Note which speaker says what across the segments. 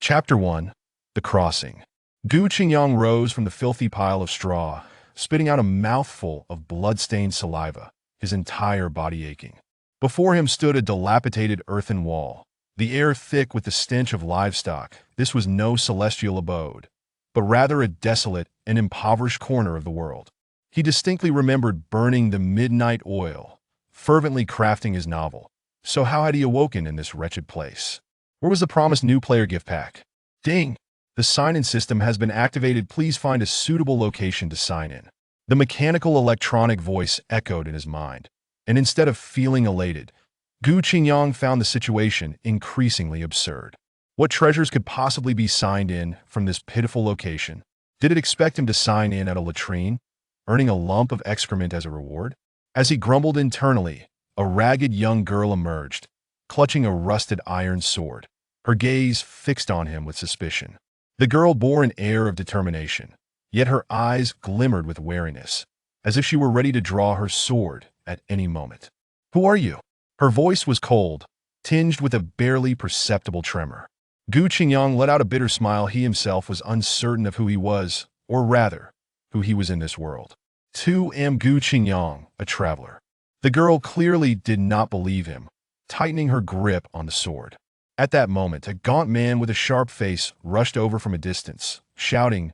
Speaker 1: Chapter 1. The Crossing. Gu Qingyang rose from the filthy pile of straw, spitting out a mouthful of blood-stained saliva, his entire body aching. Before him stood a dilapidated earthen wall, the air thick with the stench of livestock. This was no celestial abode, but rather a desolate and impoverished corner of the world. He distinctly remembered burning the midnight oil, fervently crafting his novel. So how had he awoken in this wretched place? Where was the promised new player gift pack? Ding! The sign-in system has been activated. Please find a suitable location to sign in. The mechanical electronic voice echoed in his mind, and instead of feeling elated, Gu Qingyang found the situation increasingly absurd. What treasures could possibly be signed in from this pitiful location? Did it expect him to sign in at a latrine, earning a lump of excrement as a reward? As he grumbled internally, a ragged young girl emerged, clutching a rusted iron sword, her gaze fixed on him with suspicion. The girl bore an air of determination, yet her eyes glimmered with wariness, as if she were ready to draw her sword at any moment. "Who are you?" Her voice was cold, tinged with a barely perceptible tremor. Gu Qingyang let out a bitter smile. He himself was uncertain of who he was, or rather, who he was in this world. "To am Gu Qingyang, a traveler." The girl clearly did not believe him, tightening her grip on the sword. At that moment, a gaunt man with a sharp face rushed over from a distance, shouting,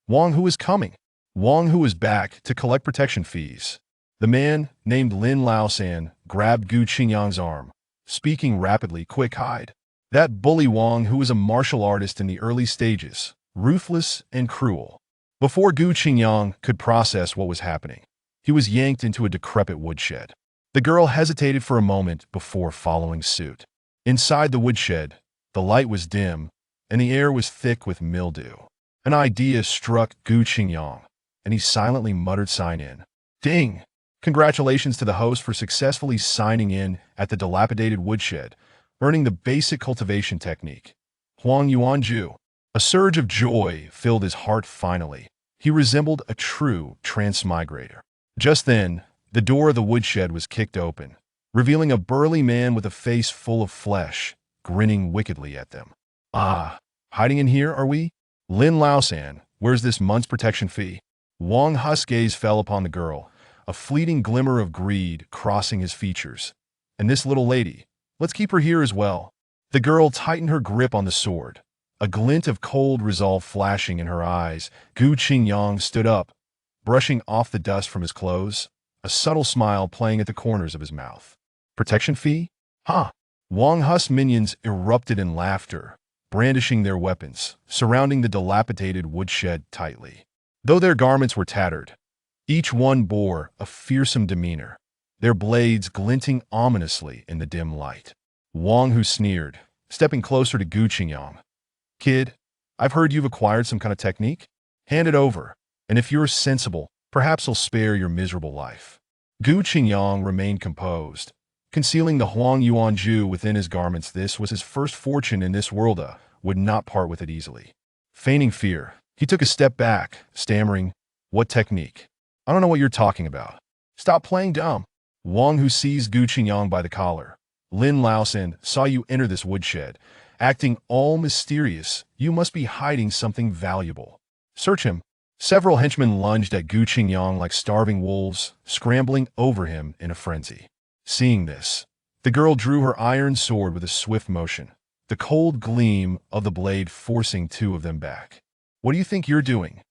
Speaker 1: "Wang Hu is coming!" Wang Hu is back to collect protection fees. The man, named Lin Laosan, grabbed Gu Qingyang's arm, speaking rapidly. "Quick, hide. That bully Wang Hu was a martial artist in the early stages, ruthless and cruel." Before Gu Qingyang could process what was happening, he was yanked into a decrepit woodshed. The girl hesitated for a moment before following suit. Inside the woodshed, the light was dim, and the air was thick with mildew. An idea struck Gu Qingyang, and he silently muttered, "Sign in." Ding! Congratulations to the host for successfully signing in at the dilapidated woodshed, learning the basic cultivation technique. Huang Yuanju. A surge of joy filled his heart finally. He resembled a true transmigrator. Just then, the door of the woodshed was kicked open, revealing a burly man with a face full of flesh, grinning wickedly at them. "Ah, hiding in here, are we? Lin Laosan, where's this month's protection fee?" Wang Hu's gaze fell upon the girl, a fleeting glimmer of greed crossing his features. "And this little lady, let's keep her here as well." The girl tightened her grip on the sword, a glint of cold resolve flashing in her eyes. Gu Qingyang stood up, brushing off the dust from his clothes, a subtle smile playing at the corners of his mouth. "Protection fee? Huh?" Wang Hu's minions erupted in laughter, brandishing their weapons, surrounding the dilapidated woodshed tightly. Though their garments were tattered, each one bore a fearsome demeanor, their blades glinting ominously in the dim light. Wang Hu sneered, stepping closer to Gu Qingyang. "Kid, I've heard you've acquired some kind of technique. Hand it over, and if you're sensible, perhaps I'll spare your miserable life." Gu Qingyang remained composed, concealing the Huang Yuanju within his garments. This was his first fortune in this world, would not part with it easily. Feigning fear, he took a step back, stammering, "What technique? I don't know what you're talking about. Stop playing dumb." Wang Hu seized Gu Qingyang by the collar. "Lin Laosan saw you enter this woodshed, acting all mysterious. You must be hiding something valuable. Search him." Several henchmen lunged at Gu Qingyang like starving wolves, scrambling over him in a frenzy. Seeing this, the girl drew her iron sword with a swift motion, the cold gleam of the blade forcing two of them back. "What do you think you're doing?"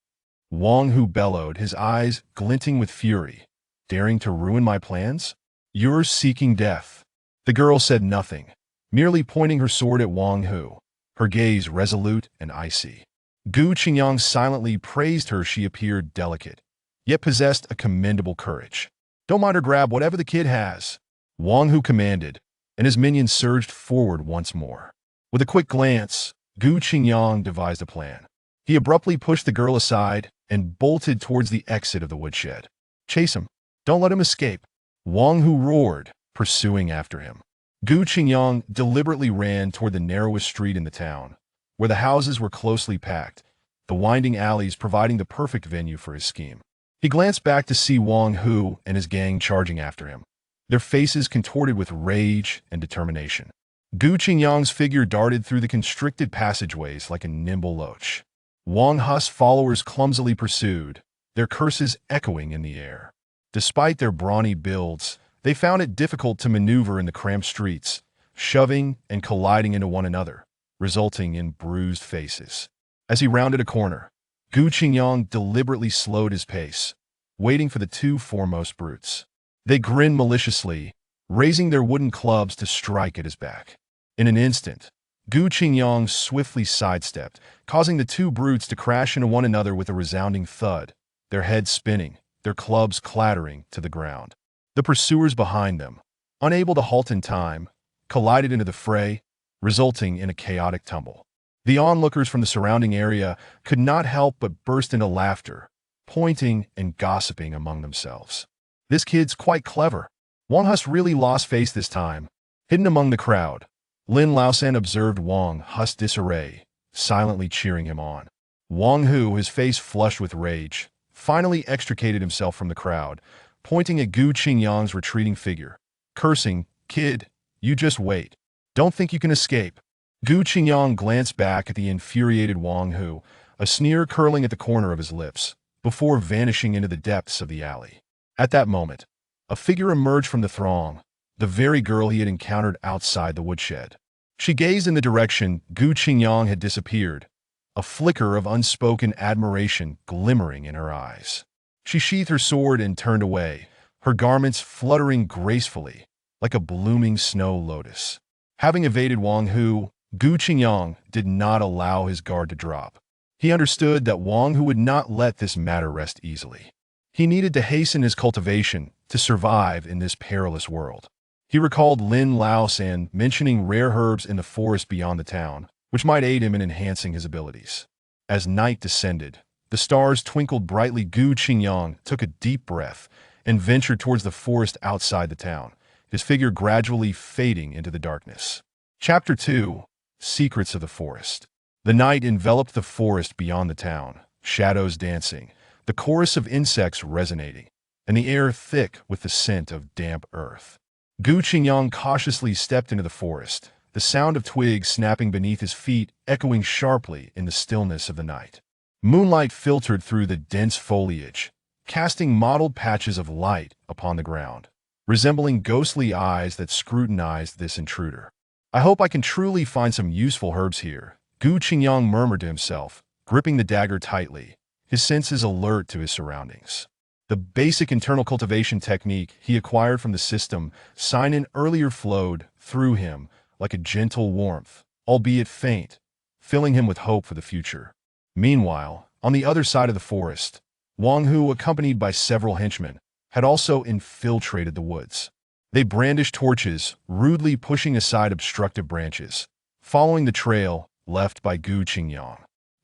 Speaker 1: Wang Hu bellowed, his eyes glinting with fury. "Daring to ruin my plans? You're seeking death." The girl said nothing, merely pointing her sword at Wang Hu, her gaze resolute and icy. Gu Qingyang silently praised her. She appeared delicate, yet possessed a commendable courage. "Don't mind her, grab whatever the kid has," Wang Hu commanded, and his minions surged forward once more. With a quick glance, Gu Qingyang devised a plan. He abruptly pushed the girl aside and bolted towards the exit of the woodshed. "Chase him. Don't let him escape," Wang Hu roared, pursuing after him. Gu Qingyang deliberately ran toward the narrowest street in the town, where the houses were closely packed, the winding alleys providing the perfect venue for his scheme. He glanced back to see Wang Hu and his gang charging after him, their faces contorted with rage and determination. Gu Qingyang's figure darted through the constricted passageways like a nimble loach. Wang Hu's followers clumsily pursued, their curses echoing in the air. Despite their brawny builds, they found it difficult to maneuver in the cramped streets, shoving and colliding into one another, resulting in bruised faces. As he rounded a corner, Gu Qingyang deliberately slowed his pace, waiting for the two foremost brutes. They grinned maliciously, raising their wooden clubs to strike at his back. In an instant, Gu Qingyang swiftly sidestepped, causing the two brutes to crash into one another with a resounding thud, their heads spinning, their clubs clattering to the ground. The pursuers behind them, unable to halt in time, collided into the fray, resulting in a chaotic tumble. The onlookers from the surrounding area could not help but burst into laughter, pointing and gossiping among themselves. This kid's quite clever. Wang Hus really lost face this time. Hidden among the crowd, Lin Laosan observed Wang Hus' disarray, silently cheering him on. Wang Hu, his face flushed with rage, finally extricated himself from the crowd, pointing at Gu Qingyang's retreating figure, cursing, "Kid, you just wait. Don't think you can escape." Gu Qingyang glanced back at the infuriated Wang Hu, a sneer curling at the corner of his lips, before vanishing into the depths of the alley. At that moment, a figure emerged from the throng, the very girl he had encountered outside the woodshed. She gazed in the direction Gu Qingyang had disappeared, a flicker of unspoken admiration glimmering in her eyes. She sheathed her sword and turned away, her garments fluttering gracefully, like a blooming snow lotus. Having evaded Wang Hu, Gu Qingyang did not allow his guard to drop. He understood that Wang Hu would not let this matter rest easily. He needed to hasten his cultivation to survive in this perilous world. He recalled Lin Laosan mentioning rare herbs in the forest beyond the town, which might aid him in enhancing his abilities. As night descended, the stars twinkled brightly. Gu Qingyang took a deep breath and ventured towards the forest outside the town, his figure gradually fading into the darkness. Chapter 2: Secrets of the Forest. The night enveloped the forest beyond the town, shadows dancing, the chorus of insects resonating, and the air thick with the scent of damp earth. Gu Qingyang cautiously stepped into the forest, the sound of twigs snapping beneath his feet echoing sharply in the stillness of the night. Moonlight filtered through the dense foliage, casting mottled patches of light upon the ground, resembling ghostly eyes that scrutinized this intruder. "I hope I can truly find some useful herbs here," Gu Qingyang murmured to himself, gripping the dagger tightly, his senses alert to his surroundings. The basic internal cultivation technique he acquired from the system Sinin earlier flowed through him like a gentle warmth, albeit faint, filling him with hope for the future. Meanwhile, on the other side of the forest, Wang Hu, accompanied by several henchmen, had also infiltrated the woods. They brandished torches, rudely pushing aside obstructive branches, following the trail left by Gu Qingyang.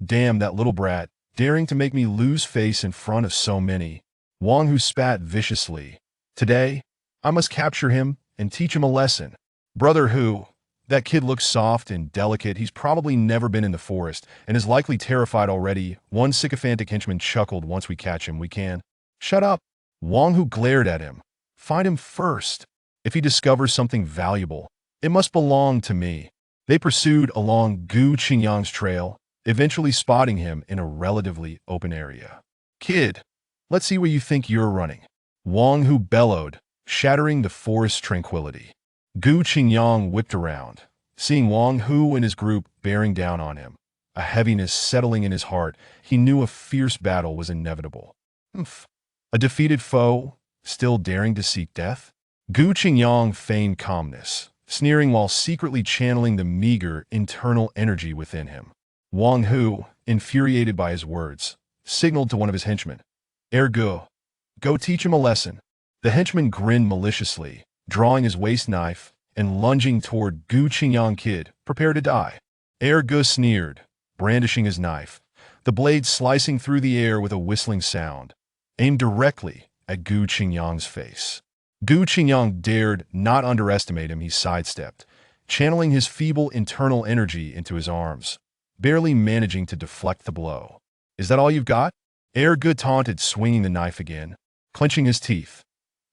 Speaker 1: "Damn that little brat, daring to make me lose face in front of so many," Wang Hu spat viciously. "Today, I must capture him and teach him a lesson. Brother Hu, that kid looks soft and delicate. He's probably never been in the forest and is likely terrified already." One sycophantic henchman chuckled. "Once we catch him, we can." "Shut up." Wang Hu glared at him. "Find him first. If he discovers something valuable, it must belong to me." They pursued along Gu Qingyang's trail, eventually spotting him in a relatively open area. "Kid, let's see where you think you're running," Wang Hu bellowed, shattering the forest's tranquility. Gu Qingyang whipped around, seeing Wang Hu and his group bearing down on him. A heaviness settling in his heart, he knew a fierce battle was inevitable. A defeated foe, still daring to seek death? Gu Qingyang feigned calmness, sneering while secretly channeling the meager internal energy within him. Wang Hu, infuriated by his words, signaled to one of his henchmen, "Ergo, go teach him a lesson." The henchman grinned maliciously, drawing his waist knife and lunging toward Gu Qingyang. "Kid, prepare to die." Ergo sneered, brandishing his knife, the blade slicing through the air with a whistling sound, aimed directly at Gu Qingyang's face. Gu Qingyang dared not underestimate him. He sidestepped, channeling his feeble internal energy into his arms, barely managing to deflect the blow. "Is that all you've got?" Ergo taunted, swinging the knife again, clenching his teeth.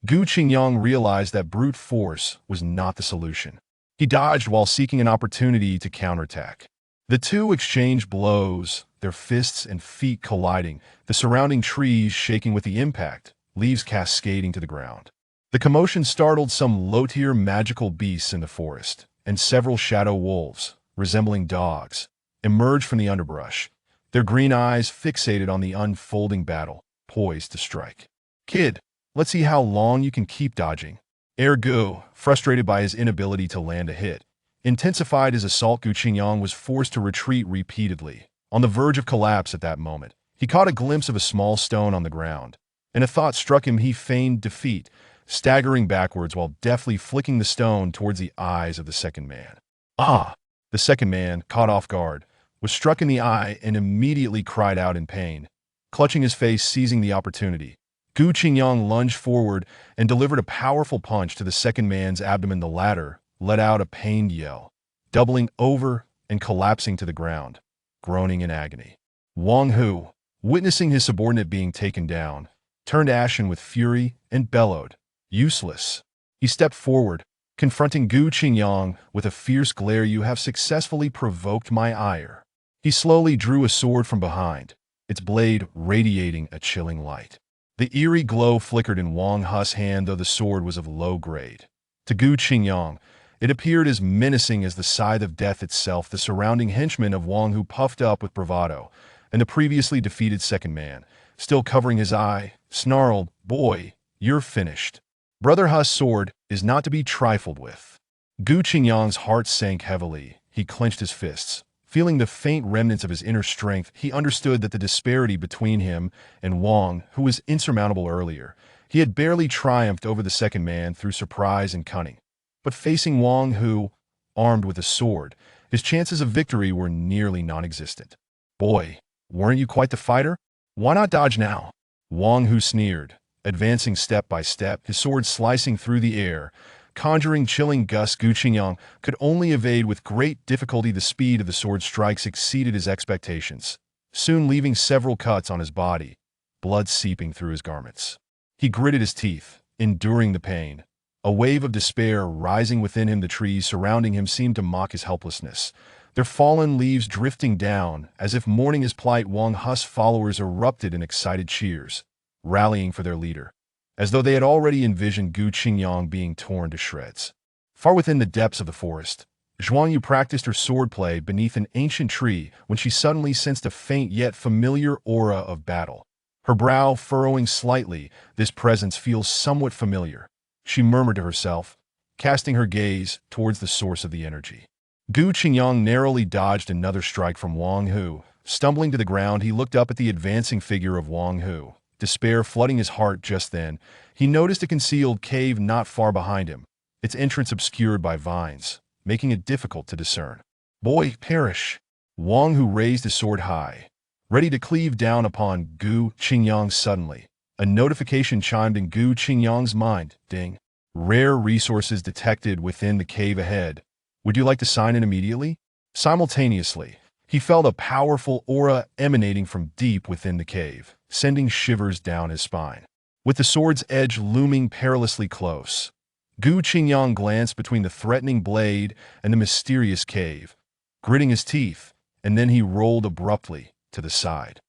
Speaker 1: Gu Qingyang realized that brute force was not the solution. He dodged while seeking an opportunity to counterattack. The two exchanged blows, their fists and feet colliding, the surrounding trees shaking with the impact, leaves cascading to the ground. The commotion startled some low-tier magical beasts in the forest, and several shadow wolves, resembling dogs, emerged from the underbrush, their green eyes fixated on the unfolding battle, poised to strike. "Kid, let's see how long you can keep dodging." Ergu, frustrated by his inability to land a hit, intensified his assault. Gu Qingyang was forced to retreat repeatedly. On the verge of collapse at that moment, he caught a glimpse of a small stone on the ground, and a thought struck him. He feigned defeat, staggering backwards while deftly flicking the stone towards the eyes of the second man. Ah! The second man, caught off guard, was struck in the eye and immediately cried out in pain. Clutching his face, seizing the opportunity, Gu Qingyang lunged forward and delivered a powerful punch to the second man's abdomen. The latter let out a pained yell, doubling over and collapsing to the ground, groaning in agony. Wang Hu, witnessing his subordinate being taken down, turned ashen with fury and bellowed, "Useless." He stepped forward, confronting Gu Qingyang with a fierce glare. "You have successfully provoked my ire." He slowly drew a sword from behind, its blade radiating a chilling light. The eerie glow flickered in Wang Hu's hand, though the sword was of low grade. To Gu Qingyang, it appeared as menacing as the scythe of death itself. The surrounding henchmen of Wang Hu puffed up with bravado, and the previously defeated second man, still covering his eye, snarled, "Boy, you're finished." Brother Hu's sword is not to be trifled with. Gu Qingyang's heart sank heavily. He clenched his fists. Feeling the faint remnants of his inner strength, he understood that the disparity between him and Wang, who was insurmountable earlier, he had barely triumphed over the second man through surprise and cunning. But facing Wang Hu, armed with a sword, his chances of victory were nearly non-existent. "Boy, weren't you quite the fighter? Why not dodge now?" Wang Hu sneered, advancing step by step, his sword slicing through the air, conjuring chilling gusts. Gu Qingyang could only evade with great difficulty. The speed of the sword strikes exceeded his expectations, soon leaving several cuts on his body, blood seeping through his garments. He gritted his teeth, enduring the pain, a wave of despair rising within him. The trees surrounding him seemed to mock his helplessness, their fallen leaves drifting down as if mourning his plight. Wang Hu's followers erupted in excited cheers, rallying for their leader, as though they had already envisioned Gu Qingyang being torn to shreds. Far within the depths of the forest, Zhuang Yu practiced her swordplay beneath an ancient tree when she suddenly sensed a faint yet familiar aura of battle. Her brow furrowing slightly, "This presence feels somewhat familiar," she murmured to herself, casting her gaze towards the source of the energy. Gu Qingyang narrowly dodged another strike from Wang Hu. Stumbling to the ground, he looked up at the advancing figure of Wang Hu. Despair flooding his heart just then, he noticed a concealed cave not far behind him, its entrance obscured by vines, making it difficult to discern. "Boy, perish!" Wang Hu raised his sword high, ready to cleave down upon Gu Qingyang. Suddenly, a notification chimed in Gu Qingyang's mind. Ding. "Rare resources detected within the cave ahead. Would you like to sign in immediately?" Simultaneously, he felt a powerful aura emanating from deep within the cave, sending shivers down his spine. With the sword's edge looming perilously close, Gu Qingyang glanced between the threatening blade and the mysterious cave, gritting his teeth, and then he rolled abruptly to the side.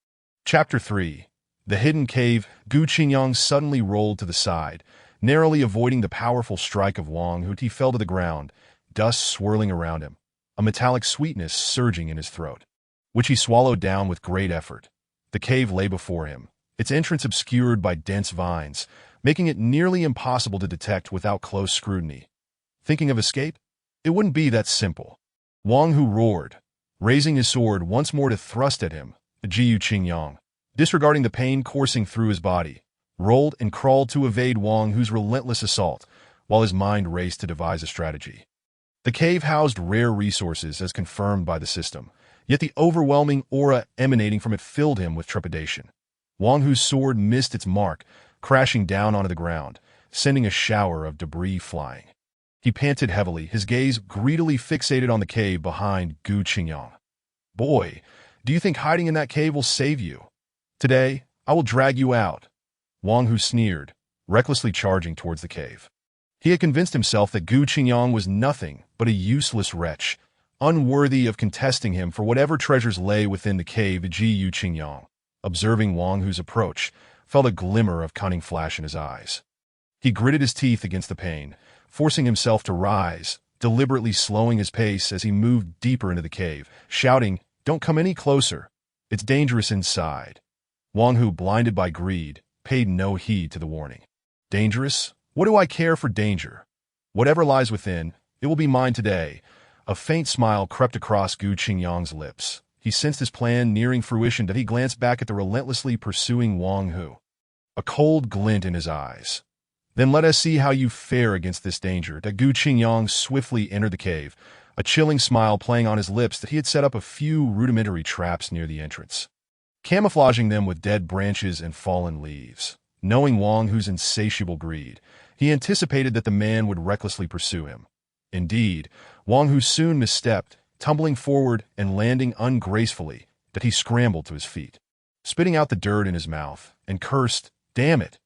Speaker 1: Chapter 3. The Hidden Cave. Gu Qingyang suddenly rolled to the side, narrowly avoiding the powerful strike of Wang Hu. He fell to the ground, dust swirling around him, a metallic sweetness surging in his throat, which he swallowed down with great effort. The cave lay before him, its entrance obscured by dense vines, making it nearly impossible to detect without close scrutiny. Thinking of escape? It wouldn't be that simple. Wang Hu roared, raising his sword once more to thrust at him. Gu Qingyang, disregarding the pain coursing through his body, rolled and crawled to evade Wang Hu's relentless assault, while his mind raced to devise a strategy. The cave housed rare resources as confirmed by the system, yet the overwhelming aura emanating from it filled him with trepidation. Wang Hu's sword missed its mark, crashing down onto the ground, sending a shower of debris flying. He panted heavily, his gaze greedily fixated on the cave behind Gu Qingyang. "Boy, do you think hiding in that cave will save you? Today, I will drag you out." Wang Hu sneered, recklessly charging towards the cave. He had convinced himself that Gu Qingyang was nothing but a useless wretch, unworthy of contesting him for whatever treasures lay within the cave of Ji Qingyang. Observing Wang Hu's approach, felt a glimmer of cunning flash in his eyes. He gritted his teeth against the pain, forcing himself to rise, deliberately slowing his pace as he moved deeper into the cave, shouting, "Don't come any closer. It's dangerous inside." Wang Hu, blinded by greed, paid no heed to the warning. Dangerous? What do I care for danger? Whatever lies within, it will be mine today. A faint smile crept across Gu Qingyang's lips. He sensed his plan nearing fruition that he glanced back at the relentlessly pursuing Wang Hu. A cold glint in his eyes. "Then let us see how you fare against this danger." That Gu Qingyang swiftly entered the cave, a chilling smile playing on his lips that he had set up a few rudimentary traps near the entrance, camouflaging them with dead branches and fallen leaves. Knowing Wang Hu's insatiable greed, he anticipated that the man would recklessly pursue him. Indeed, Wang Hu soon misstepped, tumbling forward and landing ungracefully, that he scrambled to his feet, spitting out the dirt in his mouth, and cursed, "Damn it!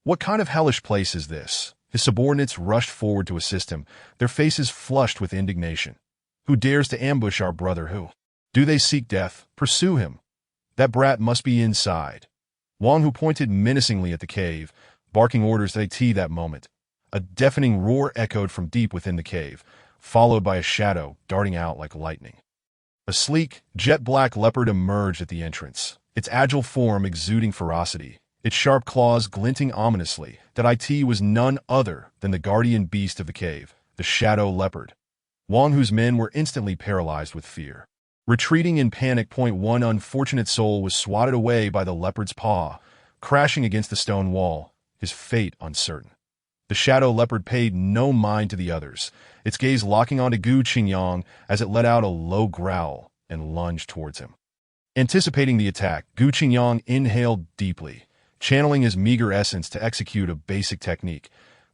Speaker 1: What kind of hellish place is this?" His subordinates rushed forward to assist him, their faces flushed with indignation. "Who dares to ambush our brother? Who? Do they seek death? Pursue him. That brat must be inside." Wang Hu pointed menacingly at the cave, barking orders that moment. A deafening roar echoed from deep within the cave, followed by a shadow darting out like lightning. A sleek, jet-black leopard emerged at the entrance, its agile form exuding ferocity, its sharp claws glinting ominously. That it was none other than the guardian beast of the cave, the shadow leopard. Wang Hu's men were instantly paralyzed with fear. Retreating in panic, one unfortunate soul was swatted away by the leopard's paw, crashing against the stone wall, his fate uncertain. The shadow leopard paid no mind to the others, its gaze locking onto Gu Qingyang as it let out a low growl and lunged towards him. Anticipating the attack, Gu Qingyang inhaled deeply, channeling his meager essence to execute a basic technique,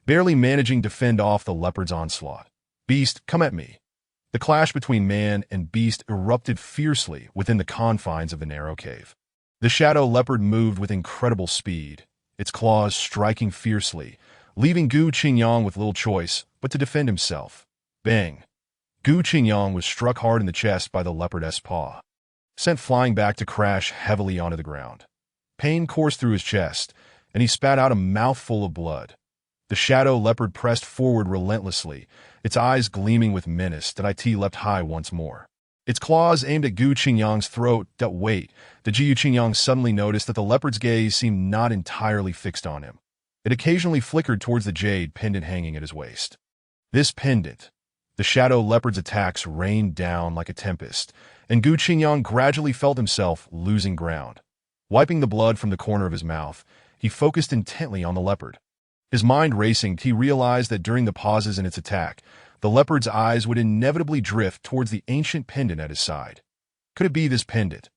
Speaker 1: barely managing to fend off the leopard's onslaught. "Beast, come at me." The clash between man and beast erupted fiercely within the confines of the narrow cave. The shadow leopard moved with incredible speed, its claws striking fiercely, leaving Gu Qingyang with little choice but to defend himself. Bang! Gu Qingyang was struck hard in the chest by the leopard's paw, sent flying back to crash heavily onto the ground. Pain coursed through his chest, and he spat out a mouthful of blood. The shadow leopard pressed forward relentlessly, its eyes gleaming with menace. That it leapt high once more, its claws aimed at Gu Qingyang's throat. The Ji Qingyang suddenly noticed that the leopard's gaze seemed not entirely fixed on him. It occasionally flickered towards the jade pendant hanging at his waist. This pendant. The shadow leopard's attacks rained down like a tempest, and Gu Qingyang gradually felt himself losing ground. Wiping the blood from the corner of his mouth, he focused intently on the leopard. His mind racing, he realized that during the pauses in its attack, the leopard's eyes would inevitably drift towards the ancient pendant at his side. Could it be this pendant?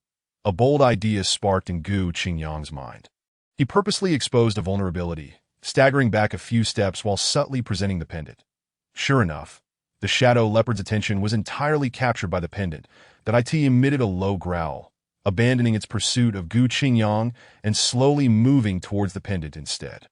Speaker 1: A bold idea sparked in Gu Qingyang's mind. He purposely exposed a vulnerability, staggering back a few steps while subtly presenting the pendant. Sure enough, the shadow leopard's attention was entirely captured by the pendant. That it emitted a low growl, abandoning its pursuit of Gu Qingyang and slowly moving towards the pendant instead.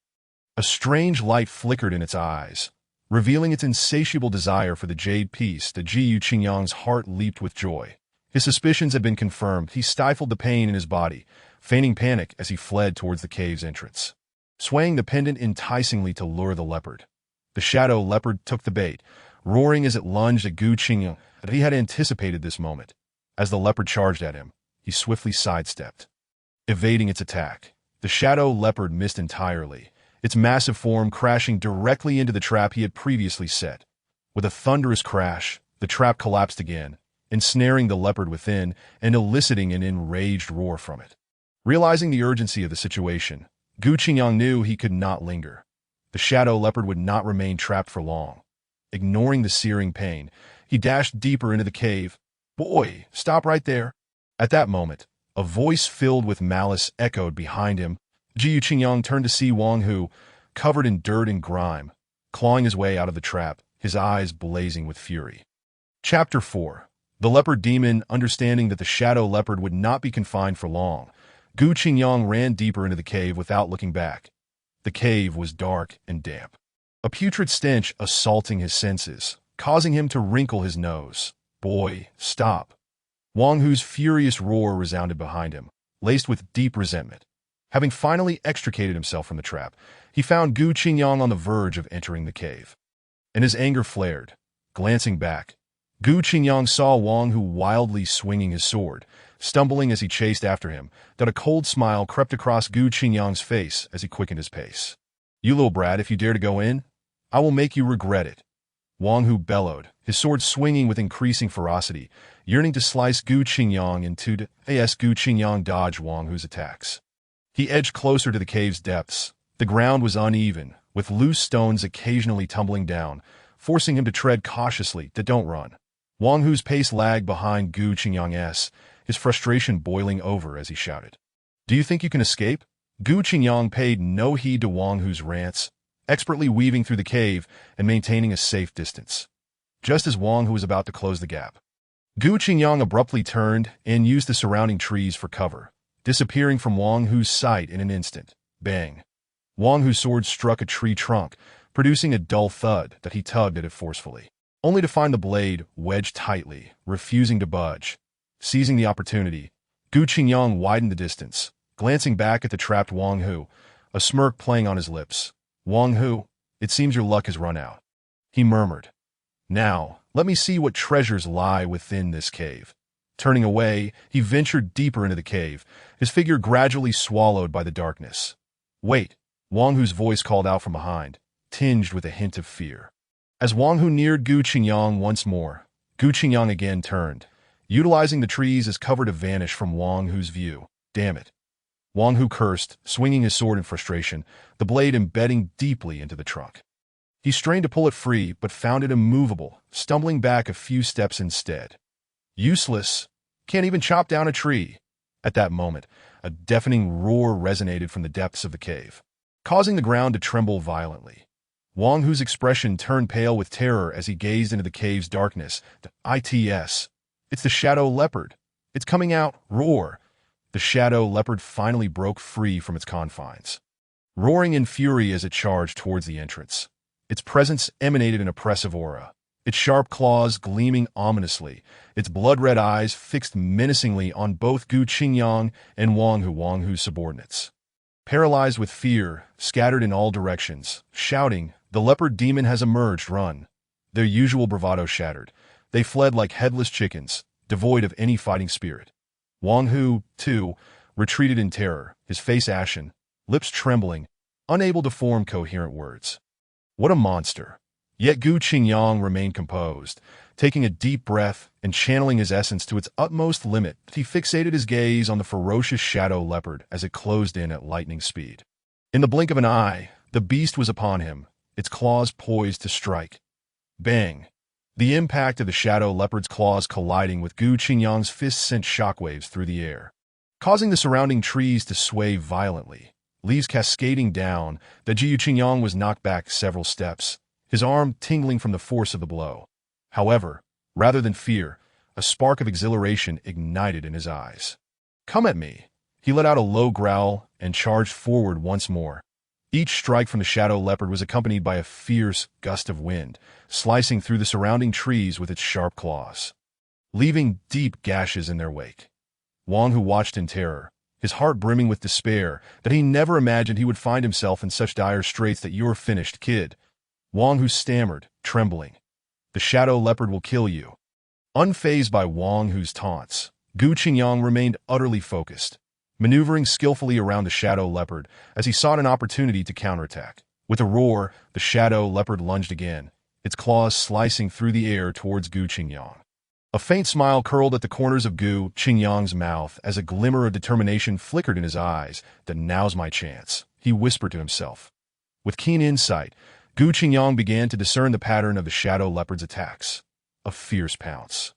Speaker 1: A strange light flickered in its eyes, revealing its insatiable desire for the jade piece. The Ji Qingyang's heart leaped with joy. His suspicions had been confirmed. He stifled the pain in his body, feigning panic as he fled towards the cave's entrance, swaying the pendant enticingly to lure the leopard. The shadow leopard took the bait, roaring as it lunged at Gu Qingyang. He had anticipated this moment. As the leopard charged at him, he swiftly sidestepped, evading its attack. The shadow leopard missed entirely, its massive form crashing directly into the trap he had previously set. With a thunderous crash, the trap collapsed again, ensnaring the leopard within and eliciting an enraged roar from it. Realizing the urgency of the situation, Gu Qingyang knew he could not linger. The shadow leopard would not remain trapped for long. Ignoring the searing pain, he dashed deeper into the cave. "Boy, stop right there." At that moment, a voice filled with malice echoed behind him. Ji Qingyang turned to see Wang Hu, covered in dirt and grime, clawing his way out of the trap, his eyes blazing with fury. Chapter 4. The Leopard Demon. Understanding that the shadow leopard would not be confined for long, Gu Qingyang ran deeper into the cave without looking back. The cave was dark and damp. a putrid stench assaulting his senses, causing him to wrinkle his nose. "Boy, stop." Wang Hu's furious roar resounded behind him, laced with deep resentment. Having finally extricated himself from the trap, he found Gu Qingyang on the verge of entering the cave. And his anger flared. Glancing back, Gu Qingyang saw Wang Hu wildly swinging his sword, stumbling as he chased after him, that a cold smile crept across Gu Qingyang's face as he quickened his pace. "You little brat, if you dare to go in, I will make you regret it." Wang Hu bellowed, his sword swinging with increasing ferocity, yearning to slice Gu Qingyang in two. As Gu Qingyang dodged Wang Hu's attacks, he edged closer to the cave's depths. The ground was uneven, with loose stones occasionally tumbling down, forcing him to tread cautiously. Don't run. Wang Hu's pace lagged behind Gu Qingyang's, his frustration boiling over as he shouted. "Do you think you can escape?" Gu Qingyang paid no heed to Wang Hu's rants, expertly weaving through the cave and maintaining a safe distance. Just as Wang Hu was about to close the gap, Gu Qingyang abruptly turned and used the surrounding trees for cover, disappearing from Wang Hu's sight in an instant. Bang! Wang Hu's sword struck a tree trunk, producing a dull thud that he tugged at it forcefully, only to find the blade wedged tightly, refusing to budge. Seizing the opportunity, Gu Qingyang widened the distance, glancing back at the trapped Wang Hu, a smirk playing on his lips. "Wang Hu, it seems your luck has run out," he murmured. "Now, let me see what treasures lie within this cave." Turning away, he ventured deeper into the cave, his figure gradually swallowed by the darkness. "Wait," Wang Hu's voice called out from behind, tinged with a hint of fear. As Wang Hu neared Gu Qingyang once more, Gu Qingyang again turned, utilizing the trees as cover to vanish from Wang Hu's view. "Damn it." Wang Hu cursed, swinging his sword in frustration, the blade embedding deeply into the trunk. He strained to pull it free, but found it immovable, stumbling back a few steps instead. "Useless. Can't even chop down a tree." At that moment, a deafening roar resonated from the depths of the cave, causing the ground to tremble violently. Wang Hu's expression turned pale with terror as he gazed into the cave's darkness. It's the shadow leopard. It's coming out. Roar. The shadow leopard finally broke free from its confines, roaring in fury as it charged towards the entrance. Its presence emanated an oppressive aura, its sharp claws gleaming ominously, its blood-red eyes fixed menacingly on both Gu Qingyang and Wang Hu's subordinates. Paralyzed with fear, scattered in all directions, shouting, "The leopard demon has emerged, run!" Their usual bravado shattered. They fled like headless chickens, devoid of any fighting spirit. Wang Hu, too, retreated in terror, his face ashen, lips trembling, unable to form coherent words. What a monster! Yet Gu Qingyang remained composed. Taking a deep breath and channeling his essence to its utmost limit, he fixated his gaze on the ferocious shadow leopard as it closed in at lightning speed. In the blink of an eye, the beast was upon him, its claws poised to strike. Bang! The impact of the shadow leopard's claws colliding with Gu Qingyang's fist sent shockwaves through the air, causing the surrounding trees to sway violently, leaves cascading down. Gu Qingyang was knocked back several steps, his arm tingling from the force of the blow. However, rather than fear, a spark of exhilaration ignited in his eyes. "Come at me!" He let out a low growl and charged forward once more. Each strike from the shadow leopard was accompanied by a fierce gust of wind, slicing through the surrounding trees with its sharp claws, leaving deep gashes in their wake. Wang Hu watched in terror, his heart brimming with despair that he never imagined he would find himself in such dire straits. "That you're finished, kid." Wang Hu stammered, trembling. "The shadow leopard will kill you." Unfazed by Wang Hu's taunts, Gu Qingyang remained utterly focused, maneuvering skillfully around the shadow leopard as he sought an opportunity to counterattack. With a roar, the shadow leopard lunged again, its claws slicing through the air towards Gu Qingyang. A faint smile curled at the corners of Gu Qingyang's mouth as a glimmer of determination flickered in his eyes. "Then now's my chance," he whispered to himself. With keen insight, Gu Qingyang began to discern the pattern of the shadow leopard's attacks. A fierce pounce,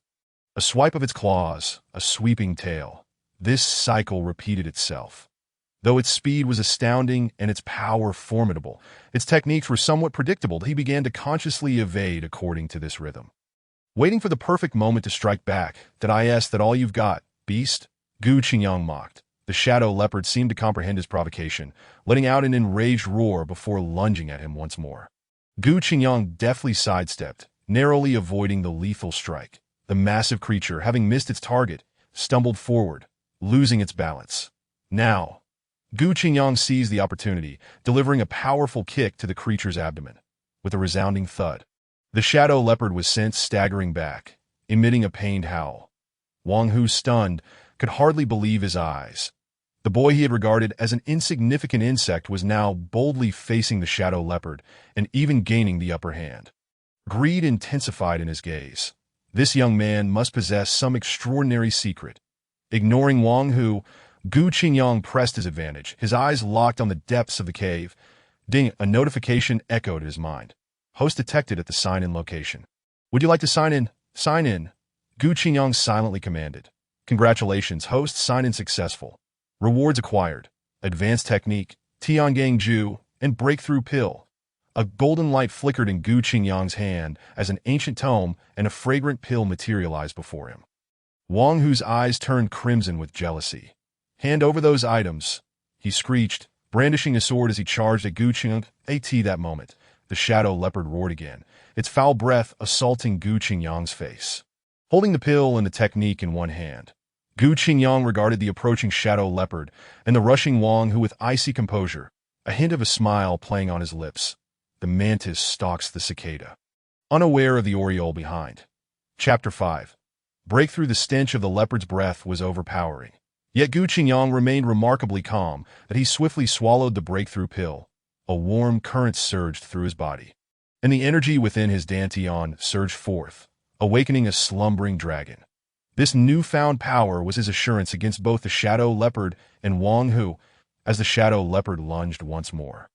Speaker 1: a swipe of its claws, a sweeping tail. This cycle repeated itself. Though its speed was astounding and its power formidable, its techniques were somewhat predictable. He began to consciously evade according to this rhythm, waiting for the perfect moment to strike back. That all you've got, beast?" Gu Qingyang mocked. The shadow leopard seemed to comprehend his provocation, letting out an enraged roar before lunging at him once more. Gu Qingyang deftly sidestepped, narrowly avoiding the lethal strike. The massive creature, having missed its target, stumbled forward, losing its balance. Now, Gu Qingyang seized the opportunity, delivering a powerful kick to the creature's abdomen. With a resounding thud, the shadow leopard was sent staggering back, emitting a pained howl. Wang Hu, stunned, could hardly believe his eyes. The boy he had regarded as an insignificant insect was now boldly facing the shadow leopard and even gaining the upper hand. Greed intensified in his gaze. This young man must possess some extraordinary secret. Ignoring Wang Hu, Gu Qingyang pressed his advantage, his eyes locked on the depths of the cave. Ding, a notification echoed in his mind. Host detected at the sign-in location. Would you like to sign in? Sign in. Gu Qingyang silently commanded. Congratulations, host, sign-in successful. Rewards acquired. Advanced technique, Tiangang Ju, and breakthrough pill. A golden light flickered in Gu Qingyang's hand as an ancient tome and a fragrant pill materialized before him. Wang Hu's eyes turned crimson with jealousy. Hand over those items, he screeched, brandishing a sword as he charged at Gu Qingyang. At that moment, the shadow leopard roared again, its foul breath assaulting Gu Qingyang's face. Holding the pill and the technique in one hand, Gu Qingyang regarded the approaching shadow leopard and the rushing Wang Hu with icy composure, a hint of a smile playing on his lips. The mantis stalks the cicada, unaware of the aureole behind. Chapter 5. Breakthrough. The stench of the leopard's breath was overpowering. Yet Gu Qingyang remained remarkably calm that he swiftly swallowed the breakthrough pill. A warm current surged through his body, and the energy within his dantian surged forth, awakening a slumbering dragon. This newfound power was his assurance against both the shadow leopard and Wang Hu, as the shadow leopard lunged once more,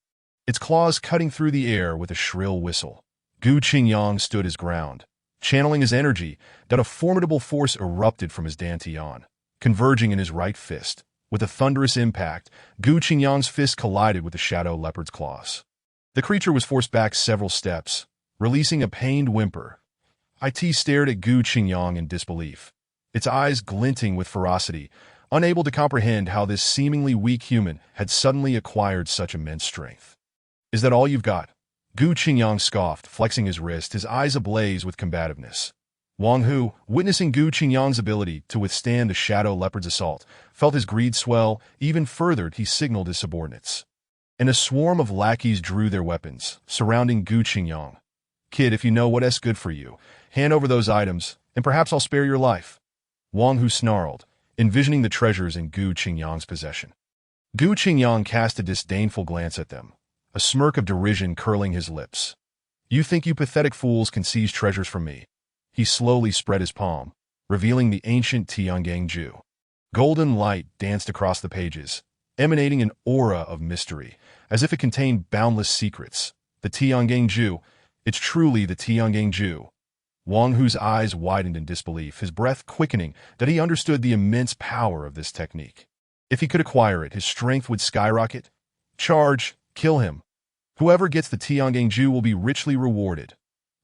Speaker 1: its claws cutting through the air with a shrill whistle. Gu Qingyang stood his ground, channeling his energy, that a formidable force erupted from his dantian, converging in his right fist. With a thunderous impact, Gu Qingyang's fist collided with the shadow leopard's claws. The creature was forced back several steps, releasing a pained whimper. It stared at Gu Qingyang in disbelief, its eyes glinting with ferocity, unable to comprehend how this seemingly weak human had suddenly acquired such immense strength. Is that all you've got? Gu Qingyang scoffed, flexing his wrist, his eyes ablaze with combativeness. Wang Hu, witnessing Gu Qingyang's ability to withstand the shadow leopard's assault, felt his greed swell. Even further, he signaled his subordinates, and a swarm of lackeys drew their weapons, surrounding Gu Qingyang. Kid, if you know what's good for you, hand over those items, and perhaps I'll spare your life. Wang Hu snarled, envisioning the treasures in Gu Qingyang's possession. Gu Qingyang cast a disdainful glance at them, a smirk of derision curling his lips. You think you pathetic fools can seize treasures from me? He slowly spread his palm, revealing the ancient Tiangang Ju. Golden light danced across the pages, emanating an aura of mystery, as if it contained boundless secrets. The Tiangang Ju, it's truly the Tiangang Ju. Wang Hu's eyes widened in disbelief, his breath quickening, that he understood the immense power of this technique. If he could acquire it, his strength would skyrocket. Charge, kill him. Whoever gets the Tiangang Ju will be richly rewarded.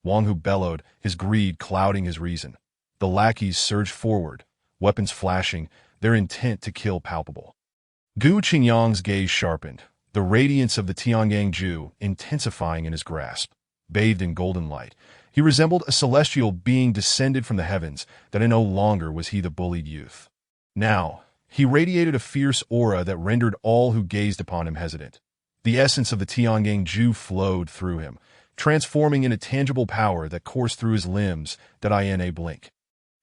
Speaker 1: Wang Hu bellowed, his greed clouding his reason. The lackeys surged forward, weapons flashing, their intent to kill palpable. Gu Qingyang's gaze sharpened, the radiance of the Tiangang Ju intensifying in his grasp. Bathed in golden light, he resembled a celestial being descended from the heavens, that no longer was he the bullied youth. Now, he radiated a fierce aura that rendered all who gazed upon him hesitant. The essence of the Tiangang Ju flowed through him, transforming in a tangible power that coursed through his limbs in a blink.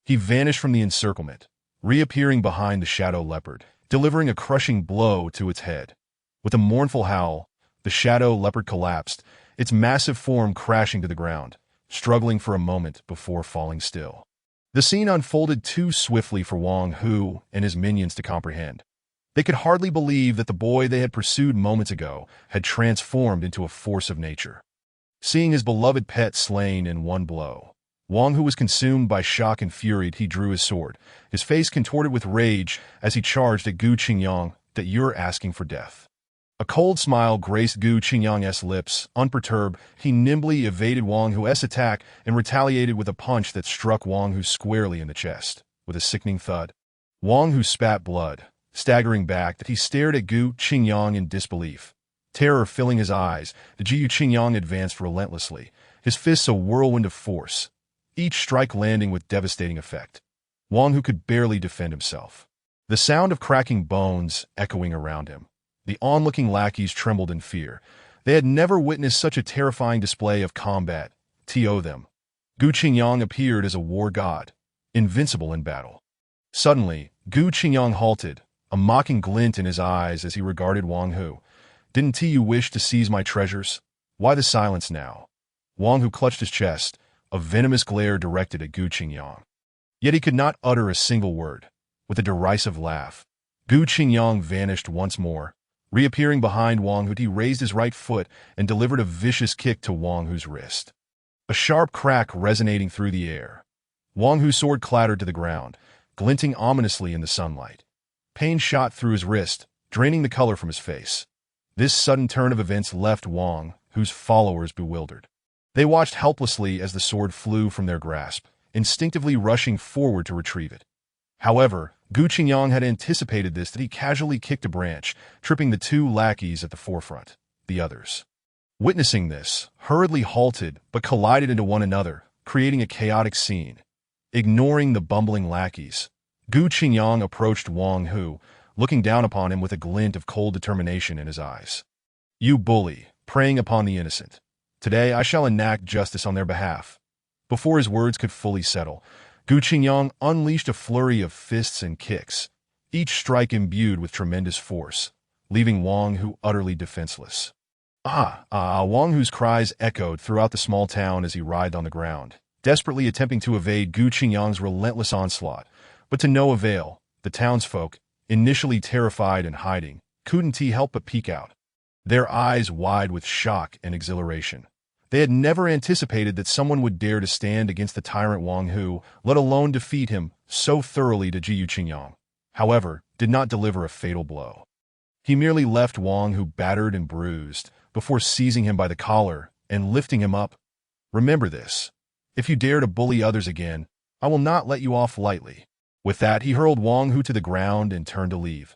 Speaker 1: He vanished from the encirclement, reappearing behind the shadow leopard, delivering a crushing blow to its head. With a mournful howl, the shadow leopard collapsed, its massive form crashing to the ground, struggling for a moment before falling still. The scene unfolded too swiftly for Wang Hu and his minions to comprehend. They could hardly believe that the boy they had pursued moments ago had transformed into a force of nature. Seeing his beloved pet slain in one blow, Wang Hu was consumed by shock and fury. He drew his sword, his face contorted with rage as he charged at Gu Qingyang. That you're asking for death. A cold smile graced Gu Qingyang's lips. Unperturbed, he nimbly evaded Wang Hu's attack and retaliated with a punch that struck Wang Hu squarely in the chest. With a sickening thud, Wang Hu spat blood. Staggering back, he stared at Gu Qingyang in disbelief. Terror filling his eyes, the Jiu Qingyang advanced relentlessly, his fists a whirlwind of force, each strike landing with devastating effect. Wang Hu could barely defend himself. The sound of cracking bones echoing around him. The onlooking lackeys trembled in fear. They had never witnessed such a terrifying display of combat. To them, Gu Qingyang appeared as a war god, invincible in battle. Suddenly, Gu Qingyang halted, a mocking glint in his eyes as he regarded Wang Hu. Didn't you wish to seize my treasures? Why the silence now? Wang Hu clutched his chest, a venomous glare directed at Gu Qingyang. Yet he could not utter a single word. With a derisive laugh, Gu Qingyang vanished once more. Reappearing behind Wang Hu, he raised his right foot and delivered a vicious kick to Wang Hu's wrist. A sharp crack resonating through the air. Wang Hu's sword clattered to the ground, glinting ominously in the sunlight. Pain shot through his wrist, draining the color from his face. This sudden turn of events left Wang Hu's followers bewildered. They watched helplessly as the sword flew from their grasp, instinctively rushing forward to retrieve it. However, Gu Qingyang had anticipated this, that he casually kicked a branch, tripping the two lackeys at the forefront. The others, witnessing this, hurriedly halted but collided into one another, creating a chaotic scene. Ignoring the bumbling lackeys, Gu Qingyang approached Wang Hu, looking down upon him with a glint of cold determination in his eyes. "You bully, preying upon the innocent. Today I shall enact justice on their behalf." Before his words could fully settle, Gu Qingyang unleashed a flurry of fists and kicks, each strike imbued with tremendous force, leaving Wang Hu utterly defenseless. Wang Hu's cries echoed throughout the small town as he writhed on the ground, desperately attempting to evade Gu Qingyang's relentless onslaught, but to no avail. The townsfolk, initially terrified and hiding, couldn't help but peek out, their eyes wide with shock and exhilaration. They had never anticipated that someone would dare to stand against the tyrant Wang Hu, let alone defeat him so thoroughly. To Jiu Qingyang, however, did not deliver a fatal blow. He merely left Wang Hu battered and bruised, before seizing him by the collar and lifting him up. "Remember this. If you dare to bully others again, I will not let you off lightly." With that, he hurled Wang Hu to the ground and turned to leave.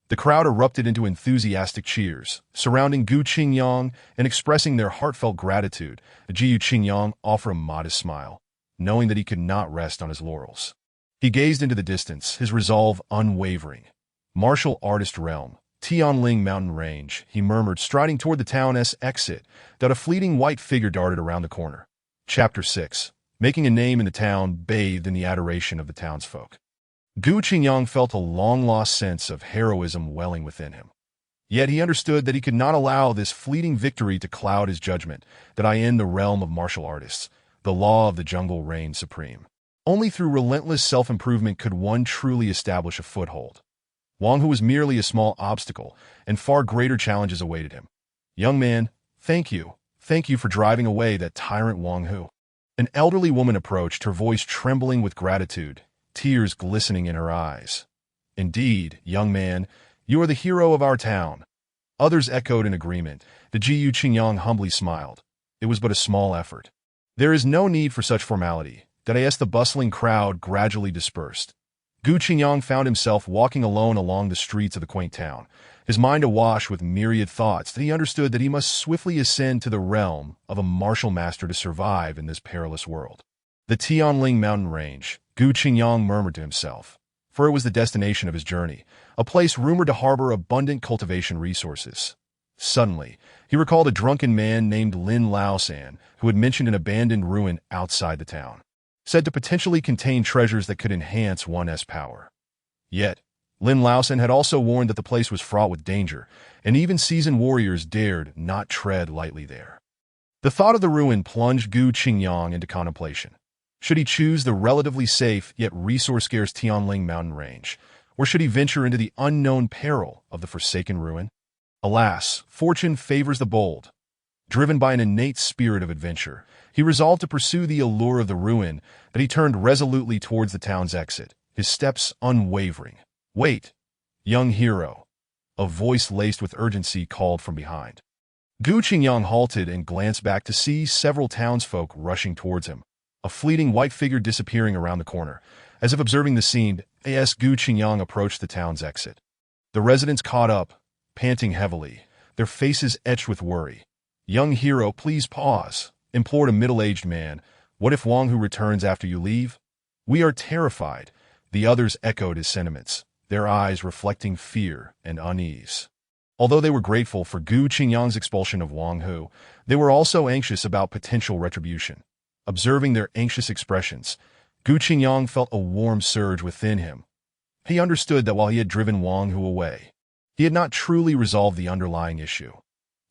Speaker 1: The crowd erupted into enthusiastic cheers, surrounding Gu Qingyang and expressing their heartfelt gratitude. Jiu Qingyang offered a modest smile, knowing that he could not rest on his laurels. He gazed into the distance, his resolve unwavering. "Martial artist realm, Tianling mountain range," he murmured, striding toward the town's exit. That a fleeting white figure darted around the corner. Chapter 6. Making a name in the town, bathed in the adoration of the townsfolk. Gu Qingyang felt a long-lost sense of heroism welling within him. Yet he understood that he could not allow this fleeting victory to cloud his judgment, that in the realm of martial artists, the law of the jungle reigned supreme. Only through relentless self-improvement could one truly establish a foothold. Wang Hu was merely a small obstacle, and far greater challenges awaited him. "Young man, thank you. Thank you for driving away that tyrant Wang Hu." An elderly woman approached, her voice trembling with gratitude, tears glistening in her eyes. "Indeed, young man, you are the hero of our town." Others echoed in agreement. The Jiu Qingyang humbly smiled. It was but a small effort. "There is no need for such formality." As the bustling crowd gradually dispersed, Gu Qingyang found himself walking alone along the streets of the quaint town, his mind awash with myriad thoughts. That he understood that he must swiftly ascend to the realm of a martial master to survive in this perilous world. The Tianling mountain range, Gu Qingyang murmured to himself, for it was the destination of his journey, a place rumored to harbor abundant cultivation resources. Suddenly, he recalled a drunken man named Lin Laosan, who had mentioned an abandoned ruin outside the town, said to potentially contain treasures that could enhance one's power. Yet, Lin Laosan had also warned that the place was fraught with danger, and even seasoned warriors dared not tread lightly there. The thought of the ruin plunged Gu Qingyang into contemplation. Should he choose the relatively safe yet resource-scarce Tianling mountain range, or should he venture into the unknown peril of the forsaken ruin? Alas, fortune favors the bold. Driven by an innate spirit of adventure, he resolved to pursue the allure of the ruin, but he turned resolutely towards the town's exit, his steps unwavering. "Wait, young hero," a voice laced with urgency called from behind. Gu Qingyang halted and glanced back to see several townsfolk rushing towards him, a fleeting white figure disappearing around the corner. As if observing the scene, Gu Qingyang approached the town's exit. The residents caught up, panting heavily, their faces etched with worry. "Young hero, please pause," implored a middle-aged man. "What if Wang Hu returns after you leave?" "We are terrified," the others echoed his sentiments, their eyes reflecting fear and unease. Although they were grateful for Gu Qingyang's expulsion of Wang Hu, they were also anxious about potential retribution. Observing their anxious expressions, Gu Qingyang felt a warm surge within him. He understood that while he had driven Wang Hu away, he had not truly resolved the underlying issue.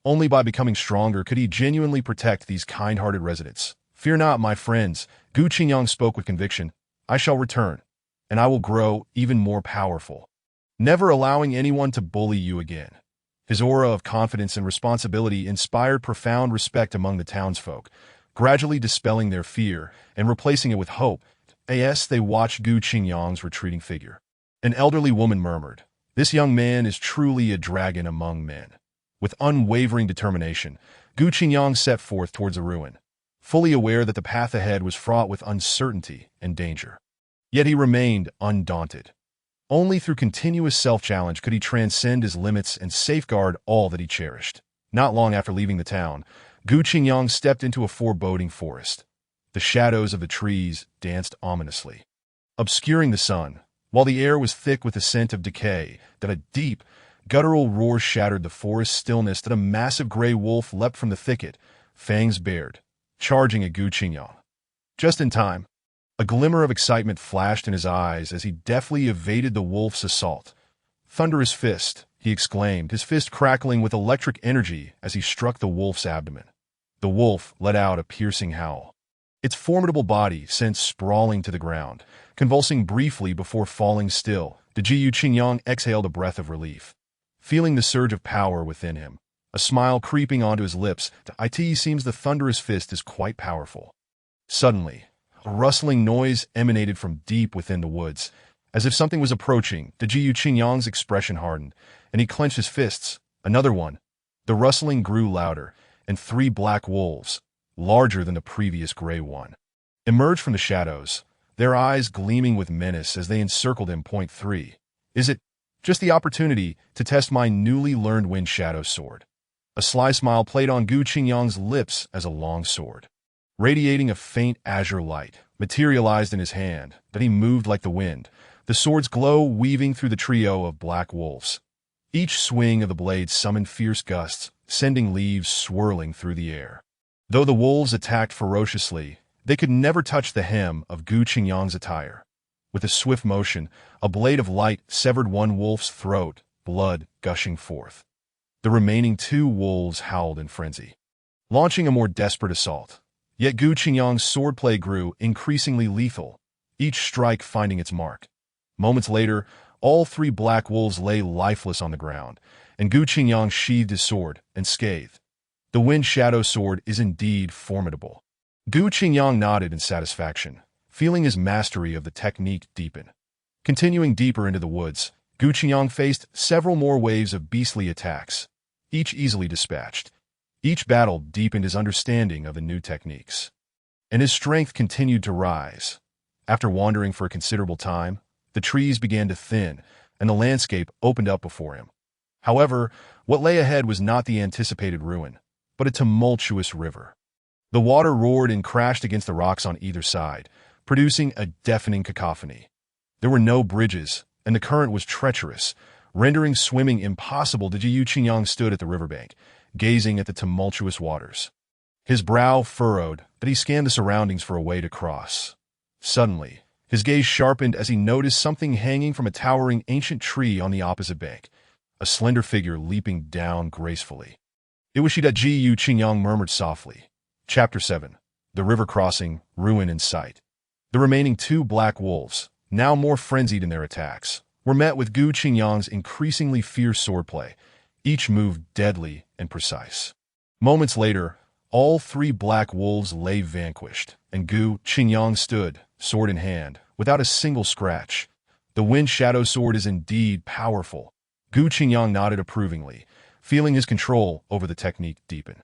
Speaker 1: Only by becoming stronger could he genuinely protect these kind-hearted residents. "Fear not, my friends," Gu Qingyang spoke with conviction. "I shall return, and I will grow even more powerful, never allowing anyone to bully you again." His aura of confidence and responsibility inspired profound respect among the townsfolk, gradually dispelling their fear and replacing it with hope. As they watched Gu Qingyang's retreating figure, an elderly woman murmured, "This young man is truly a dragon among men." With unwavering determination, Gu Qingyang set forth towards the ruin, fully aware that the path ahead was fraught with uncertainty and danger. Yet he remained undaunted. Only through continuous self-challenge could he transcend his limits and safeguard all that he cherished. Not long after leaving the town, Gu Qingyang stepped into a foreboding forest. The shadows of the trees danced ominously, obscuring the sun, while the air was thick with the scent of decay. That a deep, guttural roar shattered the forest stillness. That a massive gray wolf leapt from the thicket, fangs bared, charging at Gu Qingyang. Just in time, a glimmer of excitement flashed in his eyes as he deftly evaded the wolf's assault. "Thunderous fist," he exclaimed, his fist crackling with electric energy as he struck the wolf's abdomen. The wolf let out a piercing howl, its formidable body sent sprawling to the ground, convulsing briefly before falling still. The Gu Qingyang exhaled a breath of relief, feeling the surge of power within him, a smile creeping onto his lips. "It seems the thunderous fist is quite powerful." Suddenly, a rustling noise emanated from deep within the woods, as if something was approaching. The Gu Qingyang's expression hardened, and he clenched his fists. Another one. The rustling grew louder, and 3 black wolves, larger than the previous gray one, emerged from the shadows, their eyes gleaming with menace as they encircled him. Point 3. "Is it just the opportunity to test my newly learned wind shadow sword?" A sly smile played on Gu Qingyang's lips as a long sword, radiating a faint azure light, materialized in his hand. That he moved like the wind, the sword's glow weaving through the trio of black wolves. Each swing of the blade summoned fierce gusts, sending leaves swirling through the air. Though the wolves attacked ferociously, they could never touch the hem of Gu Qingyang's attire. With a swift motion, a blade of light severed one wolf's throat, blood gushing forth. The remaining 2 wolves howled in frenzy, launching a more desperate assault. Yet Gu Qingyang's swordplay grew increasingly lethal, each strike finding its mark. Moments later, all 3 black wolves lay lifeless on the ground, and Gu Qingyang sheathed his sword and scathed, "The wind shadow sword is indeed formidable." Gu Qingyang nodded in satisfaction, feeling his mastery of the technique deepen. Continuing deeper into the woods, Gu Qingyang faced several more waves of beastly attacks, each easily dispatched. Each battle deepened his understanding of the new techniques, and his strength continued to rise. After wandering for a considerable time, the trees began to thin, and the landscape opened up before him. However, what lay ahead was not the anticipated ruin, but a tumultuous river. The water roared and crashed against the rocks on either side, producing a deafening cacophony. There were no bridges, and the current was treacherous, rendering swimming impossible. The Gu Qingyang stood at the riverbank, gazing at the tumultuous waters. His brow furrowed, but he scanned the surroundings for a way to cross. Suddenly, his gaze sharpened as he noticed something hanging from a towering ancient tree on the opposite bank, a slender figure leaping down gracefully. It was Gu Qingyang murmured softly. Chapter 7. The River Crossing, Ruin in Sight. The remaining 2 black wolves, now more frenzied in their attacks, were met with Gu Qingyang's increasingly fierce swordplay, each move deadly and precise. Moments later, all 3 black wolves lay vanquished, and Gu Qingyang stood, sword in hand, without a single scratch. "The wind shadow sword is indeed powerful." Gu Qingyang nodded approvingly, feeling his control over the technique deepen.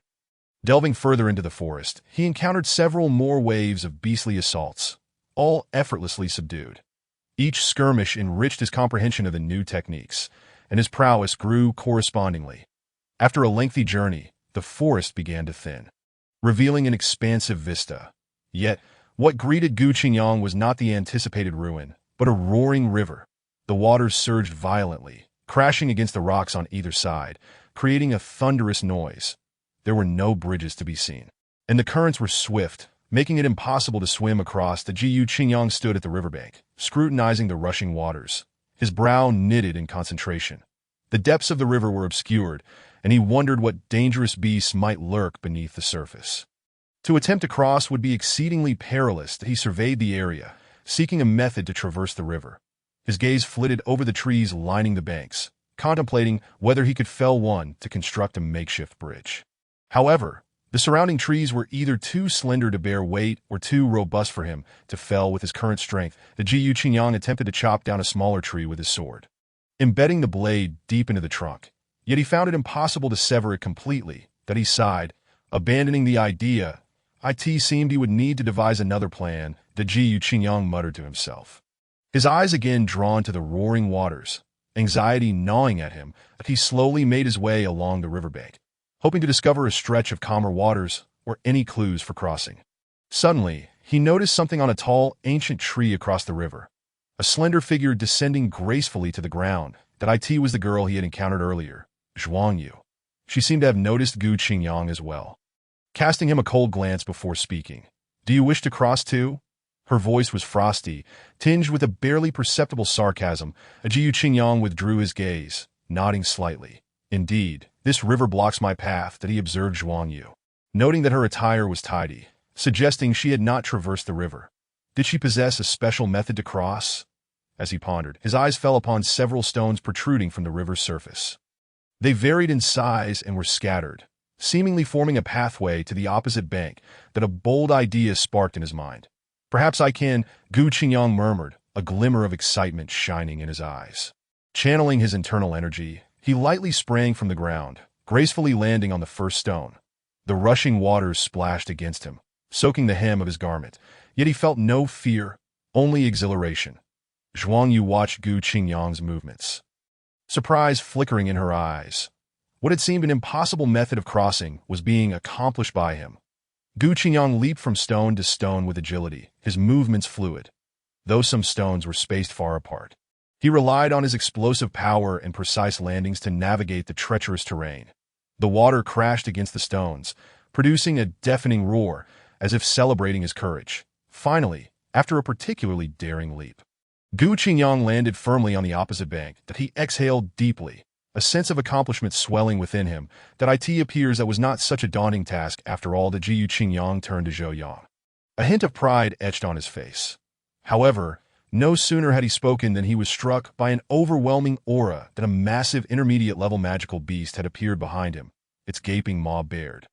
Speaker 1: Delving further into the forest, he encountered several more waves of beastly assaults, all effortlessly subdued. Each skirmish enriched his comprehension of the new techniques, and his prowess grew correspondingly. After a lengthy journey, the forest began to thin, revealing an expansive vista. Yet, what greeted Gu Qingyang was not the anticipated ruin, but a roaring river. The waters surged violently, crashing against the rocks on either side, creating a thunderous noise. There were no bridges to be seen, and the currents were swift, making it impossible to swim across. The Gu Qingyang stood at the riverbank, scrutinizing the rushing waters, his brow knitted in concentration. The depths of the river were obscured, and he wondered what dangerous beasts might lurk beneath the surface. To attempt to cross would be exceedingly perilous. He surveyed the area, seeking a method to traverse the river. His gaze flitted over the trees lining the banks, contemplating whether he could fell one to construct a makeshift bridge. However, the surrounding trees were either too slender to bear weight or too robust for him to fell with his current strength. The Gu Qingyang attempted to chop down a smaller tree with his sword, embedding the blade deep into the trunk. Yet he found it impossible to sever it completely. That he sighed, abandoning the idea. It seemed he would need to devise another plan. The Gu Qingyang muttered to himself, his eyes again drawn to the roaring waters, anxiety gnawing at him. He slowly made his way along the riverbank, hoping to discover a stretch of calmer waters or any clues for crossing. Suddenly, he noticed something on a tall, ancient tree across the river. A slender figure descending gracefully to the ground. That was the girl he had encountered earlier, Zhuang Yu. She seemed to have noticed Gu Qingyang as well, casting him a cold glance before speaking. "Do you wish to cross too?" Her voice was frosty, tinged with a barely perceptible sarcasm. Gu Qingyang withdrew his gaze, nodding slightly. "Indeed, this river blocks my path," he observed Zhuang Yu, noting that her attire was tidy, suggesting she had not traversed the river. Did she possess a special method to cross? As he pondered, his eyes fell upon several stones protruding from the river's surface. They varied in size and were scattered, seemingly forming a pathway to the opposite bank. That a bold idea sparked in his mind. "Perhaps I can," Gu Qingyang murmured, a glimmer of excitement shining in his eyes. Channeling his internal energy, he lightly sprang from the ground, gracefully landing on the first stone. The rushing waters splashed against him, soaking the hem of his garment. Yet he felt no fear, only exhilaration. Zhuang Yu watched Gu Qingyang's movements, surprise flickering in her eyes. What had seemed an impossible method of crossing was being accomplished by him. Gu Qingyang leaped from stone to stone with agility, his movements fluid. Though some stones were spaced far apart, he relied on his explosive power and precise landings to navigate the treacherous terrain. The water crashed against the stones, producing a deafening roar, as if celebrating his courage. Finally, after a particularly daring leap, Gu Qingyang landed firmly on the opposite bank. That he exhaled deeply, a sense of accomplishment swelling within him. That appears that was not such a daunting task after all. The Gu Qingyang turned to Zhou Yang. A hint of pride etched on his face. However, no sooner had he spoken than he was struck by an overwhelming aura. That a massive intermediate-level magical beast had appeared behind him, its gaping maw bared,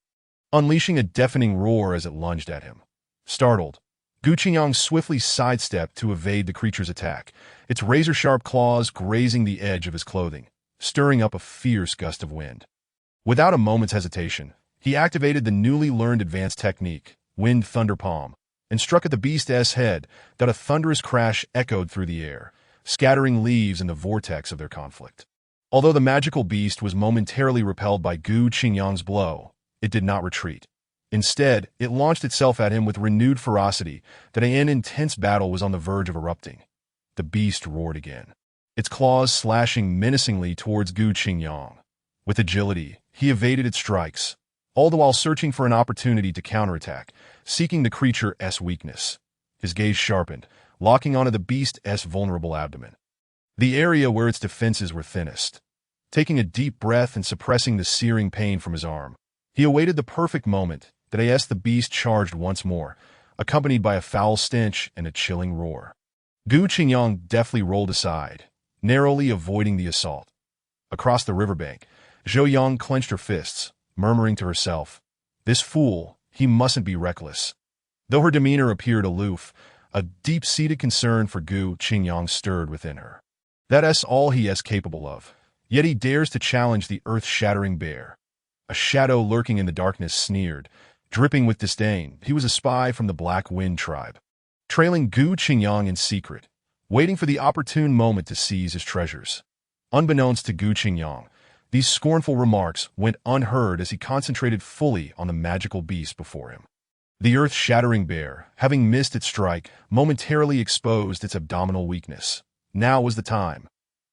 Speaker 1: unleashing a deafening roar as it lunged at him. Startled, Gu Qingyang swiftly sidestepped to evade the creature's attack, its razor-sharp claws grazing the edge of his clothing, stirring up a fierce gust of wind. Without a moment's hesitation, he activated the newly learned advanced technique, Wind Thunder Palm, and struck at the beast's head. That a thunderous crash echoed through the air, scattering leaves in the vortex of their conflict. Although the magical beast was momentarily repelled by Gu Qingyang's blow, it did not retreat. Instead, it launched itself at him with renewed ferocity. That an intense battle was on the verge of erupting. The beast roared again, its claws slashing menacingly towards Gu Qingyang. With agility, he evaded its strikes, all the while searching for an opportunity to counterattack, seeking the creature's weakness. His gaze sharpened, locking onto the beast's vulnerable abdomen, the area where its defenses were thinnest. Taking a deep breath and suppressing the searing pain from his arm, he awaited the perfect moment. That as the beast charged once more, accompanied by a foul stench and a chilling roar. Gu Qingyang deftly rolled aside, narrowly avoiding the assault. Across the riverbank, Zhou Yang clenched her fists, murmuring to herself, "This fool, he mustn't be reckless." Though her demeanor appeared aloof, a deep-seated concern for Gu Qingyang stirred within her. That's all he is capable of. Yet he dares to challenge the earth-shattering bear. A shadow lurking in the darkness sneered, dripping with disdain. He was a spy from the Black Wind tribe, trailing Gu Qingyang in secret, waiting for the opportune moment to seize his treasures. Unbeknownst to Gu Qingyang, These scornful remarks went unheard as he concentrated fully on the magical beast before him. The earth-shattering bear, having missed its strike, momentarily exposed its abdominal weakness. Now was the time.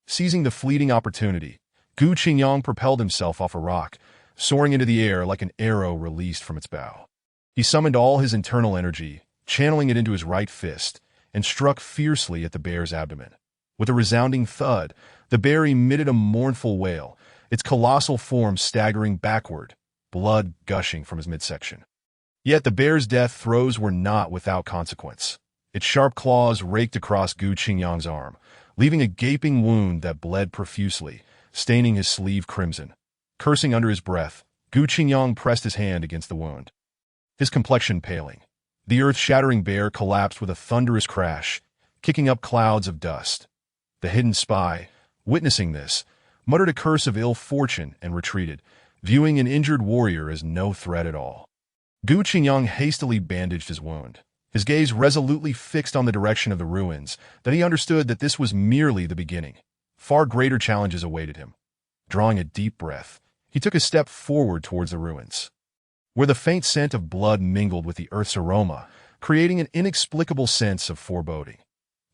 Speaker 1: Seizing the fleeting opportunity, Gu Qingyang propelled himself off a rock, soaring into the air like an arrow released from its bow. He summoned all his internal energy, channeling it into his right fist, and struck fiercely at the bear's abdomen. With a resounding thud, the bear emitted a mournful wail, its colossal form staggering backward, blood gushing from his midsection. Yet the bear's death throes were not without consequence. Its sharp claws raked across Gu Qingyang's arm, leaving a gaping wound that bled profusely, staining his sleeve crimson. Cursing under his breath, Gu Qingyang pressed his hand against the wound, his complexion paling. The earth-shattering bear collapsed with a thunderous crash, kicking up clouds of dust. The hidden spy, witnessing this, muttered a curse of ill fortune and retreated, viewing an injured warrior as no threat at all. Gu Qingyang hastily bandaged his wound, his gaze resolutely fixed on the direction of the ruins, that he understood that this was merely the beginning. Far greater challenges awaited him. Drawing a deep breath, he took a step forward towards the ruins, where the faint scent of blood mingled with the earth's aroma, creating an inexplicable sense of foreboding.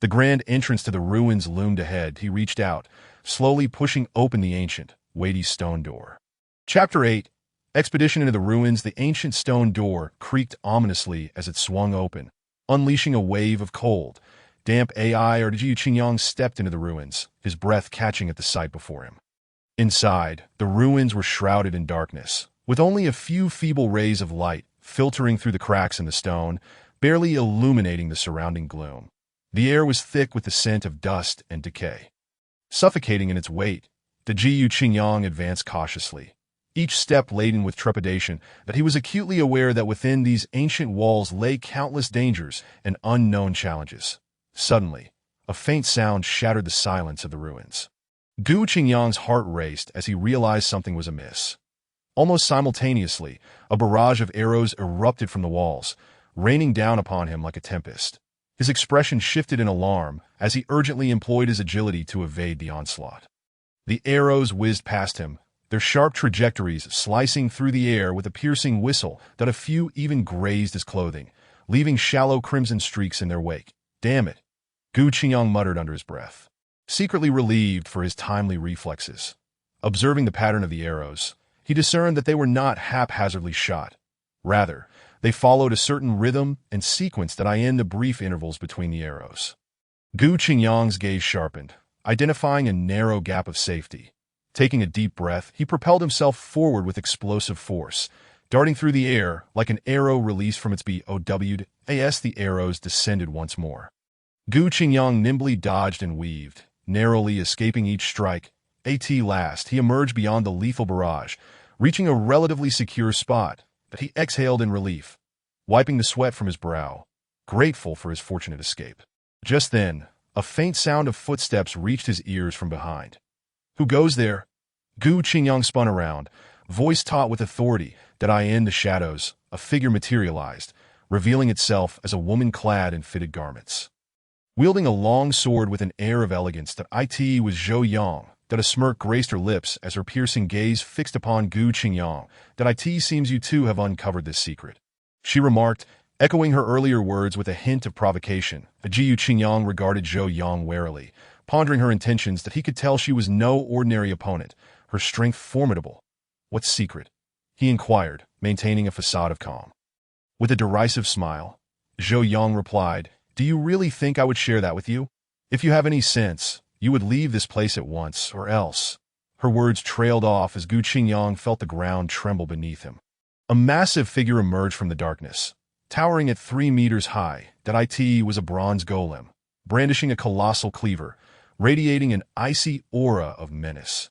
Speaker 1: The grand entrance to the ruins loomed ahead. He reached out, slowly pushing open the ancient, weighty stone door. Chapter 8. Expedition into the ruins. The ancient stone door creaked ominously as it swung open, unleashing a wave of cold, damp air. Gu Qingyang stepped into the ruins, his breath catching at the sight before him. Inside, the ruins were shrouded in darkness, with only a few feeble rays of light filtering through the cracks in the stone, barely illuminating the surrounding gloom. The air was thick with the scent of dust and decay. Suffocating in its weight, the Gu Qingyang advanced cautiously, each step laden with trepidation, that he was acutely aware that within these ancient walls lay countless dangers and unknown challenges. Suddenly, a faint sound shattered the silence of the ruins. Gu Qingyang's heart raced as he realized something was amiss. Almost simultaneously, a barrage of arrows erupted from the walls, raining down upon him like a tempest. His expression shifted in alarm as he urgently employed his agility to evade the onslaught. The arrows whizzed past him, their sharp trajectories slicing through the air with a piercing whistle that a few even grazed his clothing, leaving shallow crimson streaks in their wake. "Damn it," Gu Qingyang muttered under his breath, secretly relieved for his timely reflexes. Observing the pattern of the arrows, he discerned that they were not haphazardly shot. Rather, they followed a certain rhythm and sequence that in the brief intervals between the arrows. Gu Qingyang's gaze sharpened, identifying a narrow gap of safety. Taking a deep breath, he propelled himself forward with explosive force, darting through the air like an arrow released from its bow. As the arrows descended once more, Gu Qingyang nimbly dodged and weaved, narrowly escaping each strike. At last, he emerged beyond the lethal barrage, reaching a relatively secure spot that he exhaled in relief, wiping the sweat from his brow, grateful for his fortunate escape. Just then, a faint sound of footsteps reached his ears from behind. "Who goes there?" Gu Qingyang spun around, voice taut with authority, that in the shadows, a figure materialized, revealing itself as a woman clad in fitted garments. Wielding a long sword with an air of elegance, that was Zhou Yang, that a smirk graced her lips as her piercing gaze fixed upon Gu Qingyang. "That seems you too have uncovered this secret," she remarked, echoing her earlier words with a hint of provocation. Gu Qingyang regarded Zhou Yang warily, pondering her intentions. That he could tell she was no ordinary opponent, her strength formidable. "What secret?" he inquired, maintaining a facade of calm. With a derisive smile, Zhou Yang replied, "Do you really think I would share that with you? If you have any sense, you would leave this place at once, or else." Her words trailed off as Gu Qingyang felt the ground tremble beneath him. A massive figure emerged from the darkness, towering at 3 meters high. That was a bronze golem, brandishing a colossal cleaver, radiating an icy aura of menace.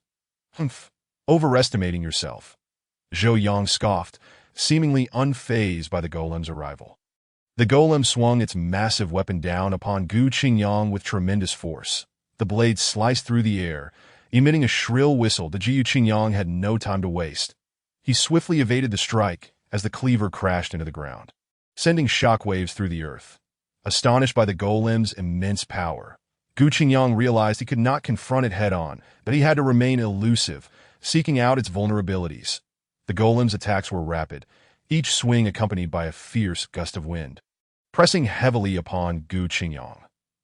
Speaker 1: "Humph, overestimating yourself," Zhou Yang scoffed, seemingly unfazed by the golem's arrival. The golem swung its massive weapon down upon Gu Qingyang with tremendous force. The blade sliced through the air, emitting a shrill whistle. The Gu Qingyang had no time to waste. He swiftly evaded the strike as the cleaver crashed into the ground, sending shockwaves through the earth. Astonished by the golem's immense power, Gu Qingyang realized he could not confront it head-on, that he had to remain elusive, seeking out its vulnerabilities. The golem's attacks were rapid, each swing accompanied by a fierce gust of wind. Pressing heavily upon Gu Qingyang.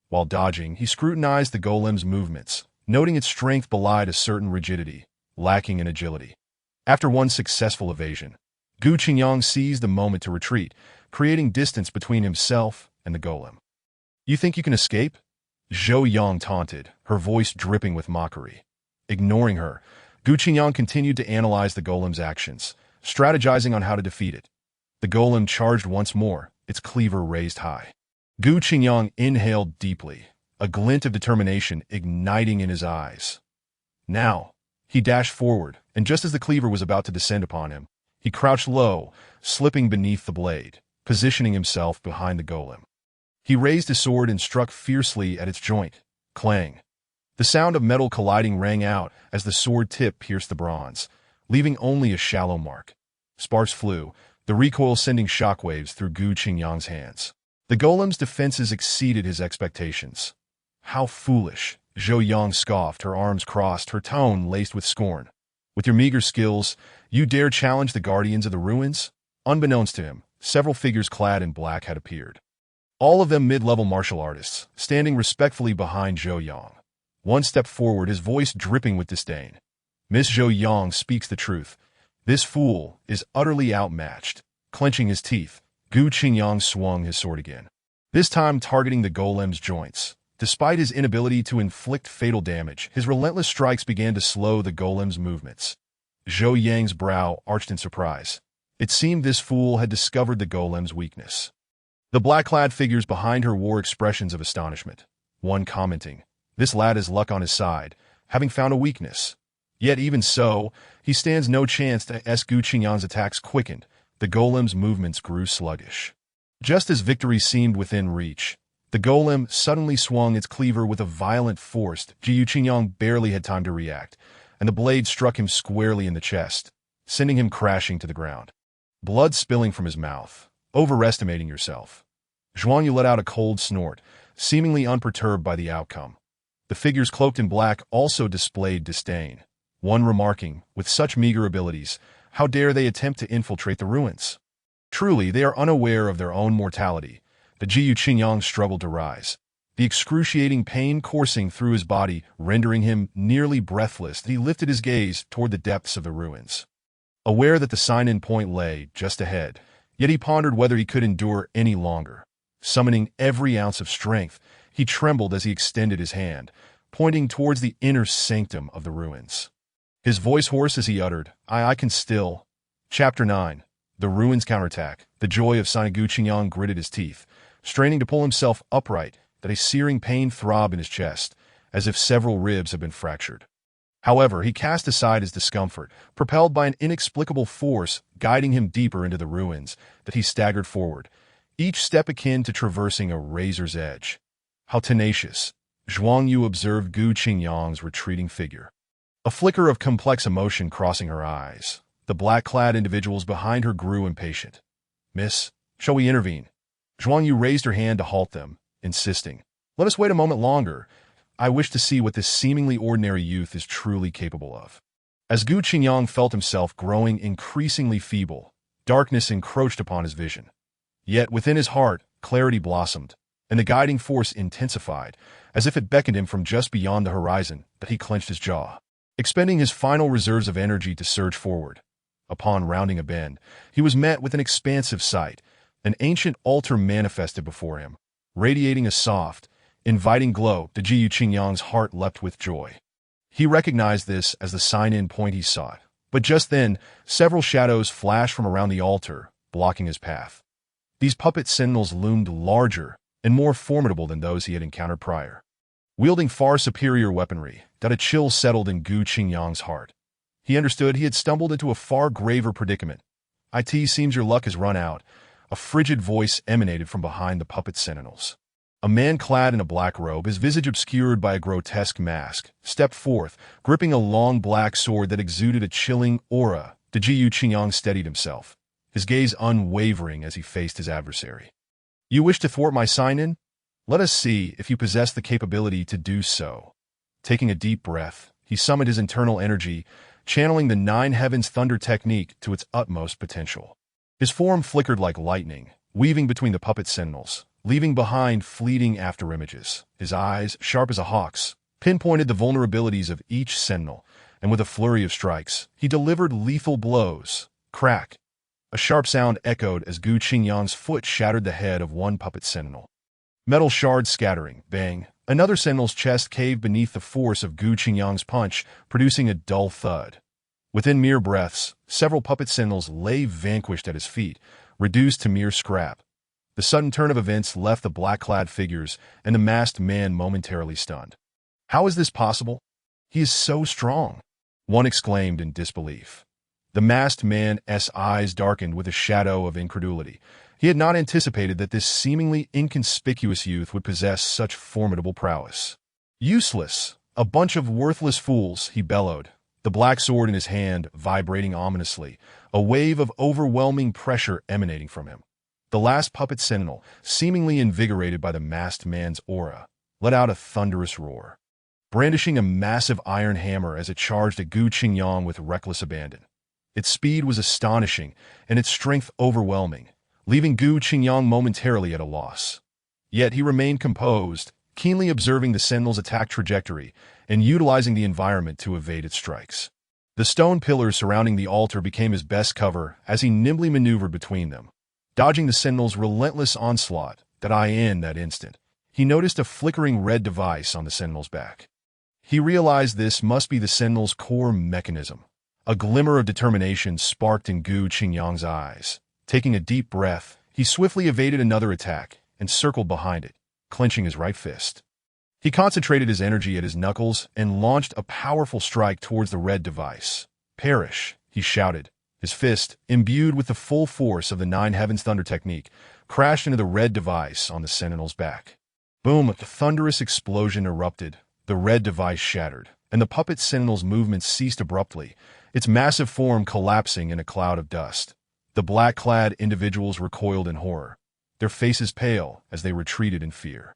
Speaker 1: While dodging, he scrutinized the golem's movements, noting its strength belied a certain rigidity, lacking in agility. After one successful evasion, Gu Qingyang seized the moment to retreat, creating distance between himself and the golem. "You think you can escape?" Zhou Yang taunted, her voice dripping with mockery. Ignoring her, Gu Qingyang continued to analyze the golem's actions, strategizing on how to defeat it. The golem charged once more, its cleaver raised high. Gu Qingyang inhaled deeply, a glint of determination igniting in his eyes. Now, he dashed forward, and just as the cleaver was about to descend upon him, he crouched low, slipping beneath the blade, positioning himself behind the golem. He raised his sword and struck fiercely at its joint. Clang. The sound of metal colliding rang out as the sword tip pierced the bronze, leaving only a shallow mark. Sparks flew, the recoil sending shockwaves through Gu Qingyang's hands. The golem's defenses exceeded his expectations. "How foolish," Zhou Yang scoffed, her arms crossed, her tone laced with scorn. "With your meager skills, you dare challenge the guardians of the ruins?" Unbeknownst to him, several figures clad in black had appeared. All of them mid-level martial artists, standing respectfully behind Zhou Yang. One stepped forward, his voice dripping with disdain. "Miss Zhou Yang speaks the truth. This fool is utterly outmatched." Clenching his teeth, Gu Qingyang swung his sword again, this time targeting the golem's joints. Despite his inability to inflict fatal damage, his relentless strikes began to slow the golem's movements. Zhou Yang's brow arched in surprise. It seemed this fool had discovered the golem's weakness. The black-clad figures behind her wore expressions of astonishment, one commenting, "This lad has luck on his side, having found a weakness. Yet even so, he stands no chance." As Gu Qingyang's attacks quickened, the golem's movements grew sluggish. Just as victory seemed within reach, the golem suddenly swung its cleaver with a violent force. Gu Qingyang barely had time to react, and the blade struck him squarely in the chest, sending him crashing to the ground. Blood spilling from his mouth. "Overestimating yourself." Zhuang Yu let out a cold snort, seemingly unperturbed by the outcome. The figures cloaked in black also displayed disdain, one remarking, "With such meager abilities, how dare they attempt to infiltrate the ruins? Truly, they are unaware of their own mortality." The Gu Qingyang struggled to rise, the excruciating pain coursing through his body, rendering him nearly breathless. He lifted his gaze toward the depths of the ruins. Aware that the sign-in point lay just ahead, yet he pondered whether he could endure any longer. Summoning every ounce of strength, he trembled as he extended his hand, pointing towards the inner sanctum of the ruins. His voice hoarse as he uttered, I can still." Chapter 9. The Ruins Counterattack. The joy of Gu Qingyang gritted his teeth, straining to pull himself upright, that a searing pain throbbed in his chest, as if several ribs had been fractured. However, he cast aside his discomfort, propelled by an inexplicable force guiding him deeper into the ruins, that he staggered forward, each step akin to traversing a razor's edge. How tenacious! Zhuang Yu observed Gu Qingyang's retreating figure, a flicker of complex emotion crossing her eyes. The black-clad individuals behind her grew impatient. "Miss, shall we intervene?" Zhuang Yu raised her hand to halt them, insisting, "Let us wait a moment longer. I wish to see what this seemingly ordinary youth is truly capable of." As Gu Qingyang felt himself growing increasingly feeble, darkness encroached upon his vision. Yet within his heart, clarity blossomed, and the guiding force intensified, as if it beckoned him from just beyond the horizon, that he clenched his jaw, expending his final reserves of energy to surge forward. Upon rounding a bend, he was met with an expansive sight. An ancient altar manifested before him, radiating a soft, inviting glow. To Gu Qingyang's heart leapt with joy. He recognized this as the sign-in point he sought. But just then, several shadows flashed from around the altar, blocking his path. These puppet sentinels loomed larger and more formidable than those he had encountered prior. Wielding far superior weaponry, that a chill settled in Gu Qingyang's heart. He understood he had stumbled into a far graver predicament. "It seems your luck has run out." A frigid voice emanated from behind the puppet sentinels. A man clad in a black robe, his visage obscured by a grotesque mask, stepped forth, gripping a long black sword that exuded a chilling aura. Gu Qingyang steadied himself, his gaze unwavering as he faced his adversary. "You wish to thwart my sign-in? Let us see if you possess the capability to do so." Taking a deep breath, he summoned his internal energy, channeling the Nine Heavens Thunder technique to its utmost potential. His form flickered like lightning, weaving between the puppet sentinels, leaving behind fleeting afterimages. His eyes, sharp as a hawk's, pinpointed the vulnerabilities of each sentinel, and with a flurry of strikes, he delivered lethal blows. Crack! A sharp sound echoed as Gu Qingyang's foot shattered the head of one puppet sentinel. Metal shards scattering. Bang! Another sentinel's chest caved beneath the force of Gu Qingyang's punch, producing a dull thud. Within mere breaths, several puppet sentinels lay vanquished at his feet, reduced to mere scrap. The sudden turn of events left the black-clad figures and the masked man momentarily stunned. How is this possible? He is so strong, one exclaimed in disbelief. The masked man's eyes darkened with a shadow of incredulity. He had not anticipated that this seemingly inconspicuous youth would possess such formidable prowess. Useless! A bunch of worthless fools, he bellowed, the black sword in his hand vibrating ominously, a wave of overwhelming pressure emanating from him. The last puppet sentinel, seemingly invigorated by the masked man's aura, let out a thunderous roar, brandishing a massive iron hammer as it charged at Gu Qingyang with reckless abandon. Its speed was astonishing, and its strength overwhelming, leaving Gu Qingyang momentarily at a loss. Yet he remained composed, keenly observing the sentinel's attack trajectory and utilizing the environment to evade its strikes. The stone pillars surrounding the altar became his best cover as he nimbly maneuvered between them, dodging the sentinel's relentless onslaught. In that instant, he noticed a flickering red device on the sentinel's back. He realized this must be the sentinel's core mechanism. A glimmer of determination sparked in Gu Qingyang's eyes. Taking a deep breath, he swiftly evaded another attack and circled behind it, clenching his right fist. He concentrated his energy at his knuckles and launched a powerful strike towards the red device. "Perish!" he shouted. His fist, imbued with the full force of the Nine Heavens Thunder technique, crashed into the red device on the sentinel's back. Boom! A thunderous explosion erupted. The red device shattered, and the puppet sentinel's movements ceased abruptly, its massive form collapsing in a cloud of dust. The black-clad individuals recoiled in horror, their faces pale as they retreated in fear.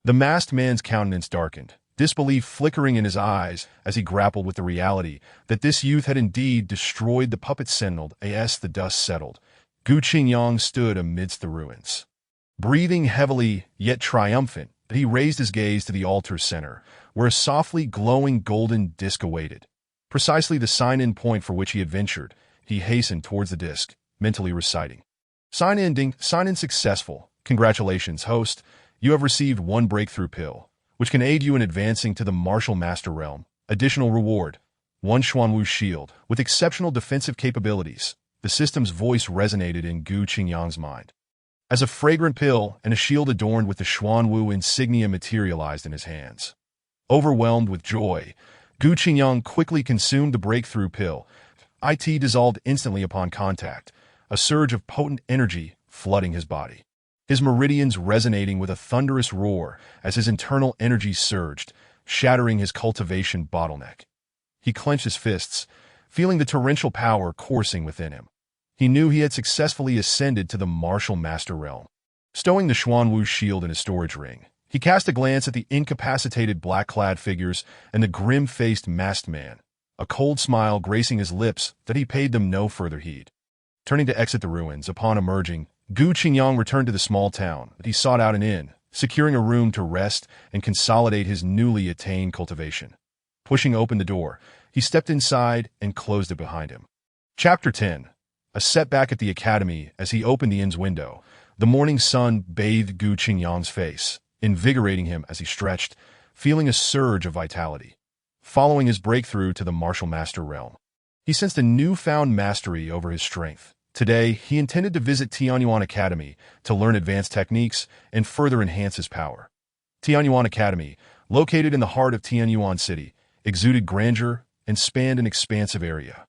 Speaker 1: The masked man's countenance darkened, disbelief flickering in his eyes as he grappled with the reality that this youth had indeed destroyed the puppet sentinel. As the dust settled, Gu Qingyang stood amidst the ruins. Breathing heavily, yet triumphant, he raised his gaze to the altar's center, where a softly glowing golden disc awaited. Precisely the sign-in point for which he had ventured, he hastened towards the disc, mentally reciting. Sign-in successful. Congratulations, host. You have received one breakthrough pill, which can aid you in advancing to the Martial Master Realm. Additional reward, one Xuanwu shield, with exceptional defensive capabilities. The system's voice resonated in Gu Qingyang's mind. As a fragrant pill and a shield adorned with the Xuanwu insignia materialized in his hands. Overwhelmed with joy, Gu Qingyang quickly consumed the breakthrough pill. It dissolved instantly upon contact, a surge of potent energy flooding his body. His meridians resonating with a thunderous roar as his internal energy surged, shattering his cultivation bottleneck. He clenched his fists, feeling the torrential power coursing within him. He knew he had successfully ascended to the Martial Master Realm. Stowing the Xuanwu shield in his storage ring, he cast a glance at the incapacitated black-clad figures and the grim-faced masked man, a cold smile gracing his lips that he paid them no further heed. Turning to exit the ruins, upon emerging, Gu Qingyang returned to the small town, but he sought out an inn, securing a room to rest and consolidate his newly attained cultivation. Pushing open the door, he stepped inside and closed it behind him. Chapter 10. A setback at the academy. As he opened the inn's window, the morning sun bathed Gu Qingyang's face, invigorating him as he stretched, feeling a surge of vitality. Following his breakthrough to the Martial Master Realm, he sensed a newfound mastery over his strength. Today, he intended to visit Tianyuan Academy to learn advanced techniques and further enhance his power. Tianyuan Academy, located in the heart of Tianyuan City, exuded grandeur and spanned an expansive area.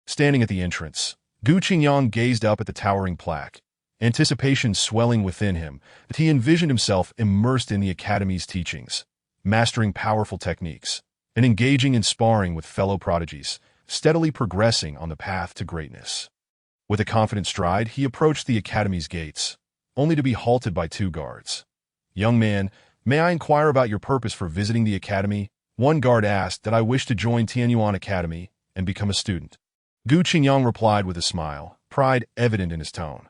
Speaker 1: Standing at the entrance, Gu Qingyang gazed up at the towering plaque, anticipation swelling within him that he envisioned himself immersed in the academy's teachings, mastering powerful techniques, and engaging in sparring with fellow prodigies, steadily progressing on the path to greatness. With a confident stride, he approached the academy's gates, only to be halted by two guards. "Young man, may I inquire about your purpose for visiting the academy?" One guard asked. "That I wish to join Tianyuan Academy," and become a student. Gu Qingyang replied with a smile, pride evident in his tone.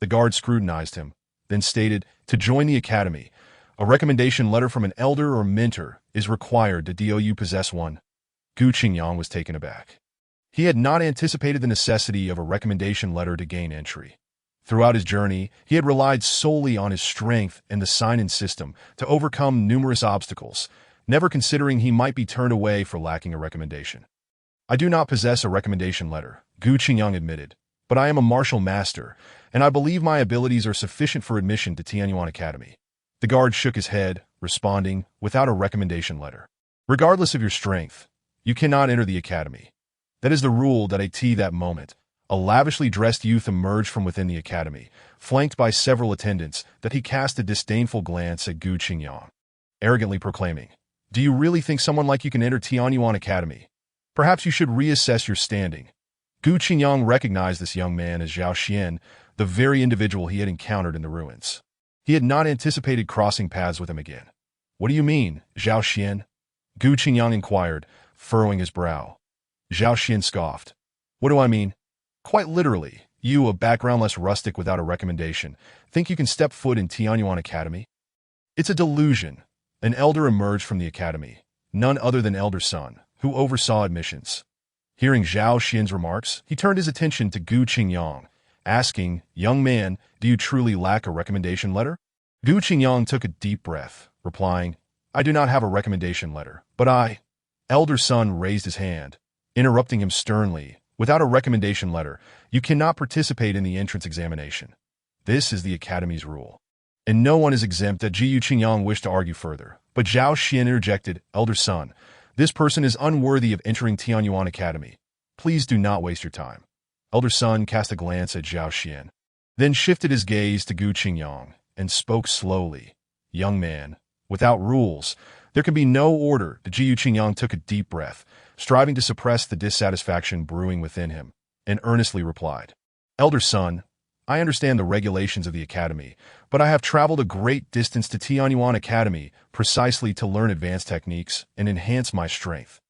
Speaker 1: The guard scrutinized him, then stated, to join the academy, a recommendation letter from an elder or mentor is required. Do you possess one? Gu Qingyang was taken aback. He had not anticipated the necessity of a recommendation letter to gain entry. Throughout his journey, he had relied solely on his strength and the sign-in system to overcome numerous obstacles, never considering he might be turned away for lacking a recommendation. I do not possess a recommendation letter, Gu Qingyang admitted, but I am a martial master, and I believe my abilities are sufficient for admission to Tianyuan Academy. The guard shook his head, responding, without a recommendation letter. Regardless of your strength, you cannot enter the academy. That is the rule. That moment, a lavishly dressed youth emerged from within the academy, flanked by several attendants. That he cast a disdainful glance at Gu Qingyang, arrogantly proclaiming, do you really think someone like you can enter Tianyuan Academy? Perhaps you should reassess your standing. Gu Qingyang recognized this young man as Zhao Xian, the very individual he had encountered in the ruins. He had not anticipated crossing paths with him again. What do you mean, Zhao Xian? Gu Qingyang inquired, furrowing his brow. Zhao Xian scoffed. What do I mean? Quite literally, you, a backgroundless rustic without a recommendation, think you can step foot in Tianyuan Academy? It's a delusion. An elder emerged from the academy, none other than Elder Sun, who oversaw admissions. Hearing Zhao Xian's remarks, he turned his attention to Gu Qingyang, asking, young man, do you truly lack a recommendation letter? Gu Qingyang took a deep breath, replying, I do not have a recommendation letter, but I... Elder Sun raised his hand, interrupting him sternly, without a recommendation letter, you cannot participate in the entrance examination. This is the academy's rule. And no one is exempt. Gu Qingyang wished to argue further, but Zhao Xian interjected, Elder Sun, this person is unworthy of entering Tianyuan Academy. Please do not waste your time. Elder Sun cast a glance at Zhao Xian, then shifted his gaze to Gu Qingyang and spoke slowly. Young man, without rules, there can be no order. Gu Qingyang took a deep breath, striving to suppress the dissatisfaction brewing within him, and earnestly replied, Elder Sun, I understand the regulations of the academy, but I have traveled a great distance to Tianyuan Academy precisely to learn advanced techniques and enhance my strength.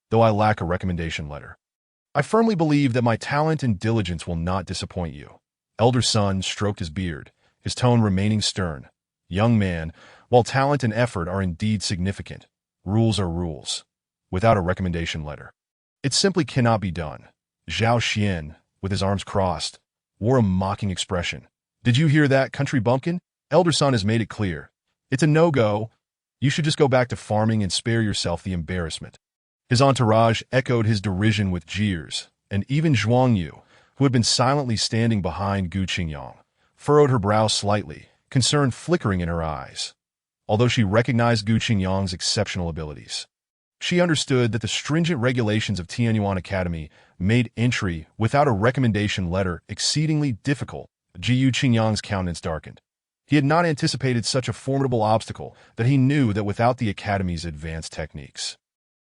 Speaker 1: Though I lack a recommendation letter, I firmly believe that my talent and diligence will not disappoint you. Elder Sun stroked his beard, his tone remaining stern. Young man, while talent and effort are indeed significant, rules are rules. Without a recommendation letter, it simply cannot be done. Zhao Xian, with his arms crossed, wore a mocking expression. Did you hear that, country bumpkin? Elder Sun has made it clear. It's a no-go. You should just go back to farming and spare yourself the embarrassment. His entourage echoed his derision with jeers, and even Zhuang Yu, who had been silently standing behind Gu Qingyang, furrowed her brow slightly, concern flickering in her eyes. Although she recognized Gu Qingyang's exceptional abilities, she understood that the stringent regulations of Tianyuan Academy made entry without a recommendation letter exceedingly difficult. Gu Qingyang's countenance darkened. He had not anticipated such a formidable obstacle that he knew that without the Academy's advanced techniques,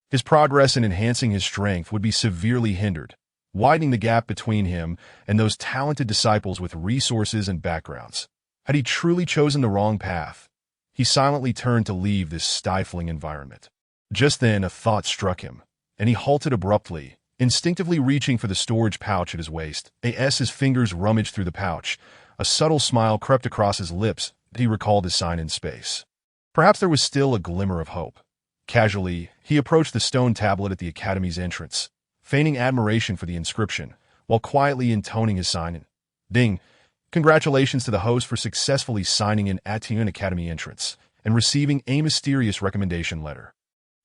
Speaker 1: his progress in enhancing his strength would be severely hindered, widening the gap between him and those talented disciples with resources and backgrounds. Had he truly chosen the wrong path, he silently turned to leave this stifling environment. Just then, a thought struck him, and he halted abruptly, instinctively reaching for the storage pouch at his waist. As his fingers rummaged through the pouch, a subtle smile crept across his lips as he recalled his sign in space. Perhaps there was still a glimmer of hope. Casually, he approached the stone tablet at the academy's entrance, feigning admiration for the inscription, while quietly intoning his sign-in. Ding! Congratulations to the host for successfully signing in at Tianyuan Academy entrance and receiving a mysterious recommendation letter.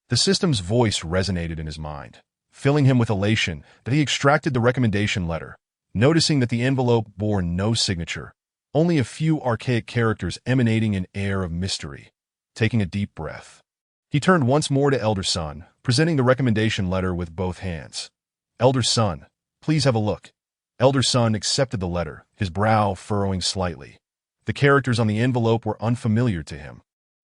Speaker 1: The system's voice resonated in his mind, filling him with elation that he extracted the recommendation letter, noticing that the envelope bore no signature, only a few archaic characters emanating an air of mystery. Taking a deep breath, he turned once more to Elder Sun, presenting the recommendation letter with both hands. Elder Sun, please have a look. Elder Sun accepted the letter, his brow furrowing slightly. The characters on the envelope were unfamiliar to him,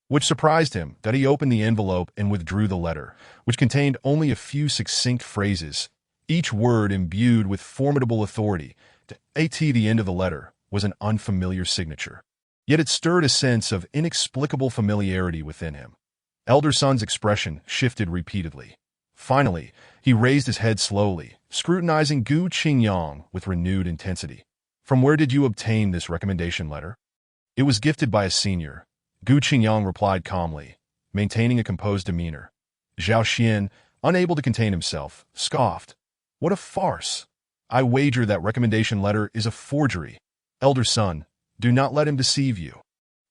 Speaker 1: which surprised him. That he opened the envelope and withdrew the letter, which contained only a few succinct phrases, each word imbued with formidable authority. At the end of the letter was an unfamiliar signature, yet it stirred a sense of inexplicable familiarity within him. Elder Sun's expression shifted repeatedly, Finally, he raised his head slowly, scrutinizing Gu Qingyang with renewed intensity. "From where did you obtain this recommendation letter?" "It was gifted by a senior," Gu Qingyang replied calmly, maintaining a composed demeanor. Zhao Xian, unable to contain himself, scoffed. "What a farce! I wager that recommendation letter is a forgery. Elder son, do not let him deceive you."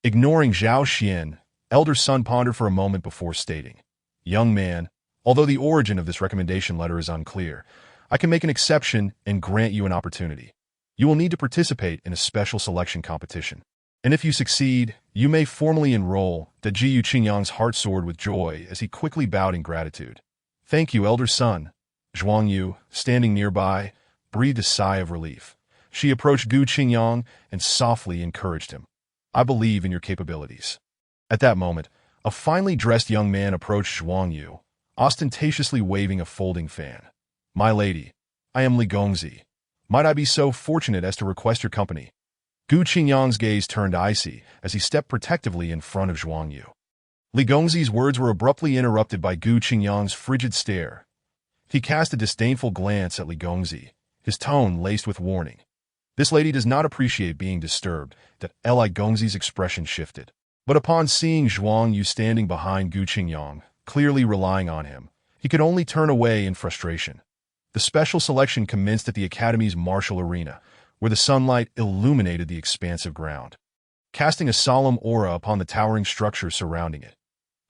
Speaker 1: Ignoring Zhao Xian, Elder son pondered for a moment before stating, "Young man, although the origin of this recommendation letter is unclear, I can make an exception and grant you an opportunity. You will need to participate in a special selection competition. And if you succeed, you may formally enroll." The Jiyu Qingyang's heart soared with joy as he quickly bowed in gratitude. "Thank you, elder son." Zhuang Yu, standing nearby, breathed a sigh of relief. She approached Gu Qingyang and softly encouraged him. "I believe in your capabilities." At that moment, a finely dressed young man approached Zhuang Yu, ostentatiously waving a folding fan. "My lady, I am Li Gongzi. Might I be so fortunate as to request your company?" Gu Qingyang's gaze turned icy as he stepped protectively in front of Zhuang Yu. Li Gongzi's words were abruptly interrupted by Gu Qingyang's frigid stare. He cast a disdainful glance at Li Gongzi, his tone laced with warning. This lady does not appreciate being disturbed. That Li Gongzi's expression shifted. But upon seeing Zhuang Yu standing behind Gu Qingyang, clearly relying on him, he could only turn away in frustration. The special selection commenced at the Academy's martial arena, where the sunlight illuminated the expansive ground, casting a solemn aura upon the towering structure surrounding it.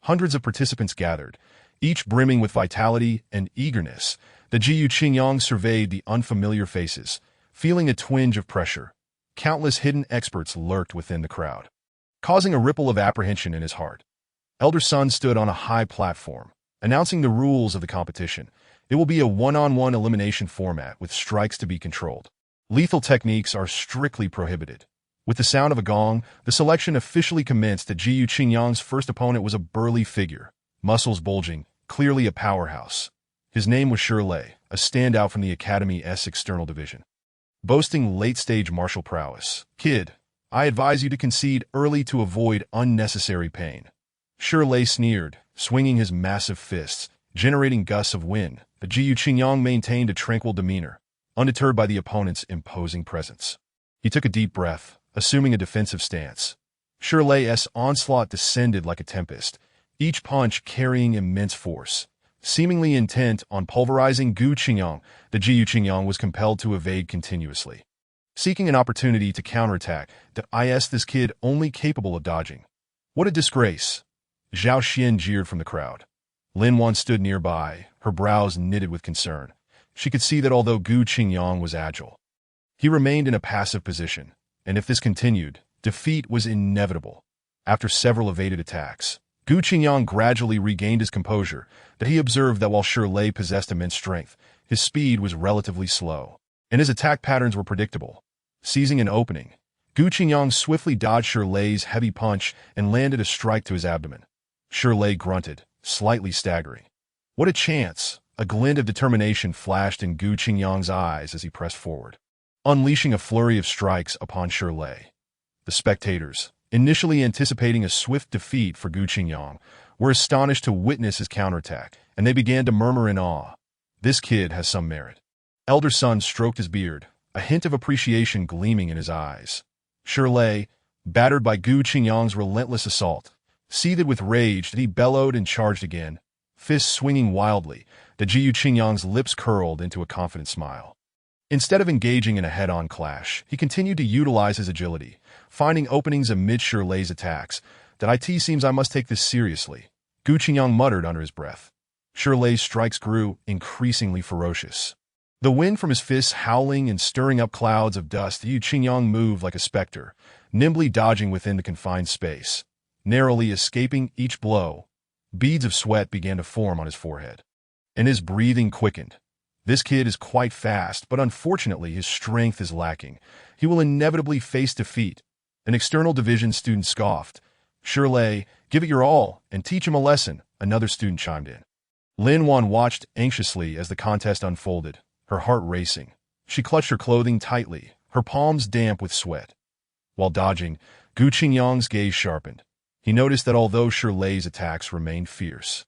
Speaker 1: Hundreds of participants gathered, each brimming with vitality and eagerness. The Jiyu Qingyang surveyed the unfamiliar faces, feeling a twinge of pressure. Countless hidden experts lurked within the crowd, causing a ripple of apprehension in his heart. Elder Sun stood on a high platform, announcing the rules of the competition. It will be a one-on-one elimination format with strikes to be controlled. Lethal techniques are strictly prohibited. With the sound of a gong, the selection officially commenced. The Jiyu Qingyang's first opponent was a burly figure, muscles bulging, clearly a powerhouse. His name was Shirlei, a standout from the Academy's external division. Boasting late-stage martial prowess. "Kid, I advise you to concede early to avoid unnecessary pain." Shirlei sneered, swinging his massive fists, generating gusts of wind. The Jiyu Qingyang maintained a tranquil demeanor, undeterred by the opponent's imposing presence. He took a deep breath, assuming a defensive stance. Shirlei's onslaught descended like a tempest, each punch carrying immense force. Seemingly intent on pulverizing Gu Qingyang, the Jiyu Qingyang was compelled to evade continuously, seeking an opportunity to counterattack. This kid only capable of dodging. What a disgrace! Zhao Xian jeered from the crowd. Lin Wan stood nearby, her brows knitted with concern. She could see that although Gu Qingyang was agile, he remained in a passive position, and if this continued, defeat was inevitable. After several evaded attacks, Gu Qingyang gradually regained his composure. That he observed that while Shirlei possessed immense strength, his speed was relatively slow, and his attack patterns were predictable. Seizing an opening, Gu Qingyang swiftly dodged Shirlei's heavy punch and landed a strike to his abdomen. Shirlei grunted, slightly staggering. What a chance! A glint of determination flashed in Gu Qingyang's eyes as he pressed forward, unleashing a flurry of strikes upon Shirlei. The spectators, initially anticipating a swift defeat for Gu Qingyang, were astonished to witness his counterattack, and they began to murmur in awe. This kid has some merit. Elder Sun stroked his beard, a hint of appreciation gleaming in his eyes. Shirlei, battered by Gu Qingyang's relentless assault, seethed with rage. He bellowed and charged again, fists swinging wildly. The Jiyu Qingyang's lips curled into a confident smile. Instead of engaging in a head-on clash, he continued to utilize his agility, finding openings amid Shirlei's attacks. "It seems I must take this seriously," Gu Qingyang muttered under his breath. Shirlei's strikes grew increasingly ferocious. The wind from his fists howling and stirring up clouds of dust. Gu Qingyang moved like a specter, nimbly dodging within the confined space, narrowly escaping each blow. Beads of sweat began to form on his forehead, and his breathing quickened. This kid is quite fast, but unfortunately his strength is lacking. He will inevitably face defeat. An external division student scoffed. "Shirlei, give it your all and teach him a lesson," another student chimed in. Lin Wan watched anxiously as the contest unfolded, her heart racing. She clutched her clothing tightly, her palms damp with sweat. While dodging, Gu Qingyang's gaze sharpened. He noticed that although Shirlei's attacks remained fierce,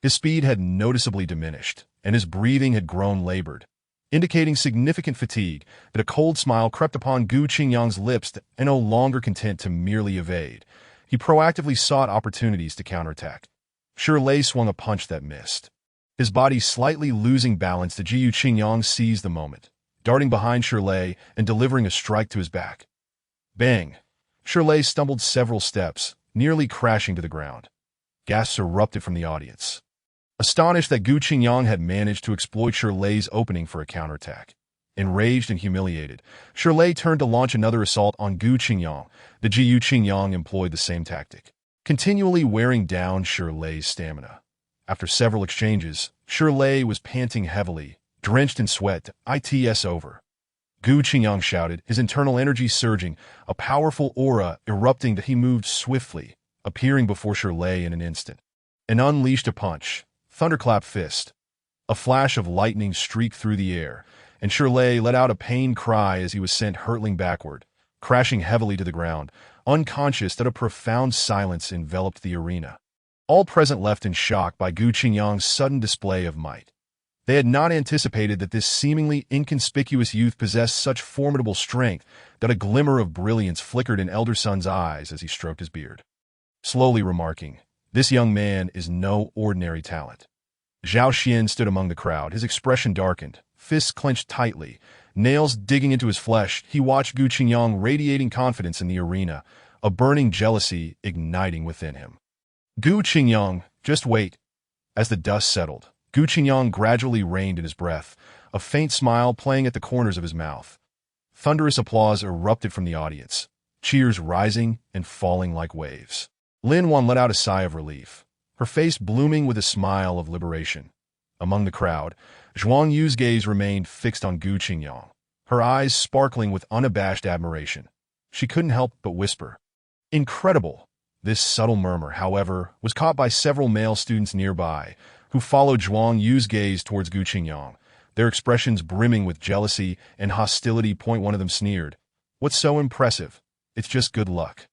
Speaker 1: His speed had noticeably diminished, and his breathing had grown labored, indicating significant fatigue. That a cold smile crept upon Gu Qingyang's lips, and no longer content to merely evade, he proactively sought opportunities to counterattack. Shirley swung a punch that missed. His body slightly losing balance, the Gu Qingyang seized the moment, darting behind Shirley and delivering a strike to his back. Bang! Shirley stumbled several steps, nearly crashing to the ground. Gasps erupted from the audience, astonished that Gu Qingyang had managed to exploit Shirley's opening for a counterattack. Enraged and humiliated, Shirley turned to launch another assault on Gu Qingyang. The Gu Qingyang employed the same tactic, continually wearing down Shirley's stamina. After several exchanges, Shirley was panting heavily, drenched in sweat. "It's over," Gu Qingyang shouted, his internal energy surging, a powerful aura erupting. That he moved swiftly, appearing before Shirley in an instant, and unleashed a punch. Thunderclap fist. A flash of lightning streaked through the air, and Shirley let out a pained cry as he was sent hurtling backward, crashing heavily to the ground, unconscious. That a profound silence enveloped the arena, all present left in shock by Gu Qingyang's sudden display of might. They had not anticipated that this seemingly inconspicuous youth possessed such formidable strength. That a glimmer of brilliance flickered in Elder Sun's eyes as he stroked his beard, slowly remarking, "This young man is no ordinary talent." Zhao Xian stood among the crowd, his expression darkened, fists clenched tightly, nails digging into his flesh. He watched Gu Qingyang radiating confidence in the arena, a burning jealousy igniting within him. "Gu Qingyang, just wait." As the dust settled, Gu Qingyang gradually reined in his breath, a faint smile playing at the corners of his mouth. Thunderous applause erupted from the audience, cheers rising and falling like waves. Lin Wan let out a sigh of relief, her face blooming with a smile of liberation. Among the crowd, Zhuang Yu's gaze remained fixed on Gu Qingyang, her eyes sparkling with unabashed admiration. She couldn't help but whisper, "Incredible." This subtle murmur, however, was caught by several male students nearby, who followed Zhuang Yu's gaze towards Gu Qingyang, their expressions brimming with jealousy and hostility. One of them sneered, "What's so impressive? It's just good luck."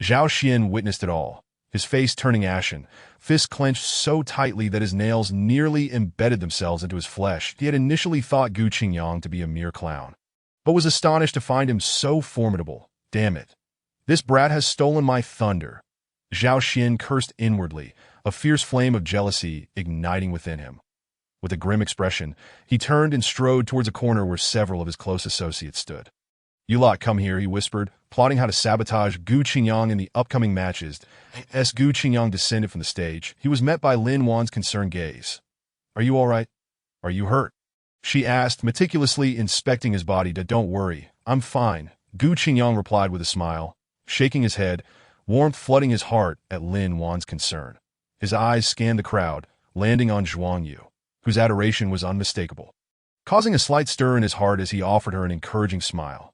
Speaker 1: Zhao Xian witnessed it all, his face turning ashen, fists clenched so tightly that his nails nearly embedded themselves into his flesh. He had initially thought Gu Qingyang to be a mere clown, but was astonished to find him so formidable. "Damn it. This brat has stolen my thunder." Zhao Xian cursed inwardly, a fierce flame of jealousy igniting within him. With a grim expression, he turned and strode towards a corner where several of his close associates stood. "You lot come here," he whispered, plotting how to sabotage Gu Qingyang in the upcoming matches. As Gu Qingyang descended from the stage, he was met by Lin Wan's concerned gaze. "Are you all right? Are you hurt?" she asked, meticulously inspecting his body. "Don't worry, I'm fine," Gu Qingyang replied with a smile, shaking his head, warmth flooding his heart at Lin Wan's concern. His eyes scanned the crowd, landing on Zhuang Yu, whose adoration was unmistakable, causing a slight stir in his heart as he offered her an encouraging smile.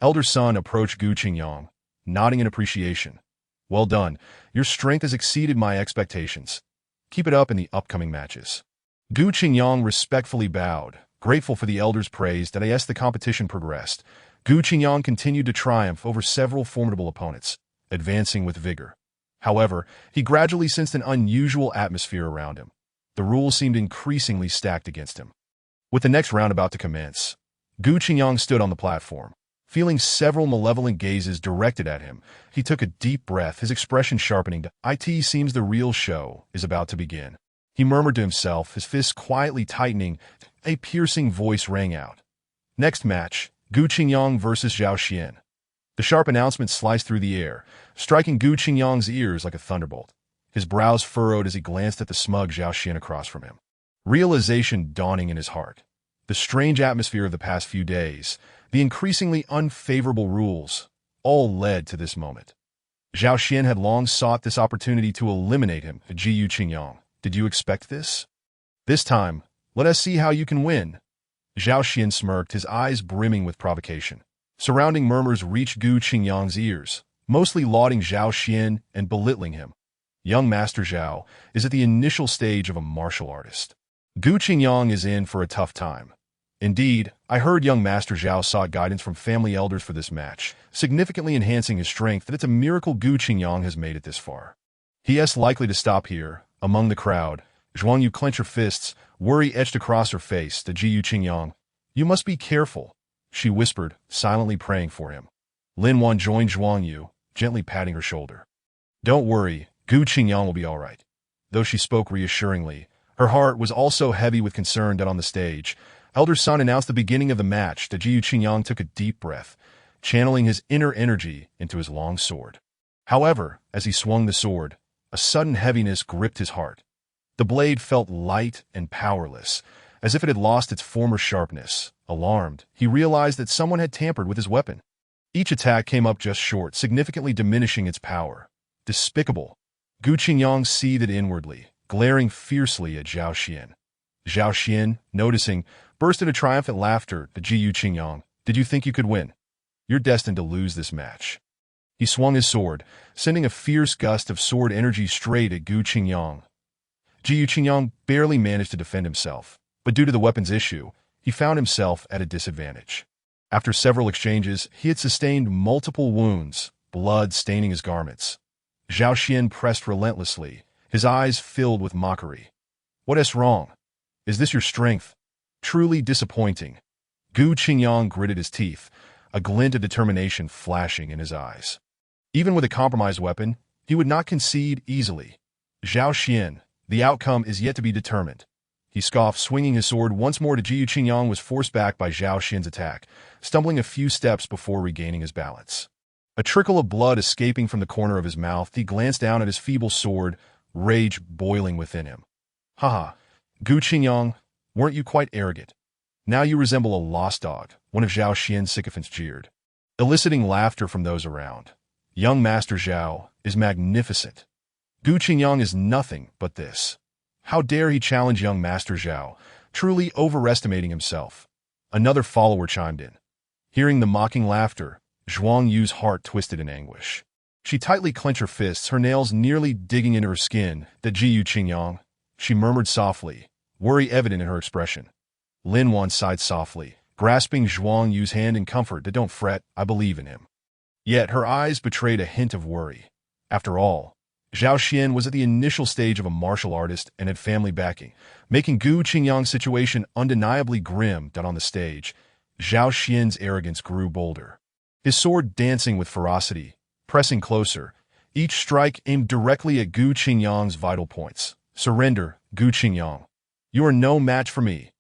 Speaker 1: Elder Sun approached Gu Qingyang, nodding in appreciation. "Well done. Your strength has exceeded my expectations. Keep it up in the upcoming matches." Gu Qingyang respectfully bowed, grateful for the elder's praise. As the competition progressed, Gu Qingyang continued to triumph over several formidable opponents, advancing with vigor. However, he gradually sensed an unusual atmosphere around him. The rules seemed increasingly stacked against him. With the next round about to commence, Gu Qingyang stood on the platform. Feeling several malevolent gazes directed at him, he took a deep breath, his expression sharpening. "It seems the real show is about to begin," he murmured to himself, his fists quietly tightening. A piercing voice rang out. "Next match, Gu Qingyang versus Zhao Xian." The sharp announcement sliced through the air, striking Gu Qingyang's ears like a thunderbolt. His brows furrowed as he glanced at the smug Zhao Xian across from him, realization dawning in his heart. The strange atmosphere of the past few days, the increasingly unfavorable rules, all led to this moment. Zhao Xian had long sought this opportunity to eliminate him. "Gu Qingyang, did you expect this? This time, let us see how you can win." Zhao Xian smirked, his eyes brimming with provocation. Surrounding murmurs reached Gu Qingyang's ears, mostly lauding Zhao Xian and belittling him. Young Master Zhao is at the initial stage of a martial artist. Gu Qingyang is in for a tough time. Indeed, I heard young Master Zhao sought guidance from family elders for this match, significantly enhancing his strength. That it's a miracle Gu Qingyang has made it this far. He is likely to stop here. Among the crowd, Zhuang Yu clenched her fists, worry etched across her face to Ji Yu Qingyang. You must be careful, she whispered, silently praying for him. Lin Wan joined Zhuang Yu, gently patting her shoulder. Don't worry, Gu Qingyang will be all right. Though she spoke reassuringly, her heart was also heavy with concern that on the stage, Elder Sun announced the beginning of the match that Ji Yu Qingyang took a deep breath, channeling his inner energy into his long sword. However, as he swung the sword, a sudden heaviness gripped his heart. The blade felt light and powerless, as if it had lost its former sharpness. Alarmed, he realized that someone had tampered with his weapon. Each attack came up just short, significantly diminishing its power. Despicable. Gu Qingyang seethed inwardly, glaring fiercely at Zhao Xian. Zhao Xian, noticing, burst into triumphant laughter to Ji Yu Qingyang. Did you think you could win? You're destined to lose this match. He swung his sword, sending a fierce gust of sword energy straight at Gu Qingyang. Ji Yu Qingyang barely managed to defend himself, but due to the weapon's issue, he found himself at a disadvantage. After several exchanges, he had sustained multiple wounds, blood staining his garments. Zhao Xian pressed relentlessly, his eyes filled with mockery. What is wrong? Is this your strength? Truly disappointing. Gu Qingyang gritted his teeth, a glint of determination flashing in his eyes. Even with a compromised weapon, he would not concede easily. Zhao Xian, the outcome is yet to be determined. He scoffed, swinging his sword once more to Ji Yu Qingyang was forced back by Zhao Xian's attack, stumbling a few steps before regaining his balance. A trickle of blood escaping from the corner of his mouth, he glanced down at his feeble sword, rage boiling within him. Haha, Gu Qingyang, weren't you quite arrogant? Now you resemble a lost dog, one of Zhao Xian's sycophants jeered, eliciting laughter from those around. Young Master Zhao is magnificent. Gu Qingyang is nothing but this. How dare he challenge young Master Zhao, truly overestimating himself. Another follower chimed in. Hearing the mocking laughter, Zhuang Yu's heart twisted in anguish. She tightly clenched her fists, her nails nearly digging into her skin. That Ji Yu Qingyang, she murmured softly, worry evident in her expression. Lin Wan sighed softly, grasping Zhuang Yu's hand in comfort. That don't fret, I believe in him. Yet her eyes betrayed a hint of worry. After all, Zhao Xian was at the initial stage of a martial artist and had family backing, making Gu Qingyang's situation undeniably grim. Down on the stage, Zhao Xian's arrogance grew bolder. His sword dancing with ferocity, pressing closer, each strike aimed directly at Gu Qingyang's vital points. Surrender, Gu Qingyang. You are no match for me.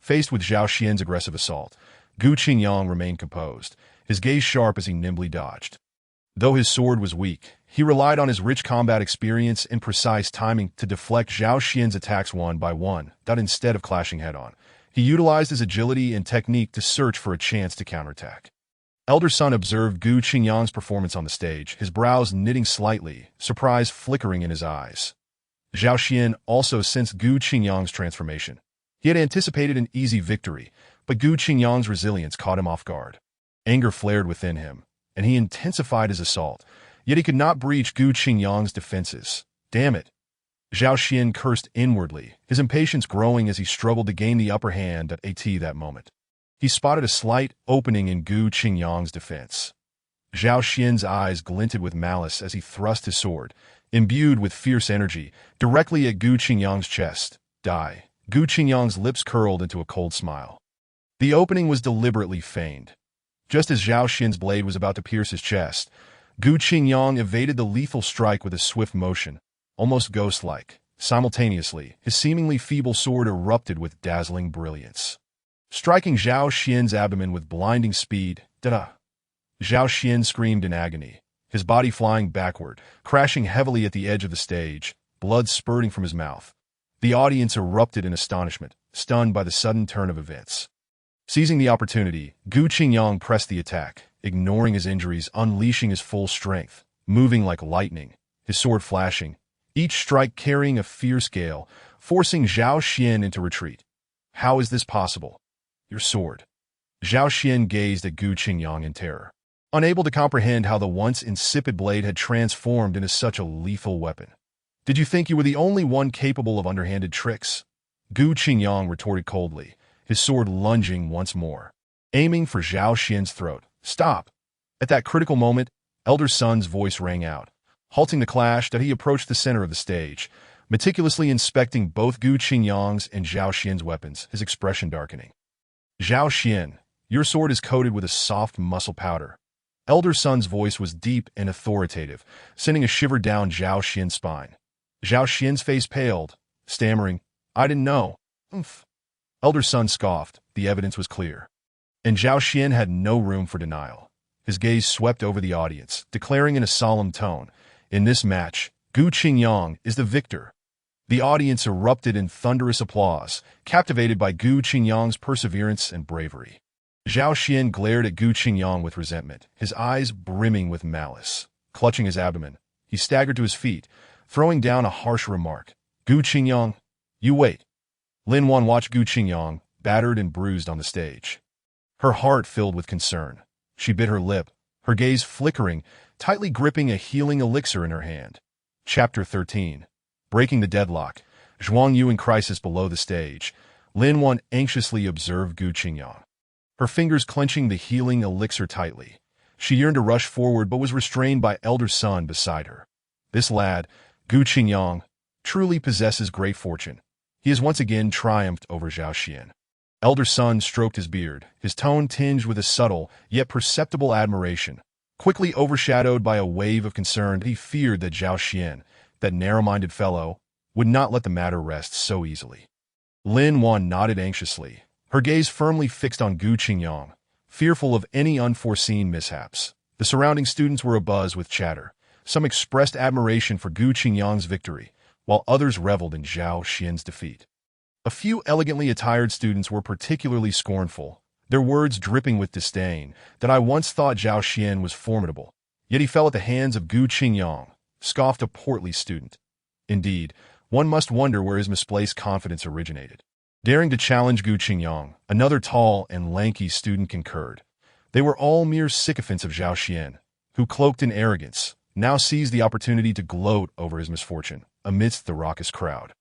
Speaker 1: Faced with Zhao Xian's aggressive assault, Gu Qingyang remained composed, his gaze sharp as he nimbly dodged. Though his sword was weak, he relied on his rich combat experience and precise timing to deflect Zhao Xian's attacks one by one, instead of clashing head-on. He utilized his agility and technique to search for a chance to counterattack. Elder Sun observed Gu Qingyang's performance on the stage, his brows knitting slightly, surprise flickering in his eyes. Zhao Xian also sensed Gu Qingyang's transformation. He had anticipated an easy victory, but Gu Qingyang's resilience caught him off guard. Anger flared within him, and he intensified his assault. Yet he could not breach Gu Qingyang's defenses. Damn it. Zhao Xian cursed inwardly, his impatience growing as he struggled to gain the upper hand at that moment. He spotted a slight opening in Gu Qingyang's defense. Zhao Xian's eyes glinted with malice as he thrust his sword, imbued with fierce energy, directly at Gu Qingyang's chest. Die. Gu Qingyang's lips curled into a cold smile. The opening was deliberately feigned. Just as Zhao Xian's blade was about to pierce his chest, Gu Qingyang evaded the lethal strike with a swift motion, almost ghost-like. Simultaneously, his seemingly feeble sword erupted with dazzling brilliance, striking Zhao Xian's abdomen with blinding speed. Da-da! Zhao Xian screamed in agony, his body flying backward, crashing heavily at the edge of the stage, blood spurting from his mouth. The audience erupted in astonishment, stunned by the sudden turn of events. Seizing the opportunity, Gu Qingyang pressed the attack, ignoring his injuries, unleashing his full strength, moving like lightning, his sword flashing, each strike carrying a fierce gale, forcing Zhao Xian into retreat. How is this possible? Your sword. Zhao Xian gazed at Gu Qingyang in terror, unable to comprehend how the once insipid blade had transformed into such a lethal weapon. Did you think you were the only one capable of underhanded tricks? Gu Qingyang retorted coldly, his sword lunging once more, aiming for Zhao Xian's throat. Stop! At that critical moment, Elder Sun's voice rang out, halting the clash. That he approached the center of the stage, meticulously inspecting both Gu Qingyang's and Zhao Xian's weapons, his expression darkening. Zhao Xian, your sword is coated with a soft muscle powder. Elder Sun's voice was deep and authoritative, sending a shiver down Zhao Xian's spine. Zhao Xian's face paled, stammering, I didn't know. Oomph. Elder Sun scoffed. The evidence was clear. And Zhao Xian had no room for denial. His gaze swept over the audience, declaring in a solemn tone, in this match, Gu Qingyang is the victor. The audience erupted in thunderous applause, captivated by Gu Qingyang's perseverance and bravery. Zhao Xian glared at Gu Qingyang with resentment, his eyes brimming with malice. Clutching his abdomen, he staggered to his feet, throwing down a harsh remark. Gu Qingyang, you wait. Lin Wan watched Gu Qingyang, battered and bruised on the stage. Her heart filled with concern. She bit her lip, her gaze flickering, tightly gripping a healing elixir in her hand. Chapter 13. Breaking the deadlock. Zhuang Yu in crisis below the stage. Lin Wan anxiously observed Gu Qingyang, her fingers clenching the healing elixir tightly. She yearned to rush forward but was restrained by Elder Sun beside her. This lad, Gu Qingyang, truly possesses great fortune. He has once again triumphed over Zhao Xian. Elder Sun stroked his beard, his tone tinged with a subtle, yet perceptible admiration. Quickly overshadowed by a wave of concern, he feared that Zhao Xian, that narrow-minded fellow, would not let the matter rest so easily. Lin Wan nodded anxiously, her gaze firmly fixed on Gu Qingyang, fearful of any unforeseen mishaps. The surrounding students were abuzz with chatter. Some expressed admiration for Gu Qingyang's victory, while others reveled in Zhao Xian's defeat. A few elegantly attired students were particularly scornful, their words dripping with disdain, that I once thought Zhao Xian was formidable, yet he fell at the hands of Gu Qingyang, scoffed a portly student. Indeed, one must wonder where his misplaced confidence originated. Daring to challenge Gu Qingyang, another tall and lanky student concurred. They were all mere sycophants of Zhao Xian, who, cloaked in arrogance, now seized the opportunity to gloat over his misfortune amidst the raucous crowd.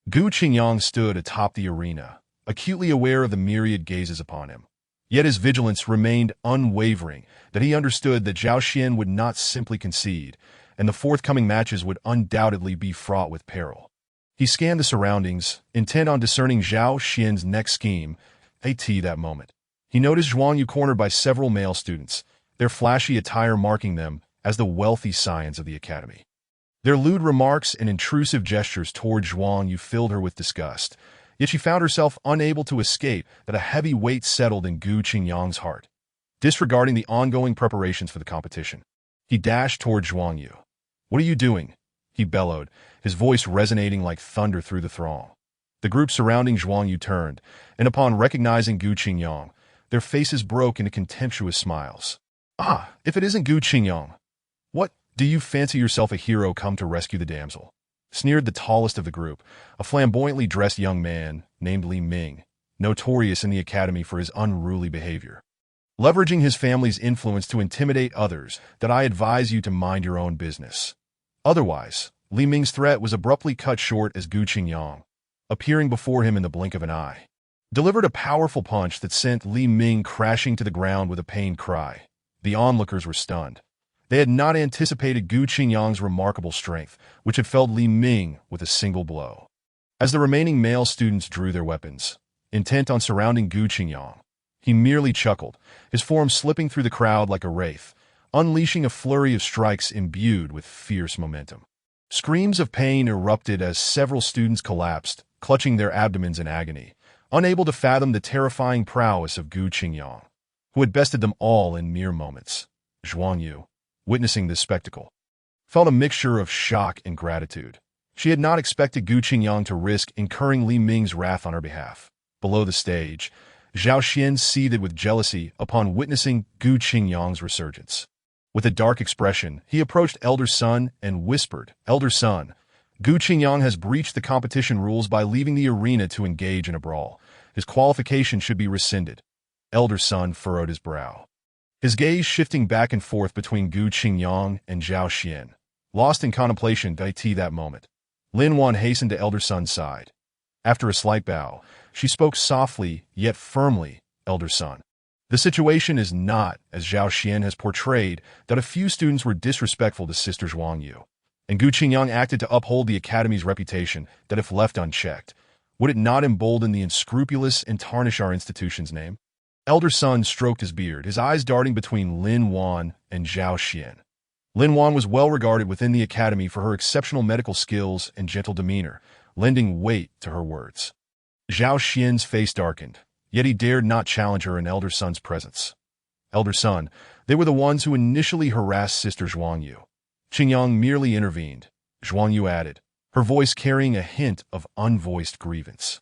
Speaker 1: Gu Qingyang stood atop the arena, acutely aware of the myriad gazes upon him. Yet his vigilance remained unwavering, that he understood that Zhao Xian would not simply concede, and the forthcoming matches would undoubtedly be fraught with peril. He scanned the surroundings, intent on discerning Zhao Xian's next scheme. At that moment, he noticed Zhuang Yu cornered by several male students, their flashy attire marking them as the wealthy scions of the academy. Their lewd remarks and intrusive gestures toward Zhuang Yu filled her with disgust, yet she found herself unable to escape that a heavy weight settled in Gu Qingyang's heart. Disregarding the ongoing preparations for the competition, he dashed toward Zhuang Yu. What are you doing? He bellowed, his voice resonating like thunder through the throng. The group surrounding Zhuang Yu turned, and upon recognizing Gu Qingyang, their faces broke into contemptuous smiles. Ah, if it isn't Gu Qingyang! What, do you fancy yourself a hero come to rescue the damsel? Sneered the tallest of the group, a flamboyantly dressed young man named Li Ming, notorious in the academy for his unruly behavior. Leveraging his family's influence to intimidate others, that I advise you to mind your own business. Otherwise, Li Ming's threat was abruptly cut short as Gu Qingyang, appearing before him in the blink of an eye, delivered a powerful punch that sent Li Ming crashing to the ground with a pained cry. The onlookers were stunned. They had not anticipated Gu Qingyang's remarkable strength, which had felled Li Ming with a single blow. As the remaining male students drew their weapons, intent on surrounding Gu Qingyang, he merely chuckled, his form slipping through the crowd like a wraith, unleashing a flurry of strikes imbued with fierce momentum. Screams of pain erupted as several students collapsed, clutching their abdomens in agony, unable to fathom the terrifying prowess of Gu Qingyang, who had bested them all in mere moments. Zhuang Yu, witnessing this spectacle, felt a mixture of shock and gratitude. She had not expected Gu Qingyang to risk incurring Li Ming's wrath on her behalf. Below the stage, Zhao Xian seethed with jealousy upon witnessing Gu Qingyang's resurgence. With a dark expression, he approached Elder Sun and whispered, Elder Sun, Gu Qingyang has breached the competition rules by leaving the arena to engage in a brawl. His qualification should be rescinded. Elder Sun furrowed his brow, his gaze shifting back and forth between Gu Qingyang and Zhao Xian. Lost in contemplation at that moment, Lin Wan hastened to Elder Sun's side. After a slight bow, she spoke softly yet firmly, Elder Sun. The situation is not, as Zhao Xian has portrayed, that a few students were disrespectful to Sister Zhuang Yu. and Gu Qingyang acted to uphold the Academy's reputation that if left unchecked, would it not embolden the unscrupulous and tarnish our institution's name? Elder Sun stroked his beard, his eyes darting between Lin Wan and Zhao Xian. Lin Wan was well regarded within the Academy for her exceptional medical skills and gentle demeanor, lending weight to her words. Zhao Xian's face darkened, yet he dared not challenge her in Elder Sun's presence. Elder Sun, they were the ones who initially harassed Sister Zhuangyu. Qingyang merely intervened, Zhuangyu added, her voice carrying a hint of unvoiced grievance.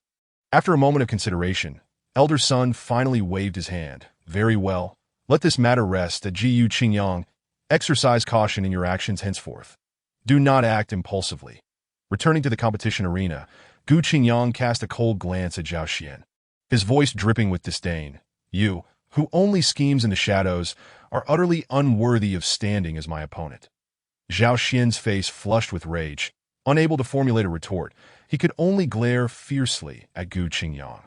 Speaker 1: After a moment of consideration, Elder Sun finally waved his hand. Very well, let this matter rest at Gu Qingyang. Exercise caution in your actions henceforth. Do not act impulsively. Returning to the competition arena, Gu Qingyang cast a cold glance at Zhao Xian, his voice dripping with disdain. You, who only schemes in the shadows, are utterly unworthy of standing as my opponent. Zhao Xian's face flushed with rage. Unable to formulate a retort, he could only glare fiercely at Gu Qingyang.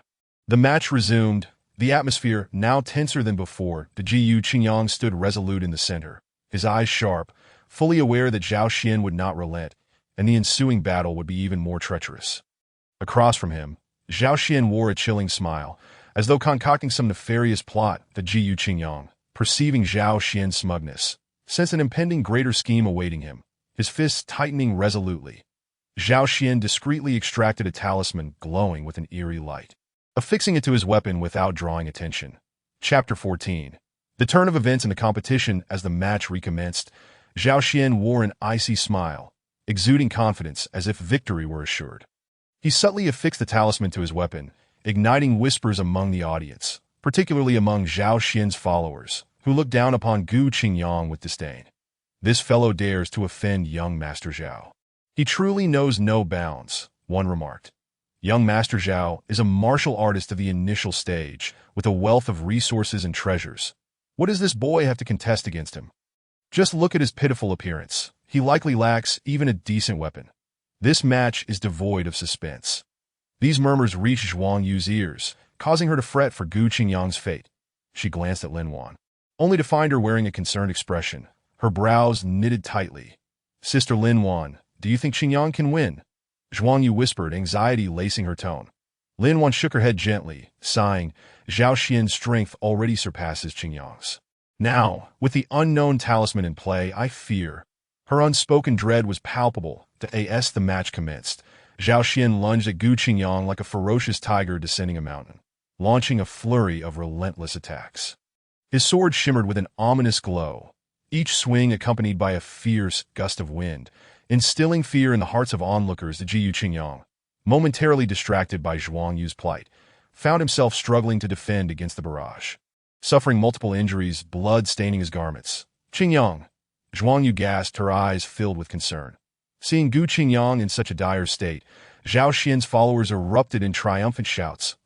Speaker 1: The match resumed, the atmosphere now tenser than before. The Gu Qingyang stood resolute in the center, his eyes sharp, fully aware that Zhao Xian would not relent, and the ensuing battle would be even more treacherous. Across from him, Zhao Xian wore a chilling smile, as though concocting some nefarious plot. The Gu Qingyang, perceiving Zhao Xian's smugness, sensed an impending greater scheme awaiting him, his fists tightening resolutely. Zhao Xian discreetly extracted a talisman glowing with an eerie light, affixing it to his weapon without drawing attention. Chapter 14. The turn of events in the competition. As the match recommenced, Zhao Xian wore an icy smile, exuding confidence as if victory were assured. He subtly affixed the talisman to his weapon, igniting whispers among the audience, particularly among Zhao Xian's followers, who looked down upon Gu Qingyang with disdain. This fellow dares to offend young Master Zhao. He truly knows no bounds, one remarked. Young Master Zhao is a martial artist of the initial stage, with a wealth of resources and treasures. What does this boy have to contest against him? Just look at his pitiful appearance. He likely lacks even a decent weapon. This match is devoid of suspense. These murmurs reached Zhuangyu's ears, causing her to fret for Gu Qingyang's fate. She glanced at Lin Wan, only to find her wearing a concerned expression, her brows knitted tightly. Sister Lin Wan, do you think Qingyang can win? Zhuangyu whispered, anxiety lacing her tone. Lin Wan shook her head gently, sighing. Zhao Xian's strength already surpasses Qingyang's. Now, with the unknown talisman in play, I fear. Her unspoken dread was palpable. As the match commenced, Zhao Xian lunged at Gu Qingyang like a ferocious tiger descending a mountain, launching a flurry of relentless attacks. His sword shimmered with an ominous glow, each swing accompanied by a fierce gust of wind, instilling fear in the hearts of onlookers. The Gu Qingyang, momentarily distracted by Zhuangyu's plight, found himself struggling to defend against the barrage. Suffering multiple injuries, blood staining his garments. Qingyang, Zhuangyu gasped, her eyes filled with concern. Seeing Gu Qingyang in such a dire state, Zhao Xian's followers erupted in triumphant shouts.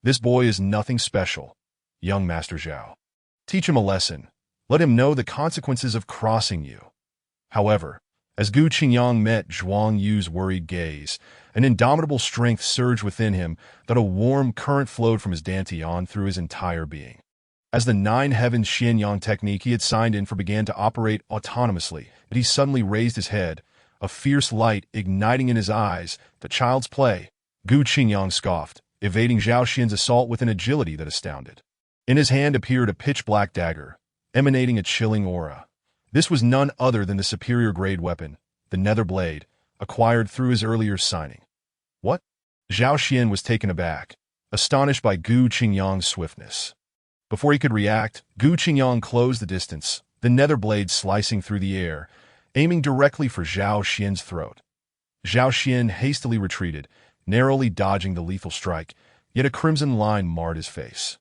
Speaker 1: This boy is nothing special. Young Master Zhao. Teach him a lesson. Let him know the consequences of crossing you. However, as Gu Qingyang met Zhuangyu's worried gaze, an indomitable strength surged within him that a warm current flowed from his dantian through his entire being. As the Nine Heavens Xianyang technique he had signed in for began to operate autonomously, he suddenly raised his head, a fierce light igniting in his eyes. The child's play. Gu Qingyang scoffed, evading Zhao Xian's assault with an agility that astounded. In his hand appeared a pitch-black dagger, emanating a chilling aura. This was none other than the superior-grade weapon, the Nether Blade, acquired through his earlier signing. What? Zhao Xian was taken aback, astonished by Gu Qingyang's swiftness. Before he could react, Gu Qingyang closed the distance, the Nether Blade slicing through the air, aiming directly for Zhao Xian's throat. Zhao Xian hastily retreated, narrowly dodging the lethal strike, yet a crimson line marred his face.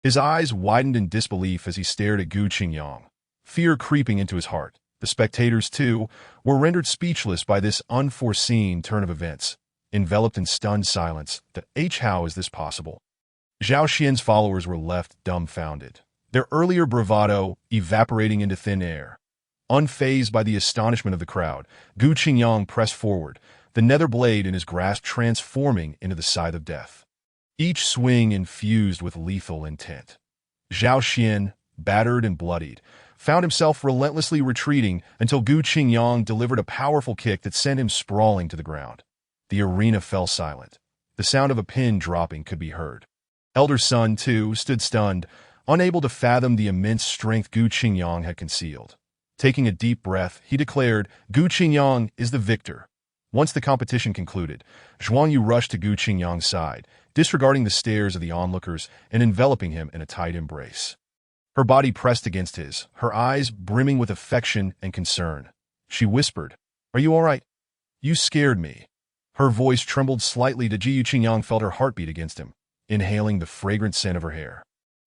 Speaker 1: His eyes widened in disbelief as he stared at Gu Qingyang, fear creeping into his heart. The spectators, too, were rendered speechless by this unforeseen turn of events, enveloped in stunned silence. How is this possible? Zhao Xian's followers were left dumbfounded, their earlier bravado evaporating into thin air. Unfazed by the astonishment of the crowd, Gu Qingyang pressed forward, the nether blade in his grasp transforming into the scythe of death. Each swing infused with lethal intent. Zhao Xian, battered and bloodied, found himself relentlessly retreating until Gu Qingyang delivered a powerful kick that sent him sprawling to the ground. The arena fell silent. The sound of a pin dropping could be heard. Elder Sun, too, stood stunned, unable to fathom the immense strength Gu Qingyang had concealed. Taking a deep breath, he declared, "Gu Qingyang is the victor." Once the competition concluded, Zhuang Yu rushed to Gu Qingyang's side, disregarding the stares of the onlookers and enveloping him in a tight embrace. Her body pressed against his, her eyes brimming with affection and concern. She whispered, "Are you all right? You scared me." Her voice trembled slightly as Gu Qingyang felt her heartbeat against him, inhaling the fragrant scent of her hair.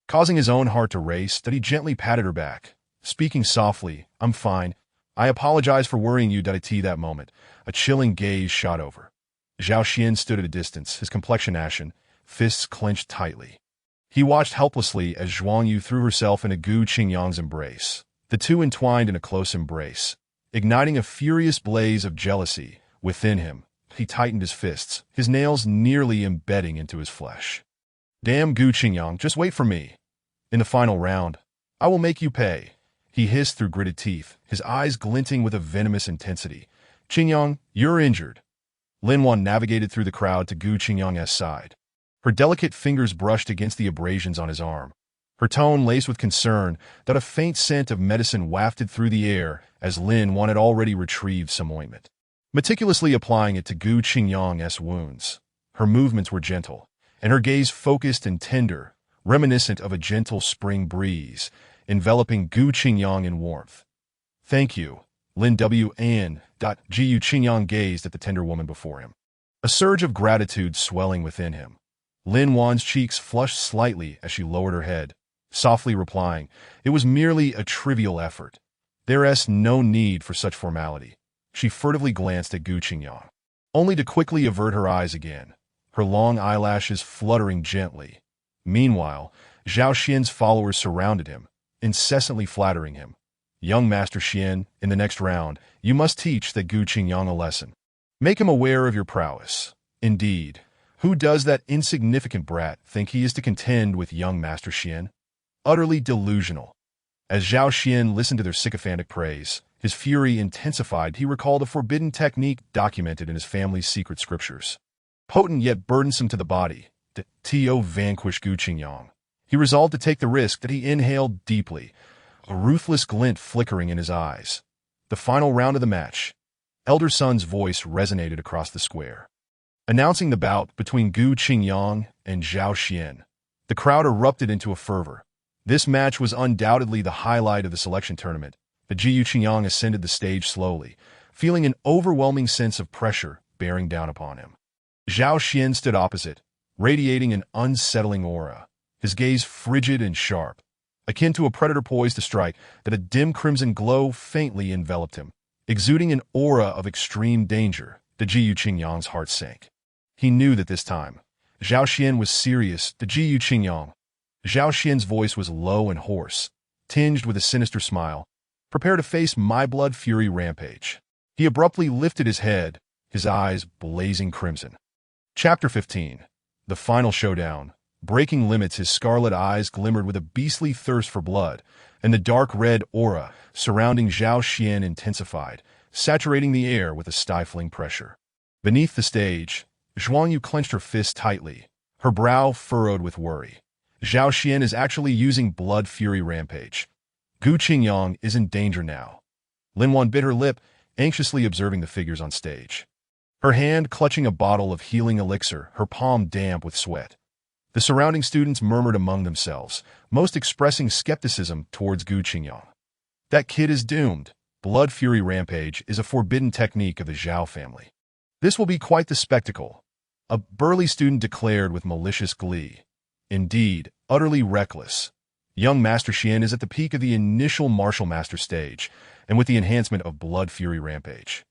Speaker 1: Causing his own heart to race, he gently patted her back, speaking softly, "I'm fine. I apologize for worrying you." At that moment, a chilling gaze shot over. Zhao Xian stood at a distance, his complexion ashen, fists clenched tightly. He watched helplessly as Zhuang Yu threw herself into Gu Qingyang's embrace. The two entwined in a close embrace, igniting a furious blaze of jealousy within him. He tightened his fists, his nails nearly embedding into his flesh. "Damn Gu Qingyang, just wait for me. In the final round, I will make you pay," he hissed through gritted teeth, his eyes glinting with a venomous intensity. "Qingyang, you're injured." Lin Wan navigated through the crowd to Gu Qingyang's side. Her delicate fingers brushed against the abrasions on his arm. Her tone laced with concern that a faint scent of medicine wafted through the air as Lin Wan had already retrieved some ointment, meticulously applying it to Gu Qingyang's wounds. Her movements were gentle, and her gaze focused and tender, reminiscent of a gentle spring breeze, enveloping Gu Qingyang in warmth. "Thank you, Lin W. An. Gu Qingyang gazed at the tender woman before him, a surge of gratitude swelling within him. Lin Wan's cheeks flushed slightly as she lowered her head, softly replying, "It was merely a trivial effort. There's no need for such formality." She furtively glanced at Gu Qingyang, only to quickly avert her eyes again, her long eyelashes fluttering gently. Meanwhile, Zhao Xian's followers surrounded him, incessantly flattering him. "Young Master Xian, in the next round, you must teach that Gu Qingyang a lesson. Make him aware of your prowess." Indeed, who does that insignificant brat think he is to contend with young Master Xian? Utterly delusional. As Zhao Xian listened to their sycophantic praise, his fury intensified. He recalled a forbidden technique documented in his family's secret scriptures. Potent yet burdensome to the body, to vanquish Gu Qingyang. He resolved to take the risk. That he inhaled deeply, a ruthless glint flickering in his eyes. The final round of the match. Elder Sun's voice resonated across the square, announcing the bout between Gu Qingyang and Zhao Xian. The crowd erupted into a fervor. This match was undoubtedly the highlight of the selection tournament. But Gu Qingyang ascended the stage slowly, feeling an overwhelming sense of pressure bearing down upon him. Zhao Xian stood opposite, radiating an unsettling aura, his gaze frigid and sharp, akin to a predator poised to strike. That a dim crimson glow faintly enveloped him, exuding an aura of extreme danger. The Gu Qingyang's heart sank. He knew that this time, Zhao Xian was serious. The Gu Qingyang. Zhao Xian's voice was low and hoarse, tinged with a sinister smile. "Prepare to face my blood fury rampage." He abruptly lifted his head, his eyes blazing crimson. Chapter 15. The Final Showdown. Breaking limits, his scarlet eyes glimmered with a beastly thirst for blood, and the dark red aura surrounding Zhao Xian intensified, saturating the air with a stifling pressure. Beneath the stage, Zhuang Yu clenched her fists tightly, her brow furrowed with worry. Zhao Xian is actually using blood fury rampage. Gu Qingyang is in danger now. Lin Wan bit her lip, anxiously observing the figures on stage. Her hand clutching a bottle of healing elixir, her palm damp with sweat. The surrounding students murmured among themselves, most expressing skepticism towards Gu Qingyang. That kid is doomed. Blood fury rampage is a forbidden technique of the Zhao family. This will be quite the spectacle, a burly student declared with malicious glee. Indeed, utterly reckless. Young Master Xian is at the peak of the initial martial master stage, and with the enhancement of blood fury rampage.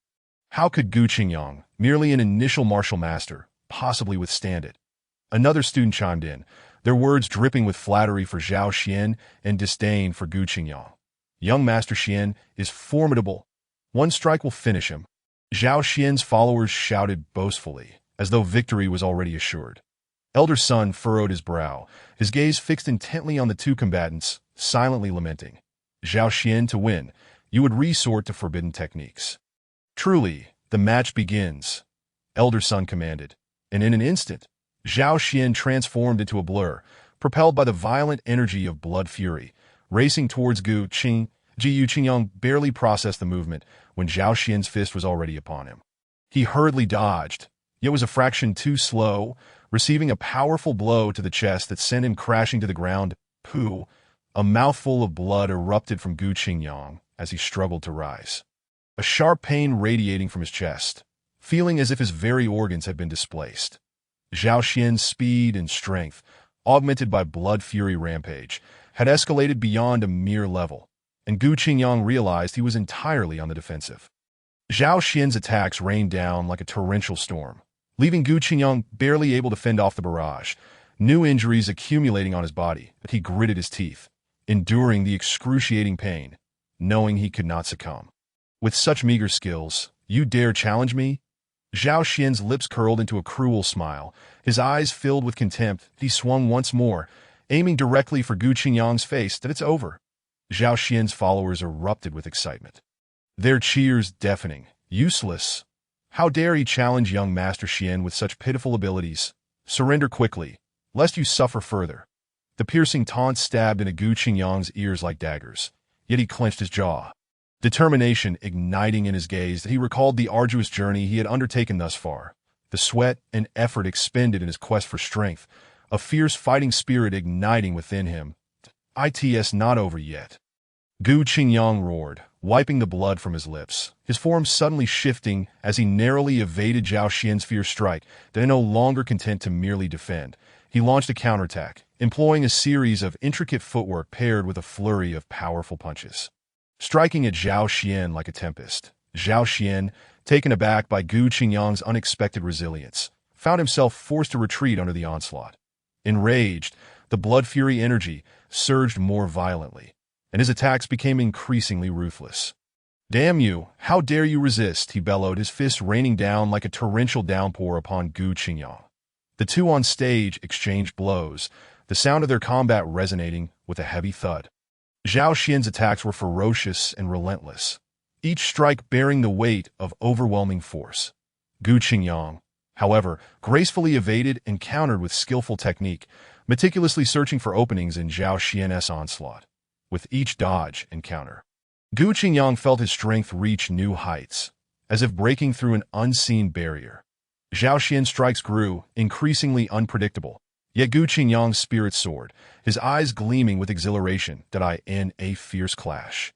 Speaker 1: How could Gu Qingyang, merely an initial martial master, possibly withstand it? Another student chimed in, their words dripping with flattery for Zhao Xian and disdain for Gu Qingyang. Young Master Xian is formidable. One strike will finish him. Zhao Xian's followers shouted boastfully, as though victory was already assured. Elder Sun furrowed his brow, his gaze fixed intently on the two combatants, silently lamenting. Zhao Xian, to win, you would resort to forbidden techniques. Truly, the match begins, Elder Sun commanded, and in an instant, Zhao Xian transformed into a blur, propelled by the violent energy of blood fury, racing towards Gu Qing. Ji Qingyang barely processed the movement when Zhao Xian's fist was already upon him. He hurriedly dodged, yet was a fraction too slow, receiving a powerful blow to the chest that sent him crashing to the ground. Pooh! A mouthful of blood erupted from Gu Qingyang as he struggled to rise. A sharp pain radiating from his chest, feeling as if his very organs had been displaced. Zhao Xian's speed and strength, augmented by blood fury rampage, had escalated beyond a mere level, and Gu Qingyang realized he was entirely on the defensive. Zhao Xian's attacks rained down like a torrential storm, leaving Gu Qingyang barely able to fend off the barrage, new injuries accumulating on his body. He gritted his teeth, enduring the excruciating pain, knowing he could not succumb. With such meager skills, you dare challenge me? Zhao Xian's lips curled into a cruel smile, his eyes filled with contempt. He swung once more, aiming directly for Gu Qingyang's face. That it's over. Zhao Xian's followers erupted with excitement, their cheers deafening. Useless. How dare he challenge young Master Xian with such pitiful abilities? Surrender quickly, lest you suffer further. The piercing taunts stabbed into Gu Qingyang's ears like daggers, yet he clenched his jaw, determination igniting in his gaze. He recalled the arduous journey he had undertaken thus far, the sweat and effort expended in his quest for strength, a fierce fighting spirit igniting within him. It's not over yet. Gu Qingyang roared, wiping the blood from his lips, his form suddenly shifting as he narrowly evaded Zhao Xian's fierce strike. Then, no longer content to merely defend, he launched a counterattack, employing a series of intricate footwork paired with a flurry of powerful punches. Striking at Zhao Xian like a tempest, Zhao Xian, taken aback by Gu Qingyang's unexpected resilience, found himself forced to retreat under the onslaught. Enraged, the blood fury energy surged more violently, and his attacks became increasingly ruthless. Damn you, how dare you resist, he bellowed, his fists raining down like a torrential downpour upon Gu Qingyang. The two on stage exchanged blows, the sound of their combat resonating with a heavy thud. Zhao Xian's attacks were ferocious and relentless, each strike bearing the weight of overwhelming force. Gu Qingyang, however, gracefully evaded and countered with skillful technique, meticulously searching for openings in Zhao Xian's onslaught. With each dodge and counter, Gu Qingyang felt his strength reach new heights, as if breaking through an unseen barrier. Zhao Xian's strikes grew, increasingly unpredictable, yet Gu Qingyang's spirit soared, his eyes gleaming with exhilaration. In a fierce clash,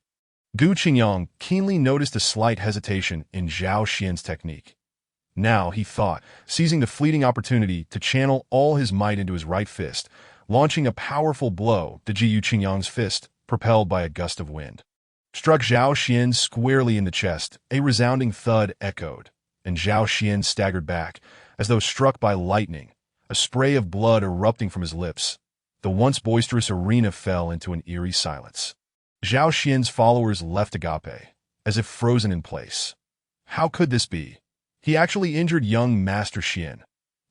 Speaker 1: Gu Qingyang keenly noticed a slight hesitation in Zhao Xian's technique. Now, he thought, seizing the fleeting opportunity to channel all his might into his right fist, launching a powerful blow. The Ji Qingyang's fist, propelled by a gust of wind, struck Zhao Xian squarely in the chest. A resounding thud echoed, and Zhao Xian staggered back, as though struck by lightning, a spray of blood erupting from his lips. The once boisterous arena fell into an eerie silence. Zhao Xian's followers left Agape, as if frozen in place. How could this be? He actually injured young Master Xian.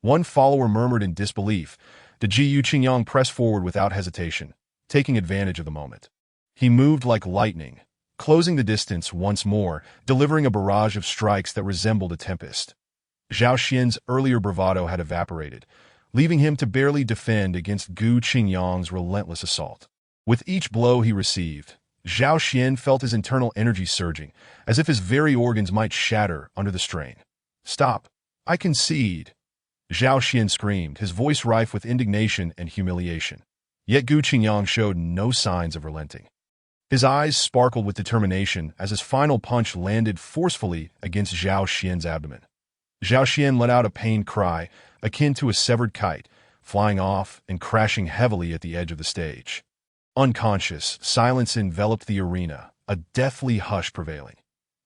Speaker 1: One follower murmured in disbelief. The Ji Qingyang pressed forward without hesitation, taking advantage of the moment. He moved like lightning, closing the distance once more, delivering a barrage of strikes that resembled a tempest. Zhao Xian's earlier bravado had evaporated, leaving him to barely defend against Gu Qingyang's relentless assault. With each blow he received, Zhao Xian felt his internal energy surging, as if his very organs might shatter under the strain. Stop! I concede! Zhao Xian screamed, his voice rife with indignation and humiliation. Yet Gu Qingyang showed no signs of relenting. His eyes sparkled with determination as his final punch landed forcefully against Zhao Xian's abdomen. Zhao Xian let out a pained cry, akin to a severed kite, flying off and crashing heavily at the edge of the stage. Unconscious, silence enveloped the arena, a deathly hush prevailing.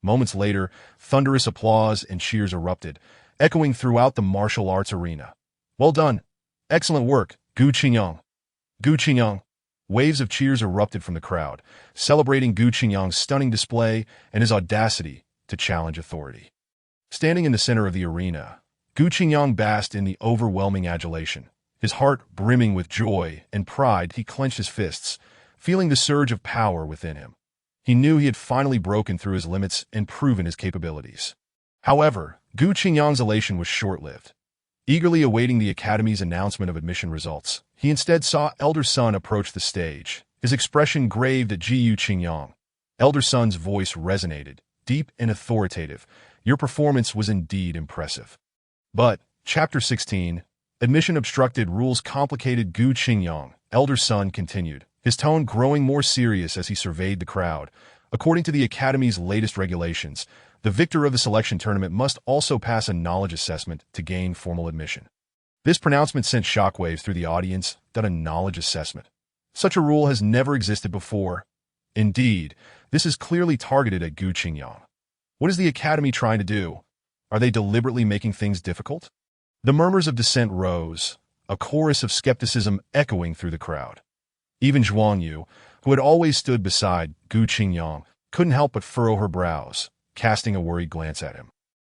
Speaker 1: Moments later, thunderous applause and cheers erupted, echoing throughout the martial arts arena. Well done! Excellent work, Gu Qingyang! Gu Qingyang! Waves of cheers erupted from the crowd, celebrating Gu Qingyang's stunning display and his audacity to challenge authority. Standing in the center of the arena, Gu Qingyang basked in the overwhelming adulation. His heart brimming with joy and pride, he clenched his fists, feeling the surge of power within him. He knew he had finally broken through his limits and proven his capabilities. However, Gu Qingyang's elation was short-lived. Eagerly awaiting the Academy's announcement of admission results, he instead saw Elder Sun approach the stage, his expression graved at Jiyu Qingyang. Elder Sun's voice resonated, deep and authoritative. Your performance was indeed impressive. But, Chapter 16, Admission Obstructed Rules Complicated. Gu Qingyang, Elder Sun continued, his tone growing more serious as he surveyed the crowd. According to the Academy's latest regulations, the victor of the selection tournament must also pass a knowledge assessment to gain formal admission. This pronouncement sent shockwaves through the audience. A knowledge assessment. Such a rule has never existed before. Indeed, this is clearly targeted at Gu Qingyang. What is the Academy trying to do? Are they deliberately making things difficult? The murmurs of dissent rose, a chorus of skepticism echoing through the crowd. Even Zhuang Yu, who had always stood beside Gu Qingyang, couldn't help but furrow her brows, casting a worried glance at him.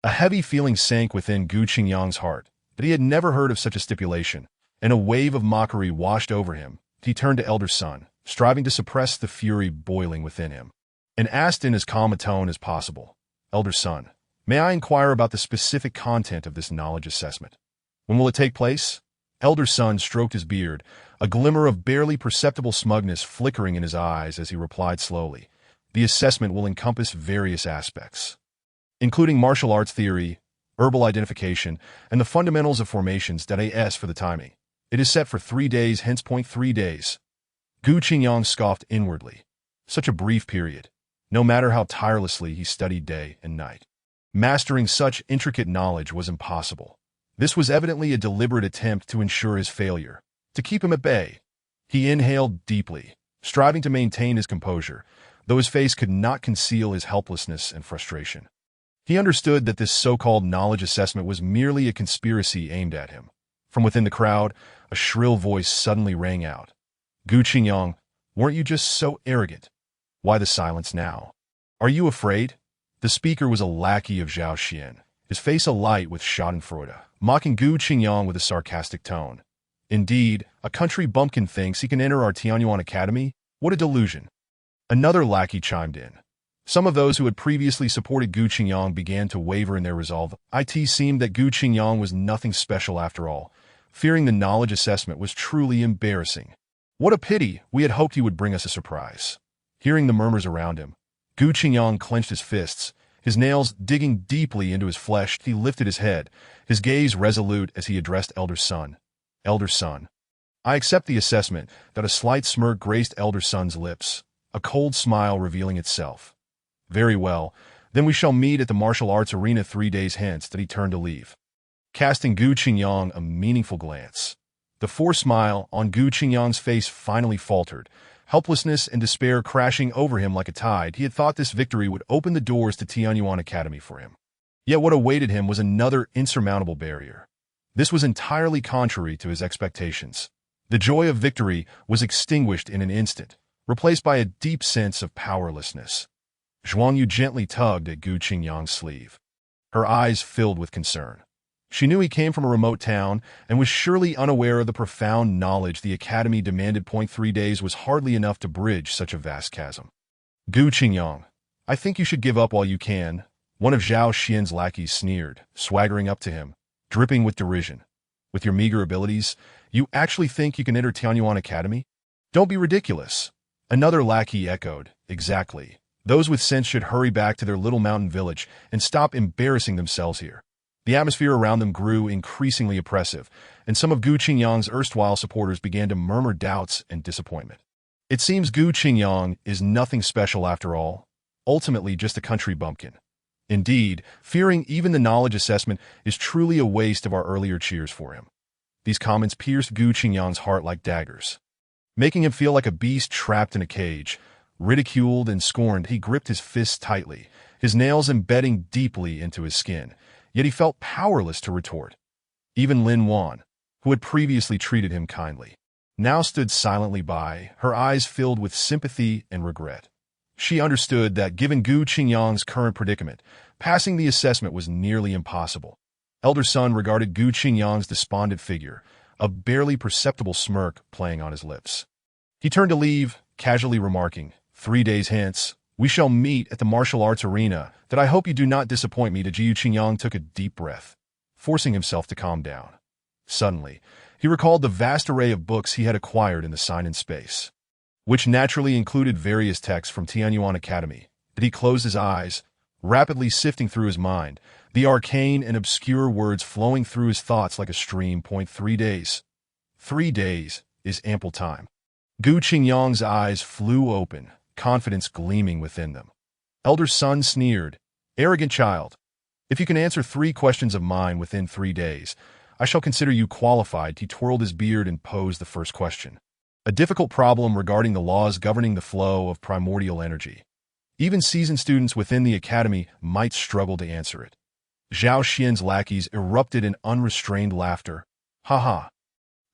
Speaker 1: A heavy feeling sank within Gu Qingyang's heart, that he had never heard of such a stipulation, and a wave of mockery washed over him. He turned to Elder Sun, striving to suppress the fury boiling within him, and asked in as calm a tone as possible, Elder Sun, may I inquire about the specific content of this knowledge assessment? When will it take place? Elder Sun stroked his beard, a glimmer of barely perceptible smugness flickering in his eyes as he replied slowly. The assessment will encompass various aspects, including martial arts theory, herbal identification, and the fundamentals of formations. As for the timing, it is set for 3 days, hence 3 days. Gu Qingyang scoffed inwardly. Such a brief period. No matter how tirelessly he studied day and night, mastering such intricate knowledge was impossible. This was evidently a deliberate attempt to ensure his failure, to keep him at bay. He inhaled deeply, striving to maintain his composure, though his face could not conceal his helplessness and frustration. He understood that this so-called knowledge assessment was merely a conspiracy aimed at him. From within the crowd, a shrill voice suddenly rang out. Gu Qingyang, weren't you just so arrogant? Why the silence now? Are you afraid? The speaker was a lackey of Zhao Xian, his face alight with schadenfreude, mocking Gu Qingyang with a sarcastic tone. Indeed, a country bumpkin thinks he can enter our Tianyuan Academy? What a delusion. Another lackey chimed in. Some of those who had previously supported Gu Qingyang began to waver in their resolve. It seemed that Gu Qingyang was nothing special after all. Fearing the knowledge assessment was truly embarrassing. What a pity, we had hoped he would bring us a surprise. Hearing the murmurs around him, Gu Qingyang clenched his fists, his nails digging deeply into his flesh. He lifted his head, his gaze resolute as he addressed Elder Sun. Elder Sun, I accept the assessment. A slight smirk graced Elder Sun's lips, a cold smile revealing itself. Very well, then we shall meet at the martial arts arena 3 days hence. He turned to leave, casting Gu Qingyang a meaningful glance. The forced smile on Gu Qingyang's face finally faltered, helplessness and despair crashing over him like a tide. He had thought this victory would open the doors to Tianyuan Academy for him. Yet what awaited him was another insurmountable barrier. This was entirely contrary to his expectations. The joy of victory was extinguished in an instant, replaced by a deep sense of powerlessness. Zhuang Yu gently tugged at Gu Qingyang's sleeve. Her eyes filled with concern. She knew he came from a remote town and was surely unaware of the profound knowledge the Academy demanded. 3 days was hardly enough to bridge such a vast chasm. Gu Qingyang, I think you should give up while you can, one of Zhao Xian's lackeys sneered, swaggering up to him, dripping with derision. With your meager abilities, you actually think you can enter Tianyuan Academy? Don't be ridiculous. Another lackey echoed, exactly. Those with sense should hurry back to their little mountain village and stop embarrassing themselves here. The atmosphere around them grew increasingly oppressive, and some of Gu Qingyang's erstwhile supporters began to murmur doubts and disappointment. It seems Gu Qingyang is nothing special after all, ultimately just a country bumpkin. Indeed, fearing even the knowledge assessment is truly a waste of our earlier cheers for him. These comments pierced Gu Qingyang's heart like daggers, making him feel like a beast trapped in a cage. Ridiculed and scorned, he gripped his fists tightly, his nails embedding deeply into his skin, yet he felt powerless to retort. Even Lin Wan, who had previously treated him kindly, now stood silently by, her eyes filled with sympathy and regret. She understood that given Gu Qingyang's current predicament, passing the assessment was nearly impossible. Elder Sun regarded Gu Qingyang's despondent figure, a barely perceptible smirk playing on his lips. He turned to leave, casually remarking, 3 days hence, we shall meet at the martial arts arena, that I hope you do not disappoint me. Jiu Qingyang took a deep breath, forcing himself to calm down. Suddenly, he recalled the vast array of books he had acquired in the sign-in space, which naturally included various texts from Tianyuan Academy. That he closed his eyes, rapidly sifting through his mind, the arcane and obscure words flowing through his thoughts like a stream. 3 days. 3 days is ample time. Gu Qingyang's eyes flew open, confidence gleaming within them. Elder Sun sneered, arrogant child. If you can answer 3 questions of mine within 3 days, I shall consider you qualified. He twirled his beard and posed the first question. A difficult problem regarding the laws governing the flow of primordial energy. Even seasoned students within the academy might struggle to answer it. Zhao Xian's lackeys erupted in unrestrained laughter. Ha ha.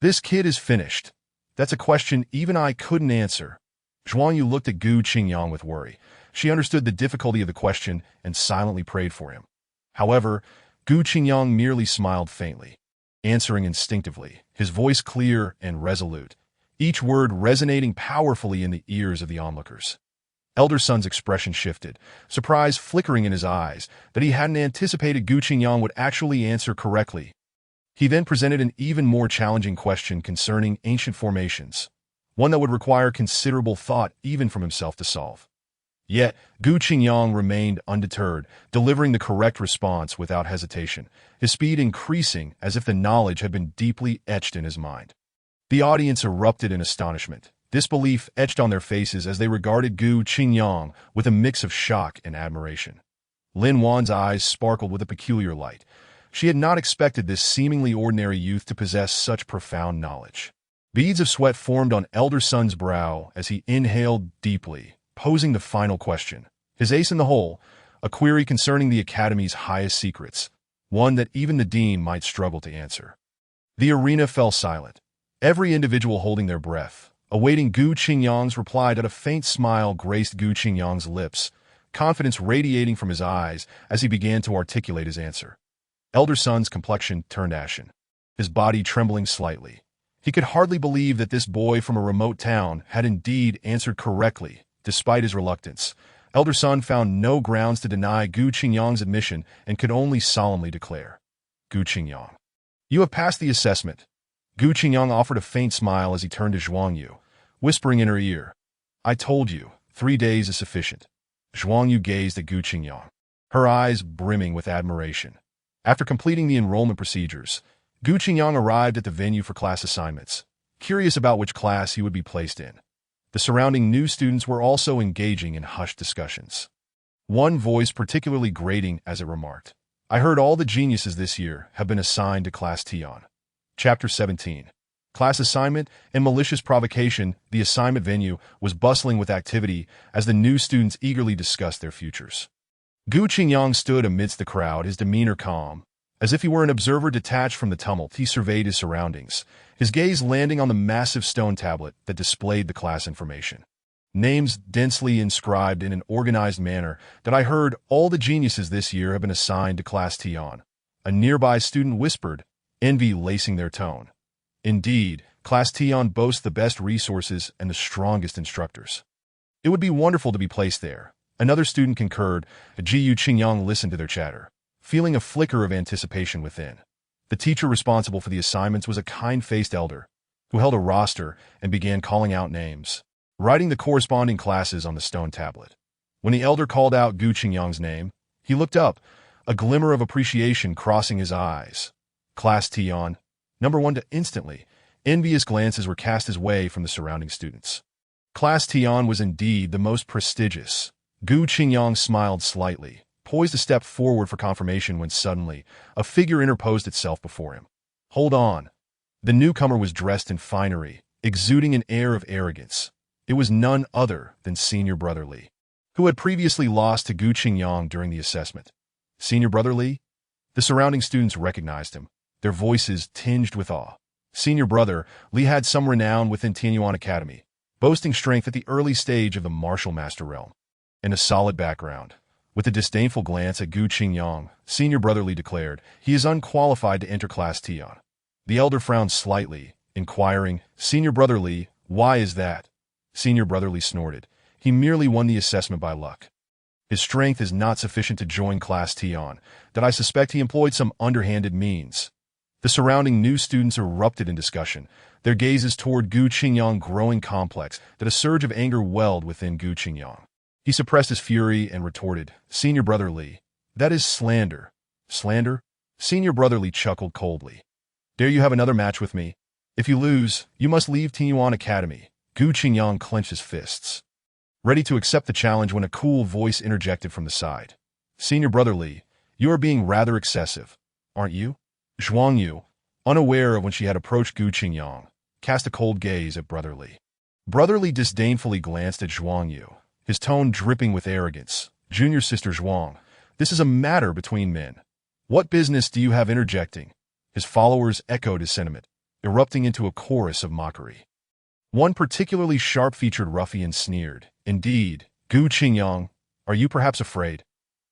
Speaker 1: This kid is finished. That's a question even I couldn't answer. Zhuang Yu looked at Gu Qingyang with worry. She understood the difficulty of the question and silently prayed for him. However, Gu Qingyang merely smiled faintly, answering instinctively, his voice clear and resolute, each word resonating powerfully in the ears of the onlookers. Elder Sun's expression shifted, surprise flickering in his eyes that he hadn't anticipated Gu Qingyang would actually answer correctly. He then presented an even more challenging question concerning ancient formations, one that would require considerable thought even from himself to solve. Yet, Gu Qingyang remained undeterred, delivering the correct response without hesitation, his speed increasing as if the knowledge had been deeply etched in his mind. The audience erupted in astonishment, disbelief etched on their faces as they regarded Gu Qingyang with a mix of shock and admiration. Lin Wan's eyes sparkled with a peculiar light. She had not expected this seemingly ordinary youth to possess such profound knowledge. Beads of sweat formed on Elder Sun's brow as he inhaled deeply, posing the final question. His ace in the hole, a query concerning the Academy's highest secrets, one that even the dean might struggle to answer. The arena fell silent, every individual holding their breath, awaiting Gu Qingyang's reply. That a faint smile graced Gu Qingyang's lips, confidence radiating from his eyes as he began to articulate his answer. Elder Sun's complexion turned ashen, his body trembling slightly. He could hardly believe that this boy from a remote town had indeed answered correctly, despite his reluctance. Elder Sun found no grounds to deny Gu Qingyang's admission and could only solemnly declare, Gu Qingyang, you have passed the assessment. Gu Qingyang offered a faint smile as he turned to Zhuang Yu, whispering in her ear, I told you, 3 days is sufficient. Zhuang Yu gazed at Gu Qingyang, her eyes brimming with admiration. After completing the enrollment procedures, Gu Qingyang arrived at the venue for class assignments, curious about which class he would be placed in. The surrounding new students were also engaging in hushed discussions. One voice particularly grating as it remarked, I heard all the geniuses this year have been assigned to Class Tian. Chapter 17. Class assignment and malicious provocation. The assignment venue was bustling with activity as the new students eagerly discussed their futures. Gu Qingyang stood amidst the crowd, his demeanor calm. As if he were an observer detached from the tumult, he surveyed his surroundings, his gaze landing on the massive stone tablet that displayed the class information. Names densely inscribed in an organized manner. That I heard all the geniuses this year have been assigned to Class Tian. A nearby student whispered, envy lacing their tone. Indeed, Class Tian boasts the best resources and the strongest instructors. It would be wonderful to be placed there. Another student concurred. Gu Qingyang listened to their chatter, feeling a flicker of anticipation within. The teacher responsible for the assignments was a kind-faced elder, who held a roster and began calling out names, writing the corresponding classes on the stone tablet. When the elder called out Gu Qingyang's name, he looked up, a glimmer of appreciation crossing his eyes. Class Tian, number 1 to instantly. Envious glances were cast his way from the surrounding students. Class Tian was indeed the most prestigious. Gu Qingyang smiled slightly, poised to step forward for confirmation when suddenly, a figure interposed itself before him. Hold on. The newcomer was dressed in finery, exuding an air of arrogance. It was none other than Senior Brother Li, who had previously lost to Gu Qingyang during the assessment. Senior Brother Li? The surrounding students recognized him, their voices tinged with awe. Senior Brother Li had some renown within Tianyuan Academy, boasting strength at the early stage of the martial master realm, and a solid background. With a disdainful glance at Gu Qingyang, Senior Brother Li declared, he is unqualified to enter Class Tian. The elder frowned slightly, inquiring, Senior Brother Li, why is that? Senior Brotherly snorted. He merely won the assessment by luck. His strength is not sufficient to join Class Tion, that I suspect he employed some underhanded means. The surrounding new students erupted in discussion, their gazes toward Gu Qingyang growing complex that a surge of anger welled within Gu Qingyang. He suppressed his fury and retorted, Senior Brotherly, that is slander. Slander? Senior Brotherly chuckled coldly. Dare you have another match with me? If you lose, you must leave Tinyuan Academy. Gu Qingyang clenched his fists, ready to accept the challenge when a cool voice interjected from the side. Senior Brotherly, you are being rather excessive, aren't you? Zhuang Yu, unaware of when she had approached Gu Qingyang, cast a cold gaze at Brotherly. Brotherly disdainfully glanced at Zhuang Yu, his tone dripping with arrogance. Junior sister Zhuang, this is a matter between men. What business do you have interjecting? His followers echoed his sentiment, erupting into a chorus of mockery. One particularly sharp-featured ruffian sneered, Indeed, Gu Qingyang, are you perhaps afraid?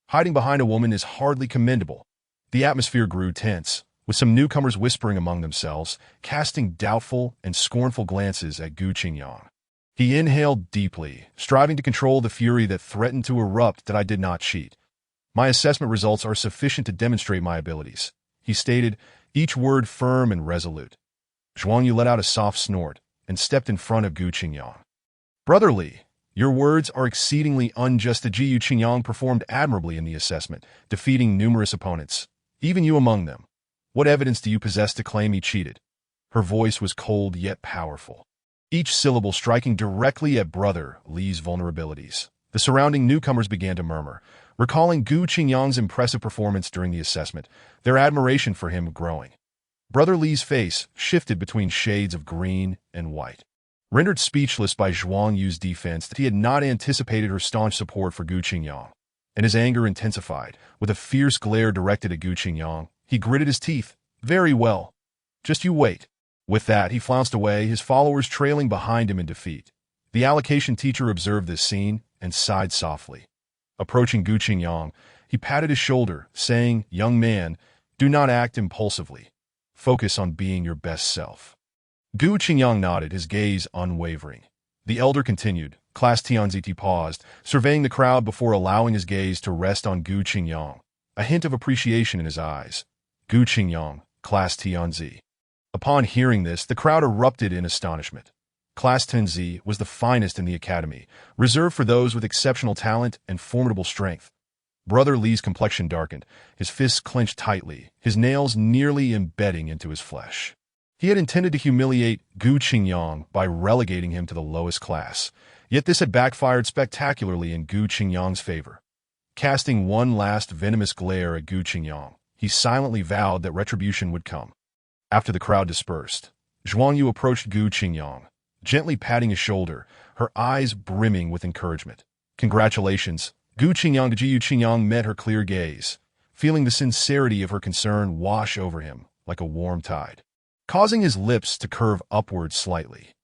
Speaker 1: Hiding behind a woman is hardly commendable. The atmosphere grew tense, with some newcomers whispering among themselves, casting doubtful and scornful glances at Gu Qingyang. He inhaled deeply, striving to control the fury that threatened to erupt that I did not cheat. My assessment results are sufficient to demonstrate my abilities, he stated, each word firm and resolute. Zhuang Yu let out a soft snort and stepped in front of Gu Qingyang. Brotherly, your words are exceedingly unjust. The Gu Qingyang performed admirably in the assessment, defeating numerous opponents, even you among them. What evidence do you possess to claim he cheated? Her voice was cold yet powerful, each syllable striking directly at Brother Li's vulnerabilities. The surrounding newcomers began to murmur, recalling Gu Qingyang's impressive performance during the assessment, their admiration for him growing. Brother Li's face shifted between shades of green and white. Rendered speechless by Zhuang Yu's defense that he had not anticipated her staunch support for Gu Qingyang, and his anger intensified. With a fierce glare directed at Gu Qingyang, he gritted his teeth. Very well. Just you wait. With that, he flounced away, his followers trailing behind him in defeat. The allocation teacher observed this scene and sighed softly. Approaching Gu Qingyang, he patted his shoulder, saying, Young man, do not act impulsively. Focus on being your best self. Gu Qingyang nodded, his gaze unwavering. The elder continued. Class Tianzi paused, surveying the crowd before allowing his gaze to rest on Gu Qingyang, a hint of appreciation in his eyes. Gu Qingyang, Class Tianzi. Upon hearing this, the crowd erupted in astonishment. Class Tianzi was the finest in the academy, reserved for those with exceptional talent and formidable strength. Brother Li's complexion darkened, his fists clenched tightly, his nails nearly embedding into his flesh. He had intended to humiliate Gu Qingyang by relegating him to the lowest class, yet this had backfired spectacularly in Gu Qingyang's favor. Casting one last venomous glare at Gu Qingyang, he silently vowed that retribution would come. After the crowd dispersed, Zhuang Yu approached Gu Qingyang, gently patting his shoulder, her eyes brimming with encouragement. Congratulations, Gu Qingyang. Gu Qingyang met her clear gaze, feeling the sincerity of her concern wash over him like a warm tide, causing his lips to curve upward slightly.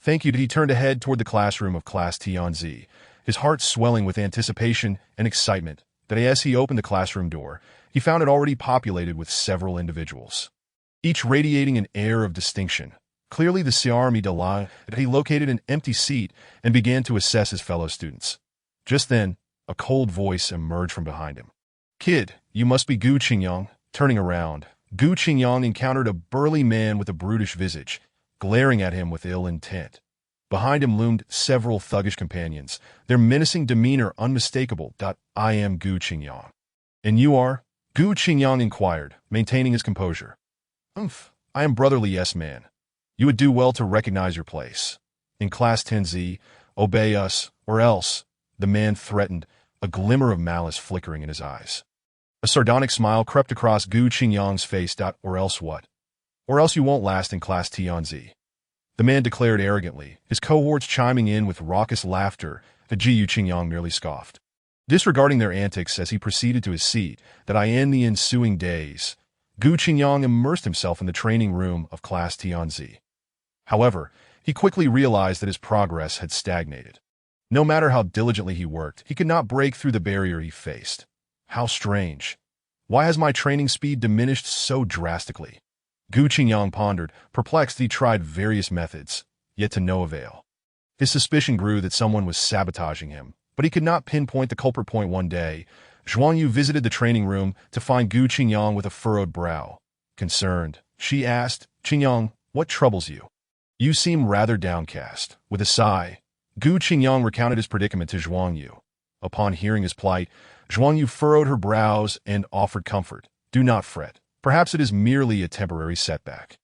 Speaker 1: Thank you. He turned to head toward the classroom of Class Tianzi, his heart swelling with anticipation and excitement that as he opened the classroom door, he found it already populated with several individuals, each radiating an air of distinction. Clearly the Siarmi de la, he located an empty seat and began to assess his fellow students. Just then, a cold voice emerged from behind him. Kid, you must be Gu Qingyang. Turning around, Gu Qingyang encountered a burly man with a brutish visage, glaring at him with ill intent. Behind him loomed several thuggish companions, their menacing demeanor unmistakable. I am Gu Qingyang. And you are? Gu Qingyang inquired, maintaining his composure. I am Brotherly S-Man. You would do well to recognize your place. In Class 10Z, obey us, or else, the man threatened, a glimmer of malice flickering in his eyes. A sardonic smile crept across Gu Qingyang's face. Or else what? Or else you won't last in Class Tianzi. The man declared arrogantly, his cohorts chiming in with raucous laughter that Gu Qingyang merely scoffed. Disregarding their antics as he proceeded to his seat, in the ensuing days, Gu Qingyang immersed himself in the training room of Class Tianzi. However, he quickly realized that his progress had stagnated. No matter how diligently he worked, he could not break through the barrier he faced. How strange. Why has my training speed diminished so drastically? Gu Qingyang pondered, perplexed. He tried various methods, yet to no avail. His suspicion grew that someone was sabotaging him, but he could not pinpoint the culprit. One day, Zhuang Yu visited the training room to find Gu Qingyang with a furrowed brow. Concerned, she asked, "Qingyang, what troubles you? You seem rather downcast." With a sigh, Gu Qingyang recounted his predicament to Zhuang Yu. Upon hearing his plight, Zhuang Yu furrowed her brows and offered comfort. "Do not fret. Perhaps it is merely a temporary setback.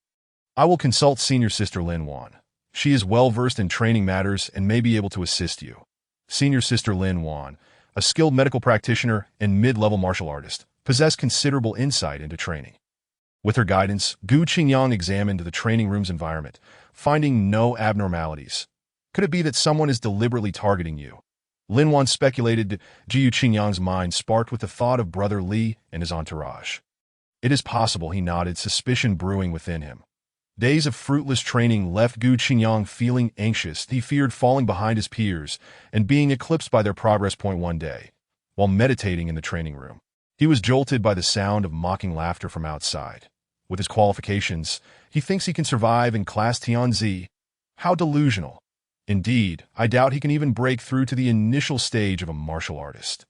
Speaker 1: I will consult senior sister Lin Wan. She is well-versed in training matters and may be able to assist you." Senior sister Lin Wan, a skilled medical practitioner and mid-level martial artist, possessed considerable insight into training. With her guidance, Gu Qingyang examined the training room's environment, finding no abnormalities. Could it be that someone is deliberately targeting you? Lin Wan speculated. Gu Qingyang's mind sparked with the thought of Brother Li and his entourage. It is possible, he nodded, suspicion brewing within him. Days of fruitless training left Gu Qingyang feeling anxious. He feared falling behind his peers and being eclipsed by their progress. One day, while meditating in the training room, he was jolted by the sound of mocking laughter from outside. With his qualifications, he thinks he can survive in Class Tianzi. How delusional. Indeed, I doubt he can even break through to the initial stage of a martial artist.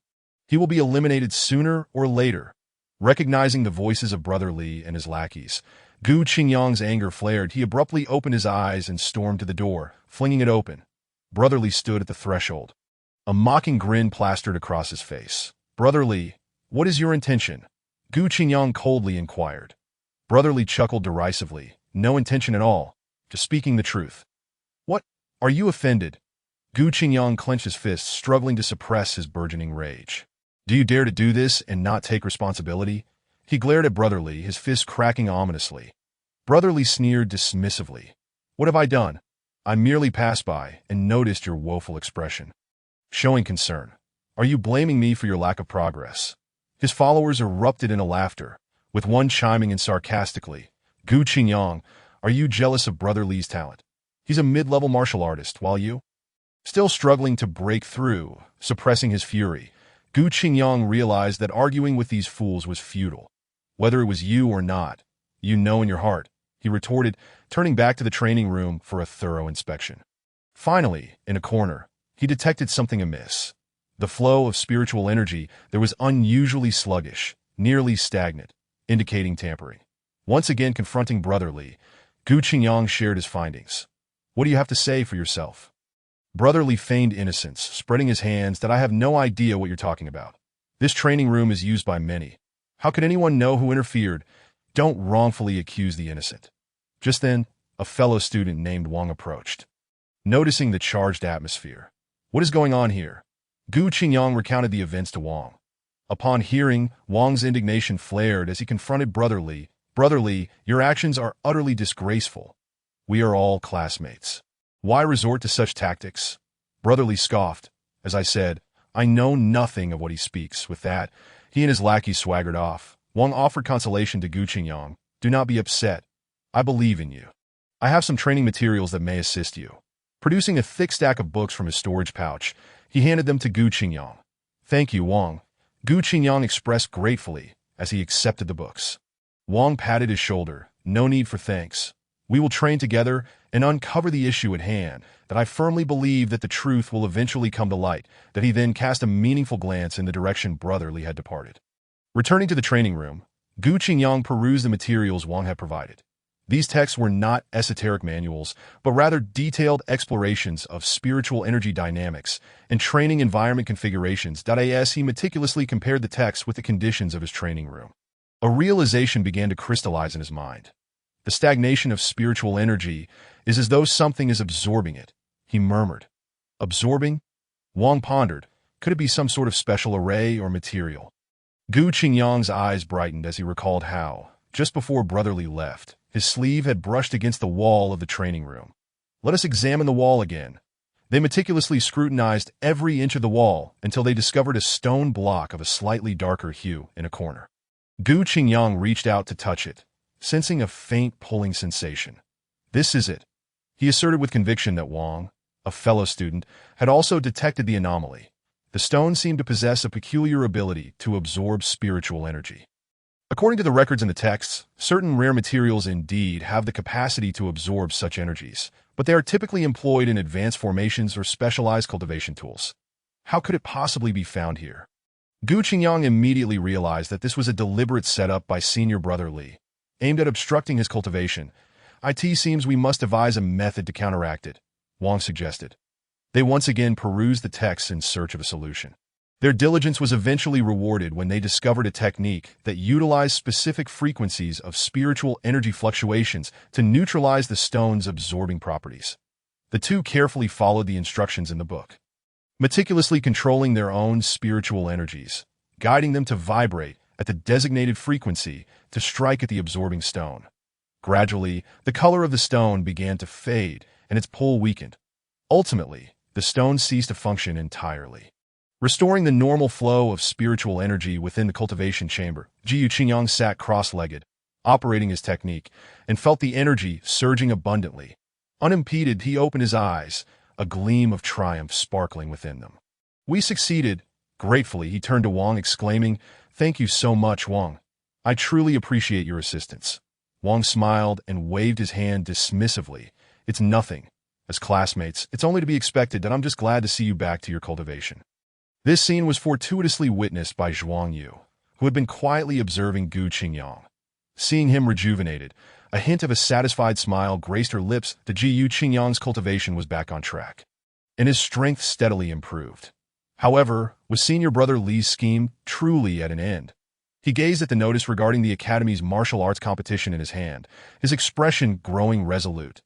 Speaker 1: He will be eliminated sooner or later. Recognizing the voices of Brother Li and his lackeys, Gu Qingyang's anger flared. He abruptly opened his eyes and stormed to the door, flinging it open. Brother Li stood at the threshold. A mocking grin plastered across his face. "Brother Li, what is your intention?" Gu Qingyang coldly inquired. Brother Li chuckled derisively. "No intention at all. Just speaking the truth." "What? Are you offended?" Gu Qingyang clenched his fists, struggling to suppress his burgeoning rage. "Do you dare to do this and not take responsibility?" He glared at Brother Li, his fists cracking ominously. Brother Li sneered dismissively. "What have I done? I merely passed by and noticed your woeful expression." Showing concern. "Are you blaming me for your lack of progress?" His followers erupted into laughter, with one chiming in sarcastically. "Gu Qingyang, are you jealous of Brother Li's talent? He's a mid-level martial artist, while you—" Still struggling to break through, suppressing his fury, Gu Qingyang realized that arguing with these fools was futile. "Whether it was you or not, you know in your heart," he retorted, turning back to the training room for a thorough inspection. Finally, in a corner, he detected something amiss. The flow of spiritual energy there was unusually sluggish, nearly stagnant, indicating tampering. Once again confronting Brother Li, Gu Qingyang shared his findings. "What do you have to say for yourself?" Brother Li feigned innocence, spreading his hands. "That I have no idea what you're talking about. This training room is used by many. How could anyone know who interfered? Don't wrongfully accuse the innocent." Just then, a fellow student named Wang approached. Noticing the charged atmosphere, "What is going on here?" Gu Qingyang recounted the events to Wang. Upon hearing, Wang's indignation flared as he confronted Brother Li. "Brother Li, your actions are utterly disgraceful. We are all classmates. Why resort to such tactics?" Brother Li scoffed. "As I said, I know nothing of what he speaks." With that, he and his lackeys swaggered off. Wang offered consolation to Gu Qingyang. "Do not be upset. I believe in you. I have some training materials that may assist you." Producing a thick stack of books from his storage pouch, he handed them to Gu Qingyang. "Thank you, Wang." Gu Qingyang expressed gratefully as he accepted the books. Wang patted his shoulder. "No need for thanks. We will train together and uncover the issue at hand. That I firmly believe that the truth will eventually come to light." That he then cast a meaningful glance in the direction Brother Li had departed. Returning to the training room, Gu Qingyang perused the materials Wang had provided. These texts were not esoteric manuals, but rather detailed explorations of spiritual energy dynamics and training environment configurations. As he meticulously compared the texts with the conditions of his training room, a realization began to crystallize in his mind. The stagnation of spiritual energy is as though something is absorbing it, he murmured. Absorbing? Wang pondered. Could it be some sort of special array or material? Gu Qingyang's eyes brightened as he recalled how, just before Brother Li left, his sleeve had brushed against the wall of the training room. "Let us examine the wall again." They meticulously scrutinized every inch of the wall until they discovered a stone block of a slightly darker hue in a corner. Gu Qingyang reached out to touch it, sensing a faint pulling sensation. "This is it," he asserted with conviction that Wang, a fellow student, had also detected the anomaly. The stone seemed to possess a peculiar ability to absorb spiritual energy. According to the records in the texts, certain rare materials indeed have the capacity to absorb such energies, but they are typically employed in advanced formations or specialized cultivation tools. How could it possibly be found here? Gu Qingyang immediately realized that this was a deliberate setup by senior brother Li, aimed at obstructing his cultivation. It seems we must devise a method to counteract it, Wang suggested. They once again perused the text in search of a solution. Their diligence was eventually rewarded when they discovered a technique that utilized specific frequencies of spiritual energy fluctuations to neutralize the stone's absorbing properties. The two carefully followed the instructions in the book, meticulously controlling their own spiritual energies, guiding them to vibrate at the designated frequency to strike at the absorbing stone. Gradually, the color of the stone began to fade and its pull weakened. Ultimately, the stone ceased to function entirely, restoring the normal flow of spiritual energy within the cultivation chamber. Gu Qingyang sat cross-legged, operating his technique, and felt the energy surging abundantly. Unimpeded, he opened his eyes, a gleam of triumph sparkling within them. We succeeded. Gratefully, he turned to Wang, exclaiming, "Thank you so much, Wang. I truly appreciate your assistance." Wang smiled and waved his hand dismissively. "It's nothing. As classmates, it's only to be expected that I'm just glad to see you back to your cultivation." This scene was fortuitously witnessed by Zhuang Yu, who had been quietly observing Gu Qingyang. Seeing him rejuvenated, a hint of a satisfied smile graced her lips. The Gu Qingyang's cultivation was back on track, and his strength steadily improved. However, was senior brother Li's scheme truly at an end? He gazed at the notice regarding the Academy's martial arts competition in his hand, his expression growing resolute.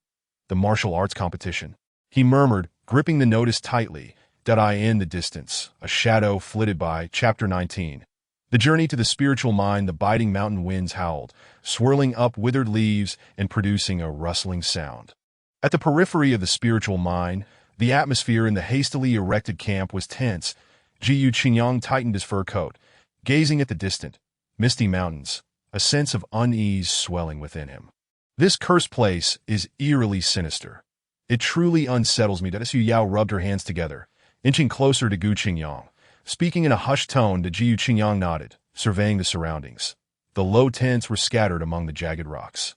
Speaker 1: "The martial arts competition," he murmured, gripping the notice tightly. In the distance, a shadow flitted by. Chapter 19. The journey to the spiritual mine. The biting mountain winds howled, swirling up withered leaves and producing a rustling sound. At the periphery of the spiritual mine, the atmosphere in the hastily erected camp was tense. Gu Qingyang tightened his fur coat, gazing at the distant, misty mountains, a sense of unease swelling within him. This cursed place is eerily sinister. It truly unsettles me. Su Yao rubbed her hands together, inching closer to Gu Qingyang. Speaking in a hushed tone, the Gu Qingyang nodded, surveying the surroundings. The low tents were scattered among the jagged rocks,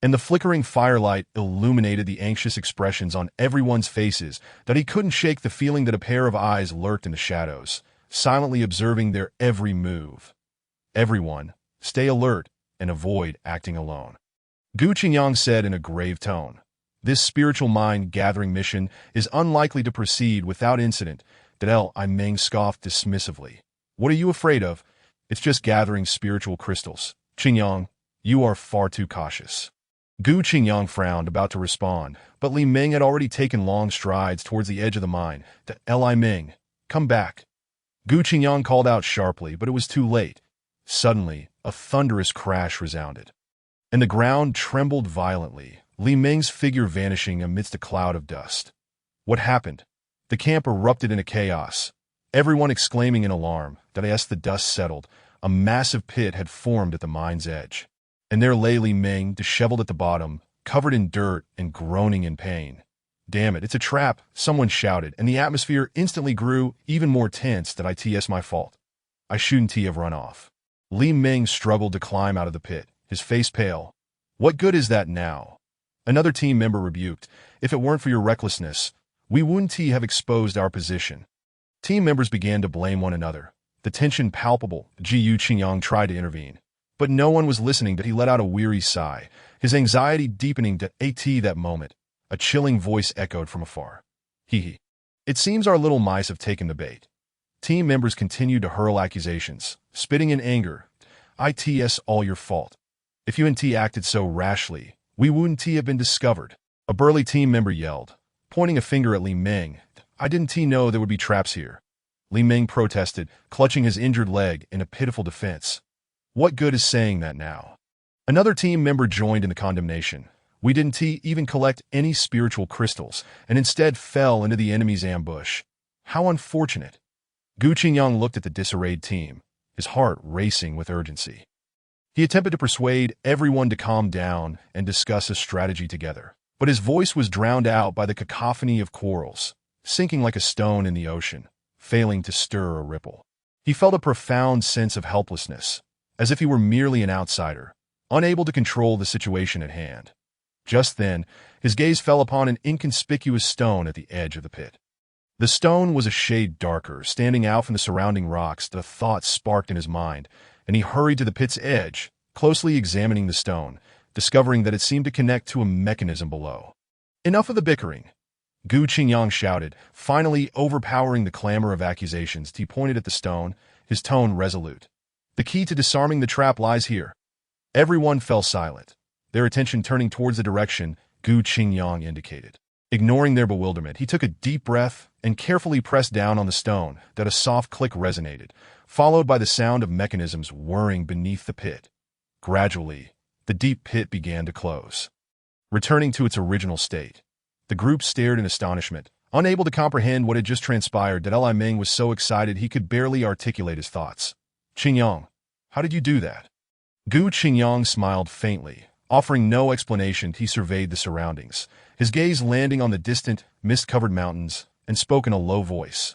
Speaker 1: and the flickering firelight illuminated the anxious expressions on everyone's faces. He couldn't shake the feeling that a pair of eyes lurked in the shadows, silently observing their every move. "Everyone, stay alert and avoid acting alone," Gu Qingyang said in a grave tone. "This spiritual mind-gathering mission is unlikely to proceed without incident." I Meng scoffed dismissively. "What are you afraid of? It's just gathering spiritual crystals. Qingyang, you are far too cautious." Gu Qingyang frowned, about to respond, but Li Meng had already taken long strides towards the edge of the mine. "Li Meng, come back." Gu Qingyang called out sharply, but it was too late. Suddenly, a thunderous crash resounded, and the ground trembled violently, Li Meng's figure vanishing amidst a cloud of dust. What happened? The camp erupted into chaos, everyone exclaiming in alarm. As the dust settled, a massive pit had formed at the mine's edge, and there lay Li Meng, disheveled at the bottom, covered in dirt and groaning in pain. "Damn it, it's a trap," someone shouted, and the atmosphere instantly grew even more tense. It's my fault. I shouldn't have run off. Li Meng struggled to climb out of the pit, his face pale. "What good is that now?" Another team member rebuked. "If it weren't for your recklessness, we wouldn't have exposed our position." Team members began to blame one another, the tension palpable. Gu Qingyang tried to intervene, but no one was listening. He let out a weary sigh, his anxiety deepening. That moment, a chilling voice echoed from afar. "Hee. It seems our little mice have taken the bait." Team members continued to hurl accusations, spitting in anger. "It's all your fault. If you acted so rashly, we wouldn't have been discovered." A burly team member yelled, pointing a finger at Li Meng. "I didn't know there would be traps here." Li Meng protested, clutching his injured leg in a pitiful defense. "What good is saying that now?" Another team member joined in the condemnation. "We didn't even collect any spiritual crystals, and instead fell into the enemy's ambush. How unfortunate." Gu Qingyang looked at the disarrayed team, his heart racing with urgency. He attempted to persuade everyone to calm down and discuss a strategy together, but his voice was drowned out by the cacophony of quarrels, sinking like a stone in the ocean, failing to stir a ripple. He felt a profound sense of helplessness, as if he were merely an outsider, unable to control the situation at hand. Just then, his gaze fell upon an inconspicuous stone at the edge of the pit. The stone was a shade darker, standing out from the surrounding rocks. The thought sparked in his mind, and he hurried to the pit's edge, closely examining the stone, discovering that it seemed to connect to a mechanism below. "Enough of the bickering," Gu Qingyang shouted, finally overpowering the clamor of accusations. He pointed at the stone, his tone resolute. "The key to disarming the trap lies here." Everyone fell silent, their attention turning towards the direction Gu Qingyang indicated. Ignoring their bewilderment, he took a deep breath and carefully pressed down on the stone. That a soft click resonated, followed by the sound of mechanisms whirring beneath the pit. Gradually, the deep pit began to close, returning to its original state. The group stared in astonishment, unable to comprehend what had just transpired. That Li Ming was so excited he could barely articulate his thoughts. "Qingyang, how did you do that?" Gu Qingyang smiled faintly, offering no explanation. He surveyed the surroundings, his gaze landing on the distant, mist-covered mountains, and spoke in a low voice.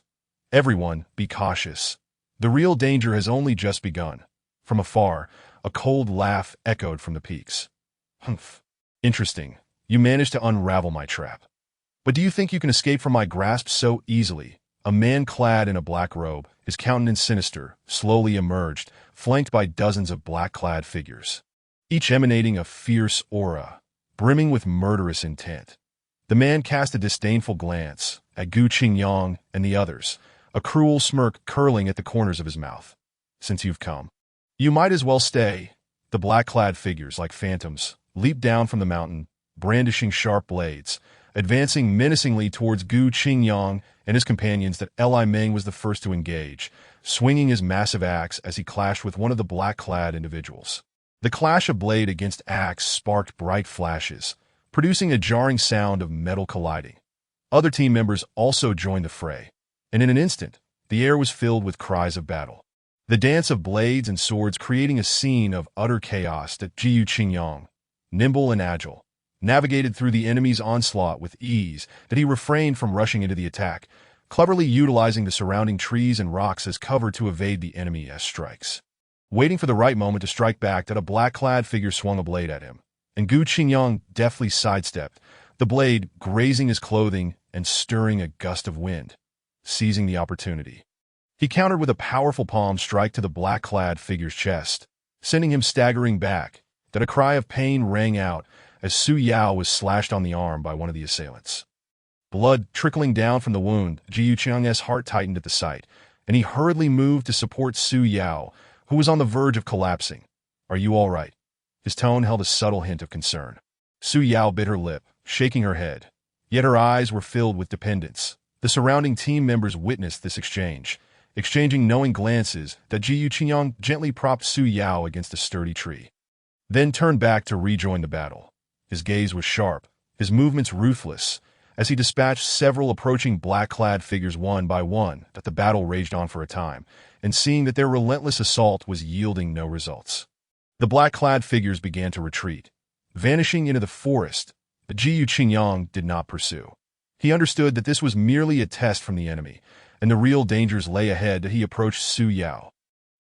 Speaker 1: "Everyone, be cautious. The real danger has only just begun." From afar, a cold laugh echoed from the peaks. "Humph. Interesting. You managed to unravel my trap. But do you think you can escape from my grasp so easily?" A man clad in a black robe, his countenance sinister, slowly emerged, flanked by dozens of black-clad figures, each emanating a fierce aura, brimming with murderous intent. The man cast a disdainful glance at Gu Qingyang and the others, a cruel smirk curling at the corners of his mouth. "Since you've come, you might as well stay." The black-clad figures, like phantoms, leaped down from the mountain, brandishing sharp blades, advancing menacingly towards Gu Qingyang and his companions. That Li Ming was the first to engage, swinging his massive axe as he clashed with one of the black-clad individuals. The clash of blade against axe sparked bright flashes, producing a jarring sound of metal colliding. Other team members also joined the fray, and in an instant, the air was filled with cries of battle. The dance of blades and swords creating a scene of utter chaos. That Gu Qingyang, nimble and agile, navigated through the enemy's onslaught with ease. That he refrained from rushing into the attack, cleverly utilizing the surrounding trees and rocks as cover to evade the enemy's strikes. Waiting for the right moment to strike back, that a black-clad figure swung a blade at him, and Gu Qingyang deftly sidestepped, the blade grazing his clothing and stirring a gust of wind. Seizing the opportunity, he countered with a powerful palm strike to the black-clad figure's chest, sending him staggering back. That a cry of pain rang out as Su Yao was slashed on the arm by one of the assailants. Blood trickling down from the wound, Gu Qingyang's heart tightened at the sight, and he hurriedly moved to support Su Yao, who was on the verge of collapsing. "Are you all right?" His tone held a subtle hint of concern. Su Yao bit her lip, shaking her head, yet her eyes were filled with dependence. The surrounding team members witnessed this exchange, exchanging knowing glances. That Gu Qingyang gently propped Su Yao against a sturdy tree, then turned back to rejoin the battle. His gaze was sharp, his movements ruthless, as he dispatched several approaching black-clad figures one by one. That the battle raged on for a time, and seeing that their relentless assault was yielding no results, the black-clad figures began to retreat, vanishing into the forest. But Gu Qingyang did not pursue. He understood that this was merely a test from the enemy, and the real dangers lay ahead. That he approached Su Yao,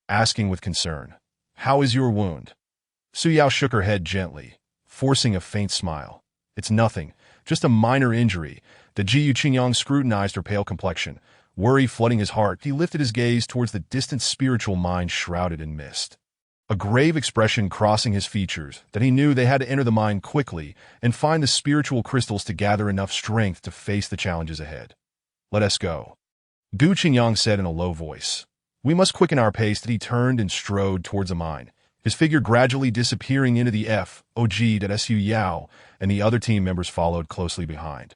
Speaker 1: asking with concern, "How is your wound?" Su Yao shook her head gently, forcing a faint smile. "It's nothing, just a minor injury." The Gu Qingyang scrutinized her pale complexion, worry flooding his heart. He lifted his gaze towards the distant spiritual mind shrouded in mist, a grave expression crossing his features. That he knew they had to enter the mine quickly and find the spiritual crystals to gather enough strength to face the challenges ahead. "Let us go," Gu Qingyang said in a low voice. "We must quicken our pace." That he turned and strode towards the mine, his figure gradually disappearing into the fog. That Su Yao and the other team members followed closely behind,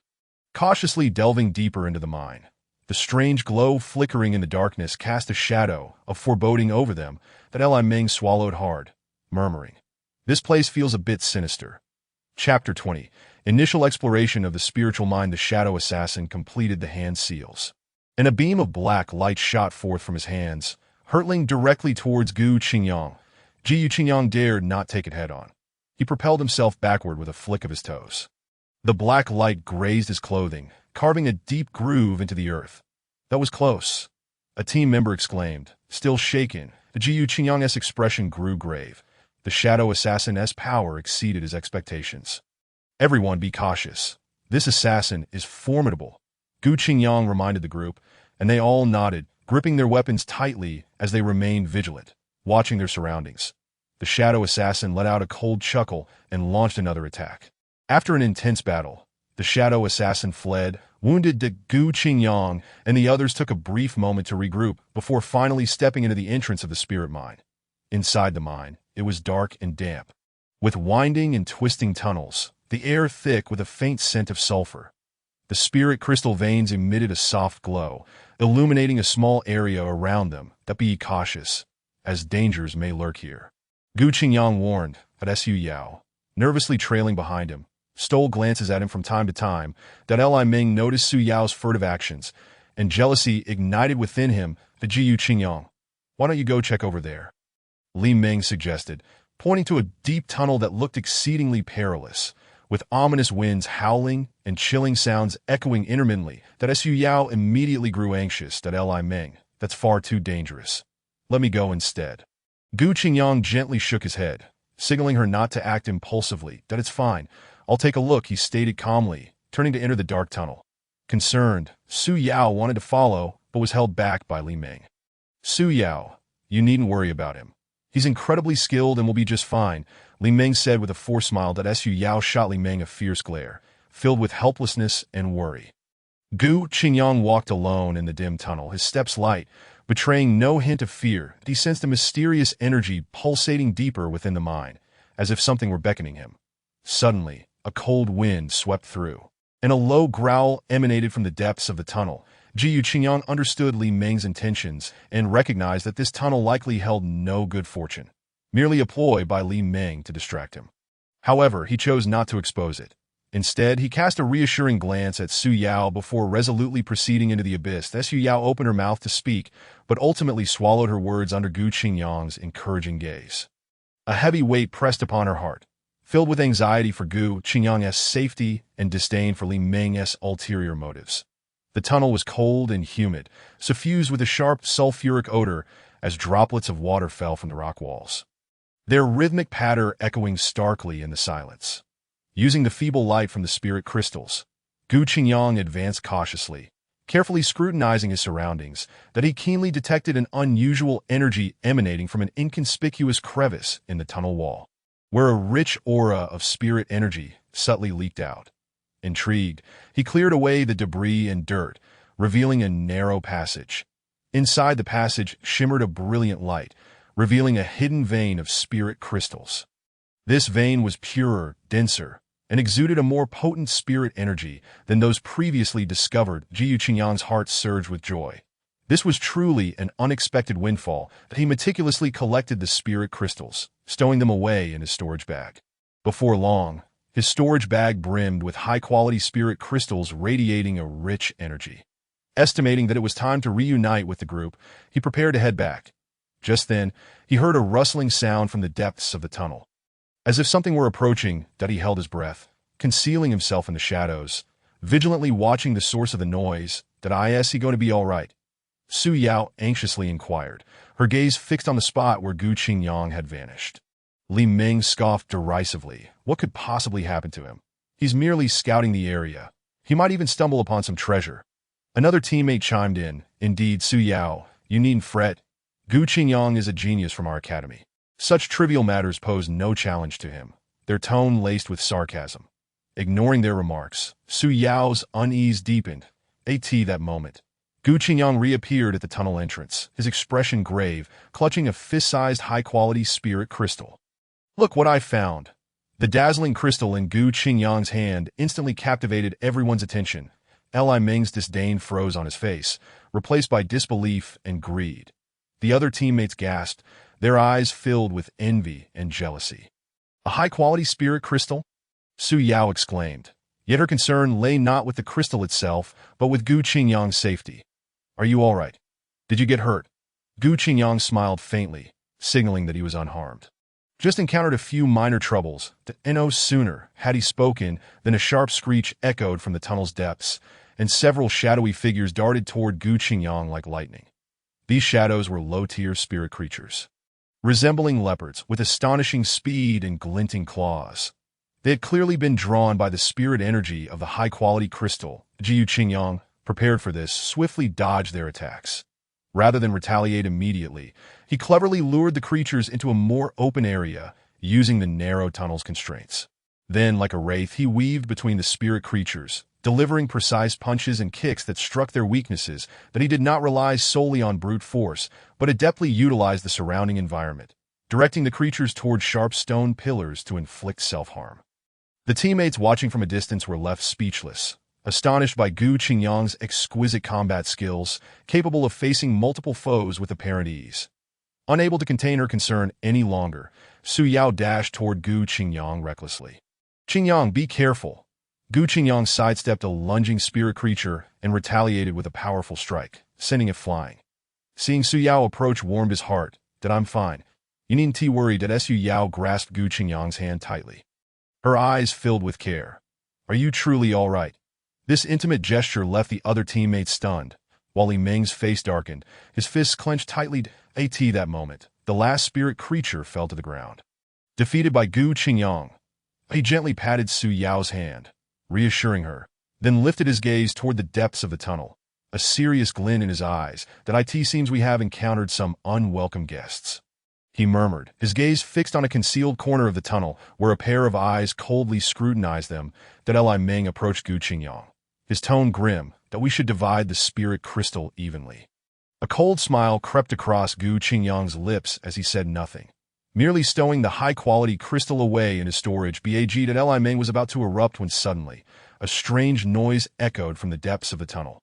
Speaker 1: cautiously delving deeper into the mine. The strange glow flickering in the darkness cast a shadow of foreboding over them. That Li Ming swallowed hard, murmuring, "This place feels a bit sinister." Chapter 20. Initial exploration of the spiritual mind. The shadow assassin completed the hand seals, and a beam of black light shot forth from his hands, hurtling directly towards Gu Qingyang. Gu Qingyang dared not take it head-on. He propelled himself backward with a flick of his toes. The black light grazed his clothing, carving a deep groove into the earth. "That was close," a team member exclaimed, still shaken. The Gu Qingyang's expression grew grave. The shadow assassin's power exceeded his expectations. Everyone be cautious. This assassin is formidable, Gu Qingyang reminded the group, and they all nodded, gripping their weapons tightly as they remained vigilant, watching their surroundings. The shadow assassin let out a cold chuckle and launched another attack. After an intense battle, the shadow assassin fled, wounded to Gu Qingyang, and the others took a brief moment to regroup before finally stepping into the entrance of the spirit mine. Inside the mine, it was dark and damp, with winding and twisting tunnels, the air thick with a faint scent of sulfur. The spirit crystal veins emitted a soft glow, illuminating a small area around them. That be cautious, as dangers may lurk here. Gu Qingyang warned, but Su Yao, nervously trailing behind him, stole glances at him from time to time. That Li Ming noticed Su Yao's furtive actions, and jealousy ignited within him. The Jiu Qingyang, why don't you go check over there? Li Ming suggested, pointing to a deep tunnel that looked exceedingly perilous, with ominous winds howling and chilling sounds echoing intermittently. That Su Yao immediately grew anxious. That Li Ming, that's far too dangerous. Let me go instead. Gu Qingyang gently shook his head, signaling her not to act impulsively. That it's fine. I'll take a look, he stated calmly, turning to enter the dark tunnel. Concerned, Su Yao wanted to follow, but was held back by Li Ming. Su Yao, you needn't worry about him. He's incredibly skilled and will be just fine, Li Ming said with a forced smile. That Su Yao shot Li Ming a fierce glare, filled with helplessness and worry. Gu Qingyang walked alone in the dim tunnel, his steps light, betraying no hint of fear. He sensed a mysterious energy pulsating deeper within the mine, as if something were beckoning him. Suddenly, a cold wind swept through, and a low growl emanated from the depths of the tunnel. Jiu Qingyang understood Li Ming's intentions and recognized that this tunnel likely held no good fortune, merely a ploy by Li Ming to distract him. However, he chose not to expose it. Instead, he cast a reassuring glance at Su Yao before resolutely proceeding into the abyss. Su Yao opened her mouth to speak, but ultimately swallowed her words under Gu Qingyang's encouraging gaze. A heavy weight pressed upon her heart, filled with anxiety for Gu Qingyang's safety and disdain for Li Ming's ulterior motives. The tunnel was cold and humid, suffused with a sharp sulfuric odor as droplets of water fell from the rock walls, their rhythmic patter echoing starkly in the silence. Using the feeble light from the spirit crystals, Gu Qingyang advanced cautiously, carefully scrutinizing his surroundings. That he keenly detected an unusual energy emanating from an inconspicuous crevice in the tunnel wall, where a rich aura of spirit energy subtly leaked out. Intrigued, he cleared away the debris and dirt, revealing a narrow passage. Inside the passage shimmered a brilliant light, revealing a hidden vein of spirit crystals. This vein was purer, denser, and exuded a more potent spirit energy than those previously discovered. Jiu Qingyang's heart surged with joy. This was truly an unexpected windfall. That he meticulously collected the spirit crystals, stowing them away in his storage bag. Before long, his storage bag brimmed with high-quality spirit crystals radiating a rich energy. Estimating that it was time to reunite with the group, he prepared to head back. Just then, he heard a rustling sound from the depths of the tunnel. As if something were approaching, that he held his breath, concealing himself in the shadows, vigilantly watching the source of the noise. That is he going to be all right? Su Yao anxiously inquired, her gaze fixed on the spot where Gu Qingyang had vanished. Li Ming scoffed derisively. What could possibly happen to him? He's merely scouting the area. He might even stumble upon some treasure. Another teammate chimed in. Indeed, Su Yao, you needn't fret. Gu Qingyang is a genius from our academy. Such trivial matters pose no challenge to him, their tone laced with sarcasm. Ignoring their remarks, Su Yao's unease deepened. That moment, Gu Qingyang reappeared at the tunnel entrance, his expression grave, clutching a fist-sized high-quality spirit crystal. Look what I found. The dazzling crystal in Gu Qingyang's hand instantly captivated everyone's attention. Li Ming's disdain froze on his face, replaced by disbelief and greed. The other teammates gasped, their eyes filled with envy and jealousy. A high-quality spirit crystal? Su Yao exclaimed. Yet her concern lay not with the crystal itself, but with Gu Qingyang's safety. Are you all right? Did you get hurt? Gu Qingyang smiled faintly, signaling that he was unharmed. Just encountered a few minor troubles. No sooner had he spoken than a sharp screech echoed from the tunnel's depths, and several shadowy figures darted toward Gu Qingyang like lightning. These shadows were low-tier spirit creatures, resembling leopards with astonishing speed and glinting claws. They had clearly been drawn by the spirit energy of the high-quality crystal. Jiu Qingyang, prepared for this, swiftly dodged their attacks. Rather than retaliate immediately, he cleverly lured the creatures into a more open area, using the narrow tunnel's constraints. Then, like a wraith, he weaved between the spirit creatures, delivering precise punches and kicks that struck their weaknesses. But he did not rely solely on brute force, but adeptly utilized the surrounding environment, directing the creatures toward sharp stone pillars to inflict self-harm. The teammates watching from a distance were left speechless, astonished by Gu Qingyang's exquisite combat skills, capable of facing multiple foes with apparent ease. Unable to contain her concern any longer, Su Yao dashed toward Gu Qingyang recklessly. "Qingyang, be careful!" Gu Qingyang sidestepped a lunging spirit creature and retaliated with a powerful strike, sending it flying. Seeing Su Yao approach warmed his heart. "That I'm fine. You needn't worry." Su Yao grasped Gu Qingyang's hand tightly. Her eyes filled with care. "Are you truly all right?" This intimate gesture left the other teammates stunned, while Li Ming's face darkened, his fists clenched tightly. At that moment, the last spirit creature fell to the ground. Defeated by Gu Qingyang, he gently patted Su Yao's hand, reassuring her, then lifted his gaze toward the depths of the tunnel, a serious glint in his eyes. "That it seems we have encountered some unwelcome guests," he murmured, his gaze fixed on a concealed corner of the tunnel where a pair of eyes coldly scrutinized them. Li Ming approached Gu Qingyang, his tone grim. "That we should divide the spirit crystal evenly." A cold smile crept across Gu Qingyang's lips as he said nothing, merely stowing the high-quality crystal away in his storage bag. Li Ming was about to erupt when suddenly, a strange noise echoed from the depths of the tunnel,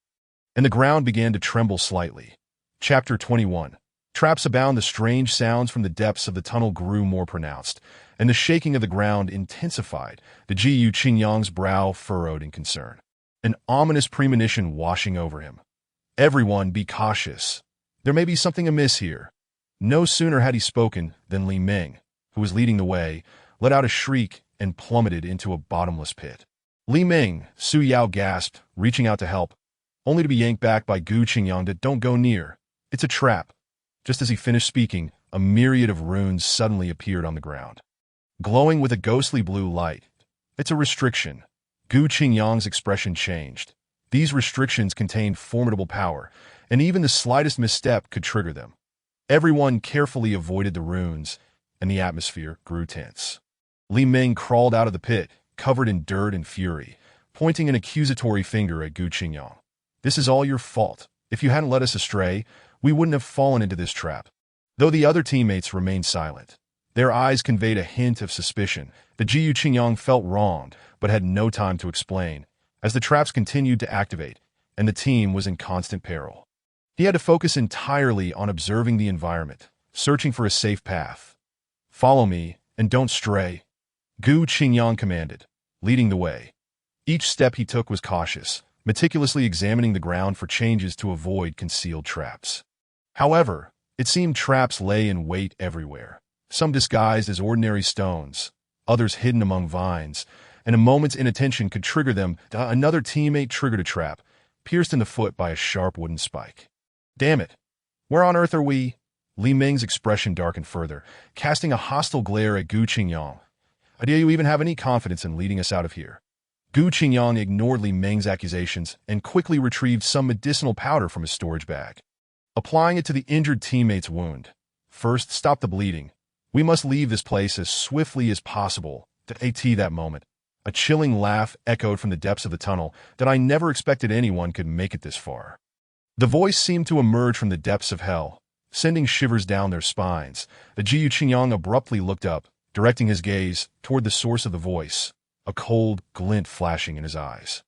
Speaker 1: and the ground began to tremble slightly. Chapter 21. Traps abound. The strange sounds from the depths of the tunnel grew more pronounced, and the shaking of the ground intensified. The Jiu Qingyang's brow furrowed in concern, an ominous premonition washing over him. "Everyone, be cautious. There may be something amiss here." No sooner had he spoken than Li Ming, who was leading the way, let out a shriek and plummeted into a bottomless pit. "Li Ming!" Su Yao gasped, reaching out to help, only to be yanked back by Gu Qingyang. "Don't go near. It's a trap." Just as he finished speaking, a myriad of runes suddenly appeared on the ground, glowing with a ghostly blue light. "It's a restriction." Gu Qingyang's expression changed. These restrictions contained formidable power, and even the slightest misstep could trigger them. Everyone carefully avoided the runes, and the atmosphere grew tense. Li Ming crawled out of the pit, covered in dirt and fury, pointing an accusatory finger at Gu Qingyang. "This is all your fault. If you hadn't led us astray, we wouldn't have fallen into this trap." Though the other teammates remained silent, their eyes conveyed a hint of suspicion. The Jiu Qingyang felt wronged, but had no time to explain, as the traps continued to activate, and the team was in constant peril. He had to focus entirely on observing the environment, searching for a safe path. "Follow me, and don't stray," Gu Qingyang commanded, leading the way. Each step he took was cautious, meticulously examining the ground for changes to avoid concealed traps. However, it seemed traps lay in wait everywhere, some disguised as ordinary stones, others hidden among vines, and a moment's inattention could trigger them. Another teammate triggered a trap, pierced in the foot by a sharp wooden spike. "Damn it! Where on earth are we?" Li Ming's expression darkened further, casting a hostile glare at Gu Qingyang. "Do you even have any confidence in leading us out of here?" Gu Qingyang ignored Li Ming's accusations and quickly retrieved some medicinal powder from his storage bag, applying it to the injured teammate's wound. "First, stop the bleeding. We must leave this place as swiftly as possible." At that moment, a chilling laugh echoed from the depths of the tunnel. "I never expected anyone could make it this far." The voice seemed to emerge from the depths of hell, sending shivers down their spines. The Jiu Qingyang abruptly looked up, directing his gaze toward the source of the voice, a cold glint flashing in his eyes.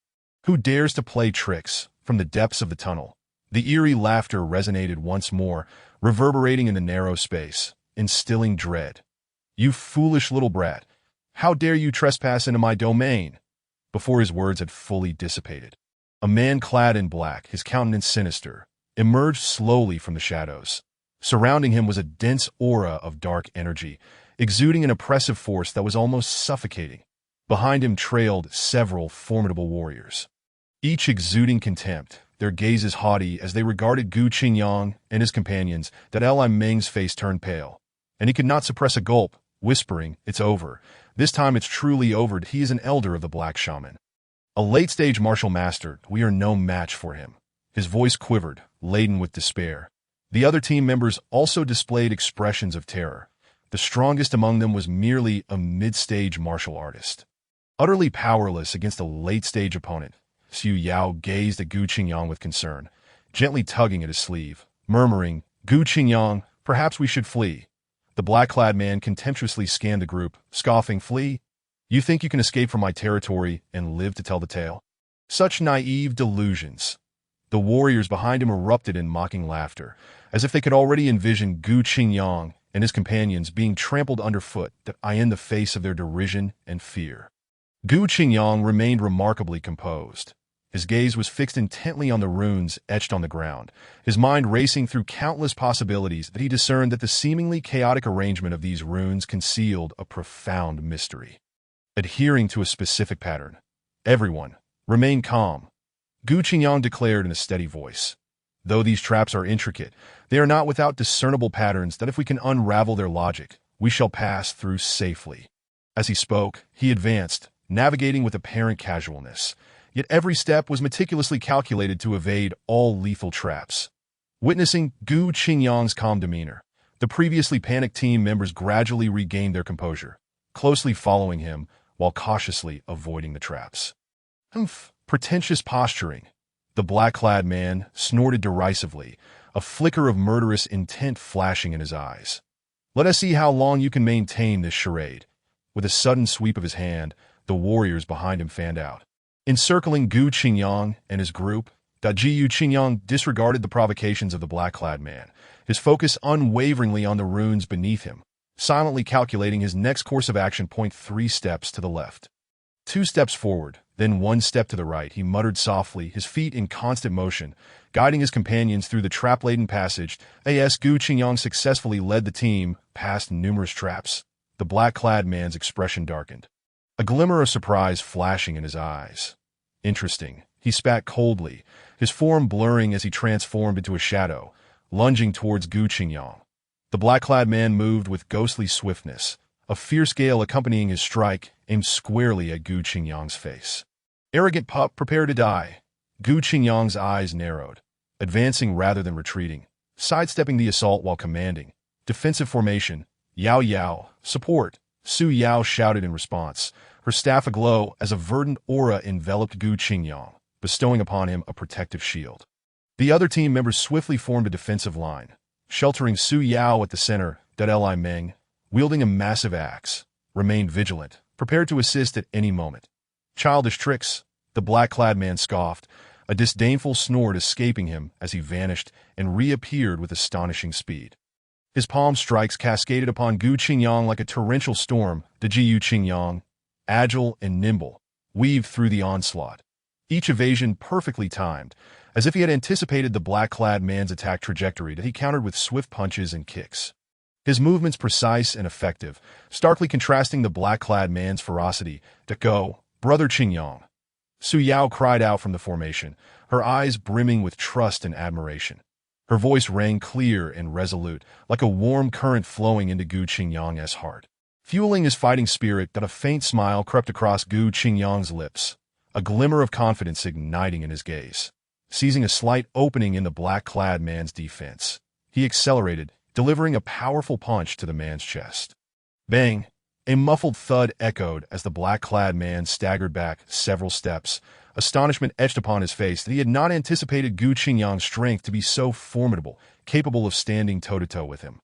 Speaker 1: "Who dares to play tricks?" From the depths of the tunnel, the eerie laughter resonated once more, reverberating in the narrow space, instilling dread. "You foolish little brat! How dare you trespass into my domain?" Before his words had fully dissipated, a man clad in black, his countenance sinister, emerged slowly from the shadows. Surrounding him was a dense aura of dark energy, exuding an oppressive force that was almost suffocating. Behind him trailed several formidable warriors, each exuding contempt, their gazes haughty as they regarded Gu Qingyang and his companions. Li Ming's face turned pale, and he could not suppress a gulp whispering, "It's over. This time it's truly over." He is an elder of the Black Shaman. A late-stage martial master, we are no match for him. His voice quivered, laden with despair. The other team members also displayed expressions of terror. The strongest among them was merely a mid-stage martial artist. Utterly powerless against a late-stage opponent, Xu Yao gazed at Gu Qingyang with concern, gently tugging at his sleeve, murmuring, "Gu Qingyang, perhaps we should flee." The black-clad man contemptuously scanned the group, scoffing, "Flee? You think you can escape from my territory and live to tell the tale? Such naive delusions." The warriors behind him erupted in mocking laughter, as if they could already envision Gu Qingyang and his companions being trampled underfoot, that I in the face of their derision and fear. Gu Qingyang remained remarkably composed. His gaze was fixed intently on the runes etched on the ground, his mind racing through countless possibilities that he discerned that the seemingly chaotic arrangement of these runes concealed a profound mystery. Adhering to a specific pattern, "Everyone, remain calm," Gu Qingyang declared in a steady voice. "Though these traps are intricate, they are not without discernible patterns that if we can unravel their logic, we shall pass through safely." As he spoke, he advanced, navigating with apparent casualness, yet every step was meticulously calculated to evade all lethal traps. Witnessing Gu Qingyang's calm demeanor, the previously panicked team members gradually regained their composure, closely following him while cautiously avoiding the traps. Pretentious posturing. The black-clad man snorted derisively, a flicker of murderous intent flashing in his eyes. "Let us see how long you can maintain this charade." With a sudden sweep of his hand, the warriors behind him fanned out. Encircling Gu Qingyang and his group, Dajiyu Qingyang disregarded the provocations of the black-clad man, his focus unwaveringly on the runes beneath him, silently calculating his next course of action. 3 steps to the left. 2 steps forward, then 1 step to the right, he muttered softly, his feet in constant motion, guiding his companions through the trap-laden passage. As Gu Qingyang successfully led the team past numerous traps, the black-clad man's expression darkened, a glimmer of surprise flashing in his eyes. "Interesting," he spat coldly, his form blurring as he transformed into a shadow, lunging towards Gu Qingyang. The black-clad man moved with ghostly swiftness, a fierce gale accompanying his strike, aimed squarely at Gu Qingyang's face. "Arrogant pup, prepare to die." Gu Qingyang's eyes narrowed, advancing rather than retreating, sidestepping the assault while commanding, "Defensive formation, Yao Yao, support." Su Yao shouted in response, her staff aglow as a verdant aura enveloped Gu Qingyang, bestowing upon him a protective shield. The other team members swiftly formed a defensive line, sheltering Su Yao at the center. Li Meng, wielding a massive axe, remained vigilant, prepared to assist at any moment. "Childish tricks," the black-clad man scoffed, a disdainful snort escaping him as he vanished and reappeared with astonishing speed. His palm strikes cascaded upon Gu Qingyang like a torrential storm. Dajiyu Qingyang, agile and nimble, weaved through the onslaught, each evasion perfectly timed, as if he had anticipated the black-clad man's attack trajectory that he countered with swift punches and kicks. His movements precise and effective, starkly contrasting the black-clad man's ferocity. "Go, brother Qingyang." Su Yao cried out from the formation, her eyes brimming with trust and admiration. Her voice rang clear and resolute, like a warm current flowing into Gu Qingyang's heart. Fueling his fighting spirit, that a faint smile crept across Gu Qingyang's lips, a glimmer of confidence igniting in his gaze. Seizing a slight opening in the black-clad man's defense, he accelerated, delivering a powerful punch to the man's chest. Bang! A muffled thud echoed as the black-clad man staggered back several steps, astonishment etched upon his face that he had not anticipated Gu Qingyang's strength to be so formidable, capable of standing toe-to-toe with him.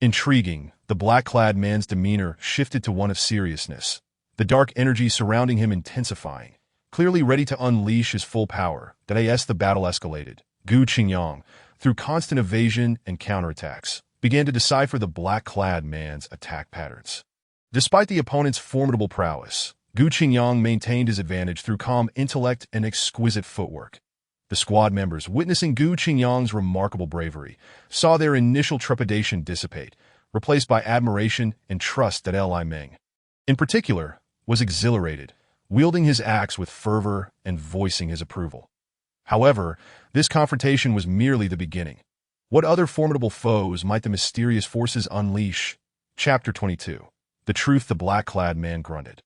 Speaker 1: Intriguing, the black-clad man's demeanor shifted to one of seriousness, the dark energy surrounding him intensifying, clearly ready to unleash his full power. As the battle escalated, Gu Qingyang, through constant evasion and counterattacks, began to decipher the black-clad man's attack patterns. Despite the opponent's formidable prowess, Gu Qingyang maintained his advantage through calm intellect and exquisite footwork. The squad members, witnessing Gu Qingyang's remarkable bravery, saw their initial trepidation dissipate, replaced by admiration and trust. Li Meng, in particular, was exhilarated, wielding his axe with fervor and voicing his approval. However, this confrontation was merely the beginning. What other formidable foes might the mysterious forces unleash? Chapter 22. The truth, the black-clad man grunted.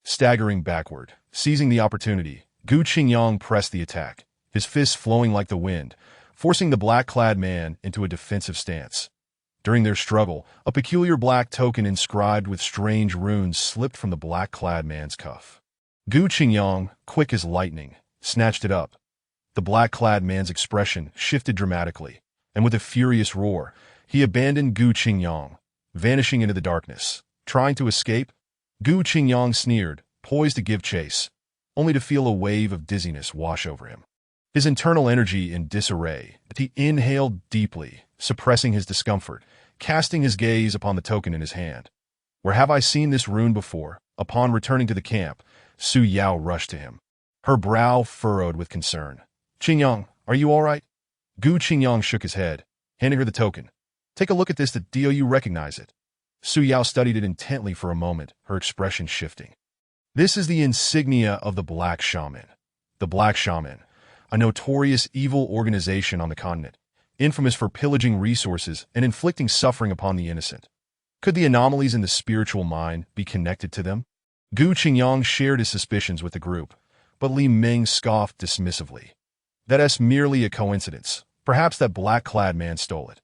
Speaker 1: Staggering backward, seizing the opportunity, Gu Qingyang pressed the attack, his fists flowing like the wind, forcing the black-clad man into a defensive stance. During their struggle, a peculiar black token inscribed with strange runes slipped from the black-clad man's cuff. Gu Qingyang, quick as lightning, snatched it up. The black-clad man's expression shifted dramatically, and with a furious roar, he abandoned Gu Qingyang, vanishing into the darkness. Trying to escape? Gu Qingyang sneered, poised to give chase, only to feel a wave of dizziness wash over him. His internal energy in disarray, he inhaled deeply, suppressing his discomfort, casting his gaze upon the token in his hand. Where have I seen this rune before? Upon returning to the camp, Su Yao rushed to him, her brow furrowed with concern. Qingyang, are you all right? Gu Qingyang shook his head, handing her the token. Take a look at this. Do you recognize it? Su Yao studied it intently for a moment, her expression shifting. This is the insignia of the Black Shaman. The Black Shaman, a notorious evil organization on the continent, infamous for pillaging resources and inflicting suffering upon the innocent. Could the anomalies in the spiritual mind be connected to them? Gu Qingyang shared his suspicions with the group, but Li Ming scoffed dismissively. That's merely a coincidence. Perhaps that black-clad man stole it.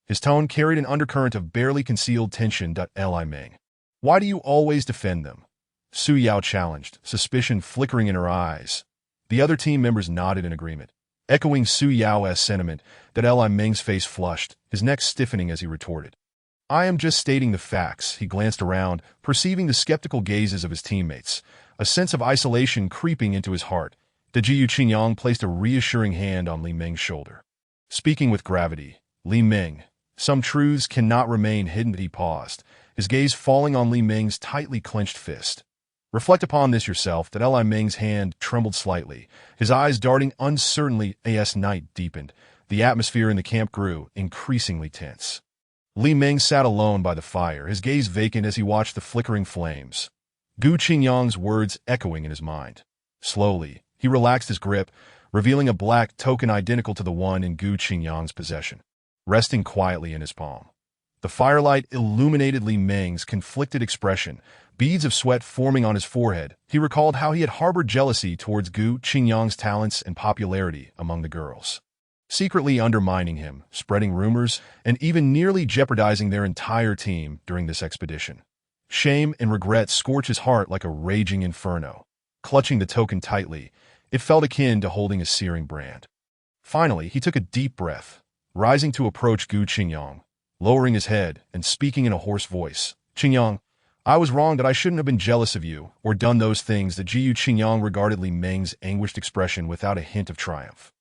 Speaker 1: His tone carried an undercurrent of barely concealed tension. Li Ming, why do you always defend them? Su Yao challenged, suspicion flickering in her eyes. The other team members nodded in agreement, echoing Su Yao's sentiment. Li Ming's face flushed, his neck stiffening as he retorted. I am just stating the facts. He glanced around, perceiving the skeptical gazes of his teammates, a sense of isolation creeping into his heart. Gu Qingyang placed a reassuring hand on Li Ming's shoulder. Speaking with gravity, Li Ming, some truths cannot remain hidden. He paused, his gaze falling on Li Ming's tightly clenched fist. Reflect upon this yourself. Li Ming's hand trembled slightly, his eyes darting uncertainly. As night deepened, the atmosphere in the camp grew increasingly tense. Li Ming sat alone by the fire, his gaze vacant as he watched the flickering flames. Gu Qingyang's words echoing in his mind. Slowly, he relaxed his grip, revealing a black token identical to the one in Gu Qingyang's possession, resting quietly in his palm. The firelight illuminated Li Ming's conflicted expression, beads of sweat forming on his forehead. He recalled how he had harbored jealousy towards Gu Qingyang's talents and popularity among the girls, secretly undermining him, spreading rumors, and even nearly jeopardizing their entire team during this expedition. Shame and regret scorched his heart like a raging inferno. Clutching the token tightly, it felt akin to holding a searing brand. Finally, he took a deep breath, rising to approach Gu Qingyang, lowering his head and speaking in a hoarse voice. Qingyang, I was wrong. I shouldn't have been jealous of you or done those things. Gu Qingyang regarded Li Ming's anguished expression without a hint of triumph.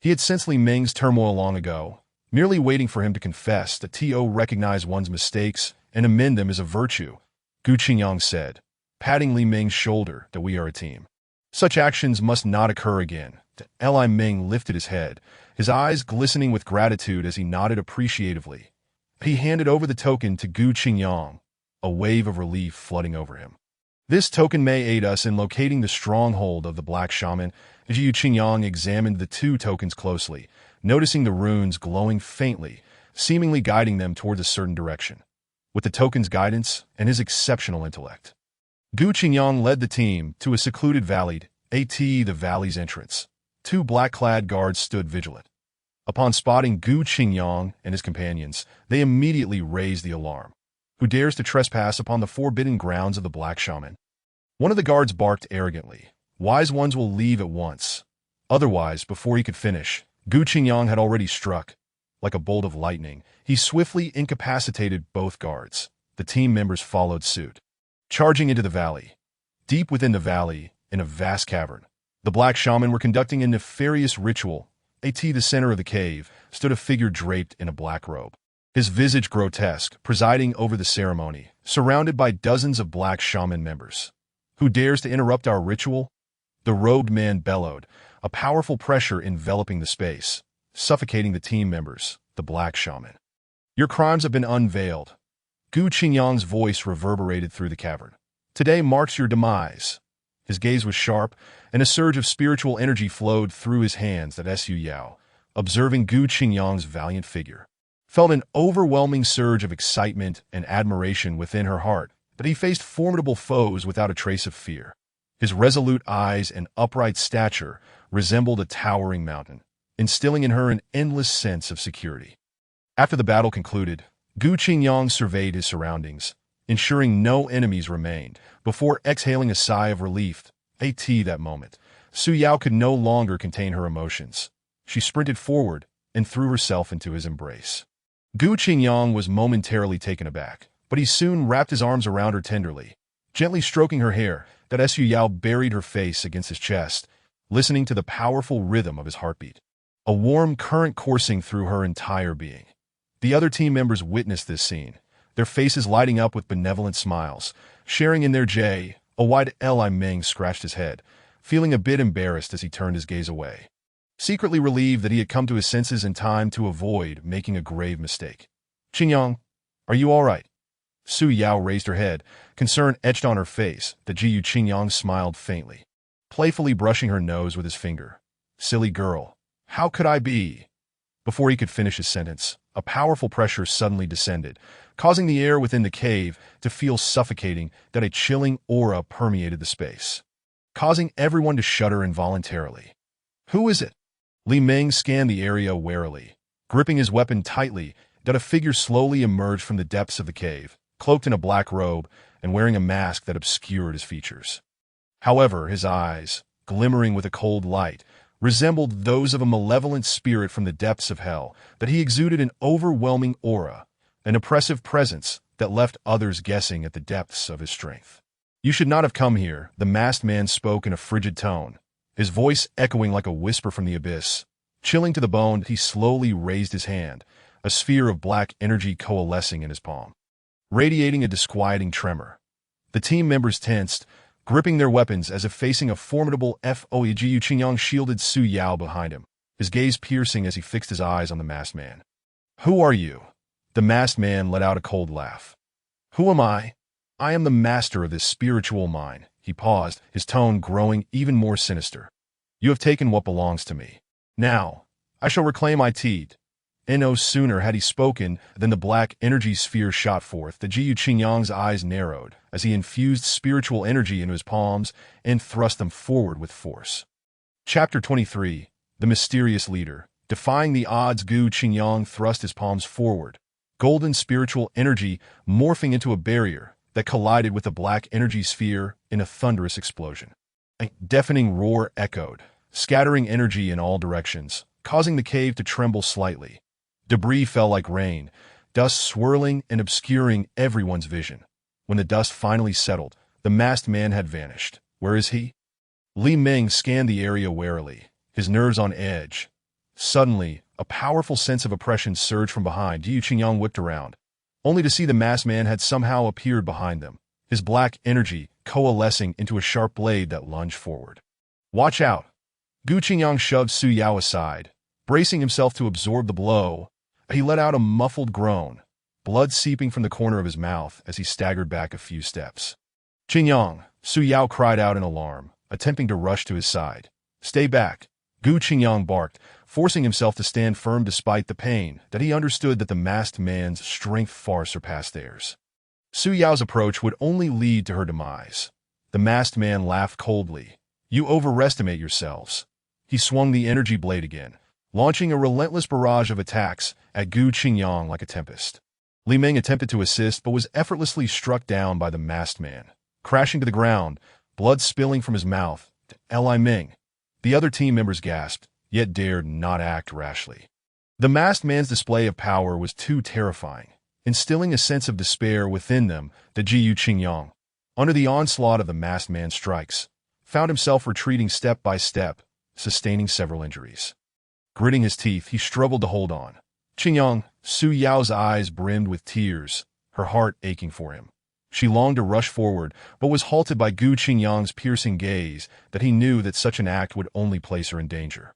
Speaker 1: He had sensed Li Ming's turmoil long ago, merely waiting for him to confess that recognize one's mistakes and amend them is a virtue. Gu Qingyang said, patting Li Ming's shoulder, that we are a team. Such actions must not occur again. Li Ming lifted his head, his eyes glistening with gratitude as he nodded appreciatively. He handed over the token to Gu Qingyang, a wave of relief flooding over him. This token may aid us in locating the stronghold of the Black Shaman. Gu Qingyang examined the two tokens closely, noticing the runes glowing faintly, seemingly guiding them towards a certain direction. With the token's guidance and his exceptional intellect, Gu Qingyang led the team to a secluded valley, the valley's entrance. Two black-clad guards stood vigilant. Upon spotting Gu Qingyang and his companions, they immediately raised the alarm. Who dares to trespass upon the forbidden grounds of the Black Shaman? One of the guards barked arrogantly. Wise ones will leave at once. Otherwise, before he could finish, Gu Qingyang had already struck. Like a bolt of lightning, he swiftly incapacitated both guards. The team members followed suit, charging into the valley. Deep within the valley, in a vast cavern, the Black Shaman were conducting a nefarious ritual. At the center of the cave stood a figure draped in a black robe, his visage grotesque, presiding over the ceremony, surrounded by dozens of Black Shaman members. Who dares to interrupt our ritual? The robed man bellowed, a powerful pressure enveloping the space, suffocating the team members, the Black Shaman. Your crimes have been unveiled. Gu Qingyang's voice reverberated through the cavern. Today marks your demise. His gaze was sharp, and a surge of spiritual energy flowed through his hands. Su Yao, observing Gu Qingyang's valiant figure, felt an overwhelming surge of excitement and admiration within her heart. that he faced formidable foes without a trace of fear. His resolute eyes and upright stature resembled a towering mountain, instilling in her an endless sense of security. After the battle concluded, Gu Qingyang surveyed his surroundings, ensuring no enemies remained, before exhaling a sigh of relief. That moment, Su Yao could no longer contain her emotions. She sprinted forward and threw herself into his embrace. Gu Qingyang was momentarily taken aback, but he soon wrapped his arms around her tenderly, gently stroking her hair. That Su Yao buried her face against his chest, listening to the powerful rhythm of his heartbeat. A warm current coursing through her entire being. The other team members witnessed this scene, their faces lighting up with benevolent smiles, sharing in their joy. A wide Li Meng scratched his head, feeling a bit embarrassed as he turned his gaze away, secretly relieved that he had come to his senses in time to avoid making a grave mistake. Qingyang, are you all right? Su Yao raised her head, concern etched on her face. The Jiu Qingyang smiled faintly, playfully brushing her nose with his finger. Silly girl, how could I be? Before he could finish his sentence, a powerful pressure suddenly descended, causing the air within the cave to feel suffocating. That a chilling aura permeated the space, causing everyone to shudder involuntarily. Who is it? Li Meng scanned the area warily, gripping his weapon tightly. That a figure slowly emerged from the depths of the cave, cloaked in a black robe and wearing a mask that obscured his features. However, his eyes, glimmering with a cold light, resembled those of a malevolent spirit from the depths of hell. That he exuded an overwhelming aura, an oppressive presence that left others guessing at the depths of his strength. You should not have come here, the masked man spoke in a frigid tone, his voice echoing like a whisper from the abyss. Chilling to the bone, he slowly raised his hand, a sphere of black energy coalescing in his palm, radiating a disquieting tremor. The team members tensed, gripping their weapons as if facing a formidable foe. Jiu Qingyang shielded Su Yao behind him, his gaze piercing as he fixed his eyes on the masked man. Who are you? The masked man let out a cold laugh. Who am I? I am the master of this spiritual mine. He paused, his tone growing even more sinister. You have taken what belongs to me. Now, I shall reclaim it. No sooner had he spoken than the black energy sphere shot forth. The Jiu Qingyang's eyes narrowed as he infused spiritual energy into his palms and thrust them forward with force. Chapter 23. The Mysterious Leader. Defying the odds, Gu Qingyang thrust his palms forward, golden spiritual energy morphing into a barrier that collided with the black energy sphere in a thunderous explosion. A deafening roar echoed, scattering energy in all directions, causing the cave to tremble slightly. Debris fell like rain, dust swirling and obscuring everyone's vision. When the dust finally settled, the masked man had vanished. Where is he? Li Meng scanned the area warily, his nerves on edge. Suddenly, a powerful sense of oppression surged from behind. Jiu Qingyang whipped around, only to see the masked man had somehow appeared behind them, his black energy coalescing into a sharp blade that lunged forward. Watch out! Gu Qingyang shoved Su Yao aside, bracing himself to absorb the blow. He let out a muffled groan, blood seeping from the corner of his mouth as he staggered back a few steps. Qingyang, Su Yao cried out in alarm, attempting to rush to his side. Stay back, Gu Qingyang barked, forcing himself to stand firm despite the pain. That he understood that the masked man's strength far surpassed theirs. Su Yao's approach would only lead to her demise. The masked man laughed coldly. You overestimate yourselves. He swung the energy blade again, launching a relentless barrage of attacks at Gu Qingyang like a tempest. Li Meng attempted to assist but was effortlessly struck down by the masked man, crashing to the ground, blood spilling from his mouth. Li Meng. The other team members gasped, yet dared not act rashly. The masked man's display of power was too terrifying, instilling a sense of despair within them. The Jiu Qingyang, under the onslaught of the masked man's strikes, found himself retreating step by step, sustaining several injuries. Gritting his teeth, he struggled to hold on. Qingyang, Su Yao's eyes brimmed with tears, her heart aching for him. She longed to rush forward, but was halted by Gu Qingyang's piercing gaze. That he knew that such an act would only place her in danger.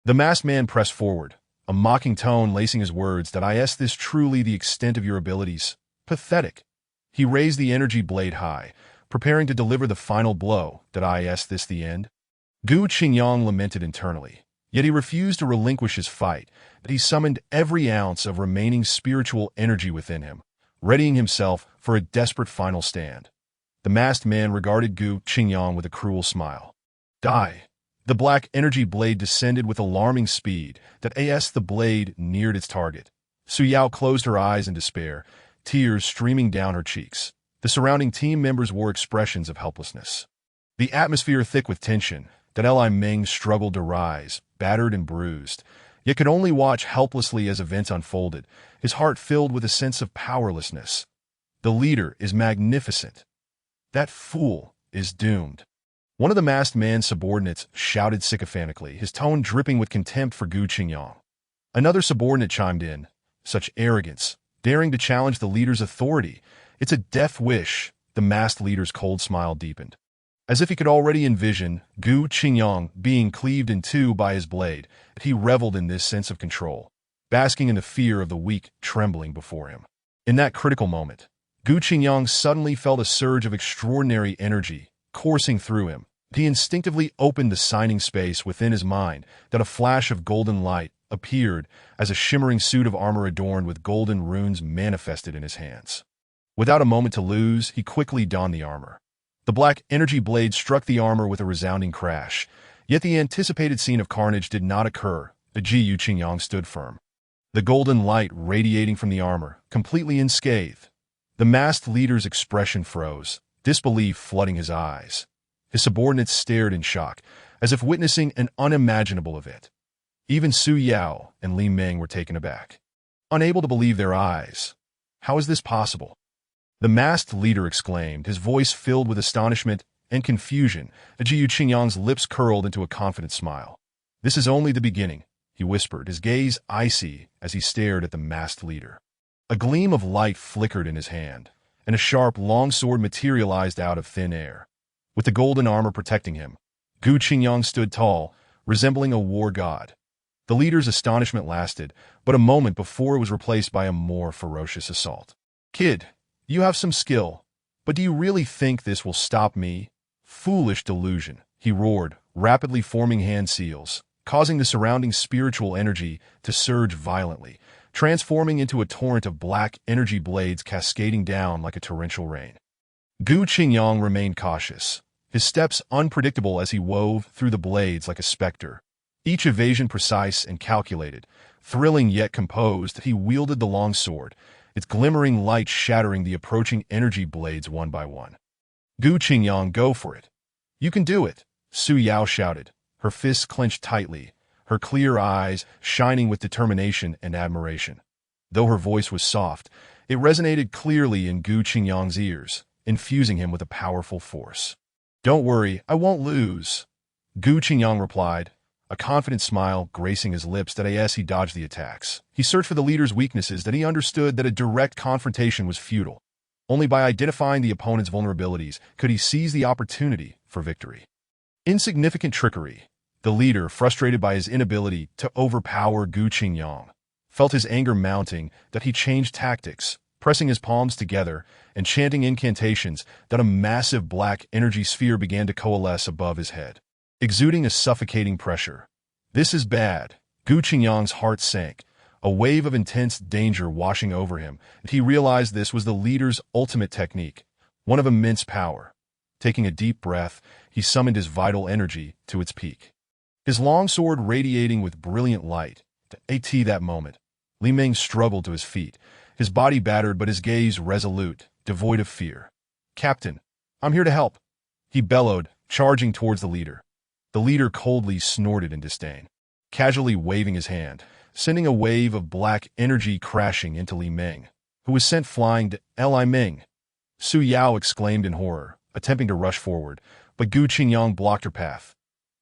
Speaker 1: The masked man pressed forward, a mocking tone lacing his words. That is this truly the extent of your abilities? Pathetic. He raised the energy blade high, preparing to deliver the final blow. That is this the end? Gu Qingyang lamented internally. Yet he refused to relinquish his fight. That he summoned every ounce of remaining spiritual energy within him, readying himself for a desperate final stand. The masked man regarded Gu Qingyang with a cruel smile. Die! The black energy blade descended with alarming speed that as the blade neared its target. Su Yao closed her eyes in despair, tears streaming down her cheeks. The surrounding team members wore expressions of helplessness. The atmosphere thick with tension, that Li Meng struggled to rise, battered and bruised, yet could only watch helplessly as events unfolded, his heart filled with a sense of powerlessness. The leader is magnificent. That fool is doomed. One of the masked man's subordinates shouted sycophantically, his tone dripping with contempt for Gu Qingyang. Another subordinate chimed in. Such arrogance, daring to challenge the leader's authority. It's a death wish. The masked leader's cold smile deepened. As if he could already envision Gu Qingyang being cleaved in two by his blade, he reveled in this sense of control, basking in the fear of the weak trembling before him. In that critical moment, Gu Qingyang suddenly felt a surge of extraordinary energy coursing through him. He instinctively opened the signing space within his mind that a flash of golden light appeared as a shimmering suit of armor adorned with golden runes manifested in his hands. Without a moment to lose, he quickly donned the armor. The black energy blade struck the armor with a resounding crash, yet the anticipated scene of carnage did not occur. Gu Qingyang stood firm, the golden light radiating from the armor, completely unscathed. The masked leader's expression froze, disbelief flooding his eyes. His subordinates stared in shock, as if witnessing an unimaginable event. Even Su Yao and Li Meng were taken aback, unable to believe their eyes. How is this possible? The masked leader exclaimed, his voice filled with astonishment and confusion. Gu Qingyang's lips curled into a confident smile. This is only the beginning, he whispered, his gaze icy as he stared at the masked leader. A gleam of light flickered in his hand, and a sharp, long sword materialized out of thin air. With the golden armor protecting him, Gu Qingyang stood tall, resembling a war god. The leader's astonishment lasted but a moment before it was replaced by a more ferocious assault. Kid, you have some skill, but do you really think this will stop me? Foolish delusion, he roared, rapidly forming hand seals, causing the surrounding spiritual energy to surge violently, transforming into a torrent of black energy blades cascading down like a torrential rain. Gu Qingyang remained cautious, his steps unpredictable as he wove through the blades like a specter. Each evasion precise and calculated, thrilling yet composed, he wielded the long sword, its glimmering light shattering the approaching energy blades one by one. Gu Qingyang, go for it. You can do it, Su Yao shouted, her fists clenched tightly, her clear eyes shining with determination and admiration. Though her voice was soft, it resonated clearly in Gu Qingyang's ears, infusing him with a powerful force. Don't worry, I won't lose, Gu Qingyang replied, a confident smile gracing his lips that as he dodged the attacks. He searched for the leader's weaknesses that he understood that a direct confrontation was futile. Only by identifying the opponent's vulnerabilities could he seize the opportunity for victory. Insignificant trickery. The leader, frustrated by his inability to overpower Gu Qingyang, felt his anger mounting that he changed tactics, pressing his palms together and chanting incantations that a massive black energy sphere began to coalesce above his head, exuding a suffocating pressure. This is bad. Gu Qingyang's heart sank, a wave of intense danger washing over him, and he realized this was the leader's ultimate technique, one of immense power. Taking a deep breath, he summoned his vital energy to its peak, his long sword radiating with brilliant light. At that moment, Li Meng struggled to his feet, his body battered but his gaze resolute, devoid of fear. Captain, I'm here to help, he bellowed, charging towards the leader. The leader coldly snorted in disdain, casually waving his hand, sending a wave of black energy crashing into Li Meng, who was sent flying to Li Meng. Su Yao exclaimed in horror, attempting to rush forward, but Gu Qingyang blocked her path.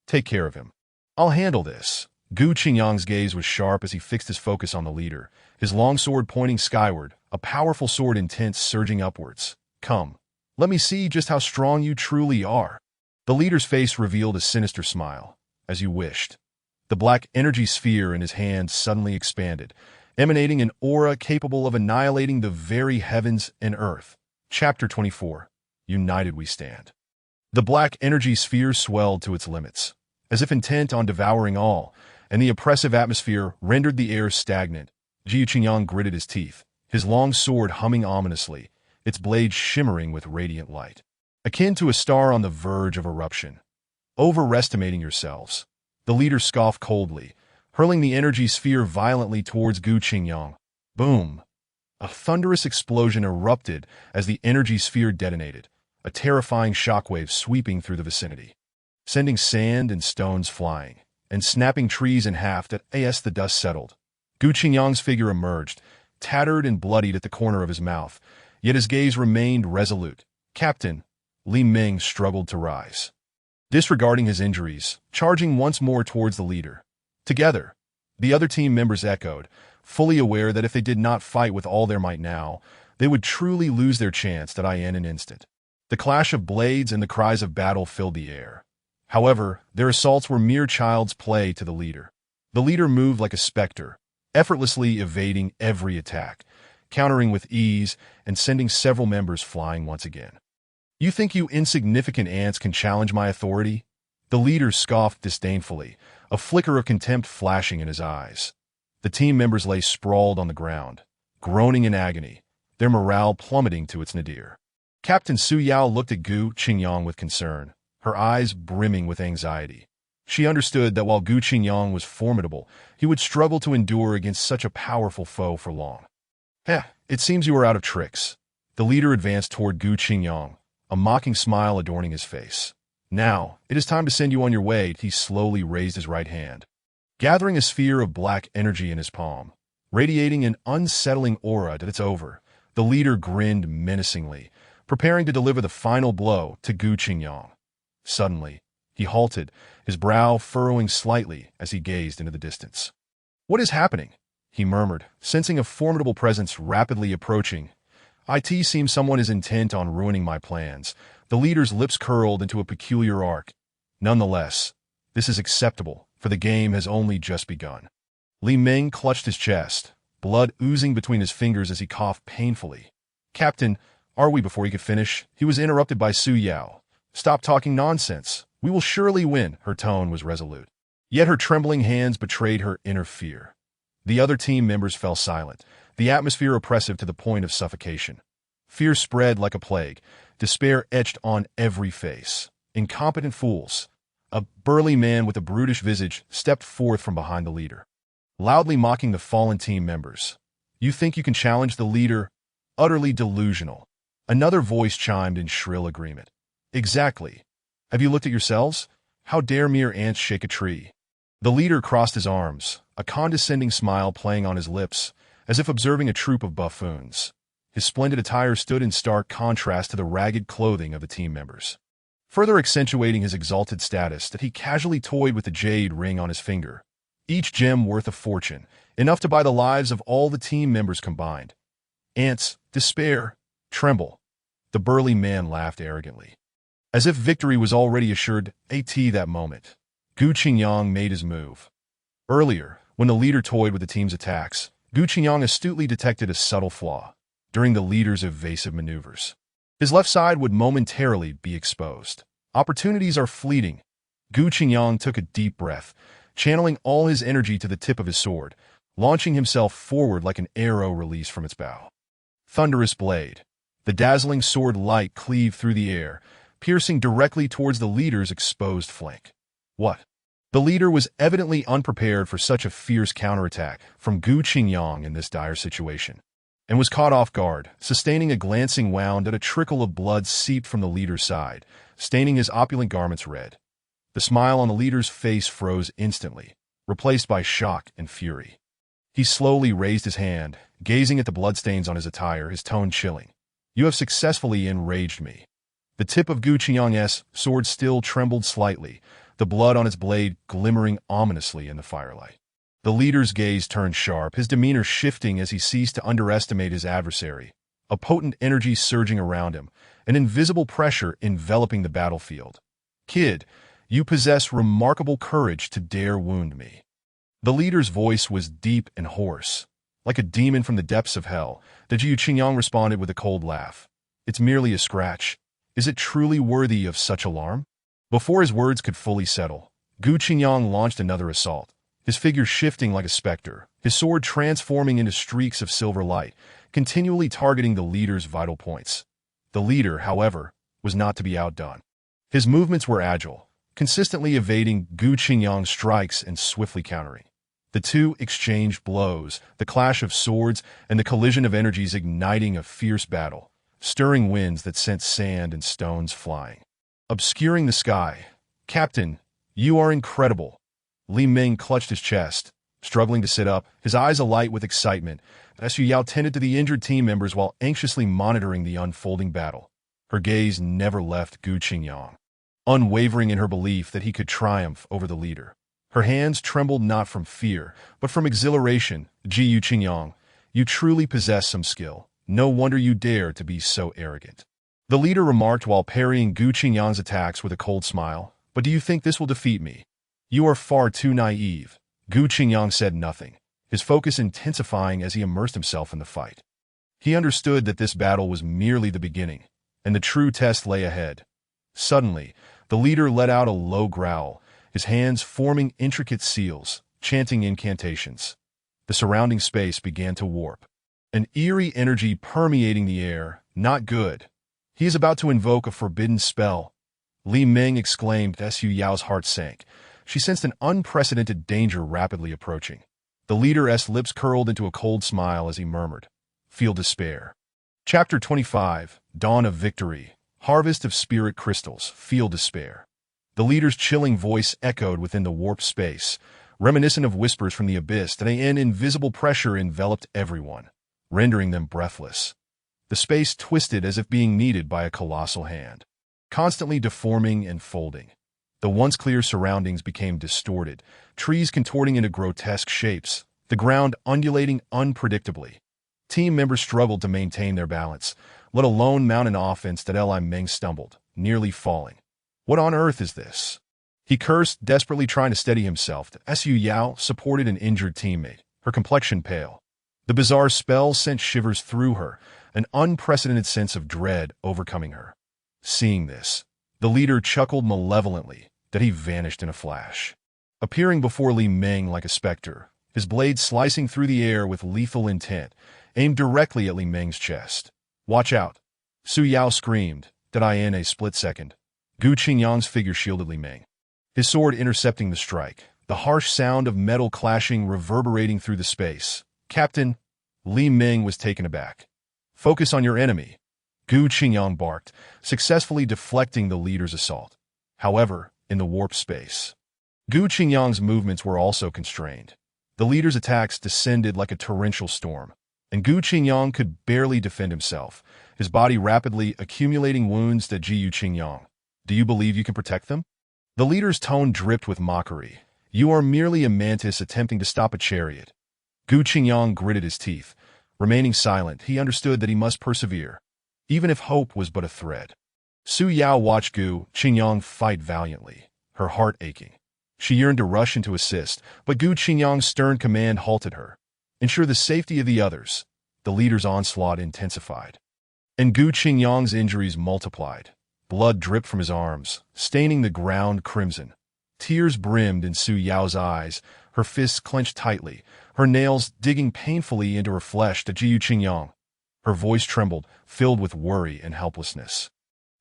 Speaker 1: Take care of him. I'll handle this. Gu Qingyang's gaze was sharp as he fixed his focus on the leader, his long sword pointing skyward, a powerful sword intent surging upwards. Come, let me see just how strong you truly are. The leader's face revealed a sinister smile, as you wished. The black energy sphere in his hand suddenly expanded, emanating an aura capable of annihilating the very heavens and earth. Chapter 24. United we stand. The black energy sphere swelled to its limits, as if intent on devouring all, and the oppressive atmosphere rendered the air stagnant. Gu Qingyang gritted his teeth, his long sword humming ominously, its blade shimmering with radiant light, akin to a star on the verge of eruption. Overestimating yourselves, the leader scoffed coldly, hurling the energy sphere violently towards Gu Qingyang. Boom! A thunderous explosion erupted as the energy sphere detonated, a terrifying shockwave sweeping through the vicinity, sending sand and stones flying, and snapping trees in half as the dust settled. Gu Qingyang's figure emerged, tattered and bloodied at the corner of his mouth, yet his gaze remained resolute. Captain, Li Ming struggled to rise, disregarding his injuries, charging once more towards the leader. Together, the other team members echoed, fully aware that if they did not fight with all their might now, they would truly lose their chance in an instant. The clash of blades and the cries of battle filled the air. However, their assaults were mere child's play to the leader. The leader moved like a specter, effortlessly evading every attack, countering with ease and sending several members flying once again. You think you insignificant ants can challenge my authority? The leader scoffed disdainfully, a flicker of contempt flashing in his eyes. The team members lay sprawled on the ground, groaning in agony, their morale plummeting to its nadir. Captain Su Yao looked at Gu Qingyang with concern, her eyes brimming with anxiety. She understood that while Gu Qingyang was formidable, he would struggle to endure against such a powerful foe for long. It seems you are out of tricks. The leader advanced toward Gu Qingyang, a mocking smile adorning his face. Now, it is time to send you on your way. He slowly raised his right hand, gathering a sphere of black energy in his palm, radiating an unsettling aura that it's over. The leader grinned menacingly, preparing to deliver the final blow to Gu Qingyang. Suddenly, he halted, his brow furrowing slightly as he gazed into the distance. "What is happening?" he murmured, sensing a formidable presence rapidly approaching. "It seems someone is intent on ruining my plans." The leader's lips curled into a peculiar arc. "Nonetheless, this is acceptable, for the game has only just begun." Li Ming clutched his chest, blood oozing between his fingers as he coughed painfully. "Captain, are we?" Before he could finish, he was interrupted by Su Yao. "Stop talking nonsense. We will surely win." Her tone was resolute, yet her trembling hands betrayed her inner fear. The other team members fell silent, the atmosphere oppressive to the point of suffocation. Fear spread like a plague, despair etched on every face. Incompetent fools. A burly man with a brutish visage stepped forth from behind the leader, loudly mocking the fallen team members. "You think you can challenge the leader? Utterly delusional." Another voice chimed in shrill agreement. "Exactly. Have you looked at yourselves? How dare mere ants shake a tree?" The leader crossed his arms, a condescending smile playing on his lips, as if observing a troop of buffoons. His splendid attire stood in stark contrast to the ragged clothing of the team members, further accentuating his exalted status. That he casually toyed with the jade ring on his finger, each gem worth a fortune, enough to buy the lives of all the team members combined. "Ants, despair, tremble." The burly man laughed arrogantly, as if victory was already assured. That moment, Gu Qingyang made his move. Earlier, when the leader toyed with the team's attacks, Gu Qingyang astutely detected a subtle flaw during the leader's evasive maneuvers. His left side would momentarily be exposed. Opportunities are fleeting. Gu Qingyang took a deep breath, channeling all his energy to the tip of his sword, launching himself forward like an arrow released from its bow. Thunderous blade. The dazzling sword light cleaved through the air, piercing directly towards the leader's exposed flank. What? The leader was evidently unprepared for such a fierce counterattack from Gu Qingyang in this dire situation, and was caught off guard, sustaining a glancing wound that a trickle of blood seeped from the leader's side, staining his opulent garments red. The smile on the leader's face froze instantly, replaced by shock and fury. He slowly raised his hand, gazing at the bloodstains on his attire, his tone chilling. "You have successfully enraged me." The tip of Gu Qingyang's sword still trembled slightly, the blood on its blade glimmering ominously in the firelight. The leader's gaze turned sharp, his demeanor shifting as he ceased to underestimate his adversary, a potent energy surging around him, an invisible pressure enveloping the battlefield. "Kid, you possess remarkable courage to dare wound me." The leader's voice was deep and hoarse, like a demon from the depths of hell. The Gu Qingyang responded with a cold laugh. "It's merely a scratch. Is it truly worthy of such alarm?" Before his words could fully settle, Gu Qingyang launched another assault, his figure shifting like a specter, his sword transforming into streaks of silver light, continually targeting the leader's vital points. The leader, however, was not to be outdone. His movements were agile, consistently evading Gu Qingyang's strikes and swiftly countering. The two exchanged blows, the clash of swords and the collision of energies igniting a fierce battle, stirring winds that sent sand and stones flying. Obscuring the sky. "Captain, you are incredible." Li Ming clutched his chest, struggling to sit up, his eyes alight with excitement. Su Yao tended to the injured team members while anxiously monitoring the unfolding battle. Her gaze never left Gu Qingyang, unwavering in her belief that he could triumph over the leader. Her hands trembled not from fear, but from exhilaration. "Ji Qingyang, you truly possess some skill. No wonder you dare to be so arrogant." The leader remarked while parrying Gu Qingyang's attacks with a cold smile. "But do you think this will defeat me? You are far too naive." Gu Qingyang said nothing, his focus intensifying as he immersed himself in the fight. He understood that this battle was merely the beginning, and the true test lay ahead. Suddenly, the leader let out a low growl, his hands forming intricate seals, chanting incantations. The surrounding space began to warp, an eerie energy permeating the air. "Not good. He is about to invoke a forbidden spell." Li Ming exclaimed. Su Yao's heart sank. She sensed an unprecedented danger rapidly approaching. The leader's lips curled into a cold smile as he murmured, "Feel despair." Chapter 25, Dawn of Victory. Harvest of Spirit Crystals. Feel despair. The leader's chilling voice echoed within the warped space, reminiscent of whispers from the abyss, and an invisible pressure enveloped everyone, rendering them breathless. The space twisted as if being kneaded by a colossal hand, constantly deforming and folding. The once clear surroundings became distorted, trees contorting into grotesque shapes, the ground undulating unpredictably. Team members struggled to maintain their balance, let alone mount an offense that Li Ming stumbled, nearly falling. "What on earth is this?" He cursed, desperately trying to steady himself. Su Yao supported an injured teammate, her complexion pale. The bizarre spell sent shivers through her, an unprecedented sense of dread overcoming her. Seeing this, the leader chuckled malevolently that he vanished in a flash, appearing before Li Ming like a specter, his blade slicing through the air with lethal intent, aimed directly at Li Ming's chest. "Watch out!" Su Yao screamed. In a split second, Gu Qingyang's figure shielded Li Ming, his sword intercepting the strike, the harsh sound of metal clashing reverberating through the space. "Captain," Li Ming was taken aback. "Focus on your enemy," Gu Qingyang barked, successfully deflecting the leader's assault. However, in the warp space, Gu Qingyang's movements were also constrained. The leader's attacks descended like a torrential storm, and Gu Qingyang could barely defend himself, his body rapidly accumulating wounds. Ji Qingyang, do you believe you can protect them? The leader's tone dripped with mockery. "You are merely a mantis attempting to stop a chariot." Gu Qingyang gritted his teeth. Remaining silent, he understood that he must persevere, even if hope was but a thread. Su Yao watched Gu Qingyang fight valiantly, her heart aching. She yearned to rush in to assist, but Gu Qingyang's stern command halted her. "Ensure the safety of the others." The leader's onslaught intensified, and Gu Qingyang's injuries multiplied. Blood dripped from his arms, staining the ground crimson. Tears brimmed in Su Yao's eyes, her fists clenched tightly, her nails digging painfully into her flesh. Ji Qingyang. Her voice trembled, filled with worry and helplessness.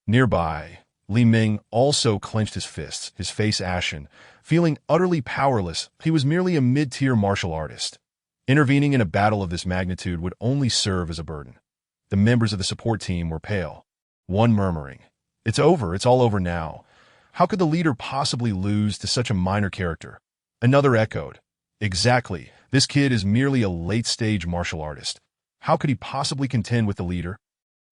Speaker 1: Nearby, Li Ming also clenched his fists, his face ashen. Feeling utterly powerless, he was merely a mid-tier martial artist. Intervening in a battle of this magnitude would only serve as a burden. The members of the support team were pale, one murmuring, "It's over, it's all over now. How could the leader possibly lose to such a minor character?" Another echoed, "Exactly, this kid is merely a late-stage martial artist. How could he possibly contend with the leader?"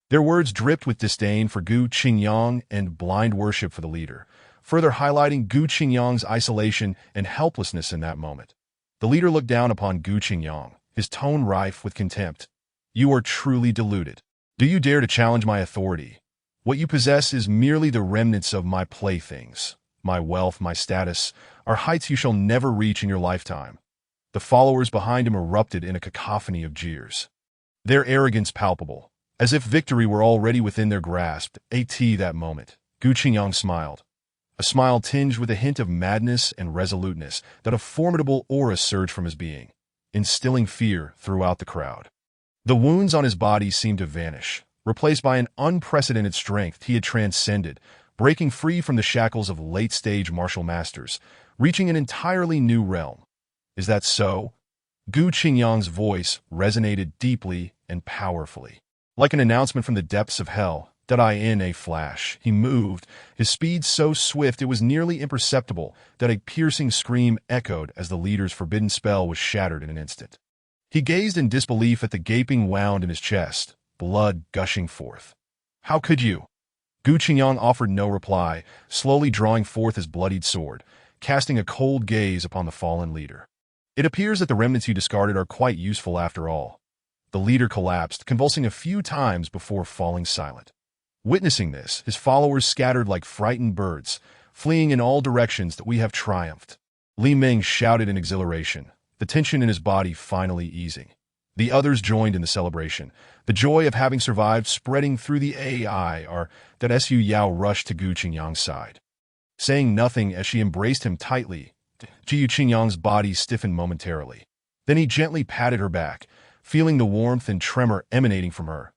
Speaker 1: Their words dripped with disdain for Gu Qingyang and blind worship for the leader, further highlighting Gu Qingyang's isolation and helplessness in that moment. The leader looked down upon Gu Qingyang, his tone rife with contempt. "You are truly deluded. Do you dare to challenge my authority? What you possess is merely the remnants of my playthings. My wealth, my status, are heights you shall never reach in your lifetime." The followers behind him erupted in a cacophony of jeers, their arrogance palpable, as if victory were already within their grasp. That moment, Gu Qingyang smiled. a smile tinged with a hint of madness and resoluteness that a formidable aura surged from his being, instilling fear throughout the crowd. The wounds on his body seemed to vanish, replaced by an unprecedented strength he had transcended, breaking free from the shackles of late-stage martial masters, reaching an entirely new realm. Is that so? Gu Qingyang's voice resonated deeply and powerfully. Like an announcement from the depths of hell, that in a flash, he moved, his speed so swift it was nearly imperceptible that a piercing scream echoed as the leader's forbidden spell was shattered in an instant. He gazed in disbelief at the gaping wound in his chest, blood gushing forth. How could you? Gu Qingyang offered no reply, slowly drawing forth his bloodied sword, casting a cold gaze upon the fallen leader. It appears that the remnants you discarded are quite useful after all. The leader collapsed, convulsing a few times before falling silent. Witnessing this, his followers scattered like frightened birds, fleeing in all directions. That we have triumphed. Li Ming shouted in exhilaration, the tension in his body finally easing. The others joined in the celebration, the joy of having survived spreading through the AI. That Su Yao rushed to Gu Qingyang's side. Saying nothing as she embraced him tightly, Gu Qingyang's body stiffened momentarily. Then he gently patted her back, feeling the warmth and tremor emanating from her.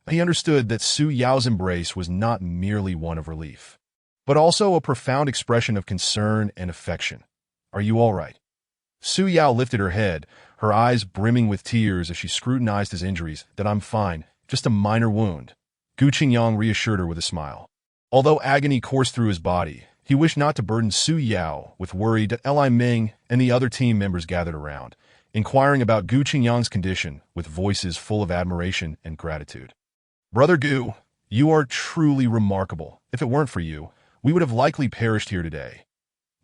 Speaker 1: He understood that Su Yao's embrace was not merely one of relief, but also a profound expression of concern and affection. Are you all right? Su Yao lifted her head, her eyes brimming with tears as she scrutinized his injuries. That I'm fine, just a minor wound. Gu Qingyang reassured her with a smile. Although agony coursed through his body, he wished not to burden Su Yao with worry. Li Ming and the other team members gathered around, inquiring about Gu Qingyang's condition with voices full of admiration and gratitude. Brother Gu, you are truly remarkable. If it weren't for you, we would have likely perished here today.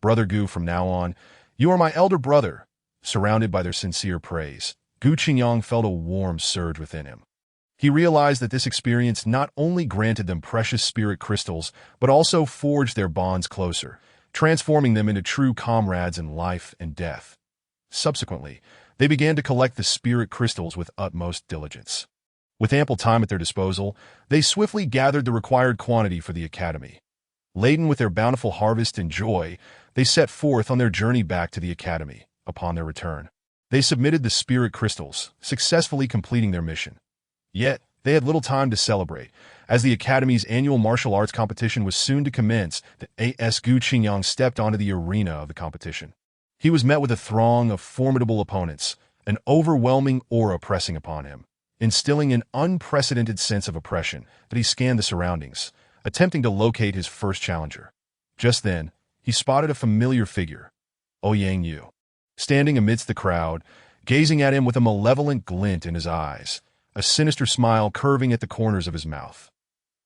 Speaker 1: Brother Gu, from now on, you are my elder brother. Surrounded by their sincere praise, Gu Qingyang felt a warm surge within him. He realized that this experience not only granted them precious spirit crystals, but also forged their bonds closer, transforming them into true comrades in life and death. Subsequently, they began to collect the spirit crystals with utmost diligence. With ample time at their disposal, they swiftly gathered the required quantity for the academy. Laden with their bountiful harvest and joy, they set forth on their journey back to the academy. Upon their return, they submitted the spirit crystals, successfully completing their mission. Yet, they had little time to celebrate, as the academy's annual martial arts competition was soon to commence. Gu Qingyang stepped onto the arena of the competition. He was met with a throng of formidable opponents, an overwhelming aura pressing upon him, instilling an unprecedented sense of oppression. That he scanned the surroundings, attempting to locate his first challenger. Just then, he spotted a familiar figure, Ouyang Yu, standing amidst the crowd, gazing at him with a malevolent glint in his eyes, a sinister smile curving at the corners of his mouth.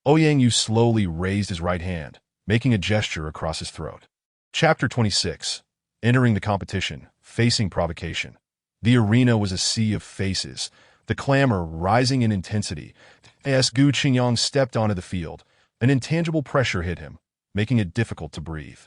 Speaker 1: Ouyang Yu slowly raised his right hand, making a gesture across his throat. Chapter 26. Entering the competition, facing provocation. The arena was a sea of faces, the clamor rising in intensity. As Gu Qingyang stepped onto the field, an intangible pressure hit him, making it difficult to breathe.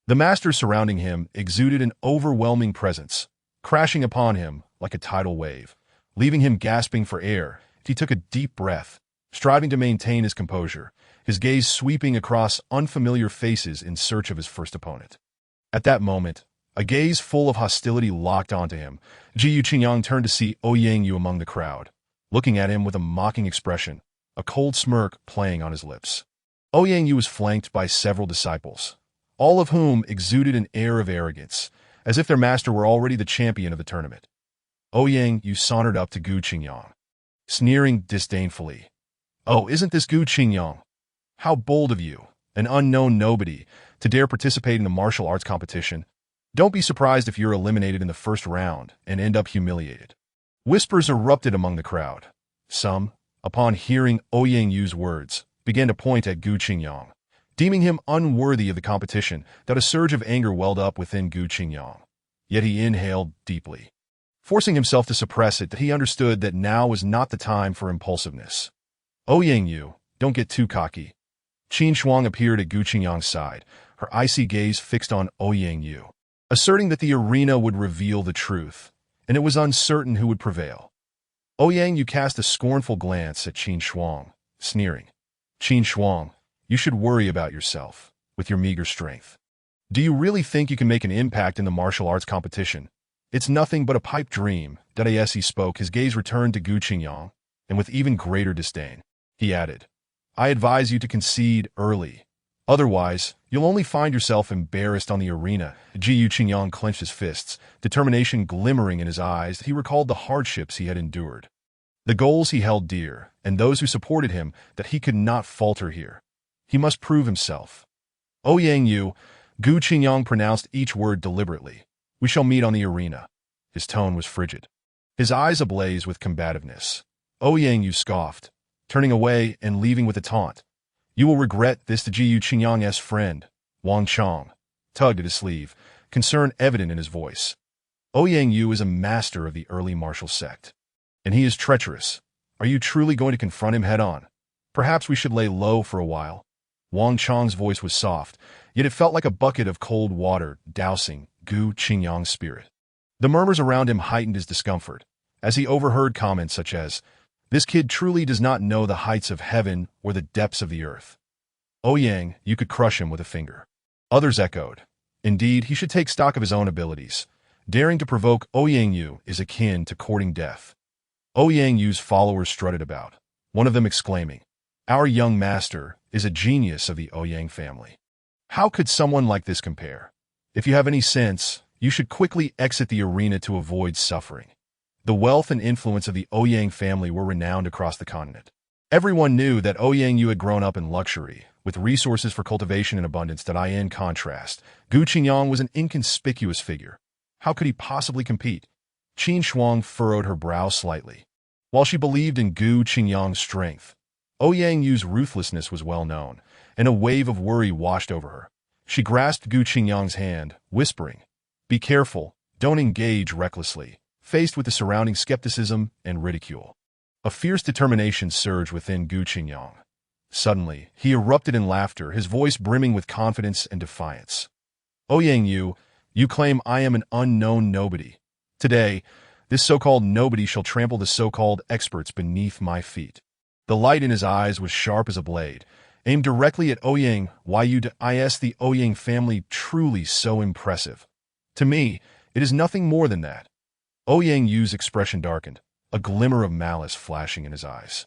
Speaker 1: The masters surrounding him exuded an overwhelming presence, crashing upon him like a tidal wave, leaving him gasping for air. He took a deep breath, striving to maintain his composure, his gaze sweeping across unfamiliar faces in search of his first opponent. At that moment, a gaze full of hostility locked onto him. Gu Qingyang turned to see Ouyang Yu among the crowd, looking at him with a mocking expression, a cold smirk playing on his lips. Ouyang Yu was flanked by several disciples, all of whom exuded an air of arrogance, as if their master were already the champion of the tournament. Ouyang Yu sauntered up to Gu Qingyang, sneering disdainfully. Oh, isn't this Gu Qingyang? How bold of you, an unknown nobody, to dare participate in the martial arts competition. Don't be surprised if you're eliminated in the first round and end up humiliated. Whispers erupted among the crowd. Some, upon hearing Ouyang Yu's words, began to point at Gu Qingyang, deeming him unworthy of the competition. That a surge of anger welled up within Gu Qingyang. Yet he inhaled deeply, forcing himself to suppress it. That he understood that now was not the time for impulsiveness. Ouyang Yu, don't get too cocky. Qin Shuang appeared at Gu Qingyang's side, her icy gaze fixed on Ouyang Yu, asserting that the arena would reveal the truth, and it was uncertain who would prevail. Ouyang Yu cast a scornful glance at Qin Shuang, sneering. Qin Shuang, you should worry about yourself. with your meager strength. Do you really think you can make an impact in the martial arts competition? It's nothing but a pipe dream. As he spoke, his gaze returned to Gu Qingyang, and with even greater disdain, he added, I advise you to concede early. Otherwise, you'll only find yourself embarrassed on the arena. Gu Qingyang clenched his fists, determination glimmering in his eyes. He recalled the hardships he had endured, the goals he held dear, and those who supported him, that he could not falter here. He must prove himself. Ouyang Yu, Gu Qingyang pronounced each word deliberately. We shall meet on the arena. His tone was frigid, his eyes ablaze with combativeness. Ouyang Yu scoffed, turning away and leaving with a taunt. You will regret this. The Gu Qingyang's friend, Wang Chong, tugged at his sleeve, concern evident in his voice. Ouyang Yu is a master of the early martial sect, and he is treacherous. Are you truly going to confront him head-on? Perhaps we should lay low for a while. Wang Chong's voice was soft, yet it felt like a bucket of cold water dousing Gu Qingyang's spirit. The murmurs around him heightened his discomfort, as he overheard comments such as, this kid truly does not know the heights of heaven or the depths of the earth. Ouyang, you could crush him with a finger. Others echoed, indeed, he should take stock of his own abilities. Daring to provoke Ouyang Yu is akin to courting death. Ouyang Yu's followers strutted about, one of them exclaiming, our young master is a genius of the Ouyang family. How could someone like this compare? If you have any sense, you should quickly exit the arena to avoid suffering. The wealth and influence of the Ouyang family were renowned across the continent. Everyone knew that Ouyang Yu had grown up in luxury, with resources for cultivation and abundance. In contrast, Gu Qingyang was an inconspicuous figure. How could he possibly compete? Qin Shuang furrowed her brow slightly. While she believed in Gu Qingyang's strength, Ouyang Yu's ruthlessness was well known, and a wave of worry washed over her. She grasped Gu Qingyang's hand, whispering, be careful, don't engage recklessly, faced with the surrounding skepticism and ridicule. A fierce determination surged within Gu Qingyang. Suddenly, he erupted in laughter, his voice brimming with confidence and defiance. Ouyang Yu, you claim I am an unknown nobody. Today, this so-called nobody shall trample the so-called experts beneath my feet. The light in his eyes was sharp as a blade, aimed directly at Ouyang. Why is the Ouyang family truly so impressive? To me, it is nothing more than that. Ouyang Yu's expression darkened, a glimmer of malice flashing in his eyes.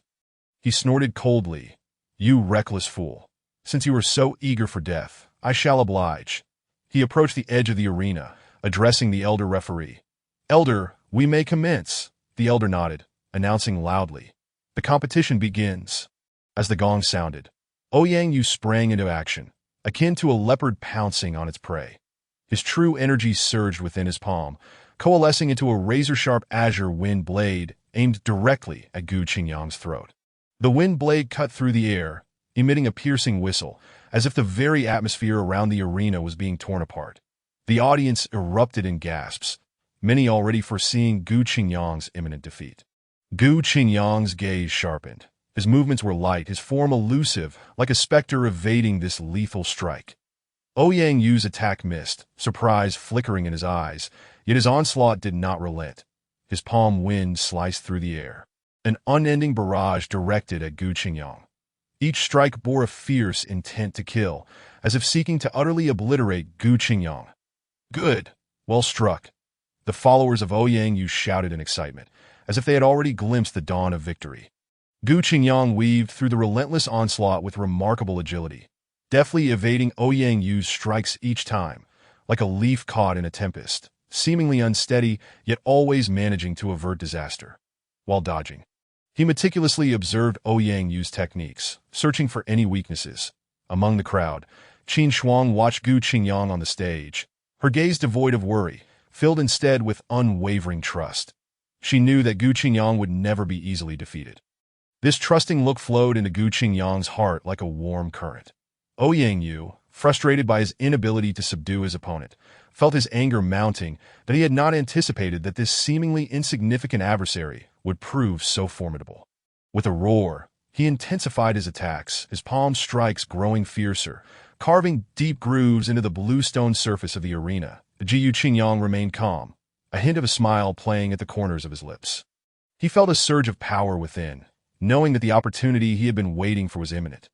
Speaker 1: He snorted coldly, you reckless fool. Since you are so eager for death, I shall oblige. He approached the edge of the arena, addressing the elder referee. Elder, we may commence. The elder nodded, announcing loudly. The competition begins. As the gong sounded, Ouyang Yu sprang into action, akin to a leopard pouncing on its prey. His true energy surged within his palm, coalescing into a razor-sharp azure wind blade aimed directly at Gu Qingyang's throat. The wind blade cut through the air, emitting a piercing whistle, as if the very atmosphere around the arena was being torn apart. The audience erupted in gasps, many already foreseeing Gu Qingyang's imminent defeat. Gu Qingyang's gaze sharpened. His movements were light, his form elusive, like a specter evading this lethal strike. Ouyang Yu's attack missed, surprise flickering in his eyes, yet his onslaught did not relent. His palm wind sliced through the air, an unending barrage directed at Gu Qingyang. Each strike bore a fierce intent to kill, as if seeking to utterly obliterate Gu Qingyang. Good, well struck. The followers of Ouyang Yu shouted in excitement, as if they had already glimpsed the dawn of victory. Gu Qingyang weaved through the relentless onslaught with remarkable agility, deftly evading Ouyang Yu's strikes each time, like a leaf caught in a tempest, seemingly unsteady, yet always managing to avert disaster. While dodging, he meticulously observed Ouyang Yu's techniques, searching for any weaknesses. Among the crowd, Qin Shuang watched Gu Qingyang on the stage, her gaze devoid of worry, filled instead with unwavering trust. She knew that Gu Qingyang would never be easily defeated. This trusting look flowed into Gu Qingyang's heart like a warm current. Ouyang Yu, frustrated by his inability to subdue his opponent, felt his anger mounting that he had not anticipated that this seemingly insignificant adversary would prove so formidable. With a roar, he intensified his attacks, his palm strikes growing fiercer, carving deep grooves into the blue stone surface of the arena. Gu Qingyang remained calm, a hint of a smile playing at the corners of his lips. He felt a surge of power within, knowing that the opportunity he had been waiting for was imminent.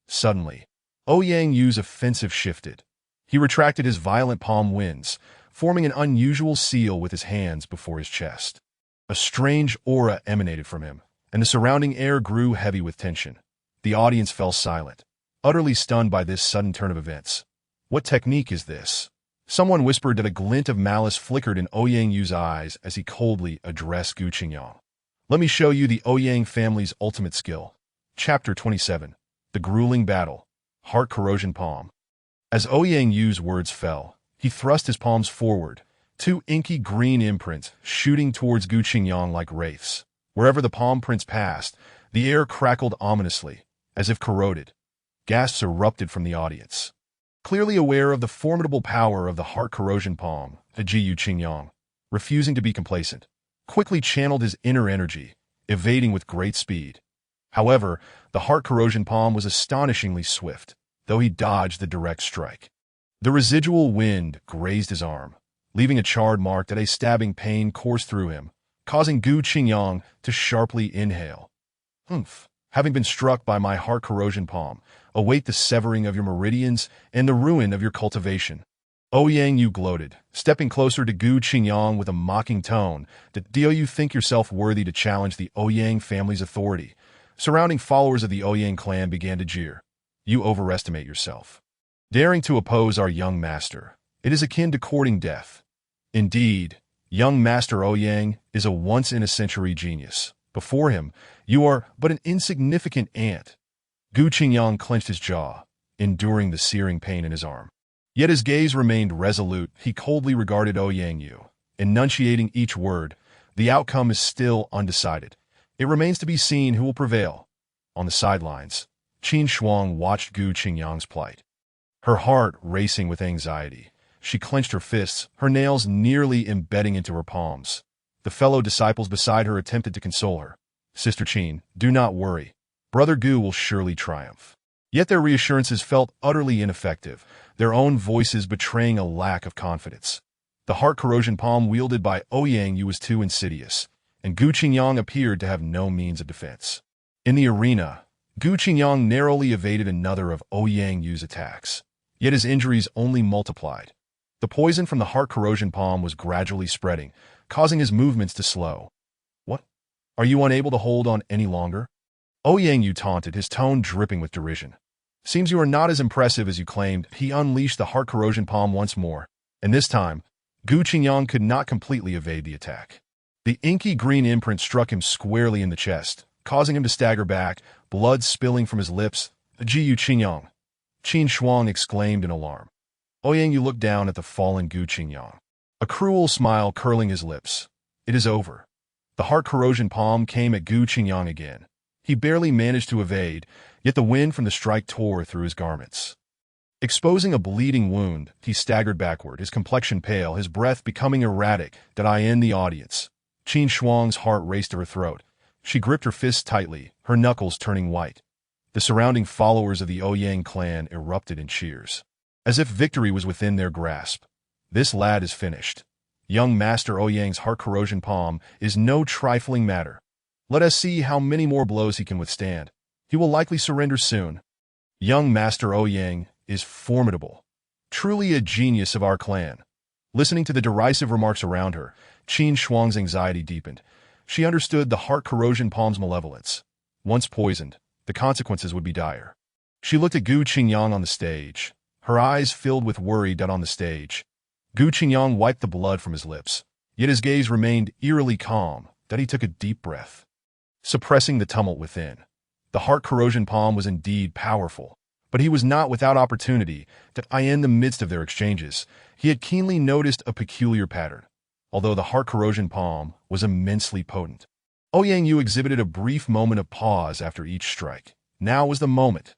Speaker 1: Suddenly, Ouyang Yu's offensive shifted. He retracted his violent palm winds, forming an unusual seal with his hands before his chest. A strange aura emanated from him, and the surrounding air grew heavy with tension. The audience fell silent, utterly stunned by this sudden turn of events. What technique is this? Someone whispered that a glint of malice flickered in Ouyang Yu's eyes as he coldly addressed Gu Qingyang. Let me show you the Ouyang family's ultimate skill. Chapter 27. The Grueling Battle. Heart Corrosion Palm. As Ouyang Yu's words fell, he thrust his palms forward, two inky green imprints shooting towards Gu Qingyang like wraiths. Wherever the palm prints passed, the air crackled ominously, as if corroded. Gasps erupted from the audience. Clearly aware of the formidable power of the heart corrosion palm, Gu Qingyang, refusing to be complacent, quickly channeled his inner energy, evading with great speed. However, the heart corrosion palm was astonishingly swift, though he dodged the direct strike. The residual wind grazed his arm, leaving a charred mark that a stabbing pain coursed through him, causing Gu Qingyang to sharply inhale. Humph! Having been struck by my heart corrosion palm, await the severing of your meridians and the ruin of your cultivation. Ouyang Yu gloated, stepping closer to Gu Qingyang with a mocking tone. Do you think yourself worthy to challenge the Ouyang family's authority? Surrounding followers of the Ouyang clan began to jeer. You overestimate yourself. Daring to oppose our young master, it is akin to courting death. Indeed, young Master Ouyang is a once-in-a-century genius. Before him, you are but an insignificant ant. Gu Qingyang clenched his jaw, enduring the searing pain in his arm. Yet his gaze remained resolute. He coldly regarded Ouyang Yu, enunciating each word. The outcome is still undecided. It remains to be seen who will prevail. On the sidelines, Qin Shuang watched Gu Qingyang's plight. Her heart racing with anxiety. She clenched her fists, her nails nearly embedding into her palms. The fellow disciples beside her attempted to console her. Sister Qin, do not worry. Brother Gu will surely triumph. Yet their reassurances felt utterly ineffective, their own voices betraying a lack of confidence. The heart corrosion palm wielded by Ouyang Yu was too insidious, and Gu Qingyang appeared to have no means of defense. In the arena, Gu Qingyang narrowly evaded another of Ouyang Yu's attacks, yet his injuries only multiplied. The poison from the heart corrosion palm was gradually spreading, causing his movements to slow. What? Are you unable to hold on any longer? Ouyang Yu taunted, his tone dripping with derision. Seems you are not as impressive as you claimed. He unleashed the heart corrosion palm once more, and this time, Gu Qingyang could not completely evade the attack. The inky green imprint struck him squarely in the chest, causing him to stagger back, blood spilling from his lips. Gu Qingyang! Qin Shuang exclaimed in alarm. Ouyang Yu looked down at the fallen Gu Qingyang, a cruel smile curling his lips. It is over. The heart corrosion palm came at Gu Qingyang again. He barely managed to evade, yet the wind from the strike tore through his garments. Exposing a bleeding wound, he staggered backward, his complexion pale, his breath becoming erratic. Did I end the audience? Qin Shuang's heart raced to her throat. She gripped her fists tightly, her knuckles turning white. The surrounding followers of the Ouyang clan erupted in cheers, as if victory was within their grasp. This lad is finished. Young Master Ouyang's heart corrosion palm is no trifling matter. Let us see how many more blows he can withstand. He will likely surrender soon. Young Master Ouyang is formidable. Truly a genius of our clan. Listening to the derisive remarks around her, Qin Shuang's anxiety deepened. She understood the heart corrosion palm's malevolence. Once poisoned, the consequences would be dire. She looked at Gu Qingyang on the stage, her eyes filled with worry. On the stage, Gu Qingyang wiped the blood from his lips, yet his gaze remained eerily calm. He took a deep breath, suppressing the tumult within. The heart corrosion palm was indeed powerful, but he was not without opportunity. In the midst of their exchanges, he had keenly noticed a peculiar pattern. Although the heart corrosion palm was immensely potent, Ouyang Yu exhibited a brief moment of pause after each strike. Now was the moment.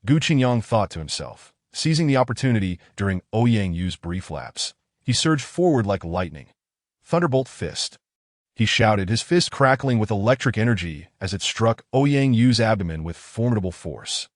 Speaker 1: Gu Qingyang thought to himself. Seizing the opportunity during Ouyang Yu's brief lapse, he surged forward like lightning. Thunderbolt fist. He shouted, his fist crackling with electric energy as it struck Ouyang Yu's abdomen with formidable force.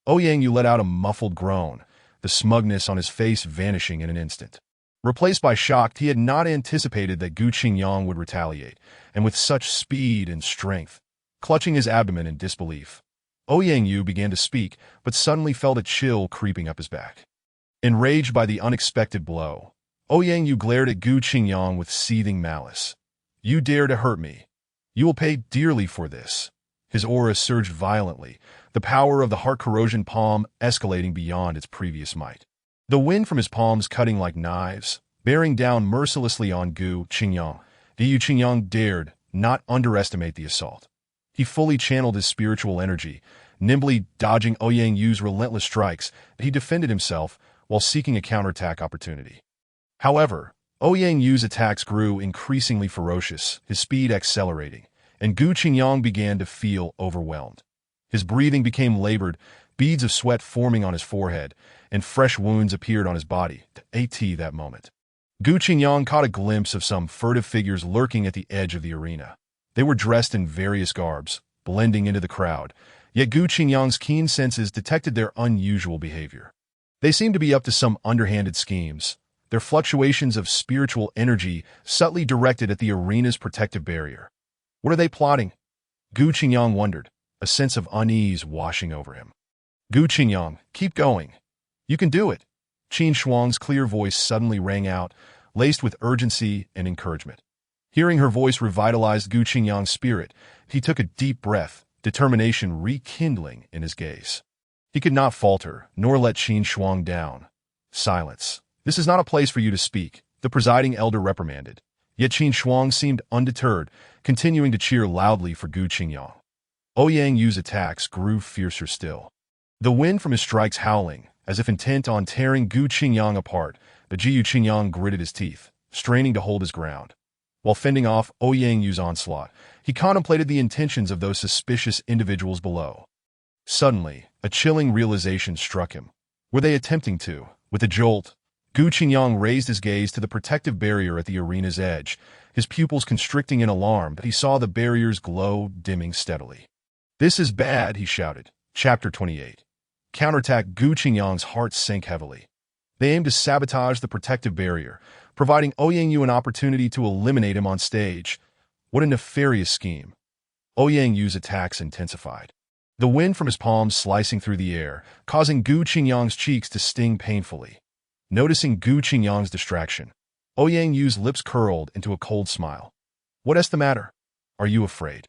Speaker 1: Ouyang Yu let out a muffled groan, the smugness on his face vanishing in an instant. Replaced by shock, he had not anticipated that Gu Qingyang would retaliate, and with such speed and strength. Clutching his abdomen in disbelief, Ouyang Yu began to speak, but suddenly felt a chill creeping up his back. Enraged by the unexpected blow, Ouyang Yu glared at Gu Qingyang with seething malice. "You dare to hurt me. You will pay dearly for this." His aura surged violently, the power of the heart corrosion palm escalating beyond its previous might. The wind from his palms cutting like knives, bearing down mercilessly on Gu Qingyang. Gu Qingyang dared not underestimate the assault. He fully channeled his spiritual energy, nimbly dodging Ouyang Yu's relentless strikes. He defended himself while seeking a counterattack opportunity. However, Ouyang Yu's attacks grew increasingly ferocious, his speed accelerating, and Gu Qingyang began to feel overwhelmed. His breathing became labored, beads of sweat forming on his forehead, and fresh wounds appeared on his body. At that moment, Gu Qingyang caught a glimpse of some furtive figures lurking at the edge of the arena. They were dressed in various garbs, blending into the crowd, yet Gu Qingyang's keen senses detected their unusual behavior. They seemed to be up to some underhanded schemes, their fluctuations of spiritual energy subtly directed at the arena's protective barrier. What are they plotting? Gu Qingyang wondered, a sense of unease washing over him. Gu Qingyang, keep going. You can do it. Qin Shuang's clear voice suddenly rang out, laced with urgency and encouragement. Hearing her voice revitalized Gu Qingyang's spirit. He took a deep breath, determination rekindling in his gaze. He could not falter, nor let Qin Shuang down. Silence. This is not a place for you to speak, the presiding elder reprimanded. Yet Qin Shuang seemed undeterred, continuing to cheer loudly for Gu Qingyang. Ouyang Yu's attacks grew fiercer still. The wind from his strikes howling, as if intent on tearing Gu Qingyang apart, but Gu Qingyang gritted his teeth, straining to hold his ground. While fending off Ouyang Yu's onslaught, he contemplated the intentions of those suspicious individuals below. Suddenly, a chilling realization struck him. Were they attempting to? With a jolt, Gu Qingyang raised his gaze to the protective barrier at the arena's edge, his pupils constricting in alarm, but he saw the barrier's glow dimming steadily. "This is bad," he shouted. Chapter 28. Counterattack. Gu Qingyang's heart sank heavily. They aimed to sabotage the protective barrier, providing Ouyang Yu an opportunity to eliminate him on stage. What a nefarious scheme. Ouyang Yu's attacks intensified. The wind from his palms slicing through the air, causing Gu Qingyang's cheeks to sting painfully. Noticing Gu Qingyang's distraction, Ouyang Yu's lips curled into a cold smile. "What's the matter? Are you afraid?"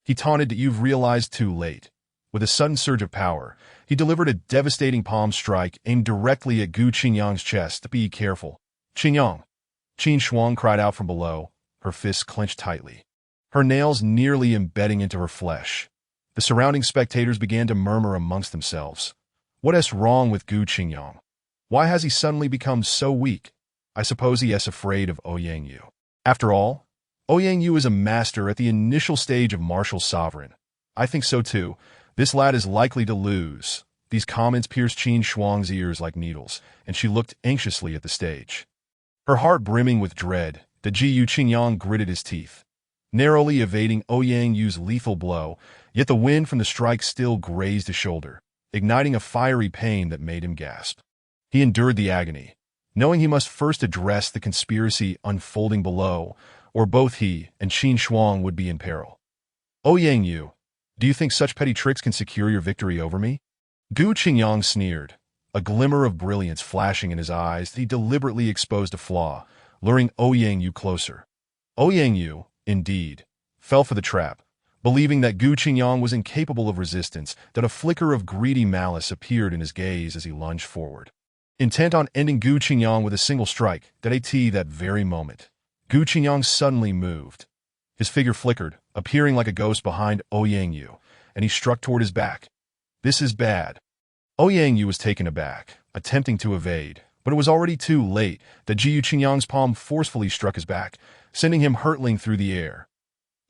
Speaker 1: He taunted. "You've realized too late." With a sudden surge of power, he delivered a devastating palm strike aimed directly at Gu Qingyang's chest. "Be careful. Qingyang!" Qin Shuang cried out from below, her fists clenched tightly, her nails nearly embedding into her flesh. The surrounding spectators began to murmur amongst themselves. What's wrong with Gu Qingyang? Why has he suddenly become so weak? I suppose he is afraid of Ouyang Yu. After all, Ouyang Yu is a master at the initial stage of martial sovereign. I think so too. This lad is likely to lose. These comments pierced Qin Shuang's ears like needles, and she looked anxiously at the stage. Her heart brimming with dread, the Gu Qingyang gritted his teeth, narrowly evading Ouyang Yu's lethal blow, yet the wind from the strike still grazed his shoulder, igniting a fiery pain that made him gasp. He endured the agony, knowing he must first address the conspiracy unfolding below, or both he and Qin Shuang would be in peril. "Ouyang Yu, do you think such petty tricks can secure your victory over me?" Gu Qingyang sneered, a glimmer of brilliance flashing in his eyes. He deliberately exposed a flaw, luring Ouyang Yu closer. Ouyang Yu, indeed, fell for the trap, believing that Gu Qingyang was incapable of resistance, that a flicker of greedy malice appeared in his gaze as he lunged forward. Intent on ending Gu Qingyang with a single strike, that very moment, Gu Qingyang suddenly moved. His figure flickered, appearing like a ghost behind Ouyang Yu, and he struck toward his back. This is bad. Ouyang Yu was taken aback, attempting to evade, but it was already too late. The Gu Qingyang's palm forcefully struck his back, sending him hurtling through the air.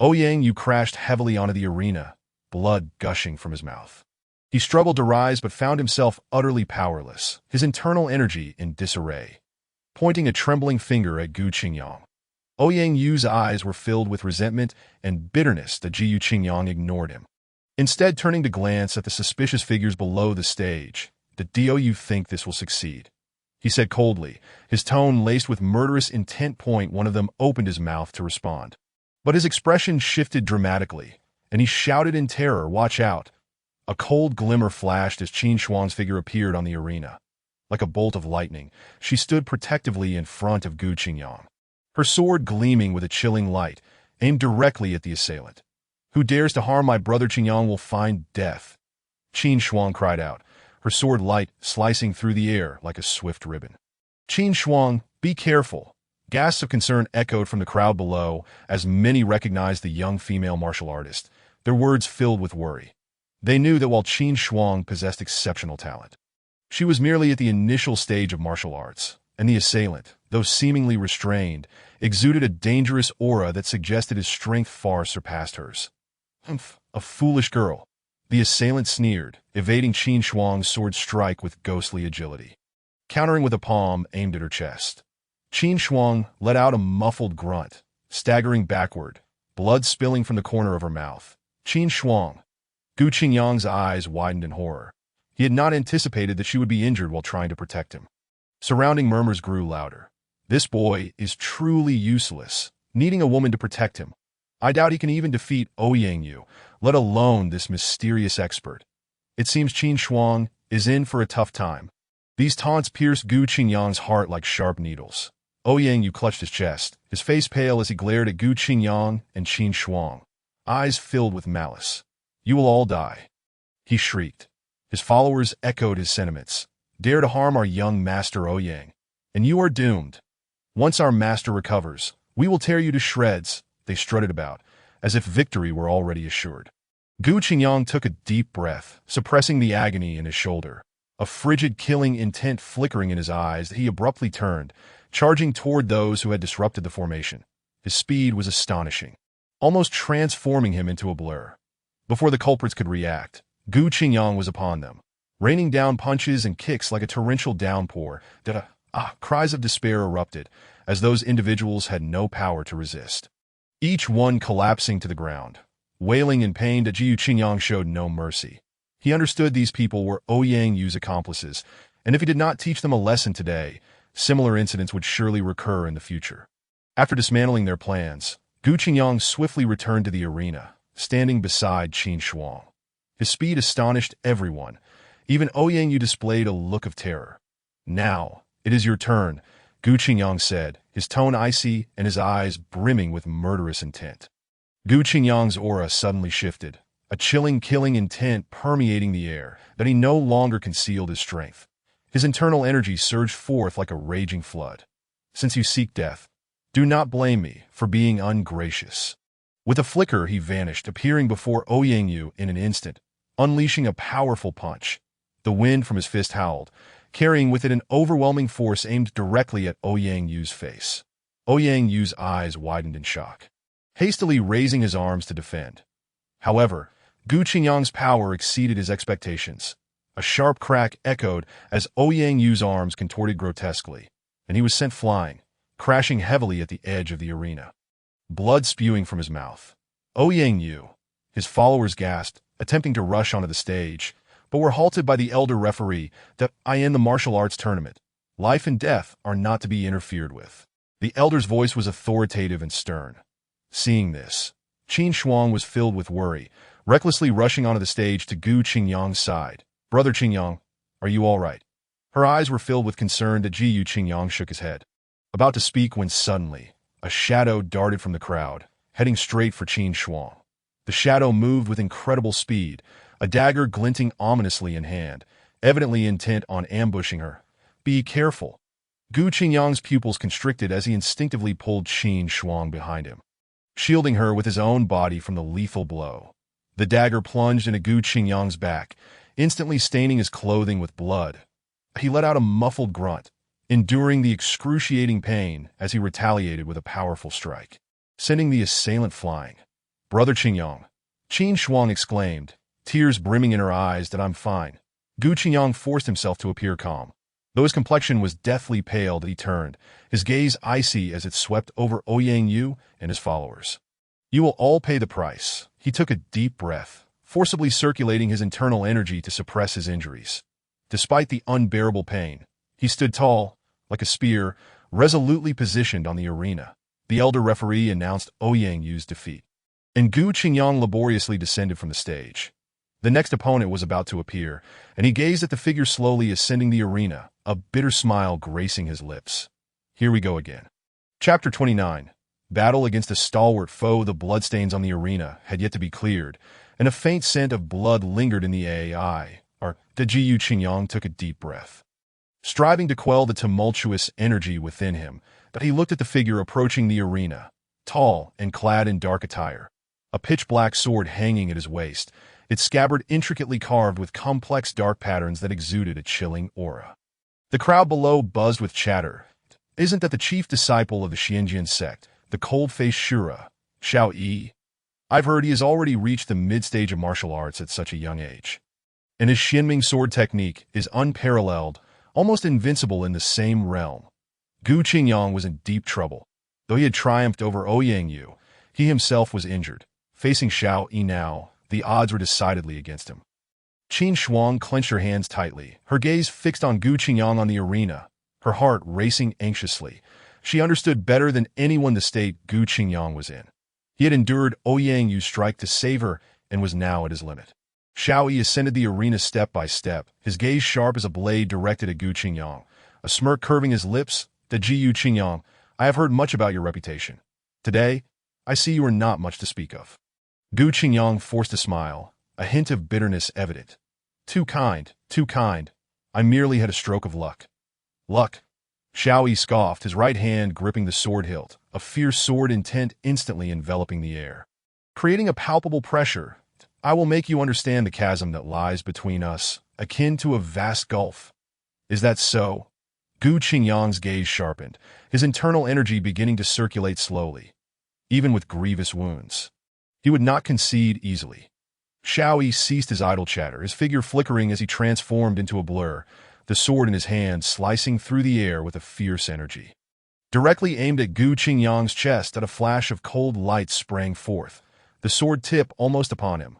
Speaker 1: Ouyang Yu crashed heavily onto the arena, blood gushing from his mouth. He struggled to rise but found himself utterly powerless, his internal energy in disarray. Pointing a trembling finger at Gu Qingyang, Ouyang Yu's eyes were filled with resentment and bitterness. The Gu Qingyang ignored him, instead turning to glance at the suspicious figures below the stage. "Do you think this will succeed?" he said coldly, his tone laced with murderous intent. One of them opened his mouth to respond, but his expression shifted dramatically, and he shouted in terror, "Watch out!" A cold glimmer flashed as Qin Shuang's figure appeared on the arena. Like a bolt of lightning, she stood protectively in front of Gu Qingyang, her sword gleaming with a chilling light, aimed directly at the assailant. "Who dares to harm my brother Qingyang will find death," Qin Shuang cried out, her sword light slicing through the air like a swift ribbon. "Qin Shuang, be careful!" Gasps of concern echoed from the crowd below as many recognized the young female martial artist, their words filled with worry. They knew that while Qin Shuang possessed exceptional talent, she was merely at the initial stage of martial arts, and the assailant, though seemingly restrained, exuded a dangerous aura that suggested his strength far surpassed hers. "Humph, a foolish girl," the assailant sneered, evading Qin Shuang's sword strike with ghostly agility, countering with a palm aimed at her chest. Qin Shuang let out a muffled grunt, staggering backward, blood spilling from the corner of her mouth. "Qin Shuang!" Gu Qingyang's eyes widened in horror. He had not anticipated that she would be injured while trying to protect him. Surrounding murmurs grew louder. "This boy is truly useless, needing a woman to protect him. I doubt he can even defeat Ouyang Yu, let alone this mysterious expert. It seems Qin Shuang is in for a tough time." These taunts pierced Gu Qingyang's heart like sharp needles. Ouyang Yu clutched his chest, his face pale as he glared at Gu Qingyang and Qin Shuang, eyes filled with malice. "You will all die," he shrieked. His followers echoed his sentiments. "Dare to harm our young master Ouyang, and you are doomed. Once our master recovers, we will tear you to shreds," they strutted about, as if victory were already assured. Gu Qingyang took a deep breath, suppressing the agony in his shoulder, a frigid killing intent flickering in his eyes that he abruptly turned, charging toward those who had disrupted the formation. His speed was astonishing, almost transforming him into a blur. Before the culprits could react, Gu Qingyang was upon them, raining down punches and kicks like a torrential downpour that cries of despair erupted, as those individuals had no power to resist. Each one collapsing to the ground, wailing in pain that Gu Qingyang showed no mercy. He understood these people were Ouyang Yu's accomplices, and if he did not teach them a lesson today, similar incidents would surely recur in the future. After dismantling their plans, Gu Qingyang swiftly returned to the arena, standing beside Qin Shuang. His speed astonished everyone. Even Ouyang Yu displayed a look of terror. "Now, it is your turn," Gu Qingyang said, his tone icy and his eyes brimming with murderous intent. Gu Qingyang's aura suddenly shifted, a chilling killing intent permeating the air that he no longer concealed his strength. His internal energy surged forth like a raging flood. "Since you seek death, do not blame me for being ungracious." With a flicker, he vanished, appearing before Ouyang Yu in an instant, unleashing a powerful punch. The wind from his fist howled, carrying with it an overwhelming force aimed directly at Ouyang Yu's face. Ouyang Yu's eyes widened in shock, hastily raising his arms to defend. However, Gu Qingyang's power exceeded his expectations. A sharp crack echoed as Ouyang Yu's arms contorted grotesquely, and he was sent flying, crashing heavily at the edge of the arena, blood spewing from his mouth. Ouyang Yu, his followers gasped, attempting to rush onto the stage, but were halted by the elder referee that I end the martial arts tournament. Life and death are not to be interfered with. The elder's voice was authoritative and stern. Seeing this, Qin Shuang was filled with worry, recklessly rushing onto the stage to Gu Qingyang's side. "Brother Qingyang, are you all right?" Her eyes were filled with concern that Gu Qingyang shook his head, about to speak when suddenly, a shadow darted from the crowd, heading straight for Qin Shuang. The shadow moved with incredible speed, a dagger glinting ominously in hand, evidently intent on ambushing her. "Be careful." Gu Qingyang's pupils constricted as he instinctively pulled Qin Shuang behind him, shielding her with his own body from the lethal blow. The dagger plunged into Gu Qingyang's back, instantly staining his clothing with blood. He let out a muffled grunt, enduring the excruciating pain as he retaliated with a powerful strike, sending the assailant flying. "Brother Qingyang," Qin Shuang exclaimed, tears brimming in her eyes, "that I'm fine." Gu Qingyang forced himself to appear calm. Though his complexion was deathly pale that he turned, his gaze icy as it swept over Ouyang Yu and his followers. "You will all pay the price." He took a deep breath, forcibly circulating his internal energy to suppress his injuries. Despite the unbearable pain, he stood tall, like a spear, resolutely positioned on the arena. The elder referee announced Ouyang Yu's defeat, and Gu Qingyang laboriously descended from the stage. The next opponent was about to appear, and he gazed at the figure slowly ascending the arena, a bitter smile gracing his lips. Here we go again. Chapter 29. Battle against a stalwart foe. The bloodstains on the arena had yet to be cleared, and a faint scent of blood lingered in the AI. The Jiyu Qingyang took a deep breath, striving to quell the tumultuous energy within him, but he looked at the figure approaching the arena, tall and clad in dark attire, a pitch-black sword hanging at his waist, its scabbard intricately carved with complex dark patterns that exuded a chilling aura. The crowd below buzzed with chatter. Isn't that the chief disciple of the Xianjian sect, the cold-faced Shura, Xiao Yi? I've heard he has already reached the mid-stage of martial arts at such a young age. And his Xianming sword technique is unparalleled, almost invincible in the same realm. Gu Qingyang was in deep trouble. Though he had triumphed over Ouyang Yu, he himself was injured. Facing Xiao Yi now, the odds were decidedly against him. Qin Shuang clenched her hands tightly, her gaze fixed on Gu Qingyang on the arena, her heart racing anxiously. She understood better than anyone the state Gu Qingyang was in. He had endured Ouyang Yu's strike to save her and was now at his limit. Xiao Yi ascended the arena step by step, his gaze sharp as a blade directed at Gu Qingyang, a smirk curving his lips. The Jiyu Qingyang, I have heard much about your reputation. Today, I see you are not much to speak of. Gu Qingyang forced a smile, a hint of bitterness evident. Too kind, too kind. I merely had a stroke of luck. Luck? Xiao Yi scoffed, his right hand gripping the sword hilt, a fierce sword intent instantly enveloping the air. Creating a palpable pressure, I will make you understand the chasm that lies between us, akin to a vast gulf. Is that so? Gu Qingyang's gaze sharpened, his internal energy beginning to circulate slowly. Even with grievous wounds, he would not concede easily. Xiao Yi ceased his idle chatter, his figure flickering as he transformed into a blur, the sword in his hand slicing through the air with a fierce energy. Directly aimed at Gu Qingyang's chest, a flash of cold light sprang forth, the sword tip almost upon him.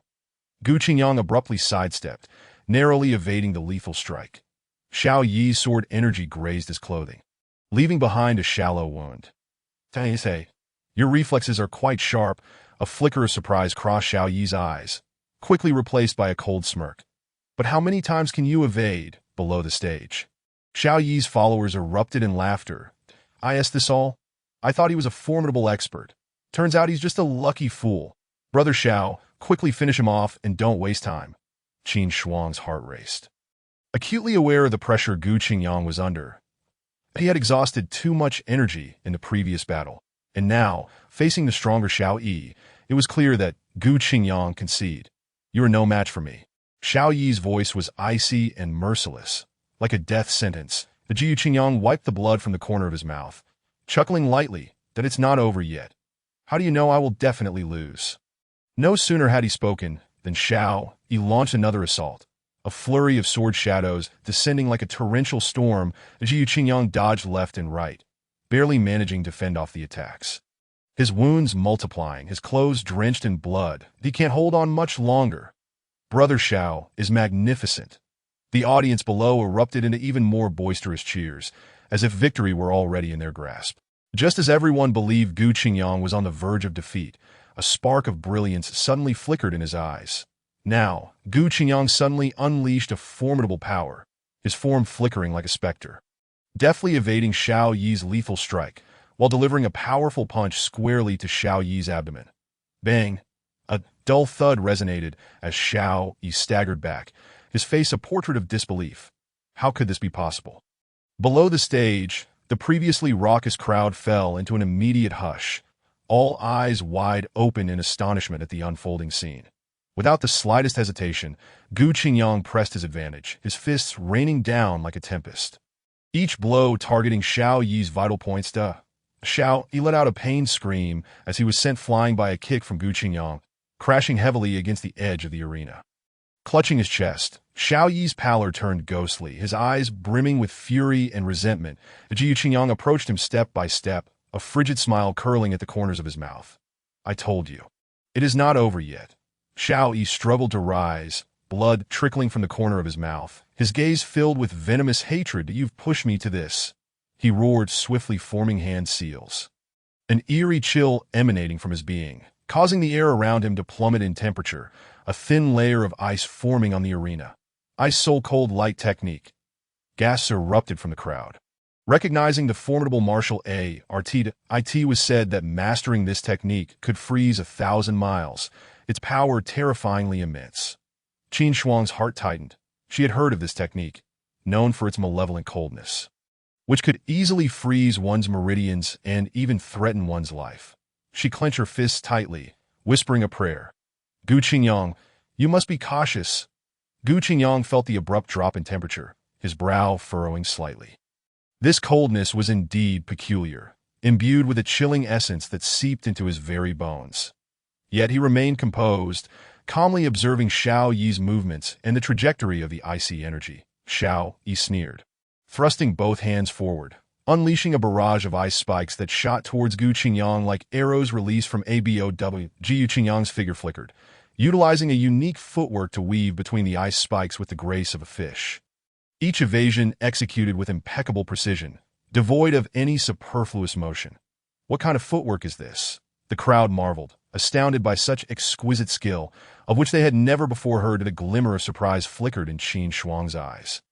Speaker 1: Gu Qingyang abruptly sidestepped, narrowly evading the lethal strike. Xiao Yi's sword energy grazed his clothing, leaving behind a shallow wound. Taisei, your reflexes are quite sharp. A flicker of surprise crossed Xiao Yi's eyes, quickly replaced by a cold smirk. But how many times can you evade below the stage? Xiao Yi's followers erupted in laughter. I asked this all? I thought he was a formidable expert. Turns out he's just a lucky fool. Brother Xiao, quickly finish him off and don't waste time. Qin Shuang's heart raced. Acutely aware of the pressure Gu Qingyang was under, he had exhausted too much energy in the previous battle, and now, facing the stronger Xiao Yi, it was clear that Gu Qingyang conceded. You are no match for me. Xiao Yi's voice was icy and merciless, like a death sentence. The Jiyu Qingyang wiped the blood from the corner of his mouth, chuckling lightly that it's not over yet. How do you know I will definitely lose? No sooner had he spoken than Xiao Yi launched another assault. A flurry of sword shadows descending like a torrential storm, the Jiyu Qingyang dodged left and right, barely managing to fend off the attacks. His wounds multiplying, his clothes drenched in blood. He can't hold on much longer. Brother Xiao is magnificent. The audience below erupted into even more boisterous cheers, as if victory were already in their grasp. Just as everyone believed Gu Qingyang was on the verge of defeat, a spark of brilliance suddenly flickered in his eyes. Now, Gu Qingyang suddenly unleashed a formidable power, his form flickering like a specter, deftly evading Xiao Yi's lethal strike, while delivering a powerful punch squarely to Xiao Yi's abdomen. Bang! A dull thud resonated as Xiao Yi staggered back, his face a portrait of disbelief. How could this be possible? Below the stage, the previously raucous crowd fell into an immediate hush, all eyes wide open in astonishment at the unfolding scene. Without the slightest hesitation, Gu Qingyang pressed his advantage, his fists raining down like a tempest. Each blow targeting Xiao Yi's vital points. Xiao Yi let out a pained scream as he was sent flying by a kick from Gu Qingyang, crashing heavily against the edge of the arena. Clutching his chest, Xiao Yi's pallor turned ghostly, his eyes brimming with fury and resentment. The Jiyu Qingyang approached him step by step, a frigid smile curling at the corners of his mouth. I told you. It is not over yet. Xiao Yi struggled to rise, blood trickling from the corner of his mouth, his gaze filled with venomous hatred. You've pushed me to this, he roared, swiftly forming hand seals. An eerie chill emanating from his being, causing the air around him to plummet in temperature, a thin layer of ice forming on the arena. Ice Soul Cold Light Technique. Gasps erupted from the crowd. Recognizing the formidable martial art, it was said that mastering this technique could freeze 1,000 miles, its power terrifyingly immense. Qin Shuang's heart tightened. She had heard of this technique, known for its malevolent coldness, which could easily freeze one's meridians and even threaten one's life. She clenched her fists tightly, whispering a prayer. Gu Qingyang, you must be cautious. Gu Qingyang felt the abrupt drop in temperature, his brow furrowing slightly. This coldness was indeed peculiar, imbued with a chilling essence that seeped into his very bones. Yet he remained composed, calmly observing Xiao Yi's movements and the trajectory of the icy energy. Xiao Yi sneered, thrusting both hands forward, unleashing a barrage of ice spikes that shot towards Gu Qingyang like arrows released from a bow. Gu Qingyang's figure flickered, utilizing a unique footwork to weave between the ice spikes with the grace of a fish. Each evasion executed with impeccable precision, devoid of any superfluous motion. What kind of footwork is this? The crowd marveled, astounded by such exquisite skill, of which they had never before heard. A glimmer of surprise flickered in Qin Shuang's eyes.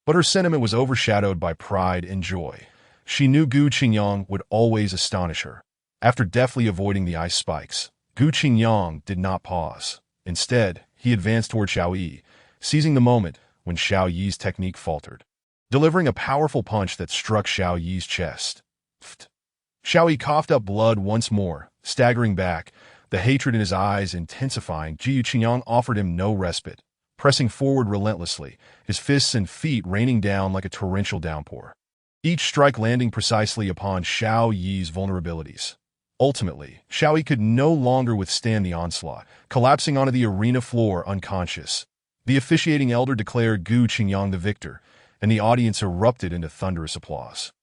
Speaker 1: But her sentiment was overshadowed by pride and joy. She knew Gu Qingyang would always astonish her. After deftly avoiding the ice spikes, Gu Qingyang did not pause. Instead, he advanced toward Xiao Yi, seizing the moment when Xiao Yi's technique faltered, delivering a powerful punch that struck Xiao Yi's chest. Xiao Yi coughed up blood once more, staggering back, the hatred in his eyes intensifying. Gu Qingyang offered him no respite, pressing forward relentlessly, his fists and feet raining down like a torrential downpour, each strike landing precisely upon Xiao Yi's vulnerabilities. Ultimately, Xiao Yi could no longer withstand the onslaught, collapsing onto the arena floor unconscious. The officiating elder declared Gu Qingyang the victor, and the audience erupted into thunderous applause.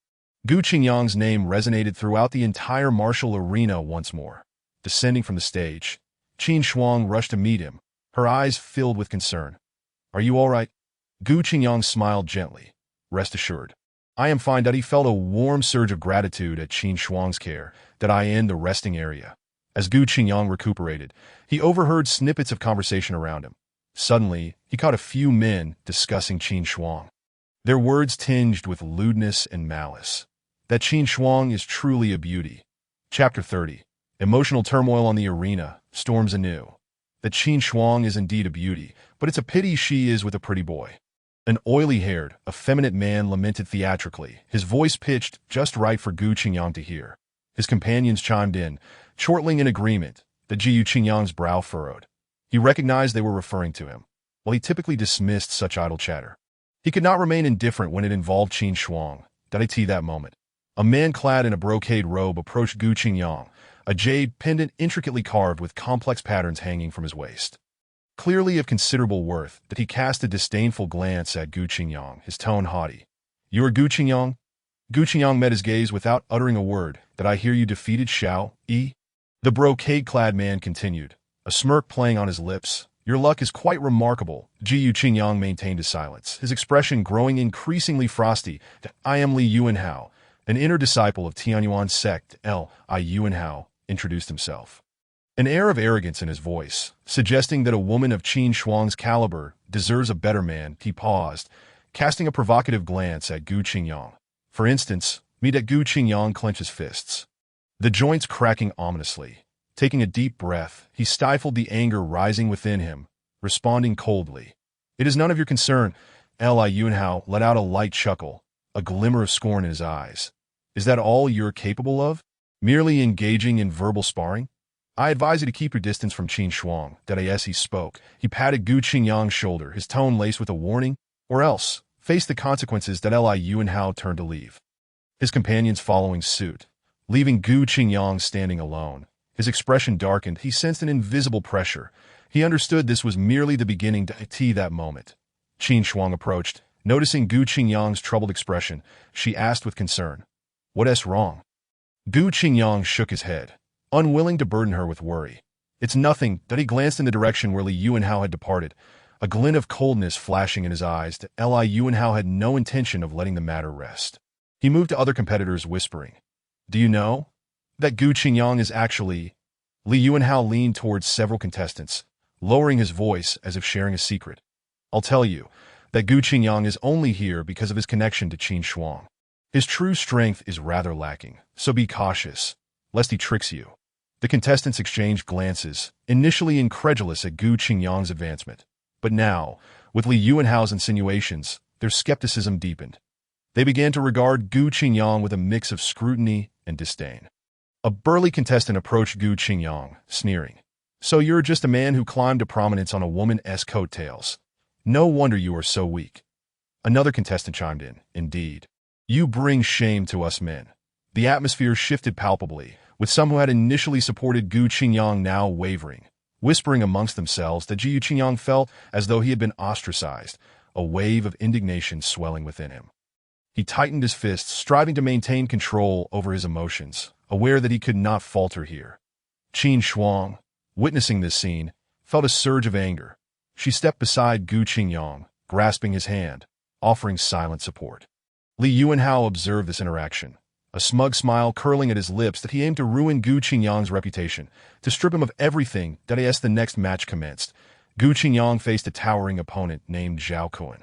Speaker 1: Gu Qingyang's name resonated throughout the entire martial arena once more. Descending from the stage, Qin Shuang rushed to meet him, her eyes filled with concern. Are you all right? Gu Qingyang smiled gently. Rest assured. I am fine. He felt a warm surge of gratitude at Qin Shuang's care that I in the resting area. As Gu Qingyang recuperated, he overheard snippets of conversation around him. Suddenly, he caught a few men discussing Qin Shuang. Their words tinged with lewdness and malice. That Qin Shuang is truly a beauty. Chapter 30. Emotional turmoil on the arena, storms anew. That Qin Shuang is indeed a beauty, but it's a pity she is with a pretty boy. An oily-haired, effeminate man lamented theatrically, his voice pitched just right for Gu Qingyang to hear. His companions chimed in, chortling in agreement. That Gu Qingyang's brow furrowed. He recognized they were referring to him. While he typically dismissed such idle chatter, he could not remain indifferent when it involved Qin Shuang. That moment, a man clad in a brocade robe approached Gu Qingyang, a jade pendant intricately carved with complex patterns hanging from his waist. Clearly of considerable worth, that he cast a disdainful glance at Gu Qingyang, his tone haughty. You are Gu Qingyang? Gu Qingyang met his gaze without uttering a word. That I hear you defeated Xiao Yi? The brocade-clad man continued, a smirk playing on his lips. Your luck is quite remarkable. Gu Qingyang maintained his silence, his expression growing increasingly frosty. I am Li Yuanhao, an inner disciple of Tianyuan sect. Li Yuanhao introduced himself, an air of arrogance in his voice, suggesting that a woman of Qin Shuang's caliber deserves a better man. He paused, casting a provocative glance at Gu Qingyang. For instance, that Gu Qingyang clenched his fists, the joints cracking ominously. Taking a deep breath, he stifled the anger rising within him, responding coldly. It is none of your concern. Li Yuanhao let out a light chuckle, a glimmer of scorn in his eyes. Is that all you're capable of? Merely engaging in verbal sparring? I advise you to keep your distance from Qin Shuang. As he spoke, he patted Gu Qingyang's shoulder, his tone laced with a warning, or else face the consequences. Li Yuanhao turned to leave, his companions following suit, leaving Gu Qingyang standing alone. His expression darkened. He sensed an invisible pressure. He understood this was merely the beginning. That moment, Qin Shuang approached. Noticing Gu Qingyang's troubled expression, she asked with concern, "What's wrong?" Gu Qingyang shook his head, unwilling to burden her with worry. It's nothing. He glanced in the direction where Li Yuanhao had departed, a glint of coldness flashing in his eyes. Li Yuanhao had no intention of letting the matter rest. He moved to other competitors, whispering, "Do you know that Gu Qingyang is actually..." Li Yuanhao leaned towards several contestants, lowering his voice as if sharing a secret. I'll tell you that Gu Qingyang is only here because of his connection to Qin Shuang. His true strength is rather lacking, so be cautious, lest he tricks you. The contestants exchanged glances, initially incredulous at Gu Qingyang's advancement. But now, with Li Yuanhao's insinuations, their skepticism deepened. They began to regard Gu Qingyang with a mix of scrutiny and disdain. A burly contestant approached Gu Qingyang, sneering. So you're just a man who climbed to prominence on a woman's coattails. No wonder you are so weak. Another contestant chimed in. Indeed. You bring shame to us men. The atmosphere shifted palpably, with some who had initially supported Gu Qingyang now wavering, whispering amongst themselves that Gu Qingyang felt as though he had been ostracized, a wave of indignation swelling within him. He tightened his fists, striving to maintain control over his emotions, aware that he could not falter here. Qin Shuang, witnessing this scene, felt a surge of anger. She stepped beside Gu Qingyang, grasping his hand, offering silent support. Li Yuanhao observed this interaction, a smug smile curling at his lips that he aimed to ruin Gu Qingyang's reputation, to strip him of everything that as the next match commenced. Gu Qingyang faced a towering opponent named Zhao Kun,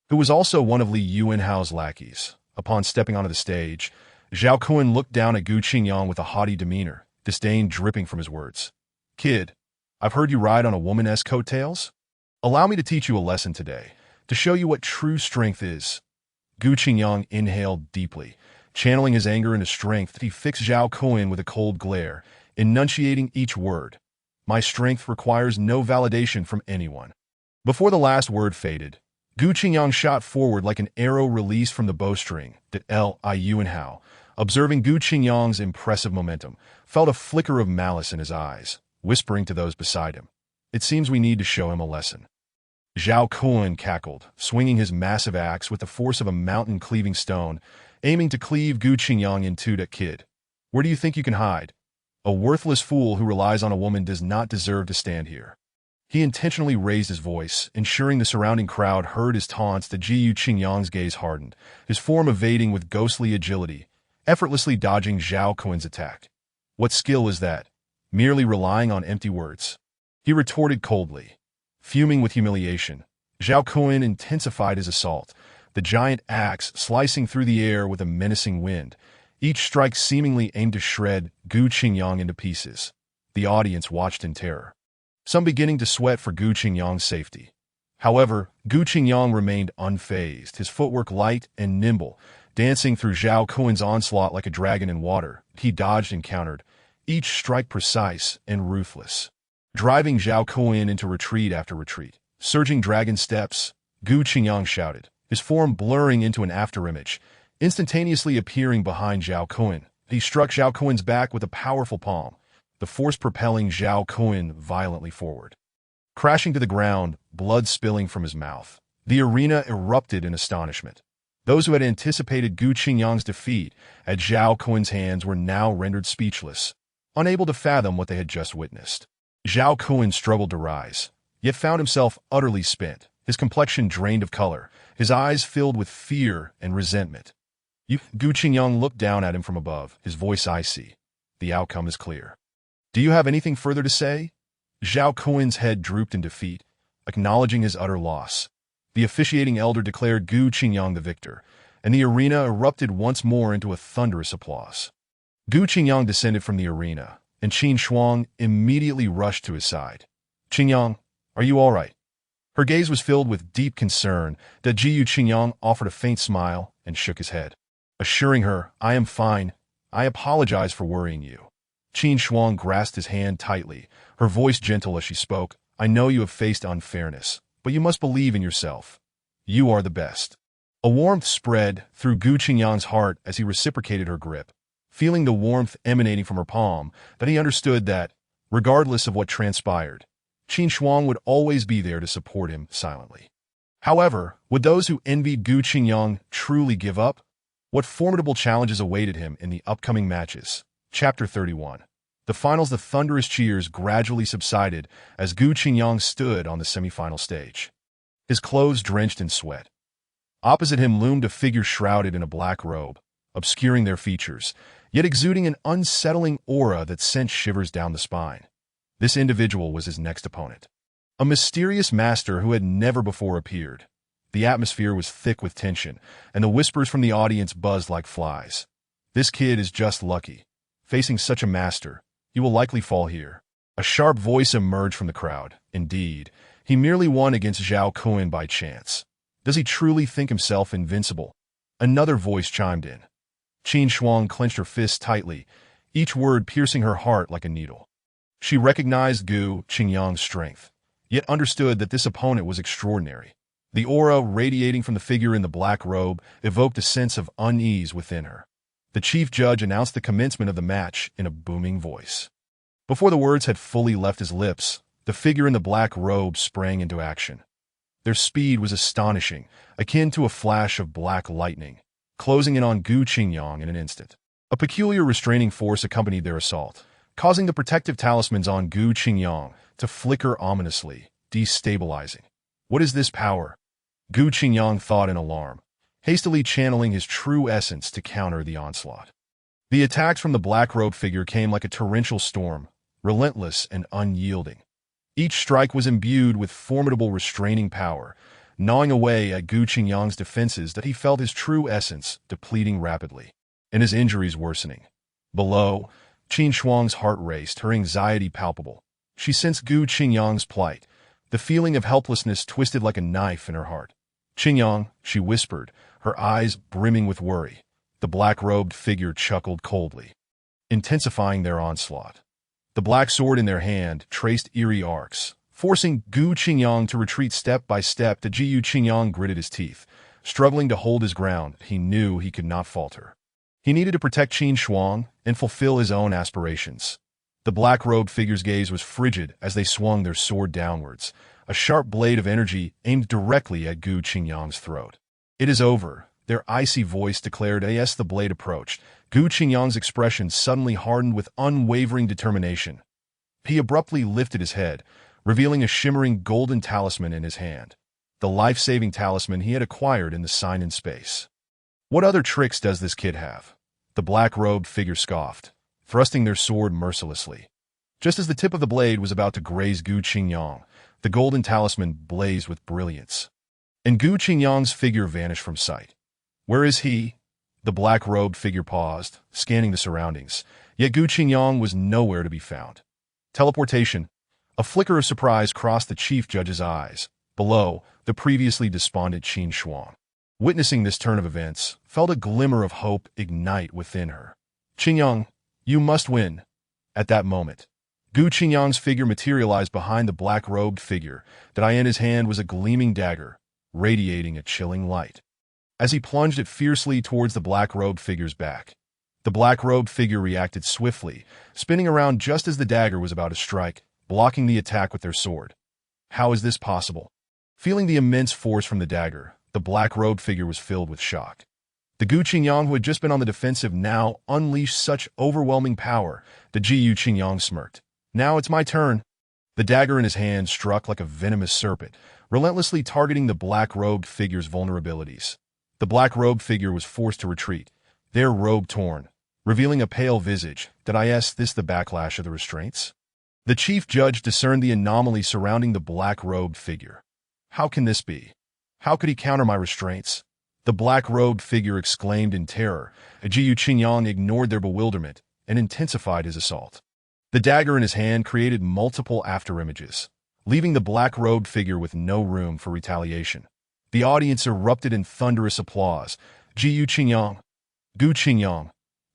Speaker 1: who was also one of Li Yuanhao's lackeys. Upon stepping onto the stage, Zhao Kun looked down at Gu Qingyang with a haughty demeanor, disdain dripping from his words. Kid, I've heard you ride on a woman's coattails? Allow me to teach you a lesson today, to show you what true strength is. Gu Qingyang inhaled deeply, channeling his anger into strength. He fixed Zhao Kun with a cold glare, enunciating each word. My strength requires no validation from anyone. Before the last word faded, Gu Qingyang shot forward like an arrow released from the bowstring. That Li Yuanhao, observing Gu Qingyang's impressive momentum, felt a flicker of malice in his eyes, whispering to those beside him. It seems we need to show him a lesson. Zhao Kun cackled, swinging his massive axe with the force of a mountain-cleaving stone, aiming to cleave Gu Qingyang in two. Kid, where do you think you can hide? A worthless fool who relies on a woman does not deserve to stand here. He intentionally raised his voice, ensuring the surrounding crowd heard his taunts. Gu Qingyang's gaze hardened, his form evading with ghostly agility, effortlessly dodging Zhao Kun's attack. What skill is that? Merely relying on empty words. He retorted coldly. Fuming with humiliation, Zhao Kun intensified his assault, the giant axe slicing through the air with a menacing wind, each strike seemingly aimed to shred Gu Qingyang into pieces. The audience watched in terror, some beginning to sweat for Gu Qingyang's safety. However, Gu Qingyang remained unfazed, his footwork light and nimble, dancing through Zhao Kun's onslaught like a dragon in water. He dodged and countered, each strike precise and ruthless, driving Zhao Kun into retreat after retreat. Surging dragon steps, Gu Qingyang shouted, his form blurring into an afterimage, instantaneously appearing behind Zhao Kun. He struck Zhao Kun's back with a powerful palm, the force propelling Zhao Kun violently forward. Crashing to the ground, blood spilling from his mouth, the arena erupted in astonishment. Those who had anticipated Gu Qingyang's defeat at Zhao Kun's hands were now rendered speechless, unable to fathom what they had just witnessed. Zhao Kun struggled to rise, yet found himself utterly spent, his complexion drained of color, his eyes filled with fear and resentment. Gu Qingyang looked down at him from above, his voice icy. The outcome is clear. Do you have anything further to say? Zhao Kun's head drooped in defeat, acknowledging his utter loss. The officiating elder declared Gu Qingyang the victor, and the arena erupted once more into a thunderous applause. Gu Qingyang descended from the arena, and Qin Shuang immediately rushed to his side. Qingyang, are you all right? Her gaze was filled with deep concern. Gu Qingyang offered a faint smile and shook his head, assuring her, I am fine. I apologize for worrying you. Qin Shuang grasped his hand tightly, her voice gentle as she spoke. I know you have faced unfairness, but you must believe in yourself. You are the best. A warmth spread through Gu Qingyang's heart as he reciprocated her grip, feeling the warmth emanating from her palm, that he understood that, regardless of what transpired, Qin Shuang would always be there to support him silently. However, would those who envied Gu Qingyang truly give up? What formidable challenges awaited him in the upcoming matches? Chapter 31. The finals. The thunderous cheers gradually subsided as Gu Qingyang stood on the semifinal stage, his clothes drenched in sweat. Opposite him loomed a figure shrouded in a black robe, obscuring their features, yet exuding an unsettling aura that sent shivers down the spine. This individual was his next opponent. A mysterious master who had never before appeared. The atmosphere was thick with tension, and the whispers from the audience buzzed like flies. This kid is just lucky. Facing such a master, he will likely fall here. A sharp voice emerged from the crowd. Indeed, he merely won against Zhao Kun by chance. Does he truly think himself invincible? Another voice chimed in. Qin Shuang clenched her fists tightly, each word piercing her heart like a needle. She recognized Gu Qingyang's strength, yet understood that this opponent was extraordinary. The aura radiating from the figure in the black robe evoked a sense of unease within her. The chief judge announced the commencement of the match in a booming voice. Before the words had fully left his lips, the figure in the black robe sprang into action. Their speed was astonishing, akin to a flash of black lightning, closing in on Gu Qingyang in an instant. A peculiar restraining force accompanied their assault, causing the protective talismans on Gu Qingyang to flicker ominously, destabilizing. What is this power? Gu Qingyang thought in alarm, hastily channeling his true essence to counter the onslaught. The attacks from the black-robed figure came like a torrential storm, relentless and unyielding. Each strike was imbued with formidable restraining power, gnawing away at Gu Qingyang's defenses that he felt his true essence depleting rapidly, and his injuries worsening. Below, Qin Shuang's heart raced, her anxiety palpable. She sensed Gu Qingyang's plight, the feeling of helplessness twisted like a knife in her heart. Qingyang, she whispered, her eyes brimming with worry. The black-robed figure chuckled coldly, intensifying their onslaught. The black sword in their hand traced eerie arcs, forcing Gu Qingyang to retreat step by step. The Gu Qingyang gritted his teeth, struggling to hold his ground. He knew he could not falter. He needed to protect Qin Shuang and fulfill his own aspirations. The black-robed figure's gaze was frigid as they swung their sword downwards, a sharp blade of energy aimed directly at Gu Qingyang's throat. It is over, their icy voice declared as the blade approached. Gu Qingyang's expression suddenly hardened with unwavering determination. He abruptly lifted his head, revealing a shimmering golden talisman in his hand, the life-saving talisman he had acquired in the sign in space. What other tricks does this kid have? The black-robed figure scoffed, thrusting their sword mercilessly. Just as the tip of the blade was about to graze Gu Qingyang, the golden talisman blazed with brilliance, and Gu Qingyang's figure vanished from sight. Where is he? The black-robed figure paused, scanning the surroundings, yet Gu Qingyang was nowhere to be found. Teleportation. A flicker of surprise crossed the chief judge's eyes. Below, the previously despondent Qin Shuang, witnessing this turn of events, felt a glimmer of hope ignite within her. Qingyang, you must win. At that moment, Gu Qingyang's figure materialized behind the black-robed figure. That in his hand was a gleaming dagger, radiating a chilling light. As he plunged it fiercely towards the black-robed figure's back, the black-robed figure reacted swiftly, spinning around just as the dagger was about to strike, blocking the attack with their sword. How is this possible? Feeling the immense force from the dagger, the black-robed figure was filled with shock. The Gu Qingyang who had just been on the defensive now unleashed such overwhelming power. The Gu Qingyang smirked. Now it's my turn. The dagger in his hand struck like a venomous serpent, relentlessly targeting the black-robed figure's vulnerabilities. The black-robed figure was forced to retreat, their robe torn, revealing a pale visage. Is this the backlash of the restraints? The chief judge discerned the anomaly surrounding the black-robed figure. How can this be? How could he counter my restraints? The black-robed figure exclaimed in terror. Gu Qingyang ignored their bewilderment and intensified his assault. The dagger in his hand created multiple afterimages, leaving the black-robed figure with no room for retaliation. The audience erupted in thunderous applause. Gu Qingyang, Gu Qingyang,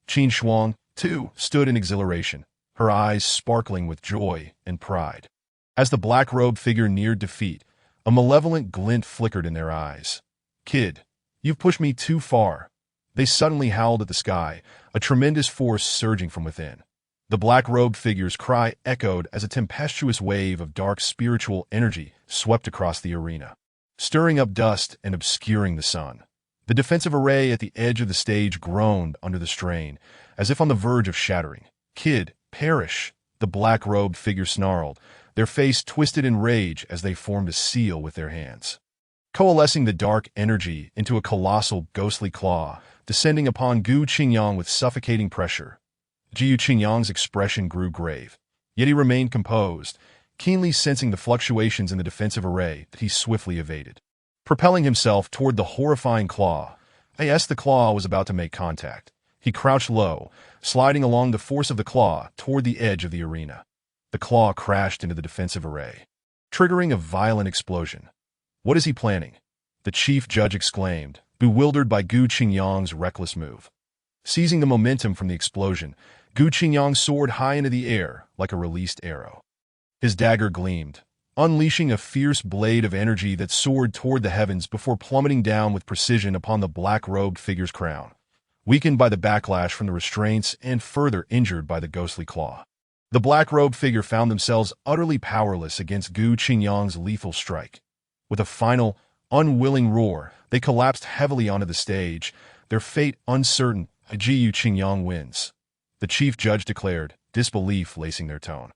Speaker 1: Qin Shuang, too, stood in exhilaration, her eyes sparkling with joy and pride. As the black-robed figure neared defeat, a malevolent glint flickered in their eyes. Kid, you've pushed me too far. They suddenly howled at the sky, a tremendous force surging from within. The black-robed figure's cry echoed as a tempestuous wave of dark spiritual energy swept across the arena, stirring up dust and obscuring the sun. The defensive array at the edge of the stage groaned under the strain, as if on the verge of shattering. Kid, perish! The black-robed figure snarled, their face twisted in rage as they formed a seal with their hands, coalescing the dark energy into a colossal ghostly claw, descending upon Gu Qingyang with suffocating pressure. Gu Qingyang's expression grew grave, yet he remained composed, keenly sensing the fluctuations in the defensive array that he swiftly evaded. Propelling himself toward the horrifying claw, as the claw was about to make contact, he crouched low, sliding along the force of the claw toward the edge of the arena. The claw crashed into the defensive array, triggering a violent explosion. "What is he planning?" the chief judge exclaimed, bewildered by Gu Qingyang's reckless move. Seizing the momentum from the explosion, Gu Qingyang soared high into the air like a released arrow. His dagger gleamed, unleashing a fierce blade of energy that soared toward the heavens before plummeting down with precision upon the black-robed figure's crown, weakened by the backlash from the restraints and further injured by the ghostly claw. The black-robed figure found themselves utterly powerless against Gu Qingyang's lethal strike. With a final, unwilling roar, they collapsed heavily onto the stage, their fate uncertain. Gu Qingyang wins, the chief judge declared, disbelief lacing their tone.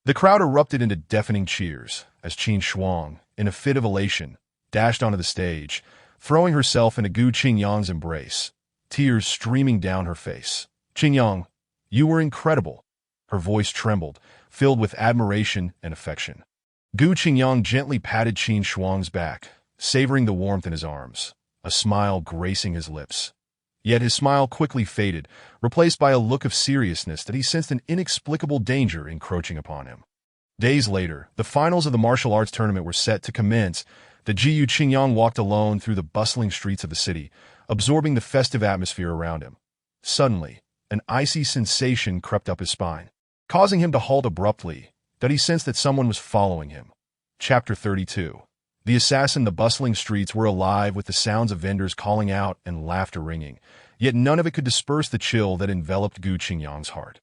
Speaker 1: The crowd erupted into deafening cheers as Qin Shuang, in a fit of elation, dashed onto the stage, throwing herself into Gu Qingyang's embrace, tears streaming down her face. "Qingyang, you were incredible." Her voice trembled, filled with admiration and affection. Gu Qingyang gently patted Qin Shuang's back, savoring the warmth in his arms, a smile gracing his lips. Yet his smile quickly faded, replaced by a look of seriousness that he sensed an inexplicable danger encroaching upon him. Days later, the finals of the martial arts tournament were set to commence. The Gu Qingyang walked alone through the bustling streets of the city, absorbing the festive atmosphere around him. Suddenly, an icy sensation crept up his spine, causing him to halt abruptly, that he sensed that someone was following him. Chapter 32. The assassin. The bustling streets were alive with the sounds of vendors calling out and laughter ringing, yet none of it could disperse the chill that enveloped Gu Qingyang's heart.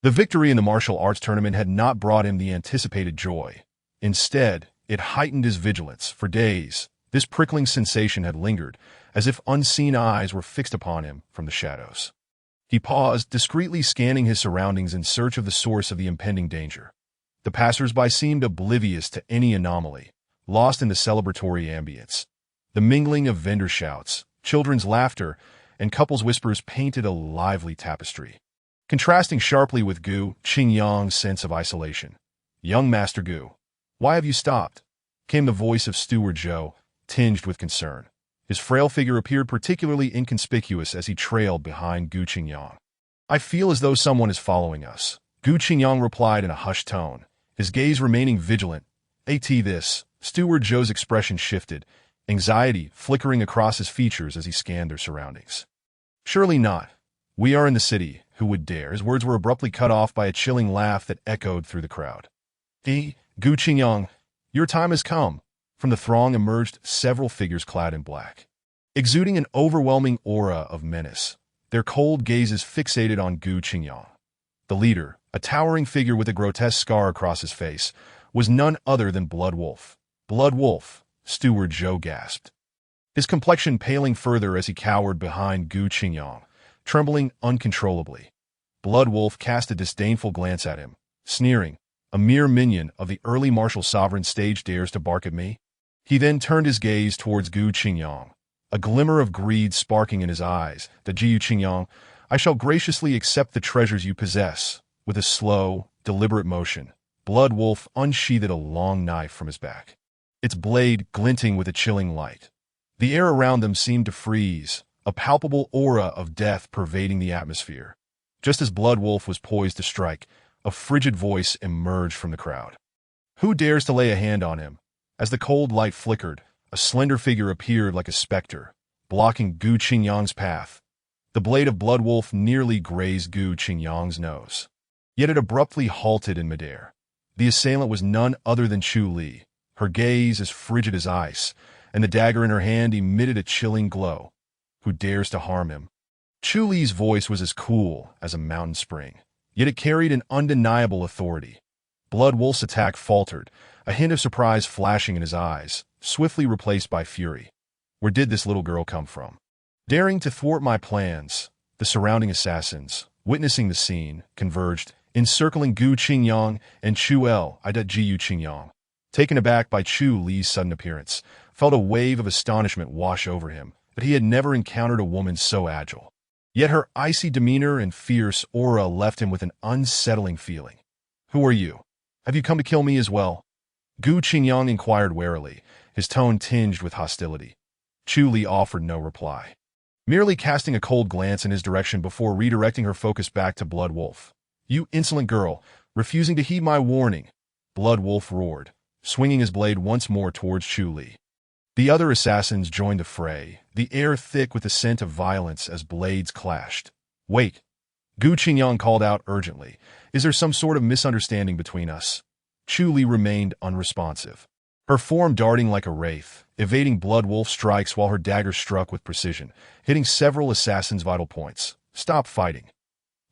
Speaker 1: The victory in the martial arts tournament had not brought him the anticipated joy. Instead, it heightened his vigilance. For days, this prickling sensation had lingered, as if unseen eyes were fixed upon him from the shadows. He paused, discreetly scanning his surroundings in search of the source of the impending danger. The passers-by seemed oblivious to any anomaly, lost in the celebratory ambience. The mingling of vendor shouts, children's laughter, and couples' whispers painted a lively tapestry, contrasting sharply with Gu Qingyang's sense of isolation. "Young Master Gu, why have you stopped?" came the voice of Steward Zhou, tinged with concern. His frail figure appeared particularly inconspicuous as he trailed behind Gu Qingyang. "I feel as though someone is following us," Gu Qingyang replied in a hushed tone, his gaze remaining vigilant. This, Steward Zhou's expression shifted, anxiety flickering across his features as he scanned their surroundings. "Surely not. We are in the city. Who would dare?" His words were abruptly cut off by a chilling laugh that echoed through the crowd. "Gu Qingyang, your time has come." From the throng emerged several figures clad in black, exuding an overwhelming aura of menace, their cold gazes fixated on Gu Qingyang. The leader, a towering figure with a grotesque scar across his face, was none other than Blood Wolf. "Blood Wolf," Steward Zhou gasped, his complexion paling further as he cowered behind Gu Qingyang, trembling uncontrollably. Blood Wolf cast a disdainful glance at him, sneering. "A mere minion of the early martial sovereign stage dares to bark at me?" He then turned his gaze towards Gu Qingyang, a glimmer of greed sparking in his eyes. "The Gu Qingyang, I shall graciously accept the treasures you possess." With a slow, deliberate motion, Blood Wolf unsheathed a long knife from his back, its blade glinting with a chilling light. The air around them seemed to freeze, a palpable aura of death pervading the atmosphere. Just as Blood Wolf was poised to strike, a frigid voice emerged from the crowd. "Who dares to lay a hand on him?" As the cold light flickered, a slender figure appeared like a specter, blocking Gu Qingyang's path. The blade of Blood Wolf nearly grazed Gu Qingyang's nose. Yet it abruptly halted in midair. The assailant was none other than Chu Li, her gaze as frigid as ice, and the dagger in her hand emitted a chilling glow. "Who dares to harm him?" Chu Li's voice was as cool as a mountain spring, yet it carried an undeniable authority. Blood Wolf's attack faltered, a hint of surprise flashing in his eyes, swiftly replaced by fury. Where did this little girl come from? Daring to thwart my plans. The surrounding assassins, witnessing the scene, converged, encircling Gu Qingyang and Chu El. Gu Qingyang, taken aback by Chu Li's sudden appearance, felt a wave of astonishment wash over him, but he had never encountered a woman so agile. Yet her icy demeanor and fierce aura left him with an unsettling feeling. "Who are you?" Have you come to kill me as well? Gu Qingyang inquired warily, his tone tinged with hostility. Chu Li offered no reply, merely casting a cold glance in his direction before redirecting her focus back to Blood Wolf. You insolent girl, refusing to heed my warning, Blood Wolf roared, swinging his blade once more towards Chu Li. The other assassins joined the fray, the air thick with the scent of violence as blades clashed. Wait, Gu Qingyang called out urgently. Is there some sort of misunderstanding between us? Chu Li remained unresponsive, her form darting like a wraith, evading Blood Wolf's strikes while her dagger struck with precision, hitting several assassins' vital points. Stop fighting.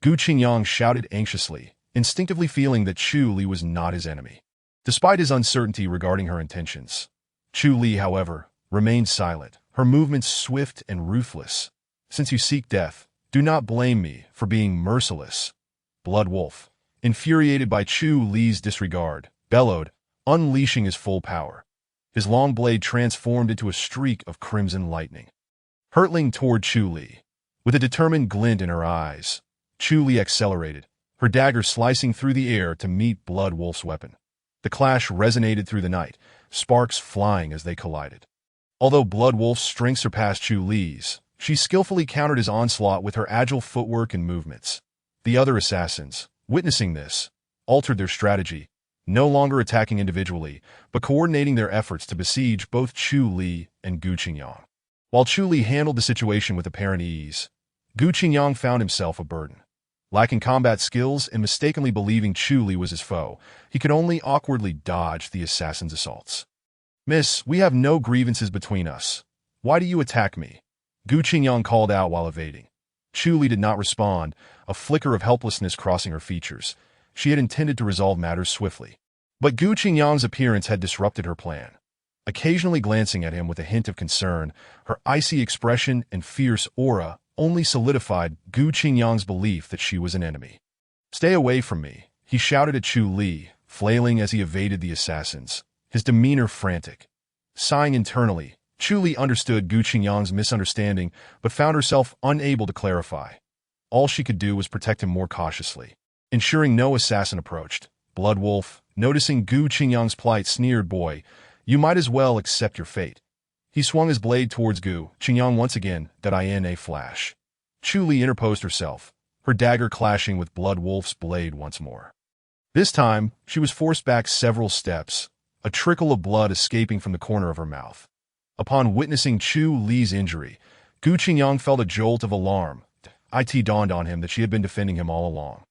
Speaker 1: Gu Qingyang shouted anxiously, instinctively feeling that Chu Li was not his enemy, despite his uncertainty regarding her intentions. Chu Li, however, remained silent, her movements swift and ruthless. Since you seek death, do not blame me for being merciless. Blood Wolf, infuriated by Chu Li's disregard, bellowed, unleashing his full power. His long blade transformed into a streak of crimson lightning, hurtling toward Chu Li. With a determined glint in her eyes, Chu Li accelerated, her dagger slicing through the air to meet Blood Wolf's weapon. The clash resonated through the night, sparks flying as they collided. Although Blood Wolf's strength surpassed Chu Li's, she skillfully countered his onslaught with her agile footwork and movements. The other assassins, witnessing this, altered their strategy, no longer attacking individually, but coordinating their efforts to besiege both Chu Li and Gu Qingyang. While Chu Li handled the situation with apparent ease, Gu Qingyang found himself a burden. Lacking combat skills and mistakenly believing Chu Li was his foe, he could only awkwardly dodge the assassin's assaults. Miss, we have no grievances between us. Why do you attack me? Gu Qingyang called out while evading. Chu Li did not respond, a flicker of helplessness crossing her features. She had intended to resolve matters swiftly. But Gu Qingyang's appearance had disrupted her plan. Occasionally glancing at him with a hint of concern, her icy expression and fierce aura only solidified Gu Qingyang's belief that she was an enemy. Stay away from me, he shouted at Chu Li, flailing as he evaded the assassins, his demeanor frantic. Sighing internally, Chu Li understood Gu Qingyang's misunderstanding but found herself unable to clarify. All she could do was protect him more cautiously, ensuring no assassin approached. Blood Wolf, noticing Gu Qingyang's plight, sneered, "Boy, you might as well accept your fate." He swung his blade towards Gu Qingyang once again, that in a flash. Chu Li interposed herself, her dagger clashing with Blood Wolf's blade once more. This time, she was forced back several steps, a trickle of blood escaping from the corner of her mouth. Upon witnessing Chu Li's injury, Gu Qingyang felt a jolt of alarm. It dawned on him that she had been defending him all along.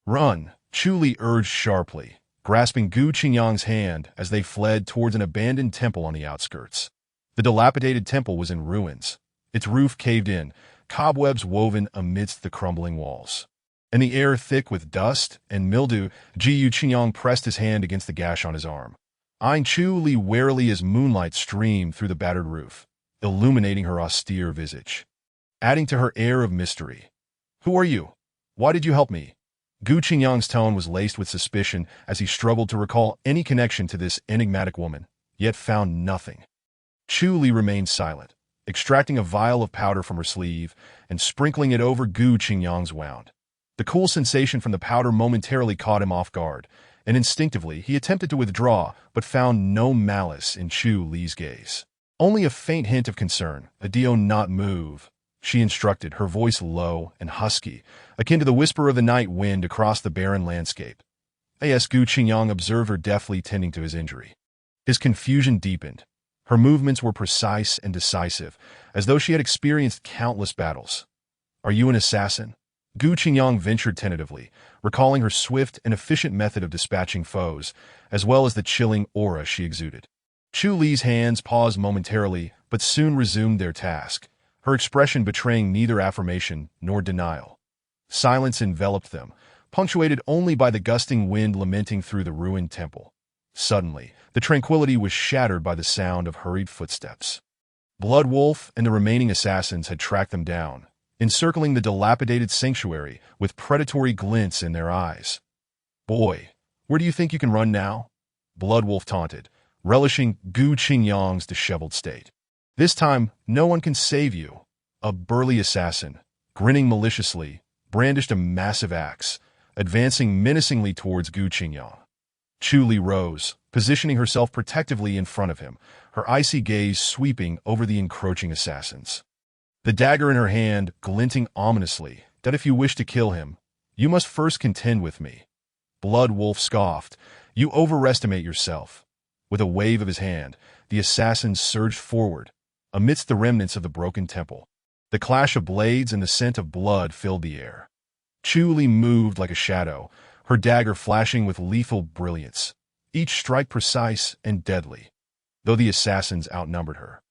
Speaker 1: Run, Chu Li urged sharply, grasping Gu Qingyang's hand as they fled towards an abandoned temple on the outskirts. The dilapidated temple was in ruins, its roof caved in, cobwebs woven amidst the crumbling walls, and the air thick with dust and mildew. Gu Qingyang pressed his hand against the gash on his arm, eyeing Chu Li warily as moonlight streamed through the battered roof, illuminating her austere visage, adding to her air of mystery. "Who are you? Why did you help me?" Gu Qingyang's tone was laced with suspicion as he struggled to recall any connection to this enigmatic woman, yet found nothing. Chu Li remained silent, extracting a vial of powder from her sleeve and sprinkling it over Gu Qingyang's wound. The cool sensation from the powder momentarily caught him off guard, and instinctively he attempted to withdraw but found no malice in Chu Li's gaze. Only a faint hint of concern. "Do not move," she instructed, her voice low and husky, akin to the whisper of the night wind across the barren landscape. As Gu Qingyang observed her deftly tending to his injury, his confusion deepened. Her movements were precise and decisive, as though she had experienced countless battles. "Are you an assassin?" Gu Qingyang ventured tentatively, recalling her swift and efficient method of dispatching foes, as well as the chilling aura she exuded. Chu Li's hands paused momentarily, but soon resumed their task, her expression betraying neither affirmation nor denial. Silence enveloped them, punctuated only by the gusting wind lamenting through the ruined temple. Suddenly, the tranquility was shattered by the sound of hurried footsteps. Blood Wolf and the remaining assassins had tracked them down, encircling the dilapidated sanctuary with predatory glints in their eyes. "Boy, where do you think you can run now?" Blood Wolf taunted, relishing Gu Qingyang's disheveled state. "This time, no one can save you." A burly assassin, grinning maliciously, brandished a massive axe, advancing menacingly towards Gu Qingyang. Chu Li rose, positioning herself protectively in front of him, her icy gaze sweeping over the encroaching assassins. The dagger in her hand glinting ominously, that if you wish to kill him, you must first contend with me. Blood Wolf scoffed, you overestimate yourself. With a wave of his hand, the assassin surged forward, amidst the remnants of the broken temple. The clash of blades and the scent of blood filled the air. Chu Li moved like a shadow, her dagger flashing with lethal brilliance, each strike precise and deadly. Though the assassins outnumbered her,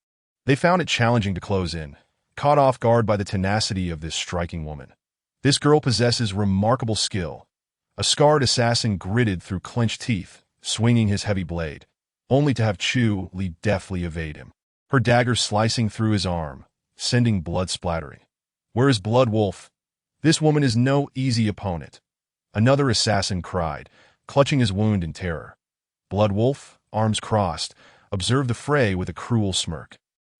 Speaker 1: they found it challenging to close in, caught off guard by the tenacity of this striking woman. This girl possesses remarkable skill. A scarred assassin gritted through clenched teeth, swinging his heavy blade, only to have Chu Li deftly evade him, her dagger slicing through his arm, sending blood splattering. Where is Blood Wolf? This woman is no easy opponent. Another assassin cried, clutching his wound in terror. Blood Wolf, arms crossed, observed the fray with a cruel smirk.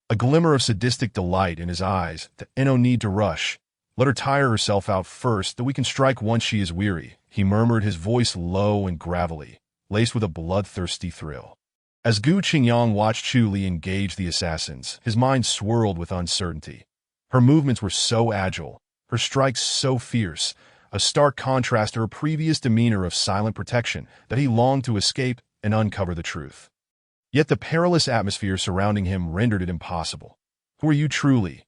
Speaker 1: A glimmer of sadistic delight in his eyes, that no need to rush. Let her tire herself out first, that we can strike once she is weary, he murmured, his voice low and gravelly, laced with a bloodthirsty thrill. As Gu Qingyang watched Chu Li engage the assassins, his mind swirled with uncertainty. Her movements were so agile, her strikes so fierce, a stark contrast to her previous demeanor of silent protection, that he longed to escape and uncover the truth. Yet the perilous atmosphere surrounding him rendered it impossible. Who are you truly?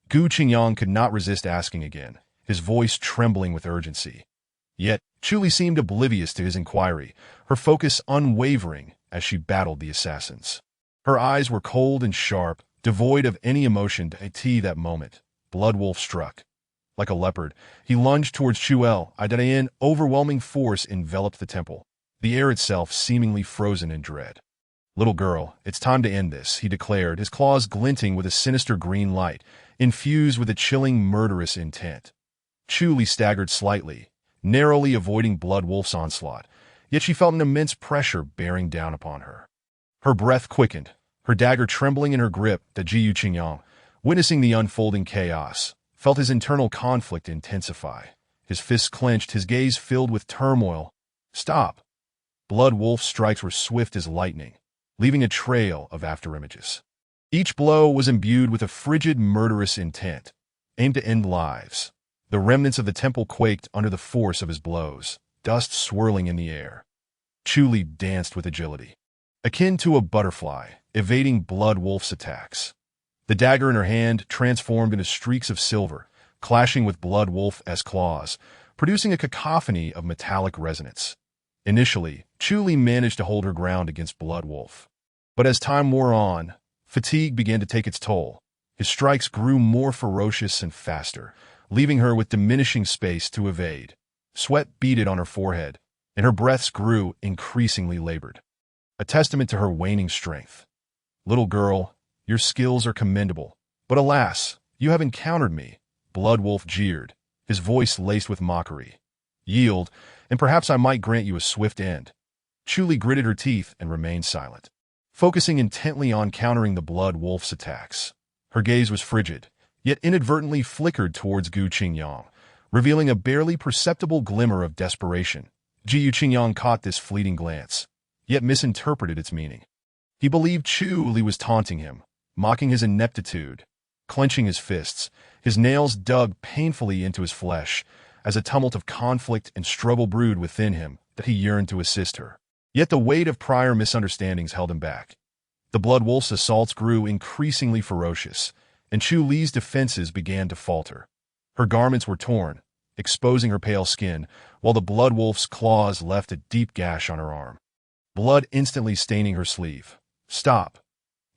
Speaker 1: Gu Qingyang could not resist asking again, his voice trembling with urgency. Yet, Chu Li seemed oblivious to his inquiry, her focus unwavering as she battled the assassins. Her eyes were cold and sharp, devoid of any emotion to that moment. Blood Wolf struck. Like a leopard, he lunged towards Chu Li. In overwhelming force enveloped the temple, the air itself seemingly frozen in dread. Little girl, it's time to end this, he declared, his claws glinting with a sinister green light, infused with a chilling, murderous intent. Chu Li staggered slightly, narrowly avoiding Blood Wolf's onslaught, yet she felt an immense pressure bearing down upon her. Her breath quickened, her dagger trembling in her grip. That Gu Qingyang, witnessing the unfolding chaos, felt his internal conflict intensify. His fists clenched, his gaze filled with turmoil. Stop! Blood Wolf's strikes were swift as lightning, leaving a trail of afterimages. Each blow was imbued with a frigid, murderous intent, aimed to end lives. The remnants of the temple quaked under the force of his blows, dust swirling in the air. Chu Li danced with agility, akin to a butterfly, evading Blood Wolf's attacks. The dagger in her hand transformed into streaks of silver, clashing with Blood Wolf's claws, producing a cacophony of metallic resonance. Initially, Chu Li managed to hold her ground against Blood Wolf. But as time wore on, fatigue began to take its toll. His strikes grew more ferocious and faster, leaving her with diminishing space to evade. Sweat beaded on her forehead, and her breaths grew increasingly labored, a testament to her waning strength. Little girl, your skills are commendable, but alas, you have encountered me, Blood Wolf jeered, his voice laced with mockery. Yield, and perhaps I might grant you a swift end. Chu Li gritted her teeth and remained silent, focusing intently on countering the Blood Wolf's attacks. Her gaze was frigid, yet inadvertently flickered towards Gu Qingyang, revealing a barely perceptible glimmer of desperation. Gu Qingyang caught this fleeting glance, yet misinterpreted its meaning. He believed Chu Li was taunting him, mocking his ineptitude. Clenching his fists, his nails dug painfully into his flesh, as a tumult of conflict and struggle brewed within him that he yearned to assist her. Yet the weight of prior misunderstandings held him back. The Blood Wolf's assaults grew increasingly ferocious, and Chu Li's defenses began to falter. Her garments were torn, exposing her pale skin, while the Blood Wolf's claws left a deep gash on her arm, blood instantly staining her sleeve. Stop!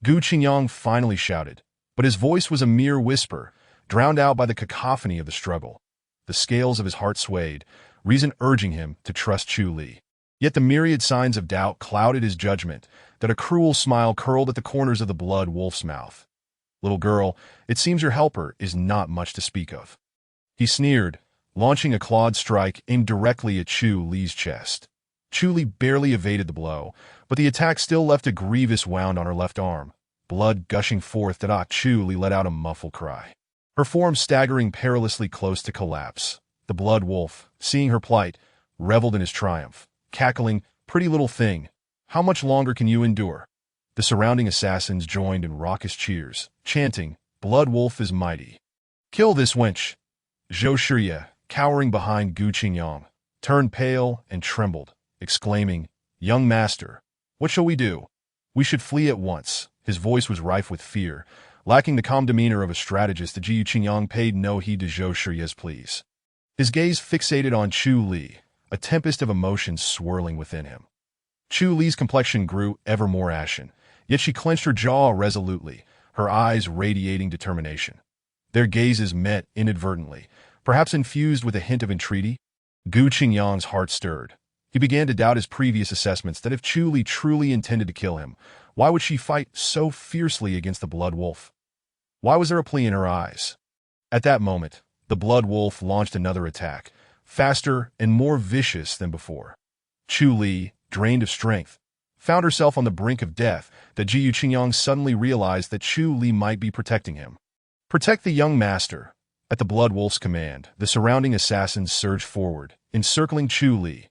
Speaker 1: Gu Qingyang finally shouted, but his voice was a mere whisper, drowned out by the cacophony of the struggle. The scales of his heart swayed, reason urging him to trust Chu Li. Yet the myriad signs of doubt clouded his judgment, that a cruel smile curled at the corners of the Blood Wolf's mouth. Little girl, it seems your helper is not much to speak of. He sneered, launching a clawed strike aimed directly at Chu Li's chest. Chu Li barely evaded the blow, but the attack still left a grievous wound on her left arm. Blood gushing forth, Chu Li let out a muffled cry, her form staggering perilously close to collapse. The Blood Wolf, seeing her plight, reveled in his triumph, cackling, Pretty little thing. How much longer can you endure? The surrounding assassins joined in raucous cheers, chanting, Blood Wolf is mighty. Kill this wench. Zhou Shiye, cowering behind Gu Qingyang, turned pale and trembled, exclaiming, Young master, what shall we do? We should flee at once. His voice was rife with fear. Lacking the calm demeanor of a strategist, the Gu Qingyang paid no heed to Zhou Shiye's pleas. His gaze fixated on Chu Li, a tempest of emotions swirling within him. Chu Li's complexion grew ever more ashen, yet she clenched her jaw resolutely, her eyes radiating determination. Their gazes met inadvertently, perhaps infused with a hint of entreaty. Gu Qingyang's heart stirred. He began to doubt his previous assessments that if Chu Li truly intended to kill him, why would she fight so fiercely against the Blood Wolf? Why was there a plea in her eyes? At that moment, the Blood Wolf launched another attack, faster and more vicious than before. Chu Li, drained of strength, found herself on the brink of death. The Gu Qingyang suddenly realized that Chu Li might be protecting him. Protect the young master. At the Blood Wolf's command, the surrounding assassins surged forward, encircling Chu Li.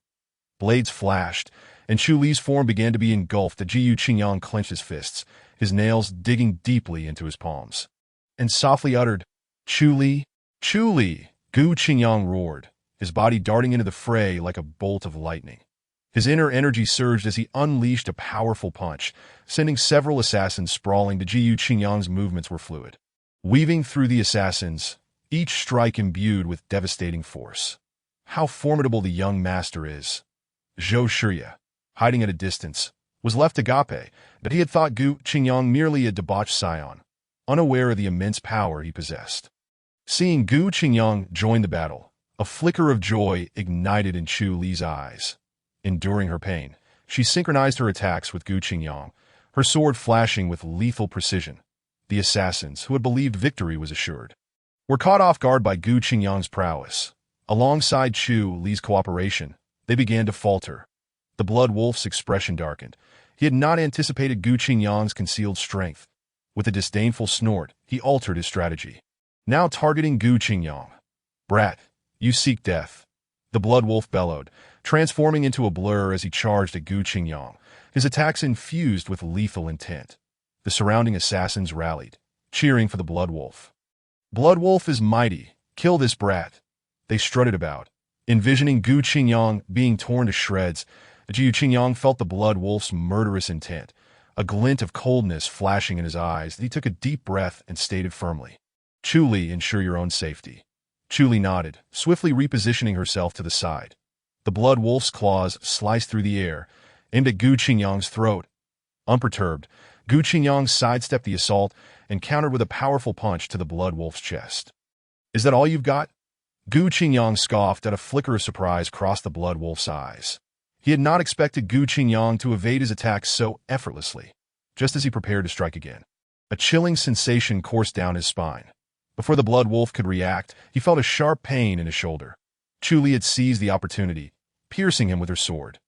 Speaker 1: Blades flashed, and Chu Li's form began to be engulfed. The Gu Qingyang clenched his fists, his nails digging deeply into his palms, and softly uttered, Chu Li, Chu Li. Gu Qingyang roared, his body darting into the fray like a bolt of lightning. His inner energy surged as he unleashed a powerful punch, sending several assassins sprawling. The Gu Qingyang's movements were fluid, weaving through the assassins, each strike imbued with devastating force. How formidable the young master is. Zhou Shiye, hiding at a distance, was left agape, but he had thought Gu Qingyang merely a debauched scion, unaware of the immense power he possessed. Seeing Gu Qingyang join the battle, a flicker of joy ignited in Chu Li's eyes. Enduring her pain, she synchronized her attacks with Gu Qingyang, her sword flashing with lethal precision. The assassins, who had believed victory was assured, were caught off guard by Gu Qingyang's prowess. Alongside Chu Li's cooperation, they began to falter. The Blood Wolf's expression darkened. He had not anticipated Gu Qingyang's concealed strength. With a disdainful snort, he altered his strategy, now targeting Gu Qingyang. Brat, you seek death. The Blood Wolf bellowed, transforming into a blur as he charged at Gu Qingyang, his attacks infused with lethal intent. The surrounding assassins rallied, cheering for the Blood Wolf. Blood Wolf is mighty. Kill this brat. They strutted about, envisioning Gu Qingyang being torn to shreds. Gu Qingyang felt the Blood Wolf's murderous intent, a glint of coldness flashing in his eyes. He took a deep breath and stated firmly, Chu Li, ensure your own safety. Chu Li nodded, swiftly repositioning herself to the side. The Blood Wolf's claws sliced through the air, aimed at Gu Qingyang's throat. Unperturbed, Gu Qingyang sidestepped the assault and countered with a powerful punch to the Blood Wolf's chest. Is that all you've got? Gu Qingyang scoffed. At a flicker of surprise crossed the Blood Wolf's eyes. He had not expected Gu Qingyang to evade his attacks so effortlessly. Just as he prepared to strike again, a chilling sensation coursed down his spine. Before the Blood Wolf could react, he felt a sharp pain in his shoulder. Chu Li had seized the opportunity, piercing him with her sword.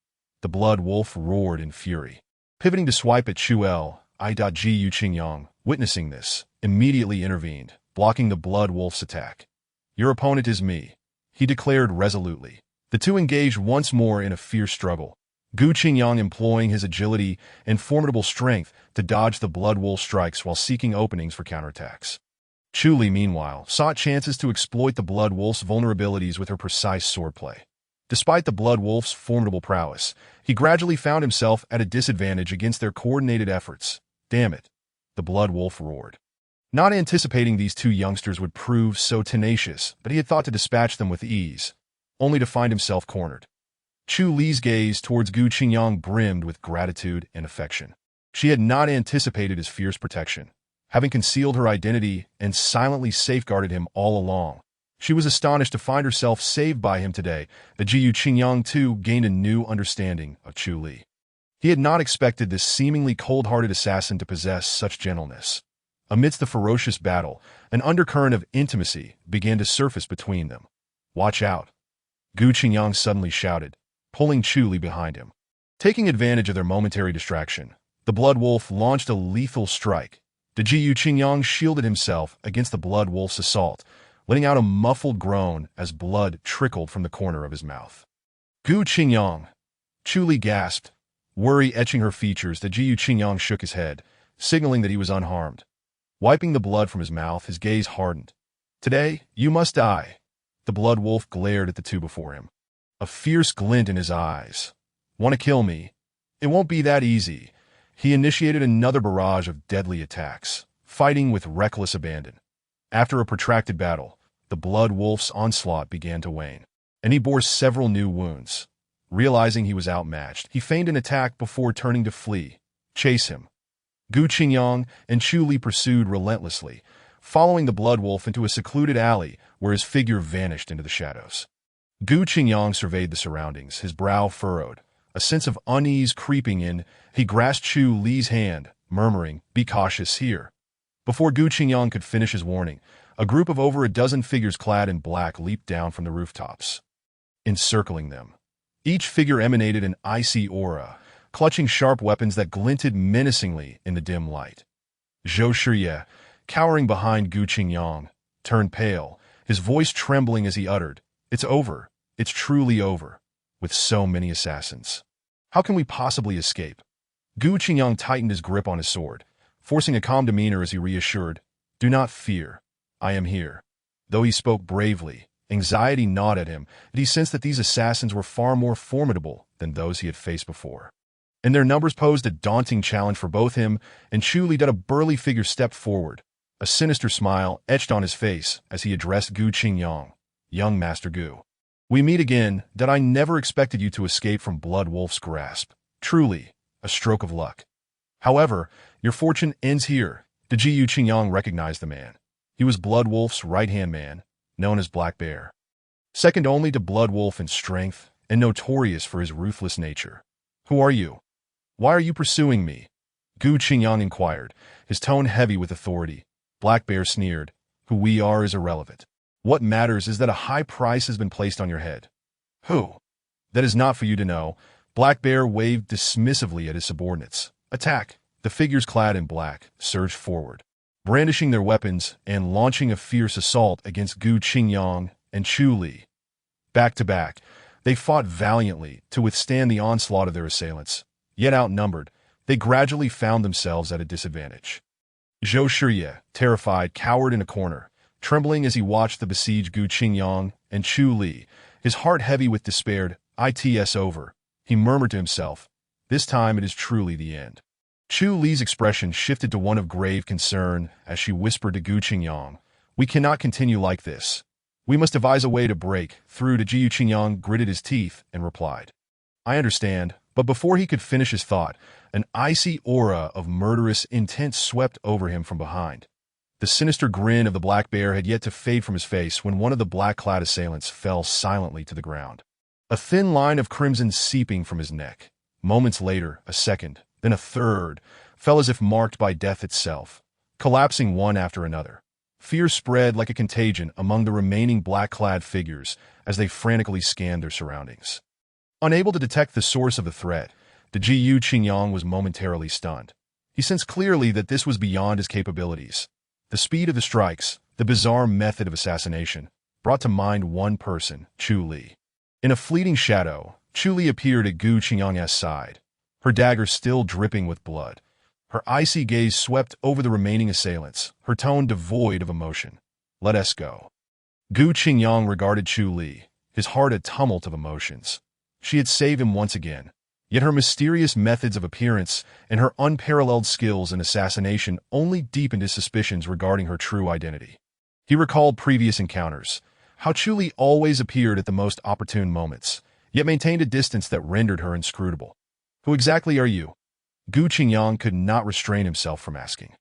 Speaker 1: The Blood Wolf roared in fury, pivoting to swipe at Chu Li. Gu Qingyang, witnessing this, immediately intervened, blocking the Blood Wolf's attack. Your opponent is me, he declared resolutely. The two engaged once more in a fierce struggle, Gu Qingyang employing his agility and formidable strength to dodge the Blood Wolf's strikes while seeking openings for counterattacks. Chu Li, meanwhile, sought chances to exploit the Blood Wolf's vulnerabilities with her precise swordplay. Despite the Blood Wolf's formidable prowess, he gradually found himself at a disadvantage against their coordinated efforts. Damn it, the Blood Wolf roared. Not anticipating these two youngsters would prove so tenacious, but he had thought to dispatch them with ease, only to find himself cornered. Chu Li's gaze towards Gu Qingyang brimmed with gratitude and affection. She had not anticipated his fierce protection, having concealed her identity and silently safeguarded him all along. She was astonished to find herself saved by him today. The Gu Qingyang, too, gained a new understanding of Chu Li. He had not expected this seemingly cold-hearted assassin to possess such gentleness. Amidst the ferocious battle, an undercurrent of intimacy began to surface between them. Watch out, Gu Qingyang suddenly shouted, pulling Chu Li behind him. Taking advantage of their momentary distraction, the Blood Wolf launched a lethal strike. The Gu Qingyang shielded himself against the Blood Wolf's assault, letting out a muffled groan as blood trickled from the corner of his mouth. Gu Qingyang, Chu Li gasped, worry etching her features. The Jiyu Qingyang shook his head, signaling that he was unharmed. Wiping the blood from his mouth, his gaze hardened. Today, you must die. The blood wolf glared at the two before him, a fierce glint in his eyes. Want to kill me? It won't be that easy. He initiated another barrage of deadly attacks, fighting with reckless abandon. After a protracted battle, the blood wolf's onslaught began to wane, and he bore several new wounds. Realizing he was outmatched, he feigned an attack before turning to flee. Chase him. Gu Qingyang and Chu Li pursued relentlessly, following the blood wolf into a secluded alley where his figure vanished into the shadows. Gu Qingyang surveyed the surroundings, his brow furrowed, a sense of unease creeping in. He grasped Chu Li's hand, murmuring, "Be cautious here." Before Gu Qingyang could finish his warning, a group of over a dozen figures clad in black leaped down from the rooftops, encircling them. Each figure emanated an icy aura, clutching sharp weapons that glinted menacingly in the dim light. Zhou Shiye, cowering behind Gu Qingyang, turned pale, his voice trembling as he uttered, "It's over. It's truly over. With so many assassins. How can we possibly escape?" Gu Qingyang tightened his grip on his sword, forcing a calm demeanor as he reassured, "Do not fear. I am here." Though he spoke bravely, anxiety gnawed at him, and he sensed that these assassins were far more formidable than those he had faced before. And their numbers posed a daunting challenge for both him and Chu Li. A burly figure stepped forward, a sinister smile etched on his face as he addressed Gu Qingyang. "Young Master Gu, we meet again. That I never expected you to escape from Blood Wolf's grasp. Truly, a stroke of luck. However, your fortune ends here." The Jiyu Qingyang recognized the man. He was Blood Wolf's right-hand man, known as Black Bear. Second only to Blood Wolf in strength and notorious for his ruthless nature. "Who are you? Why are you pursuing me?" Gu Qingyang inquired, his tone heavy with authority. Black Bear sneered, "Who we are is irrelevant. What matters is that a high price has been placed on your head." "Who?" "That is not for you to know." Black Bear waved dismissively at his subordinates. "Attack!" The figures clad in black surged forward, brandishing their weapons and launching a fierce assault against Gu Qingyang and Chu Li. Back to back, they fought valiantly to withstand the onslaught of their assailants. Yet outnumbered, they gradually found themselves at a disadvantage. Zhou Shiye, terrified, cowered in a corner, trembling as he watched the besieged Gu Qingyang and Chu Li, his heart heavy with despair. "It's over," he murmured to himself. "This time it is truly the end." Chu Li's expression shifted to one of grave concern as she whispered to Gu Qingyang, "We cannot continue like this. We must devise a way to break through." To Jiyu Qingyang gritted his teeth and replied, "I understand." But before he could finish his thought, an icy aura of murderous intent swept over him from behind. The sinister grin of the Black Bear had yet to fade from his face when one of the black-clad assailants fell silently to the ground, a thin line of crimson seeping from his neck. Moments later, a second, then a third, fell as if marked by death itself, collapsing one after another. Fear spread like a contagion among the remaining black-clad figures as they frantically scanned their surroundings. Unable to detect the source of the threat, the Jiyu Qingyang was momentarily stunned. He sensed clearly that this was beyond his capabilities. The speed of the strikes, the bizarre method of assassination, brought to mind one person, Chu Li. In a fleeting shadow, Chu Li appeared at Gu Qingyang's side, her dagger still dripping with blood. Her icy gaze swept over the remaining assailants, her tone devoid of emotion. "Let us go." Gu Qingyang regarded Chu Li, his heart a tumult of emotions. She had saved him once again, yet her mysterious methods of appearance and her unparalleled skills in assassination only deepened his suspicions regarding her true identity. He recalled previous encounters, how Chu Li always appeared at the most opportune moments, yet maintained a distance that rendered her inscrutable. "Who exactly are you?" Gu Qingyang could not restrain himself from asking.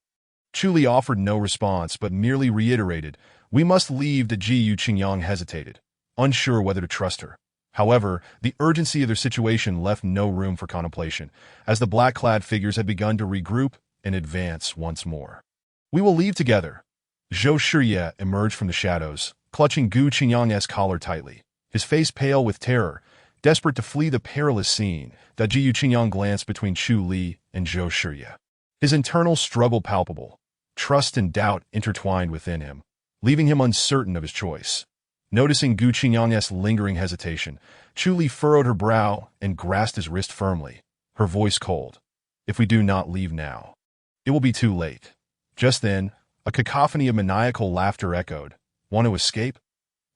Speaker 1: Chu Li offered no response but merely reiterated, "We must leave." The Jiyu Qingyang hesitated, unsure whether to trust her. However, the urgency of their situation left no room for contemplation, as the black-clad figures had begun to regroup and advance once more. "We will leave together." Zhou Shiye emerged from the shadows, clutching Gu Qingyang's collar tightly, his face pale with terror, desperate to flee the perilous scene. That Jiyu Qingyang glanced between Chu Li and Zhou Shiye, his internal struggle palpable, trust and doubt intertwined within him, leaving him uncertain of his choice. Noticing Gu Qingyang's lingering hesitation, Chu Li furrowed her brow and grasped his wrist firmly, her voice cold. If we do not leave now, it will be too late. Just then, a cacophony of maniacal laughter echoed. Want to escape?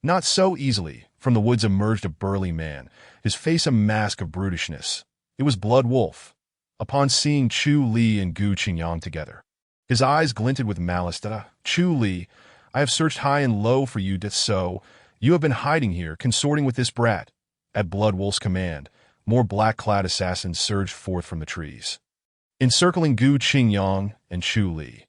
Speaker 1: Not so easily. From the woods emerged a burly man, his face a mask of brutishness. It was Blood Wolf. Upon seeing Chu Li and Gu Qingyang together, his eyes glinted with malice. Chu Li, I have searched high and low for you, so you have been hiding here, consorting with this brat. At Blood Wolf's command, more black-clad assassins surged forth from the trees, encircling Gu Qingyang and Chu Li.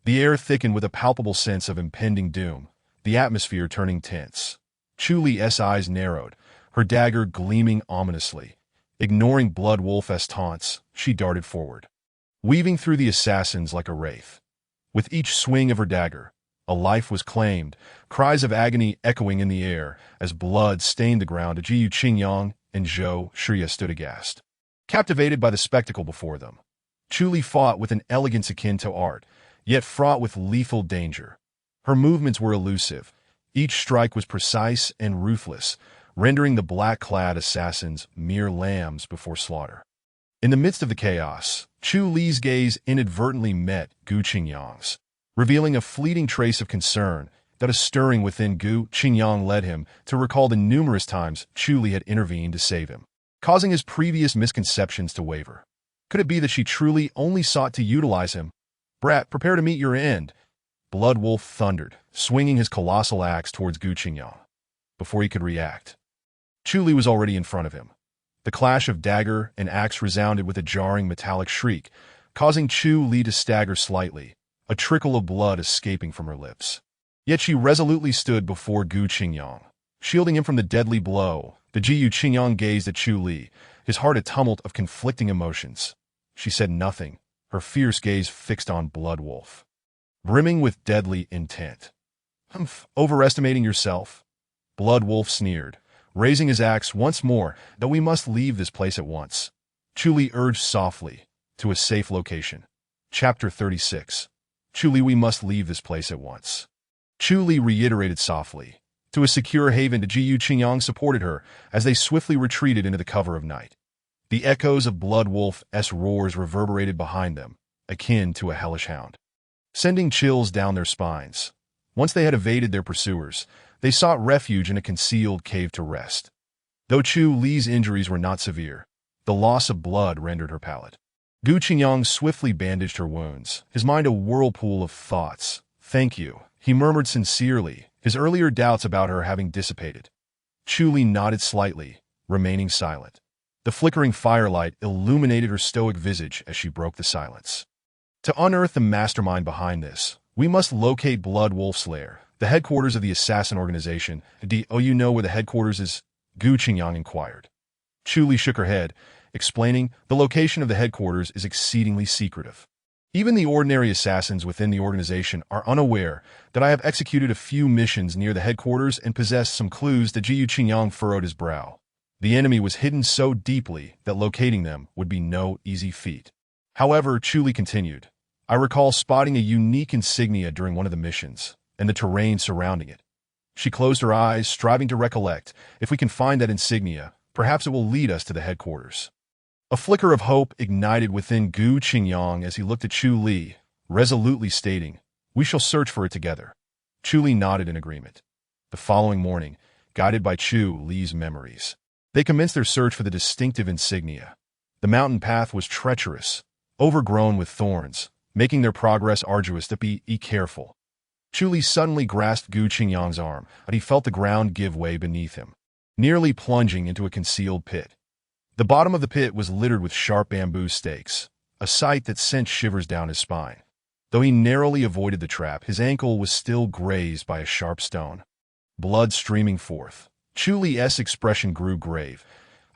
Speaker 1: The air thickened with a palpable sense of impending doom, the atmosphere turning tense. Chu Li's eyes narrowed, her dagger gleaming ominously. Ignoring Blood Wolf's taunts, she darted forward, weaving through the assassins like a wraith. With each swing of her dagger, a life was claimed, cries of agony echoing in the air as blood stained the ground. Gu Qingyang and Zhou Shiya stood aghast, captivated by the spectacle before them. Chu Li fought with an elegance akin to art, yet fraught with lethal danger. Her movements were elusive. Each strike was precise and ruthless, rendering the black-clad assassins mere lambs before slaughter. In the midst of the chaos, Chu Li's gaze inadvertently met Gu Qingyang's, revealing a fleeting trace of concern that a stirring within Gu Qingyang led him to recall the numerous times Chu Li had intervened to save him, causing his previous misconceptions to waver. Could it be that she truly only sought to utilize him? Brat, prepare to meet your end. Blood Wolf thundered, swinging his colossal axe towards Gu Qingyang. Before he could react, Chu Li was already in front of him. The clash of dagger and axe resounded with a jarring metallic shriek, causing Chu Li to stagger slightly, a trickle of blood escaping from her lips. Yet she resolutely stood before Gu Qingyang, shielding him from the deadly blow. The Gu Qingyang gazed at Chu Li, his heart a tumult of conflicting emotions. She said nothing, her fierce gaze fixed on Blood Wolf, brimming with deadly intent. Overestimating yourself? Blood Wolf sneered, raising his axe once more. That we must leave this place at once. Chu Li urged softly, to a safe location. Chapter 36. Chu Li, we must leave this place at once. Chu Li reiterated softly. To a secure haven. Gu Qingyang supported her as they swiftly retreated into the cover of night. The echoes of Blood Wolf's roars reverberated behind them, akin to a hellish hound, sending chills down their spines. Once they had evaded their pursuers, they sought refuge in a concealed cave to rest. Though Chu Li's injuries were not severe, the loss of blood rendered her pallid. Gu Qingyang swiftly bandaged her wounds, his mind a whirlpool of thoughts. Thank you, he murmured sincerely, his earlier doubts about her having dissipated. Chu Li nodded slightly, remaining silent. The flickering firelight illuminated her stoic visage as she broke the silence. To unearth the mastermind behind this, we must locate Blood Wolf's lair, the headquarters of the assassin organization. Do you know where the headquarters is? Gu Qingyang inquired. Chu Li shook her head, explaining the location of the headquarters is exceedingly secretive. Even the ordinary assassins within the organization are unaware that I have executed a few missions near the headquarters and possessed some clues. The Gu Qingyang furrowed his brow. The enemy was hidden so deeply that locating them would be no easy feat. However, Chu Li continued, I recall spotting a unique insignia during one of the missions, and the terrain surrounding it. She closed her eyes, striving to recollect. If we can find that insignia, perhaps it will lead us to the headquarters. A flicker of hope ignited within Gu Qingyang as he looked at Chu Li, resolutely stating, we shall search for it together. Chu Li nodded in agreement. The following morning, guided by Chu Li's memories, they commenced their search for the distinctive insignia. The mountain path was treacherous, overgrown with thorns, making their progress arduous. Be careful. Chu Li suddenly grasped Gu Qingyang's arm, but he felt the ground give way beneath him, nearly plunging into a concealed pit. The bottom of the pit was littered with sharp bamboo stakes, a sight that sent shivers down his spine. Though he narrowly avoided the trap, his ankle was still grazed by a sharp stone. Blood streaming forth, Chu Li's expression grew grave.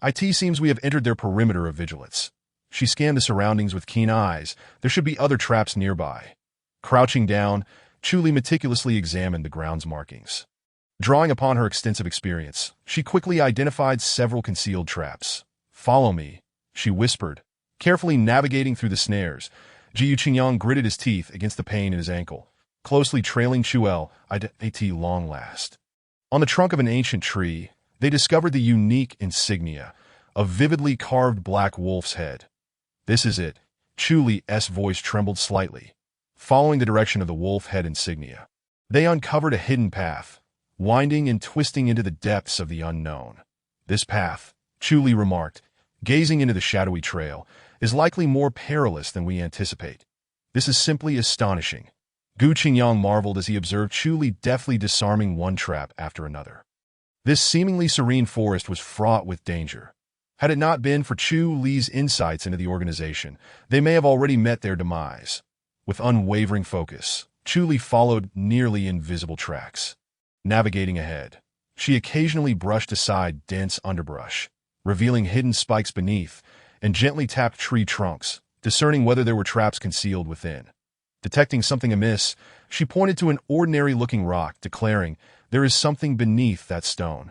Speaker 1: It seems we have entered their perimeter of vigilance. She scanned the surroundings with keen eyes. There should be other traps nearby. Crouching down, Chu Li meticulously examined the ground's markings. Drawing upon her extensive experience, she quickly identified several concealed traps. Follow me, she whispered, carefully navigating through the snares. Gu Qingyang gritted his teeth against the pain in his ankle, closely trailing Chu Li at long last. On the trunk of an ancient tree, they discovered the unique insignia, a vividly carved black wolf's head. "This is it." Chu Li's voice trembled slightly, following the direction of the wolf head insignia. They uncovered a hidden path, winding and twisting into the depths of the unknown. "This path," Chu Li remarked, gazing into the shadowy trail, "is likely more perilous than we anticipate." "This is simply astonishing." Gu Qingyang marveled as he observed Chu Li deftly disarming one trap after another. This seemingly serene forest was fraught with danger. Had it not been for Chu Li's insights into the organization, they may have already met their demise. With unwavering focus, Chu Li followed nearly invisible tracks. Navigating ahead, she occasionally brushed aside dense underbrush, revealing hidden spikes beneath, and gently tapped tree trunks, discerning whether there were traps concealed within. Detecting something amiss, she pointed to an ordinary-looking rock, declaring, "There is something beneath that stone."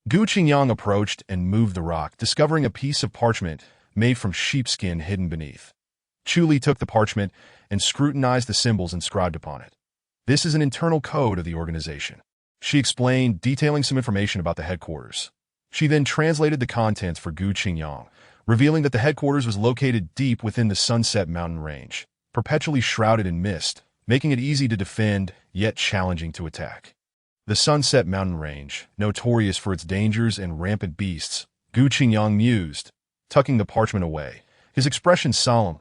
Speaker 1: Gu Qingyang approached and moved the rock, discovering a piece of parchment made from sheepskin hidden beneath. Chu Li took the parchment and scrutinized the symbols inscribed upon it. "This is an internal code of the organization," she explained, detailing some information about the headquarters. She then translated the contents for Gu Qingyang, revealing that the headquarters was located deep within the Sunset Mountain Range, perpetually shrouded in mist, making it easy to defend, yet challenging to attack. The Sunset Mountain Range, notorious for its dangers and rampant beasts, Gu Qingyang mused, tucking the parchment away, his expression solemn.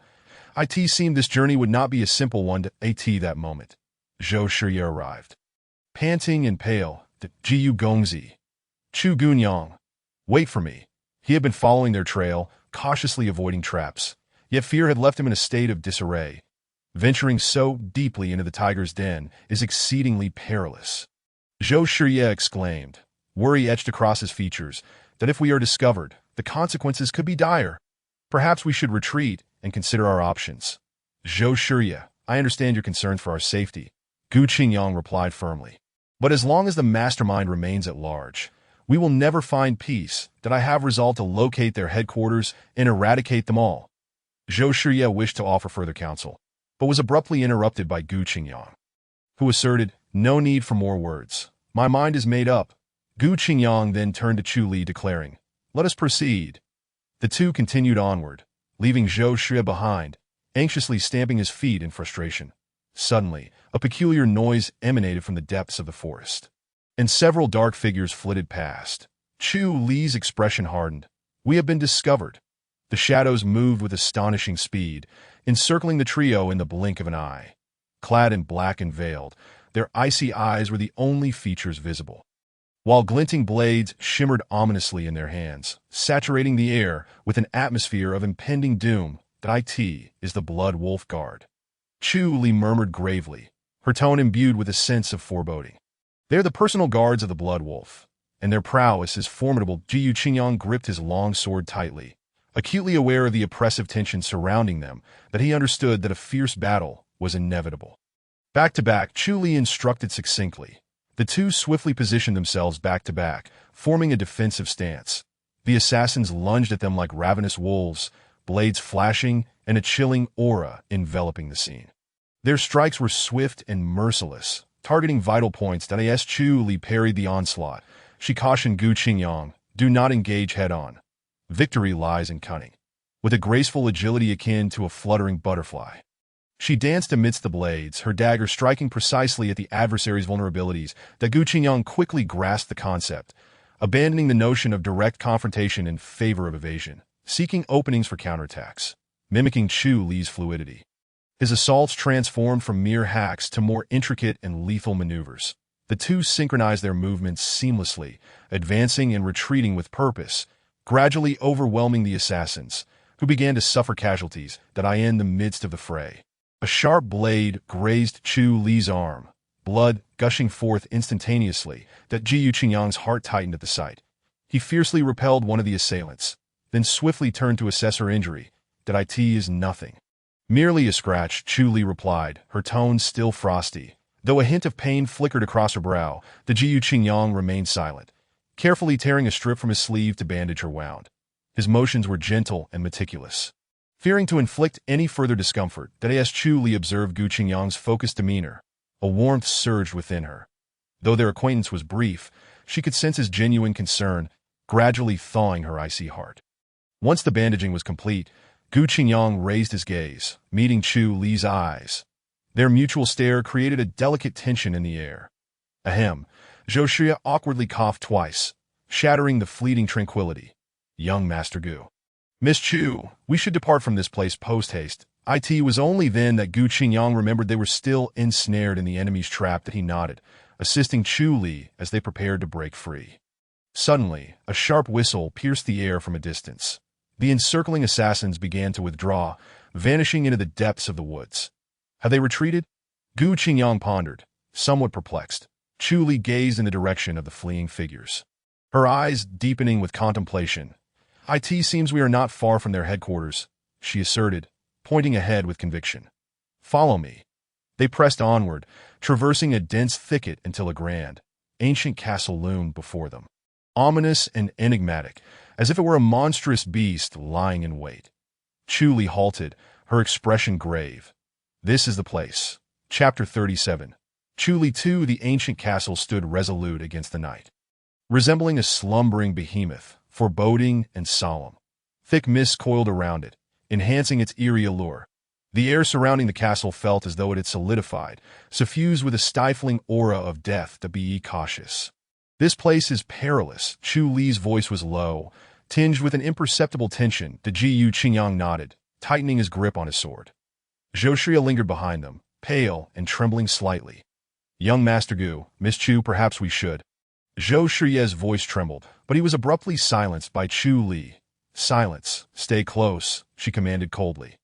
Speaker 1: It seemed this journey would not be a simple one to that moment. Zhou Shiye arrived. Panting and pale, the Jiu Gongzi. Chu Gunyang. "Wait for me." He had been following their trail, cautiously avoiding traps, yet fear had left him in a state of disarray. Venturing so deeply into the tiger's den is exceedingly perilous. Zhou Shiye exclaimed, worry etched across his features, that if we are discovered, the consequences could be dire. Perhaps we should retreat and consider our options. Zhou Shiye, I understand your concerns for our safety, Gu Qingyang replied firmly. But as long as the mastermind remains at large, we will never find peace. That I have resolved to locate their headquarters and eradicate them all. Zhou Shiye wished to offer further counsel, but was abruptly interrupted by Gu Qingyang, who asserted, "No need for more words. My mind is made up." Gu Qingyang then turned to Chu Li, declaring, "Let us proceed." The two continued onward, leaving Zhou Shiye behind, anxiously stamping his feet in frustration. Suddenly, a peculiar noise emanated from the depths of the forest, and several dark figures flitted past. Chu Li's expression hardened. "We have been discovered." The shadows moved with astonishing speed, encircling the trio in the blink of an eye. Clad in black and veiled, their icy eyes were the only features visible, while glinting blades shimmered ominously in their hands, saturating the air with an atmosphere of impending doom. "That is the Blood Wolf Guard," Chu Li murmured gravely, her tone imbued with a sense of foreboding. "They're the personal guards of the Blood Wolf, and their prowess is formidable." Jiu Qingyang gripped his long sword tightly, acutely aware of the oppressive tension surrounding them, that he understood that a fierce battle was inevitable. Back to back, Chu Li instructed succinctly. The two swiftly positioned themselves back to back, forming a defensive stance. The assassins lunged at them like ravenous wolves, blades flashing and a chilling aura enveloping the scene. Their strikes were swift and merciless, targeting vital points. As Chu Li parried the onslaught, she cautioned Gu Qingyang, "Do not engage head-on. Victory lies in cunning." With a graceful agility akin to a fluttering butterfly, she danced amidst the blades, her dagger striking precisely at the adversary's vulnerabilities. Gu Qingyang quickly grasped the concept, abandoning the notion of direct confrontation in favor of evasion, seeking openings for counterattacks, mimicking Chu Li's fluidity. His assaults transformed from mere hacks to more intricate and lethal maneuvers. The two synchronized their movements seamlessly, advancing and retreating with purpose, gradually overwhelming the assassins, who began to suffer casualties. In the midst of the fray, a sharp blade grazed Chu Li's arm, blood gushing forth instantaneously. Jiu Qingyang's heart tightened at the sight. He fiercely repelled one of the assailants, then swiftly turned to assess her injury. "It is nothing. Merely a scratch," Chu Li replied, her tone still frosty. Though a hint of pain flickered across her brow, Jiu Qingyang remained silent, carefully tearing a strip from his sleeve to bandage her wound. His motions were gentle and meticulous. Fearing to inflict any further discomfort, as Chu Li observed Gu Qingyang's focused demeanor, a warmth surged within her. Though their acquaintance was brief, She could sense his genuine concern, gradually thawing her icy heart. Once the bandaging was complete, Gu Qingyang raised his gaze, meeting Chu Li's eyes. Their mutual stare created a delicate tension in the air. Ahem. Zhou Shia awkwardly coughed twice, shattering the fleeting tranquility. Young Master Gu. Miss Chu, we should depart from this place post-haste. It was only then that Gu Qingyang remembered they were still ensnared in the enemy's trap that he nodded, assisting Chu Li as they prepared to break free. Suddenly, a sharp whistle pierced the air from a distance. The encircling assassins began to withdraw, vanishing into the depths of the woods. Have they retreated? Gu Qingyang pondered, somewhat perplexed. Chu Li gazed in the direction of the fleeing figures, her eyes deepening with contemplation. It seems we are not far from their headquarters, she asserted, pointing ahead with conviction. Follow me. They pressed onward, traversing a dense thicket until a grand, ancient castle loomed before them. Ominous and enigmatic, as if it were a monstrous beast lying in wait. Chu Li halted, her expression grave. This is the place. Chapter 37. Chu Li too, the ancient castle stood resolute against the night. Resembling a slumbering behemoth, foreboding and solemn. Thick mist coiled around it, enhancing its eerie allure. The air surrounding the castle felt as though it had solidified, suffused with a stifling aura of death. To be cautious. This place is perilous. Chu Li's voice was low, tinged with an imperceptible tension. Gu Qingyang nodded, tightening his grip on his sword. Zhou Shia lingered behind them, pale and trembling slightly. Young Master Gu, Miss Chu, perhaps we should. Zhou Shiya's voice trembled, but he was abruptly silenced by Chu Li. Silence. Stay close, she commanded coldly.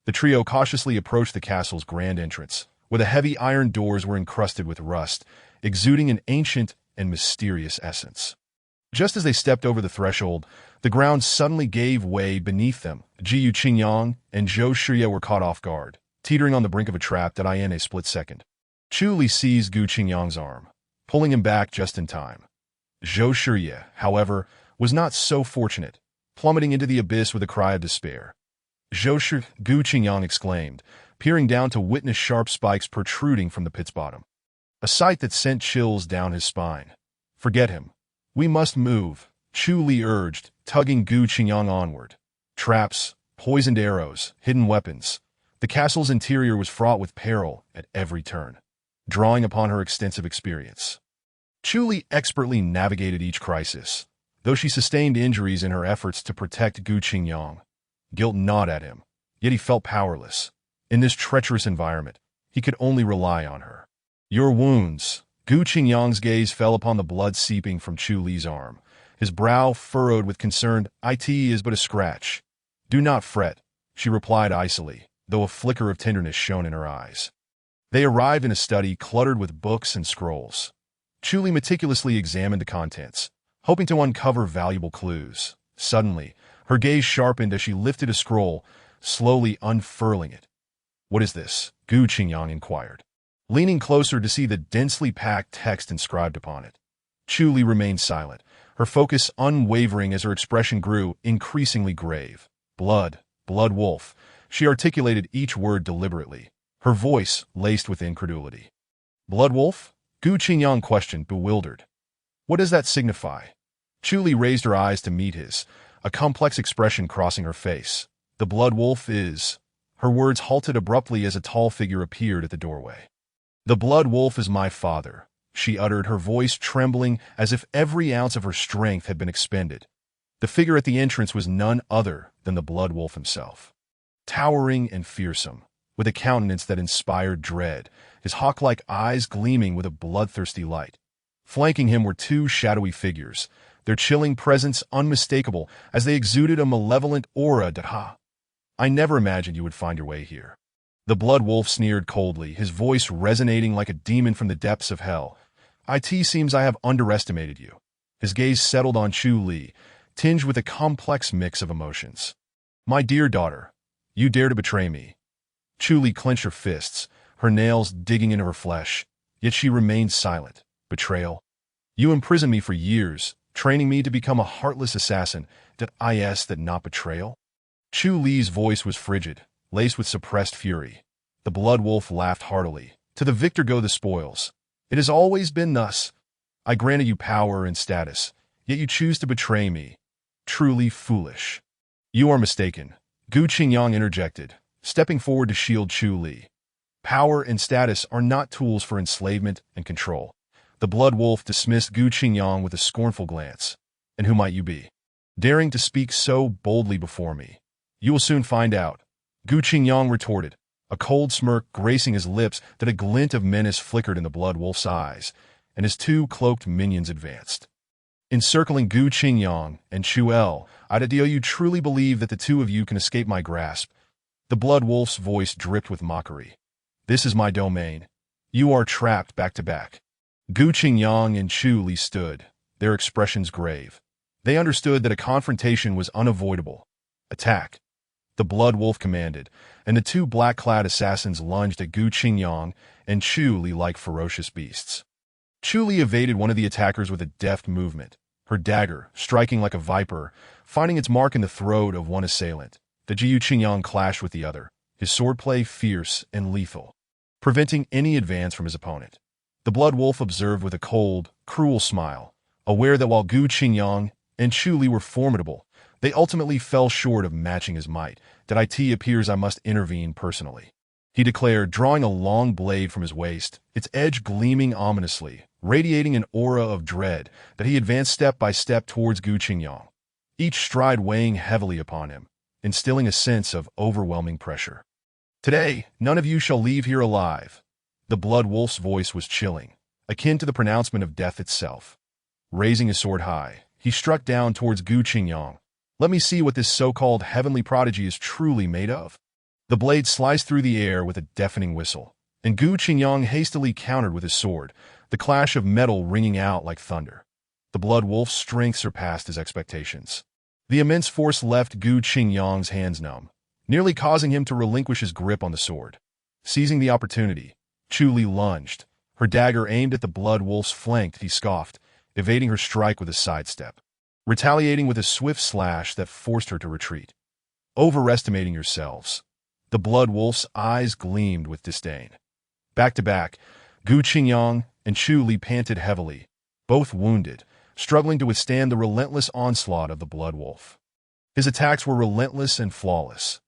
Speaker 1: The trio cautiously approached the castle's grand entrance, where the heavy iron doors were encrusted with rust, exuding an ancient and mysterious essence. Just as they stepped over the threshold, the ground suddenly gave way beneath them. Gu Qingyang and Zhou Shiya were caught off guard, teetering on the brink of a trap that in a split second. Chu Li seized Gu Qingyang's arm, pulling him back just in time. Zhou Shiya, however, was not so fortunate, plummeting into the abyss with a cry of despair. Gu Qingyang exclaimed, peering down to witness sharp spikes protruding from the pit's bottom. A sight that sent chills down his spine. Forget him. We must move, Chu Li urged, tugging Gu Qingyang onward. Traps, poisoned arrows, hidden weapons. The castle's interior was fraught with peril at every turn, drawing upon her extensive experience. Chu Li expertly navigated each crisis, though she sustained injuries in her efforts to protect Gu Qingyang. Guilt gnawed at him, yet he felt powerless. In this treacherous environment, he could only rely on her. Your wounds. Gu Qingyang's gaze fell upon the blood seeping from Chu Li's arm, his brow furrowed with concern. It is but a scratch. Do not fret, she replied icily, though a flicker of tenderness shone in her eyes. They arrived in a study cluttered with books and scrolls. Chu Li meticulously examined the contents, hoping to uncover valuable clues. Suddenly, her gaze sharpened as she lifted a scroll, slowly unfurling it. What is this? Gu Qingyang inquired, leaning closer to see the densely packed text inscribed upon it. Chu Li remained silent, her focus unwavering as her expression grew increasingly grave. Blood wolf. She articulated each word deliberately, her voice laced with incredulity. Blood wolf? Gu Qingyang questioned, bewildered. What does that signify? Chu Li raised her eyes to meet his, a complex expression crossing her face. The blood wolf is... Her words halted abruptly as a tall figure appeared at the doorway. The blood wolf is my father, she uttered, her voice trembling as if every ounce of her strength had been expended. The figure at the entrance was none other than the blood wolf himself. Towering and fearsome, with a countenance that inspired dread, his hawk-like eyes gleaming with a bloodthirsty light. Flanking him were two shadowy figures, their chilling presence unmistakable as they exuded a malevolent aura. I never imagined you would find your way here. The blood wolf sneered coldly, his voice resonating like a demon from the depths of hell. It seems I have underestimated you. His gaze settled on Chu Li, tinged with a complex mix of emotions. My dear daughter, you dare to betray me. Chu Li clenched her fists, her nails digging into her flesh, yet she remained silent. Betrayal. You imprisoned me for years, training me to become a heartless assassin. Did that not betrayal? Chu Li's voice was frigid, laced with suppressed fury. The blood wolf laughed heartily. To the victor go the spoils. It has always been thus. I granted you power and status, yet you choose to betray me. Truly foolish. You are mistaken, Gu Qingyang interjected, stepping forward to shield Chu Li. Power and status are not tools for enslavement and control. The Blood Wolf dismissed Gu Qingyang with a scornful glance. And who might you be? Daring to speak so boldly before me. You will soon find out, Gu Qingyang retorted, a cold smirk gracing his lips that a glint of menace flickered in the Blood Wolf's eyes, and his two cloaked minions advanced. Encircling Gu Qingyang and Chu El, do you truly believe that the two of you can escape my grasp? The Blood Wolf's voice dripped with mockery. This is my domain. You are trapped back to back. Gu Qingyang and Chu Li stood, their expressions grave. They understood that a confrontation was unavoidable. Attack. The Blood Wolf commanded, and the two black-clad assassins lunged at Gu Qingyang and Chu Li like ferocious beasts. Chu Li evaded one of the attackers with a deft movement, her dagger striking like a viper, finding its mark in the throat of one assailant. The Gu Qingyang clashed with the other, his swordplay fierce and lethal, preventing any advance from his opponent. The Blood Wolf observed with a cold, cruel smile, aware that while Gu Qingyang and Chu Li were formidable, they ultimately fell short of matching his might. That it appears I must intervene personally, he declared, drawing a long blade from his waist, its edge gleaming ominously, radiating an aura of dread. That he advanced step by step towards Gu Qingyang, each stride weighing heavily upon him, instilling a sense of overwhelming pressure. Today, none of you shall leave here alive. The Blood Wolf's voice was chilling, akin to the pronouncement of death itself. Raising his sword high, he struck down towards Gu Qingyang. Let me see what this so-called heavenly prodigy is truly made of. The blade sliced through the air with a deafening whistle, and Gu Qingyang hastily countered with his sword, the clash of metal ringing out like thunder. The Blood Wolf's strength surpassed his expectations. The immense force left Gu Qingyang's hands numb, nearly causing him to relinquish his grip on the sword. Seizing the opportunity, Chu Li lunged, her dagger aimed at the Blood Wolf's flank. He scoffed, evading her strike with a sidestep, retaliating with a swift slash that forced her to retreat. Overestimating yourselves. The Blood Wolf's eyes gleamed with disdain. Back to back, Gu Qingyang and Chu Li panted heavily, both wounded, struggling to withstand the relentless onslaught of the Blood Wolf. His attacks were relentless and flawless.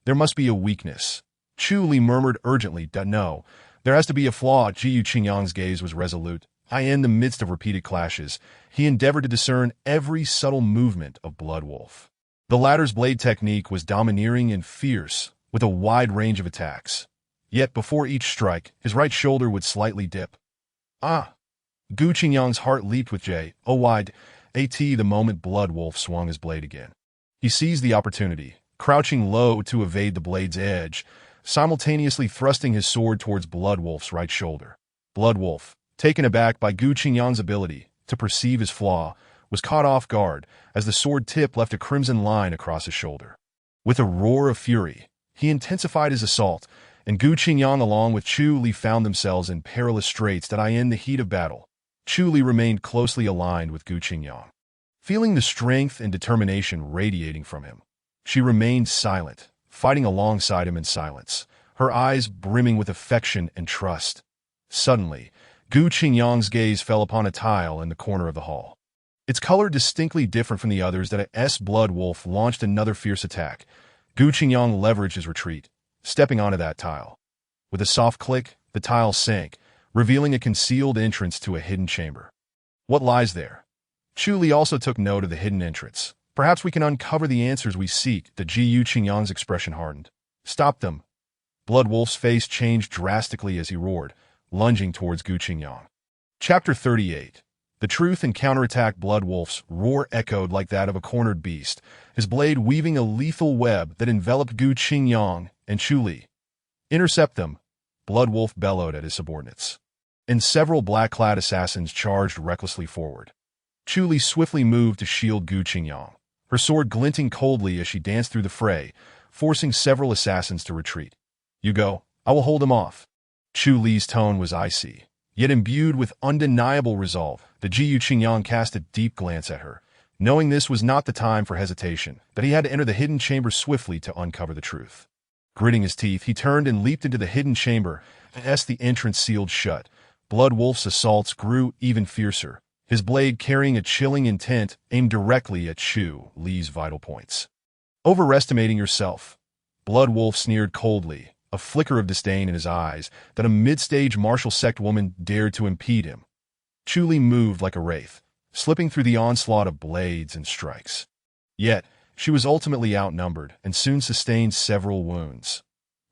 Speaker 1: There must be a weakness. Chu Li murmured urgently. No, there has to be a flaw. Gu Qingyang's gaze was resolute. In the midst of repeated clashes, he endeavored to discern every subtle movement of Blood Wolf. The latter's blade technique was domineering and fierce, with a wide range of attacks. Yet before each strike, his right shoulder would slightly dip. Gu Qingyang's heart leaped with joy. The moment Blood Wolf swung his blade again. He seized the opportunity, crouching low to evade the blade's edge, simultaneously thrusting his sword towards Blood Wolf's right shoulder. Blood Wolf, taken aback by Gu Qingyang's ability to perceive his flaw, was caught off guard as the sword tip left a crimson line across his shoulder. With a roar of fury, he intensified his assault, and Gu Qingyang along with Chu Li found themselves in perilous straits. In the heat of battle, Chu Li remained closely aligned with Gu Qingyang. Feeling the strength and determination radiating from him, she remained silent, fighting alongside him in silence, her eyes brimming with affection and trust. Suddenly, Gu Qingyang's gaze fell upon a tile in the corner of the hall. Its color distinctly different from the others. Blood Wolf launched another fierce attack. Gu Qingyang leveraged his retreat, stepping onto that tile. With a soft click, the tile sank, revealing a concealed entrance to a hidden chamber. What lies there? Chu Li also took note of the hidden entrance. Perhaps we can uncover the answers we seek. Gu Qingyang's expression hardened. Stop them. Blood Wolf's face changed drastically as he roared, lunging towards Gu Qingyang. Chapter 38. The truth and counterattack. Blood Wolf's roar echoed like that of a cornered beast, his blade weaving a lethal web that enveloped Gu Qingyang and Chu Li. Intercept them, Blood Wolf bellowed at his subordinates. And several black-clad assassins charged recklessly forward. Chu Li swiftly moved to shield Gu Qingyang, her sword glinting coldly as she danced through the fray, forcing several assassins to retreat. You go, I will hold him off. Chu Li's tone was icy, yet imbued with undeniable resolve. The Gu Qingyang cast a deep glance at her, knowing this was not the time for hesitation, that he had to enter the hidden chamber swiftly to uncover the truth. Gritting his teeth, he turned and leaped into the hidden chamber, as the entrance sealed shut, Blood Wolf's assaults grew even fiercer, his blade carrying a chilling intent aimed directly at Chu Li's vital points. Overestimating yourself, Blood Wolf sneered coldly, a flicker of disdain in his eyes that a mid-stage martial sect woman dared to impede him. Chu Li moved like a wraith, slipping through the onslaught of blades and strikes. Yet, she was ultimately outnumbered and soon sustained several wounds.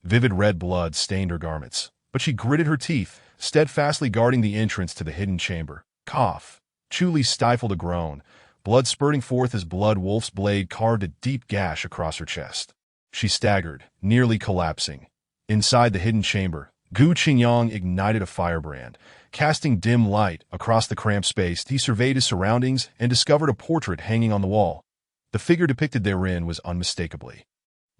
Speaker 1: Vivid red blood stained her garments, but she gritted her teeth, steadfastly guarding the entrance to the hidden chamber. Cough. Chu Li stifled a groan, blood spurting forth as Blood Wolf's blade carved a deep gash across her chest. She staggered, nearly collapsing. Inside the hidden chamber, Gu Qingyang ignited a firebrand. Casting dim light across the cramped space, he surveyed his surroundings and discovered a portrait hanging on the wall. The figure depicted therein was unmistakably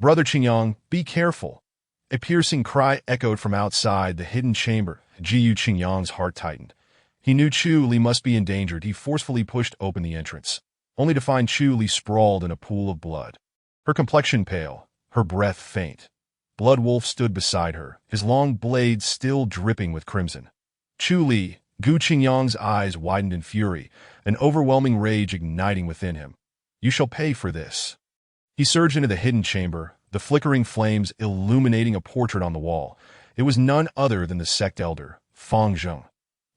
Speaker 1: Brother Qingyang, be careful. A piercing cry echoed from outside the hidden chamber. Jiyu Qingyang's heart tightened. He knew Chu Li must be endangered. He forcefully pushed open the entrance, only to find Chu Li sprawled in a pool of blood. Her complexion pale, her breath faint. Blood Wolf stood beside her, his long blade still dripping with crimson. Chu Li, Gu Qingyang's eyes widened in fury, an overwhelming rage igniting within him. You shall pay for this. He surged into the hidden chamber, the flickering flames illuminating a portrait on the wall. It was none other than the sect elder, Fang Zheng.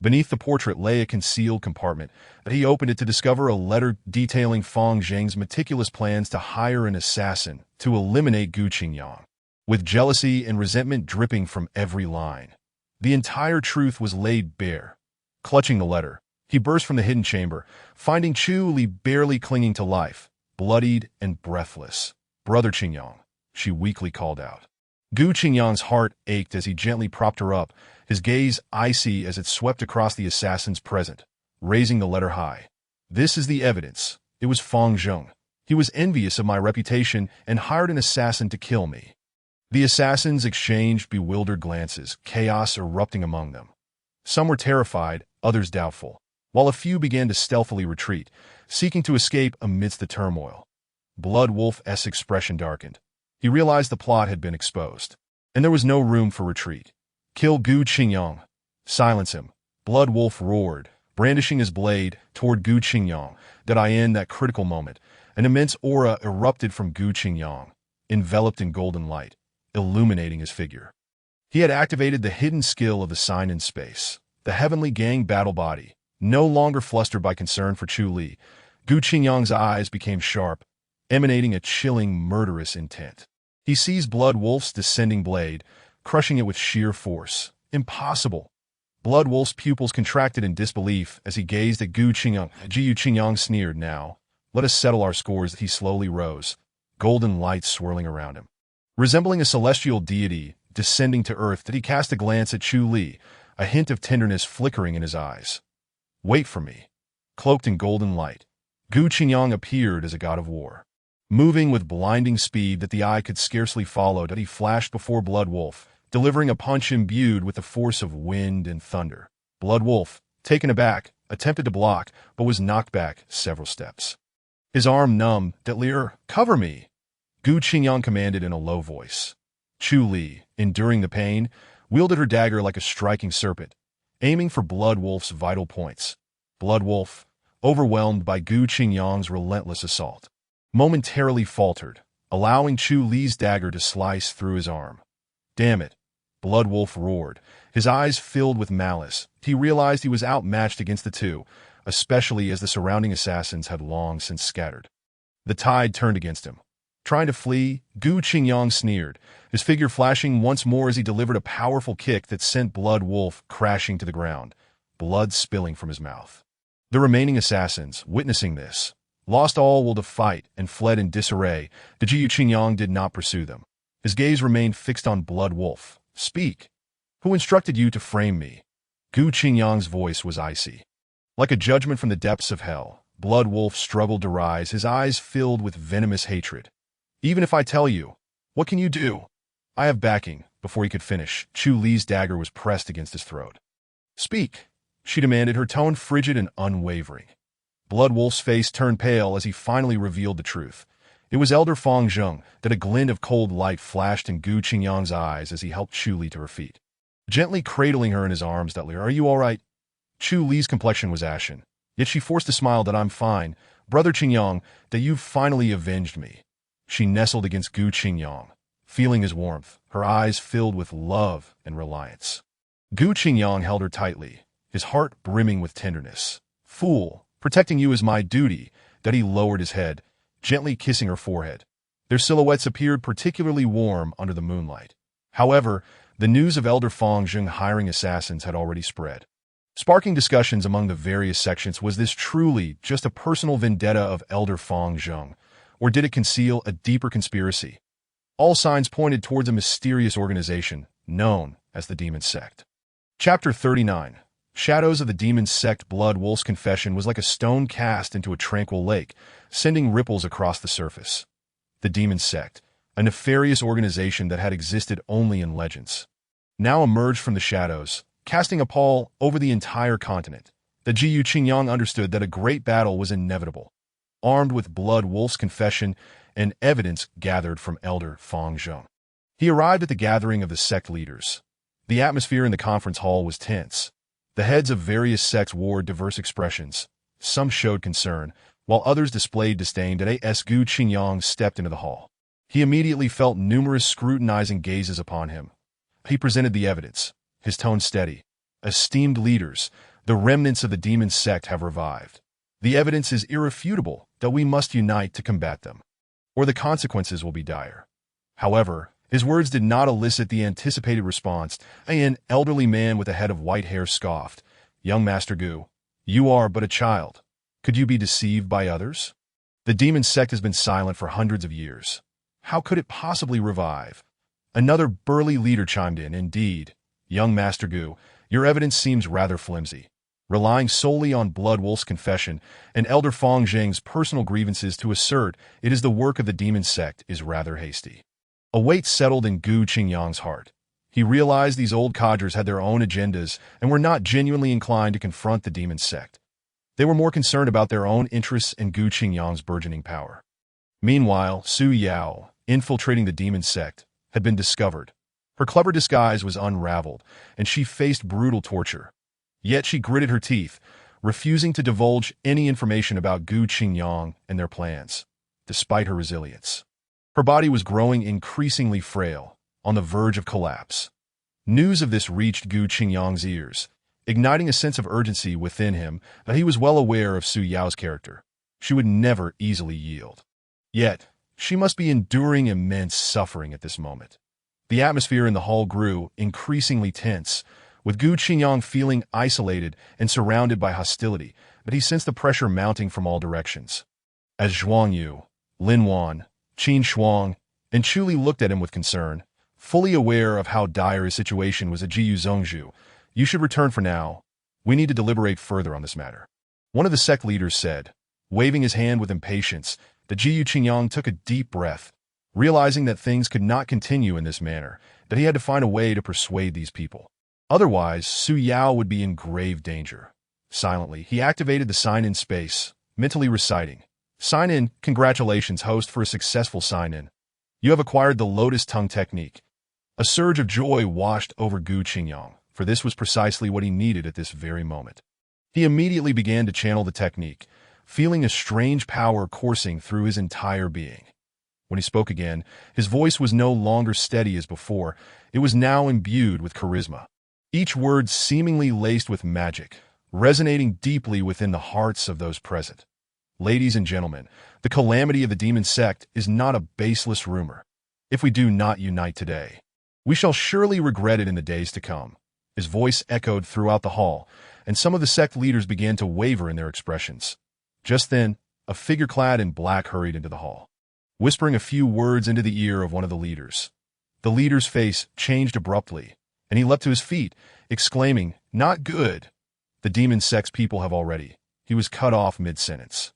Speaker 1: Beneath the portrait lay a concealed compartment, but he opened it to discover a letter detailing Fang Zheng's meticulous plans to hire an assassin to eliminate Gu Qingyang. With jealousy and resentment dripping from every line, the entire truth was laid bare. Clutching the letter, he burst from the hidden chamber, finding Chu Li barely clinging to life, bloodied and breathless. Brother Qingyang, she weakly called out. Gu Qingyang's heart ached as he gently propped her up, his gaze icy as it swept across the assassins present, raising the letter high. This is the evidence. It was Fang Zheng. He was envious of my reputation and hired an assassin to kill me. The assassins exchanged bewildered glances, chaos erupting among them. Some were terrified, others doubtful, while a few began to stealthily retreat, seeking to escape amidst the turmoil. Blood Wolf's expression darkened. He realized the plot had been exposed, and there was no room for retreat. Kill Gu Qingyang. Silence him. Blood Wolf roared, brandishing his blade toward Gu Qingyang. In that critical moment, an immense aura erupted from Gu Qingyang, enveloped in golden light, illuminating his figure. He had activated the hidden skill of the sign in space, the heavenly gang battle body. No longer flustered by concern for Chu Li, Gu Qingyang's eyes became sharp, emanating a chilling, murderous intent. He seized Blood Wolf's descending blade, crushing it with sheer force. Impossible. Blood Wolf's pupils contracted in disbelief as he gazed at Gu Qingyang. Jiyu Qingyang sneered. Now, let us settle our scores. He slowly rose, golden light swirling around him. Resembling a celestial deity descending to earth, he cast a glance at Chu Li, a hint of tenderness flickering in his eyes. Wait for me. Cloaked in golden light, Gu Qingyang appeared as a god of war. Moving with blinding speed that the eye could scarcely follow, he flashed before Blood Wolf, delivering a punch imbued with the force of wind and thunder. Blood Wolf, taken aback, attempted to block, but was knocked back several steps. His arm numb, cover me, Gu Qingyang commanded in a low voice. Chu Li, enduring the pain, wielded her dagger like a striking serpent, aiming for Blood Wolf's vital points. Blood Wolf, overwhelmed by Gu Qingyang's relentless assault, momentarily faltered, allowing Chu Li's dagger to slice through his arm. Damn it, Blood Wolf roared, his eyes filled with malice. He realized he was outmatched against the two, especially as the surrounding assassins had long since scattered. The tide turned against him. Trying to flee, Gu Qingyang sneered, his figure flashing once more as he delivered a powerful kick that sent Blood Wolf crashing to the ground, blood spilling from his mouth. The remaining assassins, witnessing this, lost all will to fight and fled in disarray. Jiyu Qingyang did not pursue them. His gaze remained fixed on Blood Wolf. Speak. Who instructed you to frame me? Gu Qingyang's voice was icy. Like a judgment from the depths of hell, Blood Wolf struggled to rise, his eyes filled with venomous hatred. Even if I tell you, what can you do? I have backing. Before he could finish, Chu Li's dagger was pressed against his throat. Speak, she demanded, her tone frigid and unwavering. Blood Wolf's face turned pale as he finally revealed the truth. It was Elder Fang Zheng. That a glint of cold light flashed in Gu Qingyang's eyes as he helped Chu Li to her feet. gently cradling her in his arms. "Are you all right?" Chu Li's complexion was ashen, yet she forced a smile. "That I'm fine. Brother Qingyang, that you've finally avenged me." She nestled against Gu Qingyang, feeling his warmth, her eyes filled with love and reliance. Gu Qingyang held her tightly, his heart brimming with tenderness. "Fool, protecting you is my duty." That he lowered his head, gently kissing her forehead. Their silhouettes appeared particularly warm under the moonlight. However, the news of Elder Fang Zheng hiring assassins had already spread, sparking discussions among the various sections. Was this truly just a personal vendetta of Elder Fang Zheng, or did it conceal a deeper conspiracy? All signs pointed towards a mysterious organization known as the Demon Sect. Chapter 39. Shadows of the Demon Sect. Blood Wolf's confession was like a stone cast into a tranquil lake, sending ripples across the surface. The Demon Sect, a nefarious organization that had existed only in legends, now emerged from the shadows, casting a pall over the entire continent. The Jiyu Qingyang understood that a great battle was inevitable. Armed with Blood Wolf's confession and evidence gathered from Elder Fang Zheng, he arrived at the gathering of the sect leaders. The atmosphere in the conference hall was tense. The heads of various sects wore diverse expressions. Some showed concern, while others displayed disdain. As Gu Qingyang stepped into the hall, he immediately felt numerous scrutinizing gazes upon him. He presented the evidence, his tone steady. "Esteemed leaders, the remnants of the Demon Sect have revived. The evidence is irrefutable that we must unite to combat them, or the consequences will be dire." However, his words did not elicit the anticipated response. An elderly man with a head of white hair scoffed. "Young Master Gu, you are but a child. Could you be deceived by others? The Demon Sect has been silent for hundreds of years. How could it possibly revive?" Another burly leader chimed in. "Indeed, young Master Gu, your evidence seems rather flimsy. Relying solely on Blood Wolf's confession and Elder Fang Zheng's personal grievances to assert it is the work of the Demon Sect is rather hasty." A weight settled in Gu Qingyang's heart. He realized these old codgers had their own agendas and were not genuinely inclined to confront the Demon Sect. They were more concerned about their own interests and Gu Qingyang's burgeoning power. Meanwhile, Su Yao, infiltrating the Demon Sect, had been discovered. Her clever disguise was unraveled, and she faced brutal torture. Yet she gritted her teeth, refusing to divulge any information about Gu Qingyang and their plans. Despite her resilience, her body was growing increasingly frail, on the verge of collapse. News of this reached Gu Qingyang's ears, igniting a sense of urgency within him that he was well aware of Su Yao's character. She would never easily yield. Yet, she must be enduring immense suffering at this moment. The atmosphere in the hall grew increasingly tense, with Gu Qingyang feeling isolated and surrounded by hostility, but he sensed the pressure mounting from all directions. As Zhuang Yu, Lin Wan, Qin Shuang, and Chu Li looked at him with concern, fully aware of how dire his situation was. Jiyu Zhongzhu, you should return for now. We need to deliberate further on this matter. One of the sect leaders said, waving his hand with impatience. The Jiyu Qingyang took a deep breath, realizing that things could not continue in this manner, that he had to find a way to persuade these people. Otherwise, Su Yao would be in grave danger. Silently, he activated the sign-in space, mentally reciting, "Sign-in, congratulations, host, for a successful sign-in. You have acquired the Lotus Tongue technique." A surge of joy washed over Gu Qingyang, for this was precisely what he needed at this very moment. He immediately began to channel the technique, feeling a strange power coursing through his entire being. When he spoke again, his voice was no longer steady as before. It was now imbued with charisma, each word seemingly laced with magic, resonating deeply within the hearts of those present. "Ladies and gentlemen, the calamity of the Demon Sect is not a baseless rumor. If we do not unite today, we shall surely regret it in the days to come." His voice echoed throughout the hall, and some of the sect leaders began to waver in their expressions. Just then, a figure clad in black hurried into the hall, whispering a few words into the ear of one of the leaders. The leader's face changed abruptly, and he leapt to his feet, exclaiming, "Not good! The Demon Sect's people have already." He was cut off mid-sentence.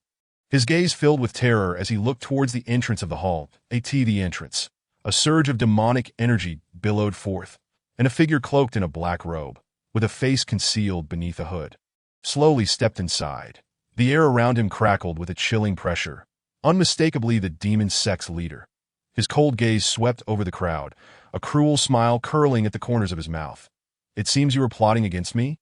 Speaker 1: His gaze filled with terror as he looked towards the entrance of the hall. The entrance. A surge of demonic energy billowed forth, and a figure cloaked in a black robe, with a face concealed beneath a hood, slowly stepped inside. The air around him crackled with a chilling pressure, unmistakably the Demon Sect's leader. His cold gaze swept over the crowd, a cruel smile curling at the corners of his mouth. It seems you are plotting against me?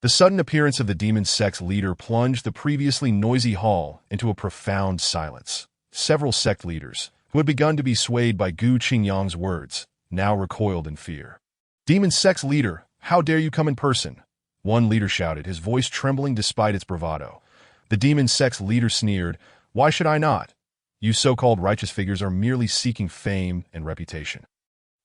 Speaker 1: The sudden appearance of the demon sect's leader plunged the previously noisy hall into a profound silence. Several sect leaders, who had begun to be swayed by Gu Qingyang's words, now recoiled in fear. Demon sect's leader, how dare you come in person? One leader shouted, his voice trembling despite its bravado. The demon sect's leader sneered, why should I not? You so-called righteous figures are merely seeking fame and reputation.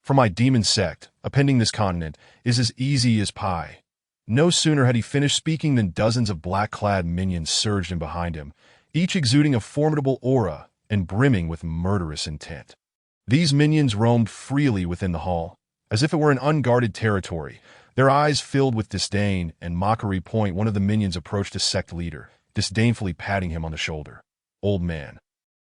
Speaker 1: For my demon sect, appending this continent is as easy as pie. No sooner had he finished speaking than dozens of black-clad minions surged in behind him, each exuding a formidable aura and brimming with murderous intent. These minions roamed freely within the hall, as if it were an unguarded territory, their eyes filled with disdain and mockery. One of the minions approached a sect leader, disdainfully patting him on the shoulder. Old man,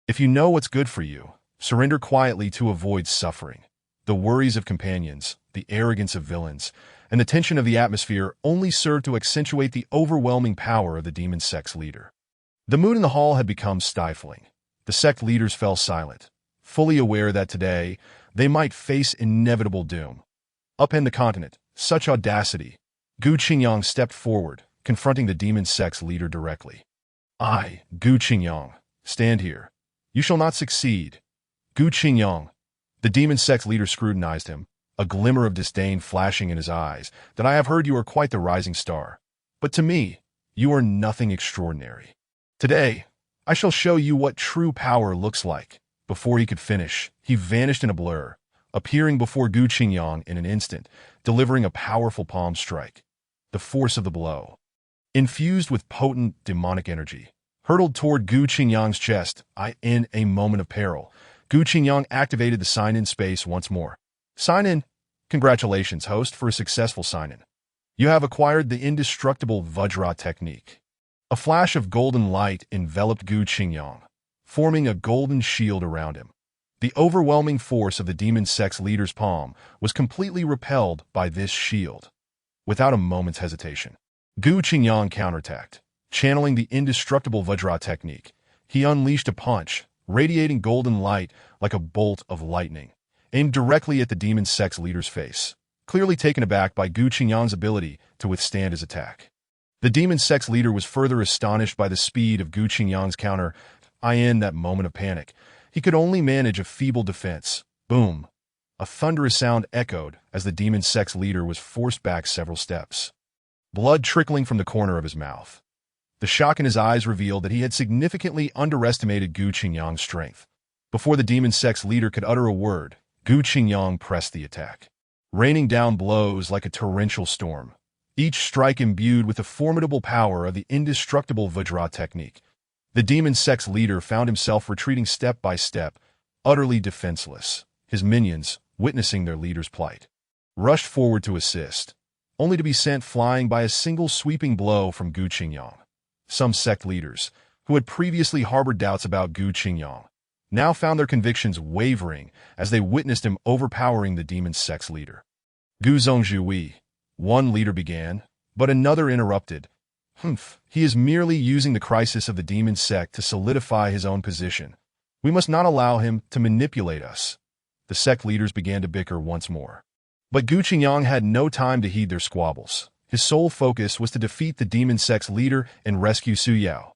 Speaker 1: if you know what's good for you, surrender quietly to avoid suffering. The worries of companions, the arrogance of villains, and the tension of the atmosphere only served to accentuate the overwhelming power of the demon sect's leader. The mood in the hall had become stifling. The sect leaders fell silent, fully aware that today they might face inevitable doom. Upend the continent, such audacity! Gu Qingyang stepped forward, confronting the demon sect's leader directly. I, Gu Qingyang, stand here. You shall not succeed. Gu Qingyang. The demon sect's leader scrutinized him, a glimmer of disdain flashing in his eyes. That I have heard you are quite the rising star. But to me, you are nothing extraordinary. Today, I shall show you what true power looks like. Before he could finish, he vanished in a blur, appearing before Gu Qingyang in an instant, delivering a powerful palm strike. The force of the blow, infused with potent demonic energy, hurtled toward Gu Qingyang's chest. In a moment of peril, Gu Qingyang activated the sign-in space once more. Sign-in. Congratulations, host, for a successful sign-in. You have acquired the indestructible Vajra technique. A flash of golden light enveloped Gu Qingyang, forming a golden shield around him. The overwhelming force of the demon sect's leader's palm was completely repelled by this shield. Without a moment's hesitation, Gu Qingyang counterattacked. Channeling the indestructible Vajra technique, he unleashed a punch, radiating golden light like a bolt of lightning, aimed directly at the demon sect's leader's face, clearly taken aback by Gu Qingyang's ability to withstand his attack. The demon sect's leader was further astonished by the speed of Gu Qingyang's counter. In that moment of panic, he could only manage a feeble defense. Boom! A thunderous sound echoed as the demon sect's leader was forced back several steps, blood trickling from the corner of his mouth. The shock in his eyes revealed that he had significantly underestimated Gu Qingyang's strength. Before the demon sect's leader could utter a word, Gu Qingyang pressed the attack, raining down blows like a torrential storm, each strike imbued with the formidable power of the indestructible Vajra technique. The demon sect's leader found himself retreating step by step, utterly defenseless. His minions, witnessing their leader's plight, rushed forward to assist, only to be sent flying by a single sweeping blow from Gu Qingyang. Some sect leaders, who had previously harbored doubts about Gu Qingyang, now found their convictions wavering as they witnessed him overpowering the demon sect's leader. Gu Zhongzhui, one leader began, but another interrupted. He is merely using the crisis of the demon sect to solidify his own position. We must not allow him to manipulate us. The sect leaders began to bicker once more. But Gu Qingyang had no time to heed their squabbles. His sole focus was to defeat the demon sect's leader and rescue Su Yao.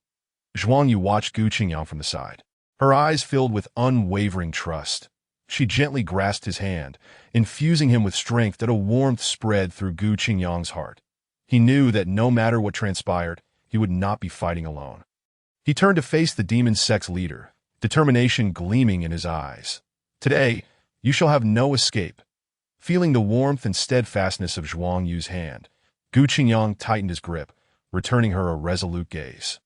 Speaker 1: Zhuang Yu watched Gu Qingyang from the side, her eyes filled with unwavering trust. She gently grasped his hand, infusing him with strength that a warmth spread through Gu Qingyang's heart. He knew that no matter what transpired, he would not be fighting alone. He turned to face the demon sect's leader, determination gleaming in his eyes. Today, you shall have no escape. Feeling the warmth and steadfastness of Zhuang Yu's hand, Gu Qingyang tightened his grip, returning her a resolute gaze.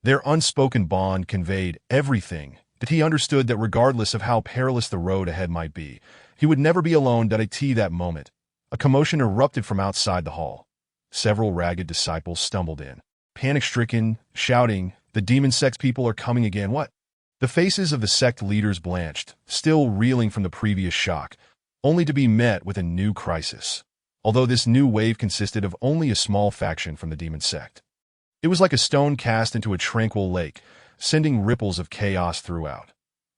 Speaker 1: Their unspoken bond conveyed everything that he understood, that regardless of how perilous the road ahead might be, he would never be alone. At that moment, a commotion erupted from outside the hall. Several ragged disciples stumbled in, panic-stricken, shouting, "The demon sect's people are coming again!" What? The faces of the sect leaders blanched, still reeling from the previous shock, only to be met with a new crisis. Although this new wave consisted of only a small faction from the demon sect, it was like a stone cast into a tranquil lake, sending ripples of chaos throughout.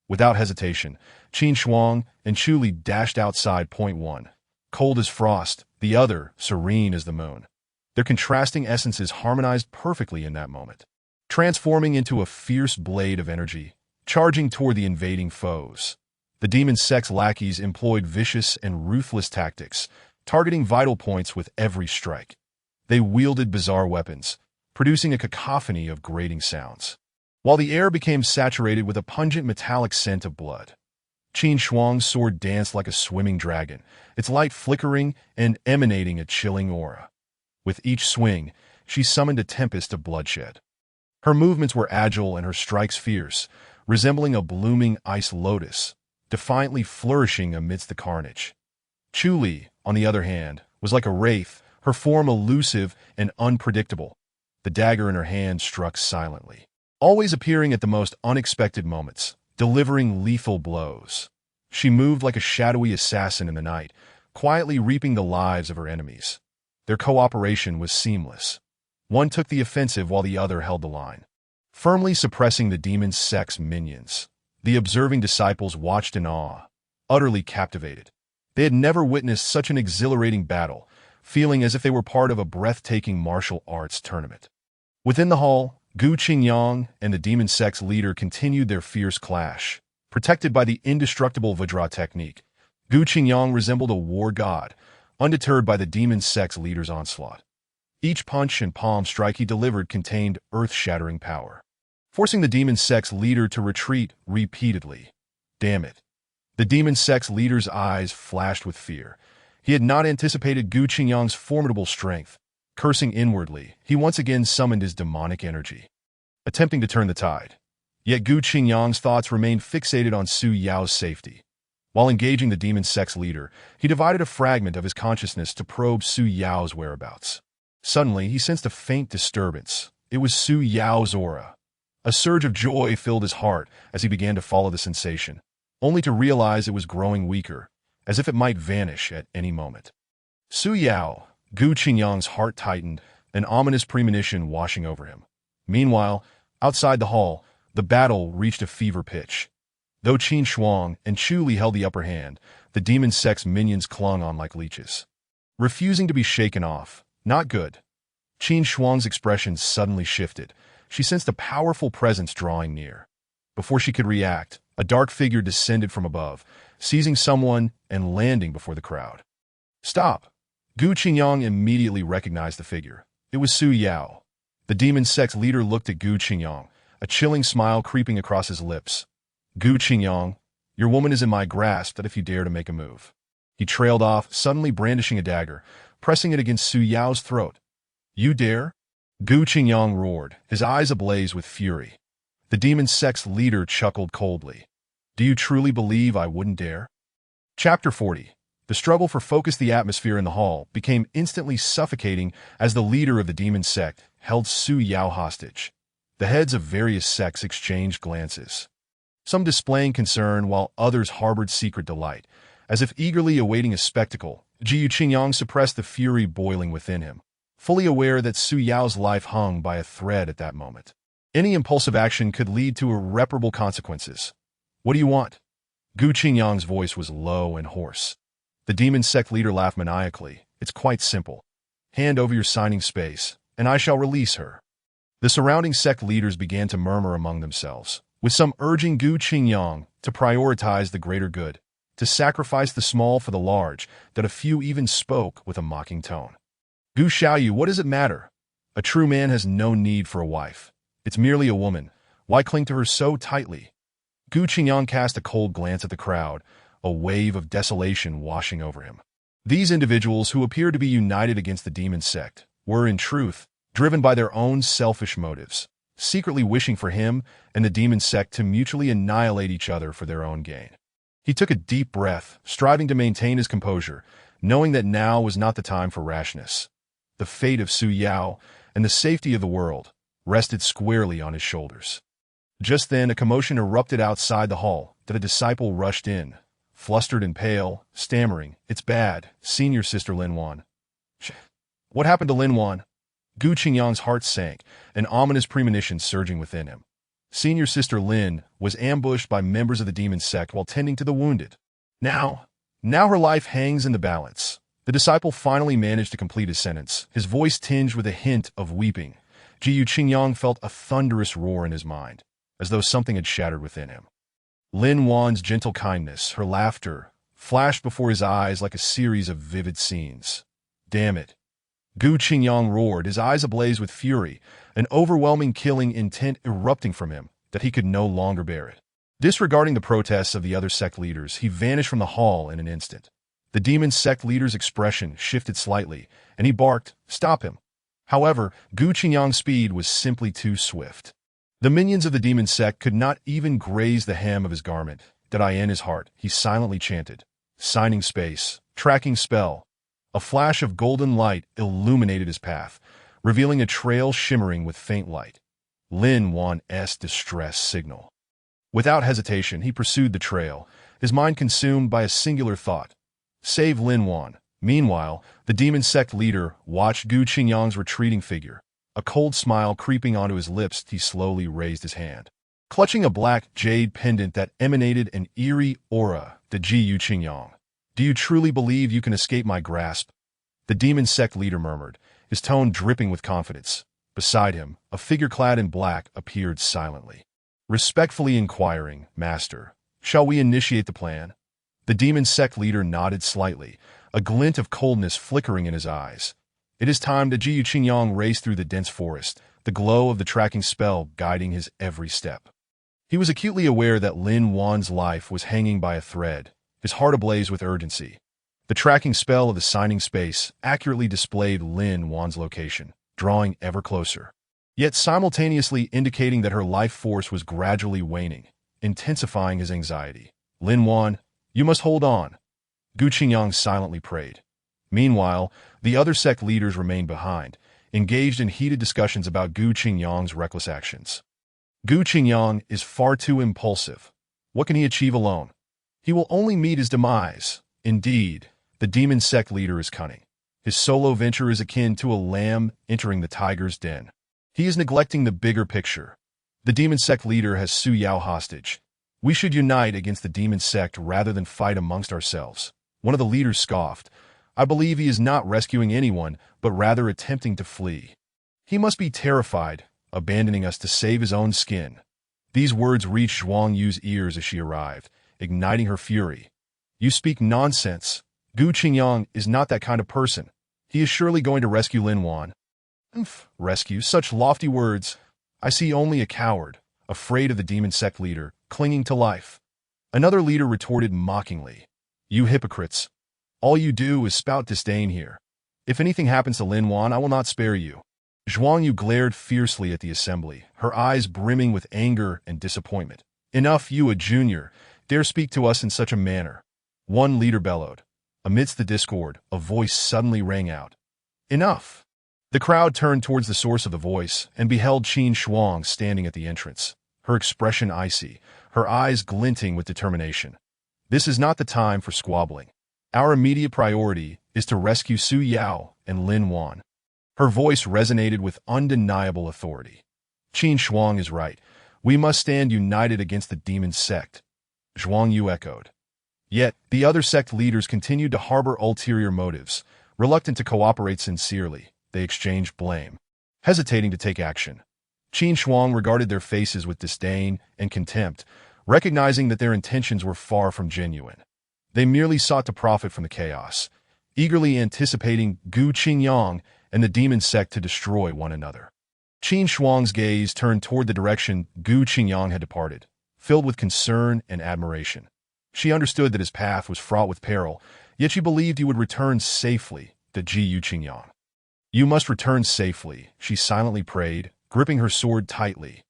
Speaker 1: Without hesitation, Qin Shuang and Chu Li dashed outside. Point 1. Cold as frost, the other serene as the moon. Their contrasting essences harmonized perfectly in that moment, transforming into a fierce blade of energy, charging toward the invading foes. The demon sex lackeys employed vicious and ruthless tactics, targeting vital points with every strike. They wielded bizarre weapons, producing a cacophony of grating sounds, while the air became saturated with a pungent metallic scent of blood. Qin Shuang's sword danced like a swimming dragon, its light flickering and emanating a chilling aura. With each swing, she summoned a tempest of bloodshed. Her movements were agile and her strikes fierce, resembling a blooming ice lotus, defiantly flourishing amidst the carnage. Chu Li, on the other hand, was like a wraith, her form elusive and unpredictable. The dagger in her hand struck silently, always appearing at the most unexpected moments, delivering lethal blows. She moved like a shadowy assassin in the night, quietly reaping the lives of her enemies. Their cooperation was seamless. One took the offensive while the other held the line, firmly suppressing the demon sex minions. The observing disciples watched in awe, utterly captivated. They had never witnessed such an exhilarating battle, feeling as if they were part of a breathtaking martial arts tournament. Within the hall, Gu Qingyang and the demon sex leader continued their fierce clash. Protected by the indestructible Vajra technique, Gu Qingyang resembled a war god, undeterred by the demon sex leader's onslaught. Each punch and palm strike he delivered contained earth-shattering power, forcing the demon sex leader to retreat repeatedly. Damn it. The demon sex leader's eyes flashed with fear. He had not anticipated Gu Qingyang's formidable strength. Cursing inwardly, he once again summoned his demonic energy, attempting to turn the tide. Yet Gu Qingyang's thoughts remained fixated on Su Yao's safety. While engaging the demon sex leader, he divided a fragment of his consciousness to probe Su Yao's whereabouts. Suddenly, he sensed a faint disturbance. It was Su Yao's aura. A surge of joy filled his heart as he began to follow the sensation, only to realize it was growing weaker, as if it might vanish at any moment. Su Yao, Gu Qingyang's heart tightened, an ominous premonition washing over him. Meanwhile, outside the hall, the battle reached a fever pitch. Though Qin Shuang and Chu Li held the upper hand, the demon sex minions clung on like leeches, refusing to be shaken off. Not good. Qin Shuang's expression suddenly shifted. She sensed a powerful presence drawing near. Before she could react, a dark figure descended from above, seizing someone and landing before the crowd. Stop! Gu Qingyang immediately recognized the figure. It was Su Yao. The demon sex leader looked at Gu Qingyang, a chilling smile creeping across his lips. Gu Qingyang, your woman is in my grasp that if you dare to make a move. He trailed off, suddenly brandishing a dagger, pressing it against Su Yao's throat. You dare? Gu Qingyang roared, his eyes ablaze with fury. The demon sex leader chuckled coldly. Do you truly believe I wouldn't dare? Chapter 40. The struggle for focus. The atmosphere in the hall became instantly suffocating as the leader of the demon sect held Su Yao hostage. The heads of various sects exchanged glances, some displaying concern while others harbored secret delight, as if eagerly awaiting a spectacle. Gu Qingyang suppressed the fury boiling within him, fully aware that Su Yao's life hung by a thread at that moment. Any impulsive action could lead to irreparable consequences. What do you want? Gu Qingyang's voice was low and hoarse. The demon sect leader laughed maniacally. It's quite simple. Hand over your signing space, and I shall release her. The surrounding sect leaders began to murmur among themselves, with some urging Gu Qingyang to prioritize the greater good, to sacrifice the small for the large, that a few even spoke with a mocking tone. Gu Xiaoyu, what does it matter? A true man has no need for a wife. It's merely a woman. Why cling to her so tightly? Gu Qingyang cast a cold glance at the crowd, a wave of desolation washing over him. These individuals, who appeared to be united against the demon sect, were, in truth, driven by their own selfish motives, secretly wishing for him and the demon sect to mutually annihilate each other for their own gain. He took a deep breath, striving to maintain his composure, knowing that now was not the time for rashness. The fate of Su Yao and the safety of the world rested squarely on his shoulders. Just then, a commotion erupted outside the hall that a disciple rushed in, flustered and pale, stammering, "It's bad, senior sister Lin Wan." What happened to Lin Wan? Gu Qingyang's heart sank, an ominous premonition surging within him. Senior sister Lin was ambushed by members of the demon sect while tending to the wounded. Now her life hangs in the balance. The disciple finally managed to complete his sentence, his voice tinged with a hint of weeping. Ji Qingyang felt a thunderous roar in his mind, as though something had shattered within him. Lin Wan's gentle kindness, her laughter, flashed before his eyes like a series of vivid scenes. Damn it. Gu Qingyang roared, his eyes ablaze with fury, an overwhelming killing intent erupting from him that he could no longer bear it. Disregarding the protests of the other sect leaders, he vanished from the hall in an instant. The demon sect leader's expression shifted slightly, and he barked, "Stop him." However, Gu Qingyang's speed was simply too swift. The minions of the demon sect could not even graze the hem of his garment. Did I in his heart, he silently chanted. Signing space, tracking spell. A flash of golden light illuminated his path, revealing a trail shimmering with faint light. Lin Wan's distress signal. Without hesitation, he pursued the trail, his mind consumed by a singular thought. Save Lin Wan. Meanwhile, the demon sect leader watched Gu Qingyang's retreating figure. A cold smile creeping onto his lips, he slowly raised his hand. Clutching a black jade pendant that emanated an eerie aura, to Ji Qingyang. Do you truly believe you can escape my grasp? The demon sect leader murmured, his tone dripping with confidence. Beside him, a figure clad in black appeared silently. Respectfully inquiring, Master, shall we initiate the plan? The demon sect leader nodded slightly, a glint of coldness flickering in his eyes. It is time. To Ji Qingyang raced through the dense forest, the glow of the tracking spell guiding his every step. He was acutely aware that Lin Wan's life was hanging by a thread, his heart ablaze with urgency. The tracking spell of the signing space accurately displayed Lin Wan's location, drawing ever closer, yet simultaneously indicating that her life force was gradually waning, intensifying his anxiety. Lin Wan, you must hold on, Gu Qingyang silently prayed. Meanwhile, the other sect leaders remained behind, engaged in heated discussions about Gu Qingyang's reckless actions. Gu Qingyang is far too impulsive. What can he achieve alone? He will only meet his demise. Indeed, the demon sect leader is cunning. His solo venture is akin to a lamb entering the tiger's den. He is neglecting the bigger picture. The demon sect leader has Su Yao hostage. We should unite against the demon sect rather than fight amongst ourselves. One of the leaders scoffed. I believe he is not rescuing anyone, but rather attempting to flee. He must be terrified, abandoning us to save his own skin. These words reached Zhuang Yu's ears as she arrived, igniting her fury. You speak nonsense. Gu Qingyang is not that kind of person. He is surely going to rescue Lin Wan. Rescue? Such lofty words. I see only a coward, afraid of the demon sect leader, clinging to life. Another leader retorted mockingly. You hypocrites. All you do is spout disdain here. If anything happens to Lin Wan, I will not spare you. Zhuang Yu glared fiercely at the assembly, her eyes brimming with anger and disappointment. Enough, you a junior, dare speak to us in such a manner. One leader bellowed. Amidst the discord, a voice suddenly rang out. Enough! The crowd turned towards the source of the voice and beheld Qin Shuang standing at the entrance, her expression icy, her eyes glinting with determination. This is not the time for squabbling. Our immediate priority is to rescue Su Yao and Lin Wan. Her voice resonated with undeniable authority. Qin Shuang is right. We must stand united against the demon sect. Zhuang Yu echoed. Yet, the other sect leaders continued to harbor ulterior motives. Reluctant to cooperate sincerely, they exchanged blame, hesitating to take action. Qin Shuang regarded their faces with disdain and contempt, recognizing that their intentions were far from genuine. They merely sought to profit from the chaos, eagerly anticipating Gu Qingyang and the demon sect to destroy one another. Qin Shuang's gaze turned toward the direction Gu Qingyang had departed, filled with concern and admiration. She understood that his path was fraught with peril, yet she believed he would return safely to Ji Qingyang. You must return safely, she silently prayed, gripping her sword tightly.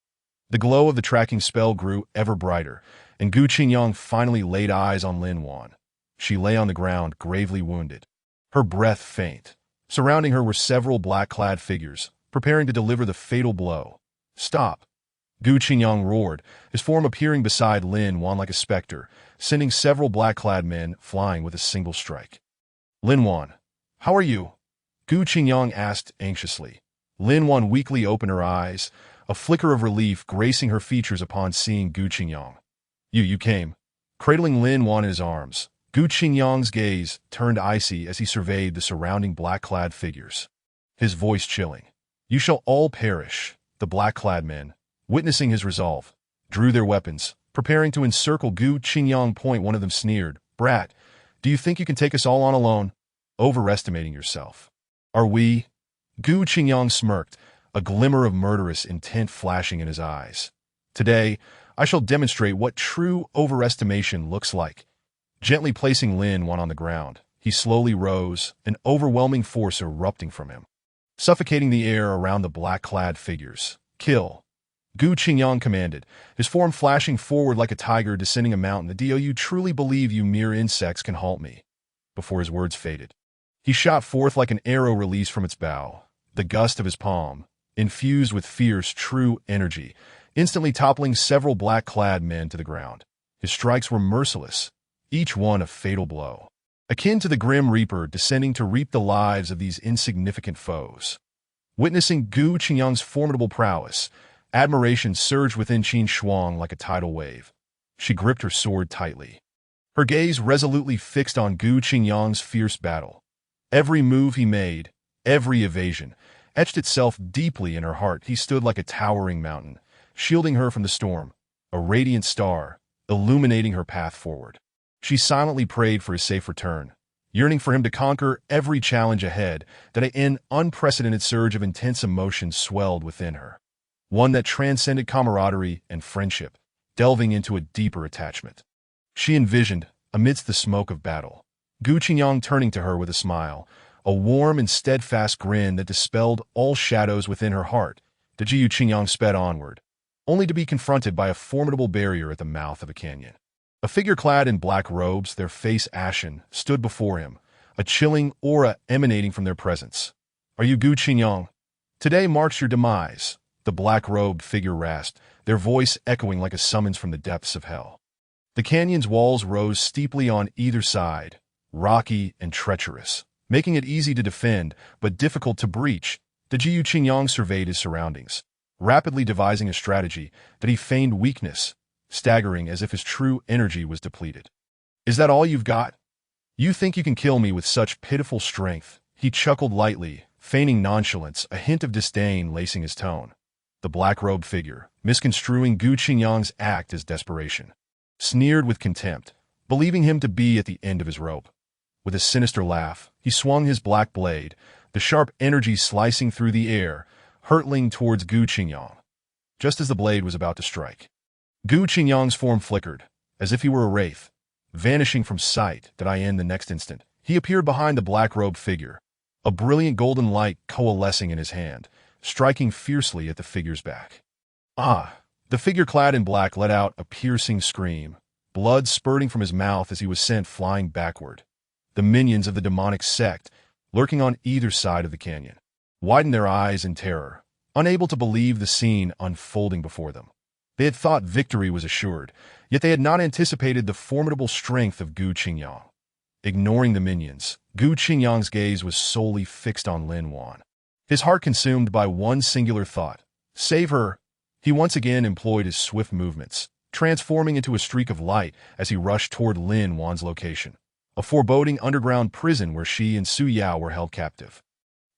Speaker 1: The glow of the tracking spell grew ever brighter, and Gu Qingyang finally laid eyes on Lin Wan. She lay on the ground, gravely wounded, her breath faint. Surrounding her were several black-clad figures, preparing to deliver the fatal blow. Stop! Gu Qingyang roared, his form appearing beside Lin Wan like a specter, sending several black-clad men flying with a single strike. Lin Wan, how are you? Gu Qingyang asked anxiously. Lin Wan weakly opened her eyes, a flicker of relief gracing her features upon seeing Gu Qingyang. You came. Cradling Lin Wan in his arms, Gu Qingyang's gaze turned icy as he surveyed the surrounding black-clad figures, his voice chilling. "You shall all perish." The black-clad men, witnessing his resolve, drew their weapons, preparing to encircle Gu Qingyang. One of them sneered, "Brat, do you think you can take us all on alone? Overestimating yourself." "Are we?" Gu Qingyang smirked, a glimmer of murderous intent flashing in his eyes. "Today, I shall demonstrate what true overestimation looks like." Gently placing Lin Wan on the ground, he slowly rose, an overwhelming force erupting from him, suffocating the air around the black-clad figures. "Kill!" Gu Qingyang commanded, his form flashing forward like a tiger descending a mountain. "Do you truly believe you mere insects can halt me?" Before his words faded, he shot forth like an arrow released from its bow, the gust of his palm, infused with fierce, true energy, instantly toppling several black-clad men to the ground. His strikes were merciless, each one a fatal blow, akin to the Grim Reaper descending to reap the lives of these insignificant foes. Witnessing Gu Qingyang's formidable prowess, admiration surged within Qin Shuang like a tidal wave. She gripped her sword tightly, her gaze resolutely fixed on Gu Qingyang's fierce battle. Every move he made, every evasion, etched itself deeply in her heart. He stood like a towering mountain, shielding her from the storm, a radiant star, illuminating her path forward. She silently prayed for his safe return, yearning for him to conquer every challenge ahead. That an unprecedented surge of intense emotion swelled within her, one that transcended camaraderie and friendship, delving into a deeper attachment. She envisioned, amidst the smoke of battle, Gu Qingyang turning to her with a smile, a warm and steadfast grin that dispelled all shadows within her heart. The Gu Qingyang sped onward, only to be confronted by a formidable barrier at the mouth of a canyon. A figure clad in black robes, their face ashen, stood before him, a chilling aura emanating from their presence. "Are you Gu Qingyang? Today marks your demise," the black-robed figure rasped, their voice echoing like a summons from the depths of hell. The canyon's walls rose steeply on either side, rocky and treacherous, making it easy to defend but difficult to breach. The Gu Qingyang surveyed his surroundings, rapidly devising a strategy that he feigned weakness, staggering as if his true energy was depleted. "Is that all you've got? You think you can kill me with such pitiful strength?" He chuckled lightly, feigning nonchalance, a hint of disdain lacing his tone. The black-robed figure, misconstruing Gu Qingyang's act as desperation, sneered with contempt, believing him to be at the end of his rope. With a sinister laugh, he swung his black blade, the sharp energy slicing through the air, hurtling towards Gu Qingyang. Just as the blade was about to strike, Gu Qingyang's form flickered, as if he were a wraith, vanishing from sight. The next instant, he appeared behind the black-robed figure, a brilliant golden light coalescing in his hand, striking fiercely at the figure's back. "Ah!" The figure clad in black let out a piercing scream, blood spurting from his mouth as he was sent flying backward. The minions of the demonic sect, lurking on either side of the canyon, widened their eyes in terror, unable to believe the scene unfolding before them. They had thought victory was assured, yet they had not anticipated the formidable strength of Gu Qingyang. Ignoring the minions, Gu Qingyang's gaze was solely fixed on Lin Wan, his heart consumed by one singular thought: save her. He once again employed his swift movements, transforming into a streak of light as he rushed toward Lin Wan's location, a foreboding underground prison where she and Su Yao were held captive.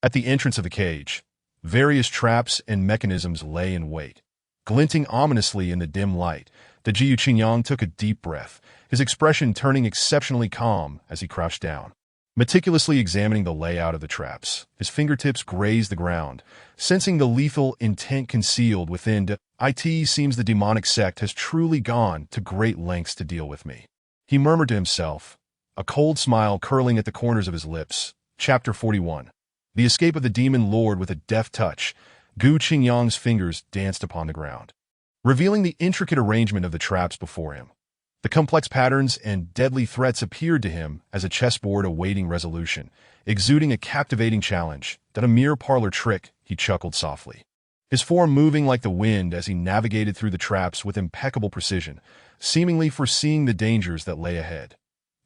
Speaker 1: At the entrance of the cage, various traps and mechanisms lay in wait. Glinting ominously in the dim light, the Gu Qingyang took a deep breath, his expression turning exceptionally calm as he crouched down, meticulously examining the layout of the traps. His fingertips grazed the ground, sensing the lethal intent concealed within. "It seems the demonic sect has truly gone to great lengths to deal with me," he murmured to himself, a cold smile curling at the corners of his lips. Chapter 41. The escape of the demon lord. With a deft touch, Gu Qingyang's fingers danced upon the ground, revealing the intricate arrangement of the traps before him. The complex patterns and deadly threats appeared to him as a chessboard awaiting resolution, exuding a captivating challenge. "That a mere parlor trick," he chuckled softly, his form moving like the wind as he navigated through the traps with impeccable precision, seemingly foreseeing the dangers that lay ahead.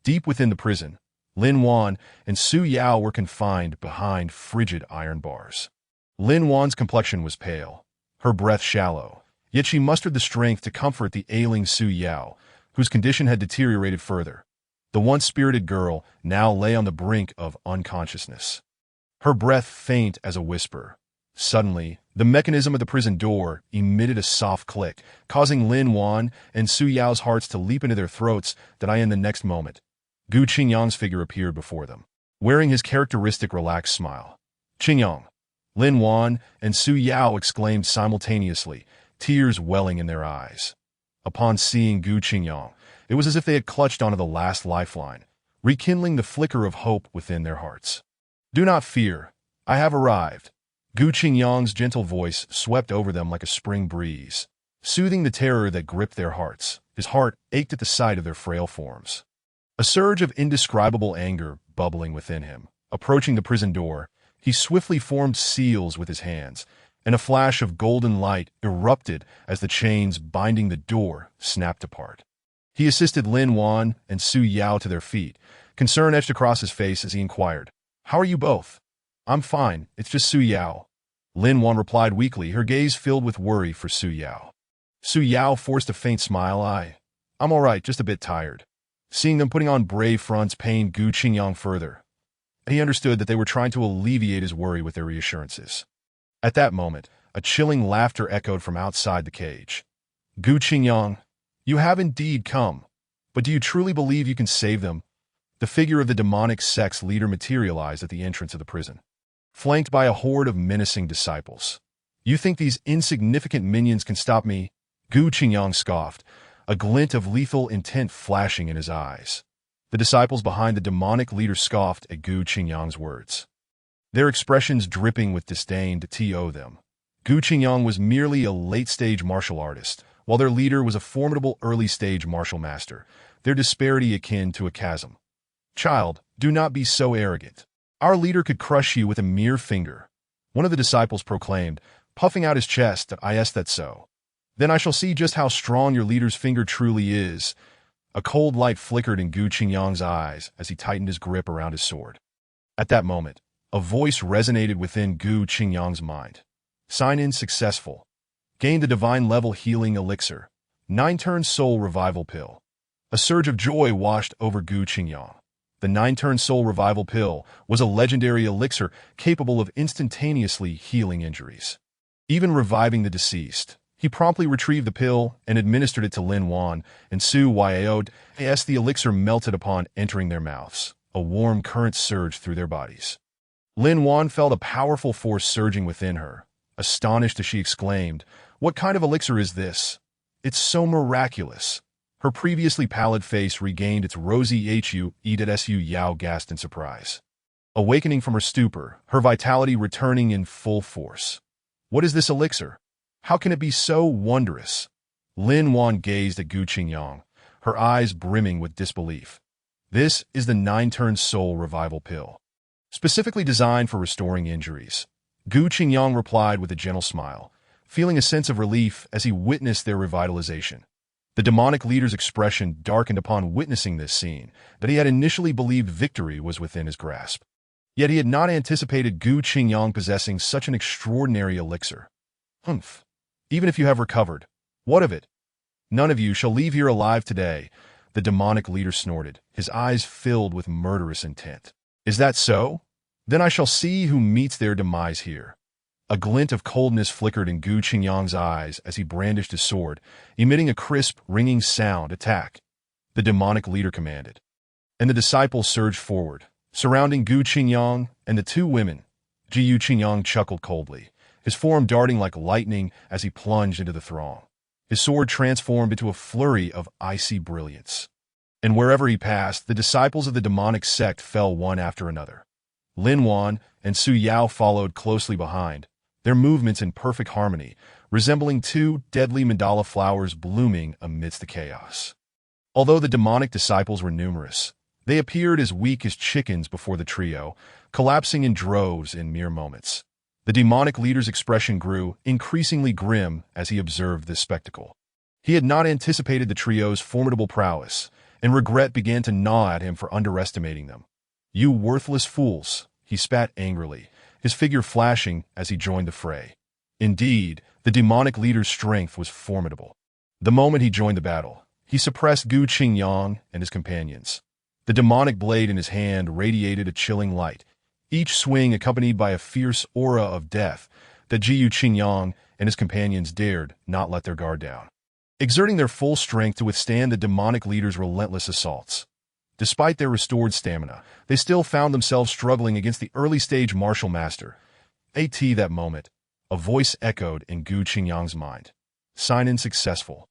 Speaker 1: Deep within the prison, Lin Wan and Su Yao were confined behind frigid iron bars. Lin Wan's complexion was pale, her breath shallow, yet she mustered the strength to comfort the ailing Su Yao, whose condition had deteriorated further. The once-spirited girl now lay on the brink of unconsciousness, her breath faint as a whisper. Suddenly, the mechanism of the prison door emitted a soft click, causing Lin Wan and Su Yao's hearts to leap into their throats. In the next moment, Gu Qingyang's figure appeared before them, wearing his characteristic relaxed smile. "Qingyang!" Lin Wan and Su Yao exclaimed simultaneously, tears welling in their eyes. Upon seeing Gu Qingyang, it was as if they had clutched onto the last lifeline, rekindling the flicker of hope within their hearts. "Do not fear. I have arrived." Gu Qingyang's gentle voice swept over them like a spring breeze, soothing the terror that gripped their hearts. His heart ached at the sight of their frail forms. A surge of indescribable anger bubbling within him. Approaching the prison door, he swiftly formed seals with his hands, and a flash of golden light erupted as the chains binding the door snapped apart. He assisted Lin Wan and Su Yao to their feet, concern etched across his face as he inquired, "How are you both?" "I'm fine, it's just Su Yao." Lin Wan replied weakly, her gaze filled with worry for Su Yao. Su Yao forced a faint smile. I'm all right, just a bit tired." Seeing them putting on brave fronts pained Gu Qingyang further. He understood that they were trying to alleviate his worry with their reassurances. At that moment, a chilling laughter echoed from outside the cage. "Gu Qingyang, you have indeed come. But do you truly believe you can save them?" The figure of the demonic sect's leader materialized at the entrance of the prison, flanked by a horde of menacing disciples. "You think these insignificant minions can stop me?" Gu Qingyang scoffed, a glint of lethal intent flashing in his eyes. The disciples behind the demonic leader scoffed at Gu Qingyang's words, their expressions dripping with disdain to them. Gu Qingyang was merely a late-stage martial artist, while their leader was a formidable early-stage martial master, their disparity akin to a chasm. "Child, do not be so arrogant. Our leader could crush you with a mere finger," one of the disciples proclaimed, puffing out his chest. "Is that so? Then I shall see just how strong your leader's finger truly is." A cold light flickered in Gu Qingyang's eyes as he tightened his grip around his sword. At that moment, a voice resonated within Gu Qingyang's mind. "Sign-in successful. Gain the divine-level healing elixir. 9-turn soul revival pill." A surge of joy washed over Gu Qingyang. The 9-turn soul revival pill was a legendary elixir capable of instantaneously healing injuries, even reviving the deceased. He promptly retrieved the pill and administered it to Lin Wan and Su Yao. As the elixir melted upon entering their mouths, a warm current surged through their bodies. Lin Wan felt a powerful force surging within her. Astonished as she exclaimed, "What kind of elixir is this? It's so miraculous." Her previously pallid face regained its rosy hue. Su Yao gasped in surprise. Awakening from her stupor, her vitality returning in full force. "What is this elixir? How can it be so wondrous?" Lin Wan gazed at Gu Qingyang, her eyes brimming with disbelief. "This is the 9-turn soul revival pill, specifically designed for restoring injuries." Gu Qingyang replied with a gentle smile, feeling a sense of relief as he witnessed their revitalization. The demonic leader's expression darkened upon witnessing this scene, but he had initially believed victory was within his grasp. Yet he had not anticipated Gu Qingyang possessing such an extraordinary elixir. "Humph. Even if you have recovered, what of it? None of you shall leave here alive today," the demonic leader snorted, his eyes filled with murderous intent. "Is that so? Then I shall see who meets their demise here." A glint of coldness flickered in Gu Qingyang's eyes as he brandished his sword, emitting a crisp, ringing sound. "Attack!" the demonic leader commanded. And the disciples surged forward, surrounding Gu Qingyang and the two women. Gu Qingyang chuckled coldly, his form darting like lightning as he plunged into the throng. His sword transformed into a flurry of icy brilliance. And wherever he passed, the disciples of the demonic sect fell one after another. Lin Wan and Su Yao followed closely behind, their movements in perfect harmony, resembling two deadly mandala flowers blooming amidst the chaos. Although the demonic disciples were numerous, they appeared as weak as chickens before the trio, collapsing in droves in mere moments. The demonic leader's expression grew increasingly grim as he observed this spectacle. He had not anticipated the trio's formidable prowess, and regret began to gnaw at him for underestimating them. "You worthless fools," he spat angrily, his figure flashing as he joined the fray. Indeed, the demonic leader's strength was formidable. The moment he joined the battle, he suppressed Gu Qingyang and his companions. The demonic blade in his hand radiated a chilling light, each swing accompanied by a fierce aura of death that Jiyu Qingyang and his companions dared not let their guard down, exerting their full strength to withstand the demonic leader's relentless assaults. Despite their restored stamina, they still found themselves struggling against the early-stage martial master. At that moment, a voice echoed in Gu Qingyang's mind. Sign-in successful.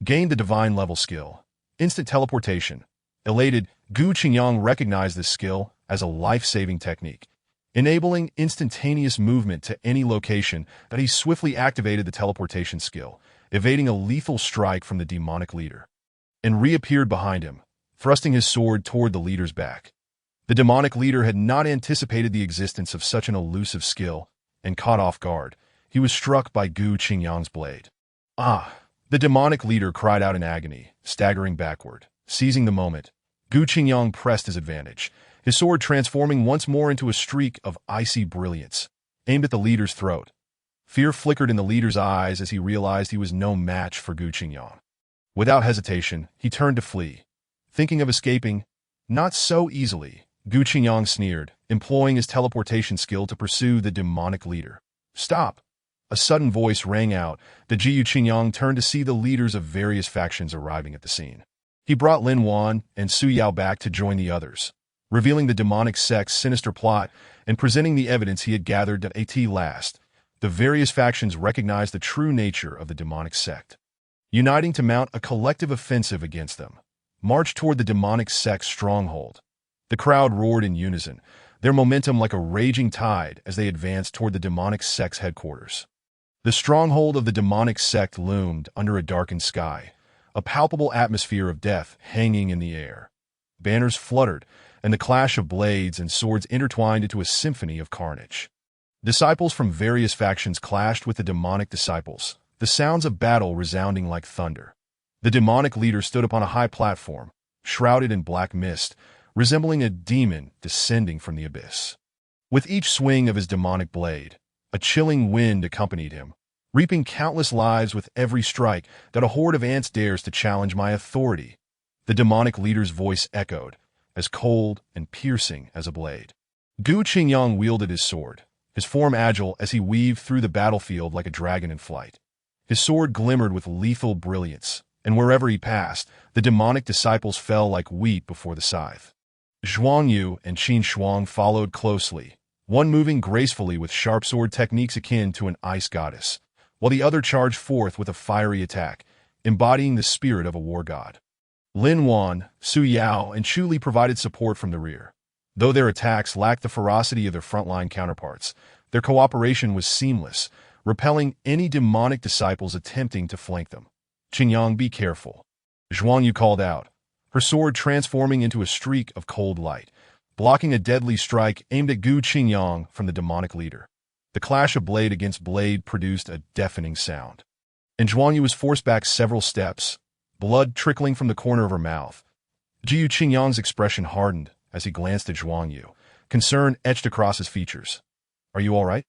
Speaker 1: Gained the divine level skill. Instant teleportation. Elated, Gu Qingyang recognized this skill as a life-saving technique, enabling instantaneous movement to any location. That he swiftly activated the teleportation skill, evading a lethal strike from the demonic leader, and reappeared behind him, thrusting his sword toward the leader's back. The demonic leader had not anticipated the existence of such an elusive skill, and caught off guard, he was struck by Gu Qingyang's blade. Ah! The demonic leader cried out in agony, staggering backward. Seizing the moment, Gu Qingyang pressed his advantage, his sword transforming once more into a streak of icy brilliance, aimed at the leader's throat. Fear flickered in the leader's eyes as he realized he was no match for Gu Qingyang. Without hesitation, he turned to flee. Thinking of escaping? Not so easily, Gu Qingyang sneered, employing his teleportation skill to pursue the demonic leader. Stop! A sudden voice rang out. The Jiyu Qingyang turned to see the leaders of various factions arriving at the scene. He brought Lin Wan and Su Yao back to join the others, revealing the demonic sect's sinister plot and presenting the evidence he had gathered at last. The various factions recognized the true nature of the demonic sect, uniting to mount a collective offensive against them, marched toward the demonic sect's stronghold. The crowd roared in unison, their momentum like a raging tide as they advanced toward the demonic sect's headquarters. The stronghold of the demonic sect loomed under a darkened sky, a palpable atmosphere of death hanging in the air. Banners fluttered, and the clash of blades and swords intertwined into a symphony of carnage. Disciples from various factions clashed with the demonic disciples, the sounds of battle resounding like thunder. The demonic leader stood upon a high platform, shrouded in black mist, resembling a demon descending from the abyss. With each swing of his demonic blade, a chilling wind accompanied him, reaping countless lives with every strike. That a horde of ants dares to challenge my authority, the demonic leader's voice echoed, as cold and piercing as a blade. Gu Qingyang wielded his sword, his form agile as he weaved through the battlefield like a dragon in flight. His sword glimmered with lethal brilliance, and wherever he passed, the demonic disciples fell like wheat before the scythe. Zhuang Yu and Qin Shuang followed closely, one moving gracefully with sharp sword techniques akin to an ice goddess, while the other charged forth with a fiery attack, embodying the spirit of a war god. Lin Wan, Su Yao, and Chu Li provided support from the rear. Though their attacks lacked the ferocity of their frontline counterparts, their cooperation was seamless, repelling any demonic disciples attempting to flank them. Qingyang, be careful, Zhuang Yu called out, her sword transforming into a streak of cold light, blocking a deadly strike aimed at Gu Qingyang from the demonic leader. The clash of blade against blade produced a deafening sound, and Zhuang Yu was forced back several steps, blood trickling from the corner of her mouth. Jiyu Qingyang's expression hardened as he glanced at Zhuang Yu, concern etched across his features. Are you all right?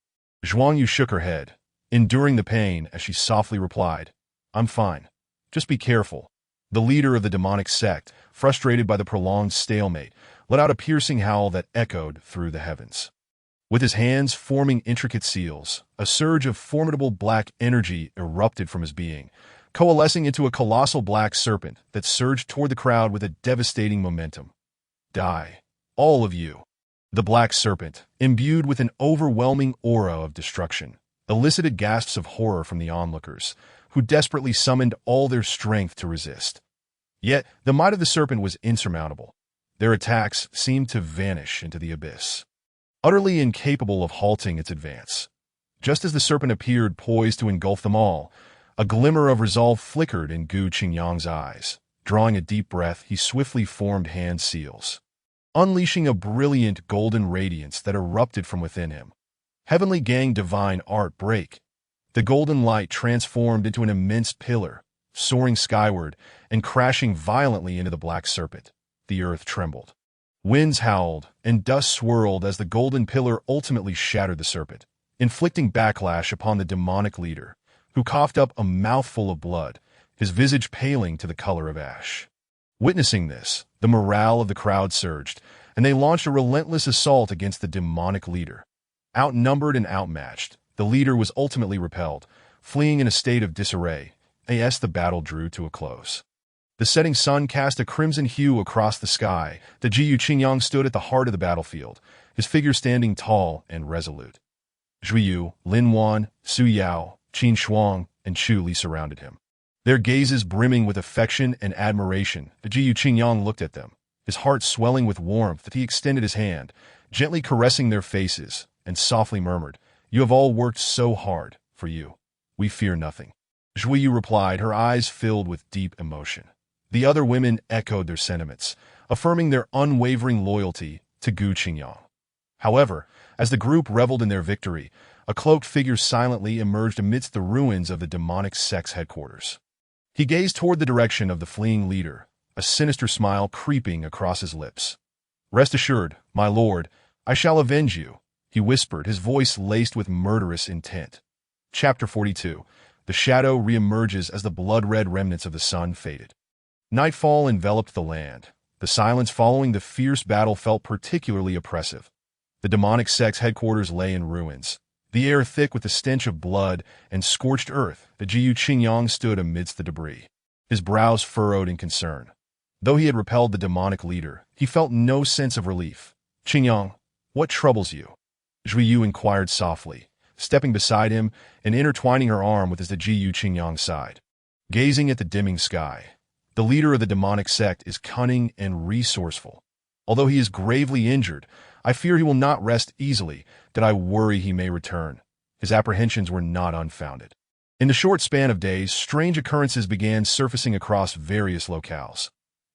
Speaker 1: Zhuang Yu shook her head, enduring the pain as she softly replied, I'm fine. Just be careful. The leader of the demonic sect, frustrated by the prolonged stalemate, let out a piercing howl that echoed through the heavens. With his hands forming intricate seals, a surge of formidable black energy erupted from his being, coalescing into a colossal black serpent that surged toward the crowd with a devastating momentum. Die, all of you. The black serpent, imbued with an overwhelming aura of destruction, elicited gasps of horror from the onlookers, who desperately summoned all their strength to resist. Yet, the might of the serpent was insurmountable. Their attacks seemed to vanish into the abyss, utterly incapable of halting its advance. Just as the serpent appeared poised to engulf them all, a glimmer of resolve flickered in Gu Qingyang's eyes. Drawing a deep breath, he swiftly formed hand seals, unleashing a brilliant golden radiance that erupted from within him. Heavenly Gang Divine Art Break. The golden light transformed into an immense pillar, soaring skyward and crashing violently into the black serpent. The earth trembled. Winds howled, and dust swirled as the golden pillar ultimately shattered the serpent, inflicting backlash upon the demonic leader, who coughed up a mouthful of blood, his visage paling to the color of ash. Witnessing this, the morale of the crowd surged, and they launched a relentless assault against the demonic leader. Outnumbered and outmatched, the leader was ultimately repelled, fleeing in a state of disarray, as the battle drew to a close. The setting sun cast a crimson hue across the sky. The Jiyu Qingyang stood at the heart of the battlefield, his figure standing tall and resolute. Zhui Yu, Lin Wan, Su Yao, Qin Shuang, and Chu Li surrounded him. Their gazes brimming with affection and admiration, the Jiyu Qingyang looked at them, his heart swelling with warmth that he extended his hand, gently caressing their faces, and softly murmured, "You have all worked so hard. For you, we fear nothing." Zhui Yu replied, her eyes filled with deep emotion. The other women echoed their sentiments, affirming their unwavering loyalty to Gu Qingyang. However, as the group reveled in their victory, a cloaked figure silently emerged amidst the ruins of the demonic sect's headquarters. He gazed toward the direction of the fleeing leader, a sinister smile creeping across his lips. "Rest assured, my lord, I shall avenge you," he whispered, his voice laced with murderous intent. Chapter 42. The shadow reemerges as the blood-red remnants of the sun faded. Nightfall enveloped the land. The silence following the fierce battle felt particularly oppressive. The demonic sect's headquarters lay in ruins. The air thick with the stench of blood and scorched earth, the Jiyu Qingyang stood amidst the debris, his brows furrowed in concern. Though he had repelled the demonic leader, he felt no sense of relief. "Qingyang, what troubles you?" Zhui Yu inquired softly, stepping beside him and intertwining her arm with the Jiyu Qingyang's side. Gazing at the dimming sky, the leader of the demonic sect is cunning and resourceful. Although he is gravely injured, I fear he will not rest easily, that I worry he may return. His apprehensions were not unfounded. In the short span of days, strange occurrences began surfacing across various locales.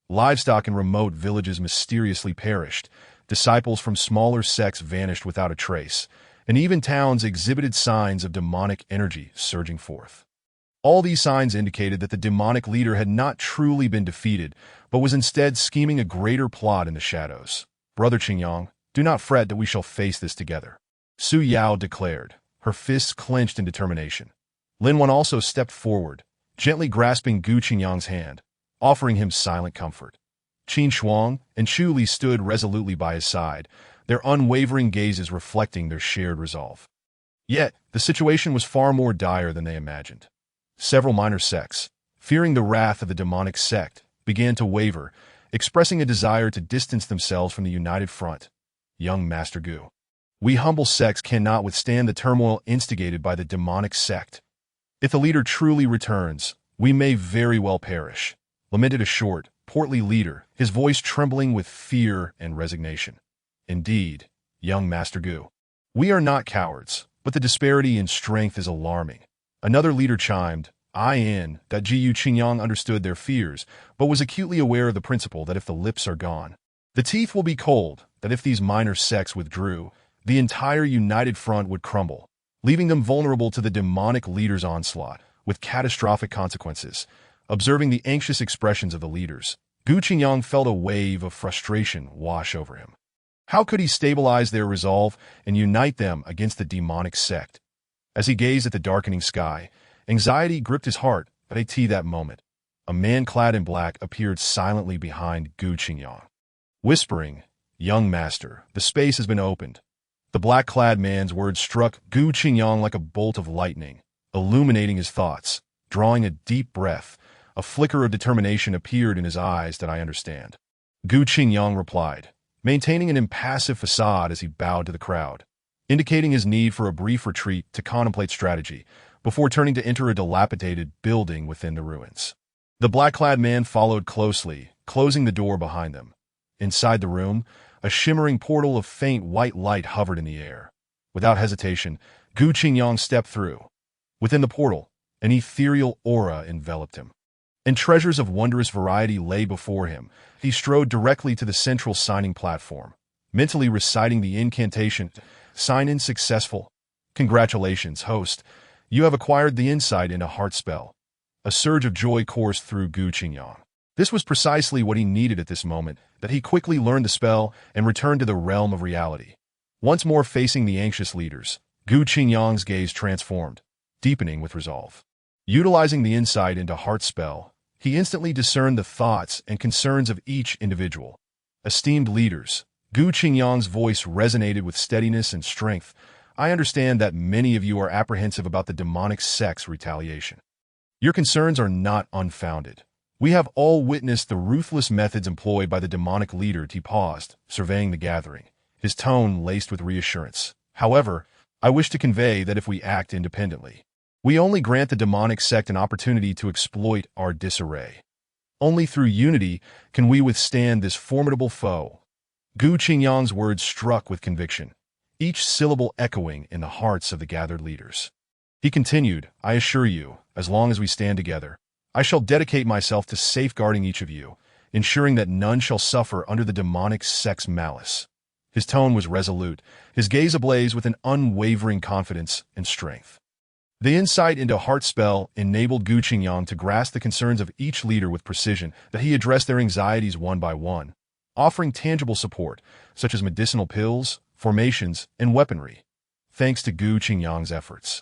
Speaker 1: Livestock in remote villages mysteriously perished, disciples from smaller sects vanished without a trace, and even towns exhibited signs of demonic energy surging forth. All these signs indicated that the demonic leader had not truly been defeated, but was instead scheming a greater plot in the shadows. "Brother Qingyang, do not fret that we shall face this together," Su Yao declared, her fists clenched in determination. Lin Wan also stepped forward, gently grasping Gu Qingyang's hand, offering him silent comfort. Qin Shuang and Chu Li stood resolutely by his side, their unwavering gazes reflecting their shared resolve. Yet, the situation was far more dire than they imagined. Several minor sects, fearing the wrath of the demonic sect, began to waver, expressing a desire to distance themselves from the united front. Young Master Gu, "We humble sects cannot withstand the turmoil instigated by the demonic sect. If the leader truly returns, we may very well perish," lamented a short, portly leader, his voice trembling with fear and resignation. "Indeed, young Master Gu, we are not cowards, but the disparity in strength is alarming." Another leader chimed in that Jiyu Qingyang understood their fears, but was acutely aware of the principle that if the lips are gone, the teeth will be cold, that if these minor sects withdrew, the entire united front would crumble, leaving them vulnerable to the demonic leader's onslaught, with catastrophic consequences. Observing the anxious expressions of the leaders, Gu Qingyang felt a wave of frustration wash over him. How could he stabilize their resolve and unite them against the demonic sect? As he gazed at the darkening sky, anxiety gripped his heart. At that moment, a man clad in black appeared silently behind Gu Qingyang. Whispering, "Young master, the space has been opened." The black-clad man's words struck Gu Qingyang like a bolt of lightning, illuminating his thoughts. Drawing a deep breath, a flicker of determination appeared in his eyes. "That I understand," Gu Qingyang replied, maintaining an impassive facade as he bowed to the crowd, indicating his need for a brief retreat to contemplate strategy before turning to enter a dilapidated building within the ruins. The black-clad man followed closely, closing the door behind them. Inside the room, a shimmering portal of faint white light hovered in the air. Without hesitation, Gu Qingyang stepped through. Within the portal, an ethereal aura enveloped him, and treasures of wondrous variety lay before him. He strode directly to the central signing platform, mentally reciting the incantation. "Sign-in successful. Congratulations, host. You have acquired the insight into Heart Spell." A surge of joy coursed through Gu Qingyang. This was precisely what he needed at this moment, that he quickly learned the spell and returned to the realm of reality. Once more facing the anxious leaders, Gu Qingyang's gaze transformed, deepening with resolve. Utilizing the insight into Heart Spell, He instantly discerned the thoughts and concerns of each individual. Esteemed leaders, Gu Qingyang's voice resonated with steadiness and strength. I understand that many of you are apprehensive about the demonic sect's retaliation. Your concerns are not unfounded. We have all witnessed the ruthless methods employed by the demonic leader. He paused, surveying the gathering, his tone laced with reassurance. However, I wish to convey that if we act independently, we only grant the demonic sect an opportunity to exploit our disarray. Only through unity can we withstand this formidable foe. Gu Qingyang's words struck with conviction, each syllable echoing in the hearts of the gathered leaders. He continued, I assure you, as long as we stand together, I shall dedicate myself to safeguarding each of you, ensuring that none shall suffer under the demonic sect's malice. His tone was resolute, his gaze ablaze with an unwavering confidence and strength. The insight into Heartspell enabled Gu Qingyang to grasp the concerns of each leader with precision, that he addressed their anxieties one by one, offering tangible support, such as medicinal pills, formations, and weaponry. Thanks to Gu Qingyang's efforts,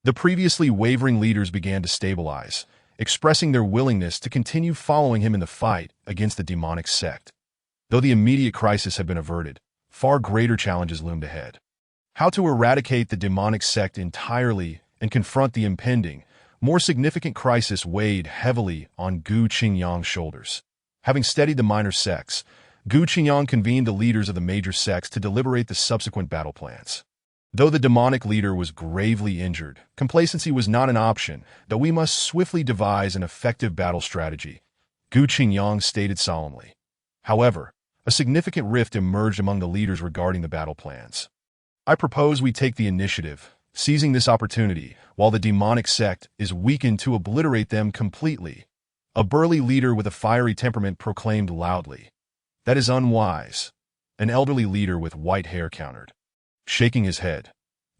Speaker 1: the previously wavering leaders began to stabilize, expressing their willingness to continue following him in the fight against the demonic sect. Though the immediate crisis had been averted, far greater challenges loomed ahead. How to eradicate the demonic sect entirely and confront the impending, more significant crisis weighed heavily on Gu Qingyang's shoulders. Having steadied the minor sects, Gu Qingyang convened the leaders of the major sects to deliberate the subsequent battle plans. Though the demonic leader was gravely injured, complacency was not an option, that we must swiftly devise an effective battle strategy, Gu Qingyang stated solemnly. However, a significant rift emerged among the leaders regarding the battle plans. I propose we take the initiative, seizing this opportunity, while the demonic sect is weakened, to obliterate them completely. A burly leader with a fiery temperament proclaimed loudly. That is unwise. An elderly leader with white hair countered, shaking his head.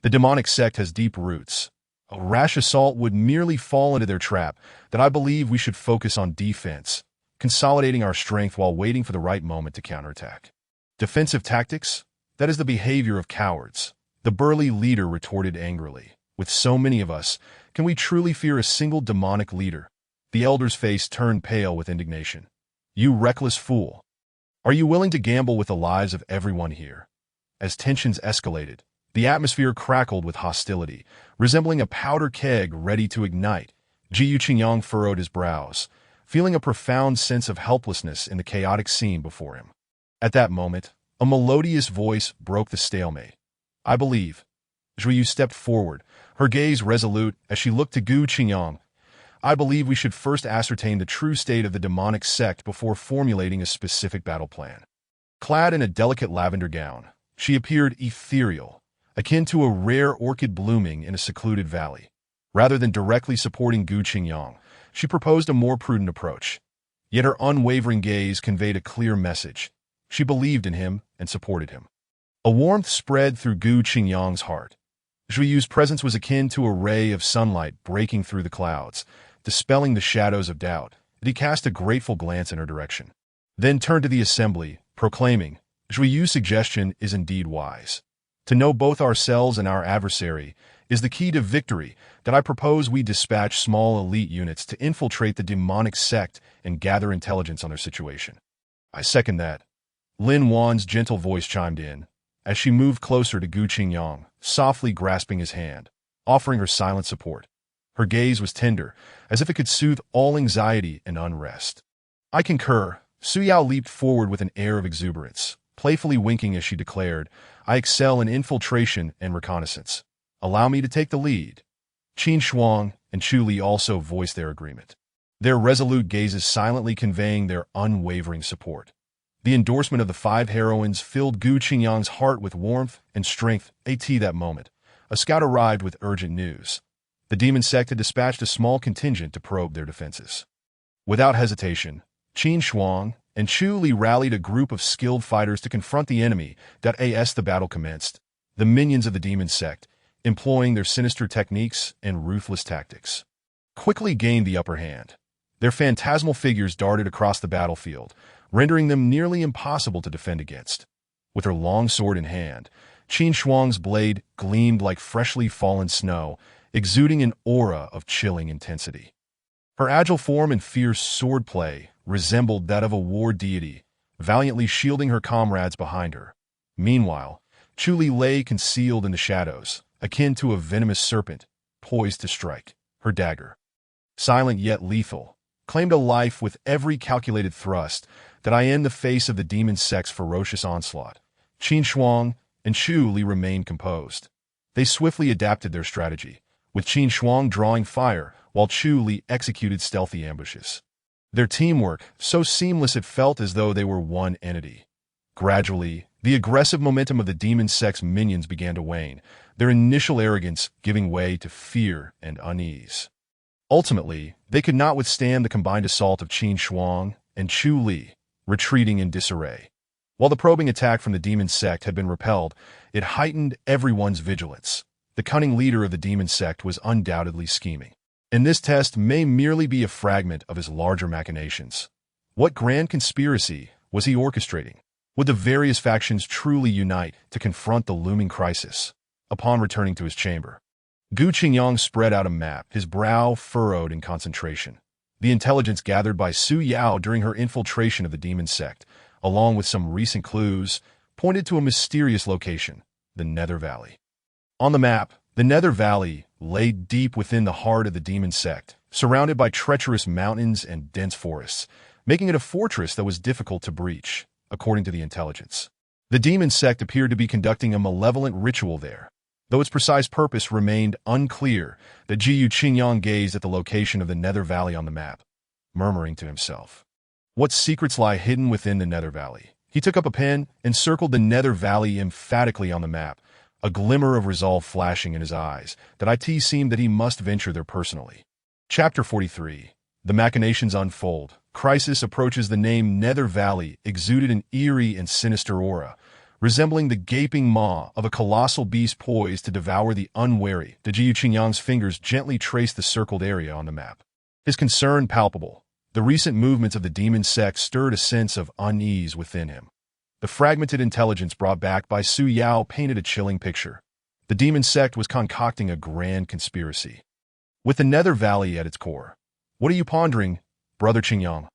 Speaker 1: The demonic sect has deep roots. A rash assault would merely fall into their trap. That I believe we should focus on defense, consolidating our strength while waiting for the right moment to counterattack. Defensive tactics? That is the behavior of cowards. The burly leader retorted angrily. With so many of us, can we truly fear a single demonic leader? The elder's face turned pale with indignation. You reckless fool! Are you willing to gamble with the lives of everyone here? As tensions escalated, the atmosphere crackled with hostility, resembling a powder keg ready to ignite. Gu Qingyang furrowed his brows, feeling a profound sense of helplessness in the chaotic scene before him. At that moment, a melodious voice broke the stalemate. I believe. Zhu Yu stepped forward, her gaze resolute as she looked to Gu Qingyang. I believe we should first ascertain the true state of the demonic sect before formulating a specific battle plan. Clad in a delicate lavender gown, she appeared ethereal, akin to a rare orchid blooming in a secluded valley. Rather than directly supporting Gu Qingyang, she proposed a more prudent approach. Yet her unwavering gaze conveyed a clear message. She believed in him and supported him. A warmth spread through Gu Qingyang's heart. Zhu Yu's presence was akin to a ray of sunlight breaking through the clouds, dispelling the shadows of doubt. He cast a grateful glance in her direction, then turned to the assembly, proclaiming, Zhu Yu's suggestion is indeed wise. To know both ourselves and our adversary is the key to victory. That I propose we dispatch small elite units to infiltrate the demonic sect and gather intelligence on their situation. I second that. Lin Wan's gentle voice chimed in, as she moved closer to Gu Qingyang, softly grasping his hand, offering her silent support. Her gaze was tender, as if it could soothe all anxiety and unrest. I concur. Su Yao leaped forward with an air of exuberance, playfully winking as she declared, I excel in infiltration and reconnaissance. Allow me to take the lead. Qin Shuang and Chu Li also voiced their agreement, their resolute gazes silently conveying their unwavering support. The endorsement of the five heroines filled Gu Qingyang's heart with warmth and strength. That moment, a scout arrived with urgent news. The demon sect had dispatched a small contingent to probe their defenses. Without hesitation, Qin Shuang and Chu Li rallied a group of skilled fighters to confront the enemy. As the battle commenced, the minions of the demon sect, employing their sinister techniques and ruthless tactics, quickly gained the upper hand. Their phantasmal figures darted across the battlefield, rendering them nearly impossible to defend against. With her long sword in hand, Qin Shuang's blade gleamed like freshly fallen snow, exuding an aura of chilling intensity. Her agile form and fierce swordplay resembled that of a war deity, valiantly shielding her comrades behind her. Meanwhile, Chu Li lay concealed in the shadows, akin to a venomous serpent, poised to strike. Her dagger, silent yet lethal, claimed a life with every calculated thrust that I end the face of the demon sect's ferocious onslaught. Qin Shuang and Chu Li remained composed. They swiftly adapted their strategy, with Qin Shuang drawing fire while Chu Li executed stealthy ambushes. Their teamwork, so seamless it felt as though they were one entity. Gradually, the aggressive momentum of the demon sect's minions began to wane, their initial arrogance giving way to fear and unease. Ultimately, they could not withstand the combined assault of Qin Shuang and Chu Li, retreating in disarray. While the probing attack from the demon sect had been repelled, it heightened everyone's vigilance. The cunning leader of the demon sect was undoubtedly scheming. And this test may merely be a fragment of his larger machinations. What grand conspiracy was he orchestrating? Would the various factions truly unite to confront the looming crisis? Upon returning to his chamber, Gu Qingyang spread out a map, his brow furrowed in concentration. The intelligence gathered by Su Yao during her infiltration of the demon sect, along with some recent clues, pointed to a mysterious location, the Nether Valley. On the map, the Nether Valley lay deep within the heart of the demon sect, surrounded by treacherous mountains and dense forests, making it a fortress that was difficult to breach, according to the intelligence. The demon sect appeared to be conducting a malevolent ritual there. Though its precise purpose remained unclear, the Jiyu Qingyang gazed at the location of the Nether Valley on the map, murmuring to himself, "What secrets lie hidden within the Nether Valley?" He took up a pen and circled the Nether Valley emphatically on the map, a glimmer of resolve flashing in his eyes, that it seemed that he must venture there personally. Chapter 43. The machinations unfold. Crisis approaches. The name Nether Valley exuded an eerie and sinister aura, resembling the gaping maw of a colossal beast poised to devour the unwary. The Jiyu Qingyang's fingers gently traced the circled area on the map. His concern palpable. The recent movements of the demon sect stirred a sense of unease within him. The fragmented intelligence brought back by Su Yao painted a chilling picture. The demon sect was concocting a grand conspiracy, with the Nether Valley at its core. "What are you pondering, Brother Qingyang?"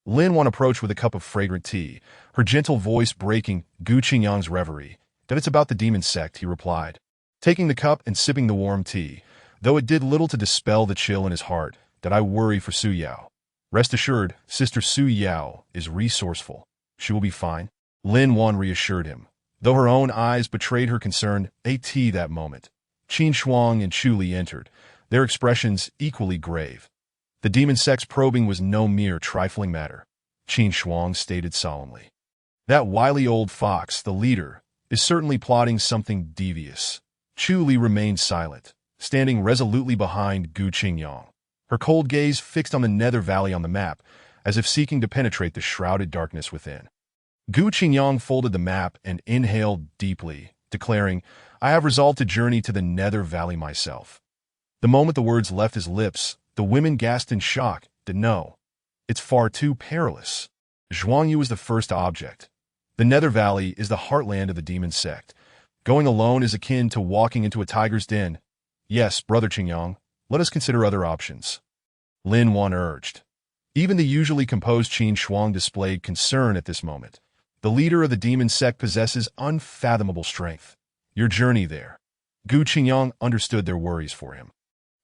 Speaker 1: Lin Wan approached with a cup of fragrant tea, her gentle voice breaking Gu Qingyang's reverie. "That it's about the demon sect," he replied, taking the cup and sipping the warm tea, though it did little to dispel the chill in his heart. "That I worry for Su Yao. Rest assured, Sister Su Yao is resourceful. She will be fine." Lin Wan reassured him, though her own eyes betrayed her concern. That moment, Qin Shuang and Chu Li entered, their expressions equally grave. The demon sect's probing was no mere trifling matter, Qin Shuang stated solemnly. "That wily old fox, the leader, is certainly plotting something devious." Chu Li remained silent, standing resolutely behind Gu Qingyang, her cold gaze fixed on the Nether Valley on the map, as if seeking to penetrate the shrouded darkness within. Gu Qingyang folded the map and inhaled deeply, declaring, "I have resolved to journey to the Nether Valley myself." The moment the words left his lips, the women gasped in shock. "No, it's far too perilous." Zhuang Yu was the first to object. "The Nether Valley is the heartland of the demon sect. Going alone is akin to walking into a tiger's den." "Yes, Brother Qingyang, let us consider other options," Lin Wan urged. Even the usually composed Qin Shuang displayed concern at this moment. The leader of the demon sect possesses unfathomable strength. Your journey there. Gu Qingyang understood their worries for him.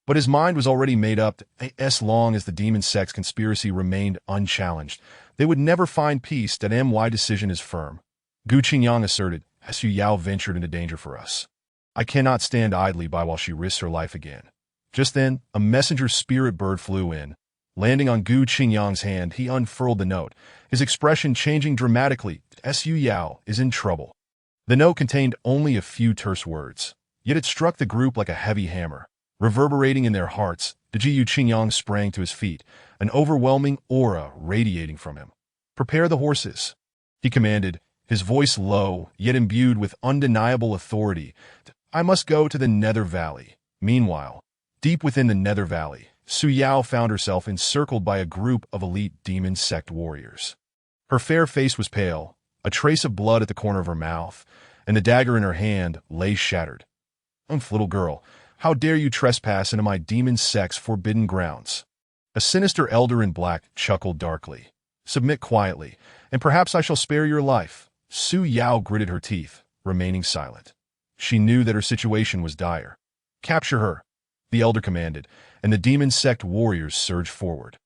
Speaker 1: But his mind was already made up. As long as the demon sect's conspiracy remained unchallenged, they would never find peace. That my decision is firm, Gu Qingyang asserted, as Su Yao ventured into danger for us. I cannot stand idly by while she risks her life again. Just then, a messenger spirit bird flew in. Landing on Gu Qingyang's hand, he unfurled the note, his expression changing dramatically. Su Yao is in trouble. The note contained only a few terse words, yet it struck the group like a heavy hammer. Reverberating in their hearts, the Jiyu Qingyang sprang to his feet, an overwhelming aura radiating from him. "Prepare the horses," he commanded, his voice low, yet imbued with undeniable authority. "I must go to the Nether Valley." Meanwhile, deep within the Nether Valley, Su Yao found herself encircled by a group of elite demon sect warriors. Her fair face was pale, a trace of blood at the corner of her mouth, and the dagger in her hand lay shattered. "Little girl, how dare you trespass into my demon sect's forbidden grounds?" A sinister elder in black chuckled darkly. Submit quietly, and perhaps I shall spare your life. Su Yao gritted her teeth, remaining silent. She knew that her situation was dire. Capture her, the elder commanded, and the demon sect warriors surged forward.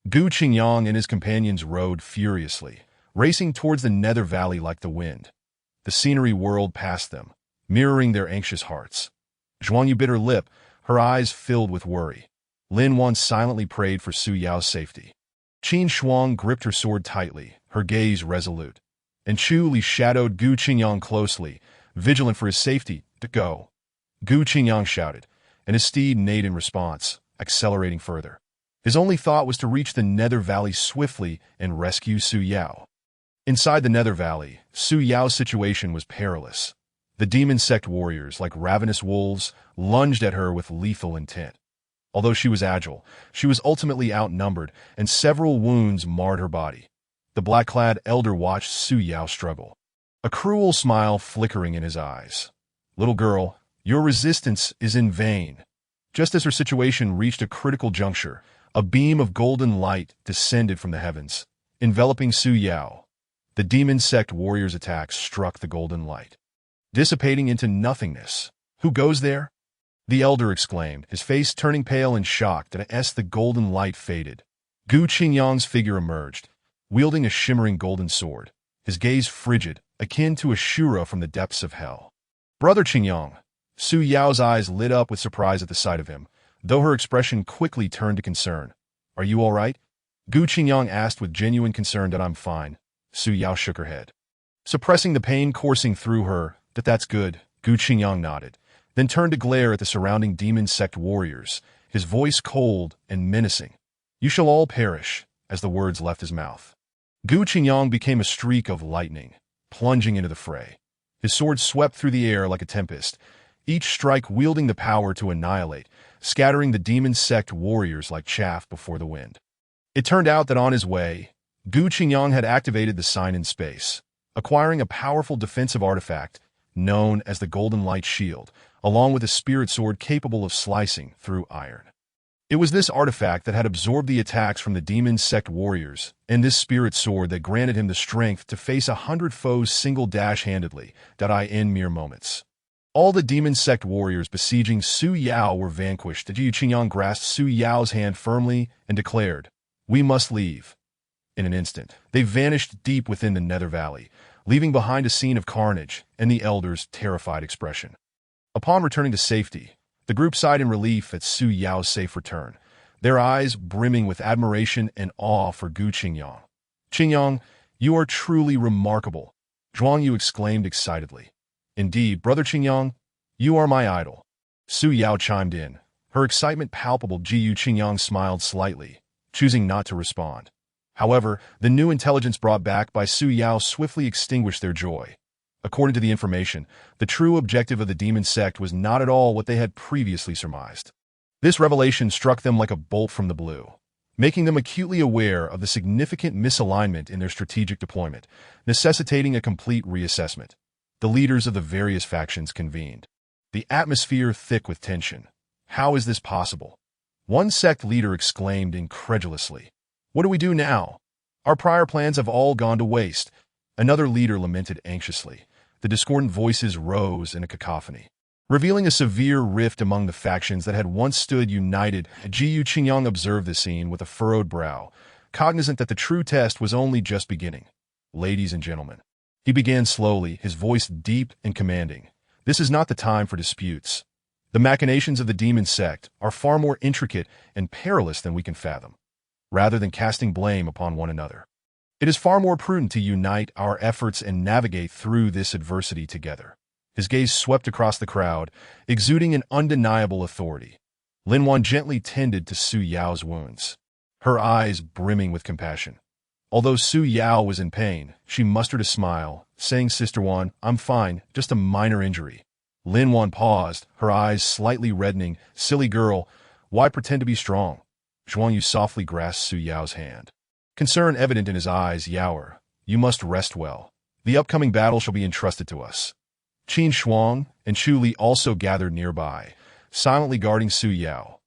Speaker 1: Gu Qingyang and his companions rode furiously, racing towards the Nether Valley like the wind. The scenery whirled past them, mirroring their anxious hearts. Zhuang Yu bit her lip, her eyes filled with worry. Lin Wan silently prayed for Su Yao's safety. Qin Shuang gripped her sword tightly, her gaze resolute. And Chu Li shadowed Gu Qingyang closely, vigilant for his safety. To go. Gu Qingyang shouted, and his steed neighed in response, accelerating further. His only thought was to reach the Nether Valley swiftly and rescue Su Yao. Inside the Nether Valley, Su Yao's situation was perilous. The demon sect warriors, like ravenous wolves, lunged at her with lethal intent. Although she was agile, she was ultimately outnumbered, and several wounds marred her body. The black-clad elder watched Su Yao struggle, a cruel smile flickering in his eyes. Little girl, your resistance is in vain. Just as her situation reached a critical juncture, a beam of golden light descended from the heavens, enveloping Su Yao. The demon sect warrior's attack struck the golden light, dissipating into nothingness. Who goes there? The elder exclaimed, his face turning pale in shock as the golden light faded. Gu Qingyang's figure emerged, wielding a shimmering golden sword, his gaze frigid, akin to a Shura from the depths of hell. Brother Qingyang. Su Yao's eyes lit up with surprise at the sight of him, though her expression quickly turned to concern. Are you all right? Gu Qingyang asked with genuine concern. That I'm fine. Su Yao shook her head, suppressing the pain coursing through her. That's good. Gu Qingyang nodded, then turned to glare at the surrounding demon sect warriors, his voice cold and menacing. You shall all perish, as the words left his mouth. Gu Qingyang became a streak of lightning, plunging into the fray. His sword swept through the air like a tempest, each strike wielding the power to annihilate, scattering the demon sect warriors like chaff before the wind. It turned out that on his way, Gu Qingyang had activated the sign in space, acquiring a powerful defensive artifact known as the Golden Light Shield, along with a spirit sword capable of slicing through iron. It was this artifact that had absorbed the attacks from the demon sect warriors, and this spirit sword that granted him the strength to face 100 foes single-handedly, in mere moments. All the demon sect warriors besieging Su Yao were vanquished. Gu Qingyang grasped Su Yao's hand firmly and declared, "We must leave." In an instant, they vanished deep within the Nether Valley, leaving behind a scene of carnage and the elder's terrified expression. Upon returning to safety, the group sighed in relief at Su Yao's safe return, their eyes brimming with admiration and awe for Gu Qingyang. "Qingyang, you are truly remarkable," Zhuang Yu exclaimed excitedly. "Indeed, Brother Qingyang, you are my idol." Su Yao chimed in, her excitement palpable. Gu Qingyang smiled slightly, choosing not to respond. However, the new intelligence brought back by Su Yao swiftly extinguished their joy. According to the information, the true objective of the demon sect was not at all what they had previously surmised. This revelation struck them like a bolt from the blue, making them acutely aware of the significant misalignment in their strategic deployment, necessitating a complete reassessment. The leaders of the various factions convened, the atmosphere thick with tension. How is this possible? One sect leader exclaimed incredulously. What do we do now? Our prior plans have all gone to waste. Another leader lamented anxiously. The discordant voices rose in a cacophony, revealing a severe rift among the factions that had once stood united. Gu Qingyang observed the scene with a furrowed brow, cognizant that the true test was only just beginning. "Ladies and gentlemen," he began slowly, his voice deep and commanding, "this is not the time for disputes. The machinations of the demon sect are far more intricate and perilous than we can fathom. Rather than casting blame upon one another, it is far more prudent to unite our efforts and navigate through this adversity together." His gaze swept across the crowd, exuding an undeniable authority. Lin Wan gently tended to Su Yao's wounds, her eyes brimming with compassion. Although Su Yao was in pain, she mustered a smile, saying, "Sister Wan, I'm fine, just a minor injury." Lin Wan paused, her eyes slightly reddening. "Silly girl, why pretend to be strong?" Zhuang Yu softly grasped Su Yao's hand, concern evident in his eyes. "Yaoer, you must rest well. The upcoming battle shall be entrusted to us." Qin Shuang and Chu Li also gathered nearby, silently guarding Su Yao.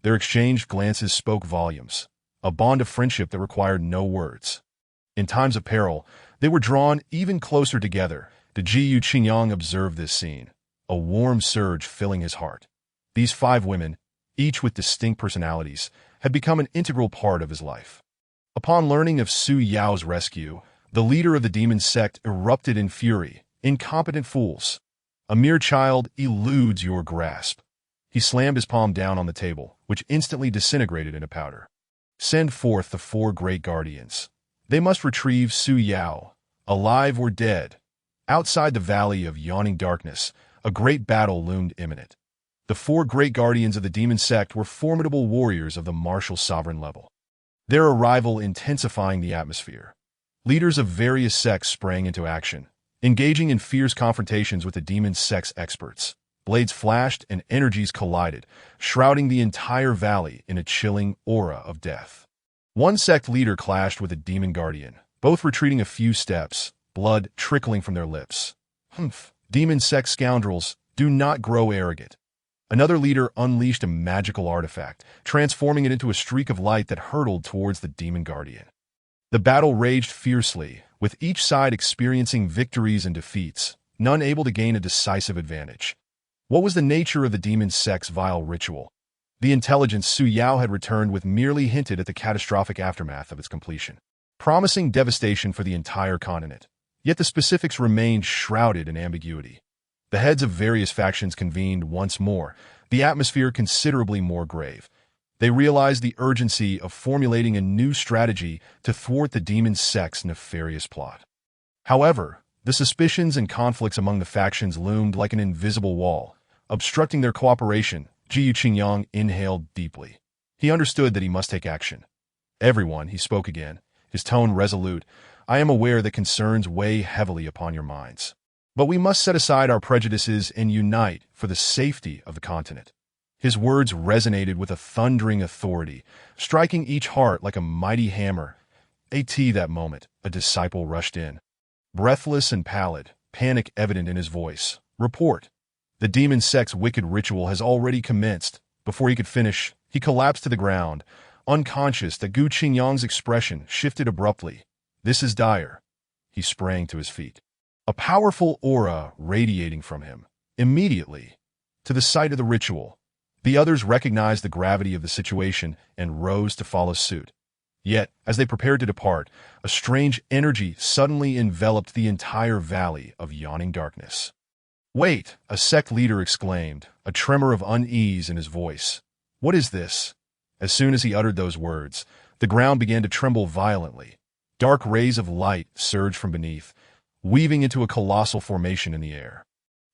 Speaker 1: Their exchanged glances spoke volumes. a bond of friendship that required no words. In times of peril, they were drawn even closer together. Ji Qingyang observed this scene, a warm surge filling his heart. These 5 women, each with distinct personalities, had become an integral part of his life. Upon learning of Su Yao's rescue, the leader of the demon sect erupted in fury. Incompetent fools! A mere child eludes your grasp. He slammed his palm down on the table, which instantly disintegrated into powder. Send forth the 4 great guardians. They must retrieve Su Yao, alive or dead. Outside the valley of yawning darkness, a great battle loomed imminent. The 4 great guardians of the demon sect were formidable warriors of the martial sovereign level, their arrival intensifying the atmosphere. Leaders of various sects sprang into action, engaging in fierce confrontations with the demon sect's experts. Blades flashed and energies collided, shrouding the entire valley in a chilling aura of death. One sect leader clashed with a demon guardian, both retreating a few steps, blood trickling from their lips. Humph! Demon sect scoundrels, do not grow arrogant. Another leader unleashed a magical artifact, transforming it into a streak of light that hurtled towards the demon guardian. The battle raged fiercely, with each side experiencing victories and defeats, none able to gain a decisive advantage. What was the nature of the demon sect's vile ritual? The intelligence Su Yao had returned with merely hinted at the catastrophic aftermath of its completion, promising devastation for the entire continent. Yet the specifics remained shrouded in ambiguity. The heads of various factions convened once more, the atmosphere considerably more grave. They realized the urgency of formulating a new strategy to thwart the demon sect's nefarious plot. However, the suspicions and conflicts among the factions loomed like an invisible wall, obstructing their cooperation. Ji Qingyang inhaled deeply. He understood that he must take action. Everyone, he spoke again, his tone resolute, I am aware that concerns weigh heavily upon your minds. But we must set aside our prejudices and unite for the safety of the continent. His words resonated with a thundering authority, striking each heart like a mighty hammer. At that moment, a disciple rushed in. Breathless and pallid, panic evident in his voice. Report. The demon sect's wicked ritual has already commenced. Before he could finish, he collapsed to the ground, unconscious that Gu Qingyang's expression shifted abruptly. This is dire. He sprang to his feet, a powerful aura radiating from him. Immediately, to the site of the ritual, the others recognized the gravity of the situation and rose to follow suit. Yet, as they prepared to depart, a strange energy suddenly enveloped the entire valley of yawning darkness. Wait, a sect leader exclaimed, a tremor of unease in his voice. What is this? As soon as he uttered those words, the ground began to tremble violently. Dark rays of light surged from beneath, weaving into a colossal formation in the air.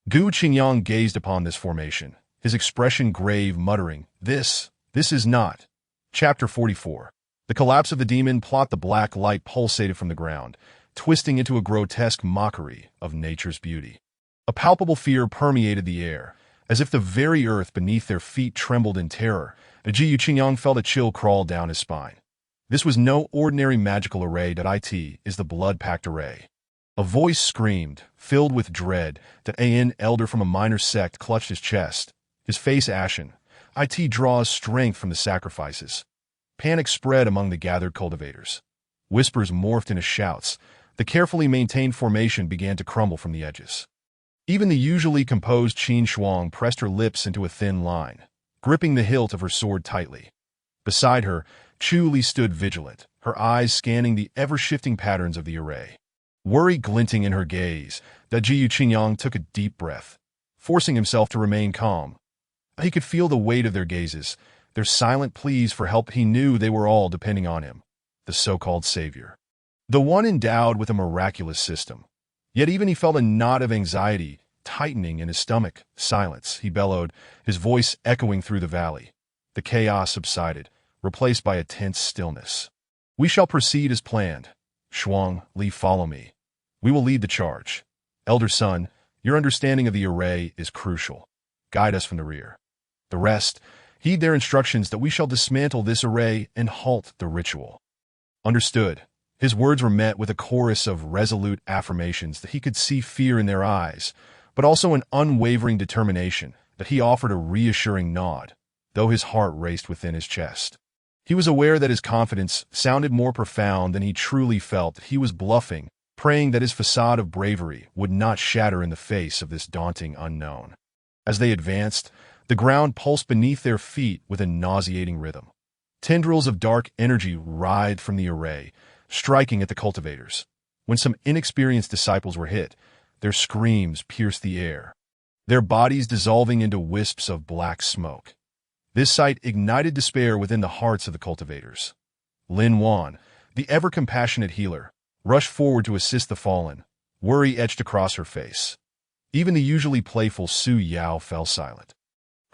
Speaker 1: Gu Qingyang gazed upon this formation, his expression grave, muttering, This is not. Chapter 44. The collapse of the demon plot. The black light pulsated from the ground, twisting into a grotesque mockery of nature's beauty. A palpable fear permeated the air, as if the very earth beneath their feet trembled in terror. Ji Qingyang felt a chill crawl down his spine. This was no ordinary magical array. It is the blood-packed array. A voice screamed, filled with dread. An elder from a minor sect clutched his chest, his face ashen. It draws strength from the sacrifices. Panic spread among the gathered cultivators. Whispers morphed into shouts. The carefully maintained formation began to crumble from the edges. Even the usually composed Qin Shuang pressed her lips into a thin line, gripping the hilt of her sword tightly. Beside her, Chu Li stood vigilant, her eyes scanning the ever-shifting patterns of the array. Worry glinting in her gaze, Ji Qingyang took a deep breath, forcing himself to remain calm. He could feel the weight of their gazes, their silent pleas for help. He knew they were all depending on him, the so-called savior, the one endowed with a miraculous system. Yet even he felt a knot of anxiety tightening in his stomach. Silence, he bellowed, his voice echoing through the valley. The chaos subsided, replaced by a tense stillness. We shall proceed as planned. Shuang, Li, follow me. We will lead the charge. Elder son, your understanding of the array is crucial. Guide us from the rear. The rest, heed their instructions that we shall dismantle this array and halt the ritual. Understood. His words were met with a chorus of resolute affirmations that he could see fear in their eyes, but also an unwavering determination that he offered a reassuring nod, though his heart raced within his chest. He was aware that his confidence sounded more profound than he truly felt. He was bluffing, praying that his facade of bravery would not shatter in the face of this daunting unknown. As they advanced, the ground pulsed beneath their feet with a nauseating rhythm. Tendrils of dark energy writhed from the array, striking at the cultivators. When some inexperienced disciples were hit, their screams pierced the air, their bodies dissolving into wisps of black smoke. This sight ignited despair within the hearts of the cultivators. Lin Wan, the ever-compassionate healer, rushed forward to assist the fallen, worry etched across her face. Even the usually playful Su Yao fell silent,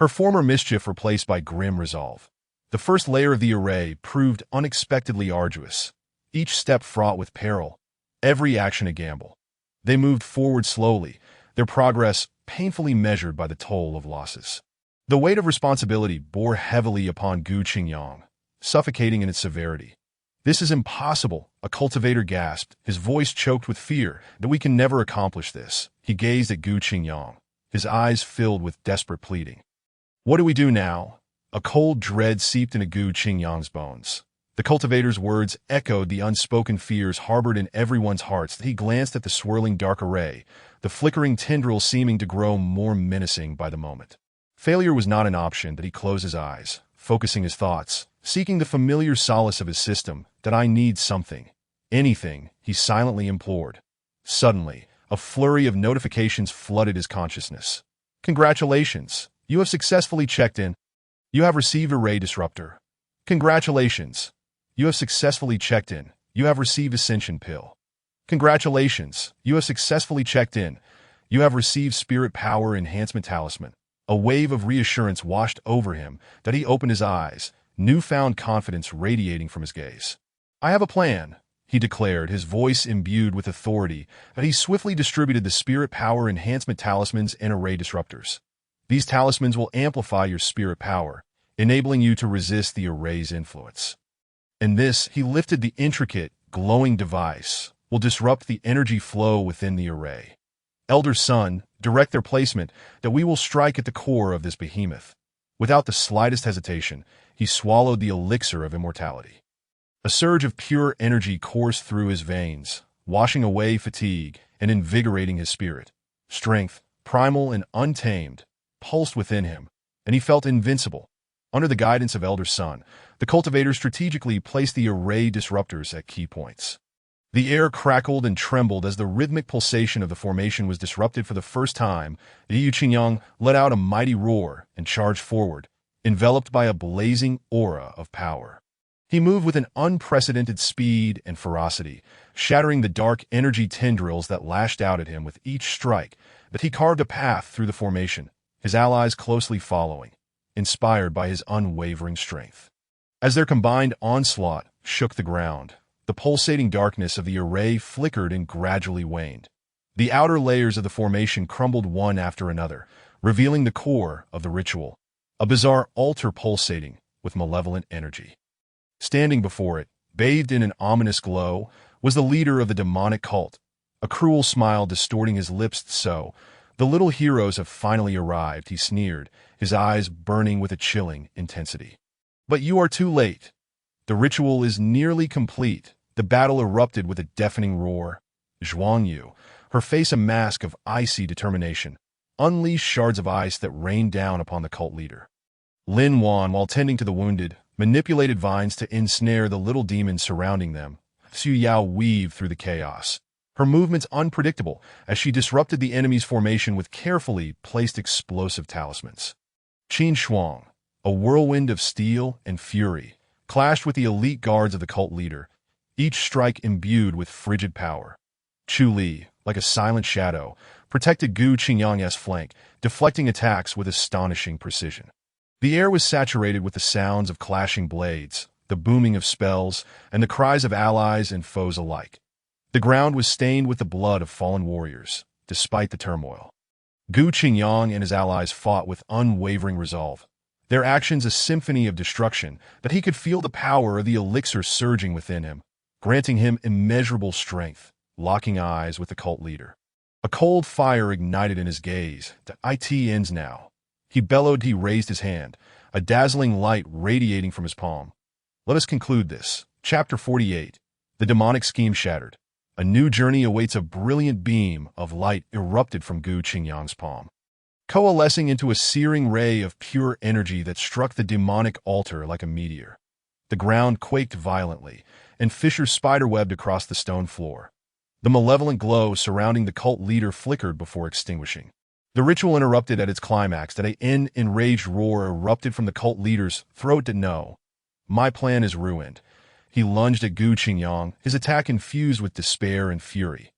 Speaker 1: her former mischief replaced by grim resolve. The first layer of the array proved unexpectedly arduous, each step fraught with peril, every action a gamble. They moved forward slowly, their progress painfully measured by the toll of losses. The weight of responsibility bore heavily upon Gu Qingyang, suffocating in its severity. "This is impossible," a cultivator gasped, his voice choked with fear. "That we can never accomplish this." He gazed at Gu Qingyang, his eyes filled with desperate pleading. "What do we do now?" A cold dread seeped into Gu Qingyang's bones. The cultivator's words echoed the unspoken fears harbored in everyone's hearts. He glanced at the swirling dark array, the flickering tendrils seeming to grow more menacing by the moment. Failure was not an option. That he closed his eyes, focusing his thoughts, seeking the familiar solace of his system. "That I need something. Anything," he silently implored. Suddenly, a flurry of notifications flooded his consciousness. "Congratulations! You have successfully checked in. You have received Array Disruptor. Congratulations! You have successfully checked in. You have received Ascension Pill. Congratulations! You have successfully checked in. You have received Spirit Power Enhancement Talisman." A wave of reassurance washed over him. That he opened his eyes, newfound confidence radiating from his gaze. "I have a plan," he declared, his voice imbued with authority. That he swiftly distributed the Spirit Power Enhancement Talismans and Array Disruptors. "These talismans will amplify your spirit power, enabling you to resist the Array's influence. And this," he lifted the intricate, glowing device, "will disrupt the energy flow within the Array. Elder Sun, direct their placement, that we will strike at the core of this behemoth." Without the slightest hesitation, he swallowed the elixir of immortality. A surge of pure energy coursed through his veins, washing away fatigue and invigorating his spirit. Strength, primal and untamed, pulsed within him, and he felt invincible. Under the guidance of Elder Sun, the cultivators strategically placed the Array Disruptors at key points. The air crackled and trembled as the rhythmic pulsation of the formation was disrupted for the first time. Yu Qingyang let out a mighty roar and charged forward, enveloped by a blazing aura of power. He moved with an unprecedented speed and ferocity, shattering the dark energy tendrils that lashed out at him with each strike. But he carved a path through the formation, his allies closely following, inspired by his unwavering strength. As their combined onslaught shook the ground, the pulsating darkness of the array flickered and gradually waned. The outer layers of the formation crumbled one after another, revealing the core of the ritual, a bizarre altar pulsating with malevolent energy. Standing before it, bathed in an ominous glow, was the leader of the demonic cult, a cruel smile distorting his lips. "So, the little heroes have finally arrived," he sneered, his eyes burning with a chilling intensity. "But you are too late. The ritual is nearly complete." The battle erupted with a deafening roar. Zhuang Yu, her face a mask of icy determination, unleashed shards of ice that rained down upon the cult leader. Lin Wan, while tending to the wounded, manipulated vines to ensnare the little demons surrounding them. Su Yao weaved through the chaos, her movements unpredictable as she disrupted the enemy's formation with carefully placed explosive talismans. Qin Shuang, a whirlwind of steel and fury, clashed with the elite guards of the cult leader, each strike imbued with frigid power. Chu Li, like a silent shadow, protected Gu Qingyang's flank, deflecting attacks with astonishing precision. The air was saturated with the sounds of clashing blades, the booming of spells, and the cries of allies and foes alike. The ground was stained with the blood of fallen warriors, despite the turmoil. Gu Qingyang and his allies fought with unwavering resolve, their actions a symphony of destruction. But he could feel the power of the elixir surging within him, granting him immeasurable strength. Locking eyes with the cult leader, a cold fire ignited in his gaze. "It ends now," he bellowed. He raised his hand, a dazzling light radiating from his palm. Let us conclude this. Chapter 48. The demonic scheme shattered. A new journey awaits. A brilliant beam of light erupted from Gu Qingyang's palm, coalescing into a searing ray of pure energy that struck the demonic altar like a meteor. The ground quaked violently, and fissures spiderwebbed across the stone floor. The malevolent glow surrounding the cult leader flickered before extinguishing. The ritual interrupted at its climax. That an enraged roar erupted from the cult leader's throat. No, my plan is ruined. He lunged at Gu Qingyang, his attack infused with despair and fury,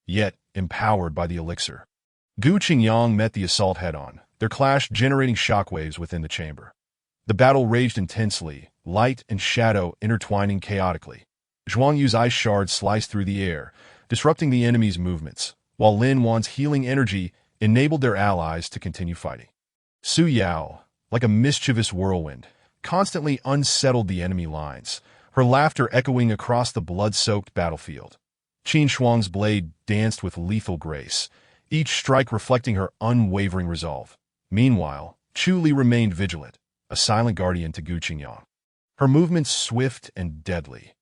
Speaker 1: yet empowered by the elixir. Gu Qingyang met the assault head-on, their clash generating shockwaves within the chamber. The battle raged intensely, light and shadow intertwining chaotically. Zhuang Yu's ice shards sliced through the air, disrupting the enemy's movements, while Lin Wan's healing energy enabled their allies to continue fighting. Su Yao, like a mischievous whirlwind, constantly unsettled the enemy lines, her laughter echoing across the blood-soaked battlefield. Qin Shuang's blade danced with lethal grace, each strike reflecting her unwavering resolve. Meanwhile, Chu Li remained vigilant, a silent guardian to Gu Qingyang, her movements swift and deadly.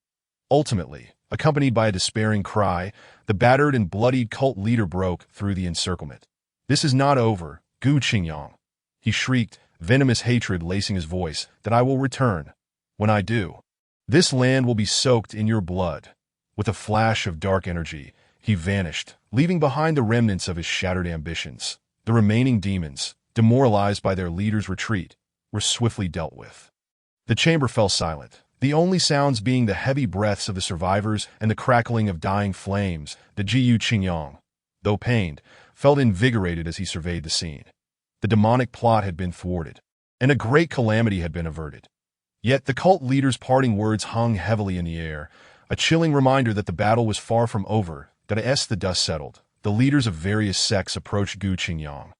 Speaker 1: Ultimately, accompanied by a despairing cry, the battered and bloodied cult leader broke through the encirclement. "This is not over, Gu Qingyang," he shrieked, venomous hatred lacing his voice, "that I will return. When I do, this land will be soaked in your blood." With a flash of dark energy, he vanished, leaving behind the remnants of his shattered ambitions. The remaining demons, demoralized by their leader's retreat, were swiftly dealt with. The chamber fell silent, the only sounds being the heavy breaths of the survivors and the crackling of dying flames. The Gu Qingyang, though pained, felt invigorated as he surveyed the scene. The demonic plot had been thwarted, and a great calamity had been averted. Yet the cult leader's parting words hung heavily in the air, a chilling reminder that the battle was far from over. That as the dust settled, the leaders of various sects approached Gu Qingyang,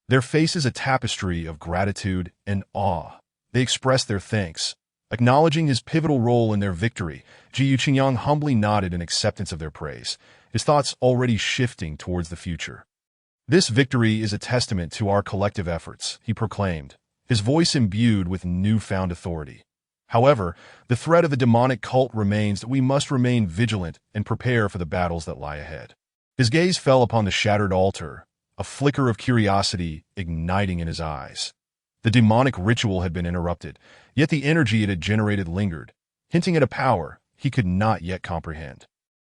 Speaker 1: their faces a tapestry of gratitude and awe. They expressed their thanks, acknowledging his pivotal role in their victory. Gu Qingyang humbly nodded in acceptance of their praise, his thoughts already shifting towards the future. "This victory is a testament to our collective efforts," he proclaimed, his voice imbued with newfound authority. "However, the threat of the demonic cult remains. That we must remain vigilant and prepare for the battles that lie ahead." His gaze fell upon the shattered altar, a flicker of curiosity igniting in his eyes. The demonic ritual had been interrupted, yet the energy it had generated lingered, hinting at a power he could not yet comprehend.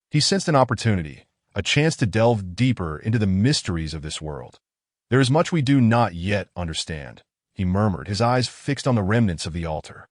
Speaker 1: He sensed an opportunity, a chance to delve deeper into the mysteries of this world. "There is much we do not yet understand," he murmured, his eyes fixed on the remnants of the altar.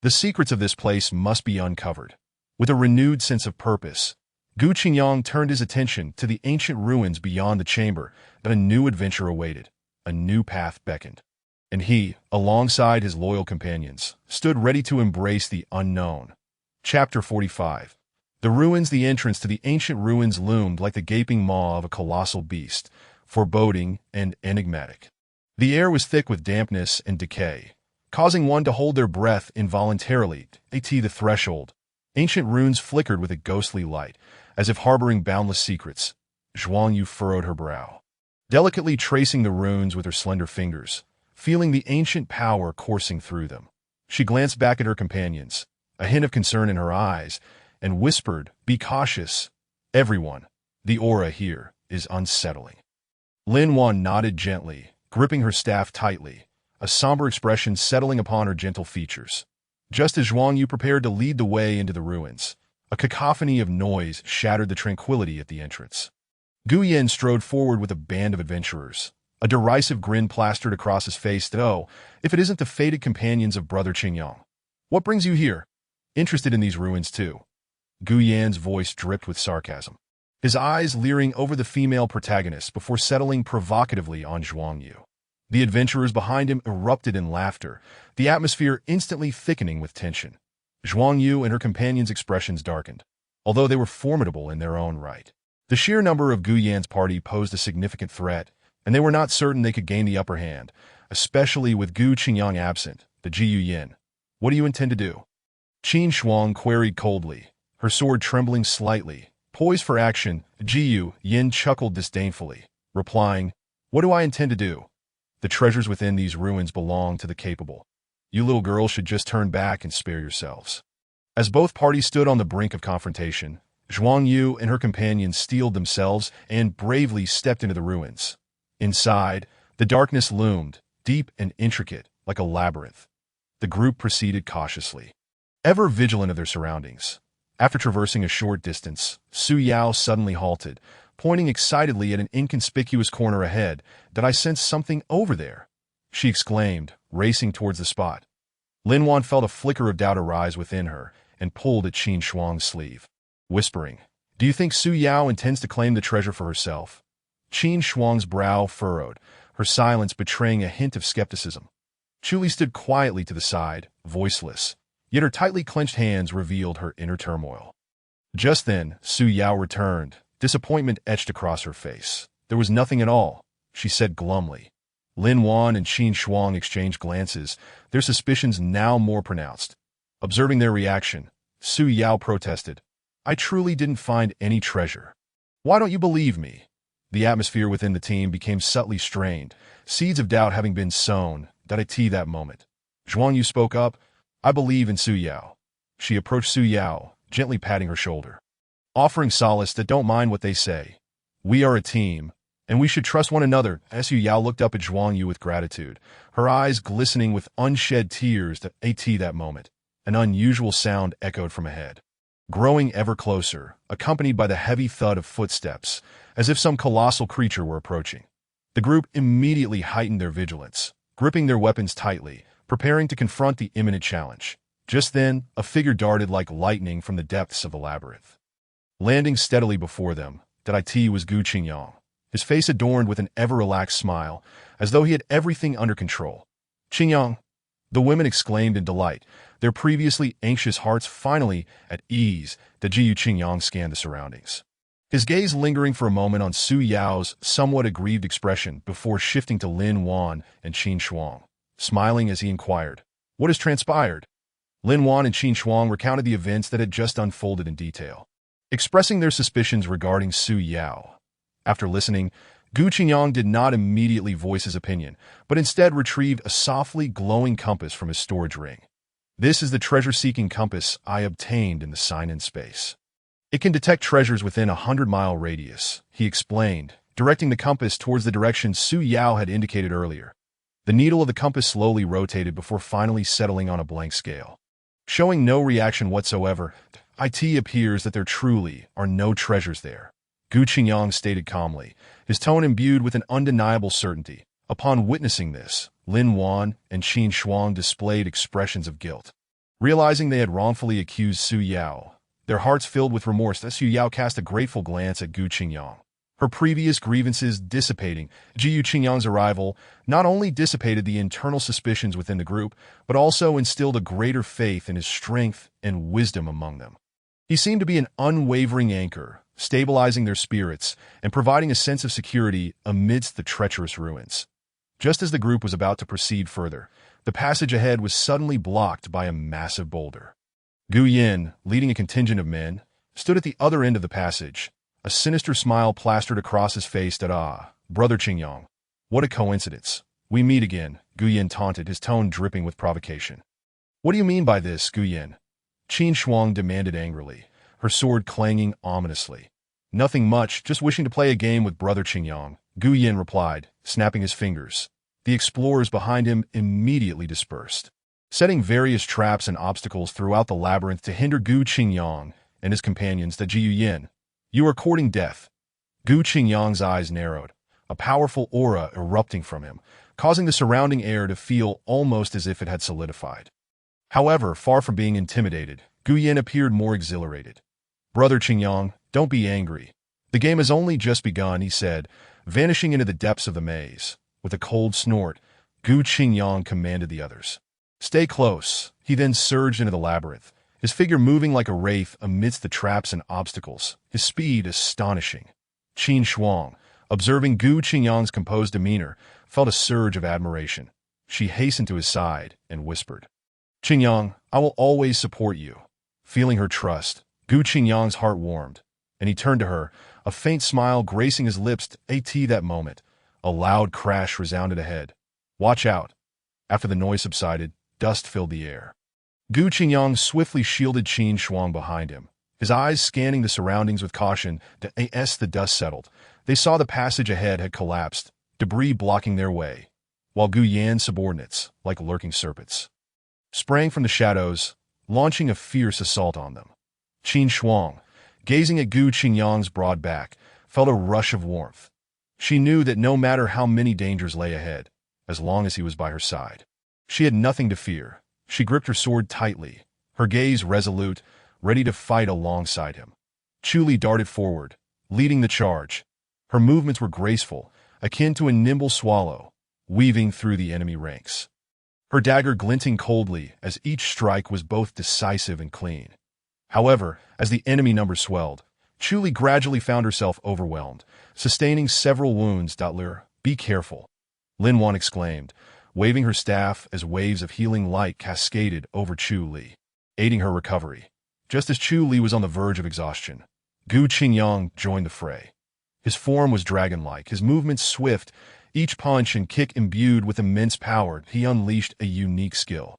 Speaker 1: "The secrets of this place must be uncovered." With a renewed sense of purpose, Gu Qingyang turned his attention to the ancient ruins beyond the chamber. That a new adventure awaited, a new path beckoned. And he, alongside his loyal companions, stood ready to embrace the unknown. Chapter 45. The ruins. The entrance to the ancient ruins loomed like the gaping maw of a colossal beast, foreboding and enigmatic. The air was thick with dampness and decay, causing one to hold their breath involuntarily. At the threshold, ancient runes flickered with a ghostly light, as if harboring boundless secrets. Zhuang Yu furrowed her brow, delicately tracing the runes with her slender fingers, feeling the ancient power coursing through them. She glanced back at her companions, a hint of concern in her eyes, and whispered, "Be cautious, everyone. The aura here is unsettling." Lin Wan nodded gently, gripping her staff tightly, a somber expression settling upon her gentle features. Just as Zhuang Yu prepared to lead the way into the ruins, a cacophony of noise shattered the tranquility at the entrance. Gu Yan strode forward with a band of adventurers, a derisive grin plastered across his face. "Oh, if it isn't the fated companions of Brother Qingyang. What brings you here? Interested in these ruins too?" Gu Yan's voice dripped with sarcasm, his eyes leering over the female protagonist before settling provocatively on Zhuang Yu. The adventurers behind him erupted in laughter, the atmosphere instantly thickening with tension. Zhuang Yu and her companions' expressions darkened, although they were formidable in their own right. The sheer number of Gu Yan's party posed a significant threat, and they were not certain they could gain the upper hand, especially with Gu Qingyang absent. The Ji Yin. "What do you intend to do?" Qin Shuang queried coldly, her sword trembling slightly. Poised for action, Ji Yin chuckled disdainfully, replying, "What do I intend to do? The treasures within these ruins belong to the capable. You little girls should just turn back and spare yourselves." As both parties stood on the brink of confrontation, Zhuang Yu and her companions steeled themselves and bravely stepped into the ruins. Inside, the darkness loomed, deep and intricate, like a labyrinth. The group proceeded cautiously, ever vigilant of their surroundings. After traversing a short distance, Su Yao suddenly halted, pointing excitedly at an inconspicuous corner ahead. "Did I sense something over there?" she exclaimed, racing towards the spot. Lin Wan felt a flicker of doubt arise within her and pulled at Qin Shuang's sleeve, whispering, "Do you think Su Yao intends to claim the treasure for herself?" Qin Shuang's brow furrowed, her silence betraying a hint of skepticism. Chuli stood quietly to the side, voiceless, yet her tightly clenched hands revealed her inner turmoil. Just then, Su Yao returned, disappointment etched across her face. "There was nothing at all," she said glumly. Lin Wan and Qin Shuang exchanged glances, their suspicions now more pronounced. Observing their reaction, Su Yao protested, "I truly didn't find any treasure. Why don't you believe me?" The atmosphere within the team became subtly strained, seeds of doubt having been sown. That moment, Zhuang Yu spoke up, "I believe in Su Yao." She approached Su Yao, gently patting her shoulder, offering solace that don't mind what they say. "We are a team, and we should trust one another." Su Yao looked up at Zhuang Yu with gratitude, her eyes glistening with unshed tears. That moment, an unusual sound echoed from ahead, growing ever closer, accompanied by the heavy thud of footsteps, as if some colossal creature were approaching. The group immediately heightened their vigilance, gripping their weapons tightly, preparing to confront the imminent challenge. Just then, a figure darted like lightning from the depths of the labyrinth. Landing steadily before them, was Gu Qingyang, his face adorned with an ever-relaxed smile, as though he had everything under control. "Qingyang!" The women exclaimed in delight, their previously anxious hearts finally at ease. Jiu Qingyang scanned the surroundings, his gaze lingering for a moment on Su Yao's somewhat aggrieved expression before shifting to Lin Wan and Qin Shuang, smiling as he inquired, "What has transpired?" Lin Wan and Qin Shuang recounted the events that had just unfolded in detail, expressing their suspicions regarding Su Yao. After listening, Gu Qingyang did not immediately voice his opinion, but instead retrieved a softly glowing compass from his storage ring. "This is the treasure-seeking compass I obtained in the sign-in space. It can detect treasures within a 100-mile radius," he explained, directing the compass towards the direction Su Yao had indicated earlier. The needle of the compass slowly rotated before finally settling on a blank scale. Showing no reaction whatsoever, "It appears that there truly are no treasures there," Gu Qingyang stated calmly, his tone imbued with an undeniable certainty. Upon witnessing this, Lin Wan and Qin Shuang displayed expressions of guilt. Realizing they had wrongfully accused Su Yao, their hearts filled with remorse, Su Yao cast a grateful glance at Gu Qingyang. Her previous grievances dissipating, Jiu Qingyang's arrival not only dissipated the internal suspicions within the group, but also instilled a greater faith in his strength and wisdom among them. He seemed to be an unwavering anchor, stabilizing their spirits and providing a sense of security amidst the treacherous ruins. Just as the group was about to proceed further, the passage ahead was suddenly blocked by a massive boulder. Gu Yin, leading a contingent of men, stood at the other end of the passage, a sinister smile plastered across his face. "Brother Qingyang, what a coincidence. We meet again," Gu Yin taunted, his tone dripping with provocation. "What do you mean by this, Gu Yin?" Qin Shuang demanded angrily, her sword clanging ominously. "Nothing much, just wishing to play a game with Brother Qingyang," Gu Yin replied, snapping his fingers. The explorers behind him immediately dispersed, setting various traps and obstacles throughout the labyrinth to hinder Gu Qingyang and his companions. "Jiu Yin, you are courting death." Gu Qingyang's eyes narrowed, a powerful aura erupting from him, causing the surrounding air to feel almost as if it had solidified. However, far from being intimidated, Gu Yin appeared more exhilarated. "Brother Qingyang, don't be angry. The game has only just begun," he said, vanishing into the depths of the maze. With a cold snort, Gu Qingyang commanded the others, "Stay close." He then surged into the labyrinth, his figure moving like a wraith amidst the traps and obstacles, his speed astonishing. Qin Shuang, observing Gu Qingyang's composed demeanor, felt a surge of admiration. She hastened to his side and whispered, "Qingyang, I will always support you." Feeling her trust, Gu Qingyang's heart warmed, and he turned to her, a faint smile gracing his lips. That moment, a loud crash resounded ahead. "Watch out." After the noise subsided, dust filled the air. Gu Qingyang swiftly shielded Qin Shuang behind him, his eyes scanning the surroundings with caution. As the dust settled, they saw the passage ahead had collapsed, debris blocking their way, while Gu Yan's subordinates, like lurking serpents, sprang from the shadows, launching a fierce assault on them. Qin Shuang, gazing at Gu Qingyang's broad back, felt a rush of warmth. She knew that no matter how many dangers lay ahead, as long as he was by her side, she had nothing to fear. She gripped her sword tightly, her gaze resolute, ready to fight alongside him. Chu Li darted forward, leading the charge. Her movements were graceful, akin to a nimble swallow, weaving through the enemy ranks. Her dagger glinting coldly as each strike was both decisive and clean. However, as the enemy numbers swelled, Chu Li gradually found herself overwhelmed, sustaining several wounds. Be careful, Lin Wan exclaimed, waving her staff as waves of healing light cascaded over Chu Li, aiding her recovery. Just as Chu Li was on the verge of exhaustion, Gu Qingyang joined the fray. His form was dragon-like, his movements swift, each punch and kick imbued with immense power. He unleashed a unique skill.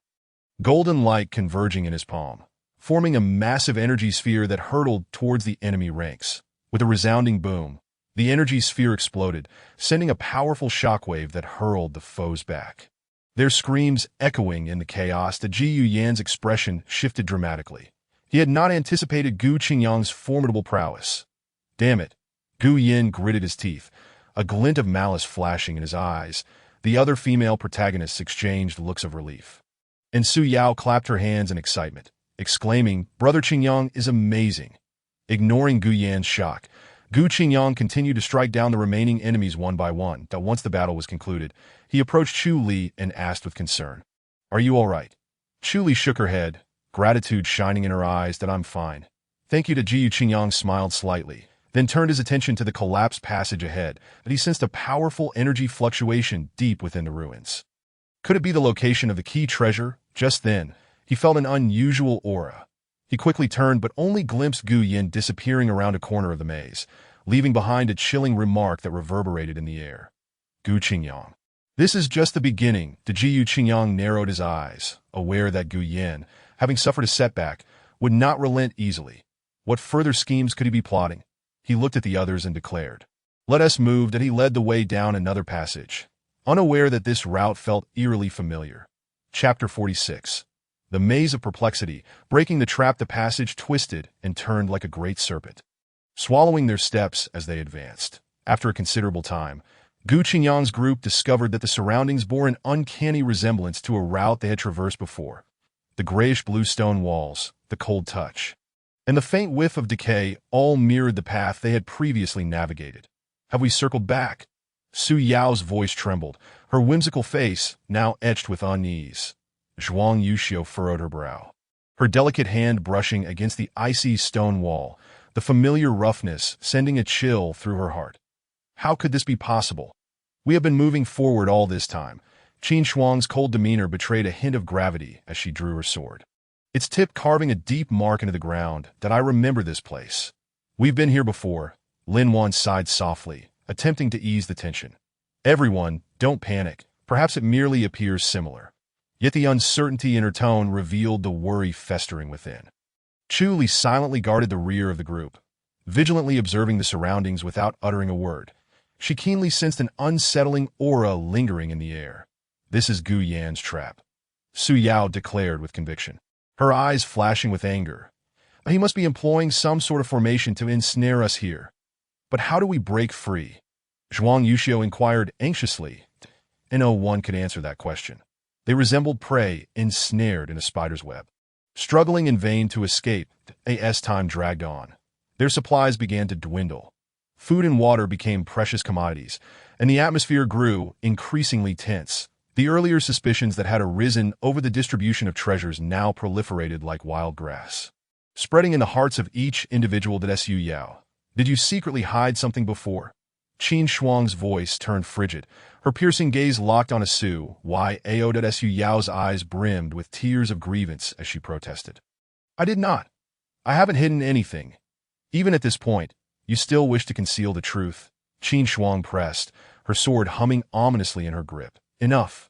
Speaker 1: Golden light converging in his palm, forming a massive energy sphere that hurtled towards the enemy ranks. With a resounding boom, the energy sphere exploded, sending a powerful shockwave that hurled the foes back. Their screams echoing in the chaos. The Ji Yan's expression shifted dramatically. He had not anticipated Gu Qingyang's formidable prowess. Damn it, Gu Yan gritted his teeth, a glint of malice flashing in his eyes. The other female protagonists exchanged looks of relief. And Su Yao clapped her hands in excitement, exclaiming, Brother Qingyang is amazing. Ignoring Gu Yan's shock, Gu Qingyang continued to strike down the remaining enemies one by one. Once the battle was concluded, he approached Chu Li and asked with concern, Are you all right? Chu Li shook her head, gratitude shining in her eyes. I'm fine. Thank you. To Ji Qingyang smiled slightly, then turned his attention to the collapsed passage ahead. He sensed a powerful energy fluctuation deep within the ruins. Could it be the location of the key treasure? Just then, he felt an unusual aura. He quickly turned but only glimpsed Gu Yan disappearing around a corner of the maze, leaving behind a chilling remark that reverberated in the air. Gu Qingyang. This is just the beginning. Ji Qingyang narrowed his eyes, aware that Gu Yan, having suffered a setback, would not relent easily. What further schemes could he be plotting? He looked at the others and declared, Let us move. He led the way down another passage, unaware that this route felt eerily familiar. Chapter 46. The Maze of Perplexity. Breaking the trap, the passage twisted and turned like a great serpent, swallowing their steps as they advanced. After a considerable time, Gu Qingyang's group discovered that the surroundings bore an uncanny resemblance to a route they had traversed before. The grayish-blue stone walls, the cold touch, and the faint whiff of decay all mirrored the path they had previously navigated. Have we circled back? Su Yao's voice trembled, her whimsical face now etched with unease. Zhuang Yuxiu furrowed her brow, her delicate hand brushing against the icy stone wall, the familiar roughness sending a chill through her heart. How could this be possible? We have been moving forward all this time. Qin Shuang's cold demeanor betrayed a hint of gravity as she drew her sword, its tip carving a deep mark into the ground. I remember this place. We've been here before. Lin Wan sighed softly, attempting to ease the tension. Everyone, don't panic. Perhaps it merely appears similar. Yet the uncertainty in her tone revealed the worry festering within. Chu Li silently guarded the rear of the group, vigilantly observing the surroundings without uttering a word. She keenly sensed an unsettling aura lingering in the air. This is Gu Yan's trap, Su Yao declared with conviction, her eyes flashing with anger. He must be employing some sort of formation to ensnare us here. But how do we break free? Zhuang Yuxiu inquired anxiously. No one could answer that question. They resembled prey ensnared in a spider's web, struggling in vain to escape. As time dragged on, their supplies began to dwindle. Food and water became precious commodities, and the atmosphere grew increasingly tense. The earlier suspicions that had arisen over the distribution of treasures now proliferated like wild grass, spreading in the hearts of each individual. Su Yao, did you secretly hide something before? Qin Shuang's voice turned frigid, her piercing gaze locked on Su Yao. Su Yao's eyes brimmed with tears of grievance as she protested. I did not. I haven't hidden anything. Even at this point, you still wish to conceal the truth. Qin Shuang pressed, her sword humming ominously in her grip. Enough.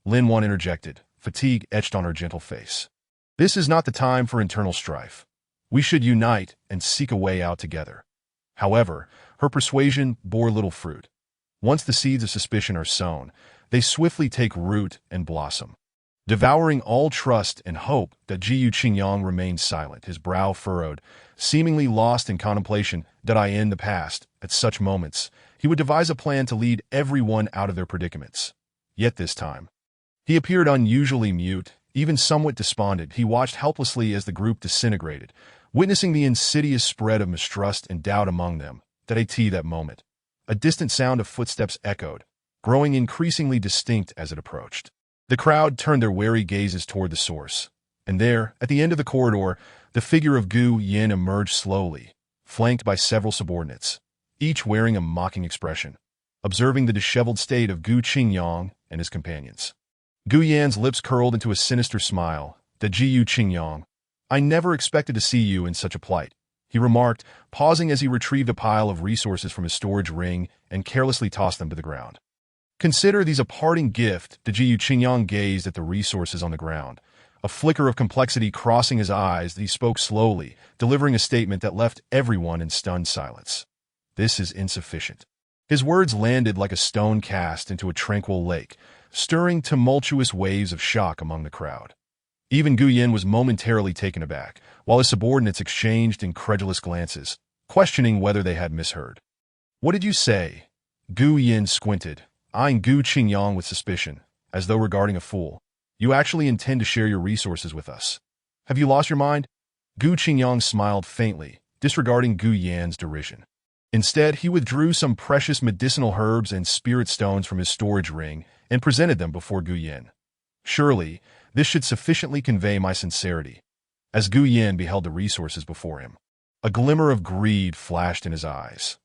Speaker 1: Lin Wan interjected, fatigue etched on her gentle face. This is not the time for internal strife. We should unite and seek a way out together. However, her persuasion bore little fruit. Once the seeds of suspicion are sown, they swiftly take root and blossom. Devouring all trust and hope, that Jiyu Qingyang remained silent, his brow furrowed, seemingly lost in contemplation. Did I in the past, at such moments, he would devise a plan to lead everyone out of their predicaments. Yet this time, he appeared unusually mute, even somewhat despondent. He watched helplessly as the group disintegrated, witnessing the insidious spread of mistrust and doubt among them. That moment, a distant sound of footsteps echoed, growing increasingly distinct as it approached. The crowd turned their wary gazes toward the source, and there, at the end of the corridor, the figure of Gu Yin emerged slowly, flanked by several subordinates, each wearing a mocking expression, observing the disheveled state of Gu Qingyang and his companions. Gu Yan's lips curled into a sinister smile. "The Jiyu Qingyang, I never expected to see you in such a plight," he remarked, pausing as he retrieved a pile of resources from his storage ring and carelessly tossed them to the ground. "Consider these a parting gift." The Jiyu Qingyang gazed at the resources on the ground, a flicker of complexity crossing his eyes. He spoke slowly, delivering a statement that left everyone in stunned silence. "This is insufficient." His words landed like a stone cast into a tranquil lake, stirring tumultuous waves of shock among the crowd. Even Gu Yin was momentarily taken aback, while his subordinates exchanged incredulous glances, questioning whether they had misheard. "What did you say?" Gu Yin squinted, eyeing Gu Qingyang with suspicion, as though regarding a fool. "You actually intend to share your resources with us? Have you lost your mind?" Gu Qingyang smiled faintly, disregarding Gu Yan's derision. Instead, he withdrew some precious medicinal herbs and spirit stones from his storage ring and presented them before Gu Yin. "Surely, this should sufficiently convey my sincerity." As Gu Yin beheld the resources before him, a glimmer of greed flashed in his eyes.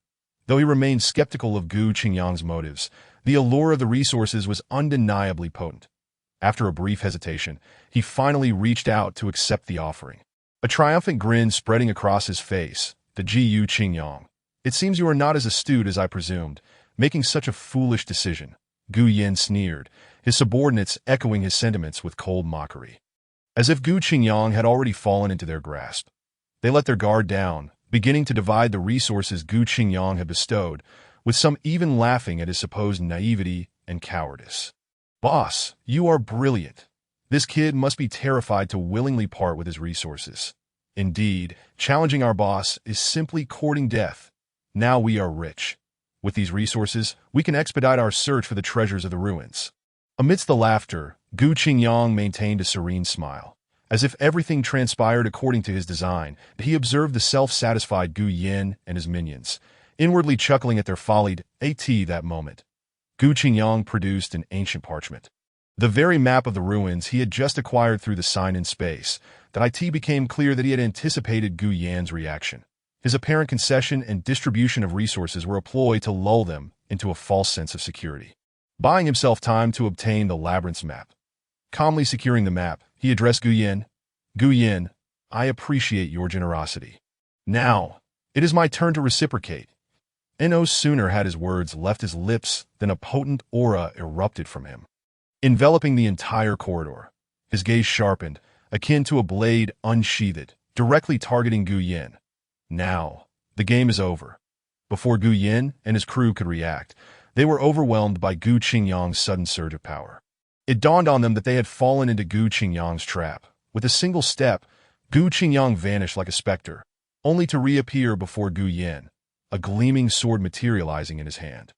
Speaker 1: Though he remained skeptical of Gu Qingyang's motives, the allure of the resources was undeniably potent. After a brief hesitation, he finally reached out to accept the offering, a triumphant grin spreading across his face. "The Jiyu Qingyang, it seems you are not as astute as I presumed, making such a foolish decision." Gu Yin sneered, his subordinates echoing his sentiments with cold mockery. As if Gu Qingyang had already fallen into their grasp, they let their guard down, beginning to divide the resources Gu Qingyang had bestowed, with some even laughing at his supposed naivety and cowardice. "Boss, you are brilliant. This kid must be terrified to willingly part with his resources. Indeed, challenging our boss is simply courting death. Now we are rich. With these resources, we can expedite our search for the treasures of the ruins." Amidst the laughter, Gu Qingyang maintained a serene smile. As if everything transpired according to his design, he observed the self-satisfied Gu Yin and his minions, inwardly chuckling at their folly. That moment, Gu Qingyang produced an ancient parchment, the very map of the ruins he had just acquired through the sign in space. It became clear that he had anticipated Gu Yan's reaction. His apparent concession and distribution of resources were a ploy to lull them into a false sense of security. Buying himself time to obtain the labyrinth's map. Calmly securing the map, he addressed Gu Yin. "Gu Yin, I appreciate your generosity. Now, it is my turn to reciprocate." And no sooner had his words left his lips than a potent aura erupted from him, enveloping the entire corridor. His gaze sharpened, akin to a blade unsheathed, directly targeting Gu Yin. Now, the game is over. Before Gu Yin and his crew could react, they were overwhelmed by Gu Qingyang's sudden surge of power. It dawned on them that they had fallen into Gu Qingyang's trap. With a single step, Gu Qingyang vanished like a specter, only to reappear before Gu Yin, a gleaming sword materializing in his hand.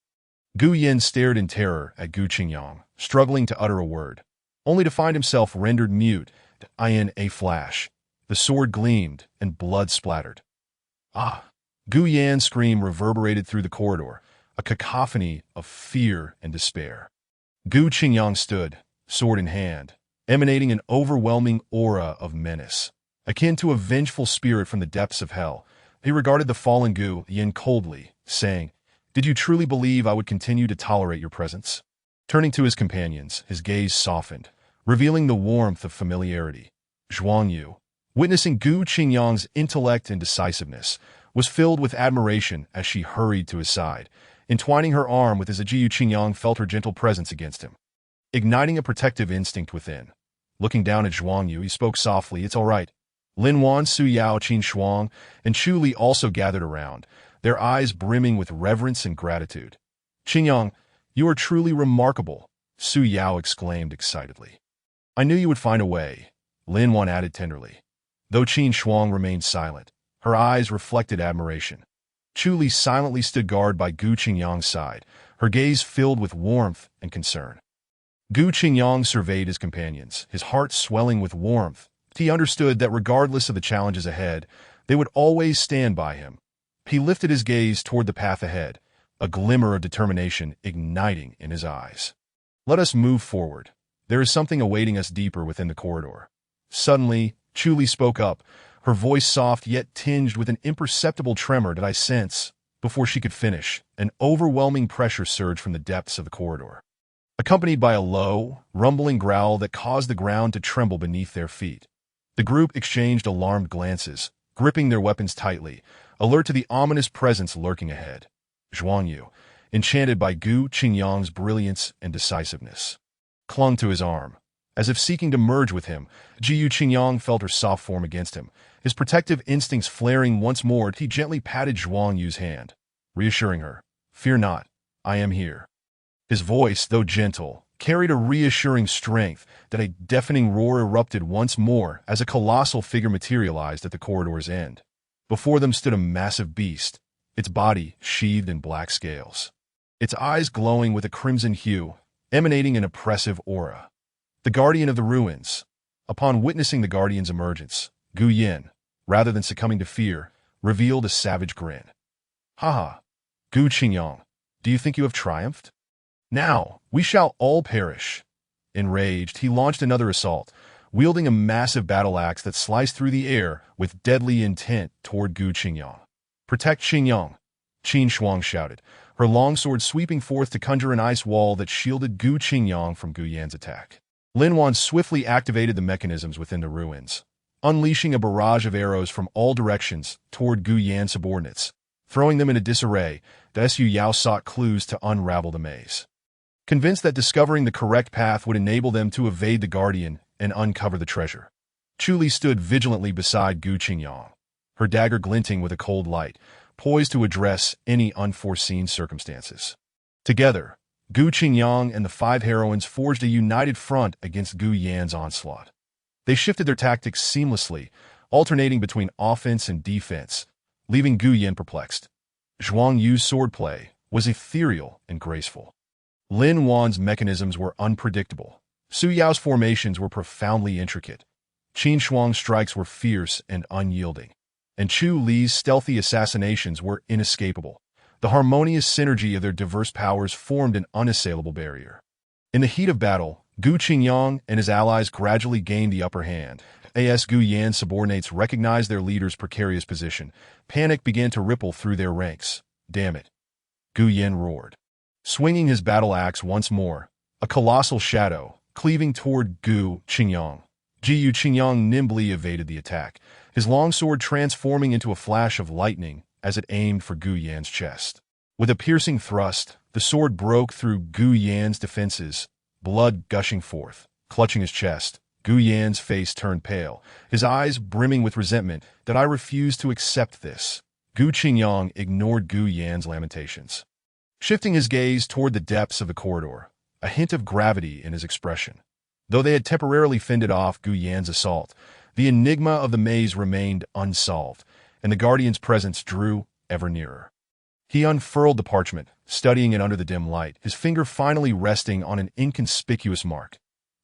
Speaker 1: Gu Yin stared in terror at Gu Qingyang, struggling to utter a word, only to find himself rendered mute. In a flash, the sword gleamed and blood splattered. "Ah!" Gu Yan's scream reverberated through the corridor, a cacophony of fear and despair. Gu Qingyang stood, sword in hand, emanating an overwhelming aura of menace, akin to a vengeful spirit from the depths of hell. He regarded the fallen Gu Yin coldly, saying, "Did you truly believe I would continue to tolerate your presence?" Turning to his companions, his gaze softened, revealing the warmth of familiarity. Zhuang Yu, witnessing Gu Qingyang's intellect and decisiveness, was filled with admiration as she hurried to his side, entwining her arm with his. Jiyu Qingyang felt her gentle presence against him, igniting a protective instinct within. Looking down at Zhuang Yu, he spoke softly, "It's all right." Lin Wan, Su Yao, Qin Shuang, and Chu Li also gathered around, their eyes brimming with reverence and gratitude. "Qingyang, you are truly remarkable," Su Yao exclaimed excitedly. "I knew you would find a way," Lin Wan added tenderly. Though Qin Shuang remained silent, her eyes reflected admiration. Chu Li silently stood guard by Gu Qingyang's side, her gaze filled with warmth and concern. Gu Qingyang surveyed his companions, his heart swelling with warmth. He understood that regardless of the challenges ahead, they would always stand by him. He lifted his gaze toward the path ahead, a glimmer of determination igniting in his eyes. "Let us move forward. There is something awaiting us deeper within the corridor." Suddenly, Chu Li spoke up, her voice soft yet tinged with an imperceptible tremor that I sense. Before she could finish, an overwhelming pressure surged from the depths of the corridor, accompanied by a low, rumbling growl that caused the ground to tremble beneath their feet. The group exchanged alarmed glances, gripping their weapons tightly, alert to the ominous presence lurking ahead. Zhuang Yu, enchanted by Gu Qingyang's brilliance and decisiveness, clung to his arm. As if seeking to merge with him, Gu Qingyang felt her soft form against him. His protective instincts flaring once more, he gently patted Zhuang Yu's hand, reassuring her, "Fear not, I am here." His voice, though gentle, carried a reassuring strength that a deafening roar erupted once more as a colossal figure materialized at the corridor's end. Before them stood a massive beast, its body sheathed in black scales, its eyes glowing with a crimson hue, emanating an oppressive aura. The Guardian of the Ruins. Upon witnessing the Guardian's emergence, Gu Yin, rather than succumbing to fear, revealed a savage grin. "Haha, Gu Qingyang, do you think you have triumphed? Now, we shall all perish." Enraged, he launched another assault, wielding a massive battle axe that sliced through the air with deadly intent toward Gu Qingyang. "Protect Qingyang," Qin Shuang shouted, her longsword sweeping forth to conjure an ice wall that shielded Gu Qingyang from Gu Yan's attack. Lin Wan swiftly activated the mechanisms within the ruins, unleashing a barrage of arrows from all directions toward Gu Yan's subordinates, throwing them into disarray. Su Yao sought clues to unravel the maze, convinced that discovering the correct path would enable them to evade the Guardian and uncover the treasure. Chu Li stood vigilantly beside Gu Qingyang, her dagger glinting with a cold light, poised to address any unforeseen circumstances. Together, Gu Qingyang and the five heroines forged a united front against Gu Yan's onslaught. They shifted their tactics seamlessly, alternating between offense and defense, leaving Gu Yan perplexed. Zhuang Yu's swordplay was ethereal and graceful. Lin Wan's mechanisms were unpredictable. Su Yao's formations were profoundly intricate. Qin Shuang's strikes were fierce and unyielding, and Chu Li's stealthy assassinations were inescapable. The harmonious synergy of their diverse powers formed an unassailable barrier. In the heat of battle, Gu Qingyang and his allies gradually gained the upper hand. As Gu Yan's subordinates recognized their leader's precarious position, panic began to ripple through their ranks. "Damn it!" Gu Yan roared, swinging his battle axe once more, a colossal shadow, cleaving toward Gu Qingyang. Gu Qingyang nimbly evaded the attack, his longsword transforming into a flash of lightning as it aimed for Gu Yan's chest. With a piercing thrust, the sword broke through Gu Yan's defenses, blood gushing forth. Clutching his chest, Gu Yan's face turned pale, his eyes brimming with resentment. "That I refuse to accept this." Gu Qingyang ignored Gu Yan's lamentations, shifting his gaze toward the depths of the corridor, a hint of gravity in his expression. Though they had temporarily fended off Gu Yan's assault, the enigma of the maze remained unsolved, and the Guardian's presence drew ever nearer. He unfurled the parchment, studying it under the dim light, his finger finally resting on an inconspicuous mark.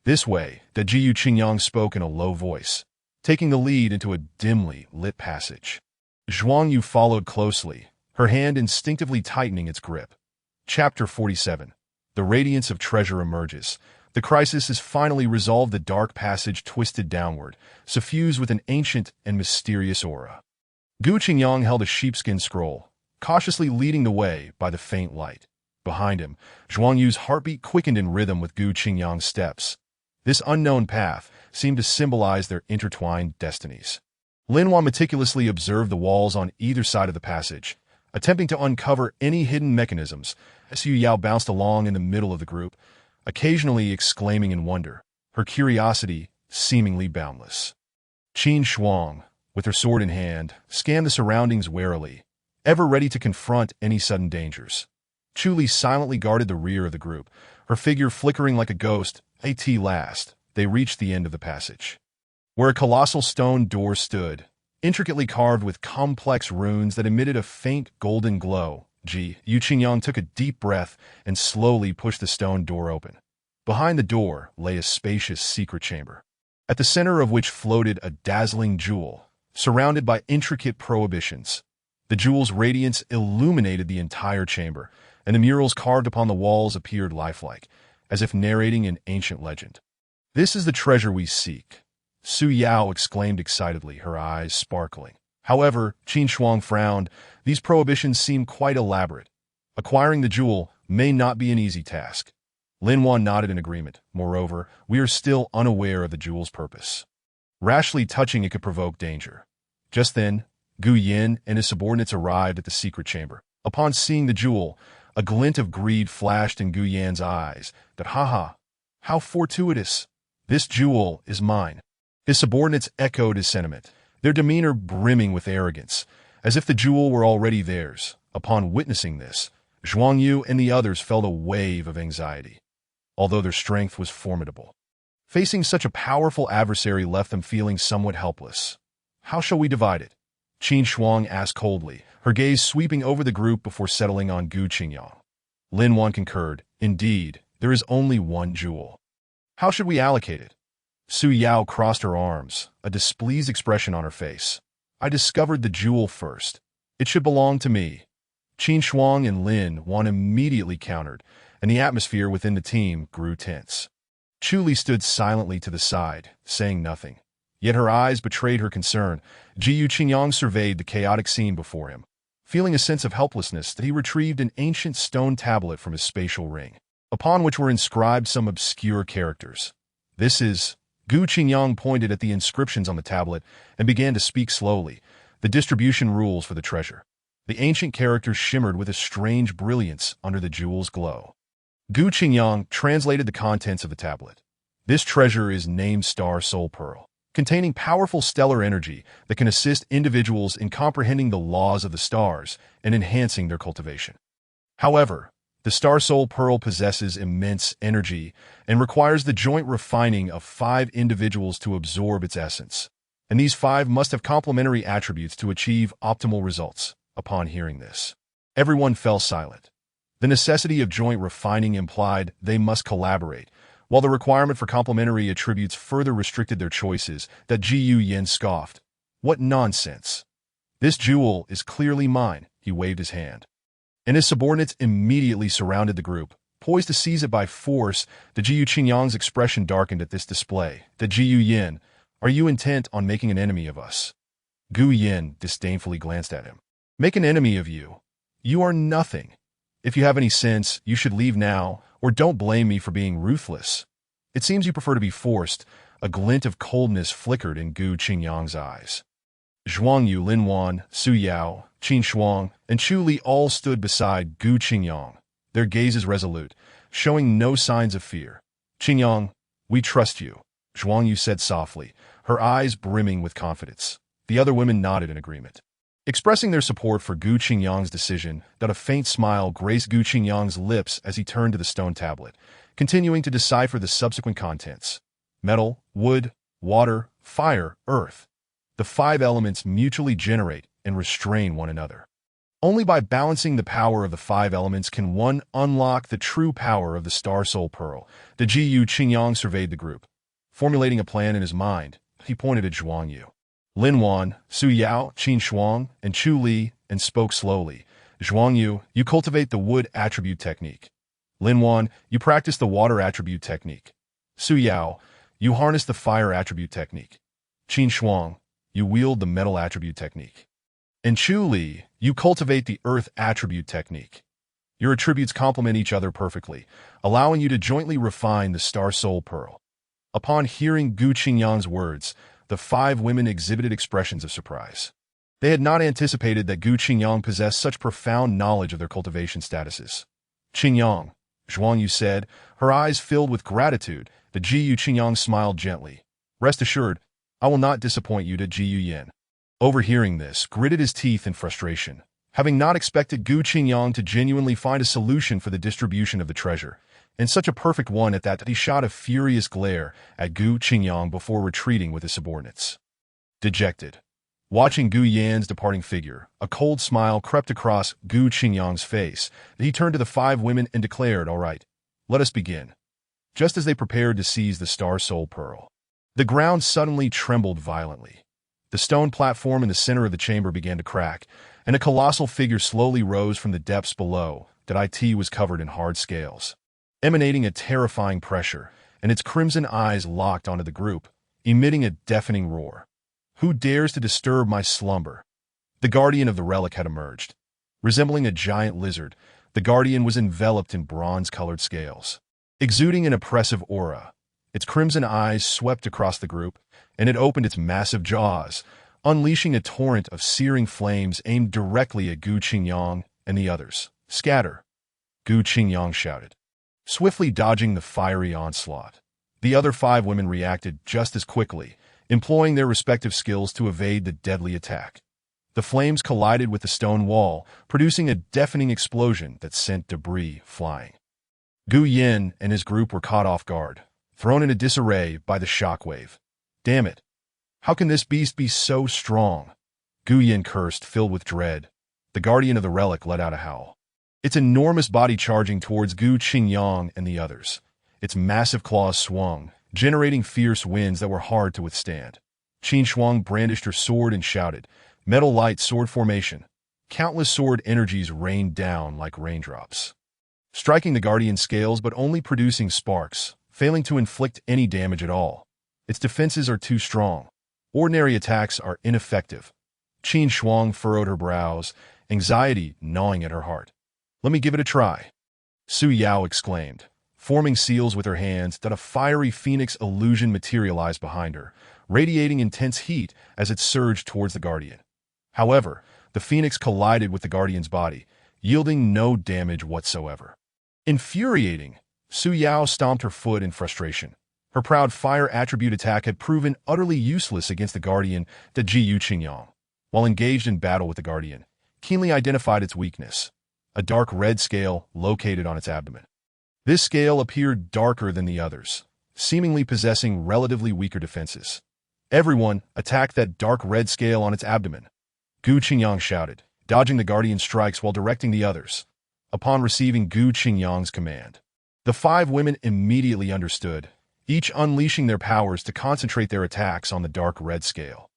Speaker 1: "This way," the Gu Qingyang spoke in a low voice, taking the lead into a dimly lit passage. Zhuang Yu followed closely, her hand instinctively tightening its grip. Chapter 47. The radiance of treasure emerges. The crisis is finally resolved. The dark passage twisted downward, suffused with an ancient and mysterious aura. Gu Qingyang held a sheepskin scroll, cautiously leading the way by the faint light. Behind him, Zhuang Yu's heartbeat quickened in rhythm with Gu Qingyang's steps. This unknown path seemed to symbolize their intertwined destinies. Lin Wan meticulously observed the walls on either side of the passage, attempting to uncover any hidden mechanisms. Su Yao bounced along in the middle of the group, occasionally exclaiming in wonder, her curiosity seemingly boundless. Qin Shuang, with her sword in hand, scanned the surroundings warily, ever ready to confront any sudden dangers. Chu Li silently guarded the rear of the group, her figure flickering like a ghost. At last, they reached the end of the passage, where a colossal stone door stood, intricately carved with complex runes that emitted a faint golden glow. Yu Qingyang took a deep breath and slowly pushed the stone door open. Behind the door lay a spacious secret chamber, at the center of which floated a dazzling jewel, surrounded by intricate prohibitions. The jewel's radiance illuminated the entire chamber, and the murals carved upon the walls appeared lifelike, as if narrating an ancient legend. "This is the treasure we seek," Su Yao exclaimed excitedly, her eyes sparkling. However, Qin Shuang frowned. These prohibitions seem quite elaborate. Acquiring the jewel may not be an easy task. Lin Wan nodded in agreement. Moreover, we are still unaware of the jewel's purpose. Rashly touching it could provoke danger. Just then, Gu Yin and his subordinates arrived at the secret chamber. Upon seeing the jewel, a glint of greed flashed in Gu Yan's eyes. That, haha, how fortuitous! This jewel is mine. His subordinates echoed his sentiment, their demeanor brimming with arrogance, as if the jewel were already theirs. Upon witnessing this, Zhuang Yu and the others felt a wave of anxiety, although their strength was formidable. Facing such a powerful adversary left them feeling somewhat helpless. "How shall we divide it?" Qin Shuang asked coldly, her gaze sweeping over the group before settling on Gu Qingyang. Lin Wan concurred. "Indeed, there is only one jewel. How should we allocate it?" Su Yao crossed her arms, a displeased expression on her face. "I discovered the jewel first. It should belong to me." Qin Shuang and Lin Wan immediately countered, and the atmosphere within the team grew tense. Chu Li stood silently to the side, saying nothing. Yet her eyes betrayed her concern. Yu Qingyang surveyed the chaotic scene before him. Feeling a sense of helplessness, that he retrieved an ancient stone tablet from his spatial ring, upon which were inscribed some obscure characters. "This is..." Gu Qingyang pointed at the inscriptions on the tablet and began to speak slowly, the distribution rules for the treasure. The ancient characters shimmered with a strange brilliance under the jewel's glow. Gu Qingyang translated the contents of the tablet. "This treasure is named Star Soul Pearl, containing powerful stellar energy that can assist individuals in comprehending the laws of the stars and enhancing their cultivation. However, the Star Soul Pearl possesses immense energy and requires the joint refining of 5 individuals to absorb its essence, and these 5 must have complementary attributes to achieve optimal results." Upon hearing this, everyone fell silent. The necessity of joint refining implied they must collaborate, while the requirement for complementary attributes further restricted their choices. That Ji Yin scoffed. "What nonsense! This jewel is clearly mine." He waved his hand, and his subordinates immediately surrounded the group, poised to seize it by force. The Yu Qingyang's expression darkened at this display. "The Ji Yin, are you intent on making an enemy of us?" Gu Yin disdainfully glanced at him. "Make an enemy of you? You are nothing. If you have any sense, you should leave now, or don't blame me for being ruthless. It seems you prefer to be forced." A glint of coldness flickered in Gu Qingyang's eyes. Zhuang Yu, Lin Wan, Su Yao, Qin Shuang, and Chu Li all stood beside Gu Qingyang, their gazes resolute, showing no signs of fear. "Qingyang, we trust you," Zhuang Yu said softly, her eyes brimming with confidence. The other women nodded in agreement, expressing their support for Gu Qingyang's decision. That a faint smile graced Gu Qingyang's lips as he turned to the stone tablet, continuing to decipher the subsequent contents. Metal, wood, water, fire, earth. The 5 elements mutually generate and restrain one another. Only by balancing the power of the 5 elements can one unlock the true power of the Star Soul Pearl. The Yu Qingyang surveyed the group. Formulating a plan in his mind, he pointed at Zhuang Yu, Lin Wan, Su Yao, Qin Shuang, and Chu Li, and spoke slowly. "Zhuang Yu, you cultivate the wood attribute technique. Lin Wan, you practice the water attribute technique. Su Yao, you harness the fire attribute technique. Qin Shuang, you wield the metal attribute technique. And Chu Li, you cultivate the earth attribute technique. Your attributes complement each other perfectly, allowing you to jointly refine the Star Soul Pearl." Upon hearing Gu Qingyang's words, the 5 women exhibited expressions of surprise. They had not anticipated that Gu Qingyang possessed such profound knowledge of their cultivation statuses. "Qingyang," Zhuang Yu said, her eyes filled with gratitude. The Yu Qingyang smiled gently. Rest assured, I will not disappoint you to Ji Yin. Overhearing this, gritted his teeth in frustration, having not expected Gu Qingyang to genuinely find a solution for the distribution of the treasure, and such a perfect one at that. He shot a furious glare at Gu Qingyang before retreating with his subordinates. Dejected, watching Gu Yan's departing figure, a cold smile crept across Gu Qingyang's face. He turned to the 5 women and declared, "All right, let us begin." Just as they prepared to seize the Star Soul Pearl, the ground suddenly trembled violently. The stone platform in the center of the chamber began to crack, and a colossal figure slowly rose from the depths below. It was covered in hard scales, emanating a terrifying pressure, and its crimson eyes locked onto the group, emitting a deafening roar. "Who dares to disturb my slumber?" The guardian of the relic had emerged. Resembling a giant lizard, the guardian was enveloped in bronze-colored scales, exuding an oppressive aura. Its crimson eyes swept across the group, and it opened its massive jaws, unleashing a torrent of searing flames aimed directly at Gu Qingyang and the others. "Scatter!" Gu Qingyang shouted, swiftly dodging the fiery onslaught. The other 5 women reacted just as quickly, employing their respective skills to evade the deadly attack. The flames collided with the stone wall, producing a deafening explosion that sent debris flying. Gu Yin and his group were caught off guard, thrown into disarray by the shockwave. "Damn it! How can this beast be so strong?" Gu Yin cursed, filled with dread. The guardian of the relic let out a howl, its enormous body charging towards Gu Qingyang and the others. Its massive claws swung, generating fierce winds that were hard to withstand. Qin Shuang brandished her sword and shouted, "Metal light sword formation." Countless sword energies rained down like raindrops, striking the guardian's scales but only producing sparks, failing to inflict any damage at all. Its defenses are too strong. Ordinary attacks are ineffective. Qin Shuang furrowed her brows, anxiety gnawing at her heart. "Let me give it a try," Su Yao exclaimed, forming seals with her hands. That a fiery phoenix illusion materialized behind her, radiating intense heat as it surged towards the guardian. However, the phoenix collided with the guardian's body, yielding no damage whatsoever. Infuriating, Su Yao stomped her foot in frustration. Her proud fire attribute attack had proven utterly useless against the guardian, the Ji Qingyang. While engaged in battle with the guardian, keenly identified its weakness, a dark red scale located on its abdomen. This scale appeared darker than the others, seemingly possessing relatively weaker defenses. "Everyone, attack that dark red scale on its abdomen," Gu Qingyang shouted, dodging the guardian's strikes while directing the others. Upon receiving Gu Qingyang's command, the 5 women immediately understood, each unleashing their powers to concentrate their attacks on the dark red scale.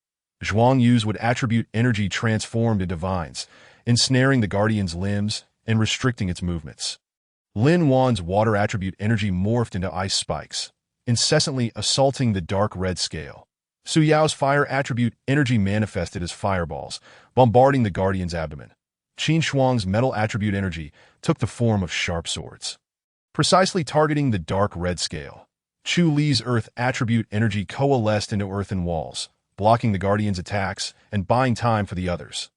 Speaker 1: Zhuang Yu's would attribute energy transformed into vines, ensnaring the guardian's limbs and restricting its movements. Lin Wan's water attribute energy morphed into ice spikes, incessantly assaulting the dark red scale. Su Yao's fire attribute energy manifested as fireballs, bombarding the guardian's abdomen. Qin Shuang's metal attribute energy took the form of sharp swords, precisely targeting the dark red scale. Chu Li's earth attribute energy coalesced into earthen walls, blocking the guardian's attacks and buying time for the others.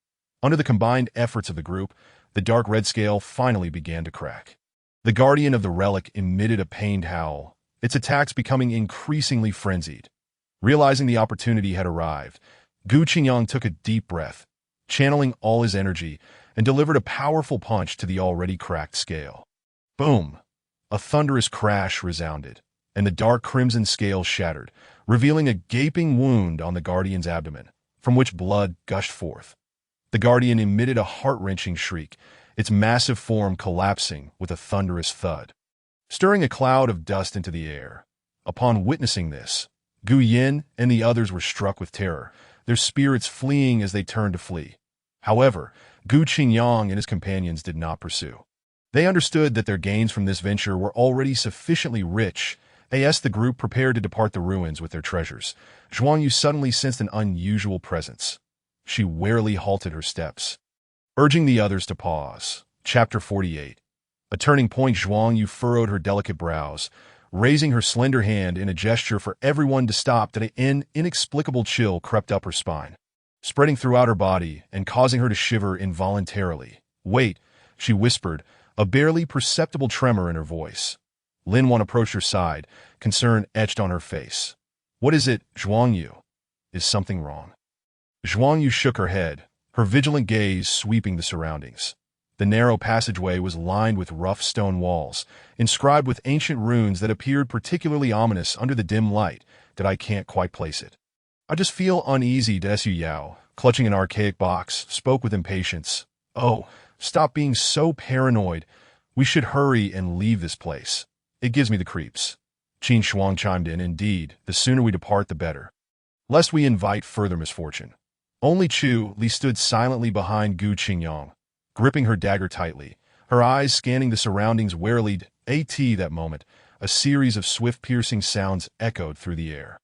Speaker 1: Under the combined efforts of the group, the dark red scale finally began to crack. The guardian of the relic emitted a pained howl, its attacks becoming increasingly frenzied. Realizing the opportunity had arrived, Gu Qingyang took a deep breath, channeling all his energy, and delivered a powerful punch to the already cracked scale. Boom! A thunderous crash resounded, and the dark crimson scale shattered, revealing a gaping wound on the guardian's abdomen, from which blood gushed forth. The guardian emitted a heart-wrenching shriek, its massive form collapsing with a thunderous thud, stirring a cloud of dust into the air. Upon witnessing this, Gu Yin and the others were struck with terror, their spirits fleeing as they turned to flee. However, Gu Qingyang and his companions did not pursue. They understood that their gains from this venture were already sufficiently rich. As the group prepared to depart the ruins with their treasures, Zhuang Yu suddenly sensed an unusual presence. She warily halted her steps, urging the others to pause. Chapter 48. A turning point. Zhuang Yu furrowed her delicate brows, raising her slender hand in a gesture for everyone to stop. That an inexplicable chill crept up her spine, spreading throughout her body and causing her to shiver involuntarily. "Wait," she whispered, a barely perceptible tremor in her voice. Lin Wan approached her side, concern etched on her face. What is it, Zhuang Yu? Is something wrong? Zhuang Yu shook her head, her vigilant gaze sweeping the surroundings. The narrow passageway was lined with rough stone walls, inscribed with ancient runes that appeared particularly ominous under the dim light that I can't quite place it. I just feel uneasy, Desu Yao, clutching an archaic box, spoke with impatience. Oh, stop being so paranoid. We should hurry and leave this place. It gives me the creeps. Qin Shuang chimed in. Indeed, the sooner we depart the better, lest we invite further misfortune. Only Chu Li stood silently behind Gu Qingyang, gripping her dagger tightly, her eyes scanning the surroundings warily. That moment, a series of swift piercing sounds echoed through the air.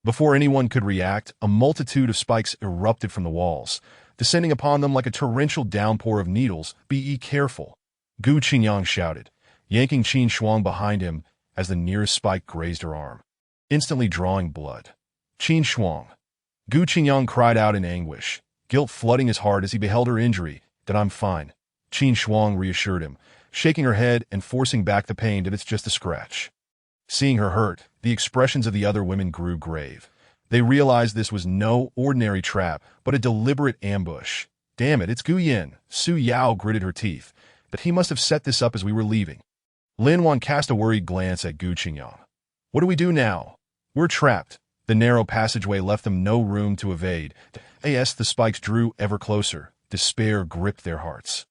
Speaker 1: Before anyone could react, a multitude of spikes erupted from the walls, descending upon them like a torrential downpour of needles. Be careful, Gu Qingyang shouted, yanking Qin Shuang behind him as the nearest spike grazed her arm, instantly drawing blood. Qin Shuang. Gu Qingyang cried out in anguish, guilt flooding his heart as he beheld her injury. That I'm fine, Qin Shuang reassured him, shaking her head and forcing back the pain that it's just a scratch. Seeing her hurt, the expressions of the other women grew grave. They realized this was no ordinary trap, but a deliberate ambush. Damn it, it's Gu Yin. Su Yao gritted her teeth, that he must have set this up as we were leaving. Lin Wan cast a worried glance at Gu Qingyang. What do we do now? We're trapped. The narrow passageway left them no room to evade. As the spikes drew ever closer, despair gripped their hearts.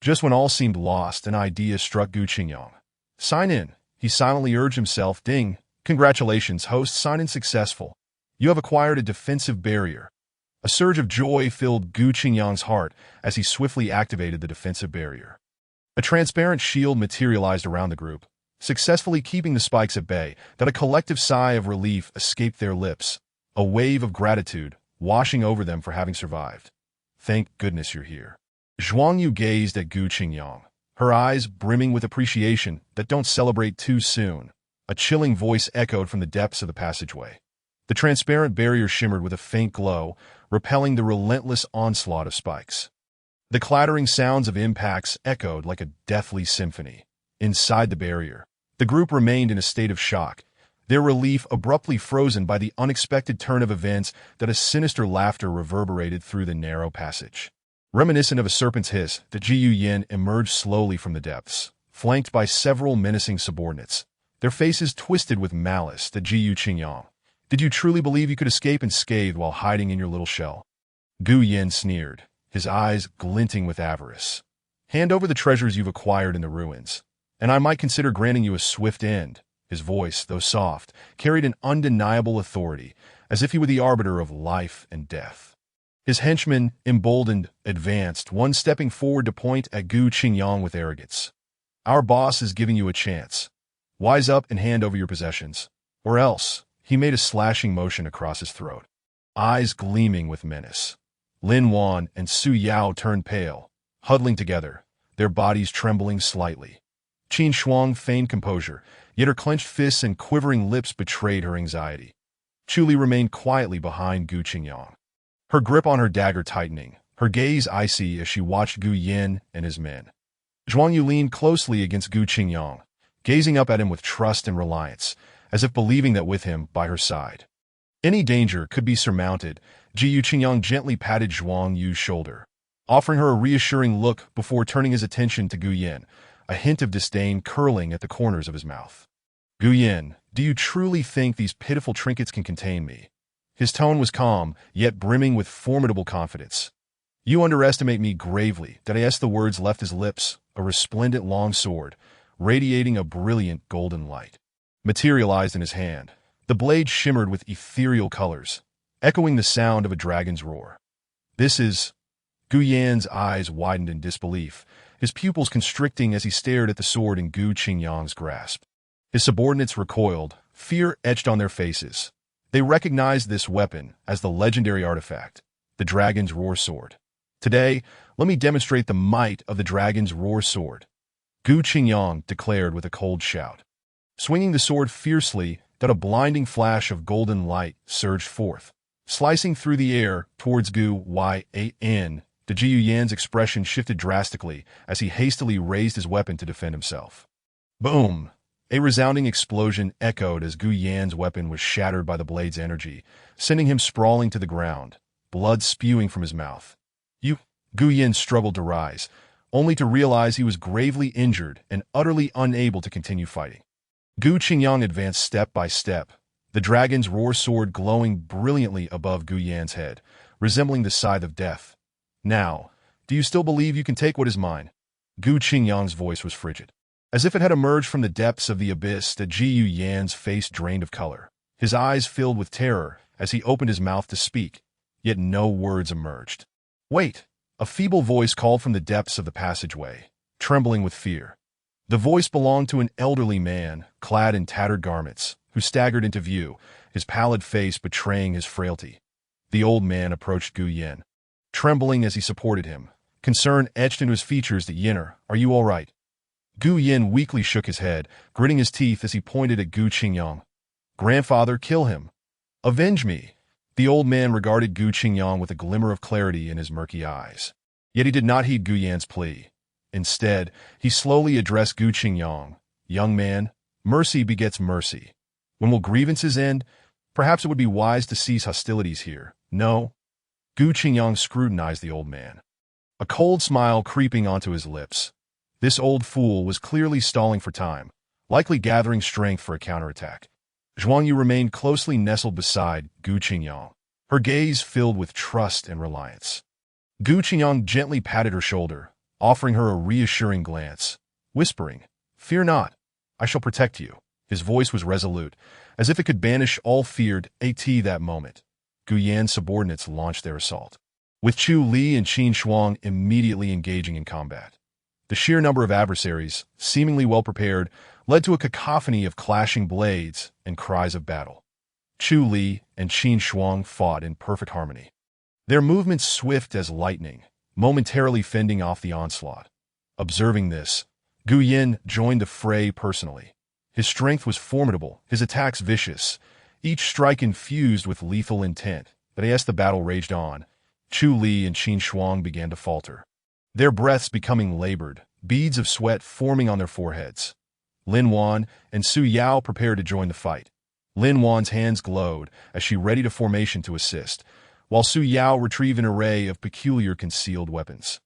Speaker 1: Just when all seemed lost, an idea struck Gu Qingyang. Sign in, he silently urged himself. Ding. Congratulations, host, sign in successful. You have acquired a defensive barrier. A surge of joy filled Gu Qingyang's heart as he swiftly activated the defensive barrier. A transparent shield materialized around the group, successfully keeping the spikes at bay. That a collective sigh of relief escaped their lips, a wave of gratitude washing over them for having survived. Thank goodness you're here. Zhuang Yu gazed at Gu Qingyang, her eyes brimming with appreciation. That don't celebrate too soon. A chilling voice echoed from the depths of the passageway. The transparent barrier shimmered with a faint glow, repelling the relentless onslaught of spikes. The clattering sounds of impacts echoed like a deathly symphony. Inside the barrier, the group remained in a state of shock, their relief abruptly frozen by the unexpected turn of events. That a sinister laughter reverberated through the narrow passage. Reminiscent of a serpent's hiss, the Jiyu Yin emerged slowly from the depths, flanked by several menacing subordinates, their faces twisted with malice. The Jiyu Qingyang. Did you truly believe you could escape unscathed while hiding in your little shell? Gu Yin sneered, his eyes glinting with avarice. Hand over the treasures you've acquired in the ruins, and I might consider granting you a swift end. His voice, though soft, carried an undeniable authority, as if he were the arbiter of life and death. His henchmen, emboldened, advanced, one stepping forward to point at Gu Qingyang with arrogance. Our boss is giving you a chance. Wise up and hand over your possessions. Or else, he made a slashing motion across his throat, eyes gleaming with menace. Lin Wan and Su Yao turned pale, huddling together, their bodies trembling slightly. Qin Shuang feigned composure, yet her clenched fists and quivering lips betrayed her anxiety. Chu Li remained quietly behind Gu Qingyang, her grip on her dagger tightening, her gaze icy as she watched Gu Yin and his men. Zhuang Yu leaned closely against Gu Qingyang, gazing up at him with trust and reliance, as if believing that with him by her side, any danger could be surmounted. Jiyu Qingyang gently patted Zhuang Yu's shoulder, offering her a reassuring look before turning his attention to Gu Yin, a hint of disdain curling at the corners of his mouth. Gu Yin, do you truly think these pitiful trinkets can contain me? His tone was calm, yet brimming with formidable confidence. You underestimate me gravely. As the words left his lips, a resplendent long sword, radiating a brilliant golden light, materialized in his hand. The blade shimmered with ethereal colors, echoing the sound of a dragon's roar. This is... Gu Yan's eyes widened in disbelief, his pupils constricting as he stared at the sword in Gu Qingyang's grasp. His subordinates recoiled, fear etched on their faces. They recognized this weapon as the legendary artifact, the Dragon's Roar Sword. Today, let me demonstrate the might of the Dragon's Roar Sword, Gu Qingyang declared with a cold shout. Swinging the sword fiercely, that a blinding flash of golden light surged forth, slicing through the air towards Gu Yan. The Jiyu Yan's expression shifted drastically as he hastily raised his weapon to defend himself. Boom! A resounding explosion echoed as Gu Yan's weapon was shattered by the blade's energy, sending him sprawling to the ground, blood spewing from his mouth. Gu Yan struggled to rise, only to realize he was gravely injured and utterly unable to continue fighting. Gu Qingyang advanced step by step, the dragon's roar sword glowing brilliantly above Gu Yan's head, resembling the scythe of death. Now, do you still believe you can take what is mine? Gu Qingyang's voice was frigid. As if it had emerged from the depths of the abyss, that Ji Yan's face drained of color. His eyes filled with terror as he opened his mouth to speak, yet no words emerged. Wait! A feeble voice called from the depths of the passageway, trembling with fear. The voice belonged to an elderly man, clad in tattered garments, who staggered into view, his pallid face betraying his frailty. The old man approached Gu Yan, trembling as he supported him, concern etched into his features. That Yinner, are you all right? Gu Yan weakly shook his head, gritting his teeth as he pointed at Gu Qingyang. Grandfather, kill him. Avenge me. The old man regarded Gu Qingyang with a glimmer of clarity in his murky eyes. Yet he did not heed Gu Yan's plea. Instead, he slowly addressed Gu Qingyang. Young man, mercy begets mercy. When will grievances end? Perhaps it would be wise to cease hostilities here. No? Gu Qingyang scrutinized the old man, a cold smile creeping onto his lips. This old fool was clearly stalling for time, likely gathering strength for a counterattack. Zhuang Yu remained closely nestled beside Gu Qingyang, her gaze filled with trust and reliance. Gu Qingyang gently patted her shoulder, offering her a reassuring glance, whispering, "Fear not, I shall protect you." His voice was resolute, as if it could banish all feared. That moment, Gu Yan's subordinates launched their assault, with Chu Li and Qin Shuang immediately engaging in combat. The sheer number of adversaries, seemingly well-prepared, led to a cacophony of clashing blades and cries of battle. Chu Li and Qin Shuang fought in perfect harmony, their movements swift as lightning, momentarily fending off the onslaught. Observing this, Gu Yan joined the fray personally. His strength was formidable, his attacks vicious, each strike infused with lethal intent. But as the battle raged on, Chu Li and Qin Shuang began to falter, their breaths becoming labored, beads of sweat forming on their foreheads. Lin Wan and Su Yao prepared to join the fight. Lin Wan's hands glowed as she readied a formation to assist, while Su Yao retrieved an array of peculiar concealed weapons.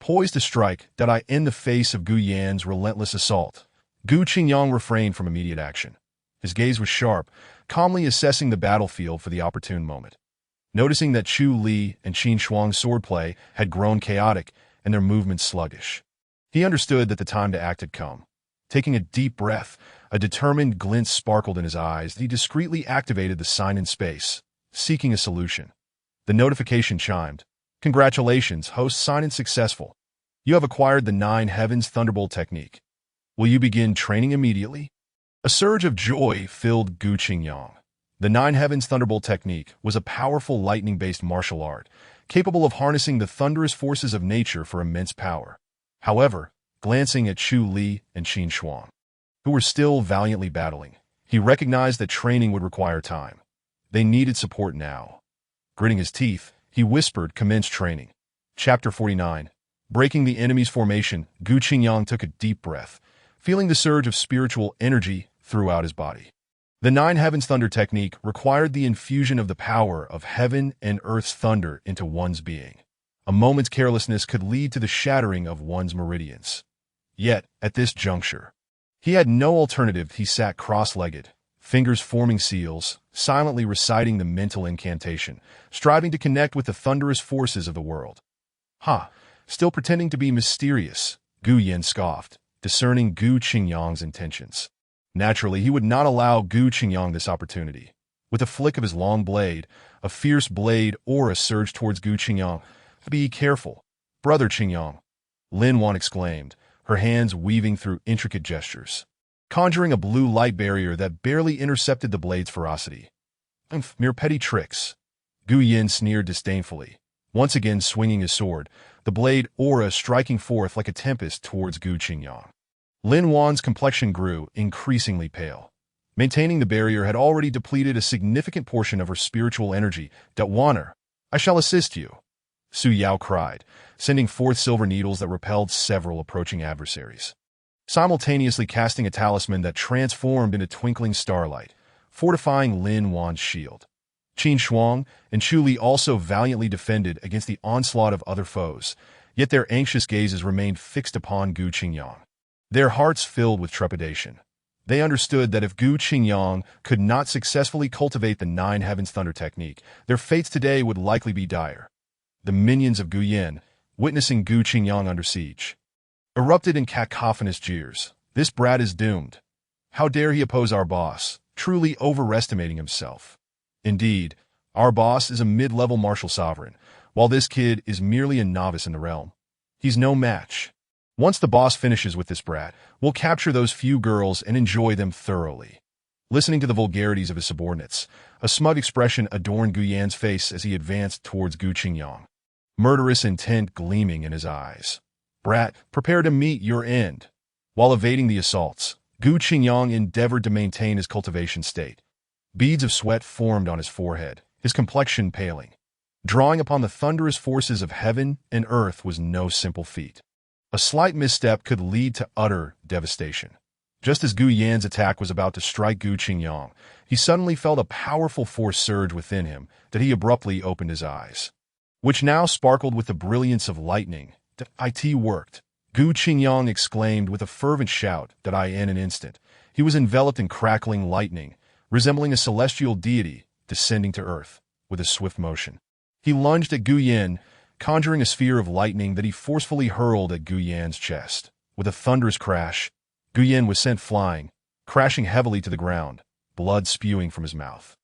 Speaker 1: Poised to strike, did I in the face of Gu Yan's relentless assault? Gu Qingyang refrained from immediate action. His gaze was sharp, calmly assessing the battlefield for the opportune moment. Noticing that Chu Li and Qin Shuang's swordplay had grown chaotic and their movements sluggish, he understood that the time to act had come. Taking a deep breath, a determined glint sparkled in his eyes. He discreetly activated the sign in space, seeking a solution. The notification chimed. Congratulations, host, sign-in successful. You have acquired the 9 Heavens Thunderbolt technique. Will you begin training immediately? A surge of joy filled Gu Qingyang. The 9 Heavens Thunderbolt technique was a powerful lightning-based martial art, capable of harnessing the thunderous forces of nature for immense power. However, glancing at Chu Li and Qin Shuang, who were still valiantly battling, he recognized that training would require time. They needed support now. Gritting his teeth, he whispered, "Commence training." Chapter 49. Breaking the enemy's formation, Gu Qingyang took a deep breath, feeling the surge of spiritual energy throughout his body. The 9 Heavens Thunder technique required the infusion of the power of heaven and earth's thunder into one's being. A moment's carelessness could lead to the shattering of one's meridians. Yet, at this juncture, he had no alternative. He sat cross-legged, fingers forming seals, silently reciting the mental incantation, striving to connect with the thunderous forces of the world. Still pretending to be mysterious, Gu Yan scoffed, discerning Gu Qingyang's intentions. Naturally, he would not allow Gu Qingyang this opportunity. With a flick of his long blade, a fierce blade aura surged towards Gu Qingyang. "Be careful, brother Qingyang," Lin Wan exclaimed, her hands weaving through intricate gestures, conjuring a blue light barrier that barely intercepted the blade's ferocity. Mere petty tricks, Gu Yan sneered disdainfully, once again swinging his sword, the blade aura striking forth like a tempest towards Gu Qingyang. Lin Wan's complexion grew increasingly pale. Maintaining the barrier had already depleted a significant portion of her spiritual energy. "Wanner, I shall assist you," Su Yao cried, sending forth silver needles that repelled several approaching adversaries. simultaneously casting a talisman that transformed into twinkling starlight, fortifying Lin Wan's shield. Qin Shuang and Chu Li also valiantly defended against the onslaught of other foes, yet their anxious gazes remained fixed upon Gu Qingyang. Their hearts filled with trepidation. They understood that if Gu Qingyang could not successfully cultivate the Nine Heavens Thunder technique, their fates today would likely be dire. The minions of Gu Yan, witnessing Gu Qingyang under siege, erupted in cacophonous jeers. This brat is doomed. How dare he oppose our boss, truly overestimating himself. Indeed, our boss is a mid-level martial sovereign, while this kid is merely a novice in the realm. He's no match. Once the boss finishes with this brat, we'll capture those few girls and enjoy them thoroughly. Listening to the vulgarities of his subordinates, a smug expression adorned Gu Yan's face as he advanced towards Gu Qingyang, murderous intent gleaming in his eyes. Brat, prepare to meet your end. While evading the assaults, Gu Qingyang endeavored to maintain his cultivation state. Beads of sweat formed on his forehead, his complexion paling. Drawing upon the thunderous forces of heaven and earth was no simple feat. A slight misstep could lead to utter devastation. Just as Gu Yan's attack was about to strike Gu Qingyang, he suddenly felt a powerful force surge within him that he abruptly opened his eyes, which now sparkled with the brilliance of lightning. That it worked. Gu Qingyang exclaimed with a fervent shout that in an instant, he was enveloped in crackling lightning, resembling a celestial deity descending to earth with a swift motion. He lunged at Gu Yan, conjuring a sphere of lightning that he forcefully hurled at Gu Yan's chest. With a thunderous crash, Gu Yan was sent flying, crashing heavily to the ground, blood spewing from his mouth.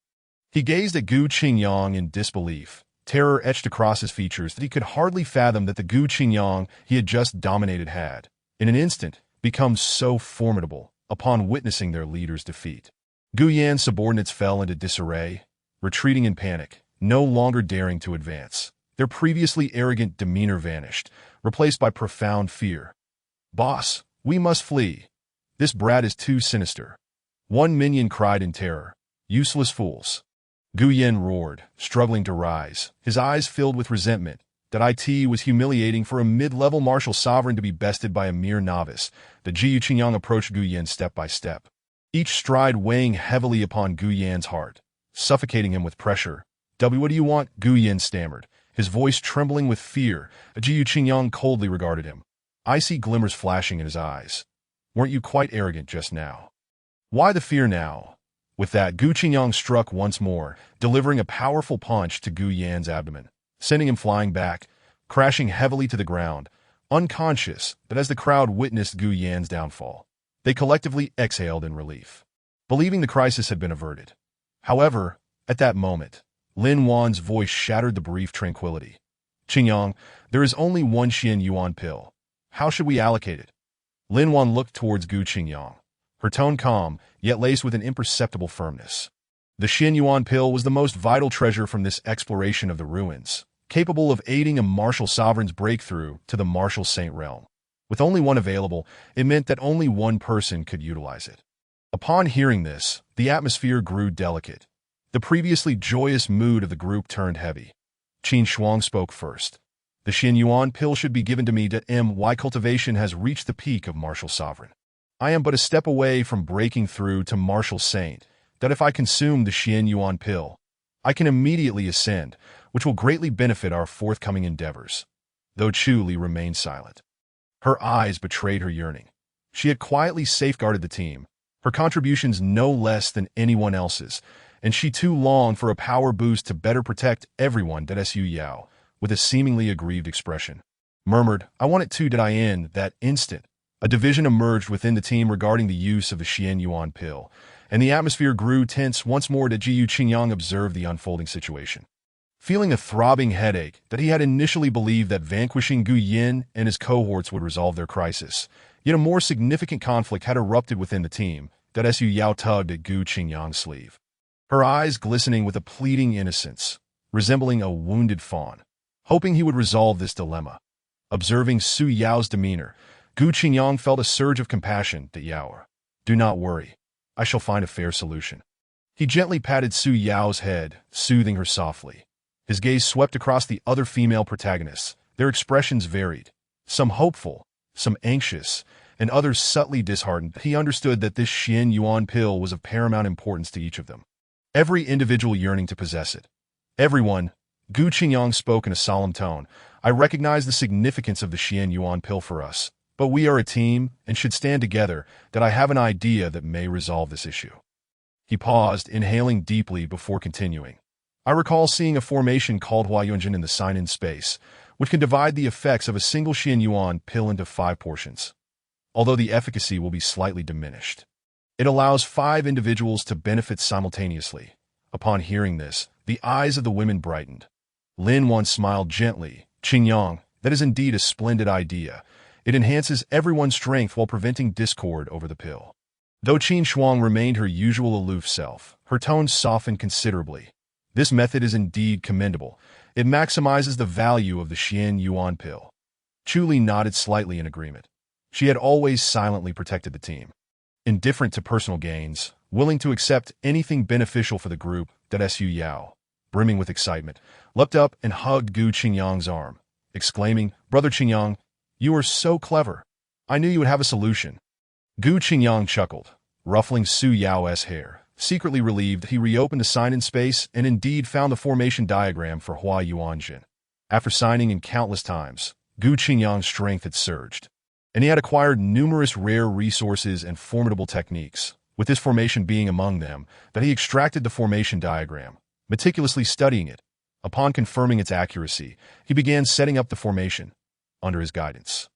Speaker 1: He gazed at Gu Qingyang in disbelief, terror etched across his features that he could hardly fathom that the Gu Qingyang he had just dominated had, in an instant, become so formidable upon witnessing their leader's defeat. Gu Yan's subordinates fell into disarray, retreating in panic, no longer daring to advance. Their previously arrogant demeanor vanished, replaced by profound fear. Boss, we must flee. This brat is too sinister. One minion cried in terror. Useless fools. Gu Yan roared, struggling to rise, his eyes filled with resentment. That it was humiliating for a mid-level martial sovereign to be bested by a mere novice. The Gu Qingyang approached Gu Yan step by step, each stride weighing heavily upon Gu Yan's heart, suffocating him with pressure. What do you want? Gu Yan stammered, his voice trembling with fear. Gu Qingyang coldly regarded him, icy glimmers flashing in his eyes. Weren't you quite arrogant just now? Why the fear now? With that, Gu Qingyang struck once more, delivering a powerful punch to Gu Yan's abdomen, sending him flying back, crashing heavily to the ground, unconscious. But as the crowd witnessed Gu Yan's downfall, they collectively exhaled in relief, believing the crisis had been averted. However, at that moment, Lin Wan's voice shattered the brief tranquility. Qingyang, there is only one Xian Yuan pill. How should we allocate it? Lin Wan looked towards Gu Qingyang, her tone calm, yet laced with an imperceptible firmness. The Xian Yuan pill was the most vital treasure from this exploration of the ruins, capable of aiding a martial sovereign's breakthrough to the martial saint realm. With only one available, it meant that only one person could utilize it. Upon hearing this, the atmosphere grew delicate. The previously joyous mood of the group turned heavy. Qin Shuang spoke first. The Xian Yuan pill should be given to me. My cultivation has reached the peak of martial sovereign. I am but a step away from breaking through to martial saint. That if I consume the Xian Yuan pill, I can immediately ascend, which will greatly benefit our forthcoming endeavors. Though Chu Li remained silent, her eyes betrayed her yearning. She had quietly safeguarded the team, her contributions no less than anyone else's, and she too longed for a power boost to better protect everyone. Su Yao, with a seemingly aggrieved expression, murmured, I want it too. In that instant, a division emerged within the team regarding the use of the Xian Yuan pill, and the atmosphere grew tense once more. Gu Qingyang observed the unfolding situation, feeling a throbbing headache that he had initially believed that vanquishing Gu Yan and his cohorts would resolve their crisis. Yet a more significant conflict had erupted within the team. Su Yao tugged at Gu Qingyang's sleeve, her eyes glistening with a pleading innocence, resembling a wounded fawn, hoping he would resolve this dilemma. Observing Su Yao's demeanor, Gu Qingyang felt a surge of compassion. Yao, do not worry. I shall find a fair solution. He gently patted Su Yao's head, soothing her softly. His gaze swept across the other female protagonists. Their expressions varied, some hopeful, some anxious, and others subtly disheartened. He understood that this Xian Yuan pill was of paramount importance to each of them. Every individual yearning to possess it. Everyone, Gu Qingyang spoke in a solemn tone. I recognize the significance of the Xian Yuan pill for us, but we are a team and should stand together. That I have an idea that may resolve this issue. He paused, inhaling deeply before continuing. I recall seeing a formation called Huayuanjin in the sign-in space, which can divide the effects of a single Xian Yuan pill into 5 portions. Although the efficacy will be slightly diminished. It allows 5 individuals to benefit simultaneously. Upon hearing this, the eyes of the women brightened. Lin Wan smiled gently. Qingyang, that is indeed a splendid idea. It enhances everyone's strength while preventing discord over the pill. Though Qin Shuang remained her usual aloof self, her tone softened considerably. This method is indeed commendable. It maximizes the value of the Xian Yuan pill. Chu Li nodded slightly in agreement. She had always silently protected the team. Indifferent to personal gains, willing to accept anything beneficial for the group, that Su Yao, brimming with excitement, leapt up and hugged Gu Qingyang's arm, exclaiming, Brother Qingyang, you are so clever. I knew you would have a solution. Gu Qingyang chuckled, ruffling Su Yao's hair, secretly relieved that he reopened the sign-in space and indeed found the formation diagram for Huayuanjin. After signing in countless times, Gu Qingyang's strength had surged, and he had acquired numerous rare resources and formidable techniques, with this formation being among them, that he extracted the formation diagram, meticulously studying it. Upon confirming its accuracy, he began setting up the formation, under his guidance.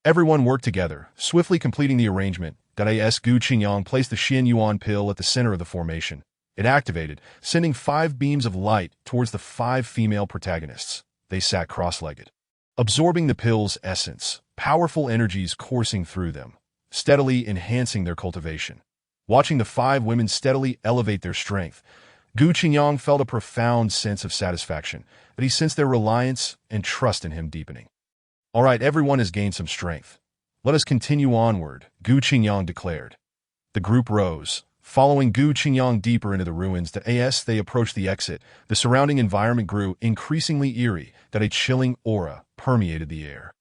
Speaker 1: Everyone worked together, swiftly completing the arrangement. That Gu Qingyang placed the Xian Yuan pill at the center of the formation. It activated, sending 5 beams of light towards the 5 female protagonists. They sat cross-legged, absorbing the pill's essence, powerful energies coursing through them, steadily enhancing their cultivation. Watching the 5 women steadily elevate their strength, Gu Qingyang felt a profound sense of satisfaction, that he sensed their reliance and trust in him deepening. All right, everyone has gained some strength. Let us continue onward, Gu Qingyang declared. The group rose, following Gu Qingyang deeper into the ruins. As they approached the exit, the surrounding environment grew increasingly eerie, that a chilling aura permeated the air,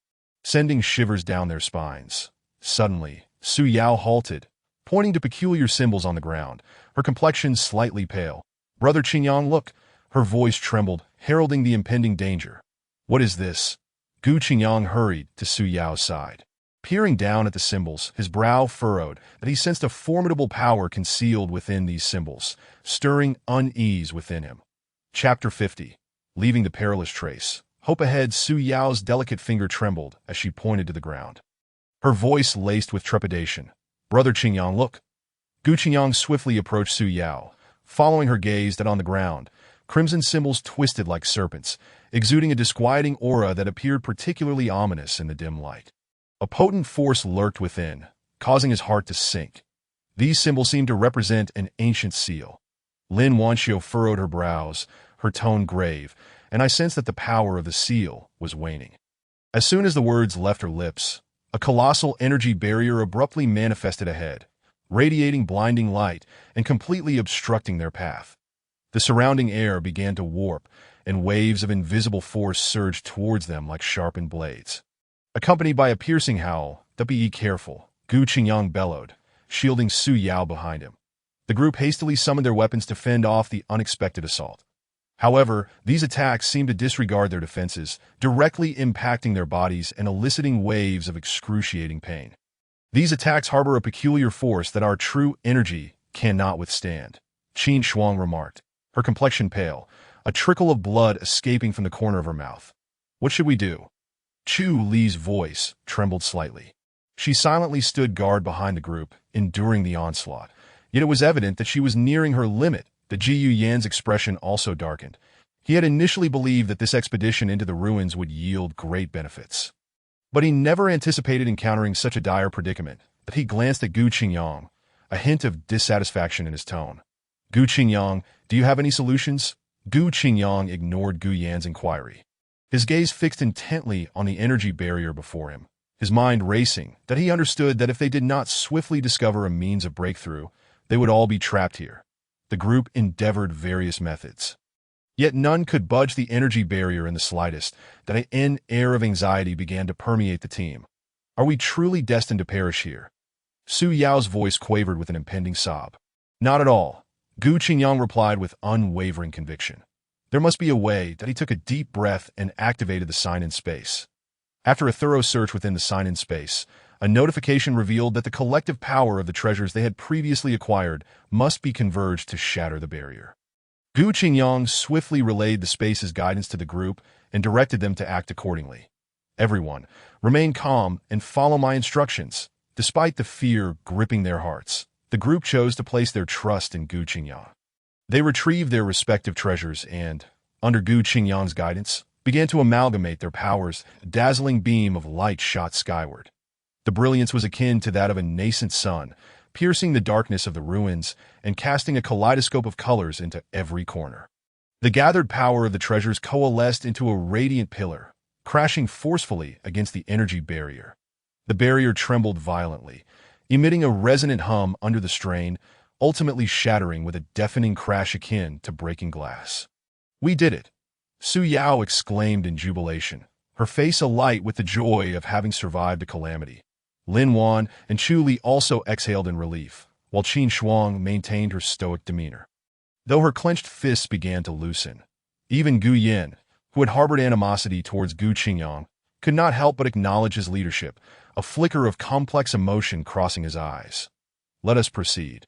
Speaker 1: sending shivers down their spines. Suddenly, Su Yao halted, pointing to peculiar symbols on the ground, her complexion slightly pale. Brother Qingyang, look! Her voice trembled, heralding the impending danger. What is this? Gu Qingyang hurried to Su Yao's side. Peering down at the symbols, his brow furrowed, that he sensed a formidable power concealed within these symbols, stirring unease within him. Chapter 50. Leaving the perilous trace. Hope ahead. Su Yao's delicate finger trembled as she pointed to the ground. Her voice laced with trepidation. Brother Qingyang, look! Gu Qingyang swiftly approached Su Yao, following her gaze. That on the ground, crimson symbols twisted like serpents, exuding a disquieting aura that appeared particularly ominous in the dim light. A potent force lurked within, causing his heart to sink. These symbols seemed to represent an ancient seal. Lin Wanxiu furrowed her brows, her tone grave, and I sensed that the power of the seal was waning. As soon as the words left her lips, a colossal energy barrier abruptly manifested ahead, radiating blinding light and completely obstructing their path. The surrounding air began to warp, and waves of invisible force surged towards them like sharpened blades. Accompanied by a piercing howl, "Be careful," Gu Qingyang bellowed, shielding Su Yao behind him. The group hastily summoned their weapons to fend off the unexpected assault. However, these attacks seemed to disregard their defenses, directly impacting their bodies and eliciting waves of excruciating pain. These attacks harbor a peculiar force that our true energy cannot withstand, Qin Shuang remarked, her complexion pale, a trickle of blood escaping from the corner of her mouth. What should we do? Chu Li's voice trembled slightly. She silently stood guard behind the group, enduring the onslaught. Yet it was evident that she was nearing her limit. The Jiyu Yan's expression also darkened. He had initially believed that this expedition into the ruins would yield great benefits. But he never anticipated encountering such a dire predicament. That he glanced at Gu Qingyang, a hint of dissatisfaction in his tone. Gu Qingyang, do you have any solutions? Gu Qingyang ignored Gu Yan's inquiry. His gaze fixed intently on the energy barrier before him, his mind racing, that he understood that if they did not swiftly discover a means of breakthrough, they would all be trapped here. The group endeavored various methods. Yet none could budge the energy barrier in the slightest, that an air of anxiety began to permeate the team. Are we truly destined to perish here? Su Yao's voice quavered with an impending sob. Not at all, Gu Qingyang replied with unwavering conviction. There must be a way. That he took a deep breath and activated the sign in space. After a thorough search within the sign in space, a notification revealed that the collective power of the treasures they had previously acquired must be converged to shatter the barrier. Gu Qingyang swiftly relayed the space's guidance to the group and directed them to act accordingly. Everyone, remain calm and follow my instructions. Despite the fear gripping their hearts, the group chose to place their trust in Gu Qingyang. They retrieved their respective treasures and, under Gu Qingyang's guidance, began to amalgamate their powers. A dazzling beam of light shot skyward. The brilliance was akin to that of a nascent sun, piercing the darkness of the ruins and casting a kaleidoscope of colors into every corner. The gathered power of the treasures coalesced into a radiant pillar, crashing forcefully against the energy barrier. The barrier trembled violently, emitting a resonant hum under the strain, ultimately shattering with a deafening crash akin to breaking glass. We did it! Su Yao exclaimed in jubilation, her face alight with the joy of having survived a calamity. Lin Wan and Chu Li also exhaled in relief, while Qin Shuang maintained her stoic demeanor. Though her clenched fists began to loosen, even Gu Yin, who had harbored animosity towards Gu Qingyang, could not help but acknowledge his leadership, a flicker of complex emotion crossing his eyes. Let us proceed.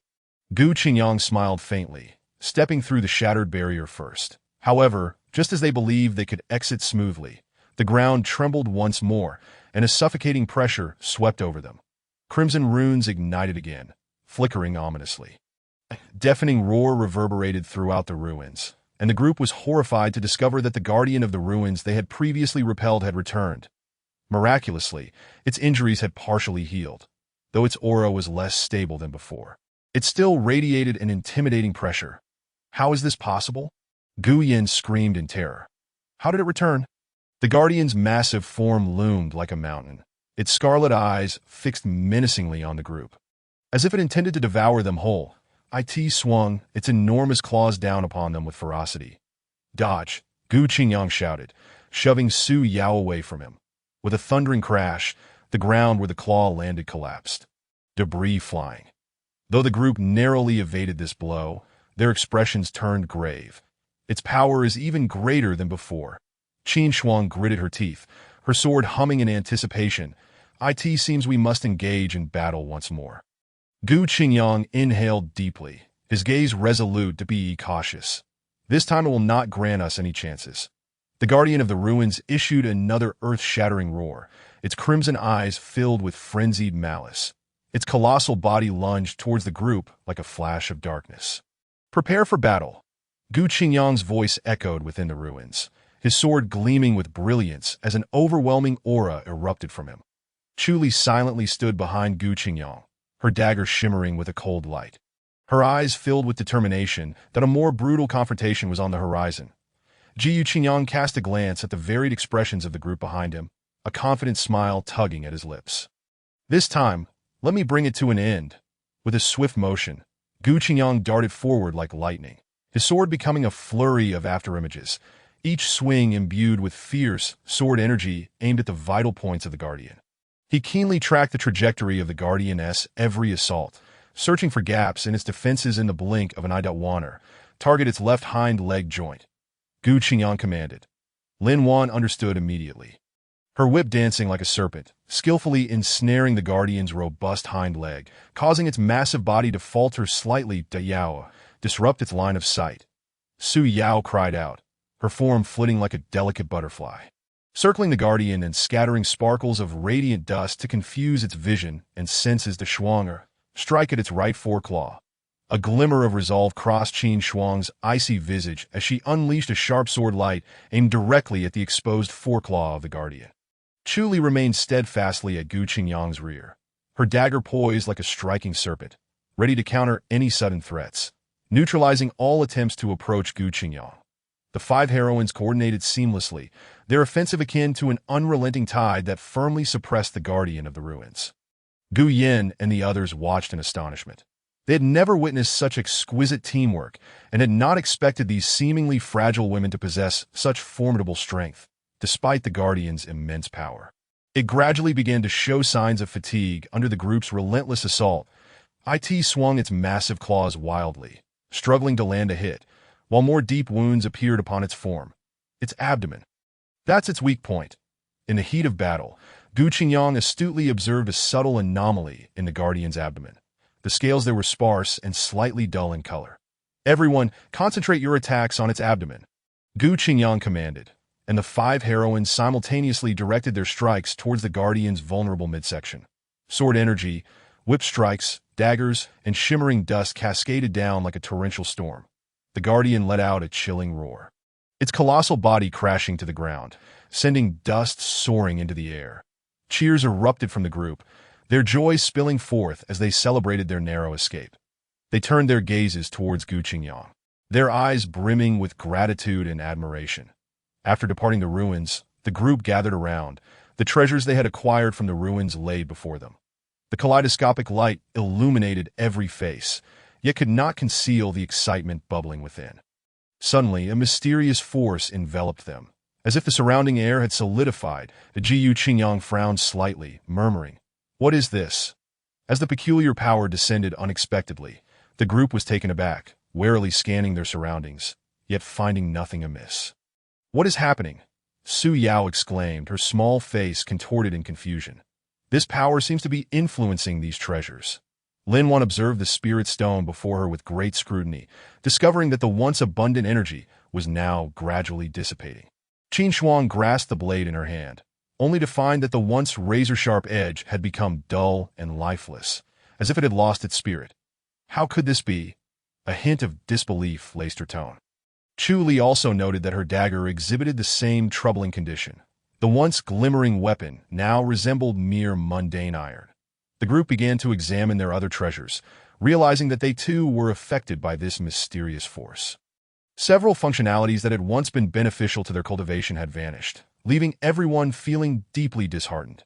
Speaker 1: Gu Qingyang smiled faintly, stepping through the shattered barrier first. However, just as they believed they could exit smoothly, the ground trembled once more, and a suffocating pressure swept over them. Crimson runes ignited again, flickering ominously. A deafening roar reverberated throughout the ruins, and the group was horrified to discover that the guardian of the ruins they had previously repelled had returned. Miraculously, its injuries had partially healed, though its aura was less stable than before. It still radiated an intimidating pressure. How is this possible? Gu Yin screamed in terror. How did it return? The guardian's massive form loomed like a mountain, its scarlet eyes fixed menacingly on the group. As if it intended to devour them whole, it swung its enormous claws down upon them with ferocity. Dodge! Gu Qingyang shouted, shoving Su Yao away from him. With a thundering crash, the ground where the claw landed collapsed, debris flying. Though the group narrowly evaded this blow, their expressions turned grave. Its power is even greater than before. Qin Shuang gritted her teeth, her sword humming in anticipation. It seems we must engage in battle once more. Gu Qingyang inhaled deeply, his gaze resolute to be cautious. This time it will not grant us any chances. The guardian of the ruins issued another earth-shattering roar, its crimson eyes filled with frenzied malice. Its colossal body lunged towards the group like a flash of darkness. Prepare for battle. Gu Qingyang's voice echoed within the ruins, his sword gleaming with brilliance as an overwhelming aura erupted from him. Chu Li silently stood behind Gu Qingyang, her dagger shimmering with a cold light. Her eyes filled with determination that a more brutal confrontation was on the horizon. Jiu Qingyang cast a glance at the varied expressions of the group behind him, a confident smile tugging at his lips. This time, let me bring it to an end. With a swift motion, Gu Qingyang darted forward like lightning, his sword becoming a flurry of afterimages, each swing imbued with fierce, sword energy aimed at the vital points of the Guardian. He keenly tracked the trajectory of the Guardian's every assault, searching for gaps in its defenses. In the blink of an eye, Wanner target its left hind leg joint. Gu Qingyang commanded. Lin Wan understood immediately. Her whip dancing like a serpent, skillfully ensnaring the Guardian's robust hind leg, causing its massive body to falter slightly. Yao, disrupt its line of sight. Su Yao cried out, her form flitting like a delicate butterfly, circling the Guardian and scattering sparkles of radiant dust to confuse its vision and senses. To Shuanger, strike at its right foreclaw. A glimmer of resolve crossed Qin Shuang's icy visage as she unleashed a sharp sword light aimed directly at the exposed foreclaw of the Guardian. Chu Li remained steadfastly at Gu Qingyang's rear, her dagger poised like a striking serpent, ready to counter any sudden threats, neutralizing all attempts to approach Gu Qingyang. The five heroines coordinated seamlessly, their offensive akin to an unrelenting tide that firmly suppressed the Guardian of the ruins. Gu Yin and the others watched in astonishment. They had never witnessed such exquisite teamwork and had not expected these seemingly fragile women to possess such formidable strength, despite the Guardian's immense power. It gradually began to show signs of fatigue under the group's relentless assault. IT swung its massive claws wildly, struggling to land a hit, while more deep wounds appeared upon its form. Its abdomen. That's its weak point. In the heat of battle, Gu Qingyang astutely observed a subtle anomaly in the Guardian's abdomen. The scales there were sparse and slightly dull in color. Everyone, concentrate your attacks on its abdomen, Gu Qingyang commanded, and the 5 heroines simultaneously directed their strikes towards the Guardian's vulnerable midsection. Sword energy, whip strikes, daggers, and shimmering dust cascaded down like a torrential storm. The Guardian let out a chilling roar, its colossal body crashing to the ground, sending dust soaring into the air. Cheers erupted from the group, their joy spilling forth as they celebrated their narrow escape. They turned their gazes towards Gu Qingyang, their eyes brimming with gratitude and admiration. After departing the ruins, the group gathered around. The treasures they had acquired from the ruins lay before them. The kaleidoscopic light illuminated every face, yet could not conceal the excitement bubbling within. Suddenly, a mysterious force enveloped them. As if the surrounding air had solidified, the Gu Qingyang frowned slightly, murmuring, "What is this?" As the peculiar power descended unexpectedly, the group was taken aback, warily scanning their surroundings, yet finding nothing amiss. "What is happening?" Su Yao exclaimed, her small face contorted in confusion. "This power seems to be influencing these treasures." Lin Wan observed the spirit stone before her with great scrutiny, discovering that the once abundant energy was now gradually dissipating. Qin Shuang grasped the blade in her hand, only to find that the once razor-sharp edge had become dull and lifeless, as if it had lost its spirit. How could this be? A hint of disbelief laced her tone. Chu Li also noted that her dagger exhibited the same troubling condition. The once glimmering weapon now resembled mere mundane iron. The group began to examine their other treasures, realizing that they too were affected by this mysterious force. Several functionalities that had once been beneficial to their cultivation had vanished, leaving everyone feeling deeply disheartened.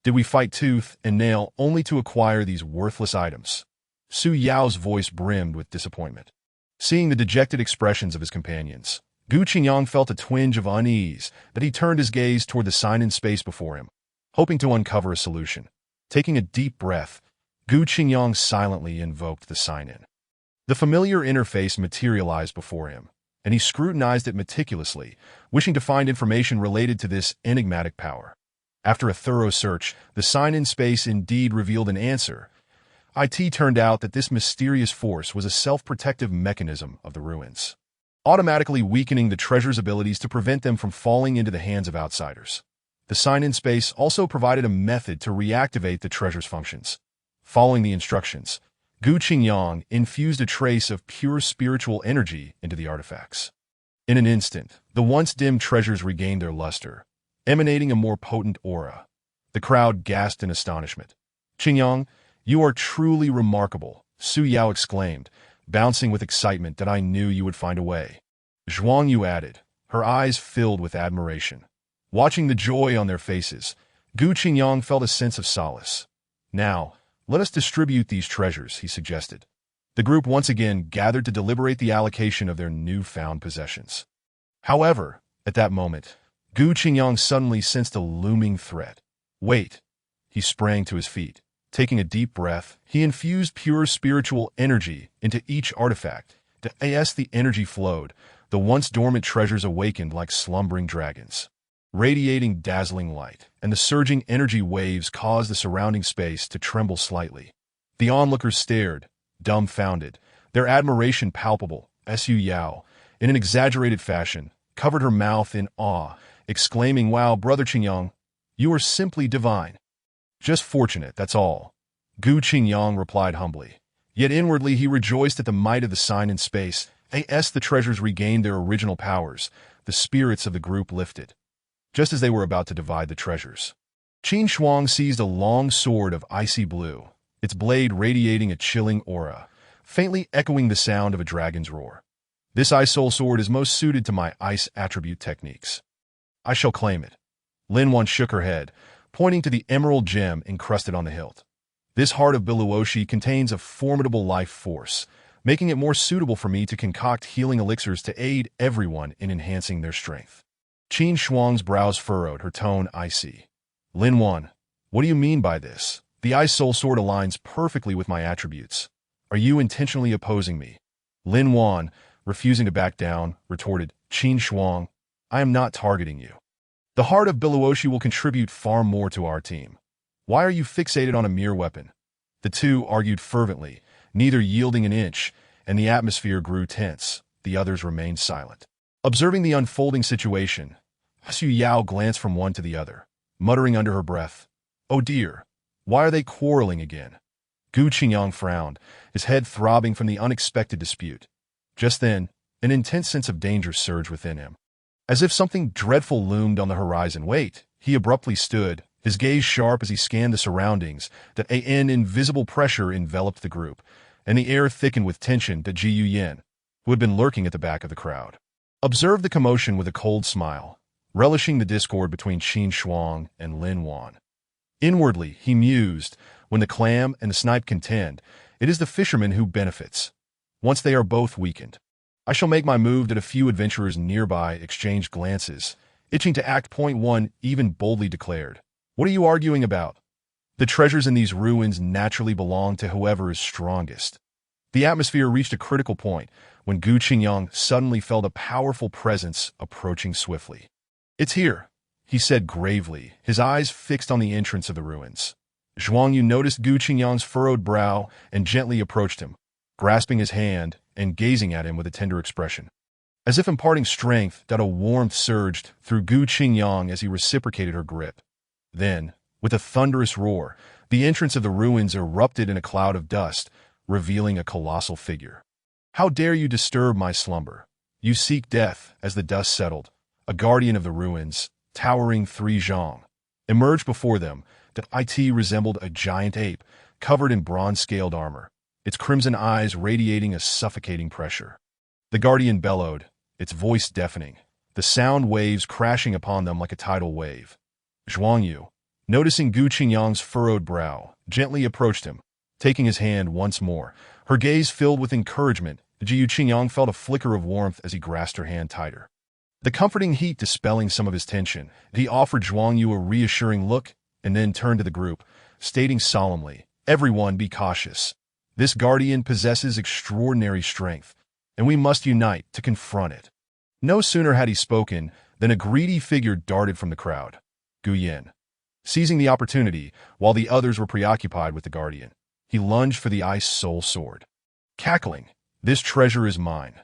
Speaker 1: Did we fight tooth and nail only to acquire these worthless items? Su Yao's voice brimmed with disappointment. Seeing the dejected expressions of his companions, Gu Qingyang felt a twinge of unease that he turned his gaze toward the sign in space before him, hoping to uncover a solution. Taking a deep breath, Gu Qingyang silently invoked the sign-in. The familiar interface materialized before him, and he scrutinized it meticulously, wishing to find information related to this enigmatic power. After a thorough search, the sign-in space indeed revealed an answer. It turned out that this mysterious force was a self-protective mechanism of the ruins, automatically weakening the treasure's abilities to prevent them from falling into the hands of outsiders. The sign-in space also provided a method to reactivate the treasure's functions. Following the instructions, Gu Qingyang infused a trace of pure spiritual energy into the artifacts. In an instant, the once dim treasures regained their luster, emanating a more potent aura. The crowd gasped in astonishment. "Qingyang, you are truly remarkable," Su Yao exclaimed, bouncing with excitement that I knew you would find a way. Zhuang Yu added, her eyes filled with admiration. Watching the joy on their faces, Gu Qingyang felt a sense of solace. "Now, let us distribute these treasures," he suggested. The group once again gathered to deliberate the allocation of their newfound possessions. However, at that moment, Gu Qingyang suddenly sensed a looming threat. "Wait!" He sprang to his feet. Taking a deep breath, he infused pure spiritual energy into each artifact. As the energy flowed, the once dormant treasures awakened like slumbering dragons, radiating dazzling light, and the surging energy waves caused the surrounding space to tremble slightly. The onlookers stared, dumbfounded, their admiration palpable. Su Yao, in an exaggerated fashion, covered her mouth in awe, exclaiming, "Wow, Brother Qingyang, you are simply divine." "Just fortunate, that's all," Gu Qingyang replied humbly. Yet inwardly he rejoiced at the might of the sign in space. As the treasures regained their original powers, the spirits of the group lifted. Just as they were about to divide the treasures, Qin Shuang seized a long sword of icy blue, its blade radiating a chilling aura, faintly echoing the sound of a dragon's roar. "This Ice Soul sword is most suited to my ice attribute techniques. I shall claim it." Lin Wan shook her head, pointing to the emerald gem encrusted on the hilt. "This heart of Biluoshi contains a formidable life force, making it more suitable for me to concoct healing elixirs to aid everyone in enhancing their strength." Qin Shuang's brows furrowed, her tone icy. Lin Wan, what do you mean by this? The Ice Soul Sword aligns perfectly with my attributes. Are you intentionally opposing me? Lin Wan, refusing to back down, retorted, Qin Shuang, I am not targeting you. The heart of Biluoshi will contribute far more to our team. Why are you fixated on a mere weapon? The two argued fervently, neither yielding an inch, and the atmosphere grew tense. The others remained silent. Observing the unfolding situation, Xu Yao glanced from one to the other, muttering under her breath, Oh dear, why are they quarreling again? Gu Qingyang frowned, his head throbbing from the unexpected dispute. Just then, an intense sense of danger surged within him. As if something dreadful loomed on the horizon. Wait, he abruptly stood, his gaze sharp as he scanned the surroundings. That an invisible pressure enveloped the group, and the air thickened with tension. To Ji Yuyan, who had been lurking at the back of the crowd, observed the commotion with a cold smile, relishing the discord between Qin Shuang and Lin Wan. Inwardly, he mused, when the clam and the snipe contend, it is the fisherman who benefits. Once they are both weakened, I shall make my move. That a few adventurers nearby exchanged glances, itching to act. Point one even boldly declared, What are you arguing about? The treasures in these ruins naturally belong to whoever is strongest. The atmosphere reached a critical point when Gu Qingyang suddenly felt a powerful presence approaching swiftly. It's here, he said gravely, his eyes fixed on the entrance of the ruins. Zhuang Yu noticed Gu Qingyang's furrowed brow and gently approached him, grasping his hand and gazing at him with a tender expression. As if imparting strength, that a warmth surged through Gu Qingyang as he reciprocated her grip. Then, with a thunderous roar, the entrance of the ruins erupted in a cloud of dust, revealing a colossal figure. How dare you disturb my slumber? You seek death. As the dust settled, a guardian of the ruins, towering 3 zhang, emerged before them. That it resembled a giant ape, covered in bronze-scaled armor, its crimson eyes radiating a suffocating pressure. The guardian bellowed, its voice deafening, the sound waves crashing upon them like a tidal wave. Zhuang Yu, noticing Gu Qingyang's furrowed brow, gently approached him, taking his hand once more, her gaze filled with encouragement. Ji Qingyang felt a flicker of warmth as he grasped her hand tighter. The comforting heat dispelling some of his tension, he offered Zhuang Yu a reassuring look and then turned to the group, stating solemnly, Everyone be cautious. This guardian possesses extraordinary strength, and we must unite to confront it. No sooner had he spoken than a greedy figure darted from the crowd. Gu Yin. Seizing the opportunity, while the others were preoccupied with the guardian, he lunged for the Ice Soul Sword. Cackling, This treasure is mine.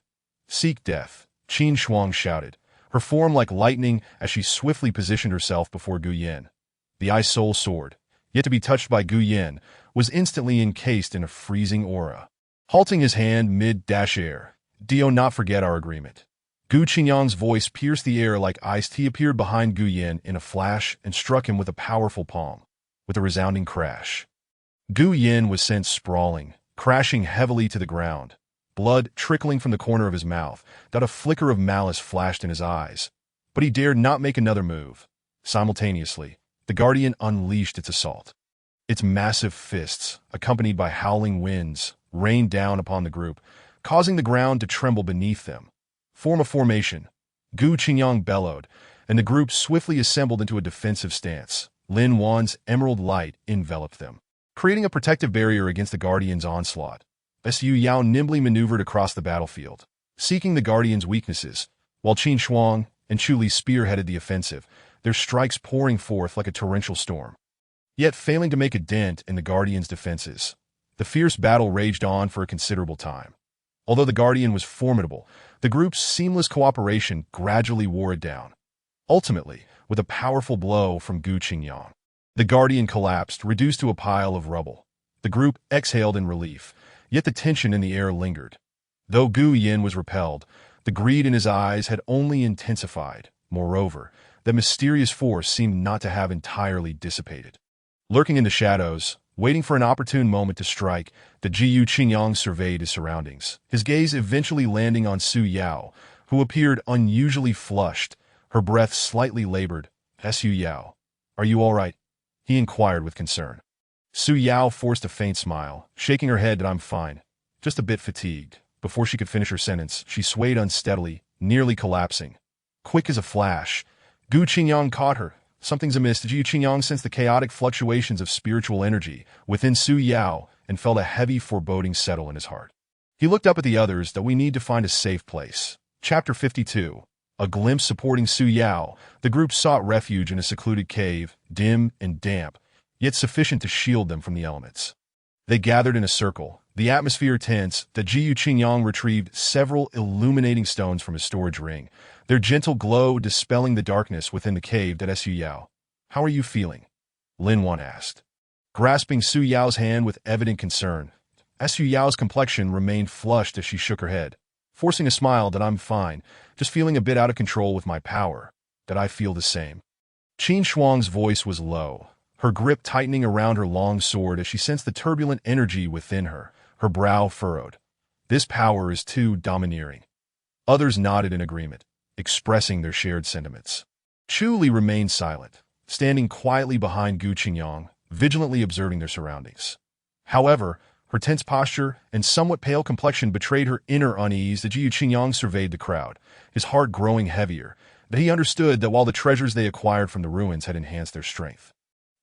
Speaker 1: Seek death, Qin Shuang shouted, her form like lightning as she swiftly positioned herself before Gu Yin. The Ice Soul Sword, yet to be touched by Gu Yin, was instantly encased in a freezing aura. Halting his hand mid-air, Do not forget our agreement. Gu Qingyang's voice pierced the air like ice. He appeared behind Gu Yin in a flash and struck him with a powerful palm, with a resounding crash. Gu Yin was sent sprawling, crashing heavily to the ground, blood trickling from the corner of his mouth. That a flicker of malice flashed in his eyes, but he dared not make another move. Simultaneously, the guardian unleashed its assault. Its massive fists, accompanied by howling winds, rained down upon the group, causing the ground to tremble beneath them. Form a formation, Gu Qingyang bellowed, and the group swiftly assembled into a defensive stance. Lin Wan's emerald light enveloped them, creating a protective barrier against the guardian's onslaught. Xu Yao nimbly maneuvered across the battlefield, seeking the guardian's weaknesses, while Qin Shuang and Chu Li spearheaded the offensive, their strikes pouring forth like a torrential storm. Yet failing to make a dent in the Guardian's defenses, the fierce battle raged on for a considerable time. Although the Guardian was formidable, the group's seamless cooperation gradually wore it down. Ultimately, with a powerful blow from Gu Qingyang, the Guardian collapsed, reduced to a pile of rubble. The group exhaled in relief, yet the tension in the air lingered. Though Gu Yin was repelled, the greed in his eyes had only intensified. Moreover, the mysterious force seemed not to have entirely dissipated. Lurking in the shadows, waiting for an opportune moment to strike, the Ji Qingyang surveyed his surroundings, his gaze eventually landing on Su Yao, who appeared unusually flushed, her breath slightly labored. Su Yao, are you all right? He inquired with concern. Su Yao forced a faint smile, shaking her head that I'm fine, just a bit fatigued. Before she could finish her sentence, she swayed unsteadily, nearly collapsing. Quick as a flash, Gu Qingyang caught her, Something's amiss. Jiu Qingyang sensed the chaotic fluctuations of spiritual energy within Su Yao and felt a heavy foreboding settle in his heart. He looked up at the others that we need to find a safe place. Chapter 52. A glimpse supporting Su Yao, the group sought refuge in a secluded cave, dim and damp, yet sufficient to shield them from the elements. They gathered in a circle, the atmosphere tense. The Jiu Qingyang retrieved several illuminating stones from his storage ring, their gentle glow dispelling the darkness within the cave. That Su Yao. How are you feeling? Lin Wan asked, grasping Su Yao's hand with evident concern. Su Yao's complexion remained flushed as she shook her head, forcing a smile. That I'm fine, just feeling a bit out of control with my power. That I feel the same. Qin Shuang's voice was low, her grip tightening around her long sword as she sensed the turbulent energy within her, her brow furrowed. This power is too domineering. Others nodded in agreement, expressing their shared sentiments. Chu Li remained silent, standing quietly behind Gu Qingyang, vigilantly observing their surroundings. However, her tense posture and somewhat pale complexion betrayed her inner unease. The Jiu Qingyang surveyed the crowd, his heart growing heavier, but he understood that while the treasures they acquired from the ruins had enhanced their strength,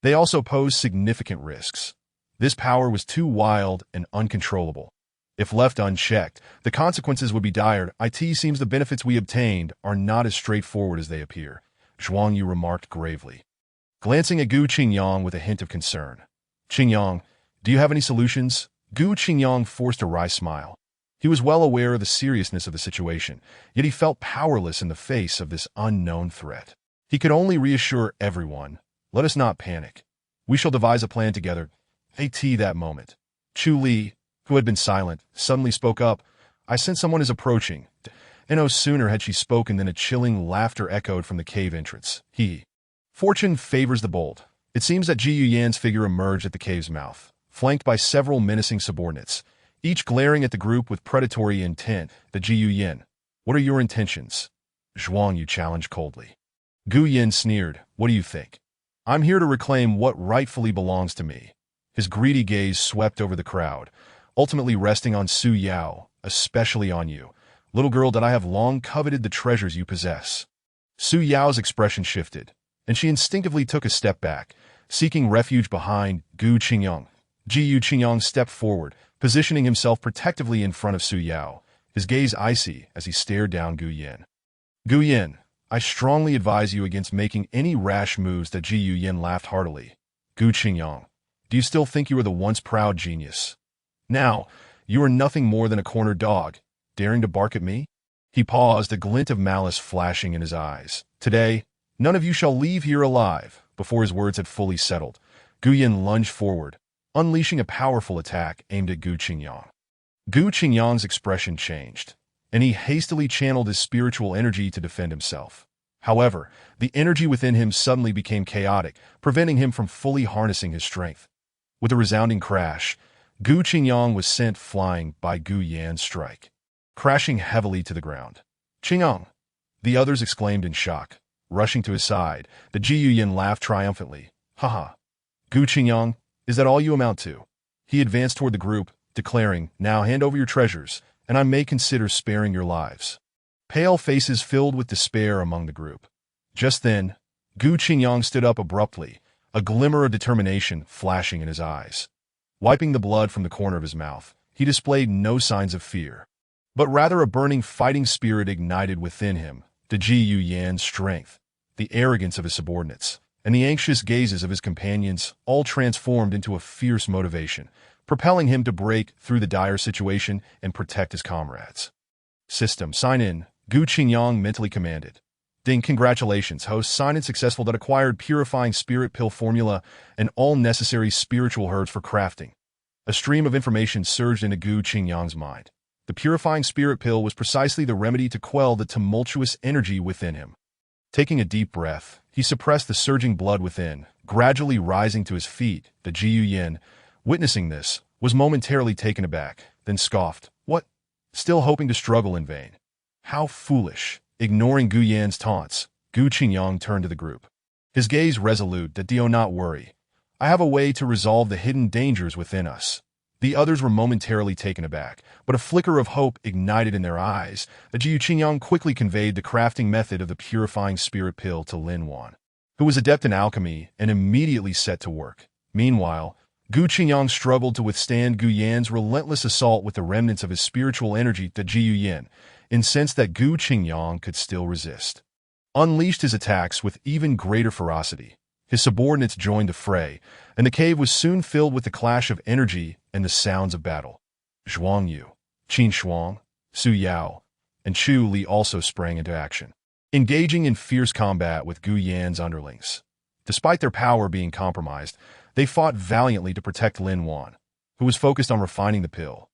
Speaker 1: they also posed significant risks. This power was too wild and uncontrollable. If left unchecked, the consequences would be dire. It seems the benefits we obtained are not as straightforward as they appear, Zhuang Yu remarked gravely, glancing at Gu Qingyang with a hint of concern. Qingyang, do you have any solutions? Gu Qingyang forced a wry smile. He was well aware of the seriousness of the situation, yet he felt powerless in the face of this unknown threat. He could only reassure everyone, let us not panic. We shall devise a plan together. That moment, Chu Li, who had been silent, suddenly spoke up. I sense someone is approaching. And no sooner had she spoken than a chilling laughter echoed from the cave entrance. Fortune favors the bold. It seems that Ji Yuyan's figure emerged at the cave's mouth, flanked by several menacing subordinates, each glaring at the group with predatory intent. The Ji Yuyan, what are your intentions? Zhuang Yu challenged coldly. Gu Yin sneered, what do you think? I'm here to reclaim what rightfully belongs to me. His greedy gaze swept over the crowd, ultimately resting on Su Yao, especially on you, little girl. That I have long coveted the treasures you possess. Su Yao's expression shifted, and she instinctively took a step back, seeking refuge behind Gu Qingyang. Jiu Qingyang stepped forward, positioning himself protectively in front of Su Yao, his gaze icy as he stared down Gu Yin. Gu Yin, I strongly advise you against making any rash moves. That Ji Yuyan laughed heartily. Gu Qingyang, do you still think you are the once proud genius? Now, you are nothing more than a corner dog, daring to bark at me? He paused, a glint of malice flashing in his eyes. Today, none of you shall leave here alive. Before his words had fully settled, Gu Yin lunged forward, unleashing a powerful attack aimed at Gu Qingyang. Gu Qingyang's expression changed, and he hastily channeled his spiritual energy to defend himself. However, the energy within him suddenly became chaotic, preventing him from fully harnessing his strength. With a resounding crash, Gu Qingyang was sent flying by Gu Yan's strike, crashing heavily to the ground. Qingyang! The others exclaimed in shock, rushing to his side. The Ji Yuyan laughed triumphantly. Haha. Gu Qingyang, is that all you amount to? He advanced toward the group, declaring, now hand over your treasures, and I may consider sparing your lives. Pale faces filled with despair among the group. Just then, Gu Qingyang stood up abruptly, a glimmer of determination flashing in his eyes. Wiping the blood from the corner of his mouth, he displayed no signs of fear, but rather a burning fighting spirit ignited within him. The Ji Yuyan's strength, the arrogance of his subordinates, and the anxious gazes of his companions all transformed into a fierce motivation, propelling him to break through the dire situation and protect his comrades. System, sign in, Gu Qingyang mentally commanded. Ding, congratulations, host, sign in successful. That acquired purifying spirit pill formula and all necessary spiritual herbs for crafting. A stream of information surged into Gu Qingyang's mind. The purifying spirit pill was precisely the remedy to quell the tumultuous energy within him. Taking a deep breath, he suppressed the surging blood within, gradually rising to his feet. The Ji Yuyan, witnessing this, was momentarily taken aback, then scoffed. What? Still hoping to struggle in vain? How foolish! Ignoring Gu Yan's taunts, Gu Qingyang turned to the group, his gaze resolute. That do not worry. I have a way to resolve the hidden dangers within us. The others were momentarily taken aback, but a flicker of hope ignited in their eyes. The Jiu Qingyang quickly conveyed the crafting method of the purifying spirit pill to Lin Wan. who was adept in alchemy and immediately set to work. Meanwhile, Gu Qingyang struggled to withstand Gu Yan's relentless assault with the remnants of his spiritual energy to Ji Yuyan, incensed that Gu Qingyang could still resist. Unleashed his attacks with even greater ferocity. His subordinates joined the fray, and the cave was soon filled with the clash of energy and the sounds of battle. Zhuang Yu, Qin Shuang, Su Yao, and Chu Li also sprang into action, engaging in fierce combat with Gu Yan's underlings. Despite their power being compromised, they fought valiantly to protect Lin Wan, who was focused on refining the pill.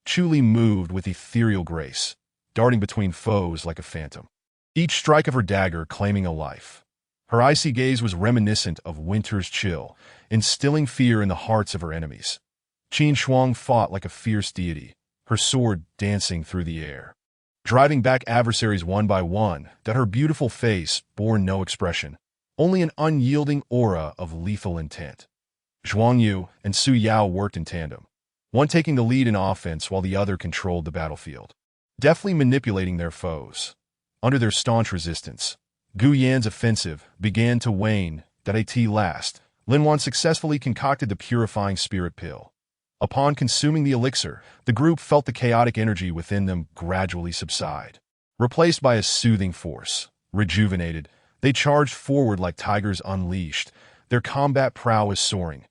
Speaker 1: Chu Li moved with ethereal grace, darting between foes like a phantom, each strike of her dagger claiming a life. Her icy gaze was reminiscent of winter's chill, instilling fear in the hearts of her enemies. Qin Shuang fought like a fierce deity, her sword dancing through the air, driving back adversaries one by one. That her beautiful face bore no expression, only an unyielding aura of lethal intent. Zhuang Yu and Su Yao worked in tandem, one taking the lead in offense while the other controlled the battlefield, deftly manipulating their foes. Under their staunch resistance, Gu Yan's offensive began to wane. At last, Lin Wan successfully concocted the purifying spirit pill. Upon consuming the elixir, the group felt the chaotic energy within them gradually subside. Replaced by a soothing force, rejuvenated, they charged forward like tigers unleashed, their combat prowess soaring.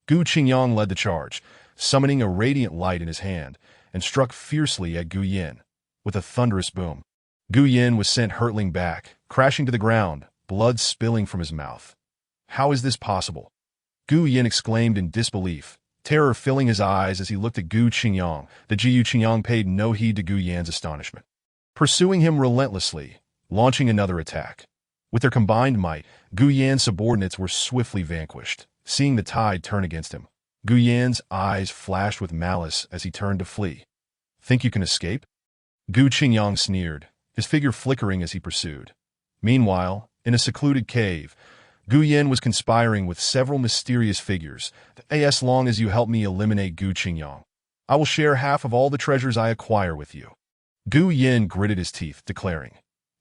Speaker 1: Gu Qingyang led the charge, summoning a radiant light in his hand, and struck fiercely at Gu Yin. With a thunderous boom, Gu Yin was sent hurtling back, crashing to the ground, blood spilling from his mouth. How is this possible? Gu Yin exclaimed in disbelief, terror filling his eyes as he looked at Gu Qingyang. The Ji Qingyang paid no heed to Gu Yan's astonishment, pursuing him relentlessly, launching another attack. With their combined might, Gu Yan's subordinates were swiftly vanquished. Seeing the tide turn against him, Gu Yan's eyes flashed with malice as he turned to flee. Think you can escape? Gu Qingyang sneered, his figure flickering as he pursued. Meanwhile, in a secluded cave, Gu Yan was conspiring with several mysterious figures. As long as you help me eliminate Gu Qingyang, I will share half of all the treasures I acquire with you. Gu Yan gritted his teeth, declaring,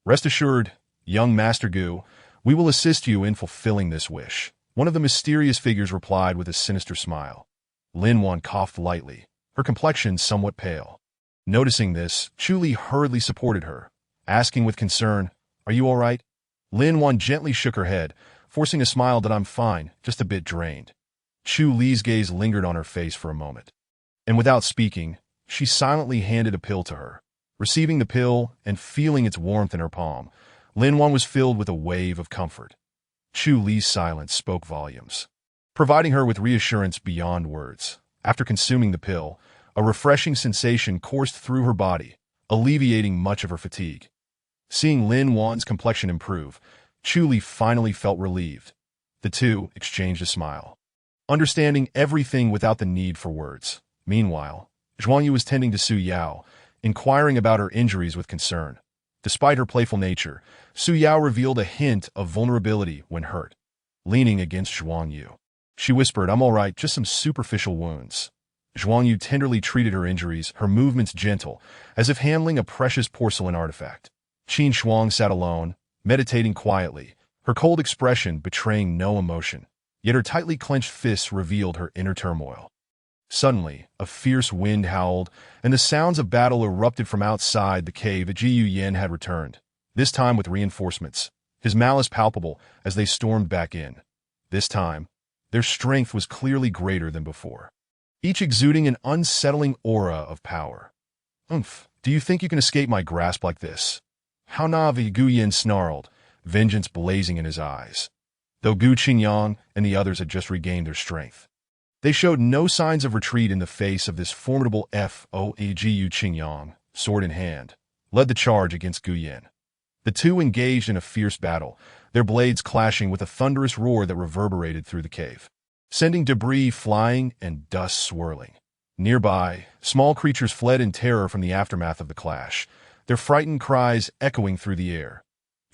Speaker 1: Rest assured, young Master Gu, we will assist you in fulfilling this wish. One of the mysterious figures replied with a sinister smile. Lin Wan coughed lightly, her complexion somewhat pale. Noticing this, Chu Li hurriedly supported her, asking with concern, Are you all right? Lin Wan gently shook her head, forcing a smile that I'm fine, just a bit drained. Chu Li's gaze lingered on her face for a moment, and without speaking, she silently handed a pill to her. Receiving the pill and feeling its warmth in her palm, Lin Wan was filled with a wave of comfort. Chu Li's silence spoke volumes, providing her with reassurance beyond words. After consuming the pill, a refreshing sensation coursed through her body, alleviating much of her fatigue. Seeing Lin Wan's complexion improve, Chu Li finally felt relieved. The two exchanged a smile, understanding everything without the need for words. Meanwhile, Zhuang Yu was tending to Su Yao, inquiring about her injuries with concern. Despite her playful nature, Su Yao revealed a hint of vulnerability when hurt. Leaning against Zhuang Yu, she whispered, I'm all right, just some superficial wounds. Zhuang Yu tenderly treated her injuries, her movements gentle, as if handling a precious porcelain artifact. Qin Shuang sat alone, meditating quietly, her cold expression betraying no emotion, yet her tightly clenched fists revealed her inner turmoil. Suddenly, a fierce wind howled, and the sounds of battle erupted from outside the cave. Ji Yuyan had returned, this time with reinforcements, his malice palpable as they stormed back in. This time, their strength was clearly greater than before, each exuding an unsettling aura of power. Do you think you can escape my grasp like this? How Navi Gu Yin snarled, vengeance blazing in his eyes. Though Gu Qingyang and the others had just regained their strength, they showed no signs of retreat in the face of this formidable foe. Gu Qingyang, sword in hand, led the charge against Gu Yin. The two engaged in a fierce battle, their blades clashing with a thunderous roar that reverberated through the cave, sending debris flying and dust swirling. Nearby, small creatures fled in terror from the aftermath of the clash, their frightened cries echoing through the air.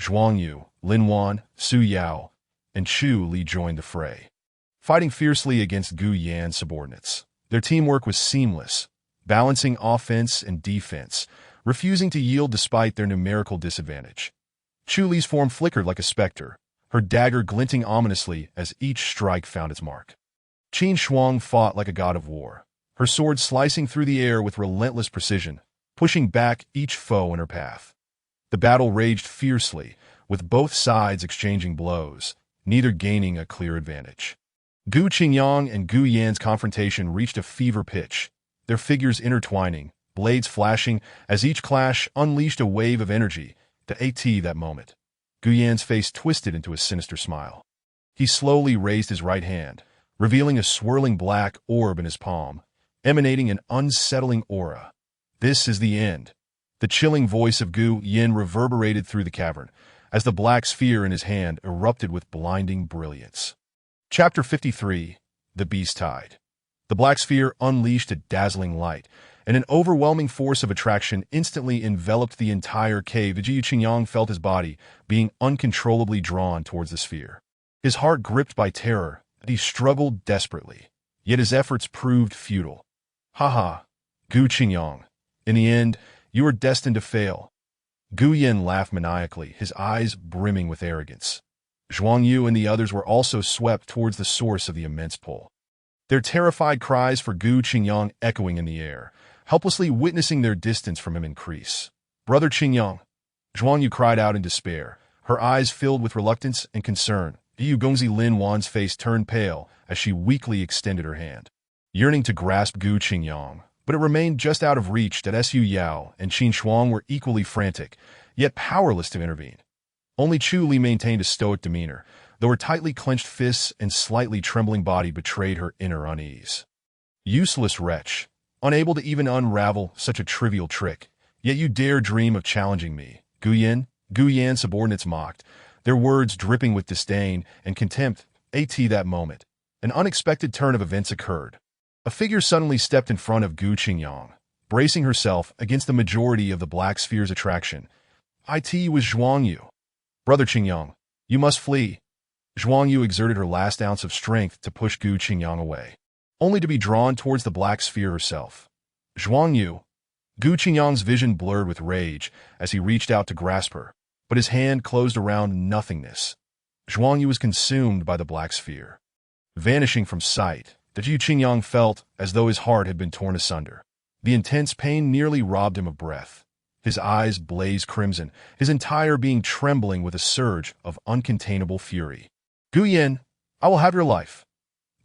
Speaker 1: Zhuang Yu, Lin Wan, Su Yao, and Chu Li joined the fray, fighting fiercely against Gu Yan's subordinates. Their teamwork was seamless, balancing offense and defense, refusing to yield despite their numerical disadvantage. Chu Li's form flickered like a specter, her dagger glinting ominously as each strike found its mark. Qin Shuang fought like a god of war, her sword slicing through the air with relentless precision, pushing back each foe in her path. The battle raged fiercely, with both sides exchanging blows, neither gaining a clear advantage. Gu Qingyang and Gu Yan's confrontation reached a fever pitch, their figures intertwining, blades flashing as each clash unleashed a wave of energy. That moment, Gu Yan's face twisted into a sinister smile. He slowly raised his right hand, revealing a swirling black orb in his palm, emanating an unsettling aura. "This is the end." The chilling voice of Gu Yan reverberated through the cavern, as the black sphere in his hand erupted with blinding brilliance. Chapter 53. The Beast Tide. The black sphere unleashed a dazzling light, and an overwhelming force of attraction instantly enveloped the entire cave. Gu Qingyang felt his body being uncontrollably drawn towards the sphere. His heart gripped by terror, he struggled desperately, yet his efforts proved futile. "Ha, Gu Qingyang. In the end, you are destined to fail." Gu Yan laughed maniacally, his eyes brimming with arrogance. Zhuang Yu and the others were also swept towards the source of the immense pull, their terrified cries for Gu Qingyang echoing in the air, helplessly witnessing their distance from him increase. "Brother Qingyang," Zhuang Yu cried out in despair, her eyes filled with reluctance and concern. Yu Gongzi Lin Wan's face turned pale as she weakly extended her hand, yearning to grasp Gu Qingyang, but it remained just out of reach. Su Yao and Qin Shuang were equally frantic, yet powerless to intervene. Only Chu Li maintained a stoic demeanor, though her tightly clenched fists and slightly trembling body betrayed her inner unease. "Useless wretch, unable to even unravel such a trivial trick, yet you dare dream of challenging me." Gu Yan subordinates mocked, their words dripping with disdain and contempt. That moment, an unexpected turn of events occurred. A figure suddenly stepped in front of Gu Qingyang, bracing herself against the majority of the black sphere's attraction. It was Zhuang Yu. "Brother Qingyang, you must flee." Zhuang Yu exerted her last ounce of strength to push Gu Qingyang away, only to be drawn towards the black sphere herself. "Zhuang Yu." Gu Qingyang's vision blurred with rage as he reached out to grasp her, but his hand closed around nothingness. Zhuang Yu was consumed by the black sphere. Vanishing from sight, Gu Qingyang felt as though his heart had been torn asunder. The intense pain nearly robbed him of breath. His eyes blazed crimson, his entire being trembling with a surge of uncontainable fury. "Gu Yan, I will have your life."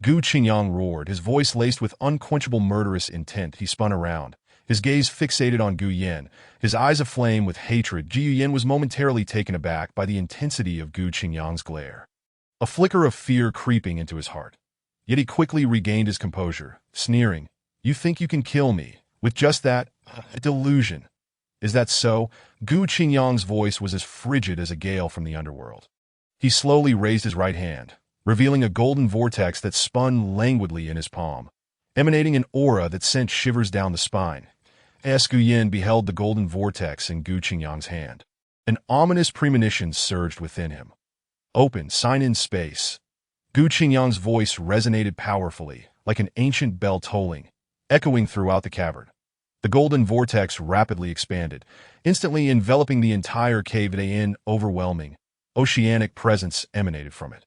Speaker 1: Gu Qingyang roared, his voice laced with unquenchable murderous intent. He spun around, his gaze fixated on Gu Yan, his eyes aflame with hatred. Gu Yan was momentarily taken aback by the intensity of Gu Qingyang's glare, a flicker of fear creeping into his heart. Yet he quickly regained his composure, sneering, "You think you can kill me with just that? A delusion. Is that so?" Gu Qingyang's voice was as frigid as a gale from the underworld. He slowly raised his right hand, revealing a golden vortex that spun languidly in his palm, emanating an aura that sent shivers down the spine. Gu Yan beheld the golden vortex in Gu Qingyang's hand. An ominous premonition surged within him. "Open, sign in space." Gu Qingyang's voice resonated powerfully, like an ancient bell tolling, echoing throughout the cavern. The golden vortex rapidly expanded, instantly enveloping the entire cave. An overwhelming, oceanic presence emanated from it,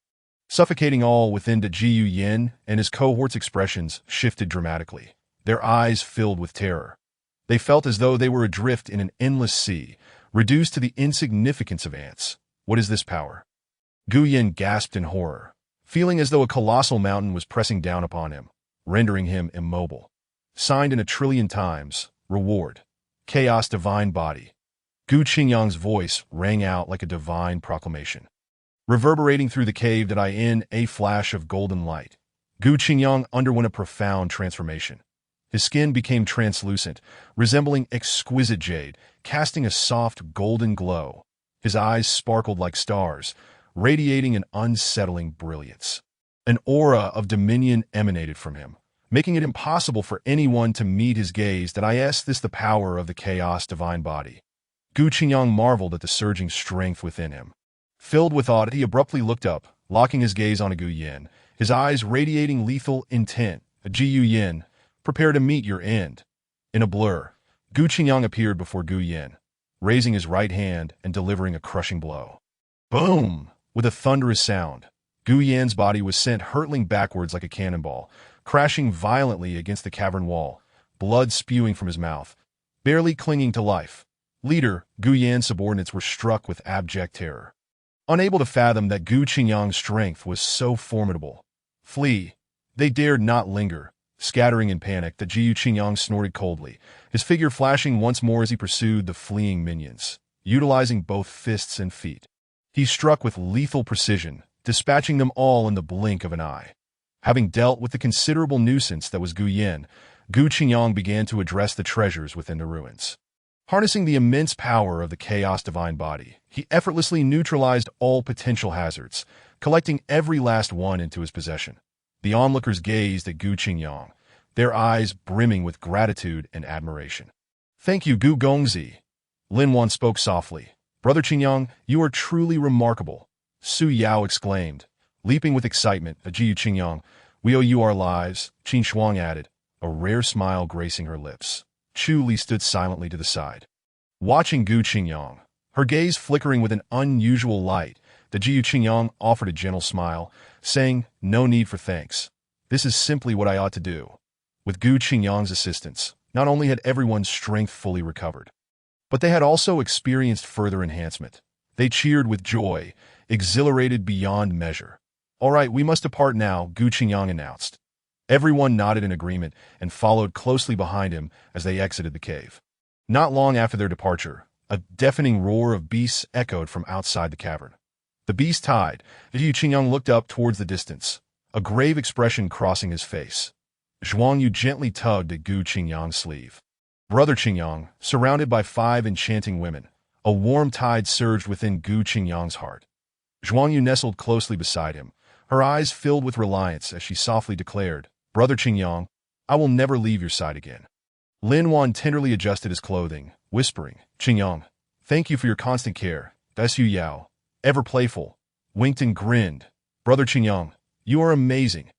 Speaker 1: suffocating all within. Gu Yan and his cohort's expressions shifted dramatically, their eyes filled with terror. They felt as though they were adrift in an endless sea, reduced to the insignificance of ants. "What is this power?" Gu Yan gasped in horror, feeling as though a colossal mountain was pressing down upon him, rendering him immobile. "Signed in 1,000,000,000 times. Reward. Chaos Divine Body." Gu Qingyang's voice rang out like a divine proclamation, reverberating through the cave. In a flash of golden light, Gu Qingyang underwent a profound transformation. His skin became translucent, resembling exquisite jade, casting a soft golden glow. His eyes sparkled like stars, radiating an unsettling brilliance. An aura of dominion emanated from him, making it impossible for anyone to meet his gaze. Is this the power of the Chaos Divine Body? Gu Qingyang marveled at the surging strength within him. Filled with awe, he abruptly looked up, locking his gaze on Gu Yan, his eyes radiating lethal intent. "Gu Yan, prepare to meet your end." In a blur, Gu Qingyang appeared before Gu Yan, raising his right hand and delivering a crushing blow. Boom! With a thunderous sound, Gu Yan's body was sent hurtling backwards like a cannonball, crashing violently against the cavern wall, blood spewing from his mouth, barely clinging to life. Leader, Gu Yan's subordinates were struck with abject terror. Unable to fathom that Gu Qingyang's strength was so formidable. Flee. They dared not linger. Scattering in panic, the Jiu Qingyang snorted coldly, his figure flashing once more as he pursued the fleeing minions, utilizing both fists and feet. He struck with lethal precision, dispatching them all in the blink of an eye. Having dealt with the considerable nuisance that was Gu Yan, Gu Qingyang began to address the treasures within the ruins. Harnessing the immense power of the Chaos Divine Body, he effortlessly neutralized all potential hazards, collecting every last one into his possession. The onlookers gazed at Gu Qingyang, their eyes brimming with gratitude and admiration. "Thank you, Gu Gongzi." Lin Wan spoke softly. "Brother Qingyang, you are truly remarkable." Su Yao exclaimed, leaping with excitement at Jiu Qingyang. "We owe you our lives," Qin Shuang added, a rare smile gracing her lips. Chu Li stood silently to the side, watching Gu Qingyang, her gaze flickering with an unusual light. The Jiu Qingyang offered a gentle smile, saying, "No need for thanks. This is simply what I ought to do." With Gu Qingyang's assistance, not only had everyone's strength fully recovered, but they had also experienced further enhancement. They cheered with joy, exhilarated beyond measure. "All right, we must depart now," Gu Qingyang announced. Everyone nodded in agreement and followed closely behind him as they exited the cave. Not long after their departure, a deafening roar of beasts echoed from outside the cavern. The beast tied. Jiu Qingyang looked up towards the distance, a grave expression crossing his face. Zhuang Yu gently tugged at Gu Qingyang's sleeve. "Brother Qingyang," surrounded by 5 enchanting women, a warm tide surged within Gu Qingyang's heart. Zhuang Yu nestled closely beside him, her eyes filled with reliance as she softly declared, "Brother Qingyang, I will never leave your side again." Lin Wan tenderly adjusted his clothing, whispering, "Qingyang, thank you for your constant care." Su Yao, ever playful, winked and grinned. "Brother Qingyang, you are amazing.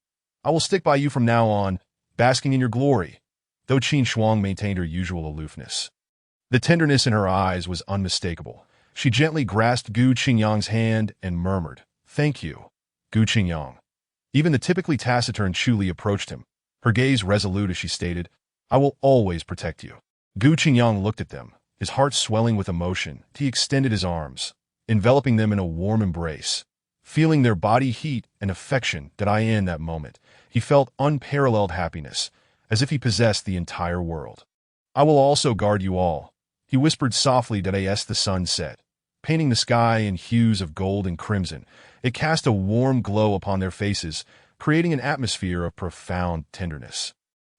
Speaker 1: I will stick by you from now on, basking in your glory." Though Qin Shuang maintained her usual aloofness, the tenderness in her eyes was unmistakable. She gently grasped Gu Qingyang's hand and murmured, "Thank you, Gu Qingyang." Even the typically taciturn Chu Li approached him, her gaze resolute as she stated, "I will always protect you." Gu Qingyang looked at them, his heart swelling with emotion. He extended his arms, enveloping them in a warm embrace. Feeling their body heat and affection die in that moment, he felt unparalleled happiness, as if he possessed the entire world. "I will also guard you all," he whispered softly as the sun set, painting the sky in hues of gold and crimson. It cast a warm glow upon their faces, creating an atmosphere of profound tenderness.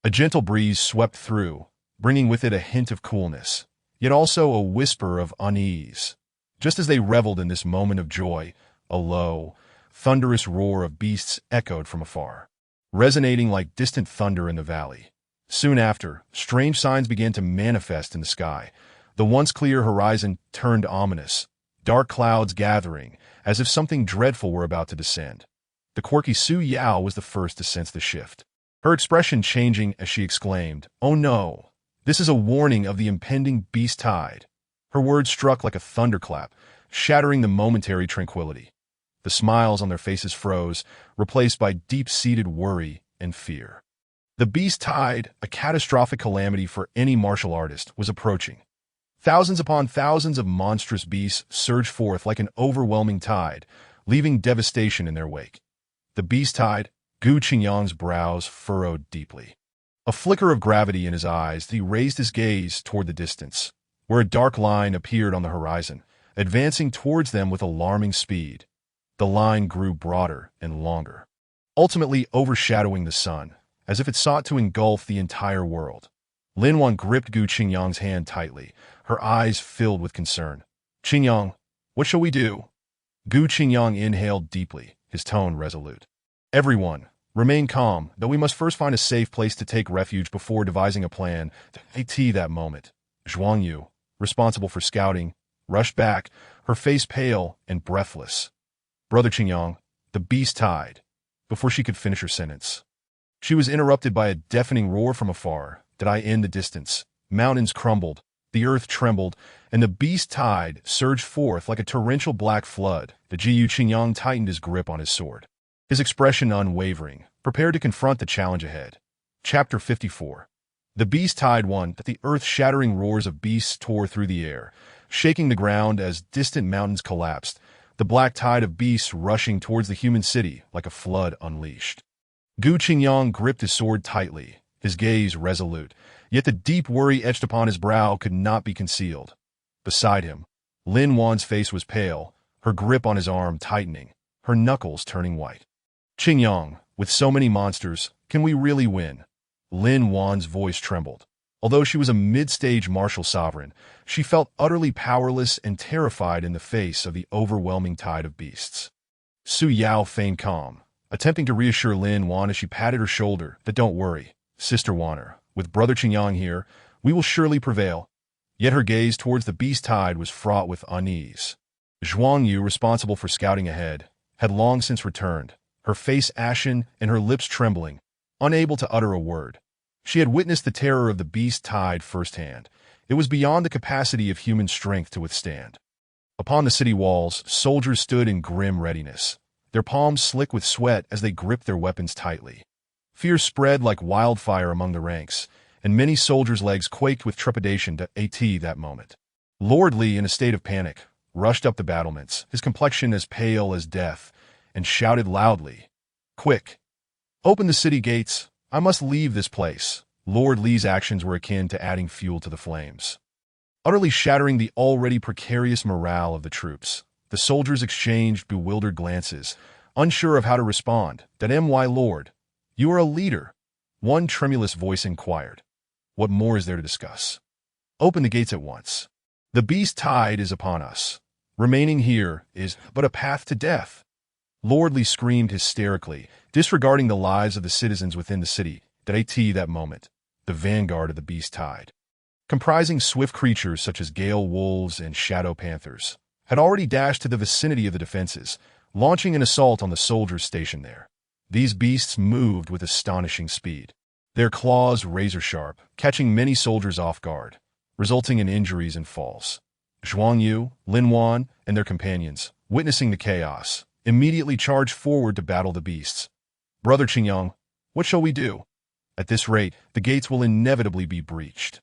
Speaker 1: A gentle breeze swept through, bringing with it a hint of coolness, yet also a whisper of unease. Just as they reveled in this moment of joy, a low, thunderous roar of beasts echoed from afar, resonating like distant thunder in the valley. Soon after, strange signs began to manifest in the sky. The once clear horizon turned ominous, dark clouds gathering, as if something dreadful were about to descend. The quirky Su Yao was the first to sense the shift, her expression changing as she exclaimed, "Oh no! This is a warning of the impending beast tide." Her words struck like a thunderclap, shattering the momentary tranquility. The smiles on their faces froze, replaced by deep-seated worry and fear. The beast tide, a catastrophic calamity for any martial artist, was approaching. Thousands upon thousands of monstrous beasts surged forth like an overwhelming tide, leaving devastation in their wake. The beast tide, Gu Qingyang's brows furrowed deeply. A flicker of gravity in his eyes, he raised his gaze toward the distance, where a dark line appeared on the horizon, advancing towards them with alarming speed. The line grew broader and longer, ultimately overshadowing the sun, as if it sought to engulf the entire world. Lin Wan gripped Gu Qingyang's hand tightly, her eyes filled with concern. "Qingyang, what shall we do?" Gu Qingyang inhaled deeply, his tone resolute. "Everyone, remain calm, though we must first find a safe place to take refuge before devising a plan." At that moment, Zhuang Yu, responsible for scouting, rushed back, her face pale and breathless. "Brother Qingyang, the beast tide." Before she could finish her sentence, she was interrupted by a deafening roar from afar. In the distance, mountains crumbled, the earth trembled, and the beast tide surged forth like a torrential black flood. the Jiyu Qingyang tightened his grip on his sword, his expression unwavering, prepared to confront the challenge ahead. Chapter 54. The beast tide won that the earth-shattering roars of beasts tore through the air, shaking the ground as distant mountains collapsed, the black tide of beasts rushing towards the human city like a flood unleashed. Gu Qingyang gripped his sword tightly, his gaze resolute, yet the deep worry etched upon his brow could not be concealed. Beside him, Lin Wan's face was pale, her grip on his arm tightening, her knuckles turning white. Qingyang, with so many monsters, can we really win? Lin Wan's voice trembled. Although she was a mid-stage martial sovereign, she felt utterly powerless and terrified in the face of the overwhelming tide of beasts. Su Yao feigned calm, attempting to reassure Lin Wan as she patted her shoulder that don't worry, Sister Wanner, with Brother Qingyang here, we will surely prevail. Yet her gaze towards the beast tide was fraught with unease. Zhuang Yu, responsible for scouting ahead, had long since returned, her face ashen and her lips trembling, unable to utter a word. She had witnessed the terror of the beast tide firsthand. It was beyond the capacity of human strength to withstand. Upon the city walls, soldiers stood in grim readiness, their palms slick with sweat as they gripped their weapons tightly. Fear spread like wildfire among the ranks, and many soldiers' legs quaked with trepidation at that moment. Lord Li, in a state of panic, rushed up the battlements, his complexion as pale as death, and shouted loudly, "Quick! Open the city gates! I must leave this place." Lord Li's actions were akin to adding fuel to the flames, utterly shattering the already precarious morale of the troops. The soldiers exchanged bewildered glances, unsure of how to respond. "My lord, you are a leader," one tremulous voice inquired. "What more is there to discuss? Open the gates at once. The beast tide is upon us. Remaining here is but a path to death." Lord Li screamed hysterically, disregarding the lives of the citizens within the city. That moment, the vanguard of the beast tide, comprising swift creatures such as gale wolves and shadow panthers, had already dashed to the vicinity of the defenses, launching an assault on the soldiers stationed there. These beasts moved with astonishing speed, their claws razor-sharp, catching many soldiers off guard, resulting in injuries and falls. Zhuang Yu, Lin Wan, and their companions, witnessing the chaos, immediately charged forward to battle the beasts. "Brother Qingyang, what shall we do? At this rate, the gates will inevitably be breached."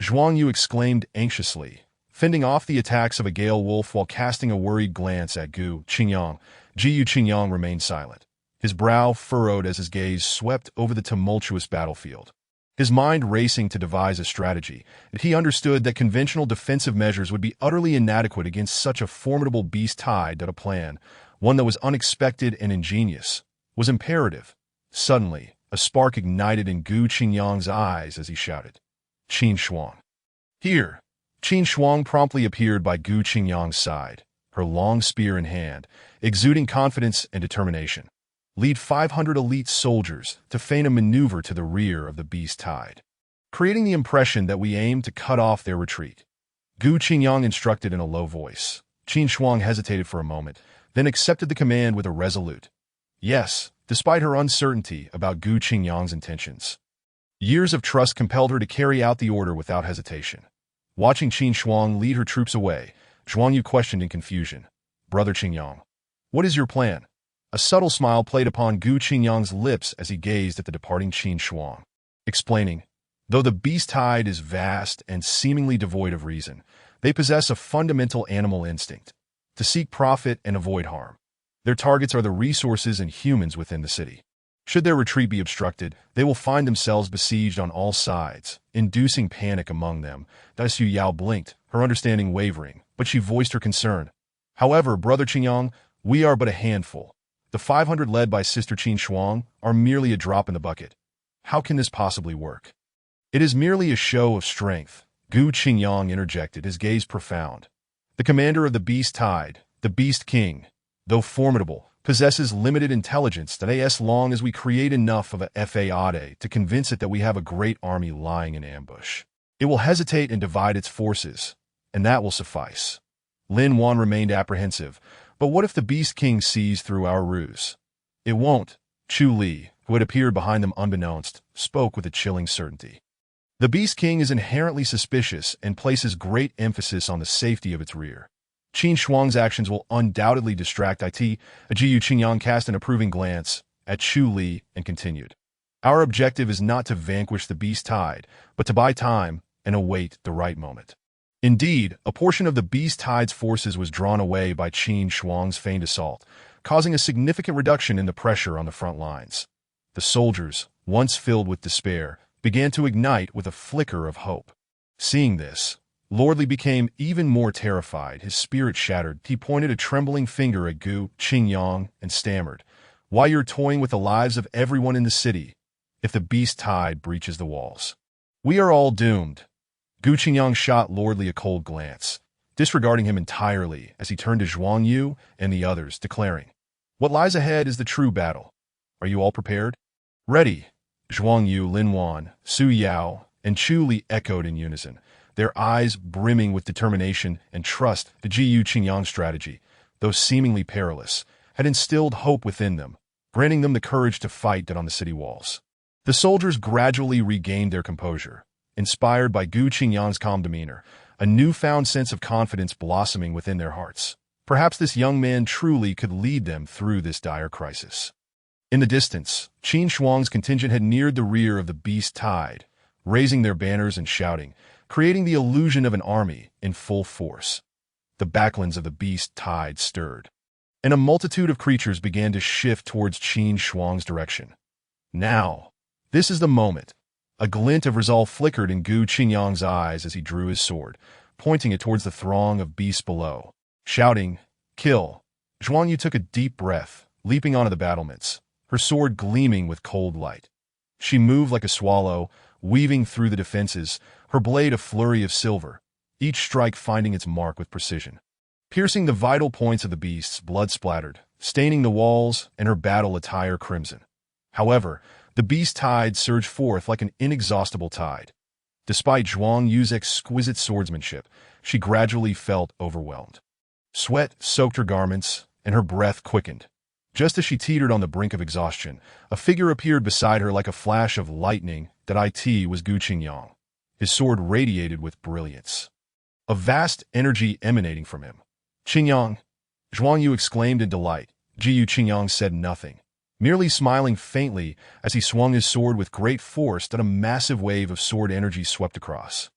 Speaker 1: Zhuang Yu exclaimed anxiously, fending off the attacks of a gale wolf while casting a worried glance at Gu Qingyang. Jiyu Qingyang remained silent, his brow furrowed as his gaze swept over the tumultuous battlefield. His mind racing to devise a strategy, and he understood that conventional defensive measures would be utterly inadequate against such a formidable beast tide. That a plan, one that was unexpected and ingenious, was imperative. Suddenly, a spark ignited in Gu Qingyang's eyes as he shouted, "Qin Shuang!" "Here!" Qin Shuang promptly appeared by Gu Qingyang's side, her long spear in hand, exuding confidence and determination. "Lead 500 elite soldiers to feign a maneuver to the rear of the beast tide, creating the impression that we aim to cut off their retreat." Gu Qingyang instructed in a low voice. Qin Shuang hesitated for a moment, then accepted the command with a resolute yes, despite her uncertainty about Gu Qingyang's intentions. Years of trust compelled her to carry out the order without hesitation. Watching Qin Shuang lead her troops away, Zhuang Yu questioned in confusion, "Brother Qingyang, what is your plan?" A subtle smile played upon Gu Qingyang's lips as he gazed at the departing Qin Shuang, explaining, "Though the beast tide is vast and seemingly devoid of reason, they possess a fundamental animal instinct, to seek profit and avoid harm. Their targets are the resources and humans within the city. Should their retreat be obstructed, they will find themselves besieged on all sides, inducing panic among them." Su Yao blinked, her understanding wavering, but she voiced her concern. "However, Brother Qingyang, we are but a handful. The 500 led by Sister Qin Shuang are merely a drop in the bucket. How can this possibly work?" "It is merely a show of strength," Gu Qingyang interjected, his gaze profound. "The commander of the beast tide, the beast king, though formidable, possesses limited intelligence. That as long as we create enough of a FAAD to convince it that we have a great army lying in ambush, it will hesitate and divide its forces, and that will suffice." Lin Wan remained apprehensive. "But what if the Beast King sees through our ruse?" "It won't," Chu Li, who had appeared behind them unbeknownst, spoke with a chilling certainty. "The Beast King is inherently suspicious and places great emphasis on the safety of its rear. Qin Shuang's actions will undoubtedly distract it. Jiyu Qingyang cast an approving glance at Chu Li and continued. Our objective is not to vanquish the beast tide, but to buy time and await the right moment. Indeed, a portion of the beast tide's forces was drawn away by Qin Shuang's feigned assault, causing a significant reduction in the pressure on the front lines. The soldiers, once filled with despair, began to ignite with a flicker of hope. Seeing this, Lord Li became even more terrified. His spirit shattered. He pointed a trembling finger at Gu Qingyang and stammered, "Why you're toying with the lives of everyone in the city? If the beast tide breaches the walls, we are all doomed." Gu Qingyang shot Lord Li a cold glance, disregarding him entirely as he turned to Zhuang Yu and the others, declaring, "What lies ahead is the true battle. Are you all prepared?" "Ready." Zhuang Yu, Lin Wan, Su Yao, and Chu Li echoed in unison, their eyes brimming with determination and trust. The Jiyu Qingyang strategy, though seemingly perilous, had instilled hope within them, granting them the courage to fight on the city walls. The soldiers gradually regained their composure, inspired by Gu Qingyang's calm demeanor, a newfound sense of confidence blossoming within their hearts. Perhaps this young man truly could lead them through this dire crisis. In the distance, Qin Shuang's contingent had neared the rear of the beast tide, raising their banners and shouting, creating the illusion of an army in full force. The backlands of the beast tide stirred, and a multitude of creatures began to shift towards Qin Shuang's direction. Now, this is the moment. A glint of resolve flickered in Gu Qingyang's eyes as he drew his sword, pointing it towards the throng of beasts below. Shouting, "Kill!" Zhuang Yu took a deep breath, leaping onto the battlements, her sword gleaming with cold light. She moved like a swallow, weaving through the defenses, her blade a flurry of silver, each strike finding its mark with precision. Piercing the vital points of the beasts, blood splattered, staining the walls and her battle attire crimson. However, the beast tide surged forth like an inexhaustible tide. Despite Zhuang Yu's exquisite swordsmanship, she gradually felt overwhelmed. Sweat soaked her garments, and her breath quickened. Just as she teetered on the brink of exhaustion, a figure appeared beside her like a flash of lightning. That was Gu Qingyang. His sword radiated with brilliance, a vast energy emanating from him. "Qingyang!" Zhuang Yu exclaimed in delight. Jiyu Qingyang said nothing, merely smiling faintly as he swung his sword with great force that a massive wave of sword energy swept across,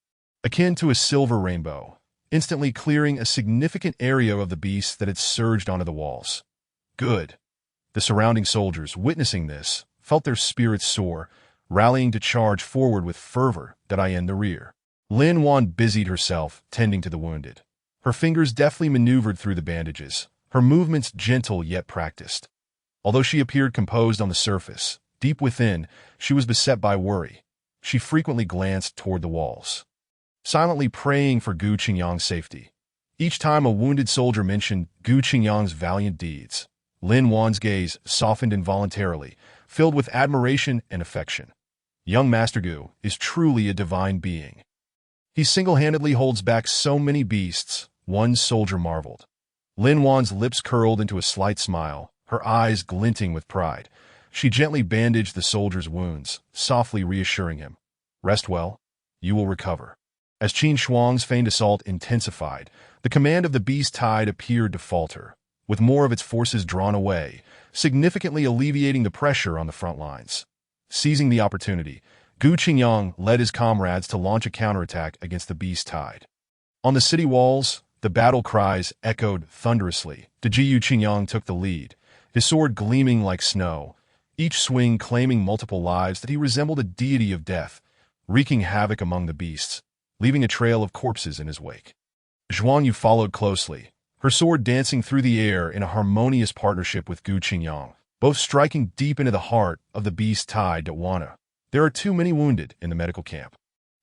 Speaker 1: akin to a silver rainbow, instantly clearing a significant area of the beast that had surged onto the walls. Good. The surrounding soldiers, witnessing this, felt their spirits soar, rallying to charge forward with fervor in the rear. Lin Wan busied herself, tending to the wounded. Her fingers deftly maneuvered through the bandages, her movements gentle yet practiced. Although she appeared composed on the surface, deep within, she was beset by worry. She frequently glanced toward the walls, silently praying for Gu Qingyang's safety. Each time a wounded soldier mentioned Gu Qingyang's valiant deeds, Lin Wan's gaze softened involuntarily, filled with admiration and affection. Young Master Gu is truly a divine being. He single-handedly holds back so many beasts, one soldier marveled. Lin Wan's lips curled into a slight smile, her eyes glinting with pride. She gently bandaged the soldier's wounds, softly reassuring him. "Rest well. You will recover." As Qin Shuang's feigned assault intensified, the command of the beast tide appeared to falter, with more of its forces drawn away, significantly alleviating the pressure on the front lines. Seizing the opportunity, Gu Qingyang led his comrades to launch a counterattack against the beast tide. On the city walls, the battle cries echoed thunderously. Jiyu Qingyang took the lead, his sword gleaming like snow, each swing claiming multiple lives. That he resembled a deity of death, wreaking havoc among the beasts, leaving a trail of corpses in his wake. Zhuang Yu followed closely, her sword dancing through the air in a harmonious partnership with Gu Qingyang, both striking deep into the heart of the beast tide. Dawana. There are too many wounded in the medical camp.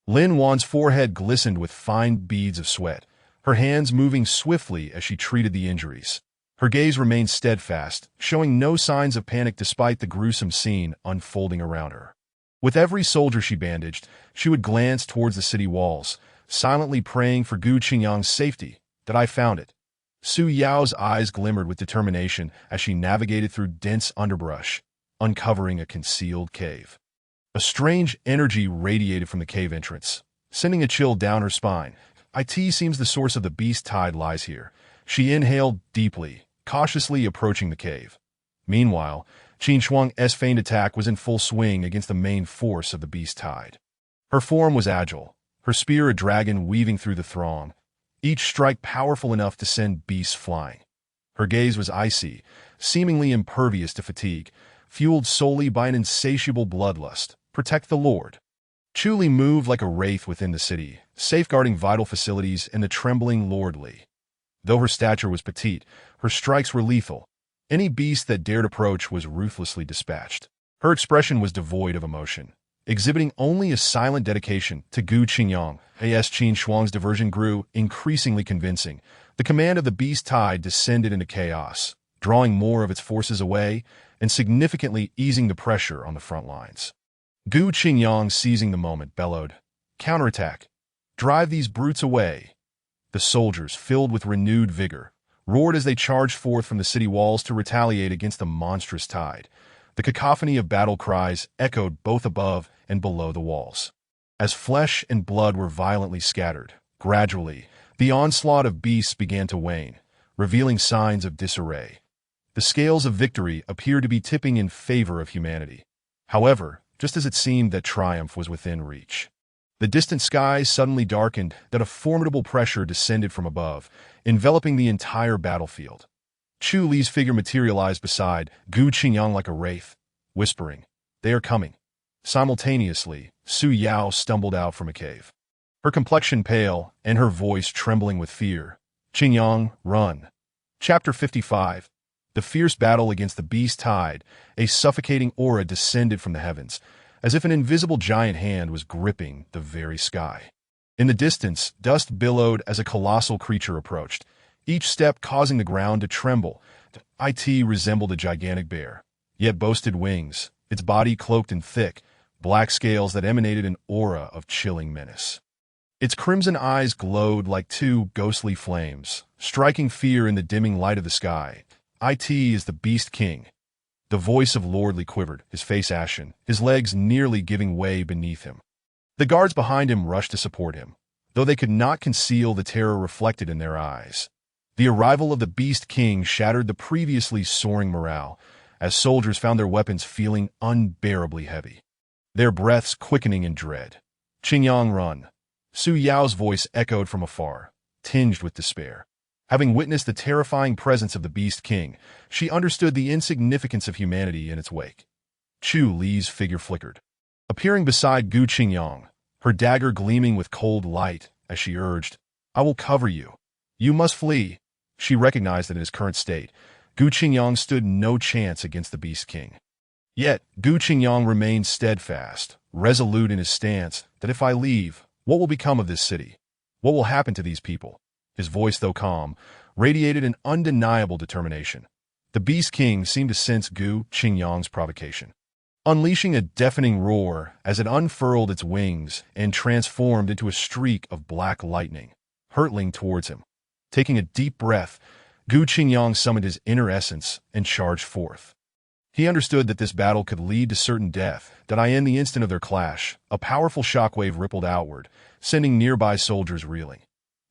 Speaker 1: Lin Wan's forehead glistened with fine beads of sweat, her hands moving swiftly as she treated the injuries. Her gaze remained steadfast, showing no signs of panic despite the gruesome scene unfolding around her. With every soldier she bandaged, she would glance towards the city walls, silently praying for Gu Qingyang's safety. That I found it. Su Yao's eyes glimmered with determination as she navigated through dense underbrush, uncovering a concealed cave. A strange energy radiated from the cave entrance, sending a chill down her spine. It seems the source of the beast tide lies here. She inhaled deeply, cautiously approaching the cave. Meanwhile, Qin Shuang's feigned attack was in full swing against the main force of the beast tide. Her form was agile, her spear a dragon weaving through the throng, each strike powerful enough to send beasts flying. Her gaze was icy, seemingly impervious to fatigue, fueled solely by an insatiable bloodlust. Protect the Lord. Chu Li moved like a wraith within the city, safeguarding vital facilities and the trembling Lord Li. Though her stature was petite, her strikes were lethal. Any beast that dared approach was ruthlessly dispatched. Her expression was devoid of emotion, exhibiting only a silent dedication to Gu Qingyang. As Qin Shuang's diversion grew increasingly convincing, the command of the beast tide descended into chaos, drawing more of its forces away and significantly easing the pressure on the front lines. Gu Qingyang, seizing the moment, bellowed, "Counterattack! Drive these brutes away!" The soldiers, filled with renewed vigor, roared as they charged forth from the city walls to retaliate against the monstrous tide. The cacophony of battle cries echoed both above and below the walls. As flesh and blood were violently scattered, gradually, the onslaught of beasts began to wane, revealing signs of disarray. The scales of victory appeared to be tipping in favor of humanity. However, just as it seemed that triumph was within reach, the distant skies suddenly darkened, that a formidable pressure descended from above, enveloping the entire battlefield. Chu Li's figure materialized beside Gu Qingyang like a wraith, whispering, "They are coming." Simultaneously, Su Yao stumbled out from a cave. Her complexion pale and her voice trembling with fear. "Qingyang, run." Chapter 55. The fierce battle against the beast tide. A suffocating aura descended from the heavens, as if an invisible giant hand was gripping the very sky. In the distance, dust billowed as a colossal creature approached, each step causing the ground to tremble. It resembled a gigantic bear, yet boasted wings, its body cloaked in thick, black scales that emanated an aura of chilling menace. Its crimson eyes glowed like two ghostly flames, striking fear in the dimming light of the sky. "It is the Beast King." The voice of Lord Li quivered, his face ashen, his legs nearly giving way beneath him. The guards behind him rushed to support him, though they could not conceal the terror reflected in their eyes. The arrival of the Beast King shattered the previously soaring morale, as soldiers found their weapons feeling unbearably heavy, their breaths quickening in dread. "Qingyang, run." Su Yao's voice echoed from afar, tinged with despair. Having witnessed the terrifying presence of the Beast King, she understood the insignificance of humanity in its wake. Chu Li's figure flickered, appearing beside Gu Qingyang, her dagger gleaming with cold light as she urged, "I will cover you. You must flee." She recognized that in his current state, Gu Qingyang stood no chance against the Beast King. Yet, Gu Qingyang remained steadfast, resolute in his stance that if I leave, what will become of this city? What will happen to these people? His voice, though calm, radiated an undeniable determination. The Beast King seemed to sense Gu Qingyang's provocation, unleashing a deafening roar as it unfurled its wings and transformed into a streak of black lightning, hurtling towards him. Taking a deep breath, Gu Qingyang summoned his inner essence and charged forth. He understood that this battle could lead to certain death, that in the instant of their clash, a powerful shockwave rippled outward, sending nearby soldiers reeling.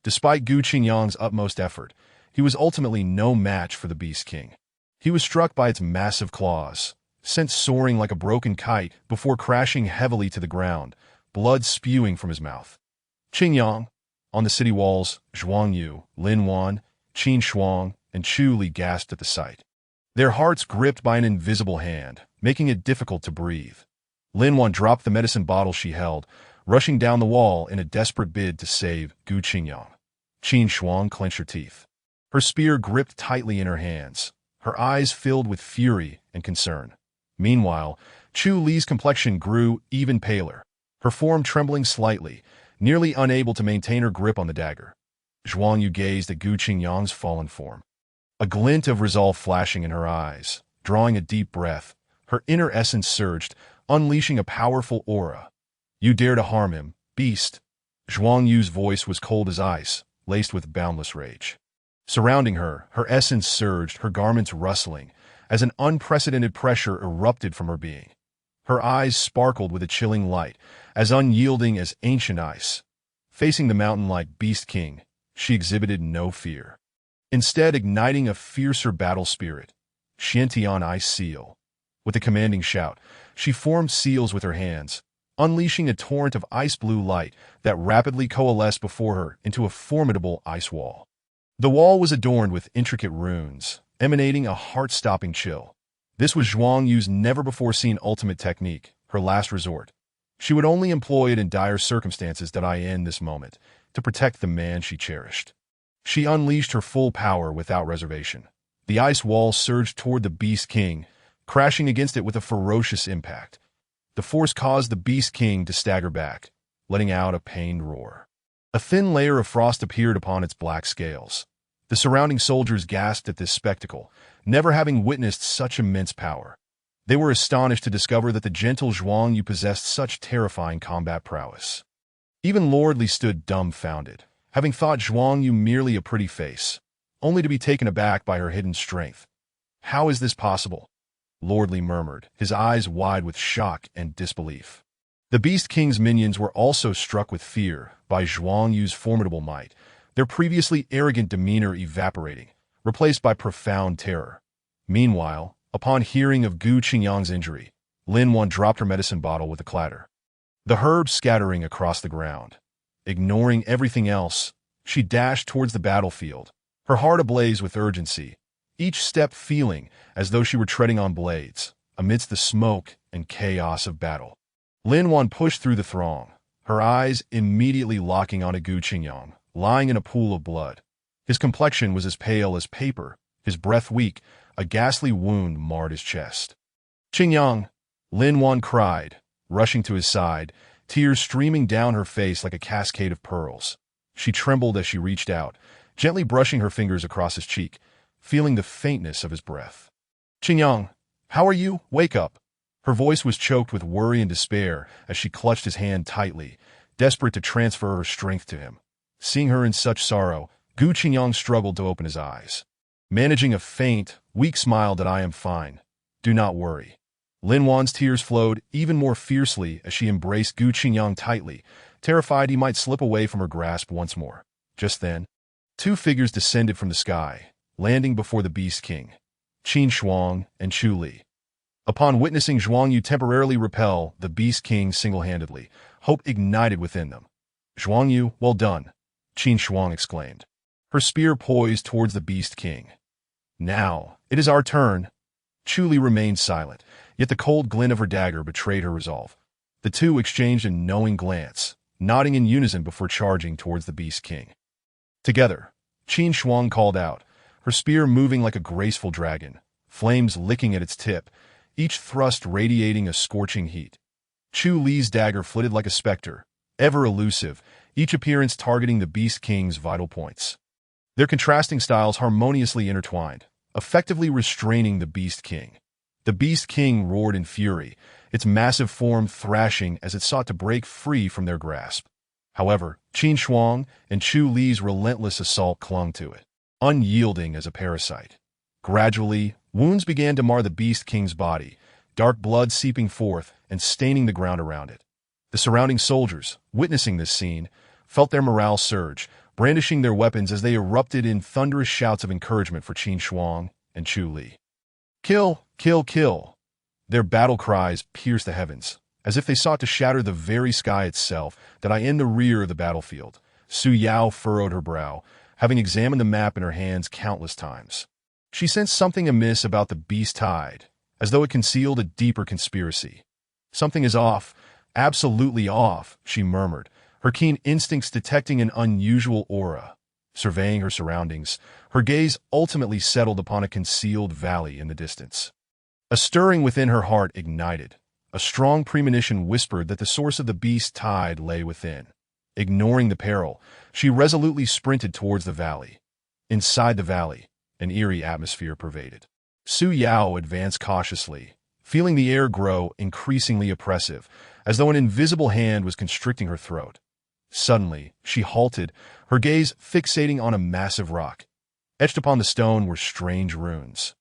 Speaker 1: Despite Gu Qingyang's utmost effort, he was ultimately no match for the Beast King. He was struck by its massive claws, sent soaring like a broken kite before crashing heavily to the ground, blood spewing from his mouth. "Qingyang." On the city walls, Zhuang Yu, Lin Wan, Qin Shuang, and Chu Li gasped at the sight, their hearts gripped by an invisible hand, making it difficult to breathe. Lin Wan dropped the medicine bottle she held, rushing down the wall in a desperate bid to save Gu Qingyang. Qin Shuang clenched her teeth, her spear gripped tightly in her hands, her eyes filled with fury and concern. Meanwhile, Chu Li's complexion grew even paler, her form trembling slightly, nearly unable to maintain her grip on the dagger. Zhuang Yu gazed at Gu Qingyang's fallen form, a glint of resolve flashing in her eyes. Drawing a deep breath, her inner essence surged, unleashing a powerful aura. "You dare to harm him, beast!" Zhuang Yu's voice was cold as ice, laced with boundless rage. Surrounding her, her essence surged, her garments rustling, as an unprecedented pressure erupted from her being. Her eyes sparkled with a chilling light, as unyielding as ancient ice. Facing the mountain-like Beast King, she exhibited no fear. instead igniting a fiercer battle spirit. Xiantian Ice Seal. With a commanding shout, she formed seals with her hands, unleashing a torrent of ice-blue light that rapidly coalesced before her into a formidable ice wall. The wall was adorned with intricate runes, emanating a heart-stopping chill. This was Zhuang Yu's never-before-seen ultimate technique, her last resort. She would only employ it in dire circumstances that I in this moment, to protect the man she cherished. She unleashed her full power without reservation. The ice wall surged toward the Beast King, crashing against it with a ferocious impact. The force caused the Beast King to stagger back, letting out a pained roar. A thin layer of frost appeared upon its black scales. The surrounding soldiers gasped at this spectacle, never having witnessed such immense power. They were astonished to discover that the gentle Zhuang Yu possessed such terrifying combat prowess. Even Lord Li stood dumbfounded, having thought Zhuang Yu merely a pretty face, only to be taken aback by her hidden strength. "How is this possible?" Lord Li murmured, his eyes wide with shock and disbelief. The Beast King's minions were also struck with fear by Zhuang Yu's formidable might, their previously arrogant demeanor evaporating, replaced by profound terror. Meanwhile, upon hearing of Gu Qingyang's injury, Lin Wan dropped her medicine bottle with a clatter. The herbs scattering across the ground. Ignoring everything else, she dashed towards the battlefield, her heart ablaze with urgency, each step feeling as though she were treading on blades, amidst the smoke and chaos of battle. Lin Wan pushed through the throng, her eyes immediately locking onto Gu Qingyang, lying in a pool of blood. His complexion was as pale as paper, his breath weak, a ghastly wound marred his chest. "Qingyang!" Lin Wan cried, rushing to his side, tears streaming down her face like a cascade of pearls. She trembled as she reached out, gently brushing her fingers across his cheek, feeling the faintness of his breath. "Qingyang, how are you? Wake up!" Her voice was choked with worry and despair as she clutched his hand tightly, desperate to transfer her strength to him. Seeing her in such sorrow, Gu Qingyang struggled to open his eyes. Managing a faint, weak smile that "I am fine. Do not worry." Lin Wan's tears flowed even more fiercely as she embraced Gu Qingyang tightly, terrified he might slip away from her grasp once more. Just then, two figures descended from the sky, landing before the Beast King, Qin Shuang and Chu Li. Upon witnessing Zhuang Yu temporarily repel the Beast King single-handedly, hope ignited within them. "Zhuang Yu, well done," Qin Shuang exclaimed, her spear poised towards the Beast King. "Now, it is our turn." Chu Li remained silent, yet the cold glint of her dagger betrayed her resolve. The two exchanged a knowing glance, nodding in unison before charging towards the Beast King. Together, Qin Shuang called out, her spear moving like a graceful dragon, flames licking at its tip, each thrust radiating a scorching heat. Chu Li's dagger flitted like a specter, ever elusive, each appearance targeting the Beast King's vital points. Their contrasting styles harmoniously intertwined, effectively restraining the Beast King. The Beast King roared in fury, its massive form thrashing as it sought to break free from their grasp. However, Qin Shuang and Chu Li's relentless assault clung to it, unyielding as a parasite. Gradually, wounds began to mar the Beast King's body, dark blood seeping forth and staining the ground around it. The surrounding soldiers, witnessing this scene, felt their morale surge, brandishing their weapons as they erupted in thunderous shouts of encouragement for Qin Shuang and Chu Li. "Kill! Kill! Kill!" Their battle cries pierced the heavens, as if they sought to shatter the very sky itself. That I in the rear of the battlefield, Su Yao furrowed her brow, having examined the map in her hands countless times. She sensed something amiss about the Beast Tide, as though it concealed a deeper conspiracy. "Something is off, absolutely off," she murmured, her keen instincts detecting an unusual aura. Surveying her surroundings, her gaze ultimately settled upon a concealed valley in the distance. A stirring within her heart ignited. A strong premonition whispered that the source of the Beast Tide lay within. Ignoring the peril, she resolutely sprinted towards the valley. Inside the valley, an eerie atmosphere pervaded. Su Yao advanced cautiously, feeling the air grow increasingly oppressive, as though an invisible hand was constricting her throat. Suddenly, she halted, her gaze fixating on a massive rock. Etched upon the stone were strange runes.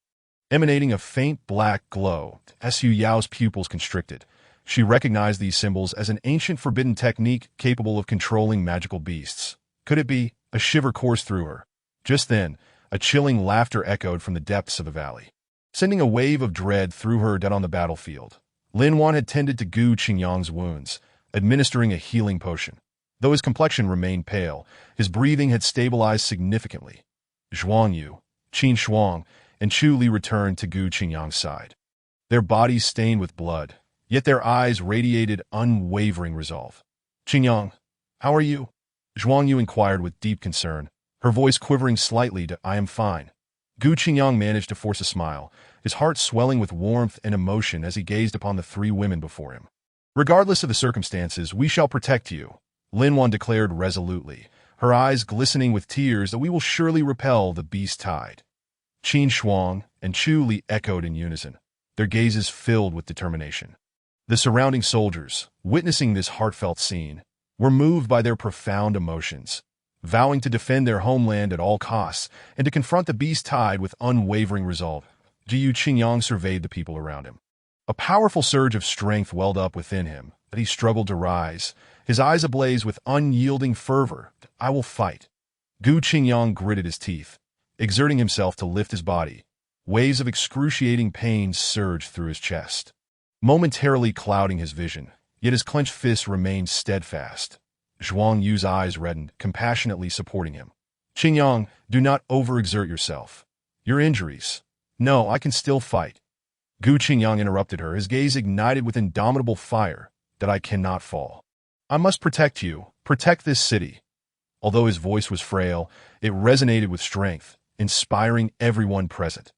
Speaker 1: Emanating a faint black glow, Su Yao's pupils constricted. She recognized these symbols as an ancient forbidden technique capable of controlling magical beasts. Could it be? A shiver coursed through her. Just then, A chilling laughter echoed from the depths of the valley, sending a wave of dread through her dead on the battlefield. Lin Wan had tended to Gu Qingyang's wounds, administering a healing potion. Though his complexion remained pale, his breathing had stabilized significantly. Zhuang Yu, Qin Shuang, and Chu Li returned to Gu Qingyang's side. Their bodies stained with blood, yet their eyes radiated unwavering resolve. "Qingyang, how are you?" Zhuang Yu inquired with deep concern, her voice quivering slightly to "I am fine." Gu Qingyang managed to force a smile, his heart swelling with warmth and emotion as he gazed upon the three women before him. "Regardless of the circumstances, we shall protect you," Lin Wan declared resolutely, her eyes glistening with tears that we will surely repel the beast tide. Qin Shuang and Chu Li echoed in unison, their gazes filled with determination. The surrounding soldiers, witnessing this heartfelt scene, were moved by their profound emotions, vowing to defend their homeland at all costs and to confront the beast tide with unwavering resolve. Gu Qingyang surveyed the people around him. A powerful surge of strength welled up within him, but he struggled to rise, his eyes ablaze with unyielding fervor. "I will fight." Gu Qingyang gritted his teeth, exerting himself to lift his body. Waves of excruciating pain surged through his chest, momentarily clouding his vision, yet his clenched fists remained steadfast. Zhuang Yu's eyes reddened, compassionately supporting him. "Qingyang, do not overexert yourself. Your injuries—" "No, I can still fight." Gu Qingyang interrupted her, his gaze ignited with indomitable fire. "That I cannot fall. I must protect you, protect this city." Although his voice was frail, it resonated with strength, inspiring everyone present.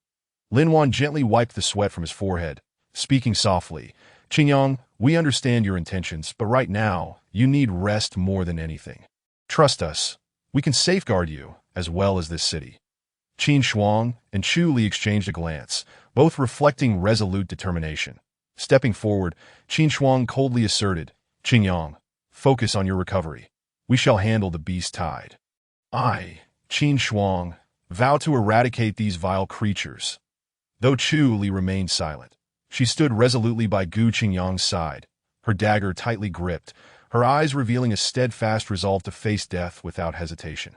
Speaker 1: Lin Wan gently wiped the sweat from his forehead, speaking softly. "Qingyang, we understand your intentions, but right now, you need rest more than anything. Trust us. We can safeguard you, as well as this city." Qin Shuang and Chu Li exchanged a glance, both reflecting resolute determination. Stepping forward, Qin Shuang coldly asserted, "Qingyang, focus on your recovery. We shall handle the beast tide." "I, Qin Shuang, vow to eradicate these vile creatures." Though Chu Li remained silent, she stood resolutely by Gu Qingyang's side, her dagger tightly gripped, her eyes revealing a steadfast resolve to face death without hesitation.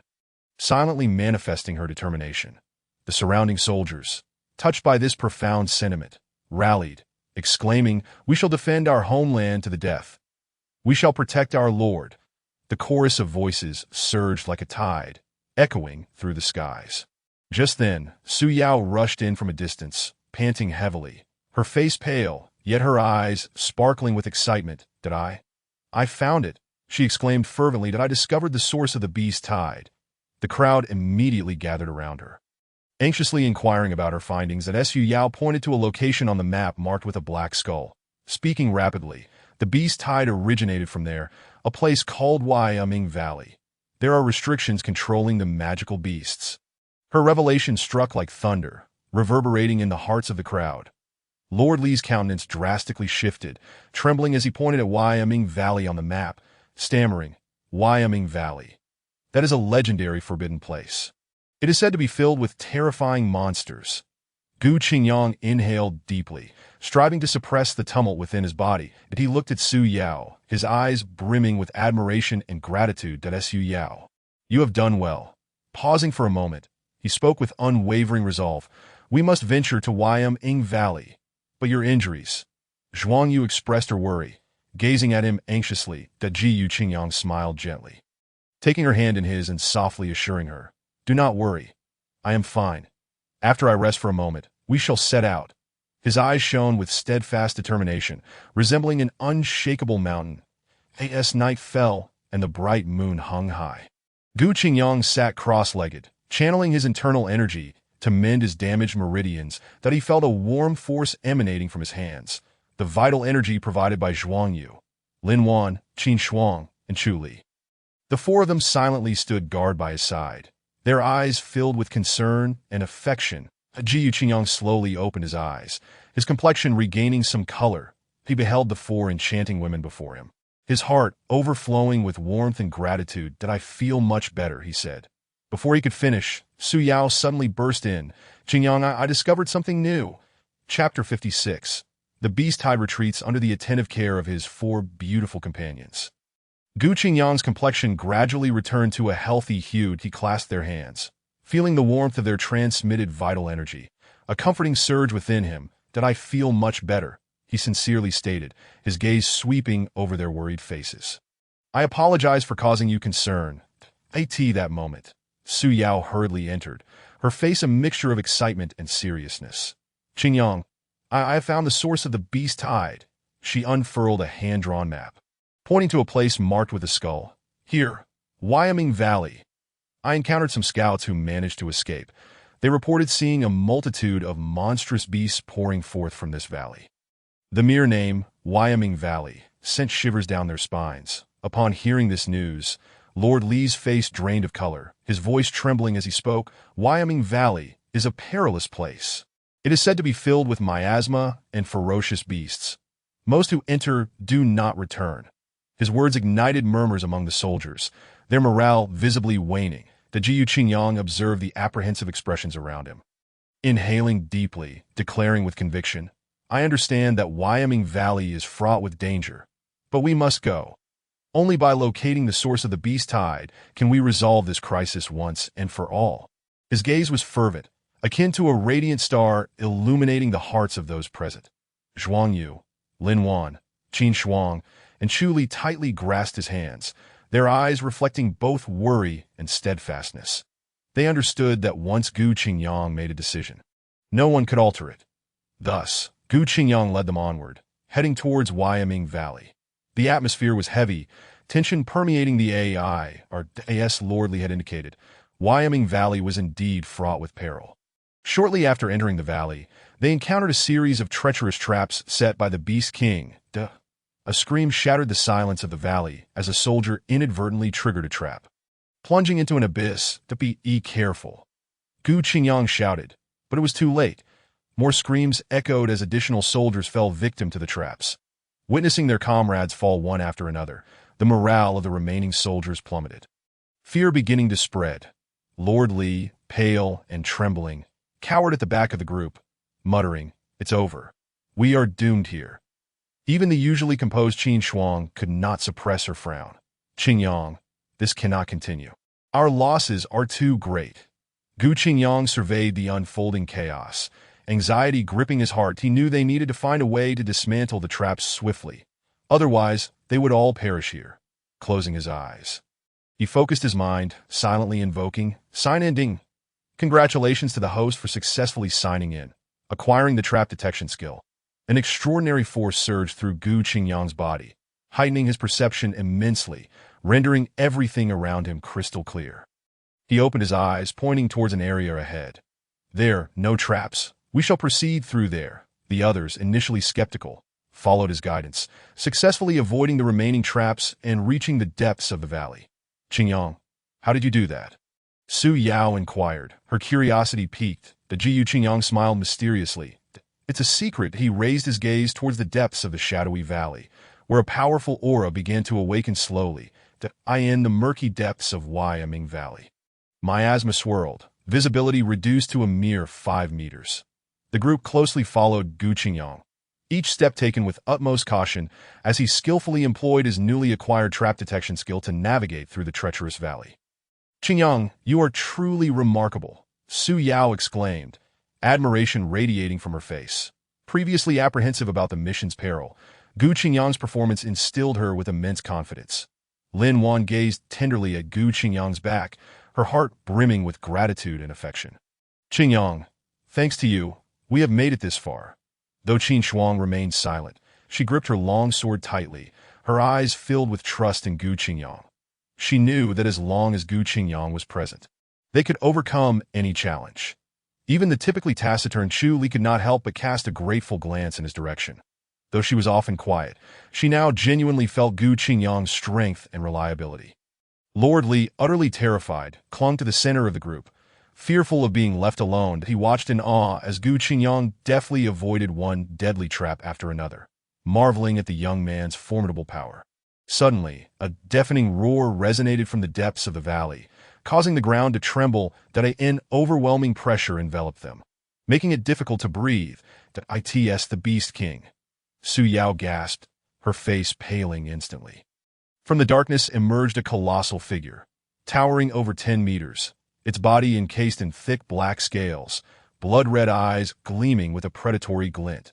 Speaker 1: Silently manifesting her determination, the surrounding soldiers, touched by this profound sentiment, rallied, exclaiming, "We shall defend our homeland to the death. We shall protect our lord." The chorus of voices surged like a tide, echoing through the skies. Just then, Su Yao rushed in from a distance, panting heavily, her face pale, yet her eyes sparkling with excitement. I found it," she exclaimed fervently, "that I discovered the source of the beast tide." The crowd immediately gathered around her, anxiously inquiring about her findings, and Su Yao pointed to a location on the map marked with a black skull. Speaking rapidly, "The beast tide originated from there, a place called Wyoming Valley. There are restrictions controlling the magical beasts." Her revelation struck like thunder, reverberating in the hearts of the crowd. Lord Li's countenance drastically shifted, trembling as he pointed at Wyoming Valley on the map, stammering, "Wyoming Valley. That is a legendary forbidden place. It is said to be filled with terrifying monsters." Gu Qingyang inhaled deeply, striving to suppress the tumult within his body, but he looked at Su Yao, his eyes brimming with admiration and gratitude. Su Yao, you have done well. Pausing for a moment, he spoke with unwavering resolve. "We must venture to Wyoming Valley. But your injuries—" Zhuang Yu expressed her worry, gazing at him anxiously. Gu Qingyang smiled gently, taking her hand in his and softly assuring her, "Do not worry. I am fine. After I rest for a moment, we shall set out." His eyes shone with steadfast determination, resembling an unshakable mountain. As night fell, and the bright moon hung high, Gu Qingyang sat cross-legged, channeling his internal energy to mend his damaged meridians. That he felt a warm force emanating from his hands, the vital energy provided by Zhuang Yu, Lin Wan, Qin Shuang, and Chu Li. The four of them silently stood guard by his side, their eyes filled with concern and affection. Gu Qingyang slowly opened his eyes, his complexion regaining some color. He beheld the four enchanting women before him, his heart overflowing with warmth and gratitude. "I feel much better," he said. Before he could finish, Su Yao suddenly burst in. "Qingyang, I discovered something new." Chapter 56. The beast tide retreats under the attentive care of his four beautiful companions. Gu Qingyang's complexion gradually returned to a healthy hue. He clasped their hands, feeling the warmth of their transmitted vital energy. A comforting surge within him. "Did I feel much better?" he sincerely stated, his gaze sweeping over their worried faces. "I apologize for causing you concern." That moment, Su Yao hurriedly entered, her face a mixture of excitement and seriousness. "Qingyang, I have found the source of the beast tide." She unfurled a hand-drawn map, pointing to a place marked with a skull. "Here, Wyoming Valley." "I encountered some scouts who managed to escape. They reported seeing a multitude of monstrous beasts pouring forth from this valley." The mere name, Wyoming Valley, sent shivers down their spines. Upon hearing this news, Lord Li's face drained of color, his voice trembling as he spoke. "Wyoming Valley is a perilous place. It is said to be filled with miasma and ferocious beasts. Most who enter do not return." His words ignited murmurs among the soldiers, their morale visibly waning. The Jiu Qingyang observed the apprehensive expressions around him. Inhaling deeply, declaring with conviction, "I understand that Wyoming Valley is fraught with danger, but we must go. Only by locating the source of the beast tide can we resolve this crisis once and for all." His gaze was fervent, akin to a radiant star illuminating the hearts of those present. Zhuang Yu, Lin Wan, Qin Shuang, and Chu Li tightly grasped his hands, their eyes reflecting both worry and steadfastness. They understood that once Gu Qingyang made a decision, no one could alter it. Thus, Gu Qingyang led them onward, heading towards Wyoming Valley. The atmosphere was heavy, tension permeating the AI, as Lord Li had indicated. Wyoming Valley was indeed fraught with peril. Shortly after entering the valley, they encountered a series of treacherous traps set by the Beast King. A scream shattered the silence of the valley as a soldier inadvertently triggered a trap, plunging into an abyss. "Be careful," Gu Qingyang shouted, but it was too late. More screams echoed as additional soldiers fell victim to the traps. Witnessing their comrades fall one after another, the morale of the remaining soldiers plummeted. Fear beginning to spread, Lord Li, pale and trembling, cowered at the back of the group, muttering, "It's over. We are doomed here." Even the usually composed Qin Shuang could not suppress her frown. "Qingyang, this cannot continue. Our losses are too great." Gu Qingyang surveyed the unfolding chaos, anxiety gripping his heart. He knew they needed to find a way to dismantle the traps swiftly. Otherwise, they would all perish here. Closing his eyes, he focused his mind, silently invoking, "Sign ending." Congratulations to the host for successfully signing in, acquiring the trap detection skill. An extraordinary force surged through Gu Qingyang's body, heightening his perception immensely, rendering everything around him crystal clear. He opened his eyes, pointing towards an area ahead. "There, no traps. We shall proceed through there." The others, initially skeptical, followed his guidance, successfully avoiding the remaining traps and reaching the depths of the valley. "Qingyang, how did you do that?" Su Yao inquired, her curiosity piqued. The Jiu Qingyang smiled mysteriously. "It's a secret." He raised his gaze towards the depths of the shadowy valley, where a powerful aura began to awaken slowly. In the murky depths of Wyoming Valley, miasma swirled, visibility reduced to a mere 5 meters. The group closely followed Gu Qingyang, each step taken with utmost caution as he skillfully employed his newly acquired trap detection skill to navigate through the treacherous valley. "Qingyang, you are truly remarkable," Su Yao exclaimed, admiration radiating from her face. Previously apprehensive about the mission's peril, Gu Qingyang's performance instilled her with immense confidence. Lin Wan gazed tenderly at Gu Qingyang's back, her heart brimming with gratitude and affection. "Qingyang, thanks to you, we have made it this far." Though Qin Shuang remained silent, she gripped her long sword tightly, her eyes filled with trust in Gu Qingyang. She knew that as long as Gu Qingyang was present, they could overcome any challenge. Even the typically taciturn Chu Li could not help but cast a grateful glance in his direction. Though she was often quiet, she now genuinely felt Gu Qingyang's strength and reliability. Lord Li, utterly terrified, clung to the center of the group. Fearful of being left alone, he watched in awe as Gu Qingyang deftly avoided one deadly trap after another, marveling at the young man's formidable power. Suddenly, a deafening roar resonated from the depths of the valley, causing the ground to tremble. An overwhelming pressure enveloped them, making it difficult to breathe. The Beast King. Su Yao gasped, her face paling instantly. From the darkness emerged a colossal figure, towering over 10 meters. its body encased in thick black scales, blood-red eyes gleaming with a predatory glint.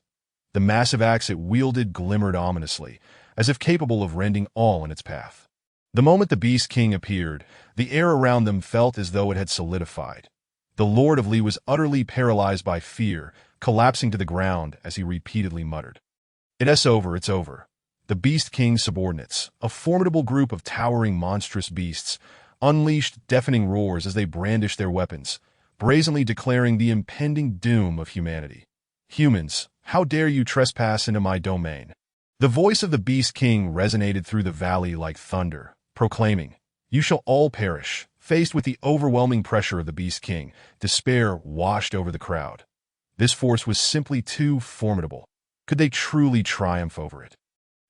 Speaker 1: The massive axe it wielded glimmered ominously, as if capable of rending all in its path. The moment the Beast King appeared, the air around them felt as though it had solidified. The Lord of Li was utterly paralyzed by fear, collapsing to the ground as he repeatedly muttered, "It's over, it's over." The Beast King's subordinates, a formidable group of towering monstrous beasts, unleashed deafening roars as they brandished their weapons, brazenly declaring the impending doom of humanity. "Humans, how dare you trespass into my domain?" The voice of the Beast King resonated through the valley like thunder, proclaiming, "You shall all perish." Faced with the overwhelming pressure of the Beast King, despair washed over the crowd. This force was simply too formidable. Could they truly triumph over it?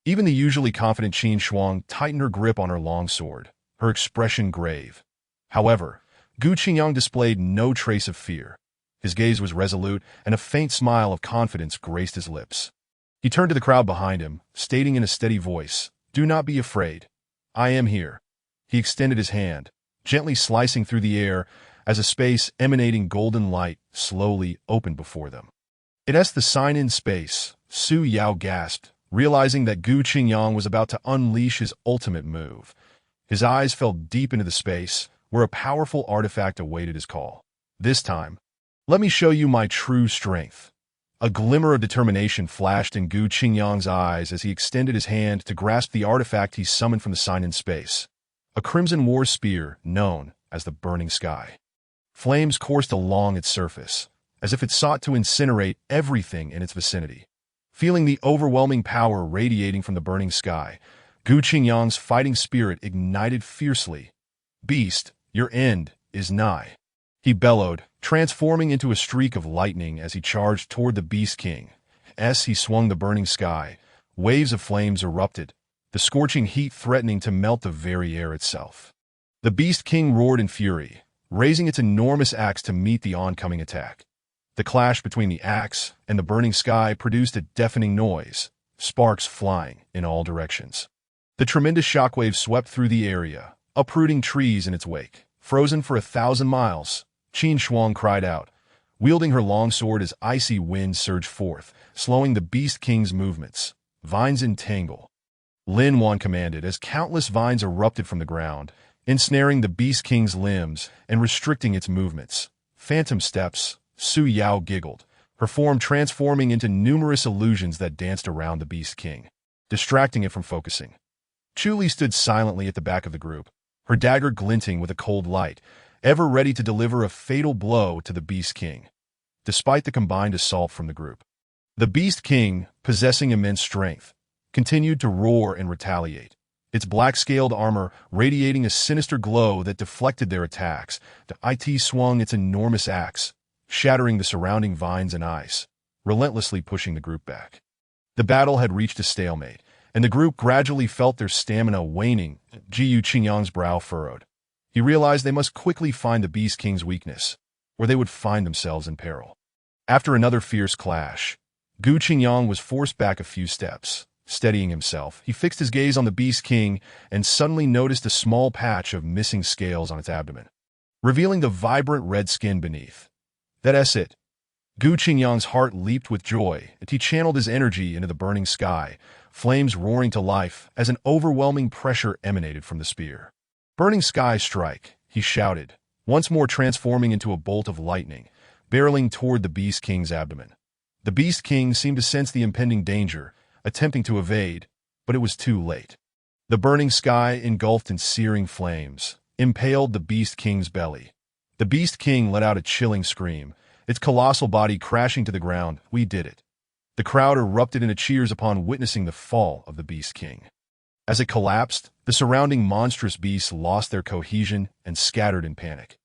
Speaker 1: Even the usually confident Qin Shuang tightened her grip on her long sword, her expression grave. However, Gu Qingyang displayed no trace of fear. His gaze was resolute, and a faint smile of confidence graced his lips. He turned to the crowd behind him, stating in a steady voice, "Do not be afraid. I am here." He extended his hand, gently slicing through the air as a space emanating golden light slowly opened before them. "It's the sign in space," Su Yao gasped, realizing that Gu Qingyang was about to unleash his ultimate move. His eyes fell deep into the space, where a powerful artifact awaited his call. "This time, let me show you my true strength." A glimmer of determination flashed in Gu Qingyang's eyes as he extended his hand to grasp the artifact he summoned from the sign in space. A crimson war spear known as the Burning Sky. Flames coursed along its surface, as if it sought to incinerate everything in its vicinity. Feeling the overwhelming power radiating from the burning sky, Gu Qingyang's fighting spirit ignited fiercely. "Beast, your end is nigh," he bellowed, transforming into a streak of lightning as he charged toward the Beast King. As he swung the burning sky, waves of flames erupted, the scorching heat threatening to melt the very air itself. The Beast King roared in fury, raising its enormous axe to meet the oncoming attack. The clash between the axe and the burning sky produced a deafening noise, sparks flying in all directions. The tremendous shockwave swept through the area, uprooting trees in its wake. "Frozen for 1,000 miles, Qin Shuang cried out, wielding her long sword as icy winds surged forth, slowing the Beast King's movements. "Vines entangle," Lin Wan commanded as countless vines erupted from the ground, ensnaring the Beast King's limbs and restricting its movements. "Phantom steps," Su Yao giggled, her form transforming into numerous illusions that danced around the Beast King, distracting it from focusing. Chu Li stood silently at the back of the group, her dagger glinting with a cold light, ever ready to deliver a fatal blow to the Beast King. Despite the combined assault from the group, the Beast King, possessing immense strength, continued to roar and retaliate, its black-scaled armor radiating a sinister glow that deflected their attacks. The IT swung its enormous axe, shattering the surrounding vines and ice, relentlessly pushing the group back. The battle had reached a stalemate, and the group gradually felt their stamina waning. Gu Qingyang's brow furrowed. He realized they must quickly find the Beast King's weakness, or they would find themselves in peril. After another fierce clash, Gu Qingyang was forced back a few steps. Steadying himself, he fixed his gaze on the Beast King and suddenly noticed a small patch of missing scales on its abdomen, revealing the vibrant red skin beneath. "That's it." Gu Qingyang's heart leaped with joy, and he channeled his energy into the burning sky, flames roaring to life as an overwhelming pressure emanated from the spear. "Burning sky strike," he shouted, once more transforming into a bolt of lightning, barreling toward the Beast King's abdomen. The Beast King seemed to sense the impending danger, attempting to evade, but it was too late. The burning sky, engulfed in searing flames, impaled the Beast King's belly. The Beast King let out a chilling scream, its colossal body crashing to the ground. "We did it." The crowd erupted into cheers upon witnessing the fall of the Beast King. As it collapsed, the surrounding monstrous beasts lost their cohesion and scattered in panic.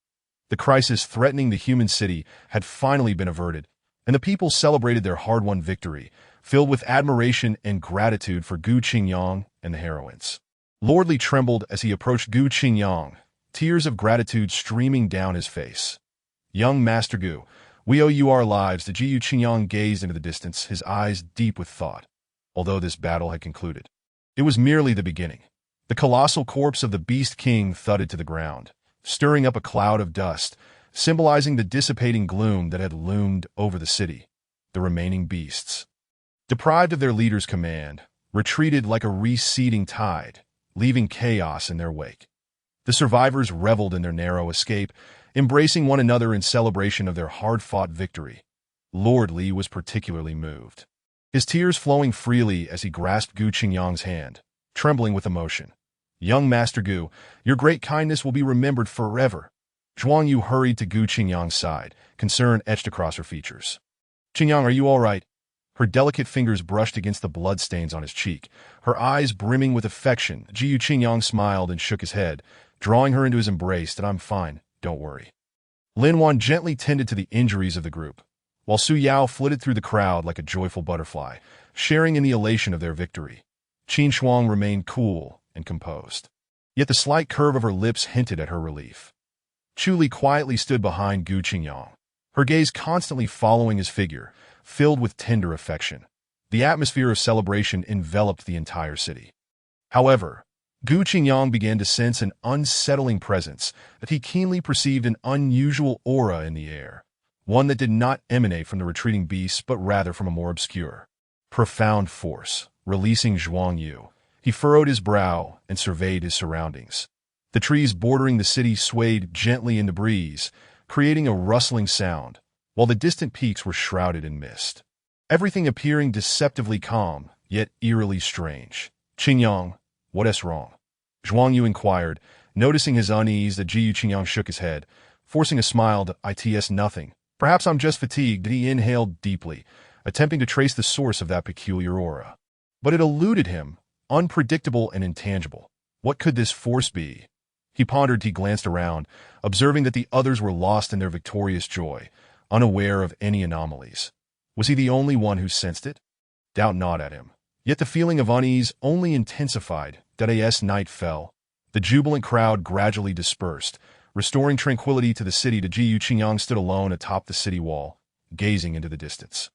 Speaker 1: The crisis threatening the human city had finally been averted, and the people celebrated their hard-won victory, filled with admiration and gratitude for Gu Qingyang and the heroines. Lord Li trembled as he approached Gu Qingyang, tears of gratitude streaming down his face. "Young Master Gu, we owe you our lives." The Gu Qingyang gazed into the distance, his eyes deep with thought. Although this battle had concluded, it was merely the beginning. The colossal corpse of the Beast King thudded to the ground, stirring up a cloud of dust, symbolizing the dissipating gloom that had loomed over the city. The remaining beasts, deprived of their leader's command, retreated like a receding tide, leaving chaos in their wake. The survivors reveled in their narrow escape, embracing one another in celebration of their hard-fought victory. Lord Li was particularly moved, his tears flowing freely as he grasped Gu Qingyang's hand, trembling with emotion. "Young Master Gu, your great kindness will be remembered forever." Zhuang Yu hurried to Gu Qingyang's side, concern etched across her features. "Qingyang, are you all right?" Her delicate fingers brushed against the bloodstains on his cheek, her eyes brimming with affection. Gu Qingyang smiled and shook his head, drawing her into his embrace. "That I'm fine, don't worry." Lin Wan gently tended to the injuries of the group, while Su Yao flitted through the crowd like a joyful butterfly, sharing in the elation of their victory. Qin Shuang remained cool and composed, yet the slight curve of her lips hinted at her relief. Chu Li quietly stood behind Gu Qingyang, her gaze constantly following his figure, filled with tender affection. The atmosphere of celebration enveloped the entire city. However, Gu Qingyang began to sense an unsettling presence, that he keenly perceived an unusual aura in the air, one that did not emanate from the retreating beasts but rather from a more obscure, profound force. Releasing Zhuang Yu, he furrowed his brow and surveyed his surroundings. The trees bordering the city swayed gently in the breeze, creating a rustling sound, while the distant peaks were shrouded in mist. Everything appearing deceptively calm, yet eerily strange. "Qingyang, what is wrong?" Zhuang Yu inquired, noticing his unease. That Gu Qingyang shook his head, forcing a smile. "It's nothing. Perhaps I'm just fatigued." He inhaled deeply, attempting to trace the source of that peculiar aura. But it eluded him, unpredictable and intangible. What could this force be? He pondered. He glanced around, observing that the others were lost in their victorious joy, unaware of any anomalies. Was he the only one who sensed it? Doubt gnawed at him. Yet the feeling of unease only intensified. As night fell, the jubilant crowd gradually dispersed, restoring tranquility to the city. Gu Qingyang stood alone atop the city wall, gazing into the distance.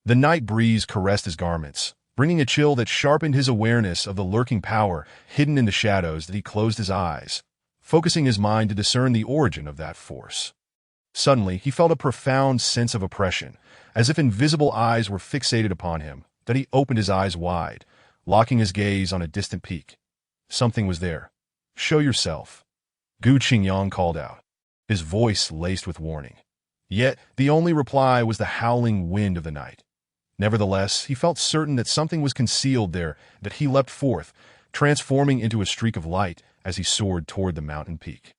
Speaker 1: The night breeze caressed his garments, bringing a chill that sharpened his awareness of the lurking power hidden in the shadows. He closed his eyes, focusing his mind to discern the origin of that force. Suddenly, he felt a profound sense of oppression, as if invisible eyes were fixated upon him. He opened his eyes wide, locking his gaze on a distant peak. Something was there. "Show yourself," Gu Qingyang called out, his voice laced with warning. Yet, the only reply was the howling wind of the night. Nevertheless, he felt certain that something was concealed there. That he leapt forth, transforming into a streak of light as he soared toward the mountain peak.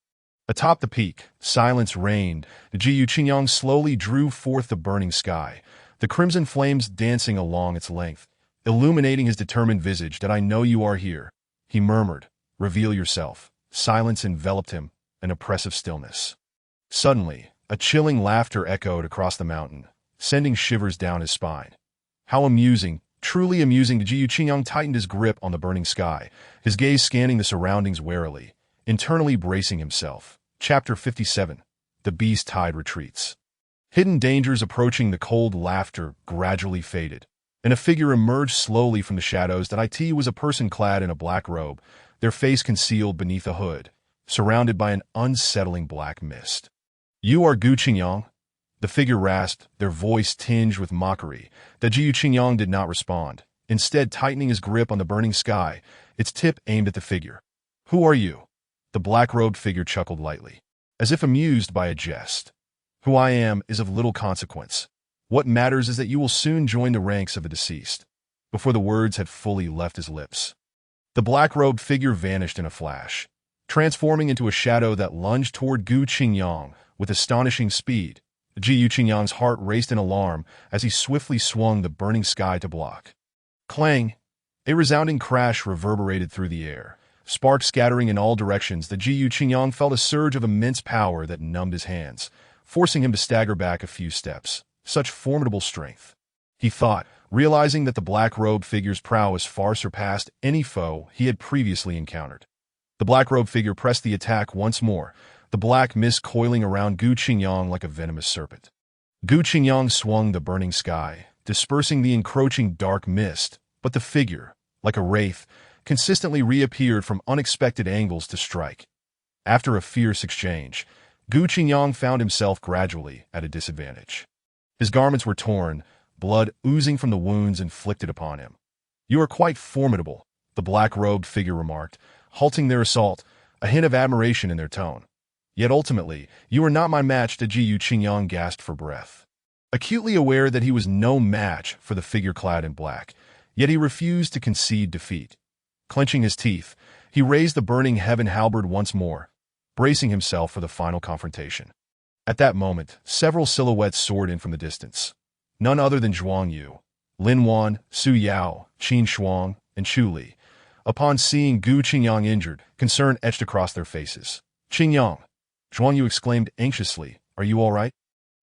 Speaker 1: Atop the peak, silence reigned. Gu Qingyang slowly drew forth the burning sky, the crimson flames dancing along its length, illuminating his determined visage. "I know you are here," he murmured. "Reveal yourself." Silence enveloped him, an oppressive stillness. Suddenly, a chilling laughter echoed across the mountain, sending shivers down his spine. How amusing, truly amusing. Gu Qingyang tightened his grip on the burning sky, his gaze scanning the surroundings warily, internally bracing himself. Chapter 57. The Beast Tide Retreats. Hidden dangers approaching. The cold laughter gradually faded, and a figure emerged slowly from the shadows. It was a person clad in a black robe, their face concealed beneath a hood, surrounded by an unsettling black mist. "You are Gu Qingyang?" The figure rasped, their voice tinged with mockery. Gu Qingyang did not respond, instead tightening his grip on the burning sky, its tip aimed at the figure. "Who are you?" The black-robed figure chuckled lightly, as if amused by a jest. "Who I am is of little consequence. What matters is that you will soon join the ranks of the deceased." Before the words had fully left his lips, the black-robed figure vanished in a flash, transforming into a shadow that lunged toward Gu Qingyang with astonishing speed. Gu Qingyang's heart raced in alarm as he swiftly swung the burning sky to block. Clang! A resounding crash reverberated through the air, sparks scattering in all directions. Gu Qingyang felt a surge of immense power that numbed his hands, forcing him to stagger back a few steps. Such formidable strength, he thought, realizing that the black-robed figure's prowess far surpassed any foe he had previously encountered. The black-robed figure pressed the attack once more, the black mist coiling around Gu Qingyang like a venomous serpent. Gu Qingyang swung the burning sky, dispersing the encroaching dark mist, but the figure, like a wraith, consistently reappeared from unexpected angles to strike. After a fierce exchange, Gu Qingyang found himself gradually at a disadvantage. His garments were torn, blood oozing from the wounds inflicted upon him. "You are quite formidable," the black-robed figure remarked, halting their assault, a hint of admiration in their tone. "Yet ultimately, you are not my match." To Gu Qingyang gasped for breath. Acutely aware that he was no match for the figure clad in black, yet he refused to concede defeat. Clenching his teeth, he raised the burning heaven halberd once more, bracing himself for the final confrontation. At that moment, several silhouettes soared in from the distance. None other than Zhuang Yu, Lin Wan, Su Yao, Qin Shuang, and Chu Li. Upon seeing Gu Qingyang injured, concern etched across their faces. "Qingyang," Zhuang Yu exclaimed anxiously, "are you all right?"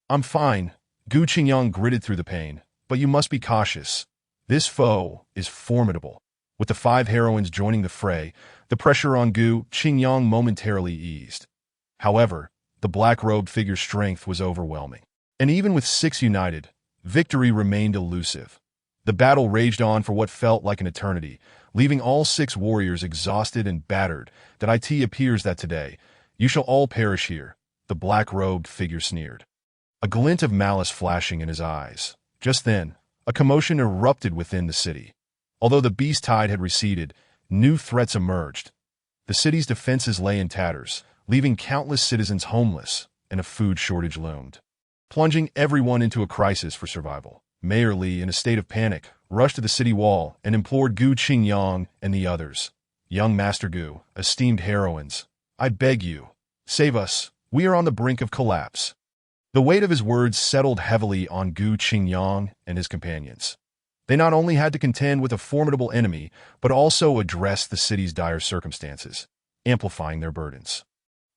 Speaker 1: "I'm fine," Gu Qingyang gritted through the pain, "but you must be cautious. This foe is formidable." With the 5 heroines joining the fray, the pressure on Gu Qingyang momentarily eased. However, the black-robed figure's strength was overwhelming. And even with 6 united, victory remained elusive. The battle raged on for what felt like an eternity, leaving all 6 warriors exhausted and battered. "That it appears that today, you shall all perish here," the black-robed figure sneered, a glint of malice flashing in his eyes. Just then, a commotion erupted within the city. Although the beast tide had receded, new threats emerged. The city's defenses lay in tatters, leaving countless citizens homeless, and a food shortage loomed, plunging everyone into a crisis for survival. Mayor Li, in a state of panic, rushed to the city wall and implored Gu Qingyang and the others. "Young Master Gu, esteemed heroines, I beg you, save us. We are on the brink of collapse." The weight of his words settled heavily on Gu Qingyang and his companions. They not only had to contend with a formidable enemy, but also address the city's dire circumstances, amplifying their burdens.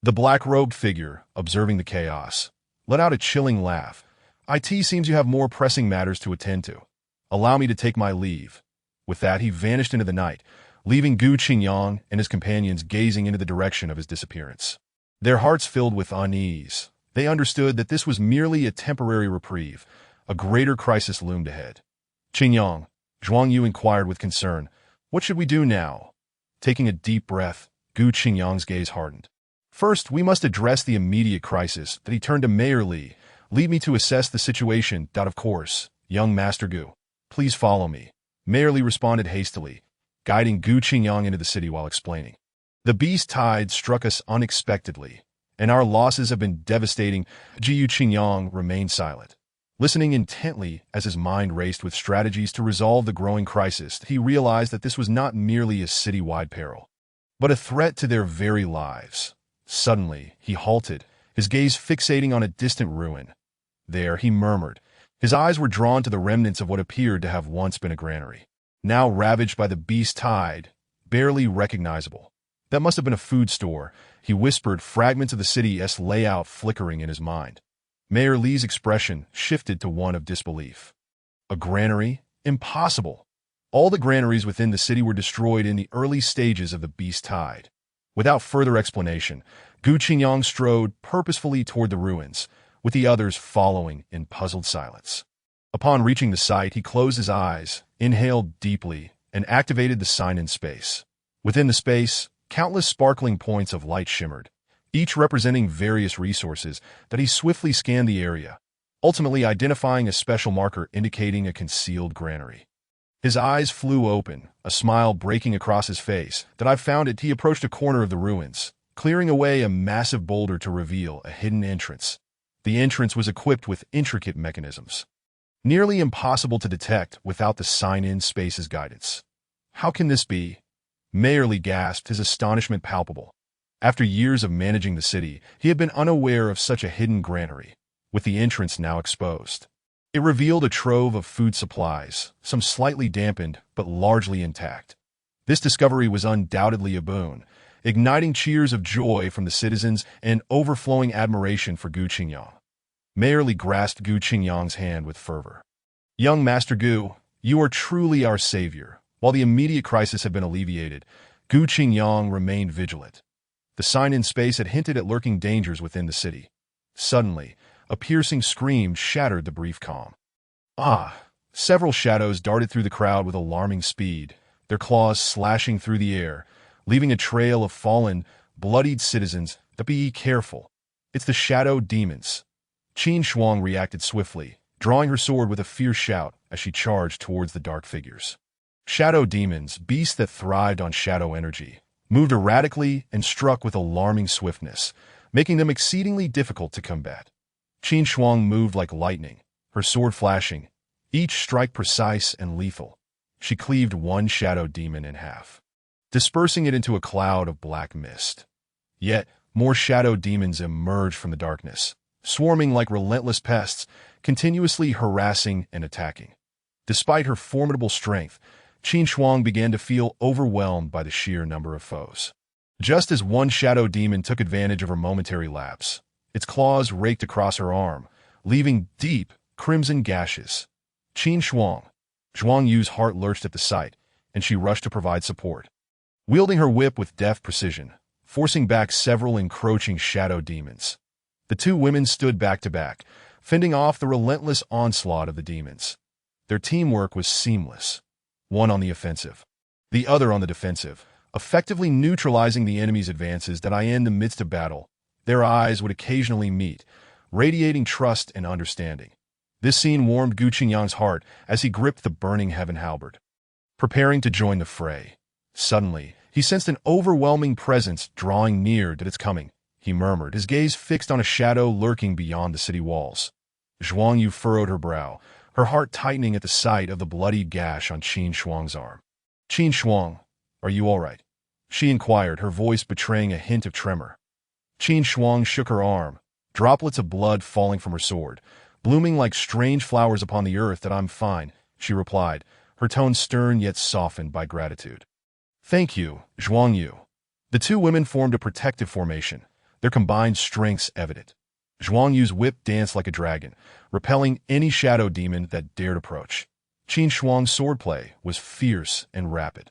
Speaker 1: The black-robed figure, observing the chaos, let out a chilling laugh. "It seems you have more pressing matters to attend to. Allow me to take my leave." With that, he vanished into the night, leaving Gu Qingyang and his companions gazing into the direction of his disappearance. Their hearts filled with unease. They understood that this was merely a temporary reprieve. A greater crisis loomed ahead. "Qingyang," Zhuang Yu inquired with concern, "what should we do now?" Taking a deep breath, Gu Qingyang's gaze hardened. "First, we must address the immediate crisis." That he turned to Mayor Li. "Lead me to assess the situation." "Of course, young Master Gu. Please follow me." Mayor Li responded hastily, guiding Gu Qingyang into the city while explaining. "The beast tide struck us unexpectedly, and our losses have been devastating." Gu Qingyang remained silent, listening intently as his mind raced with strategies to resolve the growing crisis. He realized that this was not merely a city-wide peril, but a threat to their very lives. Suddenly, he halted, his gaze fixating on a distant ruin. There, he murmured. His eyes were drawn to the remnants of what appeared to have once been a granary, now ravaged by the beast tide, barely recognizable. "That must have been a food store," he whispered, fragments of the city's layout flickering in his mind. Mayor Li's expression shifted to one of disbelief. "A granary? Impossible!" All the granaries within the city were destroyed in the early stages of the beast tide. Without further explanation, Gu Qingyang strode purposefully toward the ruins, with the others following in puzzled silence. Upon reaching the site, he closed his eyes, inhaled deeply, and activated the sign-in space. Within the space, countless sparkling points of light shimmered, each representing various resources. That he swiftly scanned the area, ultimately identifying a special marker indicating a concealed granary. His eyes flew open, a smile breaking across his face. "That I've found it." He approached a corner of the ruins, clearing away a massive boulder to reveal a hidden entrance. The entrance was equipped with intricate mechanisms, nearly impossible to detect without the sign-in space's guidance. "How can this be?" Mayor Li gasped, his astonishment palpable. After years of managing the city, he had been unaware of such a hidden granary, with the entrance now exposed. It revealed a trove of food supplies, some slightly dampened but largely intact. This discovery was undoubtedly a boon, igniting cheers of joy from the citizens and overflowing admiration for Gu Qingyang. Mayor Li grasped Gu Qingyang's hand with fervor. "Young Master Gu, you are truly our savior." While the immediate crisis had been alleviated, Gu Qingyang remained vigilant. The sign-in space had hinted at lurking dangers within the city. Suddenly, a piercing scream shattered the brief calm. "Ah!" Several shadows darted through the crowd with alarming speed, their claws slashing through the air, leaving a trail of fallen, bloodied citizens, but be careful. It's the shadow demons. Qin Shuang reacted swiftly, drawing her sword with a fierce shout as she charged towards the dark figures. Shadow demons, beasts that thrived on shadow energy, moved erratically and struck with alarming swiftness, making them exceedingly difficult to combat. Qin Shuang moved like lightning, her sword flashing, each strike precise and lethal. She cleaved one shadow demon in half, dispersing it into a cloud of black mist. Yet, more shadow demons emerged from the darkness, swarming like relentless pests, continuously harassing and attacking. Despite her formidable strength, Qin Shuang began to feel overwhelmed by the sheer number of foes. Just as one shadow demon took advantage of her momentary lapse, its claws raked across her arm, leaving deep, crimson gashes. Qin Shuang. Zhuang Yu's heart lurched at the sight, and she rushed to provide support. Wielding her whip with deft precision, forcing back several encroaching shadow demons, the two women stood back to back, fending off the relentless onslaught of the demons. Their teamwork was seamless, one on the offensive, the other on the defensive, effectively neutralizing the enemy's advances that in the midst of battle. Their eyes would occasionally meet, radiating trust and understanding. This scene warmed Gu Qingyang's heart as he gripped the burning heaven halberd, preparing to join the fray. Suddenly, he sensed an overwhelming presence drawing near to its coming. He murmured, his gaze fixed on a shadow lurking beyond the city walls. Zhuang Yu furrowed her brow, her heart tightening at the sight of the bloody gash on Qin Shuang's arm. Qin Shuang, are you all right? She inquired, her voice betraying a hint of tremor. Qin Shuang shook her arm, droplets of blood falling from her sword, blooming like strange flowers upon the earth. That I'm fine, she replied, her tone stern yet softened by gratitude. Thank you, Zhuang Yu. The two women formed a protective formation, their combined strengths evident. Zhuang Yu's whip danced like a dragon, repelling any shadow demon that dared approach. Qin Shuang's swordplay was fierce and rapid,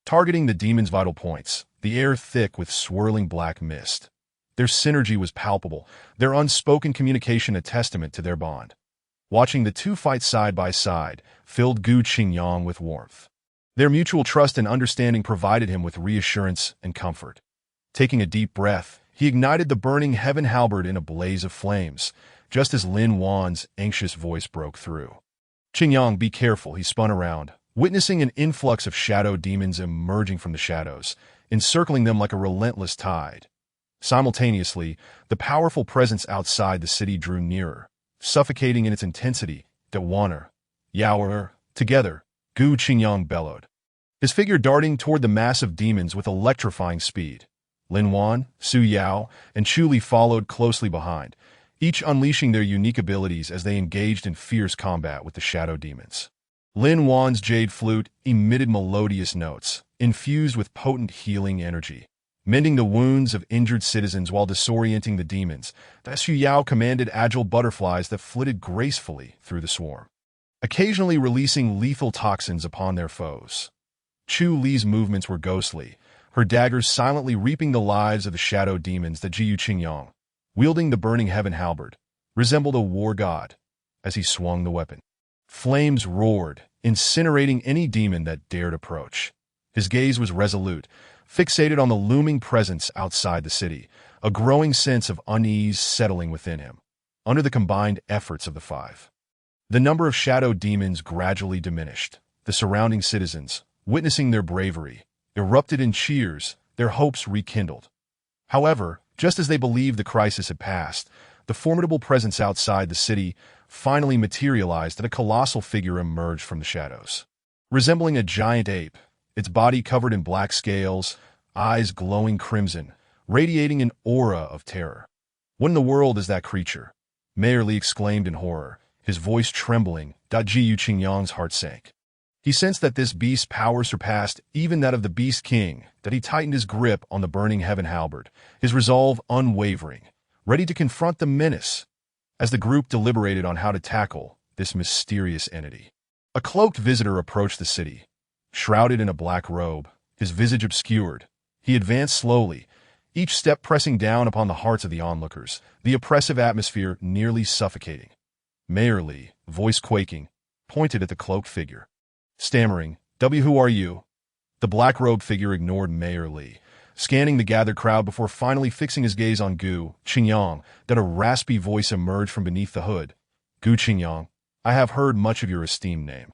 Speaker 1: targeting the demon's vital points, the air thick with swirling black mist. Their synergy was palpable, their unspoken communication a testament to their bond. Watching the two fight side by side filled Gu Qingyang with warmth. Their mutual trust and understanding provided him with reassurance and comfort. Taking a deep breath, he ignited the burning heaven halberd in a blaze of flames, just as Lin Wan's anxious voice broke through. Qingyang, be careful, he spun around, witnessing an influx of shadow demons emerging from the shadows, encircling them like a relentless tide. Simultaneously, the powerful presence outside the city drew nearer, suffocating in its intensity. Dewaner, Yaoer, together, Gu Qingyang bellowed, his figure darting toward the mass of demons with electrifying speed. Lin Wan, Su Yao, and Chu Li followed closely behind, each unleashing their unique abilities as they engaged in fierce combat with the shadow demons. Lin Wan's jade flute emitted melodious notes, infused with potent healing energy, mending the wounds of injured citizens while disorienting the demons. Su Yao commanded agile butterflies that flitted gracefully through the swarm, occasionally releasing lethal toxins upon their foes. Chu Li's movements were ghostly, her daggers silently reaping the lives of the shadow demons. That Jiyu Qingyang, wielding the burning heaven halberd, resembled a war god as he swung the weapon. Flames roared, incinerating any demon that dared approach. His gaze was resolute, fixated on the looming presence outside the city, a growing sense of unease settling within him. Under the combined efforts of the five, the number of shadow demons gradually diminished. The surrounding citizens, witnessing their bravery, erupted in cheers, their hopes rekindled. However, just as they believed the crisis had passed, the formidable presence outside the city finally materialized and a colossal figure emerged from the shadows. Resembling a giant ape, its body covered in black scales, eyes glowing crimson, radiating an aura of terror. What in the world is that creature? Mayor Li exclaimed in horror, his voice trembling. Jiyu Qingyang's heart sank. He sensed that this beast's power surpassed even that of the Beast King, that he tightened his grip on the burning heaven halberd, his resolve unwavering, ready to confront the menace. As the group deliberated on how to tackle this mysterious entity, a cloaked visitor approached the city. Shrouded in a black robe, his visage obscured, he advanced slowly, each step pressing down upon the hearts of the onlookers, the oppressive atmosphere nearly suffocating. Mayor Li, voice quaking, pointed at the cloaked figure. Stammering, who are you?" The black-robed figure ignored Mayor Li, scanning the gathered crowd before finally fixing his gaze on Gu Qingyang, that a raspy voice emerged from beneath the hood. Gu Qingyang, I have heard much of your esteemed name.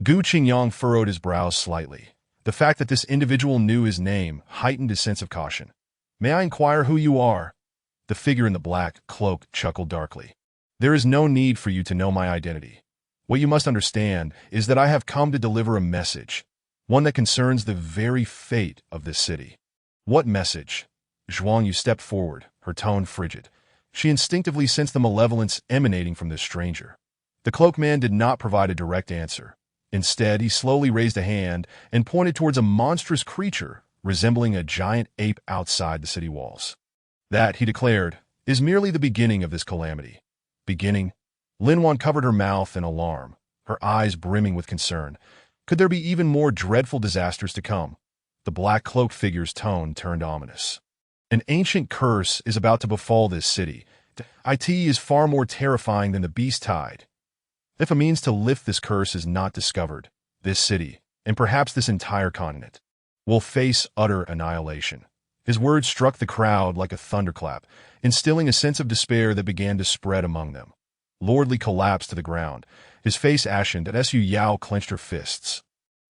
Speaker 1: Gu Qingyang furrowed his brows slightly. The fact that this individual knew his name heightened his sense of caution. May I inquire who you are? The figure in the black cloak chuckled darkly. There is no need for you to know my identity. What you must understand is that I have come to deliver a message, one that concerns the very fate of this city. What message? Zhuang Yu stepped forward, her tone frigid. She instinctively sensed the malevolence emanating from this stranger. The cloaked man did not provide a direct answer. Instead, he slowly raised a hand and pointed towards a monstrous creature resembling a giant ape outside the city walls. That, he declared, is merely the beginning of this calamity. Beginning? Lin Wan covered her mouth in alarm, her eyes brimming with concern. Could there be even more dreadful disasters to come? The black-cloaked figure's tone turned ominous. An ancient curse is about to befall this city. It is far more terrifying than the beast tide. If a means to lift this curse is not discovered, this city, and perhaps this entire continent, will face utter annihilation. His words struck the crowd like a thunderclap, instilling a sense of despair that began to spread among them. Lord Li collapsed to the ground, his face ashen, and Su Yao clenched her fists,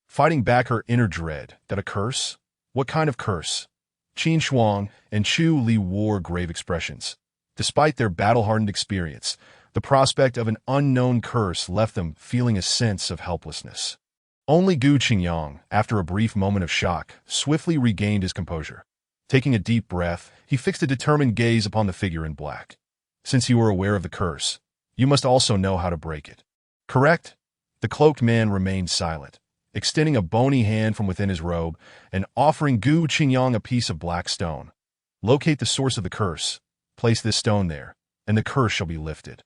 Speaker 1: fighting back her inner dread. That a curse? What kind of curse? Qin Shuang and Chu Li wore grave expressions. Despite their battle-hardened experience, the prospect of an unknown curse left them feeling a sense of helplessness. Only Gu Qingyang, after a brief moment of shock, swiftly regained his composure. Taking a deep breath, he fixed a determined gaze upon the figure in black. Since you are aware of the curse, you must also know how to break it. Correct? The cloaked man remained silent, extending a bony hand from within his robe and offering Gu Qingyang a piece of black stone. Locate the source of the curse, place this stone there, and the curse shall be lifted.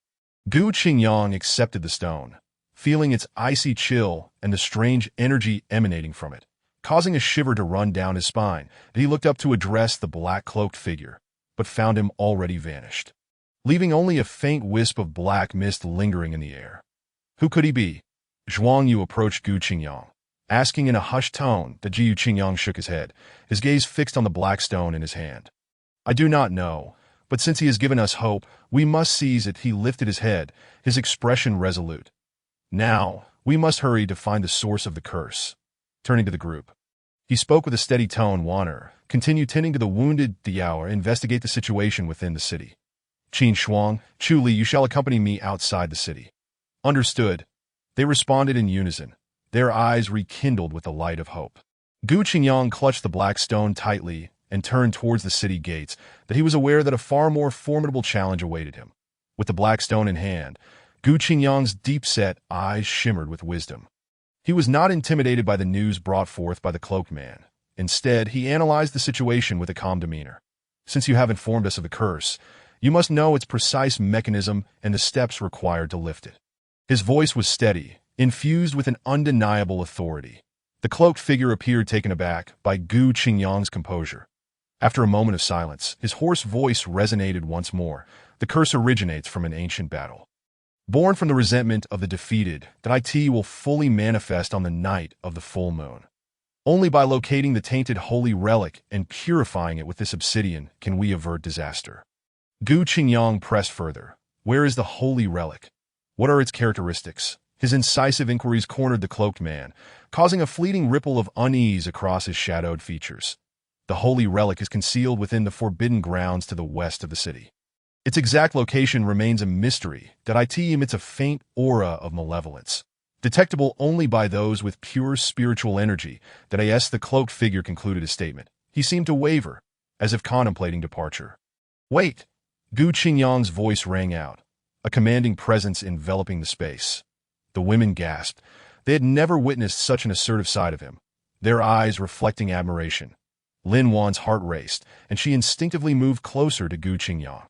Speaker 1: Gu Qingyang accepted the stone, feeling its icy chill and the strange energy emanating from it, causing a shiver to run down his spine. He looked up to address the black-cloaked figure, but found him already vanished, leaving only a faint wisp of black mist lingering in the air. Who could he be? Zhuang Yu approached Gu Qingyang, asking in a hushed tone. The Gu Qingyang shook his head, his gaze fixed on the black stone in his hand. I do not know, but since he has given us hope, we must seize it. He lifted his head, his expression resolute. Now, we must hurry to find the source of the curse. Turning to the group, he spoke with a steady tone. Wanner, continue tending to the wounded. Diao, investigate the situation within the city. Qin Shuang, Chu Li, you shall accompany me outside the city. Understood. They responded in unison, their eyes rekindled with the light of hope. Gu Qingyang clutched the black stone tightly and turned towards the city gates, that he was aware that a far more formidable challenge awaited him. With the black stone in hand, Gu Qingyang's deep-set eyes shimmered with wisdom. He was not intimidated by the news brought forth by the cloaked man. Instead, he analyzed the situation with a calm demeanor. Since you have informed us of the curse, you must know its precise mechanism and the steps required to lift it. His voice was steady, infused with an undeniable authority. The cloaked figure appeared taken aback by Gu Qingyang's composure. After a moment of silence, his hoarse voice resonated once more. The curse originates from an ancient battle. Born from the resentment of the defeated, that it will fully manifest on the night of the full moon. Only by locating the tainted holy relic and purifying it with this obsidian can we avert disaster. Gu Qingyang pressed further. Where is the holy relic? What are its characteristics? His incisive inquiries cornered the cloaked man, causing a fleeting ripple of unease across his shadowed features. The holy relic is concealed within the forbidden grounds to the west of the city. Its exact location remains a mystery. That it emits a faint aura of malevolence, detectable only by those with pure spiritual energy. That the cloaked figure concluded his statement. He seemed to waver, as if contemplating departure. Wait! Gu Qingyang's voice rang out, a commanding presence enveloping the space. The women gasped. They had never witnessed such an assertive side of him, their eyes reflecting admiration. Lin Wan's heart raced, and she instinctively moved closer to Gu Qingyang.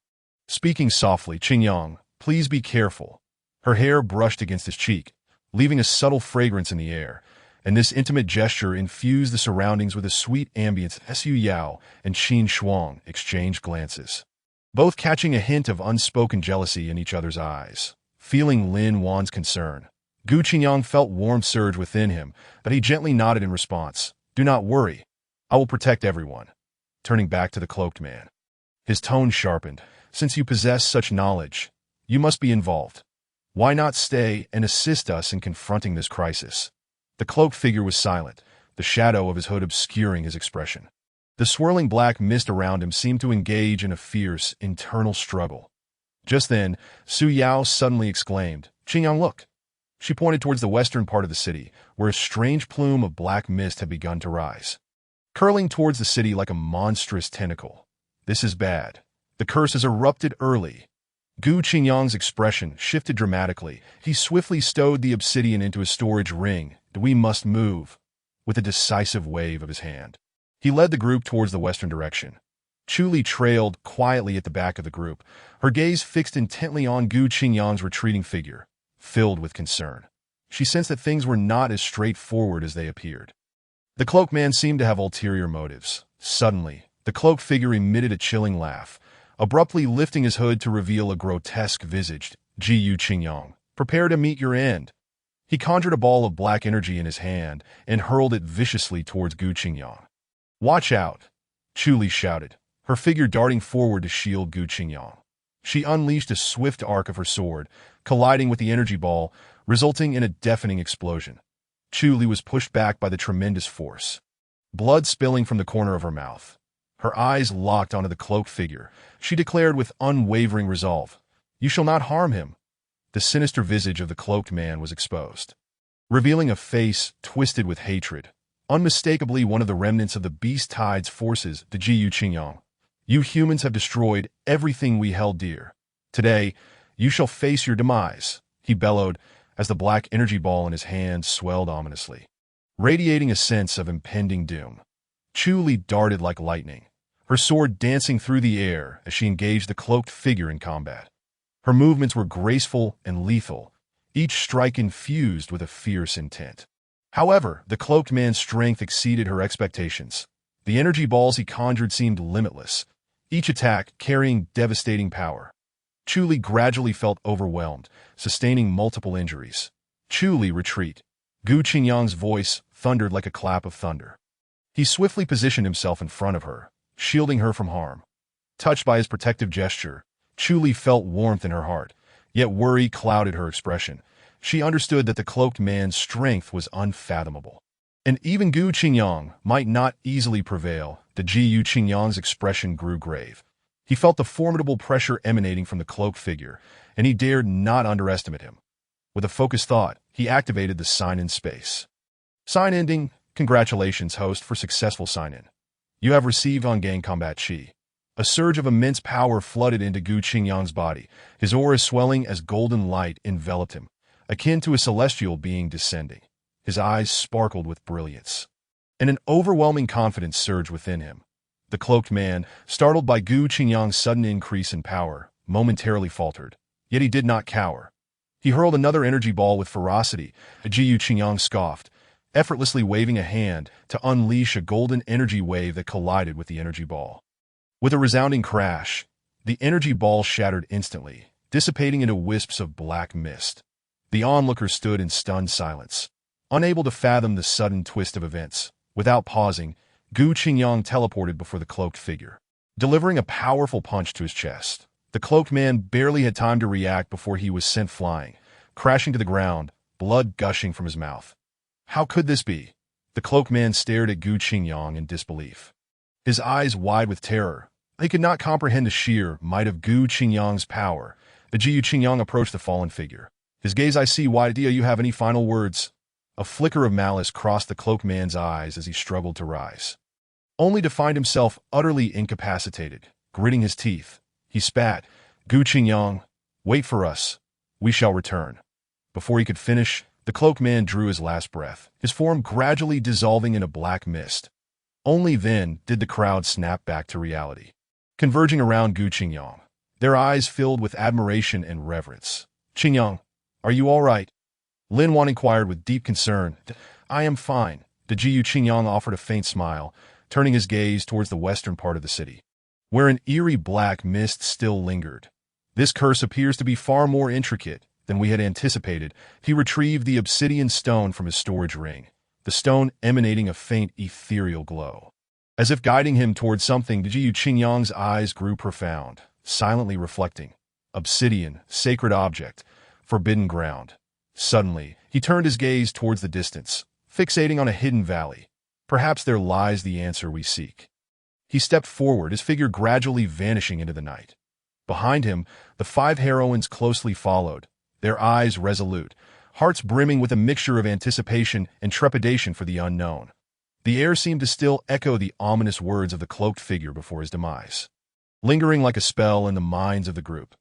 Speaker 1: Speaking softly, Qingyang, please be careful. Her hair brushed against his cheek, leaving a subtle fragrance in the air, and this intimate gesture infused the surroundings with a sweet ambience. Su Yao and Qin Shuang exchanged glances, both catching a hint of unspoken jealousy in each other's eyes. Feeling Lin Wan's concern, Gu Qingyang felt warmth surge within him, but he gently nodded in response. Do not worry. I will protect everyone. turning back to the cloaked man. His tone sharpened. Since you possess such knowledge, you must be involved. Why not stay and assist us in confronting this crisis? The cloaked figure was silent, the shadow of his hood obscuring his expression. The swirling black mist around him seemed to engage in a fierce, internal struggle. Just then, Su Yao suddenly exclaimed, "Qingyang, look!" She pointed towards the western part of the city, where a strange plume of black mist had begun to rise, curling towards the city like a monstrous tentacle. This is bad. The curse has erupted early. Gu Qingyang's expression shifted dramatically. He swiftly stowed the obsidian into a storage ring. "We must move," with a decisive wave of his hand. He led the group towards the western direction. Chu Li trailed quietly at the back of the group, her gaze fixed intently on Gu Qingyang's retreating figure, filled with concern. She sensed that things were not as straightforward as they appeared. The cloaked man seemed to have ulterior motives. Suddenly, the cloaked figure emitted a chilling laugh, abruptly lifting his hood to reveal a grotesque-visaged Gu Qingyang. "Prepare to meet your end." He conjured a ball of black energy in his hand and hurled it viciously towards Gu Qingyang. "Watch out!" Chu Li shouted, her figure darting forward to shield Gu Qingyang. She unleashed a swift arc of her sword, colliding with the energy ball, resulting in a deafening explosion. Chu Li was pushed back by the tremendous force, blood spilling from the corner of her mouth. Her eyes locked onto the cloaked figure. She declared with unwavering resolve, "You shall not harm him." The sinister visage of the cloaked man was exposed, revealing a face twisted with hatred, unmistakably one of the remnants of the Beast Tide's forces, the Gu Qingyang. "You humans have destroyed everything we held dear. Today, you shall face your demise," he bellowed as the black energy ball in his hand swelled ominously, radiating a sense of impending doom. Chu Li darted like lightning, her sword dancing through the air as she engaged the cloaked figure in combat. Her movements were graceful and lethal, each strike infused with a fierce intent. However, the cloaked man's strength exceeded her expectations. The energy balls he conjured seemed limitless, each attack carrying devastating power. Chu Li gradually felt overwhelmed, sustaining multiple injuries. "Chu Li, retreat." Gu Qingyang's voice thundered like a clap of thunder. He swiftly positioned himself in front of her, shielding her from harm. Touched by his protective gesture, Chu Li felt warmth in her heart, yet worry clouded her expression. She understood that the cloaked man's strength was unfathomable, and even Gu Qingyang might not easily prevail. The Gu Qingyang's expression grew grave. He felt the formidable pressure emanating from the cloaked figure, and he dared not underestimate him. With a focused thought, he activated the sign-in space. Sign ending. Congratulations, host, for successful sign-in. You have received on-gang combat chi. A surge of immense power flooded into Gu Qingyang's body, his aura swelling as golden light enveloped him, akin to a celestial being descending. His eyes sparkled with brilliance, and an overwhelming confidence surged within him. The cloaked man, startled by Gu Qingyang's sudden increase in power, momentarily faltered, yet he did not cower. He hurled another energy ball with ferocity. Gu Qingyang scoffed, effortlessly waving a hand to unleash a golden energy wave that collided with the energy ball. With a resounding crash, the energy ball shattered instantly, dissipating into wisps of black mist. The onlookers stood in stunned silence, unable to fathom the sudden twist of events. Without pausing, Gu Qingyang teleported before the cloaked figure, delivering a powerful punch to his chest. The cloaked man barely had time to react before he was sent flying, crashing to the ground, blood gushing from his mouth. How could this be? The cloaked man stared at Gu Qingyang in disbelief, his eyes wide with terror. He could not comprehend the sheer might of Gu Qingyang's power. The Gu Qingyang approached the fallen figure, his gaze icy wide. "Do you have any final words?" A flicker of malice crossed the cloaked man's eyes as he struggled to rise, only to find himself utterly incapacitated. Gritting his teeth, he spat, "Gu Qingyang, wait for us. We shall return." Before he could finish, the cloaked man drew his last breath, his form gradually dissolving in a black mist. Only then did the crowd snap back to reality, converging around Gu Qingyang, their eyes filled with admiration and reverence. "Qingyang, are you all right?" Lin Wan inquired with deep concern. "I am fine." The Gu Qingyang offered a faint smile, turning his gaze towards the western part of the city, where an eerie black mist still lingered. "This curse appears to be far more intricate than we had anticipated." He retrieved the obsidian stone from his storage ring, the stone emanating a faint ethereal glow. As if guiding him towards something, Jiyu Qingyang's eyes grew profound, silently reflecting. Obsidian, sacred object, forbidden ground. Suddenly, he turned his gaze towards the distance, fixating on a hidden valley. Perhaps there lies the answer we seek. He stepped forward, his figure gradually vanishing into the night. Behind him, the 5 heroines closely followed, their eyes resolute, hearts brimming with a mixture of anticipation and trepidation for the unknown. The air seemed to still echo the ominous words of the cloaked figure before his demise, lingering like a spell in the minds of the group.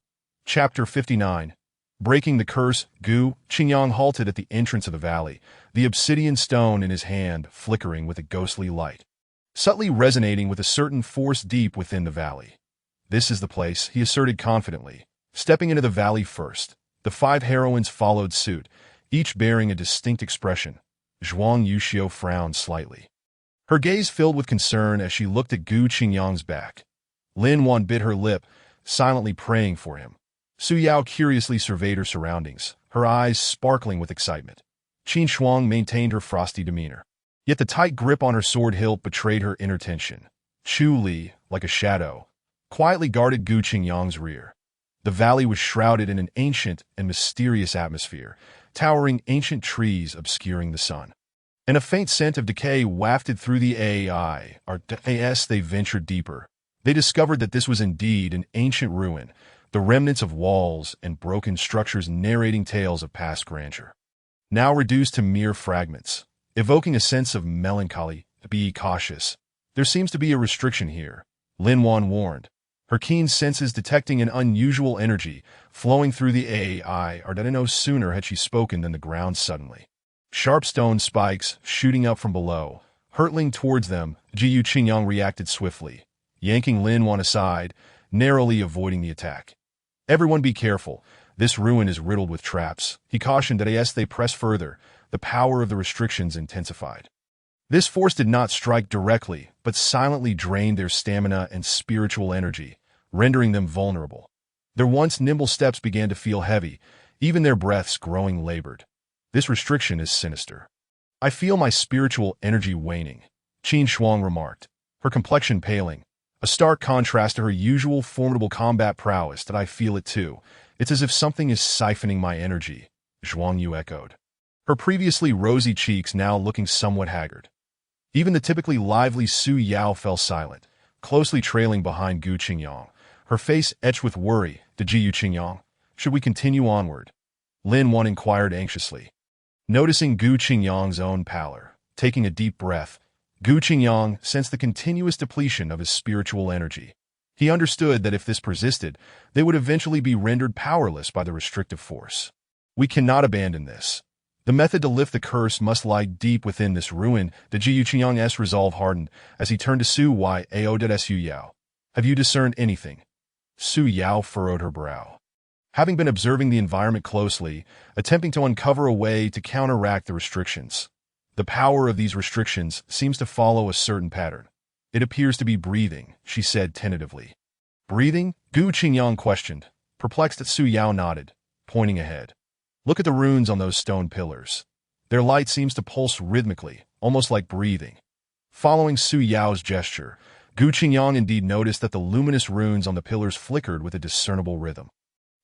Speaker 1: Chapter 59. Breaking the curse. Gu Qingyang halted at the entrance of the valley, the obsidian stone in his hand flickering with a ghostly light, subtly resonating with a certain force deep within the valley. This is the place, he asserted confidently. Stepping into the valley first, the 5 heroines followed suit, each bearing a distinct expression. Zhuang Yuxiu frowned slightly, her gaze filled with concern as she looked at Gu Qingyang's back. Lin Wan bit her lip, silently praying for him. Su Yao curiously surveyed her surroundings, her eyes sparkling with excitement. Qin Shuang maintained her frosty demeanor, yet the tight grip on her sword hilt betrayed her inner tension. Chu Li, like a shadow, quietly guarded Gu Qingyang's rear. The valley was shrouded in an ancient and mysterious atmosphere, towering ancient trees obscuring the sun. And a faint scent of decay wafted through the AI. As they ventured deeper, they discovered that this was indeed an ancient ruin, the remnants of walls and broken structures narrating tales of past grandeur, now reduced to mere fragments, evoking a sense of melancholy. Be cautious. There seems to be a restriction here, Lin Wan warned, her keen senses detecting an unusual energy flowing through the AI. No sooner had she spoken than the ground suddenly. Sharp stone spikes shooting up from below, hurtling towards them. Jiyu Qingyang reacted swiftly, yanking Lin Wan aside, narrowly avoiding the attack. Everyone be careful, this ruin is riddled with traps, he cautioned. As they pressed further, the power of the restrictions intensified. This force did not strike directly, but silently drained their stamina and spiritual energy, rendering them vulnerable. Their once nimble steps began to feel heavy, even their breaths growing labored. This restriction is sinister. I feel my spiritual energy waning, Qin Shuang remarked, her complexion paling, a stark contrast to her usual formidable combat prowess. I feel it too. It's as if something is siphoning my energy, Zhuang Yu echoed, her previously rosy cheeks now looking somewhat haggard. Even the typically lively Su Yao fell silent, closely trailing behind Gu Qingyang, her face etched with worry. Jiyu Qingyang, should we continue onward? Lin Wan inquired anxiously. Noticing Gu Qingyang's own pallor, taking a deep breath, Gu Qingyang sensed the continuous depletion of his spiritual energy. He understood that if this persisted, they would eventually be rendered powerless by the restrictive force. We cannot abandon this. The method to lift the curse must lie deep within this ruin. Jiyu Qingyang's resolve hardened as he turned to Su Yao. Su Yao, have you discerned anything? Su Yao furrowed her brow, having been observing the environment closely, attempting to uncover a way to counteract the restrictions. The power of these restrictions seems to follow a certain pattern. It appears to be breathing, she said tentatively. Breathing? Gu Qingyang questioned, perplexed. That Su Yao nodded, pointing ahead. Look at the runes on those stone pillars. Their light seems to pulse rhythmically, almost like breathing. Following Su Yao's gesture, Gu Qingyang indeed noticed that the luminous runes on the pillars flickered with a discernible rhythm.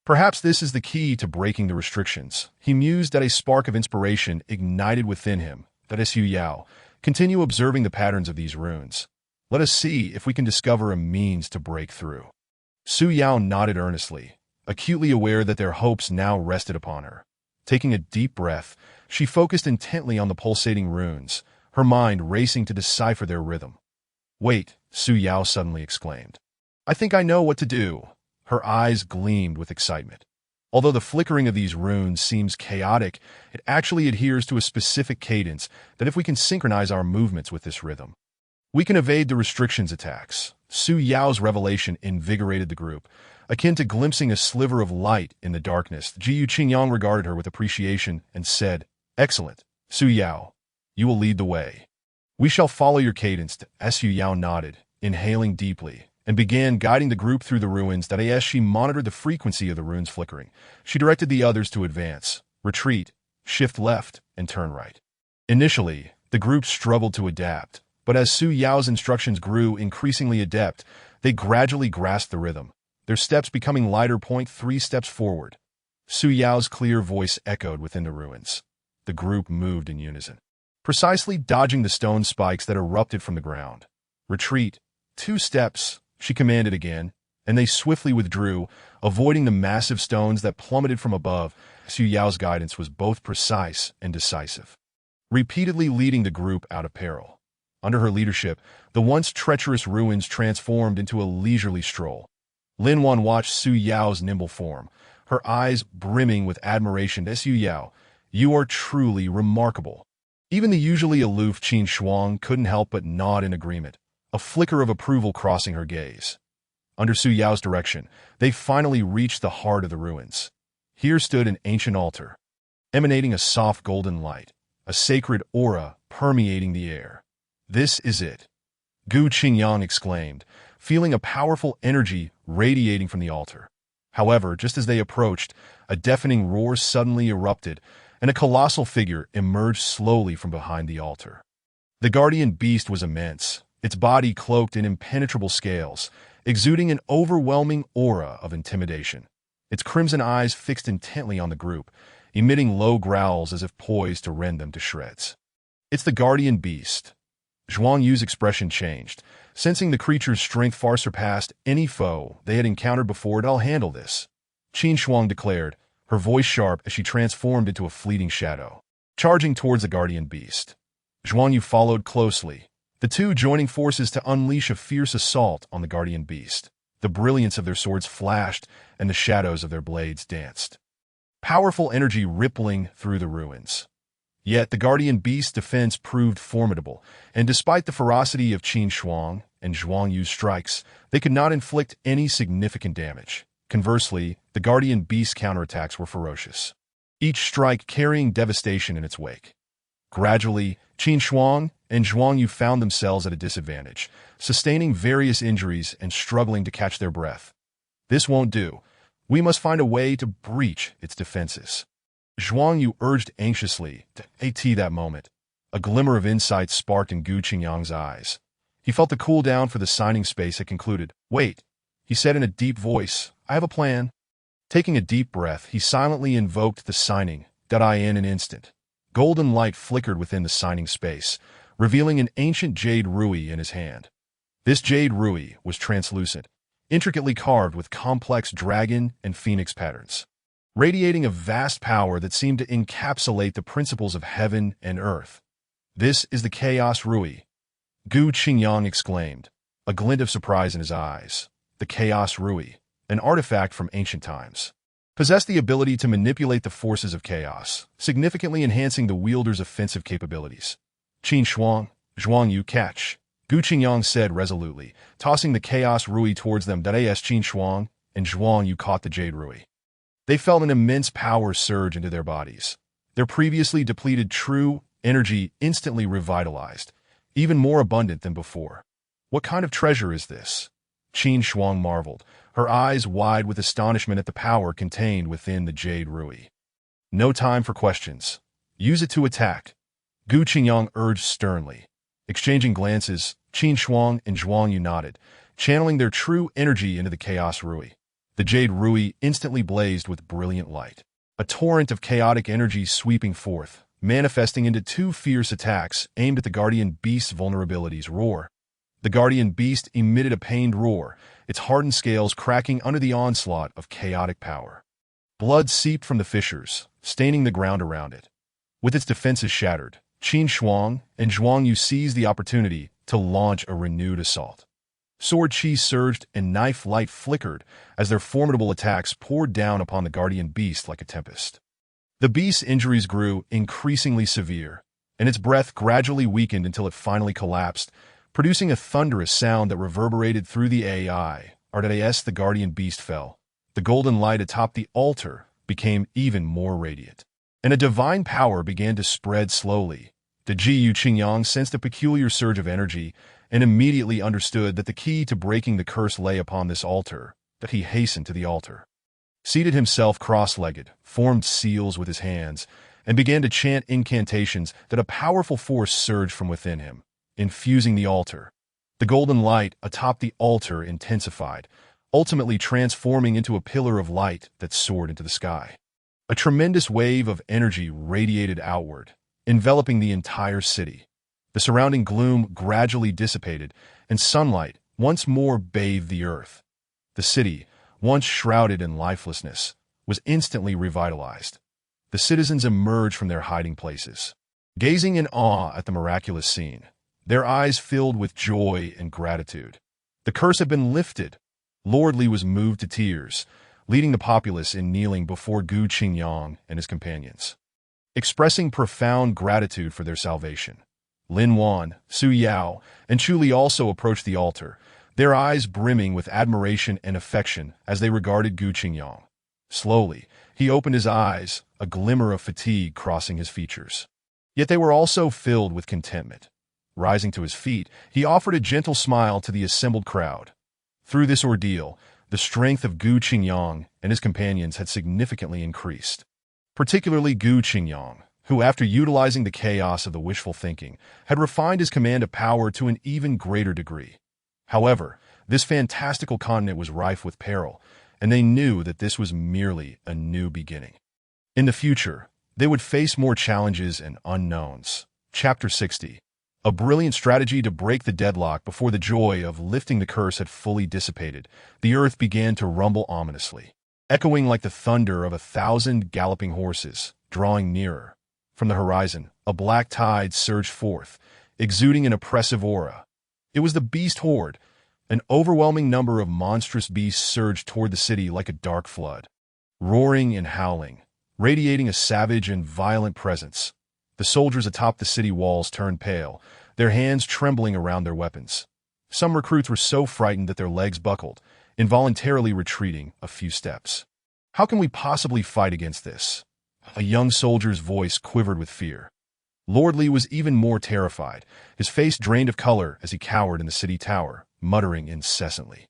Speaker 1: Perhaps this is the key to breaking the restrictions. He mused that a spark of inspiration ignited within him. That is Su Yao. Continue observing the patterns of these runes. Let us see if we can discover a means to break through. Su Yao nodded earnestly, acutely aware that their hopes now rested upon her. Taking a deep breath, she focused intently on the pulsating runes, her mind racing to decipher their rhythm. Wait, Su Yao suddenly exclaimed. I think I know what to do. Her eyes gleamed with excitement. Although the flickering of these runes seems chaotic, it actually adheres to a specific cadence that if we can synchronize our movements with this rhythm, we can evade the restrictions attacks. Su Yao's revelation invigorated the group, akin to glimpsing a sliver of light in the darkness. Jiyu Qingyang regarded her with appreciation and said, Excellent, Su Yao. You will lead the way. We shall follow your cadence. Su Yao nodded, inhaling deeply, and began guiding the group through the ruins. As she monitored the frequency of the runes flickering, she directed the others to advance, retreat, shift left, and turn right. Initially, the group struggled to adapt, But as Su Yao's instructions grew increasingly adept, they gradually grasped the rhythm, their steps becoming lighter. 3 steps forward. Su Yao's clear voice echoed within the ruins. The group moved in unison, precisely dodging the stone spikes that erupted from the ground. Retreat. 2 steps, she commanded again, and they swiftly withdrew, avoiding the massive stones that plummeted from above. Su Yao's guidance was both precise and decisive, repeatedly leading the group out of peril. Under her leadership, the once treacherous ruins transformed into a leisurely stroll. Lin Wan watched Su Yao's nimble form, her eyes brimming with admiration. Su Yao, you are truly remarkable. Even the usually aloof Qin Shuang couldn't help but nod in agreement, a flicker of approval crossing her gaze. Under Su Yao's direction, they finally reached the heart of the ruins. Here stood an ancient altar, emanating a soft golden light, a sacred aura permeating the air. This is it, Gu Qingyang exclaimed, feeling a powerful energy radiating from the altar. However, just as they approached, a deafening roar suddenly erupted, and a colossal figure emerged slowly from behind the altar. The guardian beast was immense, its body cloaked in impenetrable scales, exuding an overwhelming aura of intimidation. Its crimson eyes fixed intently on the group, emitting low growls as if poised to rend them to shreds. It's the guardian beast. Zhuang Yu's expression changed, sensing the creature's strength far surpassed any foe they had encountered before. I'll handle this, Qin Shuang declared, her voice sharp as she transformed into a fleeting shadow, charging towards the guardian beast. Zhuang Yu followed closely, the two joining forces to unleash a fierce assault on the guardian beast. The brilliance of their swords flashed, and the shadows of their blades danced, powerful energy rippling through the ruins. Yet the guardian beast's defense proved formidable, and despite the ferocity of Qin Shuang and Zhuang Yu's strikes, they could not inflict any significant damage. Conversely, the guardian beast's counterattacks were ferocious, each strike carrying devastation in its wake. Gradually, Qin Shuang and Zhuang Yu found themselves at a disadvantage, sustaining various injuries and struggling to catch their breath. This won't do. We must find a way to breach its defenses, Zhuang Yu urged anxiously. At that moment, a glimmer of insight sparked in Gu Qingyang's eyes. He felt the cool down for the signing space had concluded. Wait, he said in a deep voice, I have a plan. Taking a deep breath, he silently invoked the signing. In an instant, golden light flickered within the signing space, revealing an ancient jade rui in his hand. This jade rui was translucent, intricately carved with complex dragon and phoenix patterns, radiating a vast power that seemed to encapsulate the principles of heaven and earth. This is the Chaos Rui, Gu Qingyang exclaimed, a glint of surprise in his eyes. The Chaos Rui, an artifact from ancient times, possessed the ability to manipulate the forces of chaos, significantly enhancing the wielder's offensive capabilities. Qin Shuang, Zhuang Yu catch, Gu Qingyang said resolutely, tossing the Chaos Rui towards them. As Qin Shuang and Zhuang Yu caught the Jade Rui, they felt an immense power surge into their bodies. Their previously depleted true energy instantly revitalized, even more abundant than before. What kind of treasure is this? Qin Shuang marveled, her eyes wide with astonishment at the power contained within the Jade Rui. No time for questions. Use it to attack, Gu Qingyang urged sternly. Exchanging glances, Qin Shuang and Zhuang Yu nodded, channeling their true energy into the Chaos Rui. The Jade Rui instantly blazed with brilliant light, a torrent of chaotic energy sweeping forth, manifesting into 2 fierce attacks aimed at the Guardian Beast's vulnerabilities. Roar. The Guardian Beast emitted a pained roar, its hardened scales cracking under the onslaught of chaotic power. Blood seeped from the fissures, staining the ground around it. With its defenses shattered, Qin Shuang and Zhuang Yu seized the opportunity to launch a renewed assault. Sword chi surged and knife light flickered as their formidable attacks poured down upon the Guardian Beast like a tempest. The beast's injuries grew increasingly severe, and its breath gradually weakened until it finally collapsed, producing a thunderous sound that reverberated through the AI. As the Guardian Beast fell, the golden light atop the altar became even more radiant, and a divine power began to spread slowly. The Gu Qingyang sensed a peculiar surge of energy and immediately understood that the key to breaking the curse lay upon this altar. That he hastened to the altar, seated himself cross-legged, formed seals with his hands, and began to chant incantations. That a powerful force surged from within him, infusing the altar. The golden light atop the altar intensified, ultimately transforming into a pillar of light that soared into the sky. A tremendous wave of energy radiated outward, enveloping the entire city. The surrounding gloom gradually dissipated, and sunlight once more bathed the earth. The city, once shrouded in lifelessness, was instantly revitalized. The citizens emerged from their hiding places, gazing in awe at the miraculous scene, their eyes filled with joy and gratitude. The curse had been lifted. Lord Li was moved to tears, leading the populace in kneeling before Gu Qingyang and his companions, expressing profound gratitude for their salvation. Lin Wan, Su Yao, and Chu Li also approached the altar, their eyes brimming with admiration and affection as they regarded Gu Qingyang. Slowly, he opened his eyes, a glimmer of fatigue crossing his features. Yet they were also filled with contentment. Rising to his feet, he offered a gentle smile to the assembled crowd. Through this ordeal, the strength of Gu Qingyang and his companions had significantly increased. Particularly Gu Qingyang, who, after utilizing the chaos of the wishful thinking, had refined his command of power to an even greater degree. However, this fantastical continent was rife with peril, and they knew that this was merely a new beginning. In the future, they would face more challenges and unknowns. Chapter 60. A brilliant strategy to break the deadlock before the joy of lifting the curse had fully dissipated. The earth began to rumble ominously, echoing like the thunder of 1,000 galloping horses, drawing nearer. From the horizon, a black tide surged forth, exuding an oppressive aura. It was the beast horde. An overwhelming number of monstrous beasts surged toward the city like a dark flood, roaring and howling, radiating a savage and violent presence. The soldiers atop the city walls turned pale, their hands trembling around their weapons. Some recruits were so frightened that their legs buckled, involuntarily retreating a few steps. How can we possibly fight against this? A young soldier's voice quivered with fear. Lord Li was even more terrified, his face drained of color as he cowered in the city tower, muttering incessantly.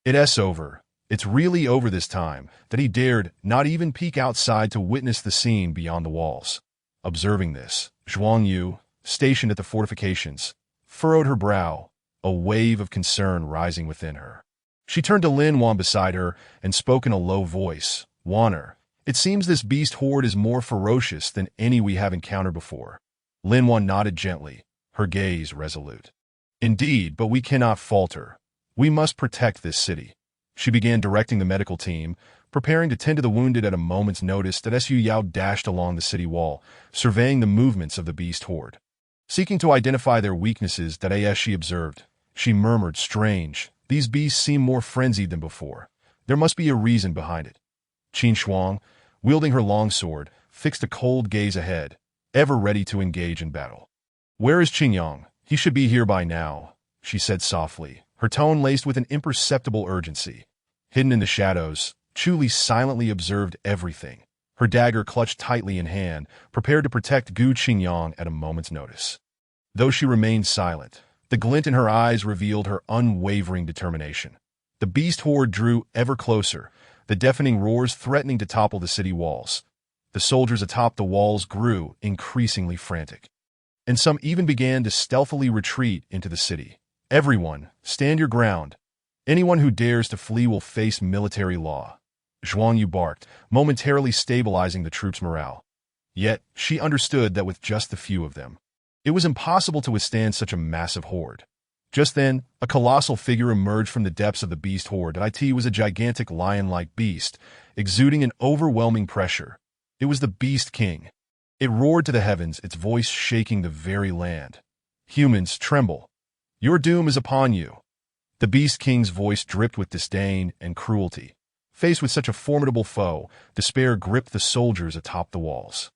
Speaker 1: "It's over. It's really over this time," that he dared not even peek outside to witness the scene beyond the walls. Observing this, Zhuang Yu, stationed at the fortifications, furrowed her brow, a wave of concern rising within her. She turned to Lin Wan beside her and spoke in a low voice. "Wanner, it seems this beast horde is more ferocious than any we have encountered before." Lin Wan nodded gently, her gaze resolute. "Indeed, but we cannot falter. We must protect this city." She began directing the medical team, preparing to tend to the wounded at a moment's notice that Su Yao dashed along the city wall, surveying the movements of the beast horde. Seeking to identify their weaknesses that as she observed, she murmured, "Strange, these beasts seem more frenzied than before. There must be a reason behind it." Qin Shuang, wielding her longsword, fixed a cold gaze ahead, ever ready to engage in battle. "Where is Qingyang? He should be here by now," she said softly, her tone laced with an imperceptible urgency. Hidden in the shadows, Chu Li silently observed everything, her dagger clutched tightly in hand, prepared to protect Gu Qingyang at a moment's notice. Though she remained silent, the glint in her eyes revealed her unwavering determination. The beast horde drew ever closer, the deafening roars threatening to topple the city walls. The soldiers atop the walls grew increasingly frantic, and some even began to stealthily retreat into the city. "Everyone, stand your ground. Anyone who dares to flee will face military law." Zhuang Yu barked, momentarily stabilizing the troops' morale. Yet, she understood that with just the few of them, it was impossible to withstand such a massive horde. Just then, a colossal figure emerged from the depths of the beast horde. It was a gigantic lion-like beast, exuding an overwhelming pressure. It was the Beast King. It roared to the heavens, its voice shaking the very land. "Humans, tremble. Your doom is upon you." The Beast King's voice dripped with disdain and cruelty. Faced with such a formidable foe, despair gripped the soldiers atop the walls.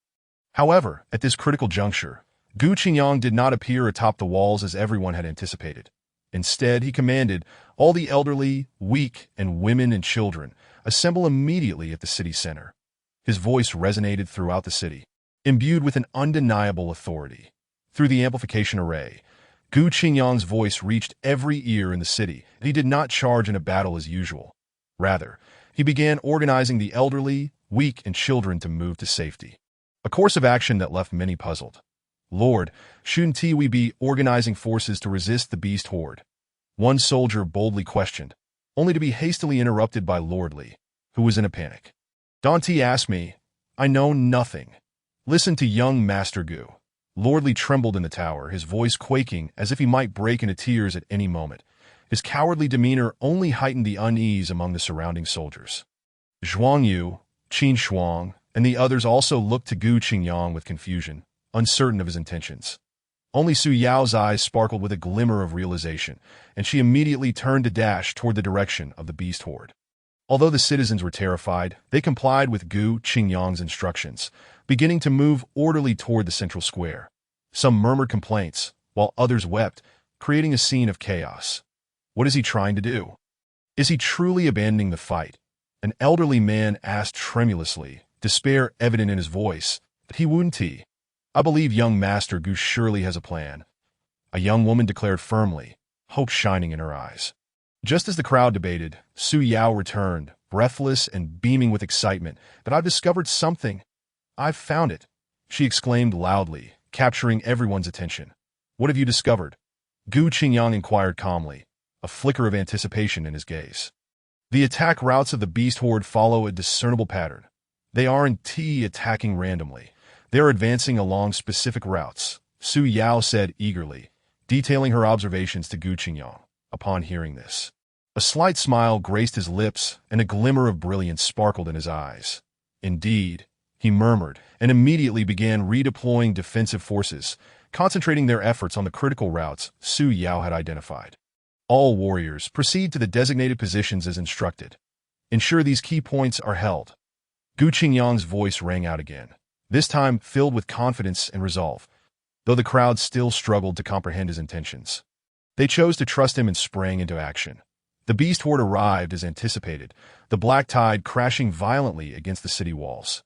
Speaker 1: However, at this critical juncture, Gu Qingyang did not appear atop the walls as everyone had anticipated. Instead, he commanded, "All the elderly, weak, and women and children, assemble immediately at the city center." His voice resonated throughout the city, imbued with an undeniable authority. Through the amplification array, Gu Qingyang's voice reached every ear in the city, and he did not charge in a battle as usual. Rather, he began organizing the elderly, weak, and children to move to safety. A course of action that left many puzzled. "Lord, shouldn't we be organizing forces to resist the beast horde?" one soldier boldly questioned, only to be hastily interrupted by Lord Li, who was in a panic. "Dante asked me. I know nothing. Listen to young Master Gu." Lord Li trembled in the tower, his voice quaking as if he might break into tears at any moment. His cowardly demeanor only heightened the unease among the surrounding soldiers. Zhuang Yu, Qin Shuang, and the others also looked to Gu Qingyang with confusion, uncertain of his intentions. Only Su Yao's eyes sparkled with a glimmer of realization, and she immediately turned to dash toward the direction of the beast horde. Although the citizens were terrified, they complied with Gu Qingyang's instructions, beginning to move orderly toward the central square. Some murmured complaints, while others wept, creating a scene of chaos. What is he trying to do? Is he truly abandoning the fight? An elderly man asked tremulously, despair evident in his voice. "But he wouldn't he? I believe young Master Gu surely has a plan." A young woman declared firmly, hope shining in her eyes. Just as the crowd debated, Su Yao returned, breathless and beaming with excitement. "But I've discovered something. I've found it," she exclaimed loudly, capturing everyone's attention. "What have you discovered?" Gu Qingyang inquired calmly, a flicker of anticipation in his gaze. "The attack routes of the beast horde follow a discernible pattern. They aren't attacking randomly. They're advancing along specific routes," Su Yao said eagerly, detailing her observations to Gu Qingyang. Upon hearing this, a slight smile graced his lips and a glimmer of brilliance sparkled in his eyes. "Indeed," he murmured, and immediately began redeploying defensive forces, concentrating their efforts on the critical routes Su Yao had identified. "All warriors, proceed to the designated positions as instructed. Ensure these key points are held." Gu Qingyang's voice rang out again, this time filled with confidence and resolve, though the crowd still struggled to comprehend his intentions. They chose to trust him and sprang into action. The beast horde arrived as anticipated, the black tide crashing violently against the city walls.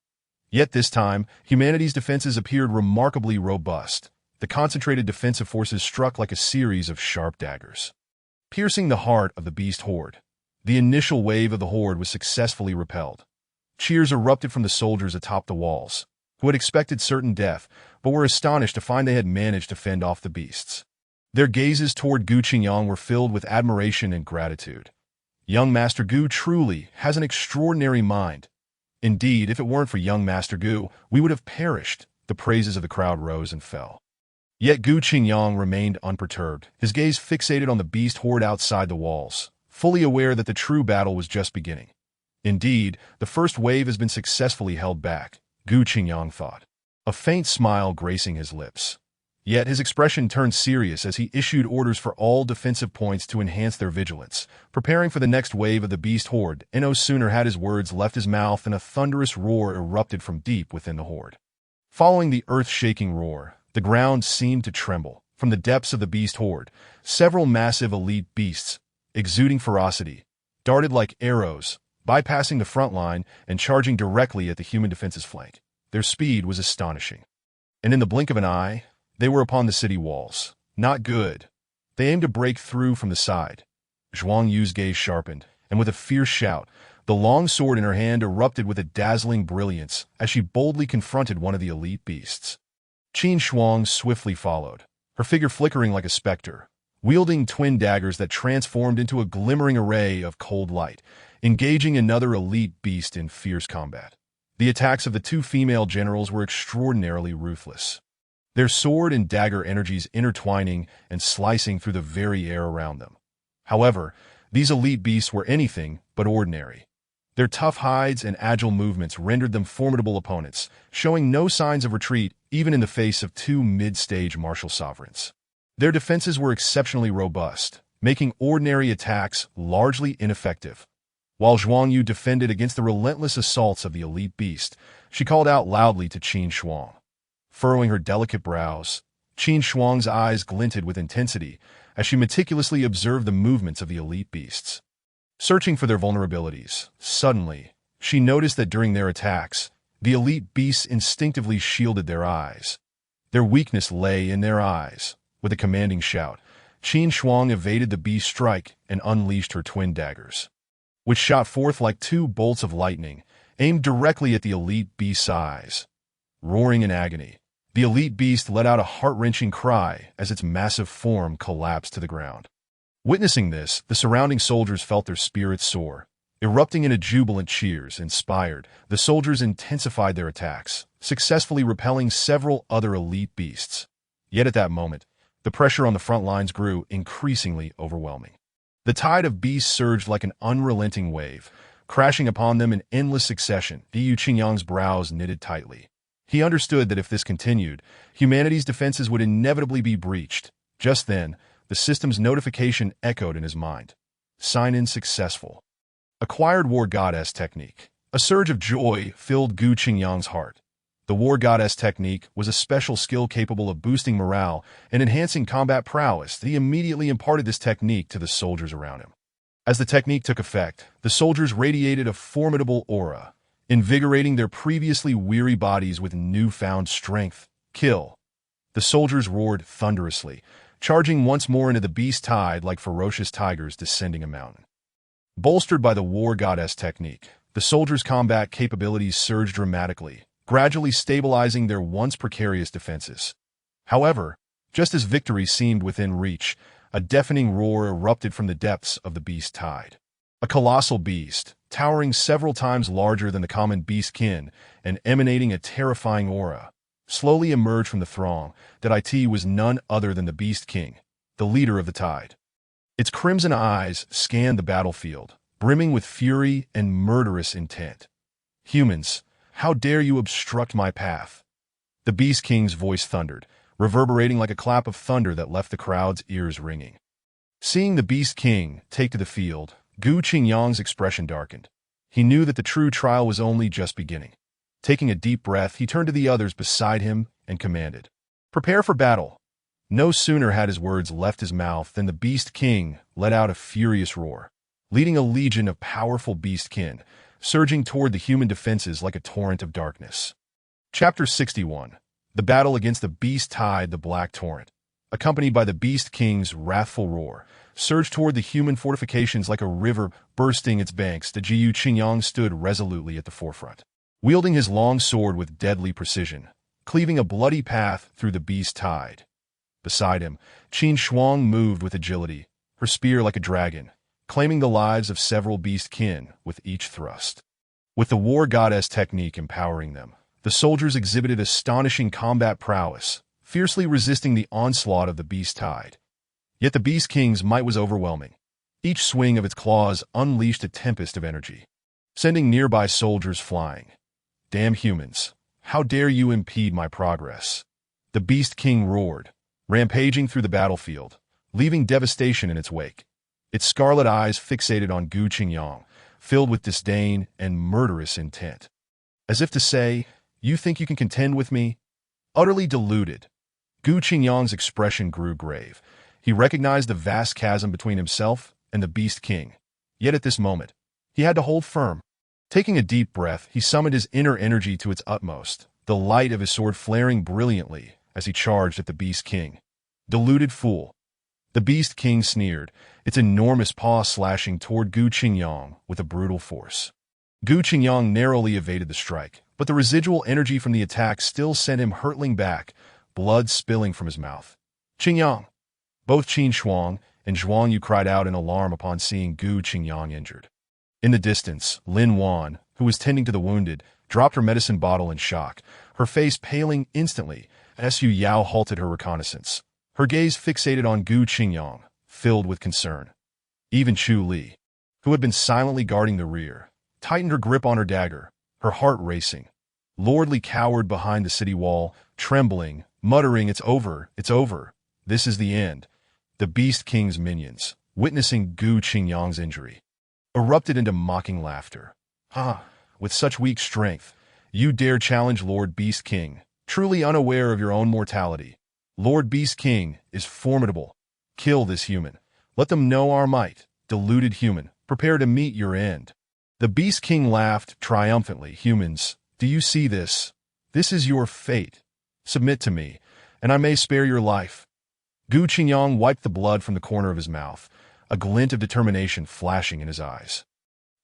Speaker 1: Yet this time, humanity's defenses appeared remarkably robust. The concentrated defensive forces struck like a series of sharp daggers, piercing the heart of the beast horde. The initial wave of the horde was successfully repelled. Cheers erupted from the soldiers atop the walls, who had expected certain death, but were astonished to find they had managed to fend off the beasts. Their gazes toward Gu Qingyang were filled with admiration and gratitude. "Young Master Gu truly has an extraordinary mind. Indeed, if it weren't for young Master Gu, we would have perished." The praises of the crowd rose and fell. Yet Gu Qingyang remained unperturbed, his gaze fixated on the beast horde outside the walls, fully aware that the true battle was just beginning. "Indeed, the first wave has been successfully held back," Gu Qingyang thought, a faint smile gracing his lips. Yet his expression turned serious as he issued orders for all defensive points to enhance their vigilance, preparing for the next wave of the beast horde. And no sooner had his words left his mouth than a thunderous roar erupted from deep within the horde. Following the earth-shaking roar, the ground seemed to tremble. From the depths of the beast horde, several massive elite beasts, exuding ferocity, darted like arrows, bypassing the front line and charging directly at the human defense's flank. Their speed was astonishing. And in the blink of an eye, they were upon the city walls. Not good. They aimed to break through from the side. Zhuang Yu's gaze sharpened, and with a fierce shout, the long sword in her hand erupted with a dazzling brilliance as she boldly confronted one of the elite beasts. Qin Shuang swiftly followed, her figure flickering like a specter, wielding twin daggers that transformed into a glimmering array of cold light, engaging another elite beast in fierce combat. The attacks of the two female generals were extraordinarily ruthless, their sword and dagger energies intertwining and slicing through the very air around them. However, these elite beasts were anything but ordinary. Their tough hides and agile movements rendered them formidable opponents, showing no signs of retreat even in the face of two mid-stage martial sovereigns. Their defenses were exceptionally robust, making ordinary attacks largely ineffective. While Zhuang Yu defended against the relentless assaults of the elite beast, she called out loudly to Qin Shuang. Furrowing her delicate brows, Qin Shuang's eyes glinted with intensity as she meticulously observed the movements of the elite beasts. Searching for their vulnerabilities, suddenly, she noticed that during their attacks, the elite beasts instinctively shielded their eyes. Their weakness lay in their eyes. With a commanding shout, Qin Shuang evaded the beast's strike and unleashed her twin daggers, which shot forth like two bolts of lightning, aimed directly at the elite beast's eyes. Roaring in agony, The elite beast let out a heart-wrenching cry as its massive form collapsed to the ground. Witnessing this, the surrounding soldiers felt their spirits soar. Erupting into jubilant cheers, inspired, the soldiers intensified their attacks, successfully repelling several other elite beasts. Yet at that moment, the pressure on the front lines grew increasingly overwhelming. The tide of beasts surged like an unrelenting wave, crashing upon them in endless succession. Yu Qingyang's brows knitted tightly. He understood that if this continued, humanity's defenses would inevitably be breached. Just then, the system's notification echoed in his mind. Sign-in successful. Acquired War Goddess Technique. A surge of joy filled Gu Qingyang's heart. The War Goddess Technique was a special skill capable of boosting morale and enhancing combat prowess. He immediately imparted this technique to the soldiers around him. As the technique took effect, the soldiers radiated a formidable aura, invigorating their previously weary bodies with newfound strength. Kill. The soldiers roared thunderously, charging once more into the beast tide like ferocious tigers descending a mountain. Bolstered by the War Goddess Technique, the soldiers' combat capabilities surged dramatically, gradually stabilizing their once precarious defenses. However, just as victory seemed within reach, a deafening roar erupted from the depths of the beast tide. A colossal beast, towering several times larger than the common beastkin and emanating a terrifying aura, slowly emerged from the throng. That it was none other than the Beast King, the leader of the tide. Its crimson eyes scanned the battlefield, brimming with fury and murderous intent. Humans, how dare you obstruct my path? The Beast King's voice thundered, reverberating like a clap of thunder that left the crowd's ears ringing. Seeing the Beast King take to the field, Gu Qingyang's expression darkened. He knew that the true trial was only just beginning. Taking a deep breath, he turned to the others beside him and commanded, "Prepare for battle." No sooner had his words left his mouth than the Beast King let out a furious roar, leading a legion of powerful beastkin, surging toward the human defenses like a torrent of darkness. Chapter 61. The Battle Against the Beast Tide. The Black Torrent, accompanied by the Beast King's wrathful roar, surged toward the human fortifications like a river bursting its banks. The Yu Qingyang stood resolutely at the forefront, wielding his long sword with deadly precision, cleaving a bloody path through the beast tide. Beside him, Qin Shuang moved with agility, her spear like a dragon, claiming the lives of several beast kin with each thrust. With the War Goddess Technique empowering them, the soldiers exhibited astonishing combat prowess, fiercely resisting the onslaught of the beast tide. Yet the Beast King's might was overwhelming. Each swing of its claws unleashed a tempest of energy, sending nearby soldiers flying. "Damn humans! How dare you impede my progress?" The Beast King roared, rampaging through the battlefield, leaving devastation in its wake. Its scarlet eyes fixated on Gu Qingyang, filled with disdain and murderous intent. As if to say, "You think you can contend with me?" Utterly deluded, Gu Qingyang's expression grew grave. He recognized the vast chasm between himself and the Beast King. Yet at this moment, he had to hold firm. Taking a deep breath, he summoned his inner energy to its utmost, the light of his sword flaring brilliantly as he charged at the Beast King. "Deluded fool." The Beast King sneered, its enormous paw slashing toward Gu Qingyang with a brutal force. Gu Qingyang narrowly evaded the strike, but the residual energy from the attack still sent him hurtling back, blood spilling from his mouth. "Qingyang!" Both Qin Shuang and Zhuang Yu cried out in alarm upon seeing Gu Qingyang injured. In the distance, Lin Wan, who was tending to the wounded, dropped her medicine bottle in shock, her face paling instantly as Su Yao halted her reconnaissance, her gaze fixated on Gu Qingyang, filled with concern. Even Chu Li, who had been silently guarding the rear, tightened her grip on her dagger, her heart racing. Lordly cowered behind the city wall, trembling, muttering, "It's over, it's over. This is the end." The Beast King's minions, witnessing Gu Qingyang's injury, erupted into mocking laughter. "Ha! With such weak strength, you dare challenge Lord Beast King, truly unaware of your own mortality. Lord Beast King is formidable. Kill this human. Let them know our might. Deluded human, prepare to meet your end." The Beast King laughed triumphantly. "Humans, do you see this? This is your fate. Submit to me, and I may spare your life." Gu Qingyang wiped the blood from the corner of his mouth, a glint of determination flashing in his eyes.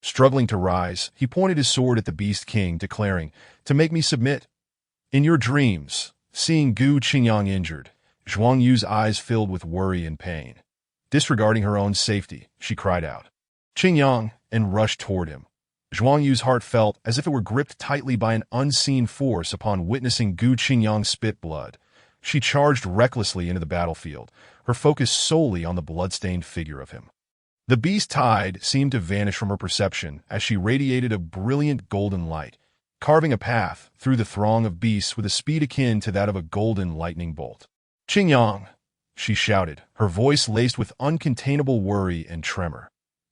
Speaker 1: Struggling to rise, he pointed his sword at the Beast King, declaring, "To make me submit? In your dreams, Seeing Gu Qingyang injured, Zhuang Yu's eyes filled with worry and pain. Disregarding her own safety, she cried out, "Qingyang," and rushed toward him. Zhuang Yu's heart felt as if it were gripped tightly by an unseen force upon witnessing Gu Qingyang spit blood. She charged recklessly into the battlefield, her focus solely on the blood-stained figure of him. The beast tide seemed to vanish from her perception as she radiated a brilliant golden light, carving a path through the throng of beasts with a speed akin to that of a golden lightning bolt. "Qingyang!" she shouted, her voice laced with uncontainable worry and tremor.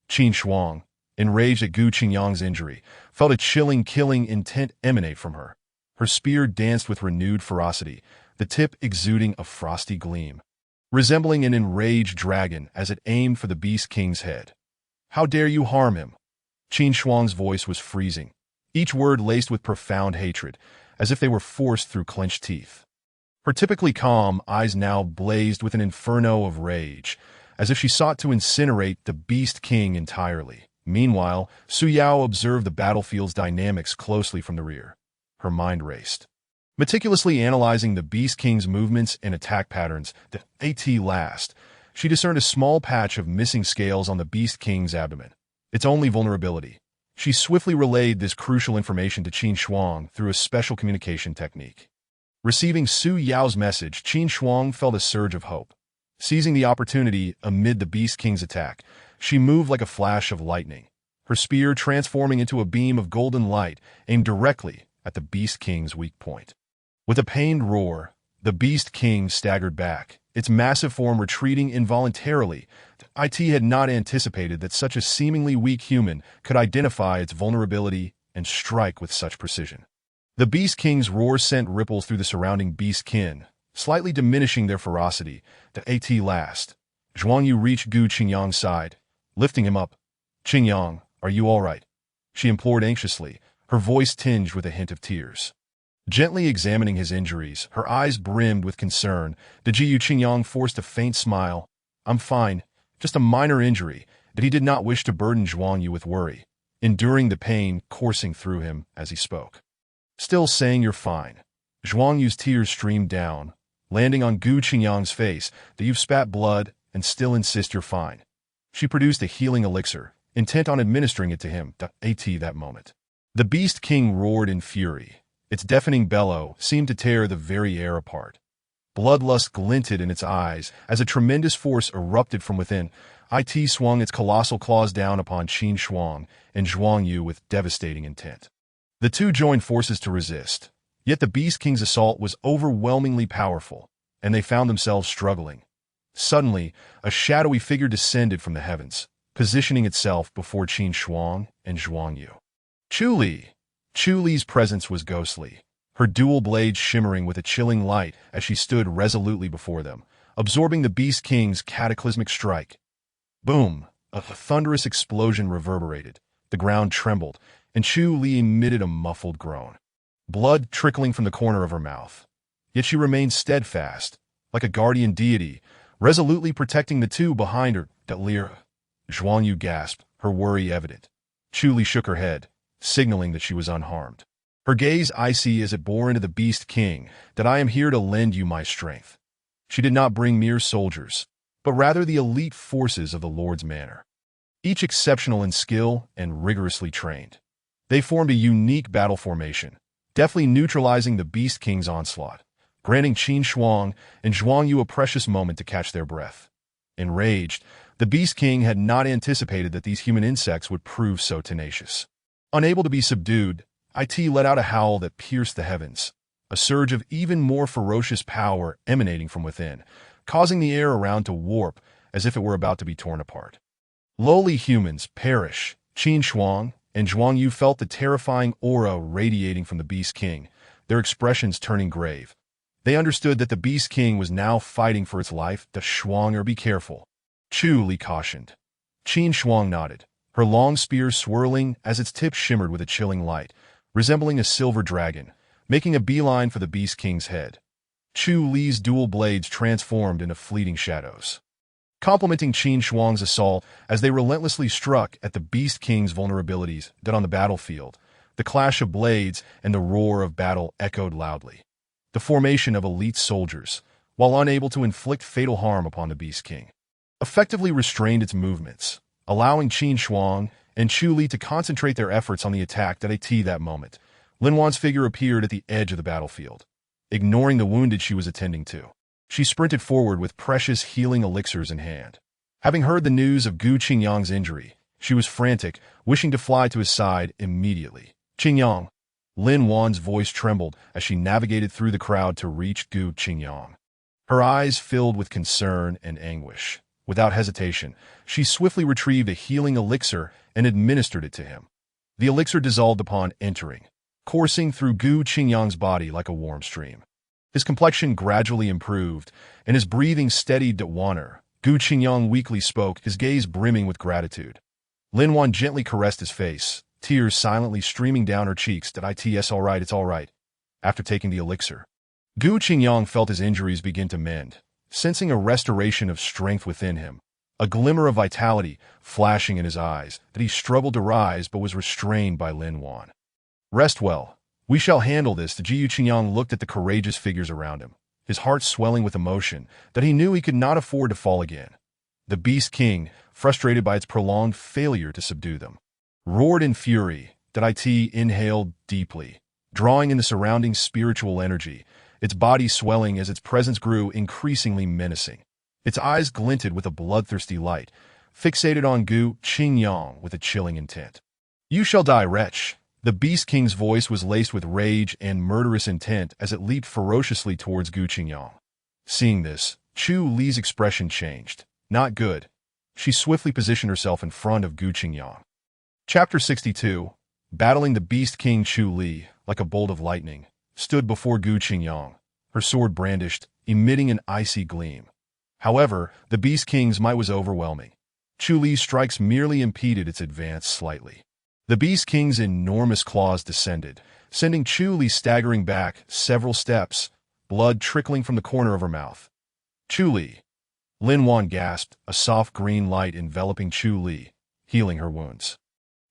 Speaker 1: Qin Shuang, enraged at Gu Qingyang's injury, felt a chilling, killing intent emanate from her. Her spear danced with renewed ferocity, the tip exuding a frosty gleam, resembling an enraged dragon as it aimed for the Beast King's head. "How dare you harm him?" Qin Shuang's voice was freezing, each word laced with profound hatred, as if they were forced through clenched teeth. Her typically calm eyes now blazed with an inferno of rage, as if she sought to incinerate the Beast King entirely. Meanwhile, Su Yao observed the battlefield's dynamics closely from the rear. Her mind raced. Meticulously analyzing the Beast King's movements and attack patterns, at last, she discerned a small patch of missing scales on the Beast King's abdomen, its only vulnerability. She swiftly relayed this crucial information to Qin Shuang through a special communication technique. Receiving Su Yao's message, Qin Shuang felt a surge of hope. Seizing the opportunity amid the Beast King's attack, she moved like a flash of lightning, her spear transforming into a beam of golden light aimed directly at the Beast King's weak point. With a pained roar, the Beast King staggered back, its massive form retreating involuntarily. IT had not anticipated that such a seemingly weak human could identify its vulnerability and strike with such precision. The Beast King's roar sent ripples through the surrounding beast kin, slightly diminishing their ferocity. At last, Zhuang Yu reached Gu Qingyang's side, lifting him up. "Qingyang, are you all right?" she implored anxiously, her voice tinged with a hint of tears. Gently examining his injuries, her eyes brimmed with concern, Gu Qingyang forced a faint smile. "I'm fine, just a minor injury," but he did not wish to burden Zhuang Yu with worry, enduring the pain coursing through him as he spoke. Still saying you're fine. Zhuang Yu's tears streamed down, landing on Gu Qingyang's face. "You've spat blood and still insist you're fine." She produced a healing elixir, intent on administering it to him. At that moment, the Beast King roared in fury. Its deafening bellow seemed to tear the very air apart. Bloodlust glinted in its eyes as a tremendous force erupted from within. It swung its colossal claws down upon Qin Shuang and Zhuang Yu with devastating intent. The two joined forces to resist, yet the Beast King's assault was overwhelmingly powerful, and they found themselves struggling. Suddenly, a shadowy figure descended from the heavens, positioning itself before Qin Shuang and Zhuang Yu. Chu Li. Chu Li's presence was ghostly, her dual blades shimmering with a chilling light as she stood resolutely before them, absorbing the Beast King's cataclysmic strike. Boom! A thunderous explosion reverberated, the ground trembled, and Chu Li emitted a muffled groan, blood trickling from the corner of her mouth. Yet she remained steadfast, like a guardian deity, resolutely protecting the two behind her. Zhuang Yu gasped, her worry evident. Chu Li shook her head, signaling that she was unharmed. Her gaze icy as it bore into the Beast King, "that I am here to lend you my strength." She did not bring mere soldiers, but rather the elite forces of the Lord's Manor, each exceptional in skill and rigorously trained. They formed a unique battle formation, deftly neutralizing the Beast King's onslaught, granting Qin Shuang and Zhuang Yu a precious moment to catch their breath. Enraged, the Beast King had not anticipated that these human insects would prove so tenacious. Unable to be subdued, It let out a howl that pierced the heavens, a surge of even more ferocious power emanating from within, causing the air around to warp as if it were about to be torn apart. Lowly humans perish. Qin Shuang and Zhuang Yu felt the terrifying aura radiating from the Beast King, their expressions turning grave. They understood that the Beast King was now fighting for its life. "Shuang, be careful," Chu Li cautioned. Qin Shuang nodded, her long spear swirling as its tip shimmered with a chilling light, resembling a silver dragon, making a beeline for the Beast King's head. Chu Li's dual blades transformed into fleeting shadows, complementing Qin Shuang's assault as they relentlessly struck at the Beast King's vulnerabilities. On the battlefield, the clash of blades and the roar of battle echoed loudly. the formation of elite soldiers, while unable to inflict fatal harm upon the Beast King, effectively restrained its movements, allowing Qin Shuang and Chu Li to concentrate their efforts on the attack at that moment. Lin Wan's figure appeared at the edge of the battlefield. Ignoring the wounded she was attending to, she sprinted forward with precious healing elixirs in hand. Having heard the news of Gu Qingyang's injury, she was frantic, wishing to fly to his side immediately. Qingyang. Lin Wan's voice trembled as she navigated through the crowd to reach Gu Qingyang. Her eyes filled with concern and anguish. Without hesitation, she swiftly retrieved a healing elixir and administered it to him. The elixir dissolved upon entering, coursing through Gu Qingyang's body like a warm stream. His complexion gradually improved, and his breathing steadied to water. Gu Qingyang weakly spoke, his gaze brimming with gratitude. Lin Wan gently caressed his face, tears silently streaming down her cheeks. It's all right, it's all right. After taking the elixir, Gu Qingyang felt his injuries begin to mend, sensing a restoration of strength within him, a glimmer of vitality flashing in his eyes. That he struggled to rise but was restrained by Lin Wan. Rest well. We shall handle this. The Gu Qingyang looked at the courageous figures around him, his heart swelling with emotion that he knew he could not afford to fall again. The Beast King, frustrated by its prolonged failure to subdue them, roared in fury. It inhaled deeply, drawing in the surrounding spiritual energy, its body swelling as its presence grew increasingly menacing. Its eyes glinted with a bloodthirsty light, fixated on Gu Qingyang with a chilling intent. You shall die, wretch. The Beast King's voice was laced with rage and murderous intent as it leaped ferociously towards Gu Qingyang. Seeing this, Chu Li's expression changed. Not good. She swiftly positioned herself in front of Gu Qingyang. Chapter 62. Battling the Beast King. Chu Li, like a bolt of lightning, stood before Gu Qingyang, her sword brandished, emitting an icy gleam. However, the Beast King's might was overwhelming. Chu Li's strikes merely impeded its advance slightly. The Beast King's enormous claws descended, sending Chu Li staggering back several steps, blood trickling from the corner of her mouth. Chu Li. Lin Wan gasped, a soft green light enveloping Chu Li, healing her wounds.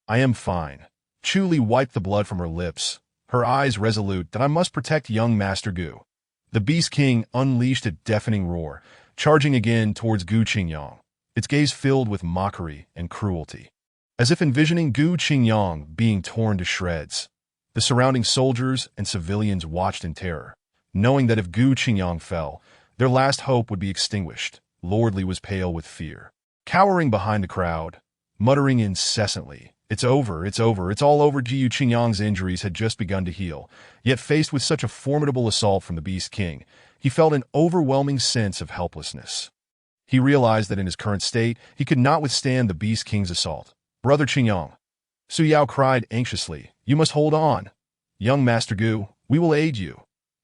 Speaker 1: I am fine. Chu Li wiped the blood from her lips, her eyes resolute that I must protect young Master Gu. The Beast King unleashed a deafening roar, charging again towards Gu Qingyang, its gaze filled with mockery and cruelty. As if envisioning Gu Qingyang being torn to shreds, the surrounding soldiers and civilians watched in terror, knowing that if Gu Qingyang fell, their last hope would be extinguished. Lord Li was pale with fear, cowering behind the crowd, muttering incessantly, It's over, it's over, it's all over. Gu Qingyang's injuries had just begun to heal, yet faced with such a formidable assault from the Beast King, he felt an overwhelming sense of helplessness. He realized that in his current state, he could not withstand the Beast King's assault. Brother Qingyang. Su Yao cried anxiously, You must hold on. Young Master Gu, we will aid you.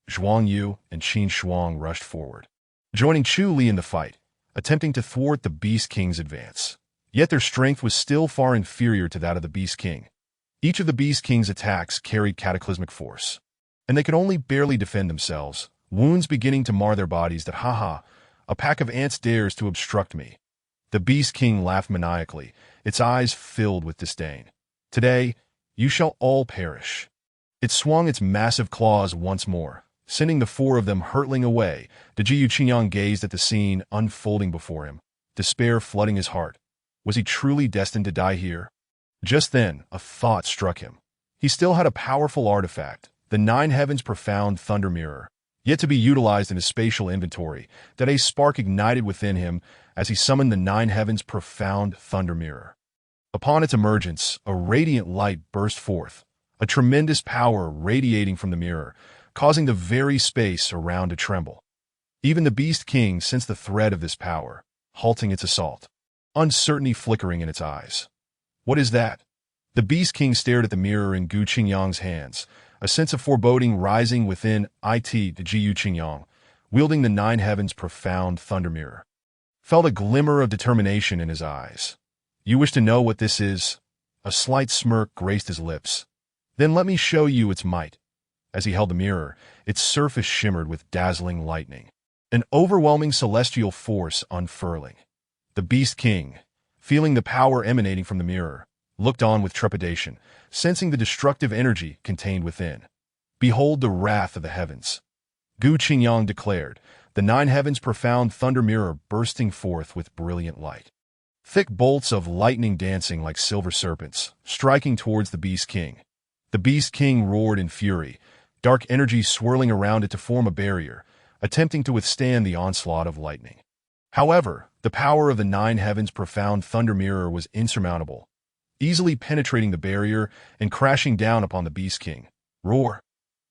Speaker 1: Zhuang Yu and Qin Shuang rushed forward, joining Chu Li in the fight, attempting to thwart the Beast King's advance. Yet their strength was still far inferior to that of the Beast King. Each of the Beast King's attacks carried cataclysmic force, and they could only barely defend themselves, wounds beginning to mar their bodies. A pack of ants dares to obstruct me. The Beast King laughed maniacally, its eyes filled with disdain. Today, you shall all perish. It swung its massive claws once more, sending the four of them hurtling away. Gu Qingyang gazed at the scene unfolding before him, despair flooding his heart. Was he truly destined to die here? Just then, a thought struck him. He still had a powerful artifact, the Nine Heavens Profound Thunder Mirror, yet to be utilized in his spatial inventory. That a spark ignited within him as he summoned the Nine Heavens Profound Thunder Mirror. Upon its emergence, a radiant light burst forth, a tremendous power radiating from the mirror, causing the very space around to tremble. Even the Beast King sensed the threat of this power, halting its assault, uncertainty flickering in its eyes. What is that? The Beast King stared at the mirror in Gu Qingyang's hands, a sense of foreboding rising within the Gu Qingyang, wielding the Nine Heavens Profound Thunder Mirror, felt a glimmer of determination in his eyes. You wish to know what this is? A slight smirk graced his lips. Then let me show you its might. As he held the mirror, its surface shimmered with dazzling lightning, an overwhelming celestial force unfurling. The Beast King, feeling the power emanating from the mirror, looked on with trepidation, sensing the destructive energy contained within. Behold the wrath of the heavens. Gu Qingyang declared, the nine heavens' profound thunder mirror bursting forth with brilliant light. Thick bolts of lightning dancing like silver serpents, striking towards the Beast King. The Beast King roared in fury, dark energy swirling around it to form a barrier, attempting to withstand the onslaught of lightning. However, the power of the nine heavens' profound thunder mirror was insurmountable, easily penetrating the barrier and crashing down upon the Beast King. Roar!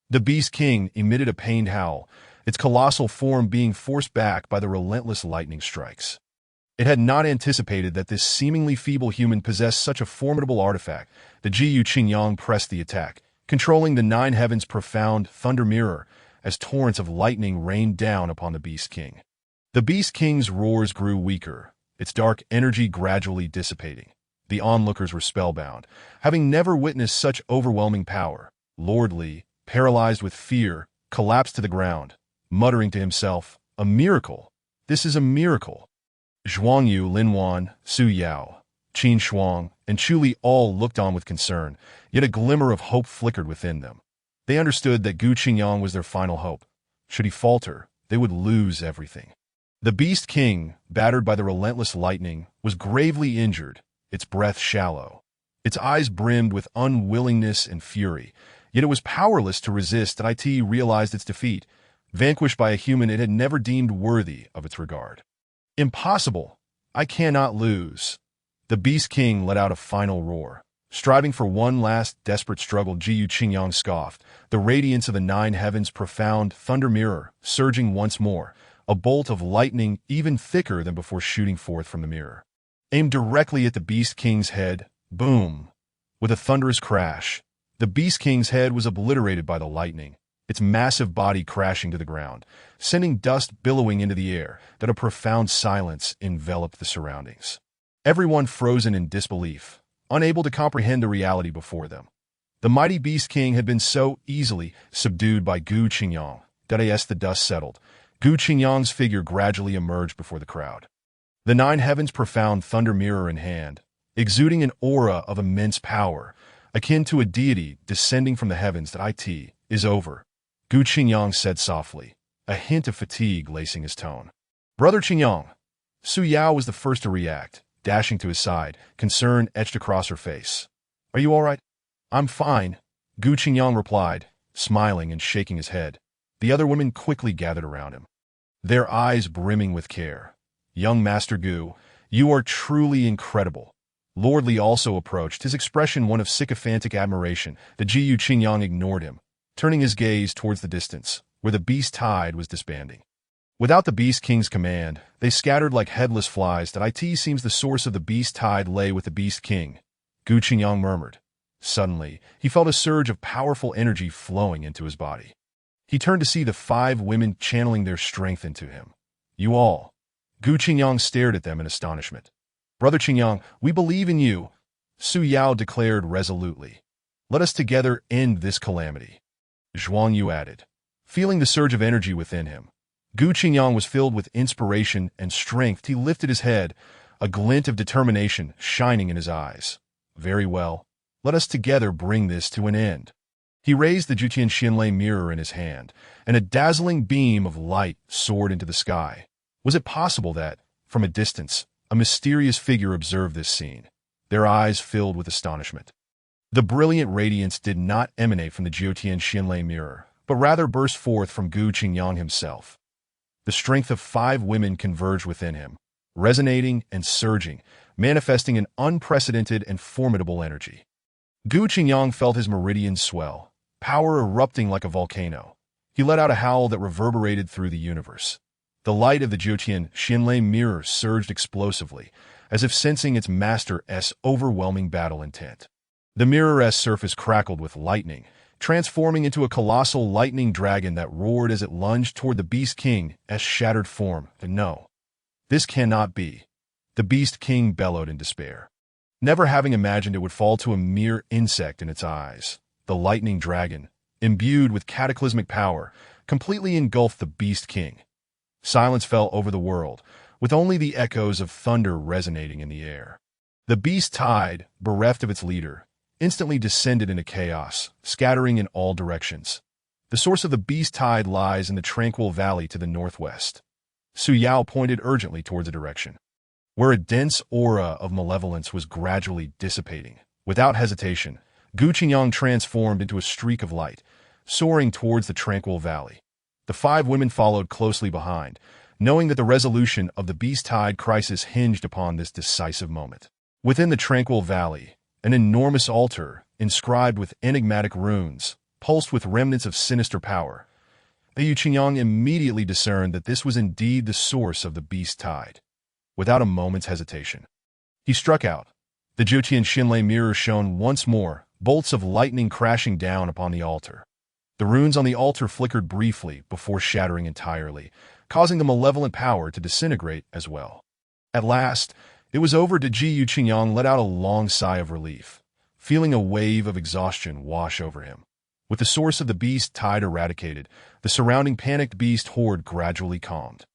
Speaker 1: The Beast King emitted a pained howl, its colossal form being forced back by the relentless lightning strikes. It had not anticipated that this seemingly feeble human possessed such a formidable artifact. The Jiyu Qingyang pressed the attack, controlling the nine heavens' profound thunder mirror as torrents of lightning rained down upon the Beast King. The Beast King's roars grew weaker, its dark energy gradually dissipating. The onlookers were spellbound, having never witnessed such overwhelming power. Lord Li, paralyzed with fear, collapsed to the ground, muttering to himself, "A miracle! This is a miracle!" Zhuangyu, Linwan, Su Yao, Qin Shuang, and Chu Li all looked on with concern, yet a glimmer of hope flickered within them. They understood that Gu Qingyang was their final hope. Should he falter, they would lose everything. The Beast King, battered by the relentless lightning, was gravely injured, its breath shallow. Its eyes brimmed with unwillingness and fury, yet it was powerless to resist. It realized its defeat, vanquished by a human it had never deemed worthy of its regard. Impossible! I cannot lose. The Beast King let out a final roar. Striving for one last desperate struggle, Jiyu Qingyang scoffed, the radiance of the nine heavens' profound thunder mirror surging once more, a bolt of lightning even thicker than before shooting forth from the mirror. Aimed directly at the Beast King's head, boom! With a thunderous crash, the Beast King's head was obliterated by the lightning, its massive body crashing to the ground, sending dust billowing into the air. That a profound silence enveloped the surroundings. Everyone frozen in disbelief, unable to comprehend the reality before them. The mighty Beast King had been so easily subdued by Gu Qingyang that as the dust settled, Gu Qingyang's figure gradually emerged before the crowd. The nine heavens' profound thunder mirror in hand, exuding an aura of immense power, akin to a deity descending from the heavens. That is over, Gu Qingyang said softly, a hint of fatigue lacing his tone. Brother Qingyang! Su Yao was the first to react, dashing to his side, concern etched across her face. Are you all right? I'm fine, Gu Qingyang replied, smiling and shaking his head. The other women quickly gathered around him, their eyes brimming with care. Young Master Gu, you are truly incredible. Lord Li also approached, his expression one of sycophantic admiration. The Jiyu Qingyang ignored him, turning his gaze towards the distance, where the Beast Tide was disbanding. Without the Beast King's command, they scattered like headless flies. That seems the source of the Beast Tide lay with the Beast King, Gu Qingyang murmured. Suddenly, he felt a surge of powerful energy flowing into his body. He turned to see the five women channeling their strength into him. You all. Gu Qingyang stared at them in astonishment. Brother Qingyang, we believe in you, Su Yao declared resolutely. Let us together end this calamity. Zhuangyu added, feeling the surge of energy within him. Gu Qingyang was filled with inspiration and strength. He lifted his head, a glint of determination shining in his eyes. Very well. Let us together bring this to an end. He raised the Jutian Xianlei mirror in his hand, and a dazzling beam of light soared into the sky. Was it possible that, from a distance, a mysterious figure observed this scene? Their eyes filled with astonishment. The brilliant radiance did not emanate from the Jiotian Xianlei mirror, but rather burst forth from Gu Qingyang himself. The strength of five women converged within him, resonating and surging, manifesting an unprecedented and formidable energy. Gu Qingyang felt his meridians swell, power erupting like a volcano. He let out a howl that reverberated through the universe. The light of the Jiotian Xianlei mirror surged explosively, as if sensing its master's overwhelming battle intent. The mirror's surface crackled with lightning, transforming into a colossal lightning dragon that roared as it lunged toward the Beast King's shattered form. No, this cannot be. The Beast King bellowed in despair, never having imagined it would fall to a mere insect in its eyes. The lightning dragon, imbued with cataclysmic power, completely engulfed the Beast King. Silence fell over the world, with only the echoes of thunder resonating in the air. The Beast Tide, bereft of its leader, instantly descended into chaos, scattering in all directions. The source of the beast tide lies in the tranquil valley to the northwest. Su Yao pointed urgently towards a direction, where a dense aura of malevolence was gradually dissipating. Without hesitation, Gu Qingyang transformed into a streak of light, soaring towards the tranquil valley. The 5 women followed closely behind, knowing that the resolution of the beast tide crisis hinged upon this decisive moment. Within the tranquil valley, an enormous altar, inscribed with enigmatic runes, pulsed with remnants of sinister power. Yu Qingyang immediately discerned that this was indeed the source of the beast tide. Without a moment's hesitation, he struck out. The Zhuqian Xinlei mirror shone once more, bolts of lightning crashing down upon the altar. The runes on the altar flickered briefly before shattering entirely, causing the malevolent power to disintegrate as well. At last, it was over. Yu Qingyang let out a long sigh of relief, feeling a wave of exhaustion wash over him. With the source of the beast tide eradicated, the surrounding panicked beast horde gradually calmed,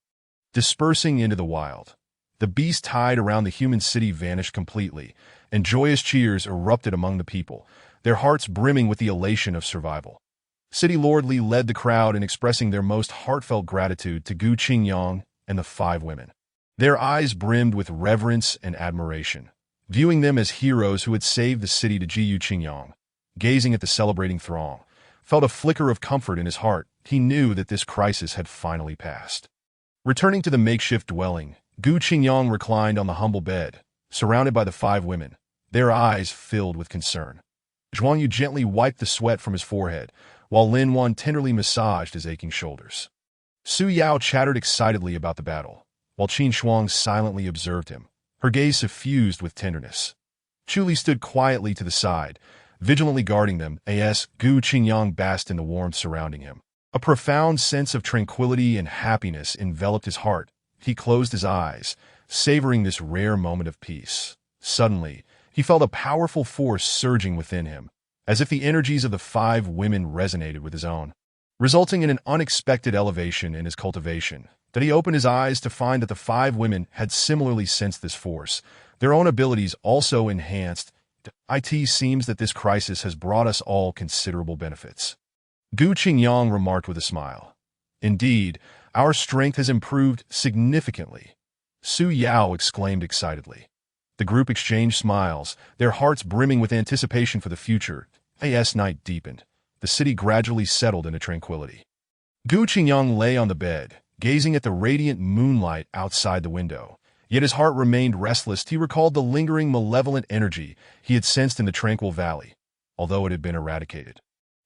Speaker 1: dispersing into the wild. The beast tide around the human city vanished completely, and joyous cheers erupted among the people, their hearts brimming with the elation of survival. City Lord Li led the crowd in expressing their most heartfelt gratitude to Gu Qingyang and the 5 women. Their eyes brimmed with reverence and admiration, viewing them as heroes who had saved the city. Yu Qingyang, gazing at the celebrating throng, felt a flicker of comfort in his heart. He knew that this crisis had finally passed. Returning to the makeshift dwelling, Gu Qingyang reclined on the humble bed, surrounded by the 5 women, their eyes filled with concern. Zhuang Yu gently wiped the sweat from his forehead, while Lin Wan tenderly massaged his aching shoulders. Su Yao chattered excitedly about the battle, while Qin Shuang silently observed him, her gaze suffused with tenderness. Chu Li stood quietly to the side, vigilantly guarding them. As Gu Qingyang basked in the warmth surrounding him, a profound sense of tranquility and happiness enveloped his heart. He closed his eyes, savoring this rare moment of peace. Suddenly, he felt a powerful force surging within him, as if the energies of the 5 women resonated with his own, resulting in an unexpected elevation in his cultivation. That he opened his eyes to find that the 5 women had similarly sensed this force, their own abilities also enhanced. It seems that this crisis has brought us all considerable benefits, Gu Qingyang remarked with a smile. Indeed, our strength has improved significantly, Su Yao exclaimed excitedly. The group exchanged smiles, their hearts brimming with anticipation for the future. As night deepened, the city gradually settled into tranquility. Gu Qingyang lay on the bed, gazing at the radiant moonlight outside the window. Yet his heart remained restless. He recalled the lingering malevolent energy he had sensed in the tranquil valley, although it had been eradicated.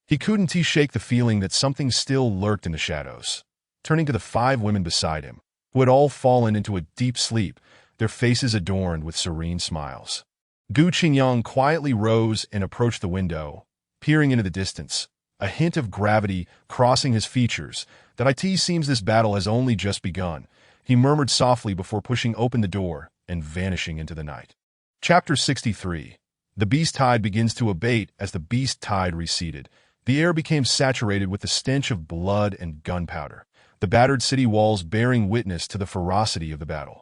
Speaker 1: He couldn't shake the feeling that something still lurked in the shadows. Turning to the 5 women beside him, who had all fallen into a deep sleep, their faces adorned with serene smiles, Gu Qingyang quietly rose and approached the window, peering into the distance, a hint of gravity crossing his features. That it seems this battle has only just begun, he murmured softly before pushing open the door and vanishing into the night. Chapter 63. The beast tide begins to abate. As the beast tide receded, the air became saturated with the stench of blood and gunpowder, the battered city walls bearing witness to the ferocity of the battle.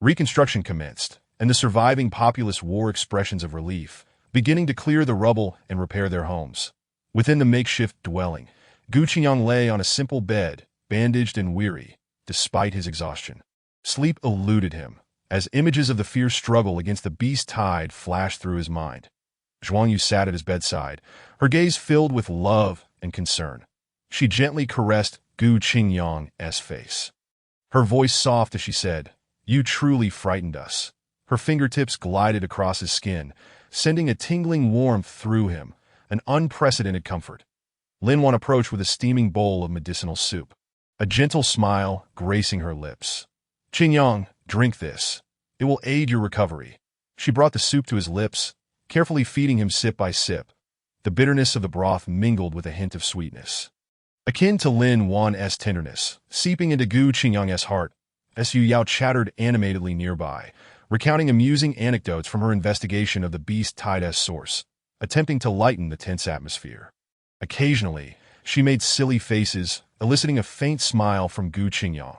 Speaker 1: Reconstruction commenced, and the surviving populace wore expressions of relief, beginning to clear the rubble and repair their homes. Within the makeshift dwelling, Gu Qingyang lay on a simple bed, bandaged and weary, despite his exhaustion. Sleep eluded him, as images of the fierce struggle against the beast tide flashed through his mind. Zhuang Yu sat at his bedside, her gaze filled with love and concern. She gently caressed Gu Qingyang's face, her voice soft as she said, "You truly frightened us." Her fingertips glided across his skin, sending a tingling warmth through him, an unprecedented comfort. Lin Wan approached with a steaming bowl of medicinal soup, a gentle smile gracing her lips. "Qingyang, drink this. It will aid your recovery." She brought the soup to his lips, carefully feeding him sip by sip. The bitterness of the broth mingled with a hint of sweetness, akin to Lin Wan's tenderness, seeping into Gu Qingyang's heart. Su Yao chattered animatedly nearby, recounting amusing anecdotes from her investigation of the beast tide's source, attempting to lighten the tense atmosphere. Occasionally, she made silly faces, eliciting a faint smile from Gu Qingyang.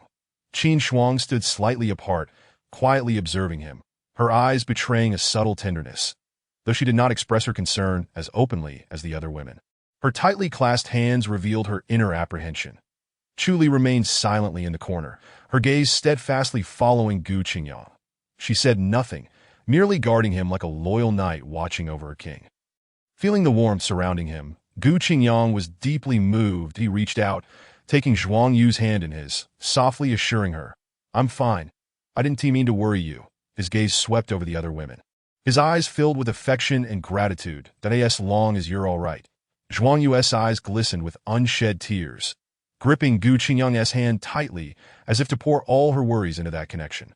Speaker 1: Qin Shuang stood slightly apart, quietly observing him, her eyes betraying a subtle tenderness, though she did not express her concern as openly as the other women. Her tightly clasped hands revealed her inner apprehension. Chu remained silently in the corner, her gaze steadfastly following Gu Qingyang. She said nothing, merely guarding him like a loyal knight watching over a king. Feeling the warmth surrounding him, Gu Qingyang was deeply moved. He reached out, taking Zhuang Yu's hand in his, softly assuring her, "I'm fine. I didn't mean to worry you." His gaze swept over the other women. His eyes filled with affection and gratitude, that as long as you're all right. Zhuang Yu's eyes glistened with unshed tears, gripping Gu Qingyang's hand tightly as if to pour all her worries into that connection.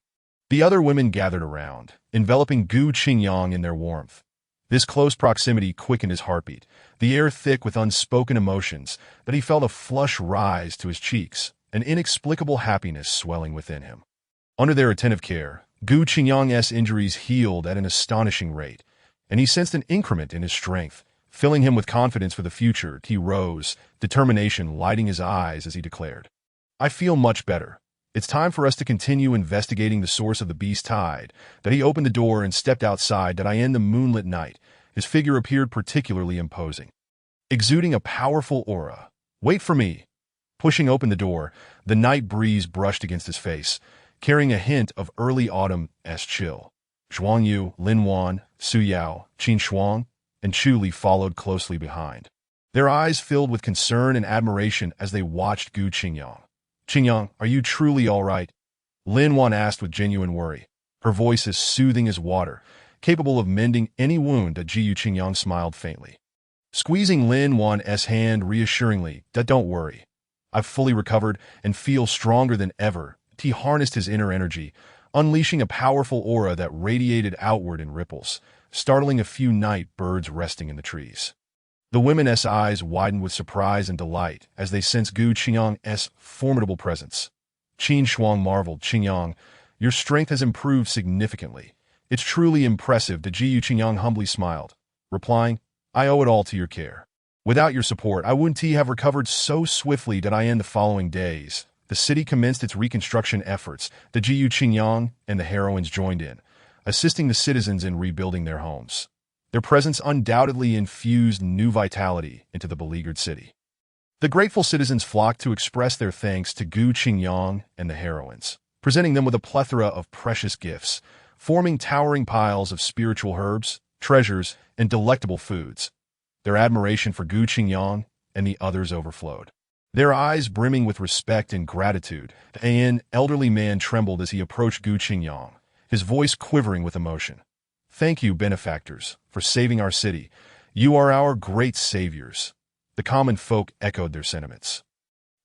Speaker 1: The other women gathered around, enveloping Gu Qingyang in their warmth. This close proximity quickened his heartbeat, the air thick with unspoken emotions, that he felt a flush rise to his cheeks, an inexplicable happiness swelling within him. Under their attentive care, Gu Qingyang's injuries healed at an astonishing rate, and he sensed an increment in his strength, filling him with confidence for the future. He rose, determination lighting his eyes as he declared, "I feel much better. It's time for us to continue investigating the source of the beast tide." That he opened the door and stepped outside. That in the moonlit night, his figure appeared particularly imposing, exuding a powerful aura. "Wait for me." Pushing open the door, the night breeze brushed against his face, carrying a hint of early autumn's chill. Zhuang Yu, Lin Wan, Su Yao, Qin Shuang, and Chu Li followed closely behind, their eyes filled with concern and admiration as they watched Gu Qingyang. "Qingyang, are you truly all right?" Lin Wan asked with genuine worry, her voice as soothing as water, capable of mending any wound. Gu Qingyang smiled faintly, squeezing Lin Wan's hand reassuringly. "Don't worry. I've fully recovered and feel stronger than ever." He harnessed his inner energy, unleashing a powerful aura that radiated outward in ripples, startling a few night birds resting in the trees. The women's eyes widened with surprise and delight as they sensed Gu Qingyang's formidable presence. Qin Shuang marveled, "Qingyang, your strength has improved significantly. It's truly impressive." Gu Qingyang humbly smiled, replying, "I owe it all to your care. Without your support, I wouldn't have recovered so swiftly." In the following days, the city commenced its reconstruction efforts. Gu Qingyang and the heroines joined in, assisting the citizens in rebuilding their homes. Their presence undoubtedly infused new vitality into the beleaguered city. The grateful citizens flocked to express their thanks to Gu Qingyang and the heroines, presenting them with a plethora of precious gifts, forming towering piles of spiritual herbs, treasures, and delectable foods. Their admiration for Gu Qingyang and the others overflowed, their eyes brimming with respect and gratitude. An elderly man trembled as he approached Gu Qingyang, his voice quivering with emotion. "Thank you, benefactors, for saving our city. You are our great saviors." The common folk echoed their sentiments,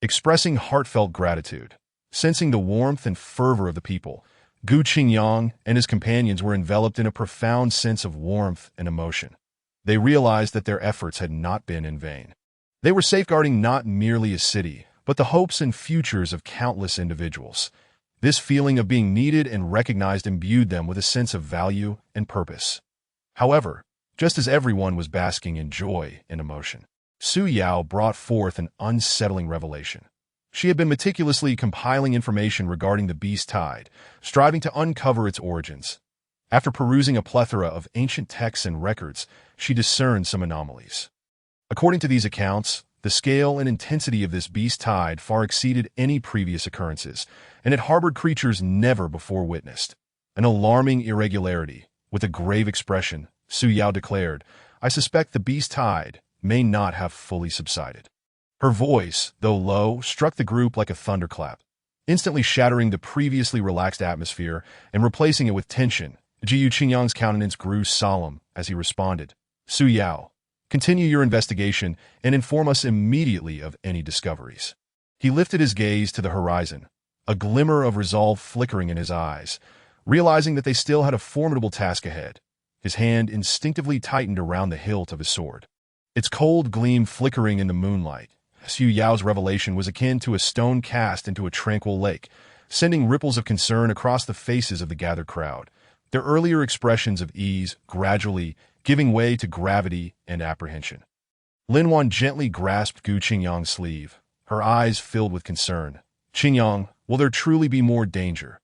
Speaker 1: expressing heartfelt gratitude. Sensing the warmth and fervor of the people, Gu Qingyang and his companions were enveloped in a profound sense of warmth and emotion. They realized that their efforts had not been in vain. They were safeguarding not merely a city, but the hopes and futures of countless individuals. This feeling of being needed and recognized imbued them with a sense of value and purpose. However, just as everyone was basking in joy and emotion, Su Yao brought forth an unsettling revelation. She had been meticulously compiling information regarding the beast tide, striving to uncover its origins. After perusing a plethora of ancient texts and records, she discerned some anomalies. According to these accounts, the scale and intensity of this beast tide far exceeded any previous occurrences, and it harbored creatures never before witnessed. An alarming irregularity. With a grave expression, Su Yao declared, "I suspect the beast tide may not have fully subsided." Her voice, though low, struck the group like a thunderclap, instantly shattering the previously relaxed atmosphere and replacing it with tension. Gu Qingyang's countenance grew solemn as he responded, "Su Yao, continue your investigation and inform us immediately of any discoveries." He lifted his gaze to the horizon, a glimmer of resolve flickering in his eyes. Realizing that they still had a formidable task ahead, his hand instinctively tightened around the hilt of his sword, its cold gleam flickering in the moonlight. Su Yao's revelation was akin to a stone cast into a tranquil lake, sending ripples of concern across the faces of the gathered crowd, their earlier expressions of ease gradually giving way to gravity and apprehension. Lin Wan gently grasped Gu Qingyang's sleeve, her eyes filled with concern. "Qingyang, will there truly be more danger?"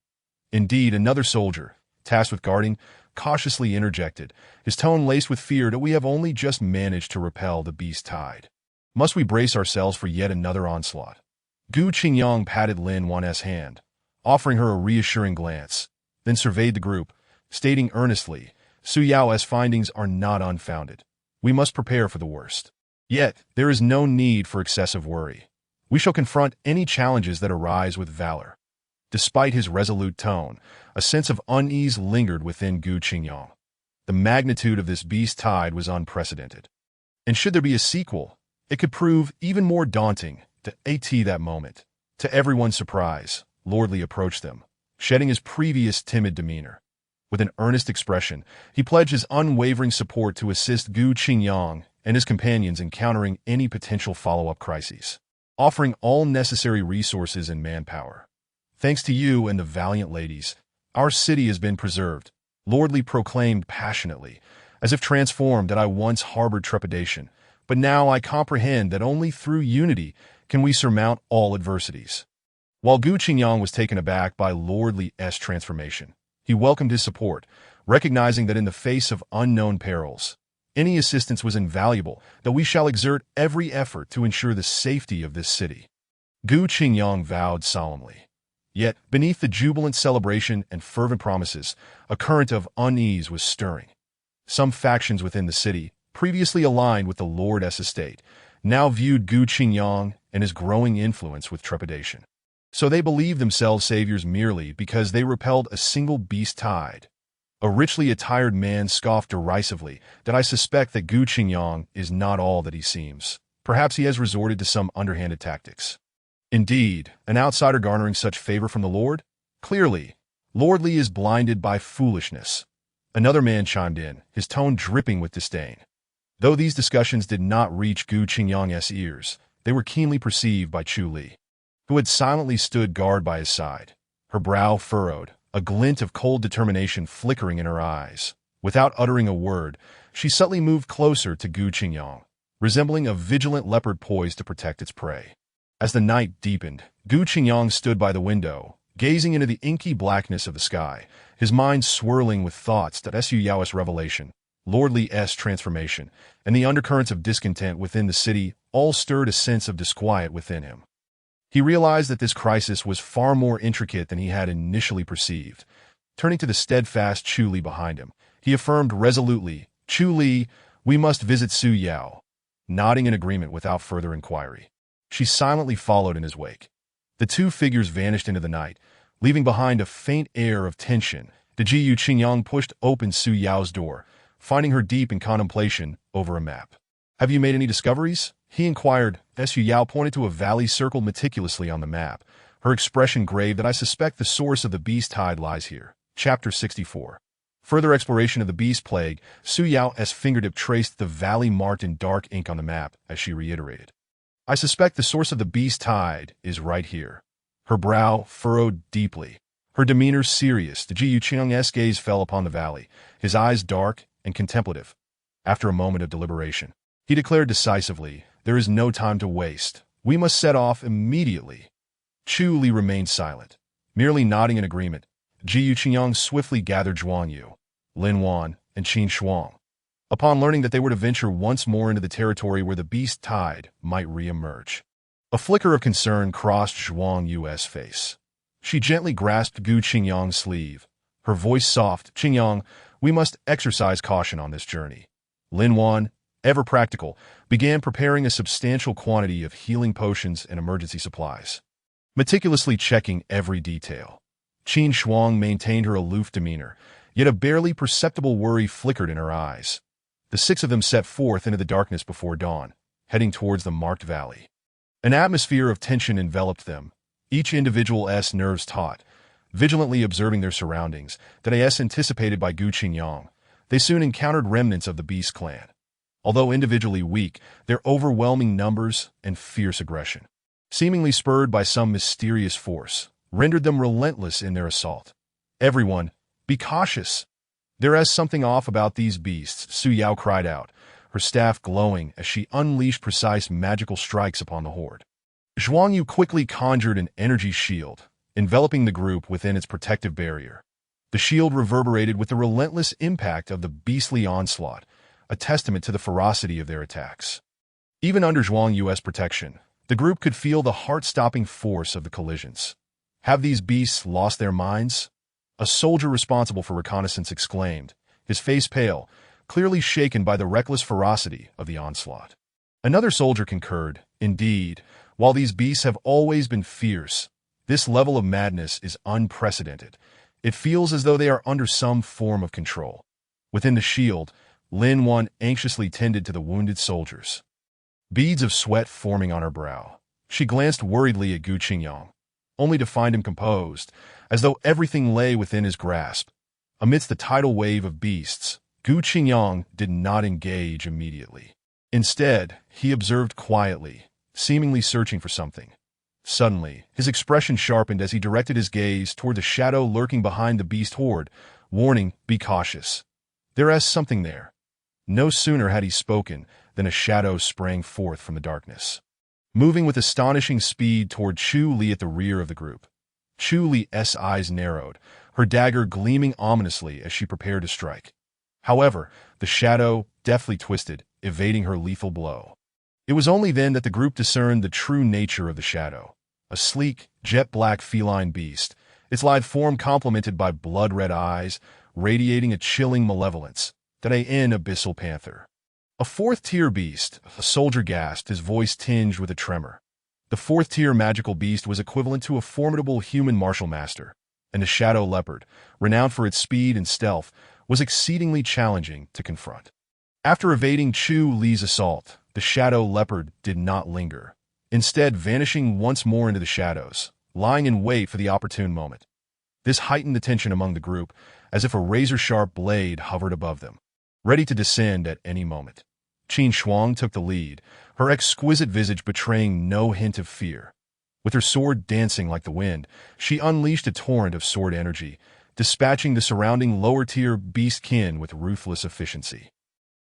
Speaker 1: Indeed, another soldier, tasked with guarding, cautiously interjected, his tone laced with fear that we have only just managed to repel the beast tide. Must we brace ourselves for yet another onslaught? Gu Qingyang patted Lin Wan's hand, offering her a reassuring glance, then surveyed the group, stating earnestly, Su Yao's findings are not unfounded. We must prepare for the worst. Yet, there is no need for excessive worry. We shall confront any challenges that arise with valor. Despite his resolute tone, a sense of unease lingered within Gu Qingyang. The magnitude of this beast tide was unprecedented. And should there be a sequel, it could prove even more daunting. That moment. To everyone's surprise, Lord Li approached them, shedding his previous timid demeanor. With an earnest expression, he pledged his unwavering support to assist Gu Qingyang and his companions in countering any potential follow-up crises, offering all necessary resources and manpower. Thanks to you and the valiant ladies, our city has been preserved, Lord Li proclaimed passionately, as if transformed that I once harbored trepidation, but now I comprehend that only through unity can we surmount all adversities. While Gu Qingyang was taken aback by Lord Li's transformation, he welcomed his support, recognizing that in the face of unknown perils, any assistance was invaluable, that we shall exert every effort to ensure the safety of this city. Gu Qingyang vowed solemnly. Yet, beneath the jubilant celebration and fervent promises, a current of unease was stirring. Some factions within the city, previously aligned with the Lord's estate, now viewed Gu Qingyang and his growing influence with trepidation. So they believed themselves saviors merely because they repelled a single beast tide. A richly attired man scoffed derisively that I suspect that Gu Qingyang is not all that he seems. Perhaps he has resorted to some underhanded tactics. Indeed, an outsider garnering such favor from the Lord? Clearly, Lord Li is blinded by foolishness. Another man chimed in, his tone dripping with disdain. Though these discussions did not reach Gu Qingyang's ears, they were keenly perceived by Chu Li, who had silently stood guard by his side, her brow furrowed, a glint of cold determination flickering in her eyes. Without uttering a word, she subtly moved closer to Gu Qingyang, resembling a vigilant leopard poised to protect its prey. As the night deepened, Gu Qingyang stood by the window, gazing into the inky blackness of the sky, his mind swirling with thoughts that Su Yao's revelation, Lord Li's transformation, and the undercurrents of discontent within the city all stirred a sense of disquiet within him. He realized that this crisis was far more intricate than he had initially perceived. Turning to the steadfast Chu Li behind him, he affirmed resolutely, Chu Li, we must visit Su Yao. Nodding in agreement without further inquiry, she silently followed in his wake. The two figures vanished into the night, leaving behind a faint air of tension. Gu Qingyang pushed open Su Yao's door, finding her deep in contemplation over a map. Have you made any discoveries? He inquired. Su Yao pointed to a valley circled meticulously on the map, her expression grave that I suspect the source of the beast tide lies here. Chapter 64. Further exploration of the beast plague, Su Yao's fingertip traced the valley marked in dark ink on the map as she reiterated. I suspect the source of the beast tide is right here. Her brow furrowed deeply, her demeanor serious. Gu Qingyang's gaze fell upon the valley, his eyes dark and contemplative. After a moment of deliberation, he declared decisively, there is no time to waste. We must set off immediately. Chu Li remained silent, merely nodding in agreement. Gu Qingyang swiftly gathered Zhuang Yu, Lin Wan, and Qin Shuang. Upon learning that they were to venture once more into the territory where the beast tide might re-emerge, a flicker of concern crossed Zhuang Yu's face. She gently grasped Gu Qingyang's sleeve, her voice soft. Qingyang, we must exercise caution on this journey. Lin Wan, ever practical, began preparing a substantial quantity of healing potions and emergency supplies, meticulously checking every detail. Qin Shuang maintained her aloof demeanor, yet a barely perceptible worry flickered in her eyes. The six of them set forth into the darkness before dawn, heading towards the marked valley. An atmosphere of tension enveloped them, each individual's nerves taut, vigilantly observing their surroundings, that as anticipated by Gu Qingyang, they soon encountered remnants of the beast clan. Although individually weak, their overwhelming numbers and fierce aggression, seemingly spurred by some mysterious force, rendered them relentless in their assault. Everyone, be cautious. There is something off about these beasts, Su Yao cried out, her staff glowing as she unleashed precise magical strikes upon the horde. Zhuang Yu quickly conjured an energy shield, enveloping the group within its protective barrier. The shield reverberated with the relentless impact of the beastly onslaught, a testament to the ferocity of their attacks. Even under Zhuang Yu's protection, the group could feel the heart-stopping force of the collisions. Have these beasts lost their minds? A soldier responsible for reconnaissance exclaimed, his face pale, clearly shaken by the reckless ferocity of the onslaught. Another soldier concurred, indeed, while these beasts have always been fierce, this level of madness is unprecedented. It feels as though they are under some form of control. Within the shield, Lin Wan anxiously tended to the wounded soldiers. Beads of sweat forming on her brow. She glanced worriedly at Gu Qingyang, only to find him composed, as though everything lay within his grasp. Amidst the tidal wave of beasts, Gu Qingyang did not engage immediately. Instead, he observed quietly, seemingly searching for something. Suddenly, his expression sharpened as he directed his gaze toward the shadow lurking behind the beast horde, warning, "Be cautious. There is something there." No sooner had he spoken than a shadow sprang forth from the darkness, moving with astonishing speed toward Chu Li at the rear of the group. Chu Li's eyes narrowed, her dagger gleaming ominously as she prepared to strike. However, the shadow deftly twisted, evading her lethal blow. It was only then that the group discerned the true nature of the shadow. A sleek, jet-black feline beast, its lithe form complemented by blood-red eyes, radiating a chilling malevolence, that an abyssal panther. A fourth-tier beast, a soldier gasped, his voice tinged with a tremor. The fourth-tier magical beast was equivalent to a formidable human martial master, and the shadow leopard, renowned for its speed and stealth, was exceedingly challenging to confront. After evading Chu Li's assault, the shadow leopard did not linger, instead vanishing once more into the shadows, lying in wait for the opportune moment. This heightened the tension among the group, as if a razor-sharp blade hovered above them, ready to descend at any moment. Qin Shuang took the lead, her exquisite visage betraying no hint of fear. With her sword dancing like the wind, she unleashed a torrent of sword energy, dispatching the surrounding lower-tier beast-kin with ruthless efficiency.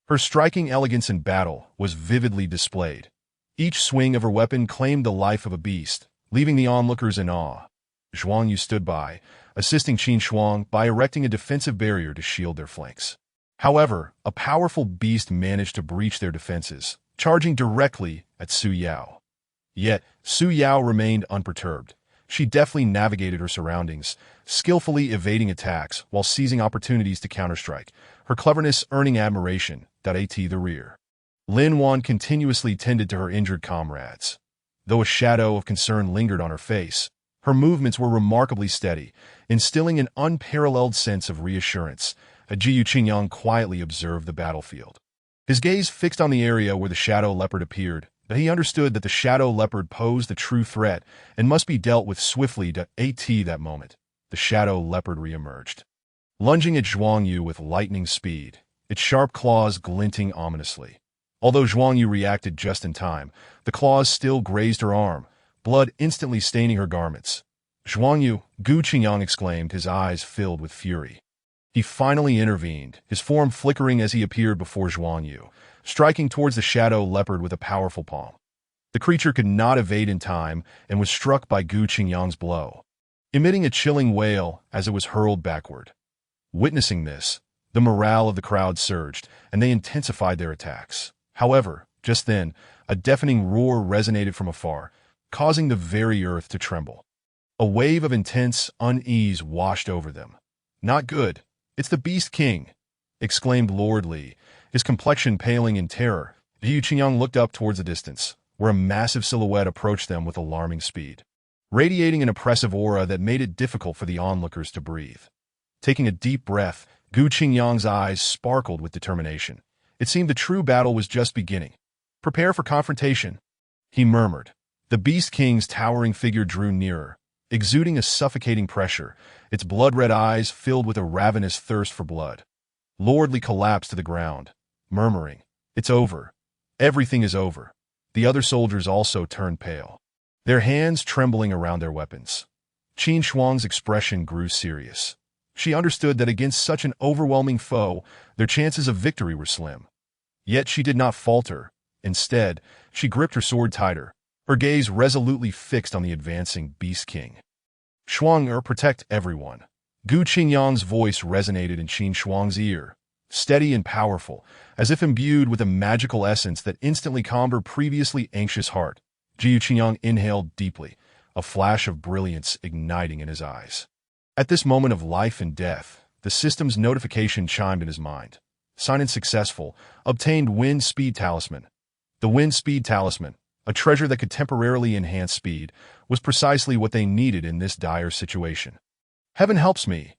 Speaker 1: Her striking elegance in battle was vividly displayed. Each swing of her weapon claimed the life of a beast, leaving the onlookers in awe. Zhuang Yu stood by, assisting Qin Shuang by erecting a defensive barrier to shield their flanks. However, a powerful beast managed to breach their defenses, charging directly at Su Yao. Yet, Su Yao remained unperturbed. She deftly navigated her surroundings, skillfully evading attacks while seizing opportunities to counterstrike, her cleverness earning admiration at the rear. Lin Wan continuously tended to her injured comrades. Though a shadow of concern lingered on her face, her movements were remarkably steady, instilling an unparalleled sense of reassurance. Jiu Qingyang quietly observed the battlefield. His gaze fixed on the area where the shadow leopard appeared, but he understood that the shadow leopard posed a true threat and must be dealt with swiftly. That moment, the shadow leopard reemerged, lunging at Zhuang Yu with lightning speed, its sharp claws glinting ominously. Although Zhuang Yu reacted just in time, the claws still grazed her arm, blood instantly staining her garments. "Zhuang Yu," Gu Qingyang exclaimed, his eyes filled with fury. He finally intervened, his form flickering as he appeared before Zhuang Yu, striking towards the shadow leopard with a powerful palm. The creature could not evade in time and was struck by Gu Qingyang's blow, emitting a chilling wail as it was hurled backward. Witnessing this, the morale of the crowd surged, and they intensified their attacks. However, just then, a deafening roar resonated from afar, causing the very earth to tremble. A wave of intense unease washed over them. "Not good. It's the Beast King," exclaimed Lord Li, his complexion paling in terror. Jiu Qingyang looked up towards the distance, where a massive silhouette approached them with alarming speed, radiating an oppressive aura that made it difficult for the onlookers to breathe. Taking a deep breath, Gu Qingyang's eyes sparkled with determination. It seemed the true battle was just beginning. "Prepare for confrontation," he murmured. The Beast King's towering figure drew nearer, exuding a suffocating pressure, its blood-red eyes filled with a ravenous thirst for blood. Lord Li collapsed to the ground, murmuring, "It's over. Everything is over." The other soldiers also turned pale, their hands trembling around their weapons. Qin Shuang's expression grew serious. She understood that against such an overwhelming foe, their chances of victory were slim. Yet she did not falter. Instead, she gripped her sword tighter, her gaze resolutely fixed on the advancing Beast King. "Shuang protect everyone." Gu Qingyang's voice resonated in Qin Shuang's ear, steady and powerful, as if imbued with a magical essence that instantly calmed her previously anxious heart. Jiu Qingyang inhaled deeply, a flash of brilliance igniting in his eyes. At this moment of life and death, the system's notification chimed in his mind. Sign-in successful. Obtained Wind Speed Talisman. The Wind Speed Talisman, a treasure that could temporarily enhance speed, was precisely what they needed in this dire situation. Heaven helps me!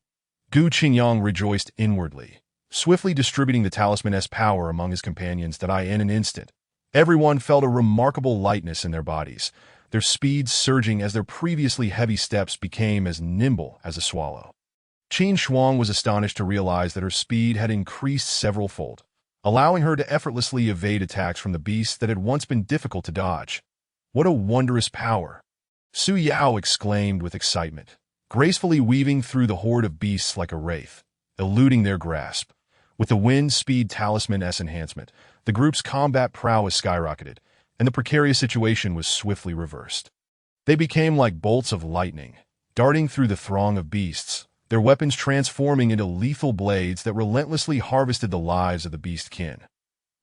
Speaker 1: Gu Qingyang rejoiced inwardly, swiftly distributing the talisman's power among his companions that in an instant. Everyone felt a remarkable lightness in their bodies, their speeds surging as their previously heavy steps became as nimble as a swallow. Qin Shuang was astonished to realize that her speed had increased several-fold, allowing her to effortlessly evade attacks from the beasts that had once been difficult to dodge. What a wondrous power! Su Yao exclaimed with excitement, gracefully weaving through the horde of beasts like a wraith, eluding their grasp. With the Wind Speed Talisman's enhancement, the group's combat prowess skyrocketed, and the precarious situation was swiftly reversed. They became like bolts of lightning, darting through the throng of beasts, their weapons transforming into lethal blades that relentlessly harvested the lives of the Beast Kin.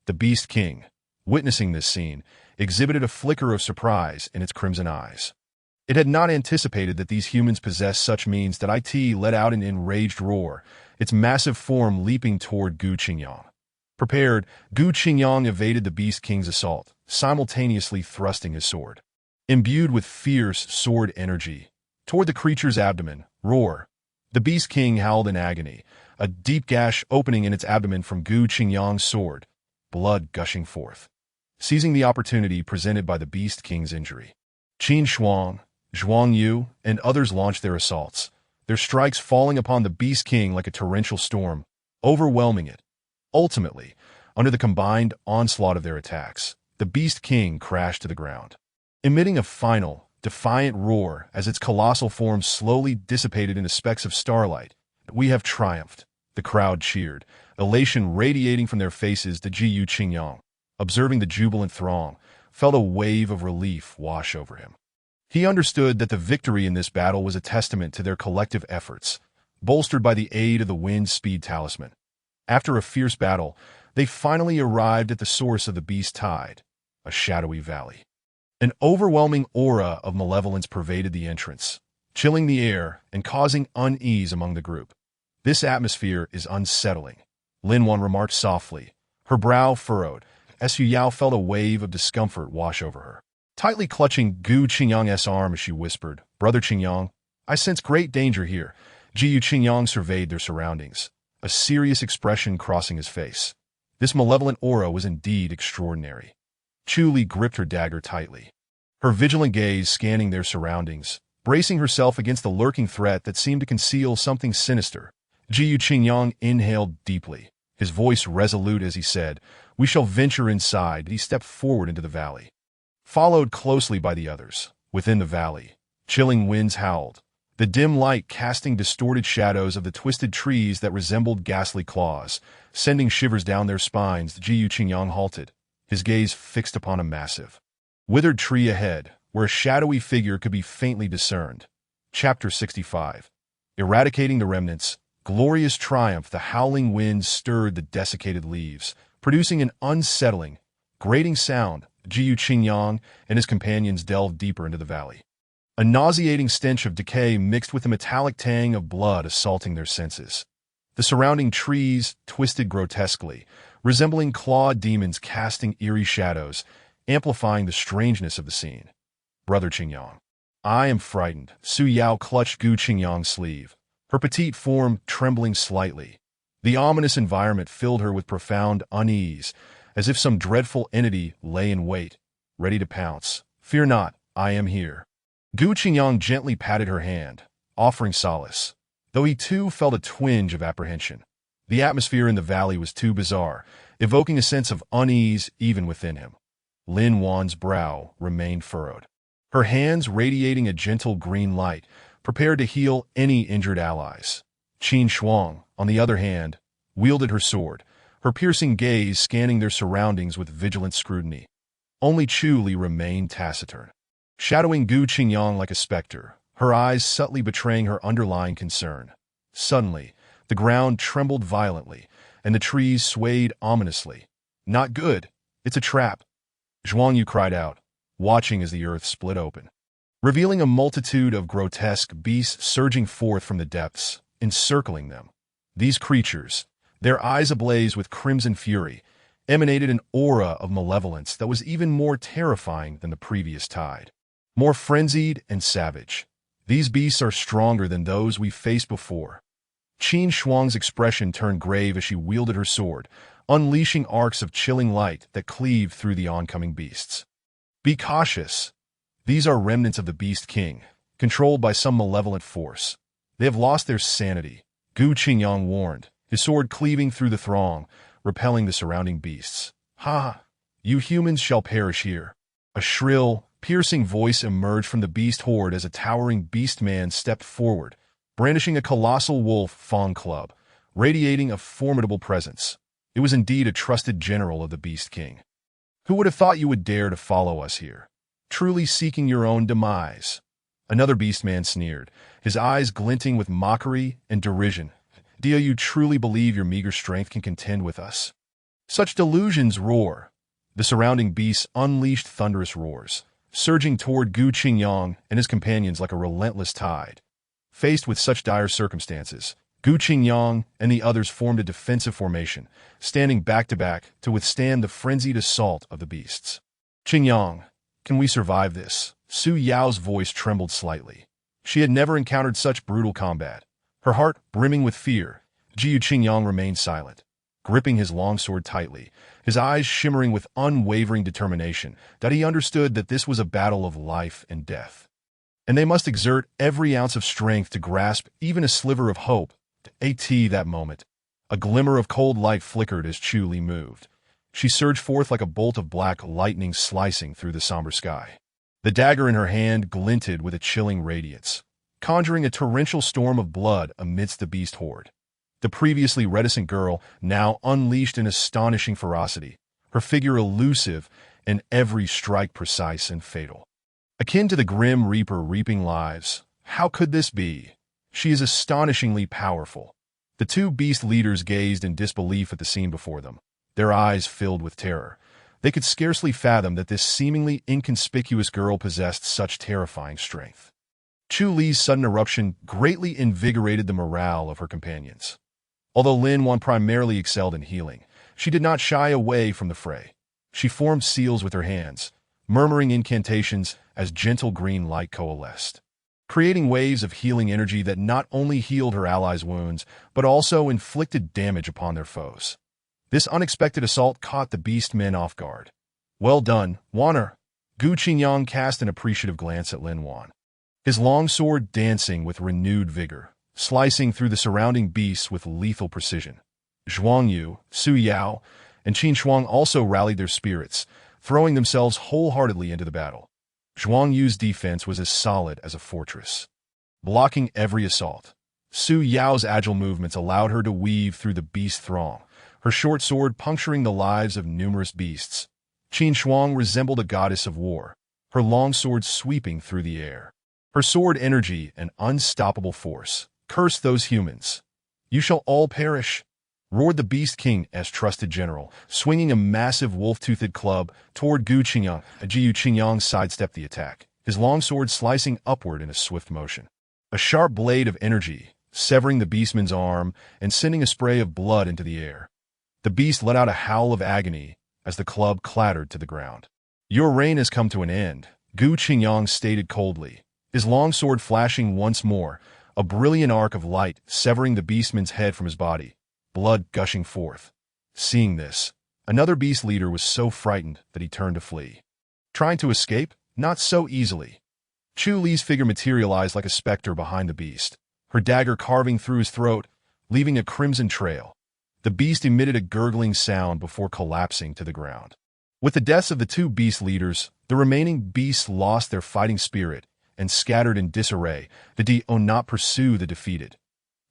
Speaker 1: The Beast King, witnessing this scene, exhibited a flicker of surprise in its crimson eyes. It had not anticipated that these humans possessed such means that it let out an enraged roar, its massive form leaping toward Gu Qingyang. Prepared, Gu Qingyang evaded the Beast King's assault, simultaneously thrusting his sword. Imbued with fierce sword energy, toward the creature's abdomen, roar. The Beast King howled in agony, a deep gash opening in its abdomen from Gu Qingyang's sword, blood gushing forth. Seizing the opportunity presented by the Beast King's injury, Qin Shuang, Zhuang Yu, and others launched their assaults, their strikes falling upon the Beast King like a torrential storm, overwhelming it. Ultimately, under the combined onslaught of their attacks, the Beast King crashed to the ground, emitting a final, defiant roar as its colossal form slowly dissipated into specks of starlight. "We have triumphed," the crowd cheered, elation radiating from their faces. The Jiu Qingyang, observing the jubilant throng, felt a wave of relief wash over him. He understood that the victory in this battle was a testament to their collective efforts, bolstered by the aid of the Wind Speed Talisman. After a fierce battle, they finally arrived at the source of the Beast Tide, a shadowy valley. An overwhelming aura of malevolence pervaded the entrance, chilling the air and causing unease among the group. "This atmosphere is unsettling," Lin Wan remarked softly, her brow furrowed, as Su Yao felt a wave of discomfort wash over her. Tightly clutching Gu Qingyang's arm as she whispered, "Brother Qingyang, I sense great danger here." Jiu Qingyang surveyed their surroundings, a serious expression crossing his face. This malevolent aura was indeed extraordinary. Chu Li gripped her dagger tightly, her vigilant gaze scanning their surroundings, bracing herself against the lurking threat that seemed to conceal something sinister. Jiu Qingyang inhaled deeply, his voice resolute as he said, "We shall venture inside." He stepped forward into the valley, followed closely by the others. Within the valley, chilling winds howled, the dim light casting distorted shadows of the twisted trees that resembled ghastly claws, sending shivers down their spines. Jiu Qingyang halted, his gaze fixed upon a massive, withered tree ahead, where a shadowy figure could be faintly discerned. Chapter 65. Eradicating the remnants. Glorious triumph. The howling winds stirred the desiccated leaves, producing an unsettling, grating sound. Jiu Qingyang and his companions delved deeper into the valley, a nauseating stench of decay mixed with the metallic tang of blood assaulting their senses. The surrounding trees twisted grotesquely, resembling clawed demons casting eerie shadows, amplifying the strangeness of the scene. "Brother Qingyang, I am frightened." Su Yao clutched Gu Qingyang's sleeve, her petite form trembling slightly. The ominous environment filled her with profound unease, as if some dreadful entity lay in wait, ready to pounce. "Fear not, I am here." Gu Qingyang gently patted her hand, offering solace, though he too felt a twinge of apprehension. The atmosphere in the valley was too bizarre, evoking a sense of unease even within him. Lin Wan's brow remained furrowed, her hands radiating a gentle green light, prepared to heal any injured allies. Qin Shuang, on the other hand, wielded her sword, her piercing gaze scanning their surroundings with vigilant scrutiny. Only Chu Li remained taciturn, shadowing Gu Qingyang like a specter, her eyes subtly betraying her underlying concern. Suddenly, the ground trembled violently, and the trees swayed ominously. "Not good. It's a trap," Zhuang Yu cried out, watching as the earth split open, revealing a multitude of grotesque beasts surging forth from the depths, encircling them. These creatures, their eyes ablaze with crimson fury, emanated an aura of malevolence that was even more terrifying than the previous tide. More frenzied and savage. These beasts are stronger than those we faced before. Qin Shuang's expression turned grave as she wielded her sword, unleashing arcs of chilling light that cleaved through the oncoming beasts. "Be cautious. These are remnants of the Beast King, controlled by some malevolent force. They have lost their sanity," Gu Qingyang warned, his sword cleaving through the throng, repelling the surrounding beasts. "Ha! You humans shall perish here." A shrill, piercing voice emerged from the beast horde as a towering beast man stepped forward, brandishing a colossal wolf fawn club, radiating a formidable presence. It was indeed a trusted general of the Beast King. "Who would have thought you would dare to follow us here? Truly seeking your own demise." Another beastman sneered, his eyes glinting with mockery and derision. "Do you truly believe your meager strength can contend with us?" "Such delusions roar." The surrounding beasts unleashed thunderous roars, surging toward Gu Qingyang and his companions like a relentless tide. Faced with such dire circumstances, Gu Qingyang and the others formed a defensive formation, standing back-to-back to withstand the frenzied assault of the beasts. "Qingyang, can we survive this?" Su Yao's voice trembled slightly. She had never encountered such brutal combat. Her heart brimming with fear, Jiu Qingyang remained silent, gripping his longsword tightly, his eyes shimmering with unwavering determination that he understood that this was a battle of life and death. And they must exert every ounce of strength to grasp even a sliver of hope. At that moment, a glimmer of cold light flickered as Chu Li moved. She surged forth like a bolt of black lightning slicing through the somber sky. The dagger in her hand glinted with a chilling radiance, conjuring a torrential storm of blood amidst the beast horde. The previously reticent girl now unleashed an astonishing ferocity, her figure elusive and every strike precise and fatal. Akin to the grim reaper reaping lives, how could this be? She is astonishingly powerful. The two beast leaders gazed in disbelief at the scene before them, their eyes filled with terror. They could scarcely fathom that this seemingly inconspicuous girl possessed such terrifying strength. Chu Li's sudden eruption greatly invigorated the morale of her companions. Although Lin Wan primarily excelled in healing, she did not shy away from the fray. She formed seals with her hands, murmuring incantations as gentle green light coalesced, creating waves of healing energy that not only healed her allies' wounds, but also inflicted damage upon their foes. This unexpected assault caught the beast men off guard. "Well done, Wanner." Gu Qingyang cast an appreciative glance at Lin Wan, his long sword dancing with renewed vigor, slicing through the surrounding beasts with lethal precision. Zhuang Yu, Su Yao, and Qin Shuang also rallied their spirits, throwing themselves wholeheartedly into the battle. Zhuang Yu's defense was as solid as a fortress, blocking every assault. Su Yao's agile movements allowed her to weave through the beast throng, her short sword puncturing the lives of numerous beasts. Qin Shuang resembled a goddess of war, her long sword sweeping through the air. Her sword energy and unstoppable force. "Curse those humans. You shall all perish," roared the Beast King as trusted general, swinging a massive wolf-toothed club toward Gu Qingyang. Jiu Qingyang sidestepped the attack, his long sword slicing upward in a swift motion. A sharp blade of energy, severing the beastman's arm and sending a spray of blood into the air. The beast let out a howl of agony as the club clattered to the ground. "Your reign has come to an end," Gu Qingyang stated coldly, his long sword flashing once more, a brilliant arc of light severing the beastman's head from his body, blood gushing forth. Seeing this, another beast leader was so frightened that he turned to flee. Trying to escape? Not so easily. Chu Li's figure materialized like a specter behind the beast, her dagger carving through his throat, leaving a crimson trail. The beast emitted a gurgling sound before collapsing to the ground. With the deaths of the two beast leaders, the remaining beasts lost their fighting spirit and scattered in disarray. The do not pursue the defeated.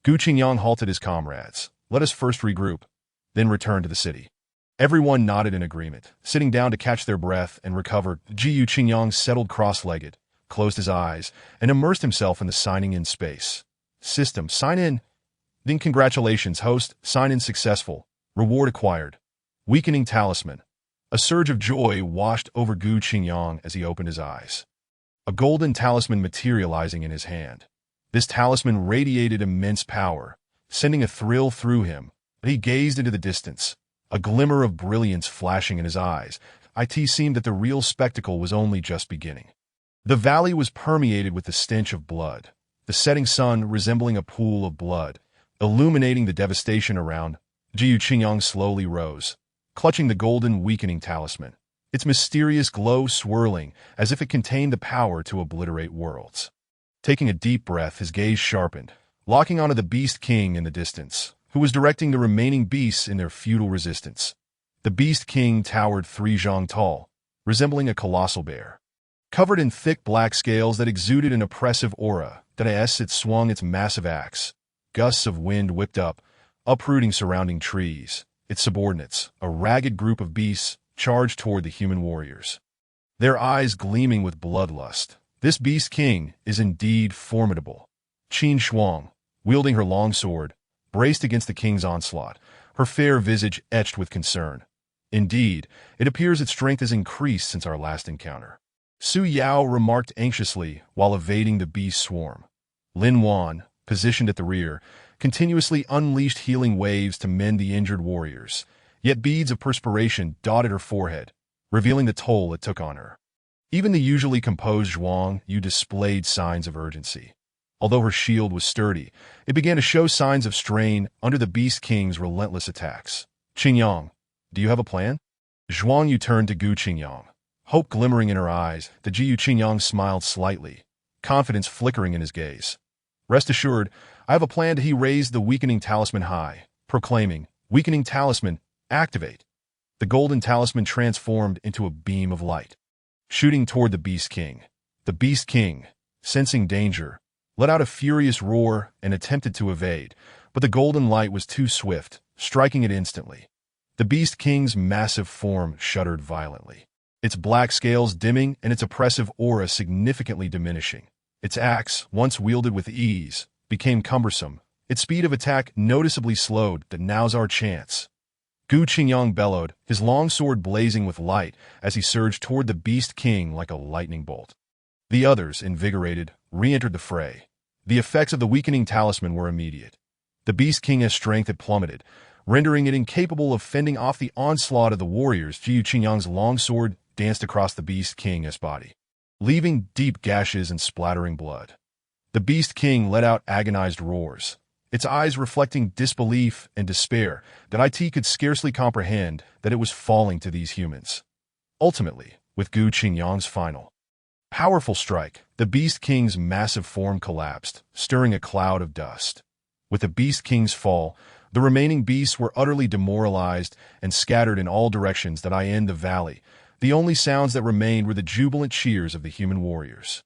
Speaker 1: Gu Qingyang halted his comrades. "Let us first regroup, then return to the city." Everyone nodded in agreement, sitting down to catch their breath and recover. Jiu Qingyang settled cross-legged, closed his eyes, and immersed himself in the signing-in space. "System, sign in." "Then congratulations, host, sign-in successful," Reward acquired. Weakening talisman. A surge of joy washed over Gu Qingyang as he opened his eyes. A golden talisman materializing in his hand. This talisman radiated immense power, sending a thrill through him, but he gazed into the distance, a glimmer of brilliance flashing in his eyes. It seemed that the real spectacle was only just beginning. The valley was permeated with the stench of blood, the setting sun resembling a pool of blood, illuminating the devastation around. Gu Qingyang slowly rose, clutching the golden weakening talisman, its mysterious glow swirling as if it contained the power to obliterate worlds. Taking a deep breath, his gaze sharpened, locking onto the Beast King in the distance, who was directing the remaining beasts in their futile resistance. The Beast King towered 3 zhang tall, resembling a colossal bear. Covered in thick black scales that exuded an oppressive aura, it swung its massive axe. Gusts of wind whipped up, uprooting surrounding trees. Its subordinates, a ragged group of beasts, charged toward the human warriors. Their eyes gleaming with bloodlust. This Beast King is indeed formidable. Qin Shuang, wielding her long sword, braced against the king's onslaught, her fair visage etched with concern. Indeed, it appears its strength has increased since our last encounter. Su Yao remarked anxiously while evading the beast swarm. Lin Wan, positioned at the rear, continuously unleashed healing waves to mend the injured warriors, yet beads of perspiration dotted her forehead, revealing the toll it took on her. Even the usually composed Zhuang Yu displayed signs of urgency. Although her shield was sturdy, it began to show signs of strain under the Beast King's relentless attacks. Qingyang, do you have a plan? Zhuang Yu turned to Gu Qingyang, hope glimmering in her eyes. The Gu Qingyang smiled slightly, confidence flickering in his gaze. Rest assured, I have a plan. He raised the weakening talisman high, proclaiming, "Weakening talisman, activate." The golden talisman transformed into a beam of light, shooting toward the Beast King. The Beast King, sensing danger, let out a furious roar and attempted to evade, but the golden light was too swift, striking it instantly. The Beast King's massive form shuddered violently, its black scales dimming and its oppressive aura significantly diminishing. Its axe, once wielded with ease, became cumbersome, its speed of attack noticeably slowed. Now's our chance. Gu Qingyang bellowed, his long sword blazing with light as he surged toward the Beast King like a lightning bolt. The others, invigorated, re-entered the fray. The effects of the weakening talisman were immediate. The Beast King's strength had plummeted, rendering it incapable of fending off the onslaught of the warriors. Gu Qingyang's long sword danced across the Beast King's body, leaving deep gashes and splattering blood. The Beast King let out agonized roars, its eyes reflecting disbelief and despair that it could scarcely comprehend that it was falling to these humans. Ultimately, with Gu Qingyang's final, powerful strike, the Beast King's massive form collapsed, stirring a cloud of dust. With the Beast King's fall, the remaining beasts were utterly demoralized and scattered in all directions. In the valley, the only sounds that remained were the jubilant cheers of the human warriors.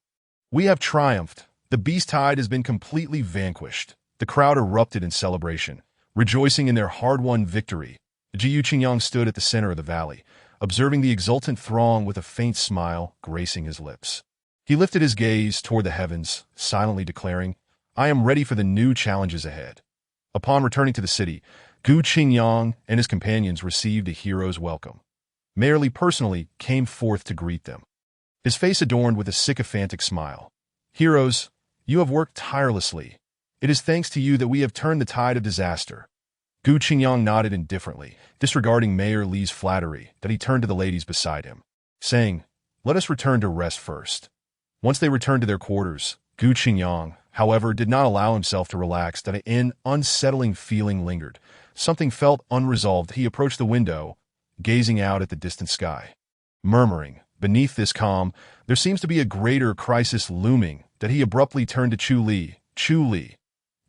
Speaker 1: We have triumphed. The beast tide has been completely vanquished. The crowd erupted in celebration, rejoicing in their hard-won victory. Gu Qingyang stood at the center of the valley, observing the exultant throng with a faint smile gracing his lips. He lifted his gaze toward the heavens, silently declaring, "I am ready for the new challenges ahead." Upon returning to the city, Gu Qingyang and his companions received a hero's welcome. Mayor Li personally came forth to greet them, his face adorned with a sycophantic smile. "Heroes, you have worked tirelessly. It is thanks to you that we have turned the tide of disaster." Gu Qingyang nodded indifferently, disregarding Mayor Li's flattery. He turned to the ladies beside him, saying, "Let us return to rest first." Once they returned to their quarters, Gu Qingyang, however, did not allow himself to relax. An unsettling feeling lingered. Something felt unresolved. He approached the window, gazing out at the distant sky, murmuring, "Beneath this calm, there seems to be a greater crisis looming." He abruptly turned to Chu Li. "Chu Li,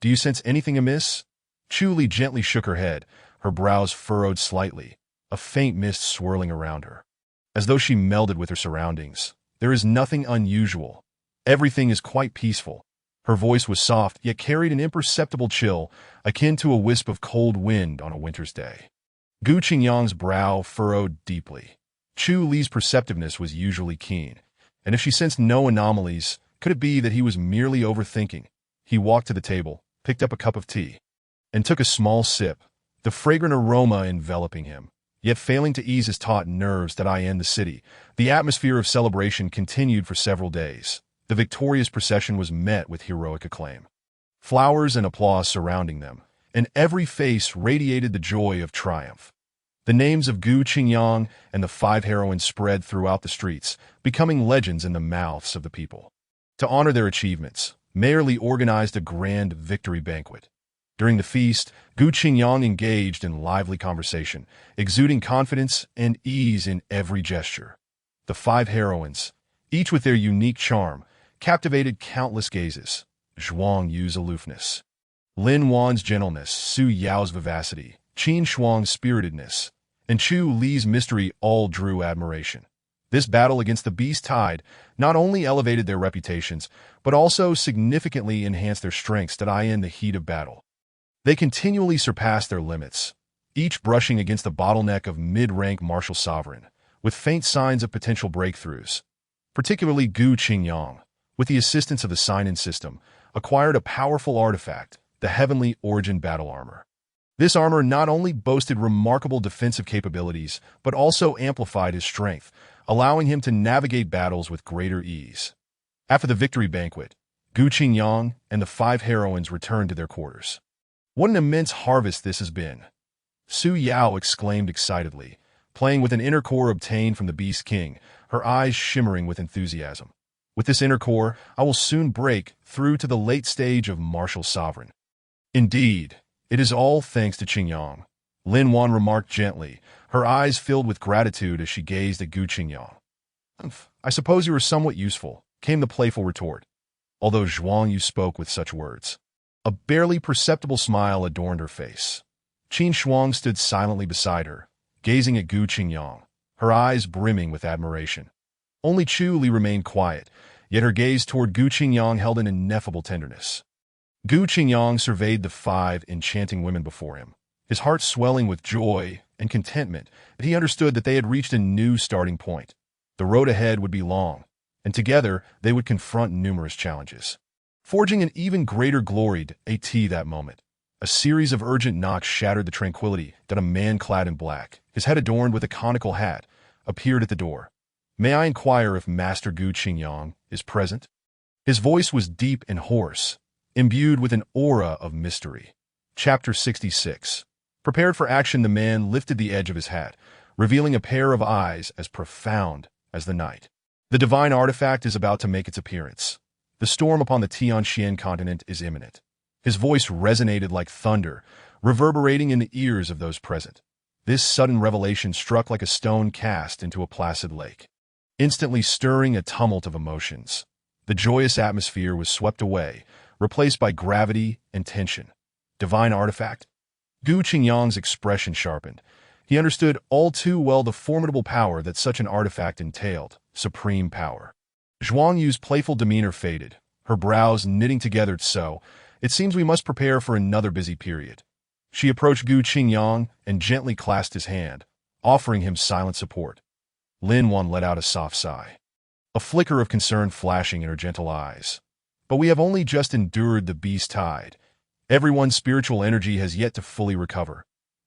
Speaker 1: do you sense anything amiss?" Chu Li gently shook her head, her brows furrowed slightly, a faint mist swirling around her, as though she melded with her surroundings. "There is nothing unusual. Everything is quite peaceful." Her voice was soft, yet carried an imperceptible chill, akin to a wisp of cold wind on a winter's day. Gu Qingyang's brow furrowed deeply. Chu Li's perceptiveness was usually keen, and if she sensed no anomalies, could it be that he was merely overthinking? He walked to the table, picked up a cup of tea, and took a small sip. the fragrant aroma enveloping him, yet failing to ease his taut nerves that I in the city. The atmosphere of celebration continued for several days. The victorious procession was met with heroic acclaim. Flowers and applause surrounding them, and every face radiated the joy of triumph. The names of Gu Qingyang and the 5 heroines spread throughout the streets, becoming legends in the mouths of the people. To honor their achievements, Mayor Li organized a grand victory banquet. During the feast, Gu Qingyang engaged in lively conversation, exuding confidence and ease in every gesture. The 5 heroines, each with their unique charm, captivated countless gazes. Zhuang Yu's aloofness, Lin Wan's gentleness, Su Yao's vivacity, Qin Shuang's spiritedness, and Chu Li's mystery all drew admiration. This battle against the Beast Tide not only elevated their reputations, but also significantly enhanced their strengths that in the heat of battle. They continually surpassed their limits, each brushing against the bottleneck of mid-rank martial sovereign, with faint signs of potential breakthroughs. Particularly Gu Qingyang, with the assistance of the Sign-In system, acquired a powerful artifact, the Heavenly Origin Battle Armor. This armor not only boasted remarkable defensive capabilities, but also amplified his strength, allowing him to navigate battles with greater ease. After the victory banquet, Gu Qingyang and the 5 heroines returned to their quarters. What an immense harvest this has been! Su Yao exclaimed excitedly, playing with an inner core obtained from the Beast King, her eyes shimmering with enthusiasm. With this inner core, I will soon break through to the late stage of martial sovereign. Indeed, it is all thanks to Qingyang, Lin Wan remarked gently, her eyes filled with gratitude as she gazed at Gu Qingyang. I suppose you are somewhat useful, came the playful retort, although Zhuang Yu spoke with such words. A barely perceptible smile adorned her face. Qin Shuang stood silently beside her, gazing at Gu Qingyang, her eyes brimming with admiration. Only Chu Li remained quiet, yet her gaze toward Gu Qingyang held an ineffable tenderness. Gu Qingyang surveyed the 5 enchanting women before him, his heart swelling with joy and contentment that he understood that they had reached a new starting point. The road ahead would be long, and together they would confront numerous challenges. Forging an even greater glory at that moment, a series of urgent knocks shattered the tranquility that a man clad in black, his head adorned with a conical hat, appeared at the door. May I inquire if Master Gu Qingyang is present? His voice was deep and hoarse, imbued with an aura of mystery. Chapter 66. Prepared for action, the man lifted the edge of his hat, revealing a pair of eyes as profound as the night. The divine artifact is about to make its appearance. The storm upon the Tianxian continent is imminent. His voice resonated like thunder, reverberating in the ears of those present. This sudden revelation struck like a stone cast into a placid lake, instantly stirring a tumult of emotions. The joyous atmosphere was swept away, replaced by gravity and tension. Divine artifact? Gu Qingyang's expression sharpened. He understood all too well the formidable power that such an artifact entailed, supreme power. Zhuang Yu's playful demeanor faded, her brows knitting together. So, it seems we must prepare for another busy period. She approached Gu Qingyang and gently clasped his hand, offering him silent support. Lin Wan let out a soft sigh, a flicker of concern flashing in her gentle eyes. But we have only just endured the Beast Tide. Everyone's spiritual energy has yet to fully recover.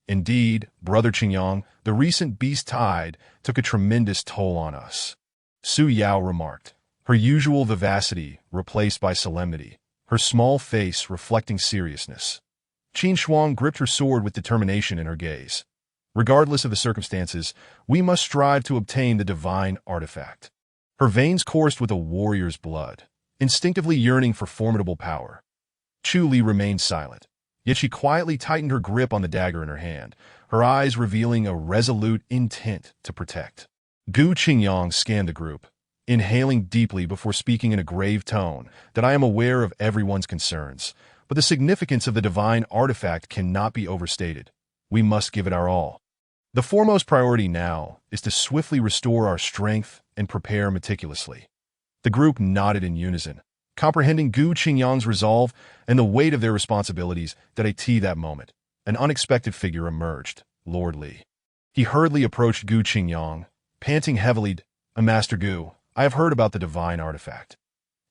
Speaker 1: Indeed, Brother Qingyang, the recent Beast Tide took a tremendous toll on us. Su Yao remarked, her usual vivacity replaced by solemnity, her small face reflecting seriousness. Qin Shuang gripped her sword with determination in her gaze. Regardless of the circumstances, we must strive to obtain the divine artifact. Her veins coursed with a warrior's blood, instinctively yearning for formidable power. Chu Li remained silent, yet she quietly tightened her grip on the dagger in her hand, her eyes revealing a resolute intent to protect. Gu Qingyang scanned the group, inhaling deeply before speaking in a grave tone that I am aware of everyone's concerns, but the significance of the divine artifact cannot be overstated. We must give it our all. The foremost priority now is to swiftly restore our strength and prepare meticulously. The group nodded in unison, comprehending Gu Qingyang's resolve and the weight of their responsibilities. At that moment, an unexpected figure emerged, Lord Li. He hurriedly approached Gu Qingyang, panting heavily. Master Gu, I have heard about the divine artifact.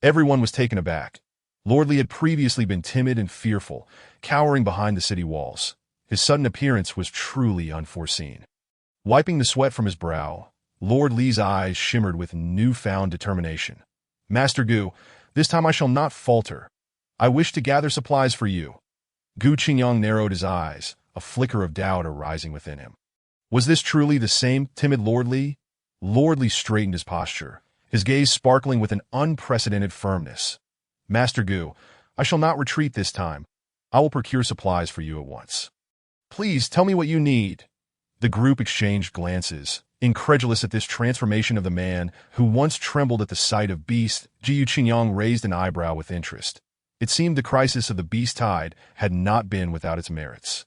Speaker 1: Everyone was taken aback. Lord Li had previously been timid and fearful, cowering behind the city walls. His sudden appearance was truly unforeseen. Wiping the sweat from his brow, Lord Li's eyes shimmered with newfound determination. Master Gu, this time I shall not falter. I wish to gather supplies for you. Gu Qingyang narrowed his eyes, a flicker of doubt arising within him. Was this truly the same timid Lord Li? Lord Li straightened his posture, his gaze sparkling with an unprecedented firmness. Master Gu, I shall not retreat this time. I will procure supplies for you at once. Please tell me what you need. The group exchanged glances, incredulous at this transformation of the man who once trembled at the sight of beast. Jiu Qingyang raised an eyebrow with interest. It seemed the crisis of the beast tide had not been without its merits,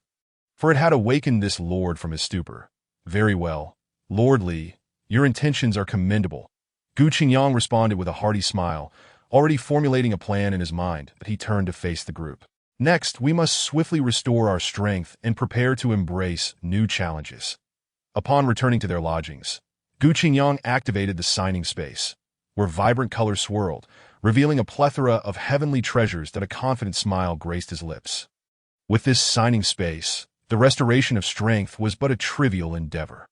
Speaker 1: for it had awakened this lord from his stupor. Very well, Lord Li, your intentions are commendable. Gu Qingyang responded with a hearty smile, already formulating a plan in his mind that he turned to face the group. Next, we must swiftly restore our strength and prepare to embrace new challenges. Upon returning to their lodgings, Gu Qingyang activated the signing space, where vibrant colors swirled, revealing a plethora of heavenly treasures that a confident smile graced his lips. With this signing space, the restoration of strength was but a trivial endeavor.